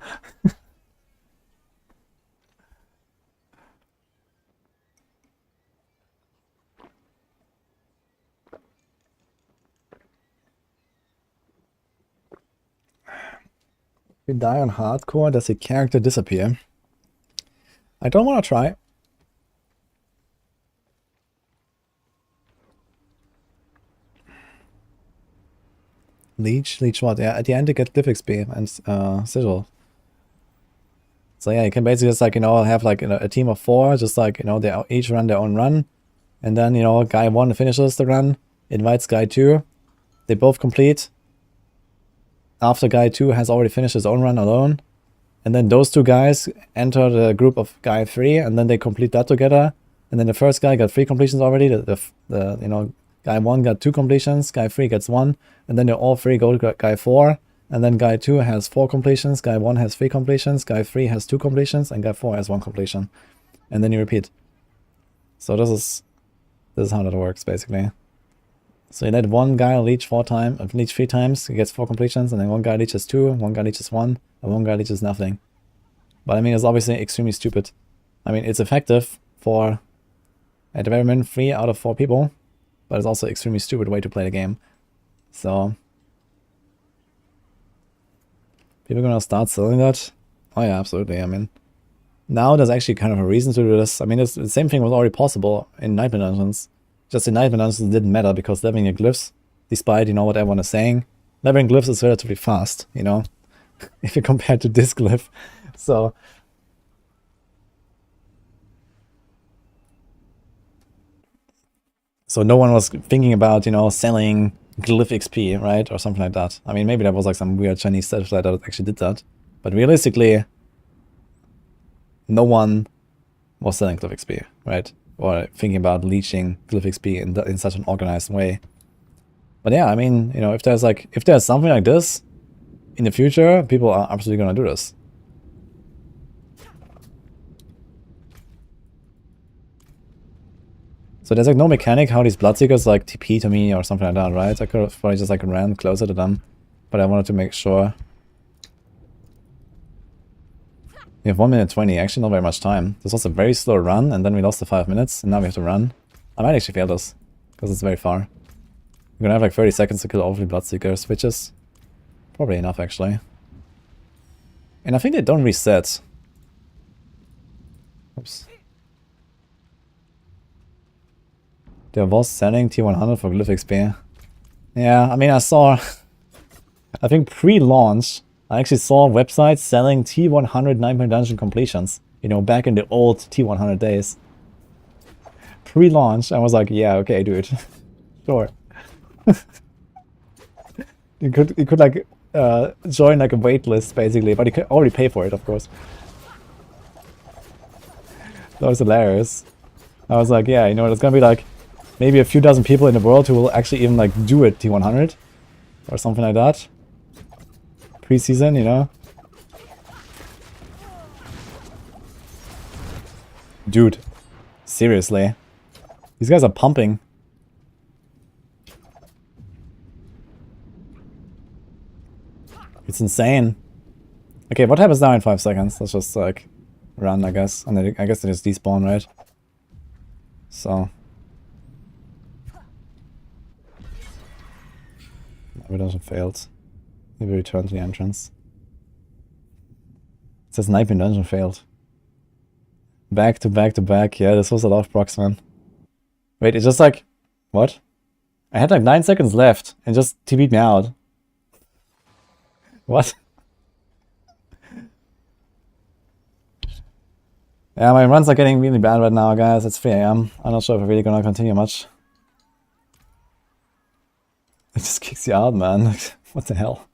[SPEAKER 1] If you die on hardcore, does your character disappear? I don't want to try. Leech what? Yeah, at the end you get Glyph XP and sigil. So yeah, you can basically just like, you know, have like, you know, a team of 4, just like, you know, they each run their own run. And then, you know, guy 1 finishes the run, invites guy 2. They both complete. After guy 2 has already finished his own run alone. And then those 2 guys enter the group of guy 3, and then they complete that together. And then the first guy got 3 completions already. The you know, guy 1 got 2 completions, guy 3 gets 1, and then they all 3 go to guy 4. And then guy 2 has 4 completions, guy 1 has 3 completions, guy 3 has 2 completions, and guy 4 has 1 completion. And then you repeat. So this is how that works basically. So you let one guy leech 3 times, he gets 4 completions, and then one guy leeches 2, one guy leeches 1, and one guy leeches nothing. But I mean, it's obviously extremely stupid. I mean, it's effective for at the very minimum 3 out of 4 people, but it's also an extremely stupid way to play the game. So people are gonna start selling that? Oh yeah, absolutely. I mean, now there's actually kind of a reason to do this. I mean, the same thing was already possible in Nightmare Dungeons. Just in Nightmare Dungeons didn't matter because leveling your glyphs, despite, you know, what everyone is saying, leveling glyphs is relatively fast, you know, if you compare to this glyph. So no one was thinking about, you know, selling Glyph XP, right? Or something like that. I mean, maybe there was like some weird Chinese satellite that actually did that. But realistically, no one was selling Glyph XP, right? Or thinking about leeching Glyph XP in such an organized way. But yeah, I mean, you know, if there's something like this in the future, people are absolutely gonna do this. So there's like no mechanic how these Bloodseekers like TP to me or something like that, right? I could have probably just like ran closer to them, but I wanted to make sure. We have 1 minute 20, actually not very much time. This was a very slow run, and then we lost the 5 minutes, and now we have to run. I might actually fail this, because it's very far. We're gonna have like 30 seconds to kill all of the Bloodseekers, which is probably enough actually. And I think they don't reset. Oops. There was selling T100 for Glyph XP. Yeah, I mean, I saw, I think pre-launch, I actually saw websites selling T100 Nightmare Dungeon completions. You know, back in the old T100 days. Pre-launch, I was like, yeah, okay, dude. Sure. you could like join like a wait list basically, but you could already pay for it, of course. That was hilarious. I was like, yeah, you know, there's gonna be like maybe a few dozen people in the world who will actually even like do it T100 or something like that. Pre-season, you know. Dude, seriously. These guys are pumping. It's insane. Okay, what happens now in 5 seconds? Let's just like run, I guess. And then I guess they just despawn, right? So. Redemption failed. Maybe return to the entrance. It says Nightmare Dungeon failed. Back to back to back. Yeah, this was a lot of procs, man. Wait, it's just like... What? I had like 9 seconds left and just TP'd me out. What? Yeah, my runs are getting really bad right now, guys. It's 3 AM. I'm not sure if I'm really gonna continue much. It just kicks you out, man. What the hell?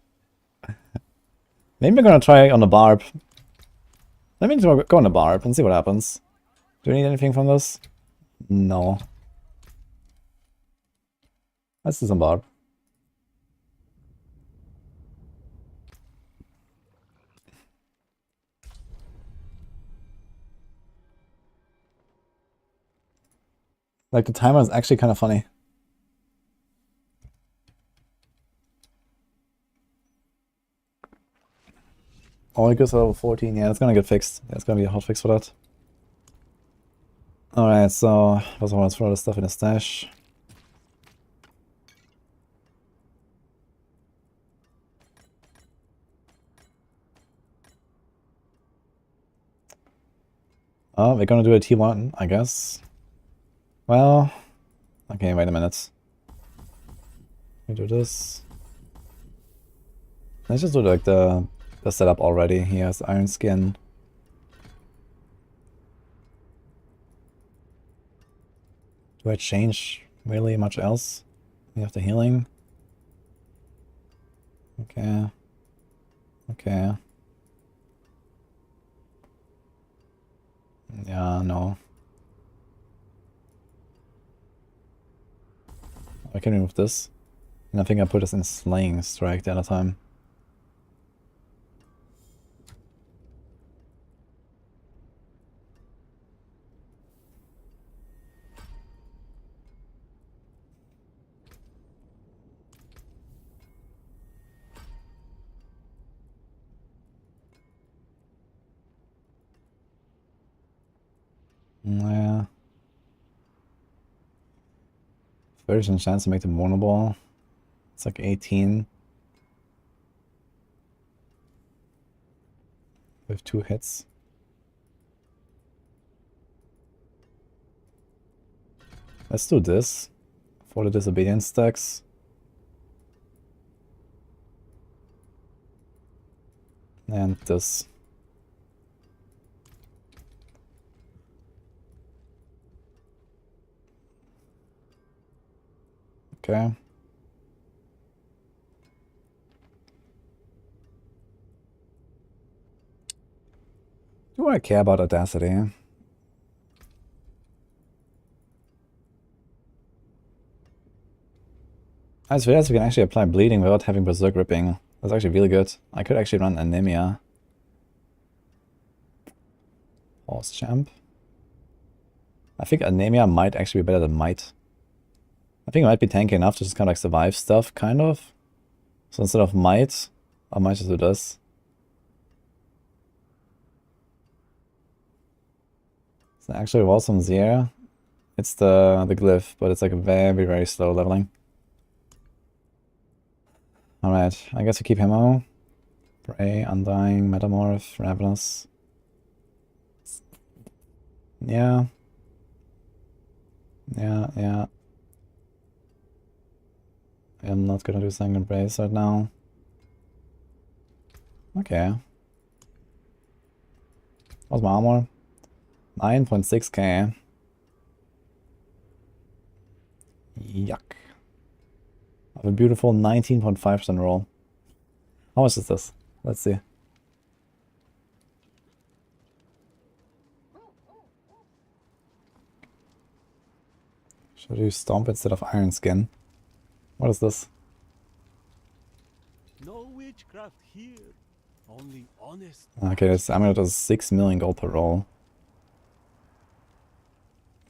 [SPEAKER 1] Maybe we're gonna try on the barb. Let me go on the barb and see what happens. Do we need anything from this? No. Let's do some barb. Like, the timer is actually kind of funny. All it goes level 14. Yeah, it's gonna get fixed. It's gonna be a hot fix for that. Alright, so first of all, let's throw the stuff in the stash. Oh, we're gonna do a T1, I guess. Well, okay, wait a minute. We do this. Let's just do like the setup already. He has Iron Skin. Do I change really much else? We have the healing. Okay. Okay. Yeah, no. I can remove this. And I think I put this in Slaying Strike the other time. Yeah. 30% chance to make them vulnerable. It's like 18. With 2 hits. Let's do this for the disobedience stacks. And this. Okay. Do I care about Audacity? I just realized we can actually apply bleeding without having berserk ripping. That's actually really good. I could actually run anemia. Horse champ. I think anemia might actually be better than might. I think it might be tanky enough to just kind of like survive stuff, kind of. So instead of might, I might just do this. So actually it was some Zir. It's the glyph, but it's like very, very slow leveling. Alright, I guess we keep Hemo. Prey, Undying, Metamorph, Ravenous. Yeah. Yeah. I'm not gonna do Sanguine Brace right now. Okay. What's my armor? 9.6k. Yuck. I have a beautiful 19.5% roll. How much is this? Let's see. Should I do Stomp instead of Iron Skin? What is this?
[SPEAKER 4] No witchcraft here. Only honest.
[SPEAKER 1] Okay, this amulet does 6 million gold per roll.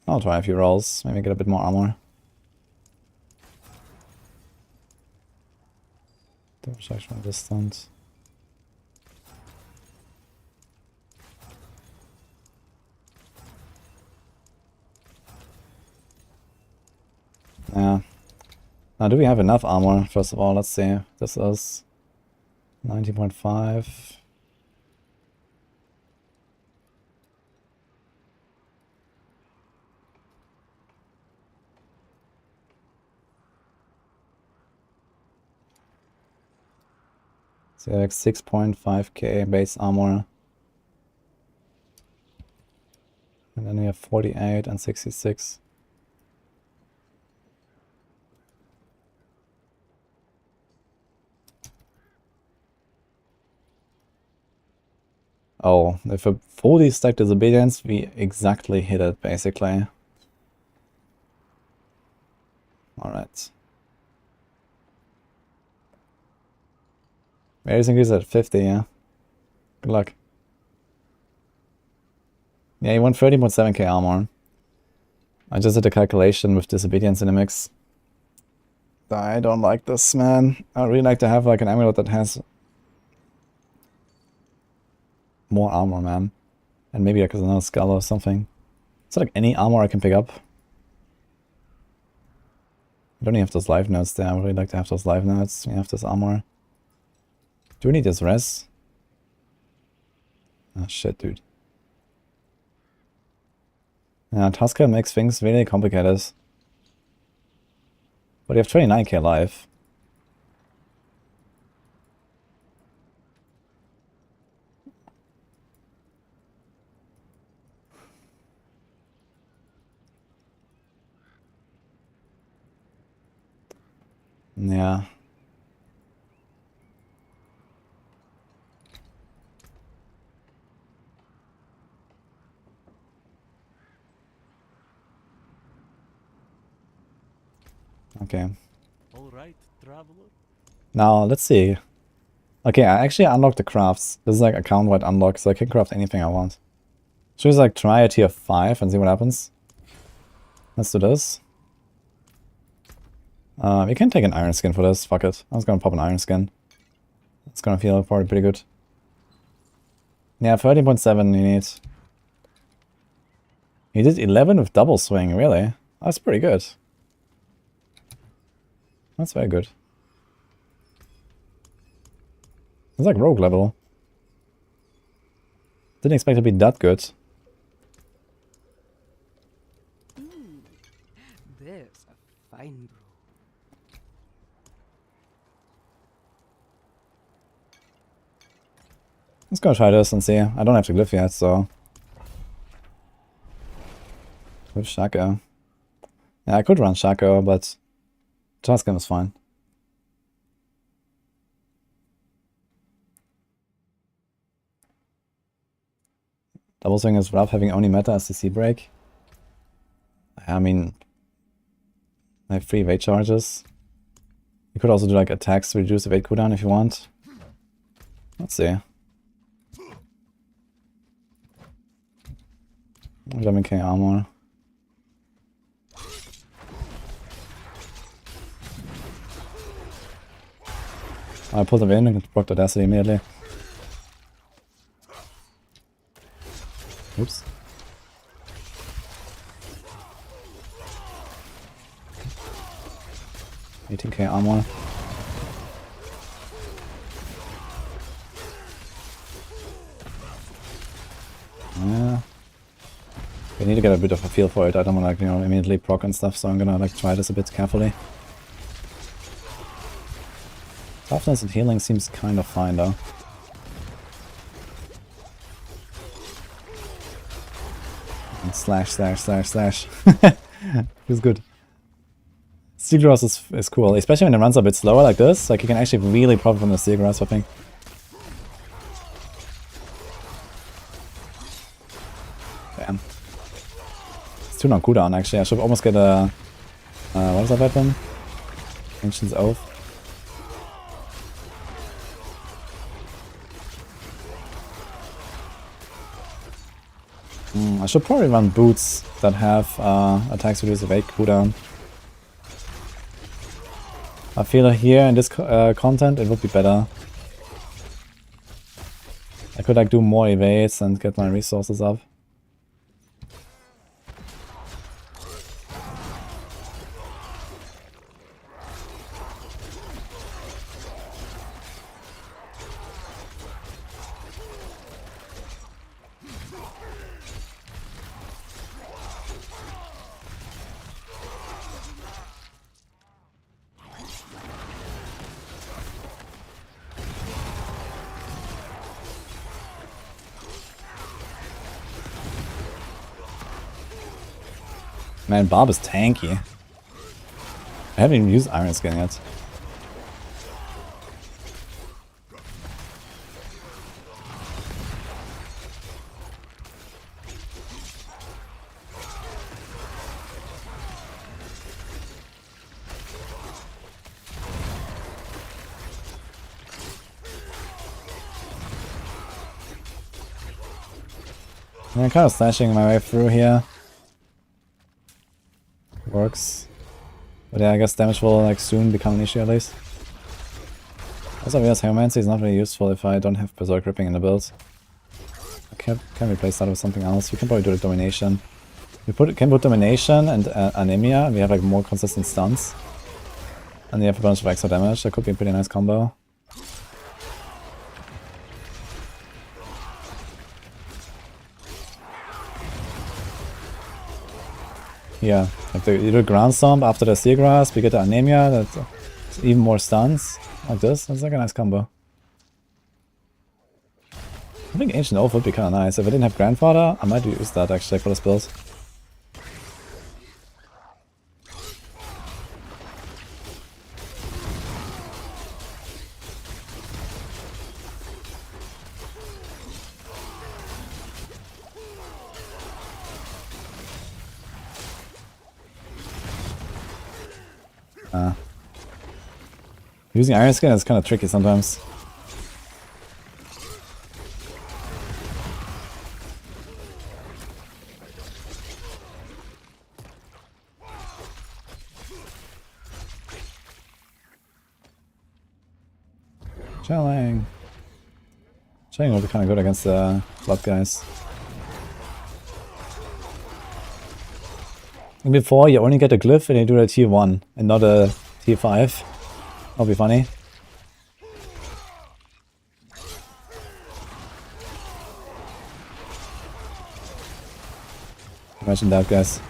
[SPEAKER 1] I'll try a few rolls, maybe get a bit more armor. Protection distance. Yeah. Now, do we have enough armor? First of all, let's see. This is 19.5. So like 6.5k base armor. And then we have 48 and 66. Oh, if a 40 stack disobedience, we exactly hit it basically. Alright. Raising is at 50, yeah. Good luck. Yeah, you want 30.7k armor. I just did a calculation with disobedience in the mix. I don't like this, man. I'd really like to have like an amulet that has more armor, man. And maybe like another skull or something. Is there like any armor I can pick up? I don't even have those life notes there. I would really like to have those life notes. We have this armor. Do we need this res? Oh shit, dude. Yeah, Tuskhelm makes things really complicated. But you have 29k life. Yeah. Okay.
[SPEAKER 4] All right, traveler.
[SPEAKER 1] Now, let's see. Okay, I actually unlocked the crafts. This is like account-wide unlock, so I can craft anything I want. Should we just like try a tier 5 and see what happens? Let's do this. We can take an iron skin for this. Fuck it. I was gonna pop an iron skin. It's gonna feel probably pretty good. Yeah, 13.7 you need. He did 11 with double swing, really? That's pretty good. That's very good. It's like rogue level. Didn't expect it to be that good.
[SPEAKER 8] There's a fine brew.
[SPEAKER 1] Let's go try this and see. I don't have to glyph yet, so... With Shako. Yeah, I could run Shako, but... Tuskhelm is fine. Double swing is rough, having only meta as the C break. I mean... I have 3 evade charges. You could also do like attacks to reduce evade cooldown if you want. Let's see. 11k armor. I pulled him in and proc Audacity immediately. Oops. $18k armor. Yeah. I need to get a bit of a feel for it. I don't want to, like, you know, immediately proc and stuff, so I'm gonna like try this a bit carefully. Toughness and healing seems kind of fine though. And slash, slash, slash, slash. Feels good. Steel Grass is cool, especially when it runs a bit slower like this. Like you can actually really profit from the Steel Grass, I think. Damn. It's too long cooldown actually. I should almost get a... what is that weapon? Ancient's Oath. I should probably run boots that have attacks reduce evade cooldown. I feel like here in this content it would be better. I could like do more evades and get my resources up. Man, Barb is tanky. I haven't even used Iron Skin yet. I'm kind of slashing my way through here. Works. But yeah, I guess damage will like soon become an issue at least. Also, because Necromancer is not really useful if I don't have Berserk Ripping in the build. I can replace that with something else. We can probably do the Domination. We can put Domination and Anemia, and we have like more consistent stuns. And we have a bunch of extra damage. That could be a pretty nice combo. here. Like you do ground stomp after the seagrass, we get the anemia, that's even more stuns. Like this, that's like a nice combo. I think Ancient Oath would be kinda nice. If I didn't have Grandfather, I might use that actually for this build. Using Iron Skin is kind of tricky sometimes. Chilling. Chilling will be kind of good against the blood guys. And before, you only get a Glyph and you do a tier 1 and not a tier 5. That'll be funny. Imagine that, guys.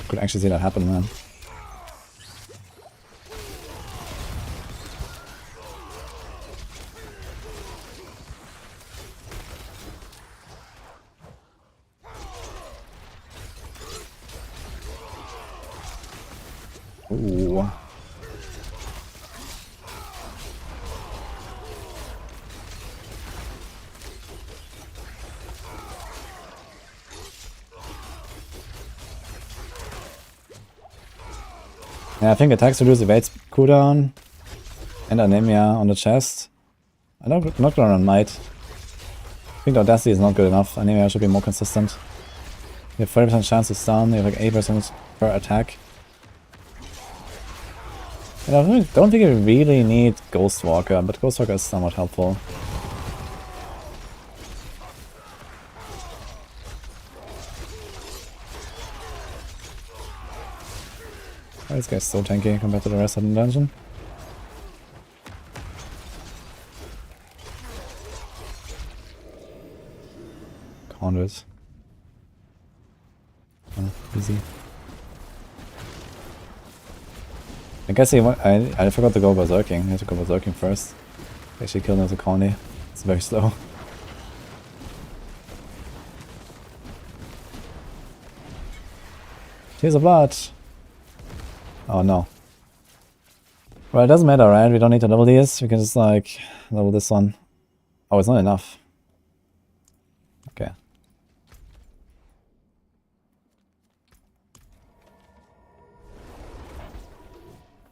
[SPEAKER 1] Could actually see that happen, man. Ooh. Yeah, I think attacks reduce evades cooldown and anemia on the chest. I'm not gonna run Might. I think the Audacity is not good enough. Anemia should be more consistent. You have 30% chance to stun, you have like 8% per attack. And I don't think you really need Ghostwalker, but Ghostwalker is somewhat helpful. Oh, this guy's so tanky compared to the rest of the dungeon. Conduit. Oh, easy. I guess I forgot to go berserking. I had to go berserking first. Actually killed him as a Connie. It's very slow. Tears of blood! Oh no. Well, it doesn't matter, right? We don't need to level these. We can just like level this one. Oh, it's not enough. Okay.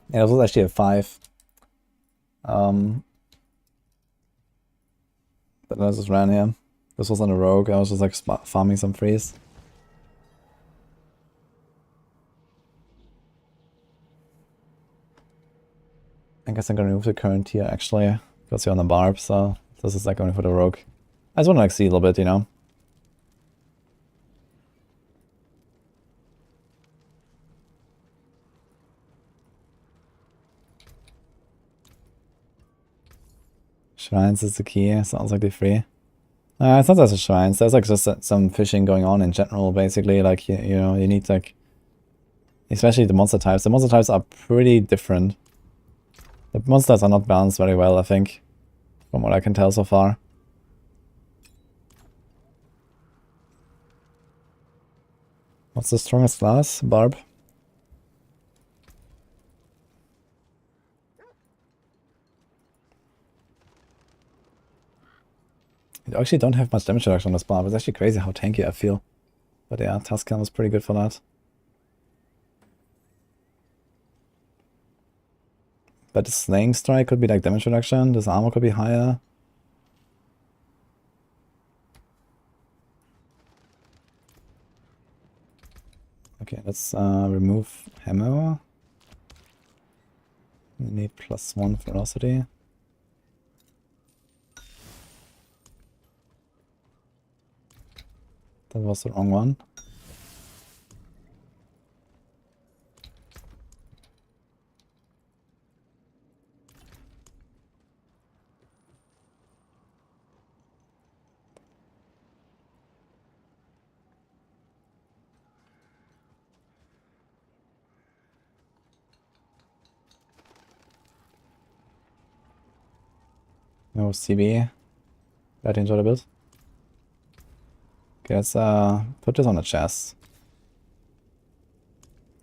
[SPEAKER 1] Yeah, this was actually a 5. But I just ran here. This was on a rogue. I was just like farming some freeze. I guess I'm gonna remove the current here actually, because you're on the barb, so this is like only for the rogue. I just wanna like see a little bit, you know. Shrines is the key, sounds like they're free. It's not just shrines, there's like just some fishing going on in general, basically, like, you know, you need like, especially the monster types. The monster types are pretty different. The monsters are not balanced very well, I think, from what I can tell so far. What's the strongest class? Barb? I actually don't have much damage reduction on this barb. It's actually crazy how tanky I feel. But yeah, Tuskhelm is pretty good for that. But the Slaying Strike could be like damage reduction, this armor could be higher. Okay, let's remove Hammer. We need +1 velocity. That was the wrong one. No CB. Glad you enjoyed a bit. Okay, let's put this on the chest.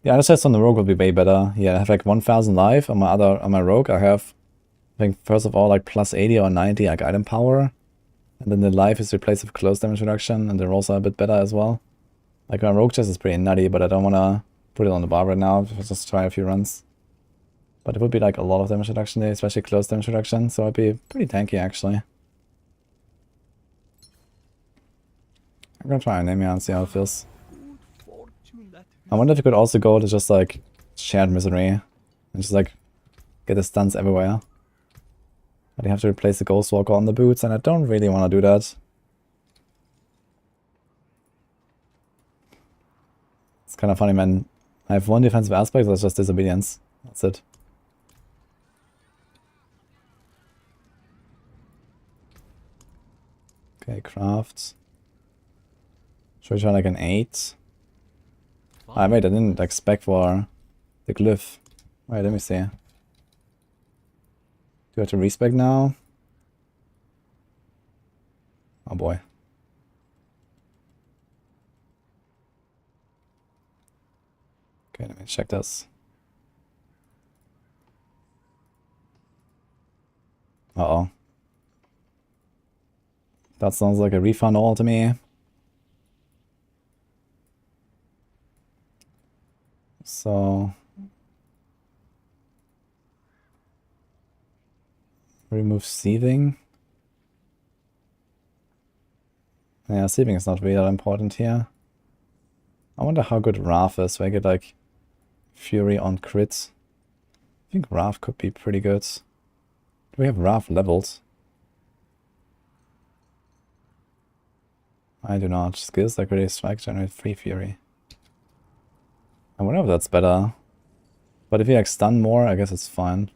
[SPEAKER 1] Yeah, the chest on the rogue will be way better. Yeah, I have like 1000 life on my rogue. I have, I think, first of all, like plus 80 or 90 like item power. And then the life is replaced with close damage reduction, and the rolls are a bit better as well. Like my rogue chest is pretty nutty, but I don't wanna put it on the bar right now. Just try a few runs. But it would be like a lot of damage reduction there, especially close damage reduction, so it'd be pretty tanky actually. I'm gonna try Anemia and see how it feels. I wonder if you could also go to just like Shared Misery and just like get the stuns everywhere. But you have to replace the Ghost Walker on the boots, and I don't really want to do that. It's kind of funny, man. I have one defensive aspect, that's just Disobedience. That's it. Okay, craft. Should we try like an 8? Ah, wait, I didn't like spec for the glyph. Wait, let me see. Do I have to respec now? Oh boy. Okay, let me check this. Uh-oh. That sounds like a refund all to me. So remove sieving. Yeah, sieving is not really that important here. I wonder how good Wrath is, so I get like Fury on crits. I think Wrath could be pretty good. Do we have Wrath leveled? I do not. Skills like Ready Strike generate 3 Fury. I wonder if that's better. But if you like stun more, I guess it's fine.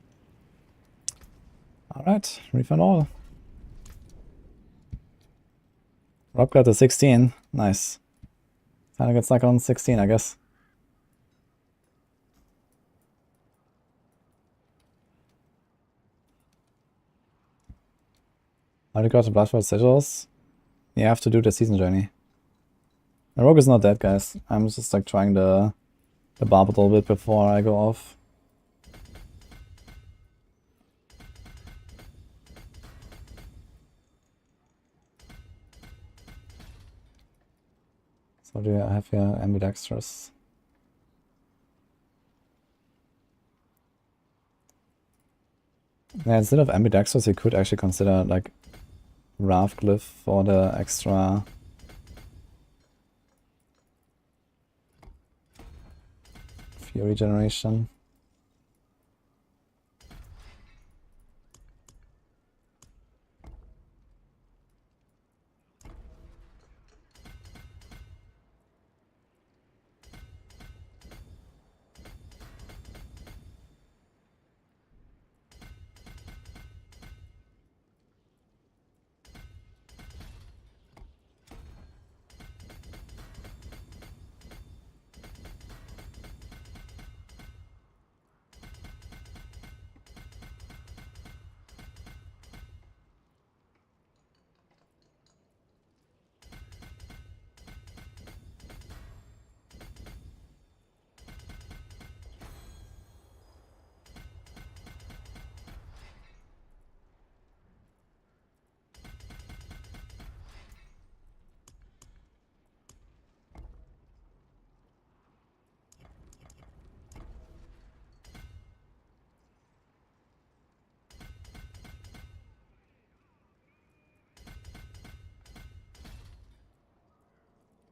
[SPEAKER 1] Alright, refund all. Rob got to 16. Nice. Kinda got stuck on 16, I guess. How do you got the Bloodford Sigils? You have to do the season journey. The rogue is not dead, guys. I'm just like trying the barb a little bit before I go off. So do I have here ambidextrous? Yeah, instead of ambidextrous, you could actually consider like Wrath Glyph for the extra Fury generation.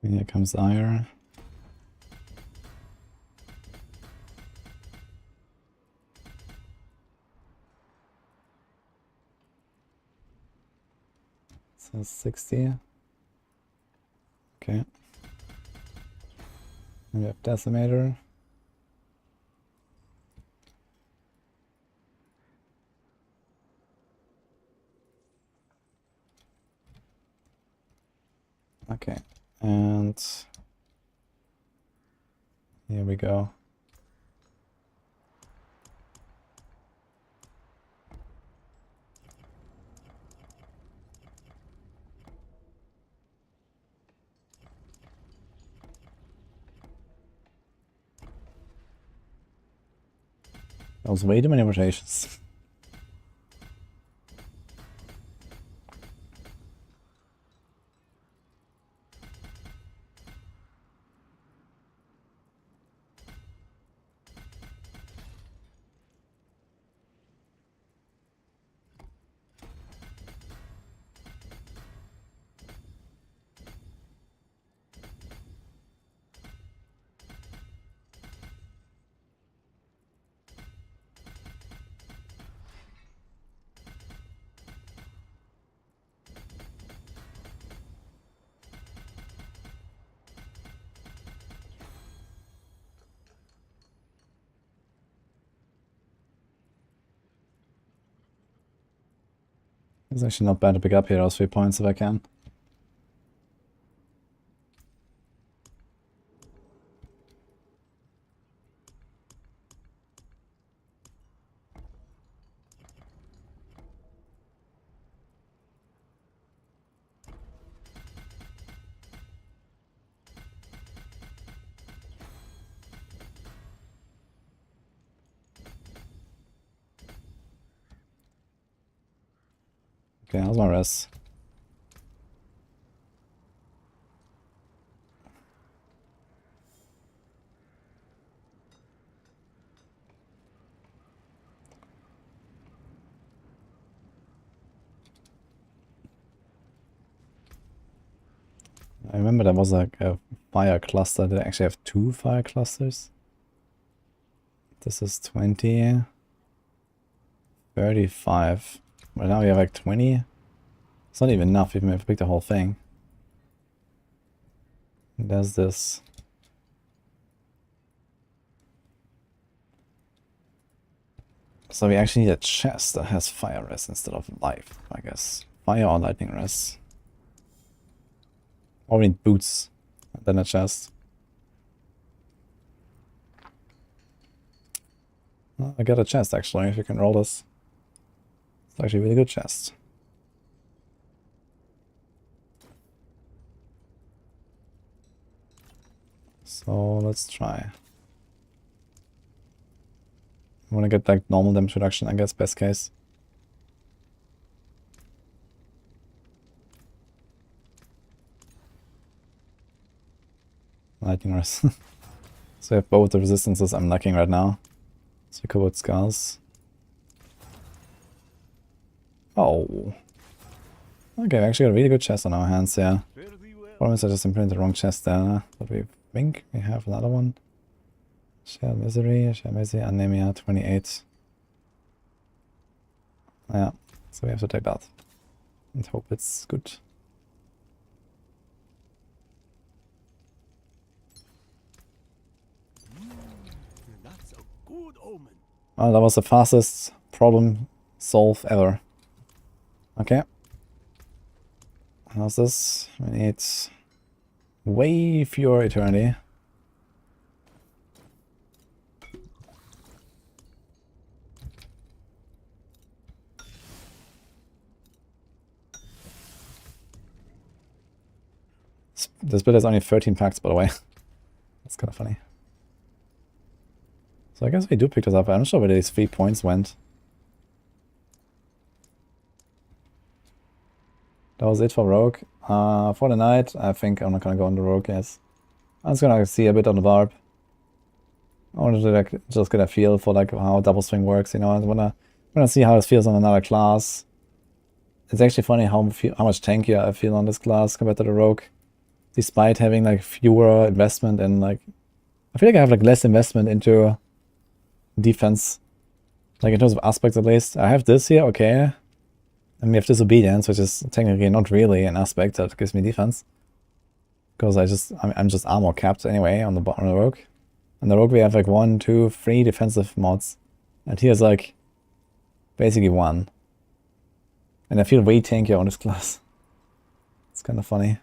[SPEAKER 1] Here comes Ire. So 60. Okay. We have Decimator. Okay. And here we go. That was way too many rotations. It's actually not bad to pick up here those 3 points if I can. Okay, how's my res? I remember there was like a fire cluster. Did I actually have 2 fire clusters? This is 20, 35. Right now we have like 20. It's not even enough even if I pick the whole thing. And there's this. So we actually need a chest that has fire res instead of life, I guess. Fire or lightning res. Or we need boots, and then a chest. Well, I got a chest actually, if you can roll this. It's actually a really good chest. So let's try. I want to get like normal damage reduction, I guess, best case. Lightning res. So I have both the resistances I'm lacking right now. So we covered scars. Oh. Okay, we actually got a really good chest on our hands here. Problem is I just imprinted the wrong chest there. But we think we have another one. Share misery, anemia, 28. Yeah, so we have to take that. And hope it's good.
[SPEAKER 4] That's a good omen.
[SPEAKER 1] Well, that was the fastest problem solve ever. Okay. How's this? We need way fewer eternity. This build has only 13 packs, by the way. That's kind of funny. So I guess we do pick this up. I'm not sure where these 3 points went. That was it for Rogue. For the night, I think I'm not gonna go on the Rogue, yes. I'm just gonna see a bit on the Barb. I want to like just get a feel for like how double swing works, you know. I wanna see how it feels on another class. It's actually funny how much tankier I feel on this class compared to the Rogue. Despite having like fewer investment and like, I feel like I have like less investment into defense, like in terms of aspects at least. I have this here, okay, and we have disobedience, which is technically not really an aspect that gives me defense, because I'm just armor capped anyway on the Rogue. On the Rogue we have like 1, 2, 3 defensive mods, and here's like basically 1, and I feel way tankier on this class. It's kind of funny.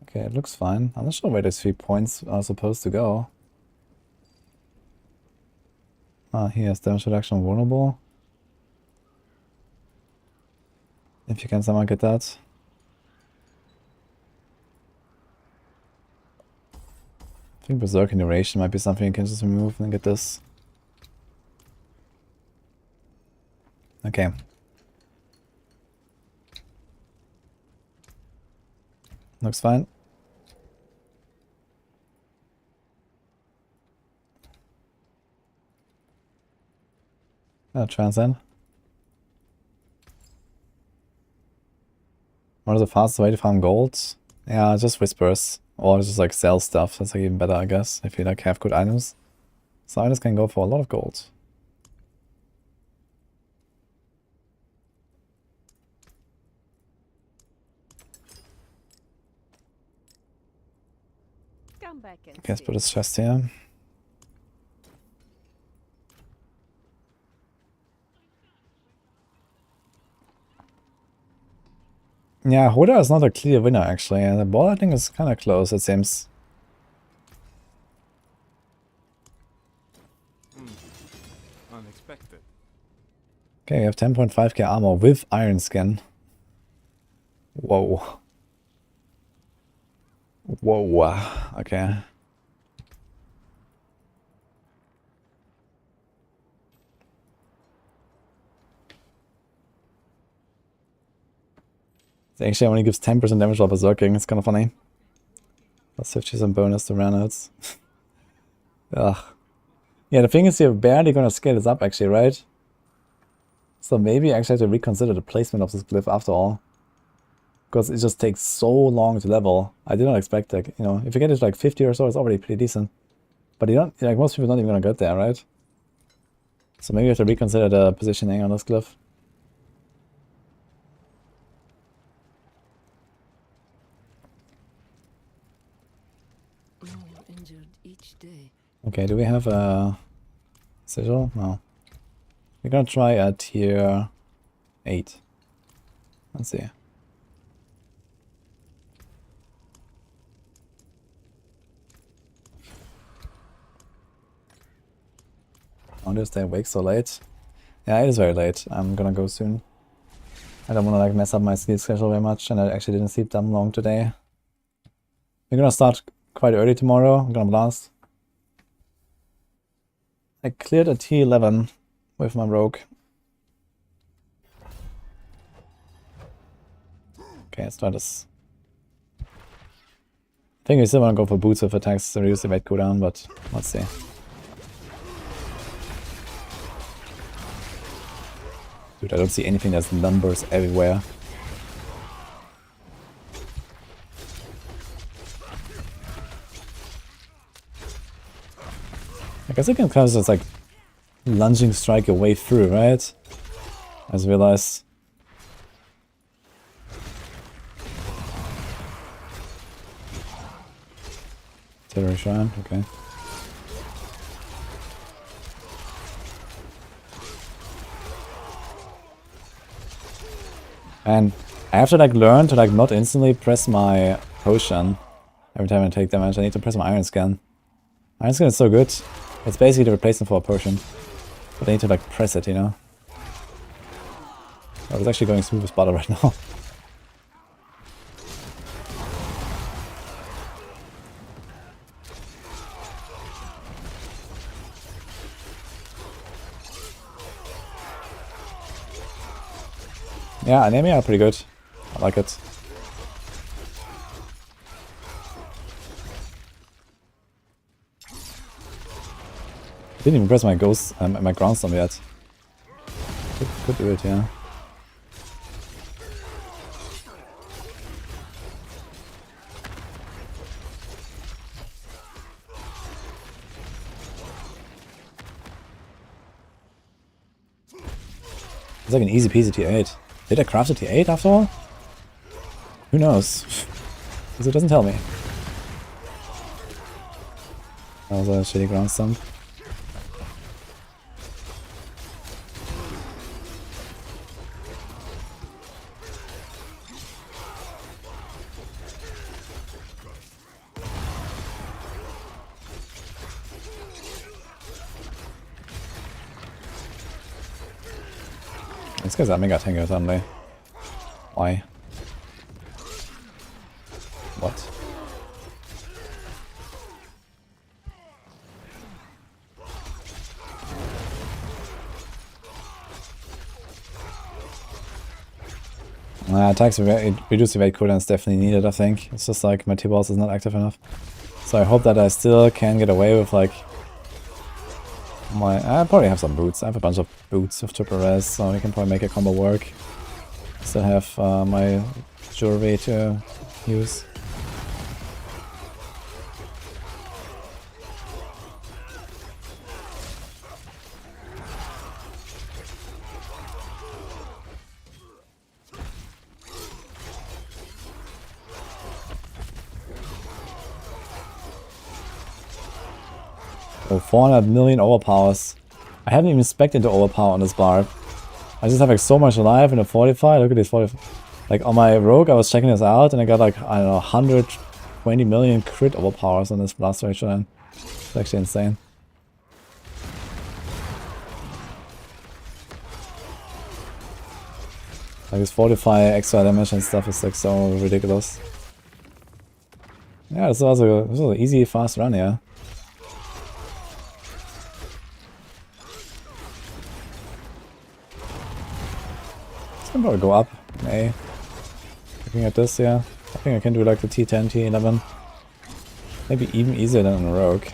[SPEAKER 1] Okay, it looks fine. I'm not sure where these 3 points are supposed to go. Ah, here's damage reduction vulnerable. If you can somehow get that. think Berserk Duration might be something you can just remove and get this. Okay. Looks fine. Transcend. What is the fastest way to farm gold? Yeah, just whispers. Or just like sell stuff. That's like even better, I guess, if you like have good items. So items can go for a lot of gold.
[SPEAKER 5] Come back and
[SPEAKER 1] Okay, let's put this chest here. Yeah, Hoda is not a clear winner actually, and the ball I think is kind of close, it seems.
[SPEAKER 4] Unexpected.
[SPEAKER 1] Okay, we have 10.5k armor with iron skin. Whoa. Whoa. Okay. It actually only gives 10% damage while berserking, it's kind of funny. Plus 50% bonus to run-outs. Ugh. Yeah, the thing is you're barely gonna scale this up actually, right? So maybe I actually have to reconsider the placement of this glyph after all. Because it just takes so long to level. I did not expect, like, you know, if you get it to like 50 or so, it's already pretty decent. But you don't, like, most people don't even gonna get there, right? So maybe you have to reconsider the positioning on this glyph.
[SPEAKER 8] Injured each day.
[SPEAKER 1] Okay, do we have a sigil? No. We're gonna try a tier 8. Let's see. I wonder if they awake so late. Yeah, it is very late. I'm gonna go soon. I don't wanna like mess up my sleep schedule very much, and I actually didn't sleep that long today. We're gonna start quite early tomorrow. I'm gonna blast. I cleared a T11 with my rogue. Okay, let's try this. I think we still want to go for boots with attacks to reduce the weight cooldown, but let's see. Dude, I don't see anything that's numbers everywhere. I guess I can kind of just like lunging strike your way through, right? I just realized. Artillery shrine, okay. And I have to like learn to like not instantly press my potion every time I take damage. I need to press my iron scan. Iron scan is so good. It's basically the replacement for a potion. But I need to like press it, you know? I was actually going smooth with battle right now. Yeah, anemia are pretty good. I like it. I didn't even press my ghost, my ground storm yet. Could do it, yeah. It's like an easy peasy tier 8. Did I craft a tier 8 after all? Who knows? Because it doesn't tell me. That was a shitty ground stump. This guy's at Mega Tango suddenly. Why? What? Attacks reduce evade cooldown is definitely needed, I think. It's just like my T-Balls is not active enough. So I hope that I still can get away with like my... I probably have some boots. I have a bunch of boots with triple res, so we can probably make a combo work. Still have my jewelry to use. Oh, 400 million overpowers. I haven't even expected to overpower on this barb. I just have like so much life in a 45. Look at this 45. Like on my rogue, I was checking this out and I got like, I don't know, 120 million crit overpowers on this blast rage shrine. It's actually insane. Like this 45 extra damage and stuff is like so ridiculous. Yeah, this was an easy, fast run, yeah. I can probably go up in A. Looking at this, yeah. I think I can do like the T10, T11. Maybe even easier than a rogue.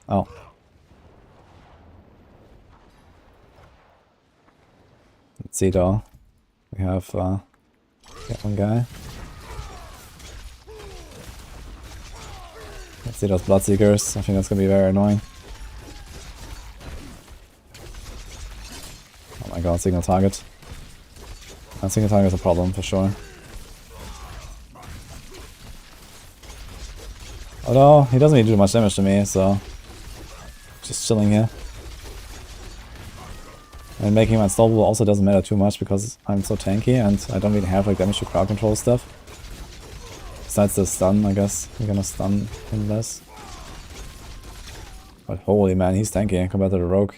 [SPEAKER 1] Oh. Let's see though. We have one guy. Let's see those Bloodseekers. I think that's gonna be very annoying. Oh my god, single target. Single target is a problem for sure. Although, he doesn't really do much damage to me, so... just chilling here. And making him unstoppable also doesn't matter too much because I'm so tanky and I don't really have like damage to crowd control stuff. Besides the stun, I guess. We're gonna stun him less. But holy man, he's tanky compared to the rogue.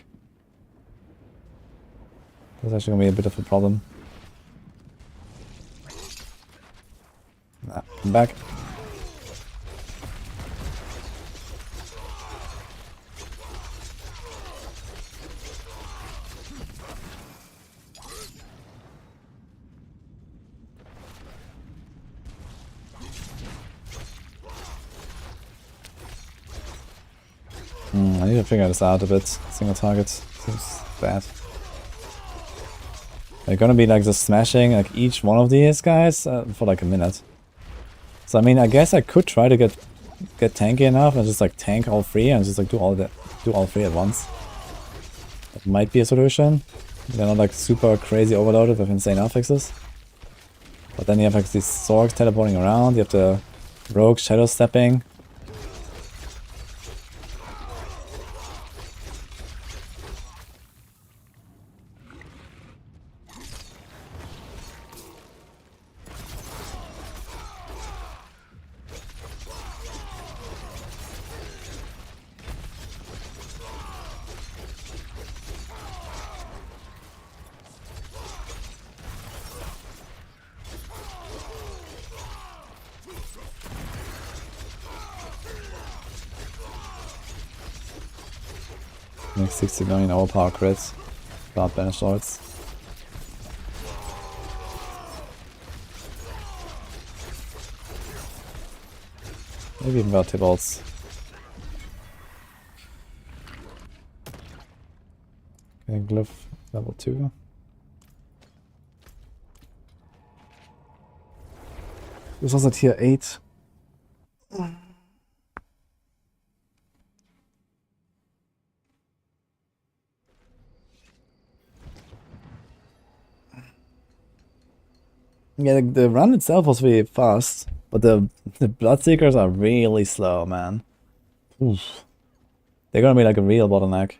[SPEAKER 1] That's actually gonna be a bit of a problem. Nah, come back. I need to figure this out a bit. Single target seems bad. They're gonna be like just smashing like each one of these guys for like a minute. So I mean, I guess I could try to get tanky enough and just like tank all three and just like do all three at once. That might be a solution. They're not like super crazy overloaded with insane affixes. But then you have like these Zorgs teleporting around. You have the rogue shadow stepping. Like 60 million overpower crits. Without banished lords. Maybe even without T-Bolts. Okay, Glyph level 2. This was a tier 8. Yeah, the run itself was really fast, but the Bloodseekers are really slow, man. Oof. They're gonna be like a real bottleneck.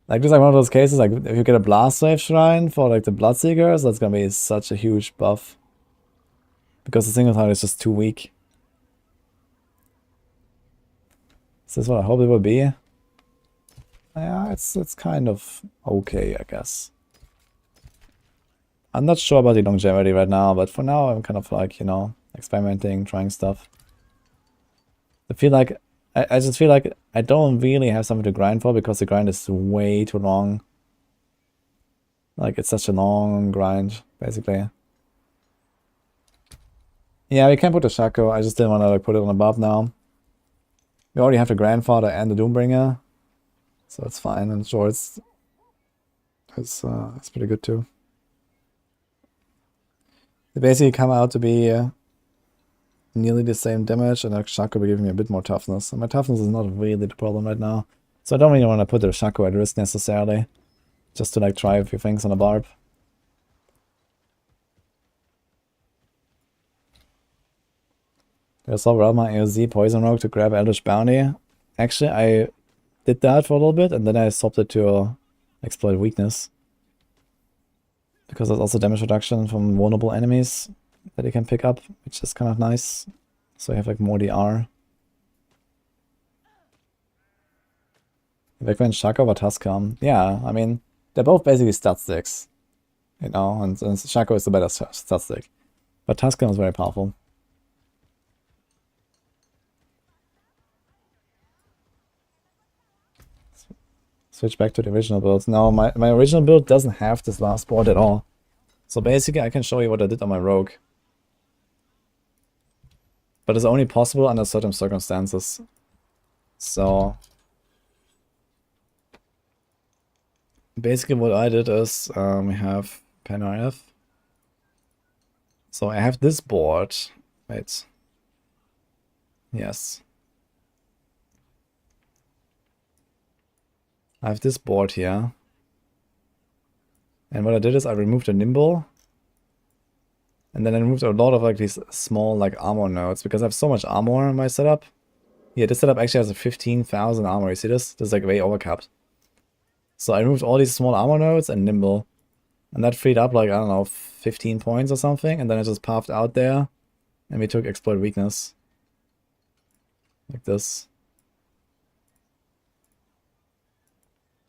[SPEAKER 1] Like, just like one of those cases, like, if you get a Blast Wave Shrine for like the Bloodseekers, that's gonna be such a huge buff. Because the single target is just too weak. Is this what I hope it will be? Yeah, it's kind of okay, I guess. I'm not sure about the longevity right now, but for now I'm kind of like, you know, experimenting, trying stuff. I feel like I just feel like I don't really have something to grind for because the grind is way too long. Like, it's such a long grind, basically. Yeah, we can put the Shako. I just didn't want to like put it on the buff now. We already have the Grandfather and the Doombringer, so it's fine. And sure, it's pretty good too. They basically come out to be nearly the same damage, and like Shako will give me a bit more toughness. And my toughness is not really the problem right now, so I don't really want to put the Shako at risk necessarily, just to like try a few things on a barb. I saw Realm AoZ Poison Rogue to grab Eldritch Bounty. Actually, I did that for a little bit, and then I swapped it to Exploit Weakness. Because there's also damage reduction from vulnerable enemies that you can pick up, which is kind of nice. So you have like more DR. Recommend Shako or Tuskhelm? Yeah, I mean, they're both basically stat sticks. You know, and Shako is the better stat stick. But Tuskhelm is very powerful. Switch back to the original build. No, my original build doesn't have this last board at all. So basically I can show you what I did on my rogue. But it's only possible under certain circumstances. So basically what I did is we have PenRF. So I have this board. Wait. Yes. I have this board here. And what I did is I removed a nimble. And then I removed a lot of like these small like armor nodes because I have so much armor in my setup. Yeah, this setup actually has a 15,000 armor. You see this? This is like way overcapped. So I removed all these small armor nodes and nimble. And that freed up like, I don't know, 15 points or something. And then I just puffed out there. And we took Exploit Weakness. Like this.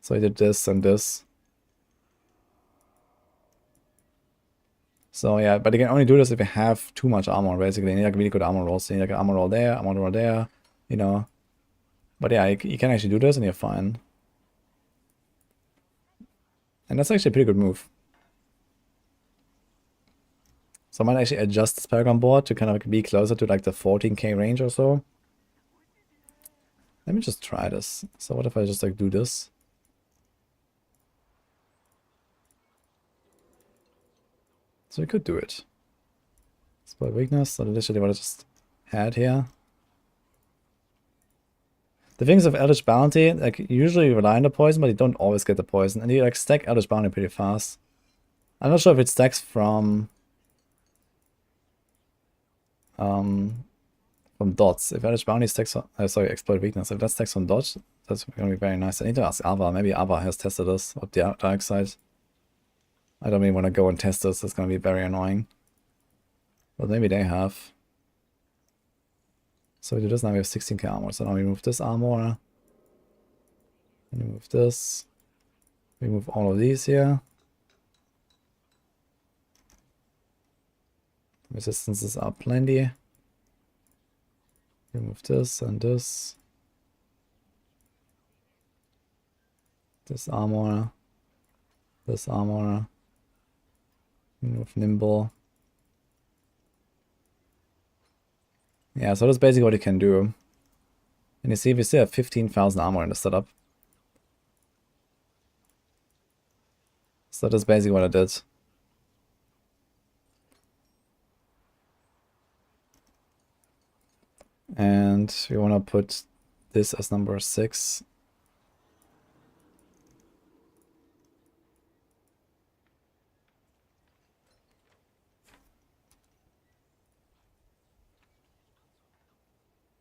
[SPEAKER 1] So I did this and this. So yeah, but you can only do this if you have too much armor, basically. You need like really good armor rolls. So you need like an armor roll there, armor roll there, you know. But yeah, you can actually do this and you're fine. And that's actually a pretty good move. So I might actually adjust this Paragon board to kind of be closer to like the 14k range or so. Let me just try this. So what if I just like do this? So we could do it. Exploit Weakness, so literally what I just had here. The things of Eldritch Bounty, like usually you rely on the poison, but you don't always get the poison. And you like stack Eldritch Bounty pretty fast. I'm not sure if it stacks from dots. If Eldritch Bounty stacks on, sorry, Exploit Weakness. If that stacks on dots, that's gonna be very nice. I need to ask Ava. Maybe Ava has tested this on the dark side. I don't really want to go and test this. It's gonna be very annoying. But maybe they have. So we do this now. We have 16k armor. So now we remove this armor. Remove this. Remove all of these here. Resistances are plenty. Remove this and this. This armor. This armor. Remove nimble. Yeah, so that's basically what you can do. And you see we still have 15,000 armor in the setup. So that's basically what I did. And we want to put this as number 6.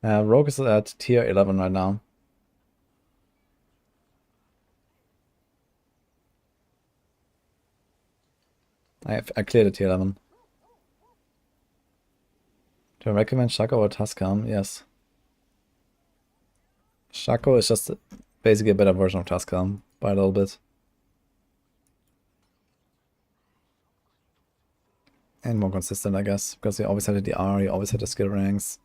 [SPEAKER 1] Rogue is at tier 11 right now. I cleared it tier 11. Do I recommend Shako or Tuskhelm? Yes. Shako is just basically a better version of Tuskhelm by a little bit. And more consistent, I guess, because you always had the DR, you always had the skill ranks.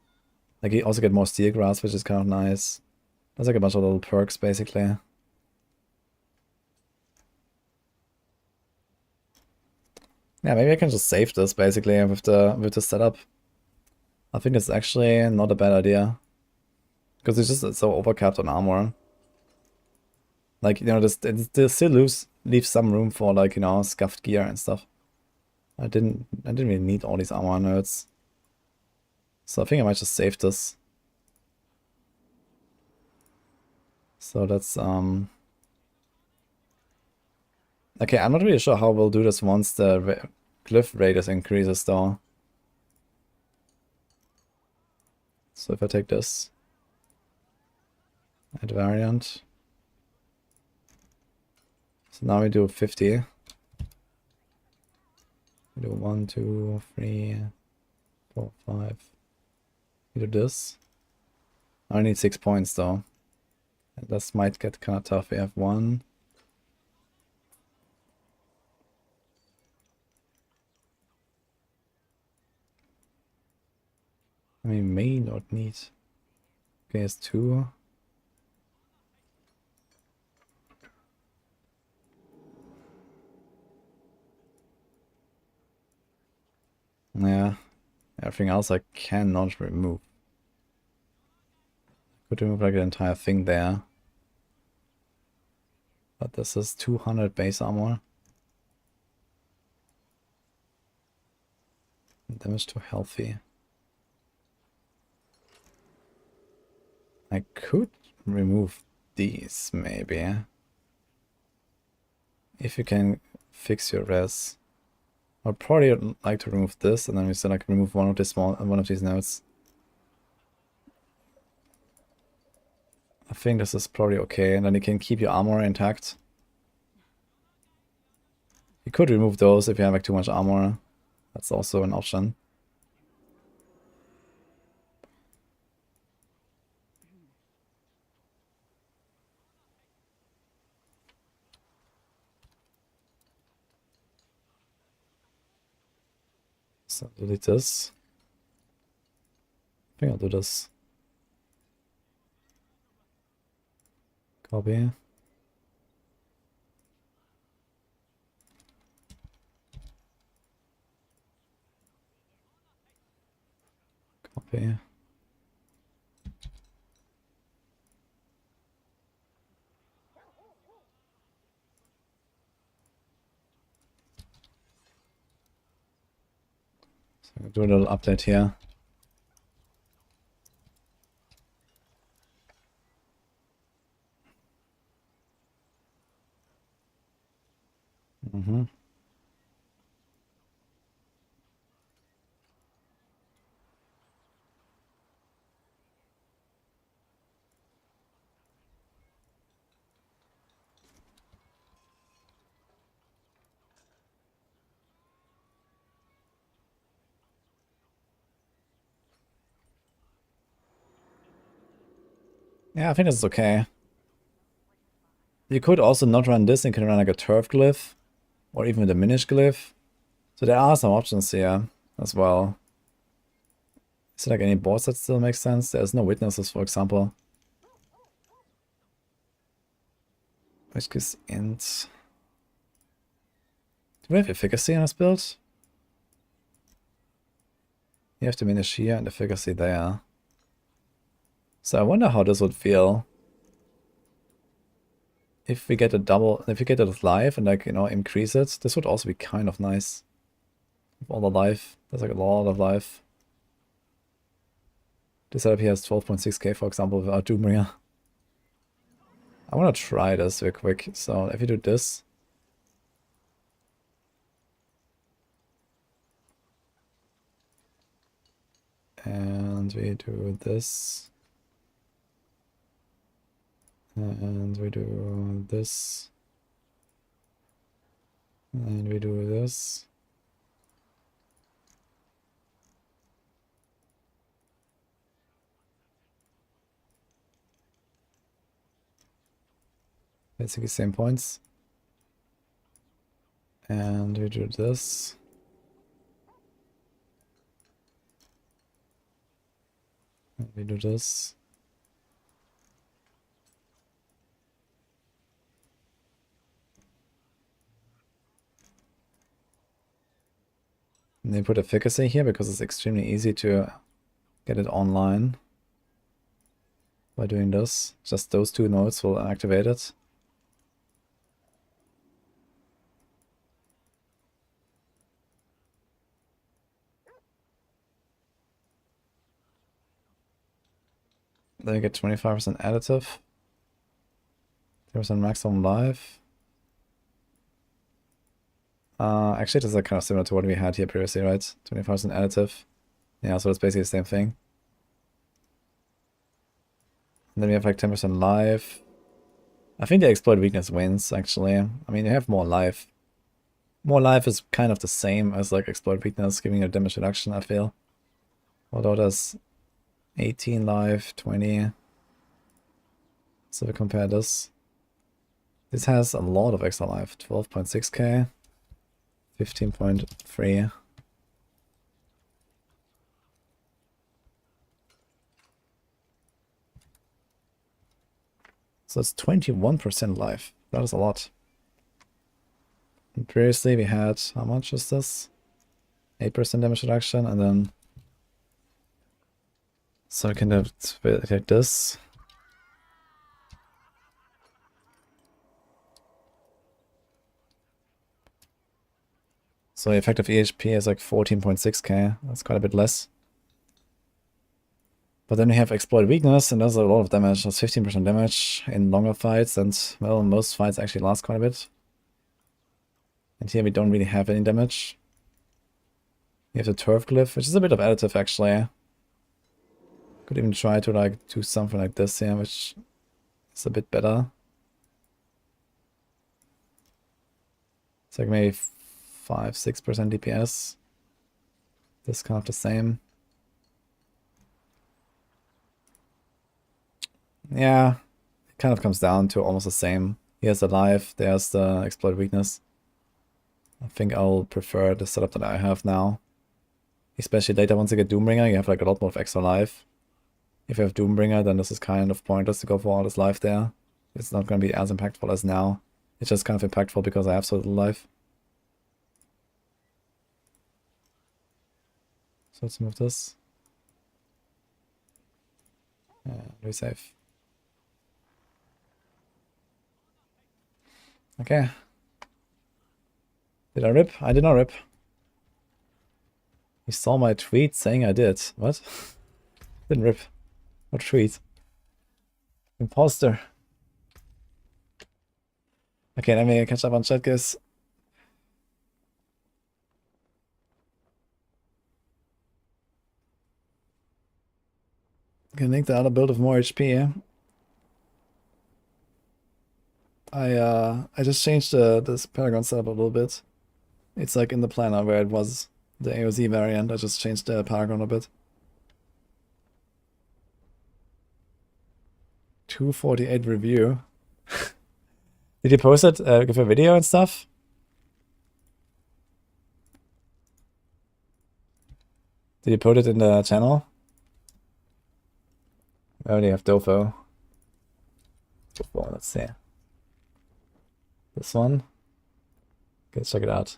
[SPEAKER 1] Like you also get more steel grasp, which is kind of nice. There's like a bunch of little perks basically. Yeah, maybe I can just save this basically with the setup. I think it's actually not a bad idea. Because it's so overcapped on armor. Like, you know, this still leaves some room for, like, you know, scuffed gear and stuff. I didn't really need all these armor nerds. So I think I might just save this. So that's okay, I'm not really sure how we'll do this once the glyph radius increases though. So if I take this, add variant. So now we do 50. We do 1, 2, 3, 4, 5. We do this. I need 6 points though. This might get kind of tough. We have 1. I mean, may not need. Okay, it's 2. Yeah, everything else I cannot remove. Could remove like the entire thing there. But this is 200 base armor. Damage to healthy. I could remove these maybe. If you can fix your res. I'd probably like to remove this and then we still like remove one of these nodes. I think this is probably okay, and then you can keep your armor intact. You could remove those if you have like too much armor. That's also an option. So delete this. I think I'll do this. Copy. Copy. So I'll do a little update here. Yeah, I think this is okay. You could also not run this, you can run like a turf glyph or even a diminished glyph. So there are some options here as well. Is there like any boards that still make sense? There's no witnesses, for example. Which gives int. Do we have efficacy on this build? You have diminish here and efficacy there. So I wonder how this would feel if we get a double, if we get it with life and like, you know, increase it. This would also be kind of nice. With all the life, there's like a lot of life. This setup here has 12.6k, for example, without Doombringer. I want to try this real quick. So if you do this, and we do this, and we do this, and we do this. Basically same points. And we do this. We do this. And they put efficacy here because it's extremely easy to get it online by doing this. Just those two nodes will activate it. Then you get 25% additive, 10% maximum life. Actually, this is kind of similar to what we had here previously, right? 25% additive. Yeah, so it's basically the same thing. And then we have like 10% life. I think the exploit weakness wins, actually. I mean, you have more life. More life is kind of the same as like exploit weakness, giving a damage reduction, I feel. Although there's 18 life, 20. So we compare this. This has a lot of extra life. 12.6k. 15.3. So it's 21% life. That is a lot. And previously we had, how much is this? 8% damage reduction, and then so I can have take this. So the effective EHP is like 14.6k. That's quite a bit less. But then we have exploit weakness, and does a lot of damage. That's 15% damage in longer fights, and well, most fights actually last quite a bit. And here we don't really have any damage. We have the turf glyph, which is a bit of additive actually. Could even try to like do something like this here, which is a bit better. It's like maybe 5-6% DPS. This kind of the same. Yeah, it kind of comes down to almost the same. Here's the life, there's the exploit weakness. I think I'll prefer the setup that I have now. Especially later once you get Doombringer, you have like a lot more of extra life. If you have Doombringer, then this is kind of pointless to go for all this life there. It's not going to be as impactful as now. It's just kind of impactful because I have so little life. So let's move this. Resave. Okay. Did I rip? I did not rip. You saw my tweet saying I did. What? Didn't rip. What tweet? Imposter. Okay, let me catch up on chat, guys. Can make the other build of more HP, yeah? I just changed this Paragon setup a little bit. It's like in the planner where it was the AoZ variant. I just changed the Paragon a bit. 248 review. Did you post it? Give a video and stuff? Did you put it in the channel? I already have Dofo. Let's see. This one. Let's check it out.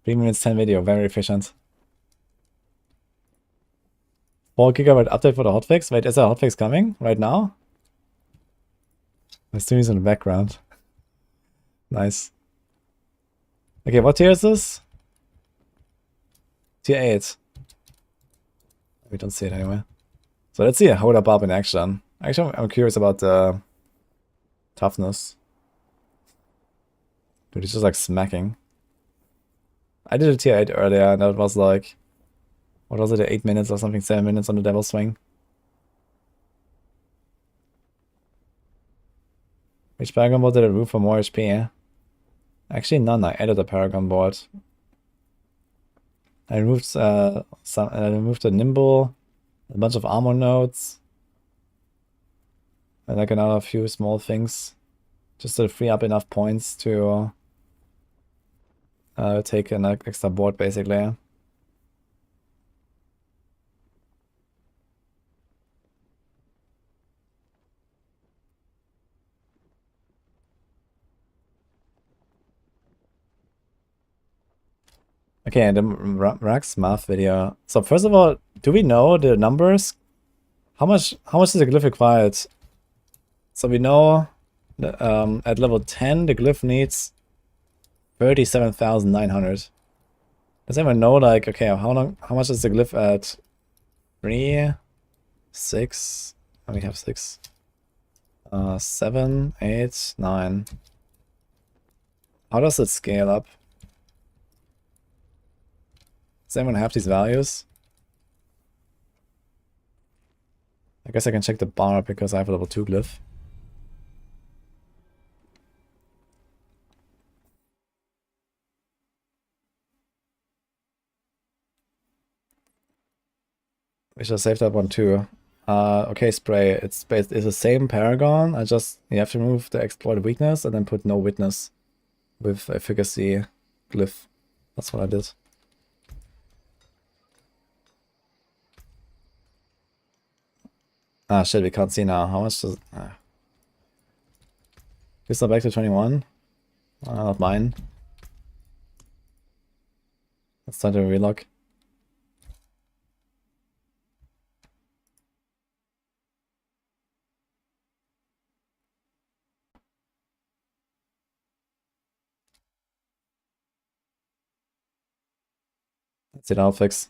[SPEAKER 1] 3 minutes 10 video, very efficient. 4 GB update for the hotfix. Wait, is there a hotfix coming right now? My stream is in the background. Nice. Okay, what tier is this? Tier 8. We don't see it anywhere. So let's see a hold up in action. Actually, I'm curious about the toughness. Dude, it's just like smacking. I did a tier 8 earlier and that was like, what was it, 8 minutes or something, 7 minutes on the Devil Swing. Which Paragon board did I remove for more HP, yeah? Actually none, I added a Paragon board. I removed I removed a Nimble, a bunch of armor nodes, and like another few small things. Just to free up enough points to take an extra board basically. Okay, the Rax math video. So first of all, do we know the numbers? How much is the glyph required? So we know that, at level 10 the glyph needs 37,900. Does anyone know, like, okay, how much is the glyph at 3, 6? Oh, we have 6. 7, 8, 9. How does it scale up? Does anyone have these values? I guess I can check the bar because I have a level 2 glyph. We should save that one too. Okay, spray. It's the same Paragon. You have to remove the exploited weakness and then put no witness with efficacy glyph. That's what I did. Ah shit, we can't see now. How much does Is that back to 21? Not mine. Let's start to relock. That's it, I'll fix.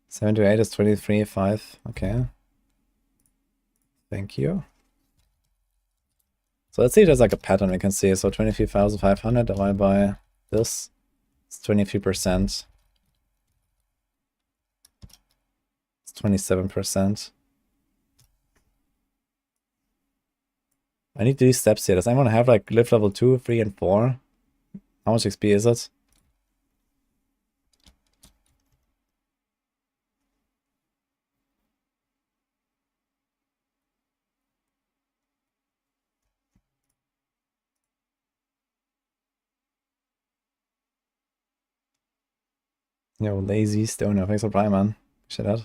[SPEAKER 1] 7 to 8 is 23.5. Okay. Thank you. So let's see if there's like a pattern we can see. So 23,500 divided by this. It's 23%. It's 27%. I need these steps here. Does anyone have like glyph level 2, 3, and 4? How much XP is it? Yo, lazy stoner. Thanks for Prime, man. Shit out.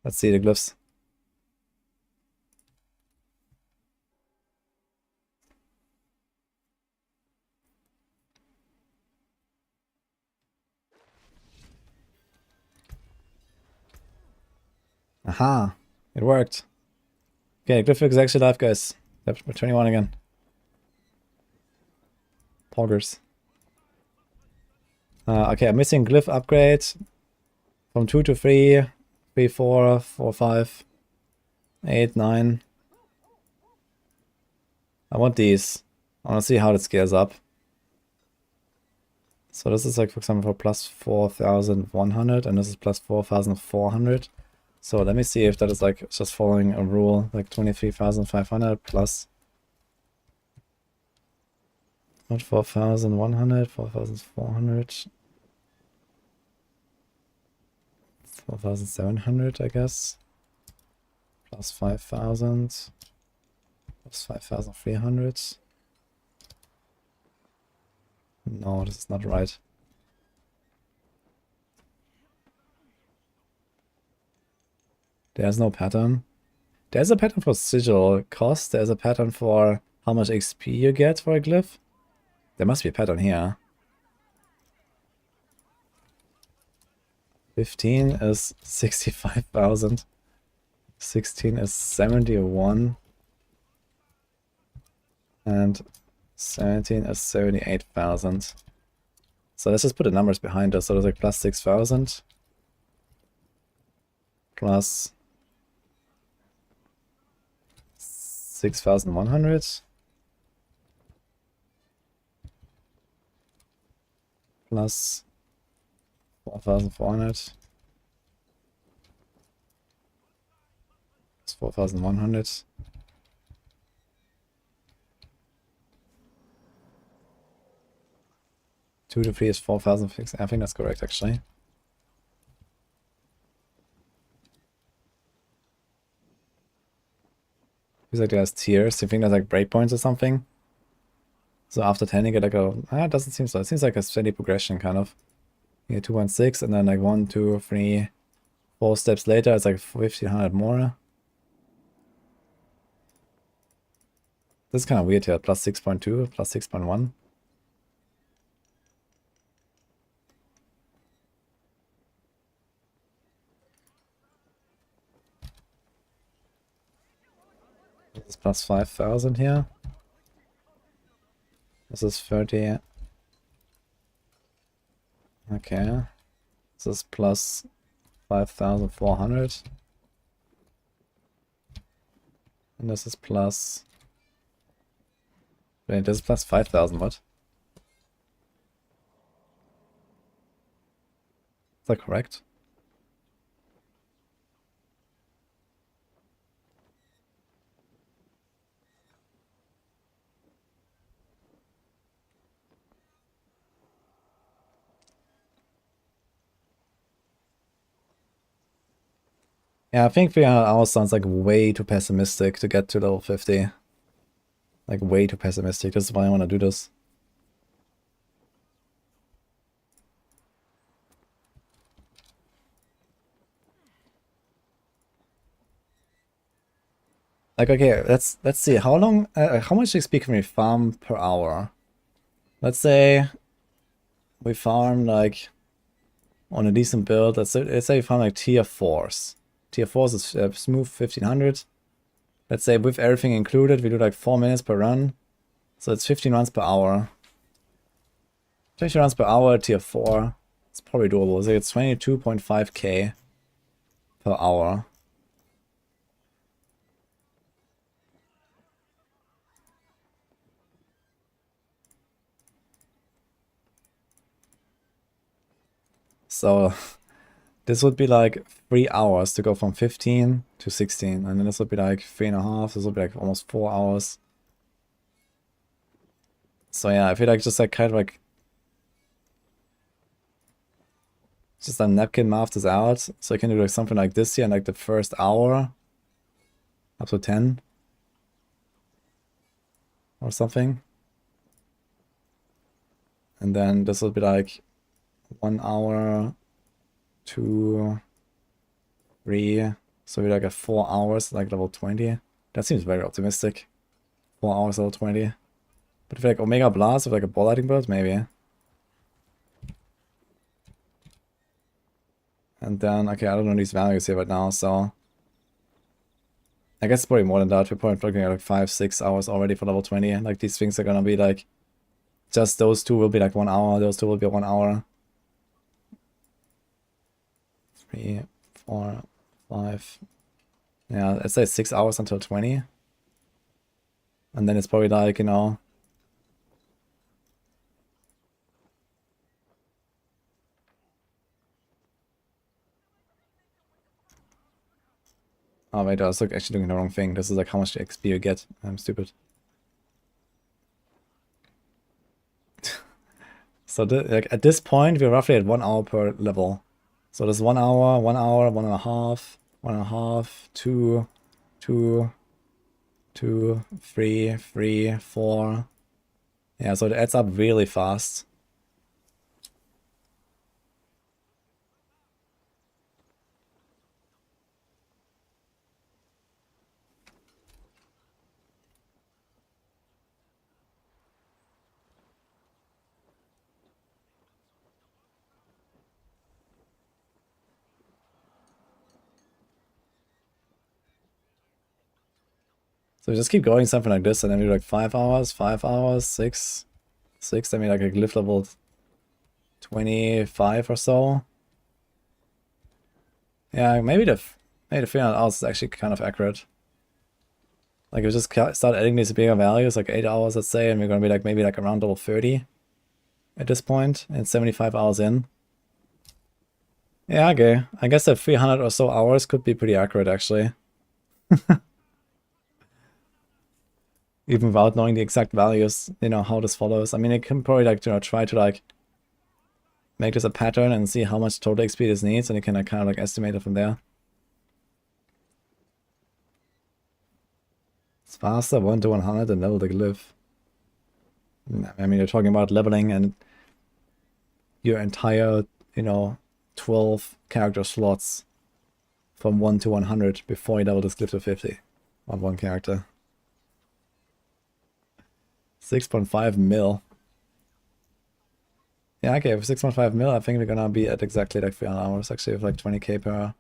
[SPEAKER 1] Let's see the glyphs. Aha! It worked. Okay, Glyph is actually live, guys. Yep, we're 21 again. Poggers. Okay, I'm missing Glyph upgrade from 2 to 3, 3, 4, 4, 5, 8, 9. I want these. I want to see how it scales up. So this is like, for example, for plus 4,100 and this is plus 4,400. So let me see if that is like just following a rule, like 23,500 plus not 4,100, 4,400, 4,700, I guess, plus 5,000, plus 5,300. No, this is not right. There's no pattern. There's a pattern for sigil cost. There's a pattern for how much XP you get for a glyph. There must be a pattern here. 15 is 65,000. 16 is 71. And 17 is 78,000. So let's just put the numbers behind us. So there's like plus 6,000. Plus 6,100 plus 4,400 plus 4,100 2 to 3 is 4,000. I think that's correct actually. Feels like there's tiers. You think there's like breakpoints or something? So after 10 you get like a... it doesn't seem so. It seems like a steady progression kind of. You get 2.6 and then like 1, 2, 3, 4 steps later, it's like 1500 more. This is kind of weird here. Plus 6.2, plus 6.1. This is plus 5,000 here. This is 30. Okay. This is plus 5,400. And this is plus... Wait, this is plus 5,000, what? Is that correct? Yeah, I think 300 hours sounds like way too pessimistic to get to level 50. Like way too pessimistic. This is why I want to do this. Like, okay, let's see how long, how much XP can we farm per hour? Let's say we farm like on a decent build. Let's say we farm like tier 4s. Tier 4s is smooth 1500. Let's say with everything included, we do like 4 minutes per run. So it's 15 runs per hour. 15 runs per hour, tier 4. It's probably doable. So it's 22.5k per hour. So this would be like 3 hours to go from 15 to 16. And then this would be like 3.5. This would be like almost 4 hours. So yeah, I feel like just like kind of like just a napkin math this out. So I can do like something like this here in like the first hour up to 10 or something. And then this would be like 1 hour, 2, 3. So we like at 4 hours, like level 20. That seems very optimistic. 4 hours level 20. But if like Omega Blast with like a ball lightning build, maybe. And then, okay, I don't know these values here right now, so I guess it's probably more than that. We're probably looking at like 5-6 hours already for level 20. Like these things are gonna be like, just those two will be like 1 hour, those two will be 1 hour. 3, 4, 5. Yeah, let's say 6 hours until 20. And then it's probably like, you know, oh wait, I was actually doing the wrong thing. This is like how much XP you get. I'm stupid. So like at this point, we're roughly at 1 hour per level. So there's 1 hour, 1 hour, 1.5, 1.5, 2, 2, 2, 3, 3, 4. Yeah, so it adds up really fast. So we just keep going something like this, and then we do like 5 hours, 5 hours, 6, 6, then we like a glyph level 25 or so. Yeah, maybe the 300 hours is actually kind of accurate. Like we just start adding these bigger values, like 8 hours, let's say, and we're gonna be like maybe like around level 30 at this point, and 75 hours in. Yeah, okay. I guess that 300 or so hours could be pretty accurate, actually. Even without knowing the exact values, you know, how this follows. I mean, it can probably like, you know, try to like make this a pattern and see how much total XP this needs, and you can like kind of like estimate it from there. It's faster 1 to 100 and level the glyph. I mean, you're talking about leveling and your entire, you know, 12 character slots from 1 to 100 before he doubled his Glyph to 50 on one character. 6.5 mil. Yeah, okay, for 6.5 mil, I think we're gonna be at exactly like 300 hours, actually, with like 20k per hour.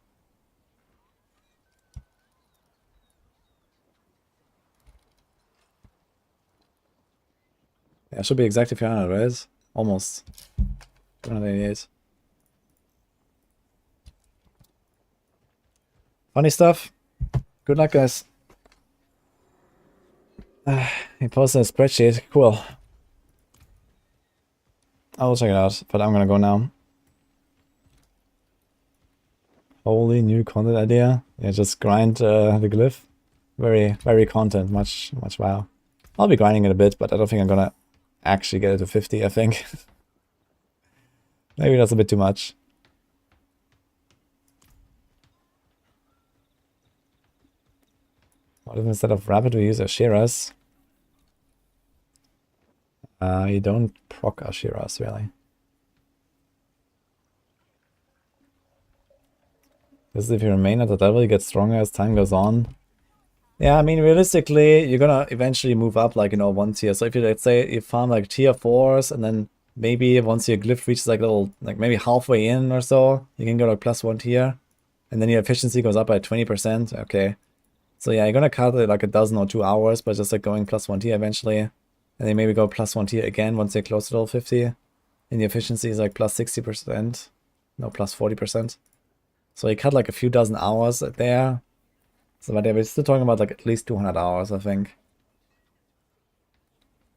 [SPEAKER 1] Yeah, it should be exactly 300, right? Almost. 288. Funny stuff. Good luck, guys. He posted a spreadsheet. Cool. I will check it out, but I'm gonna go now. Holy new content idea. Yeah, just grind the glyph. Very content. Much wow. I'll be grinding it a bit, but I don't think I'm gonna actually get it to 50, I think. Maybe that's a bit too much. What if instead of Rapid we use Ashiras? You don't proc Ashiras, really. This is if you remain at the level, you get stronger as time goes on. Yeah, I mean, realistically, you're gonna eventually move up, like, you know, one tier. So if you, let's say, you farm, like, tier 4s, and then maybe once your glyph reaches, like, little, like, maybe halfway in or so, you can go, like, +1 tier. And then your efficiency goes up by 20%. Okay. So yeah, you're gonna cut it, like, a dozen or 2 hours, but just, like, going +1 tier eventually. And then maybe go +1 tier again once you're close to level 50. And the efficiency is, like, +60%. No, +40%. So you cut, like, a few dozen hours there. So, but yeah, we're still talking about like at least 200 hours, I think.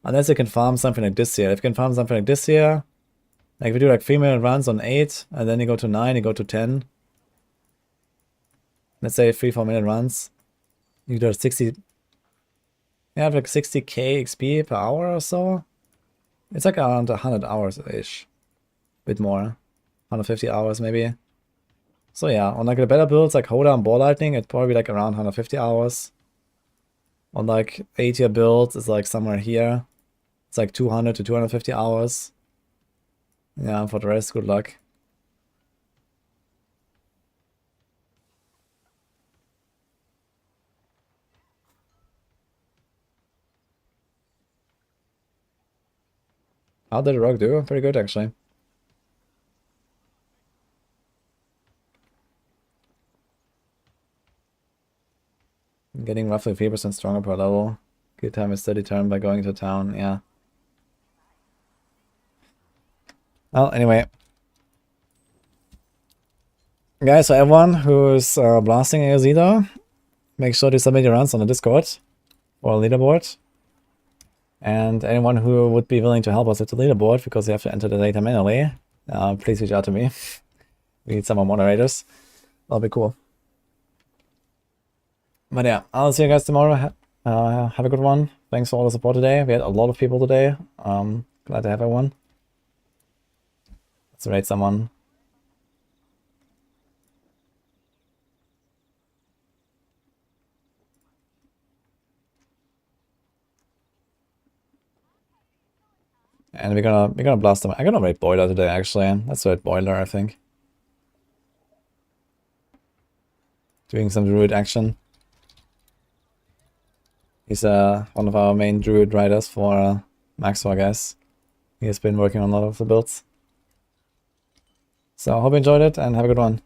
[SPEAKER 1] Unless you can farm something like this here. If you can farm something like this here, like if you do like 3-minute runs on 8, and then you go to 9, you go to 10. Let's say 3-4 minute runs. You do 60. You have like 60k XP per hour or so. It's like around 100 hours-ish. Bit more. 150 hours maybe. So yeah, on like the better builds like Hoda and Ball Lightning, it's probably like around 150 hours. On like A-tier builds, it's like somewhere here. It's like 200 to 250 hours. Yeah, and for the rest, good luck. How did the rock do? Pretty good, actually. Getting roughly 3% stronger per level. Good time is 30 turn by going to town, yeah. Well, anyway. Guys, so everyone who's blasting AoZ though, make sure to submit your runs on the Discord or Leaderboard. And anyone who would be willing to help us with the Leaderboard, because you have to enter the data manually, please reach out to me. We need some more moderators. That'll be cool. But yeah, I'll see you guys tomorrow. Have a good one. Thanks for all the support today. We had a lot of people today. Glad to have everyone. Let's raid someone. And we're gonna blast them. I'm gonna raid Boiler today, actually. Let's raid Boiler, I think. Doing some Druid action. He's one of our main Druid riders for Maxwell, I guess. He has been working on a lot of the builds. So I hope you enjoyed it and have a good one.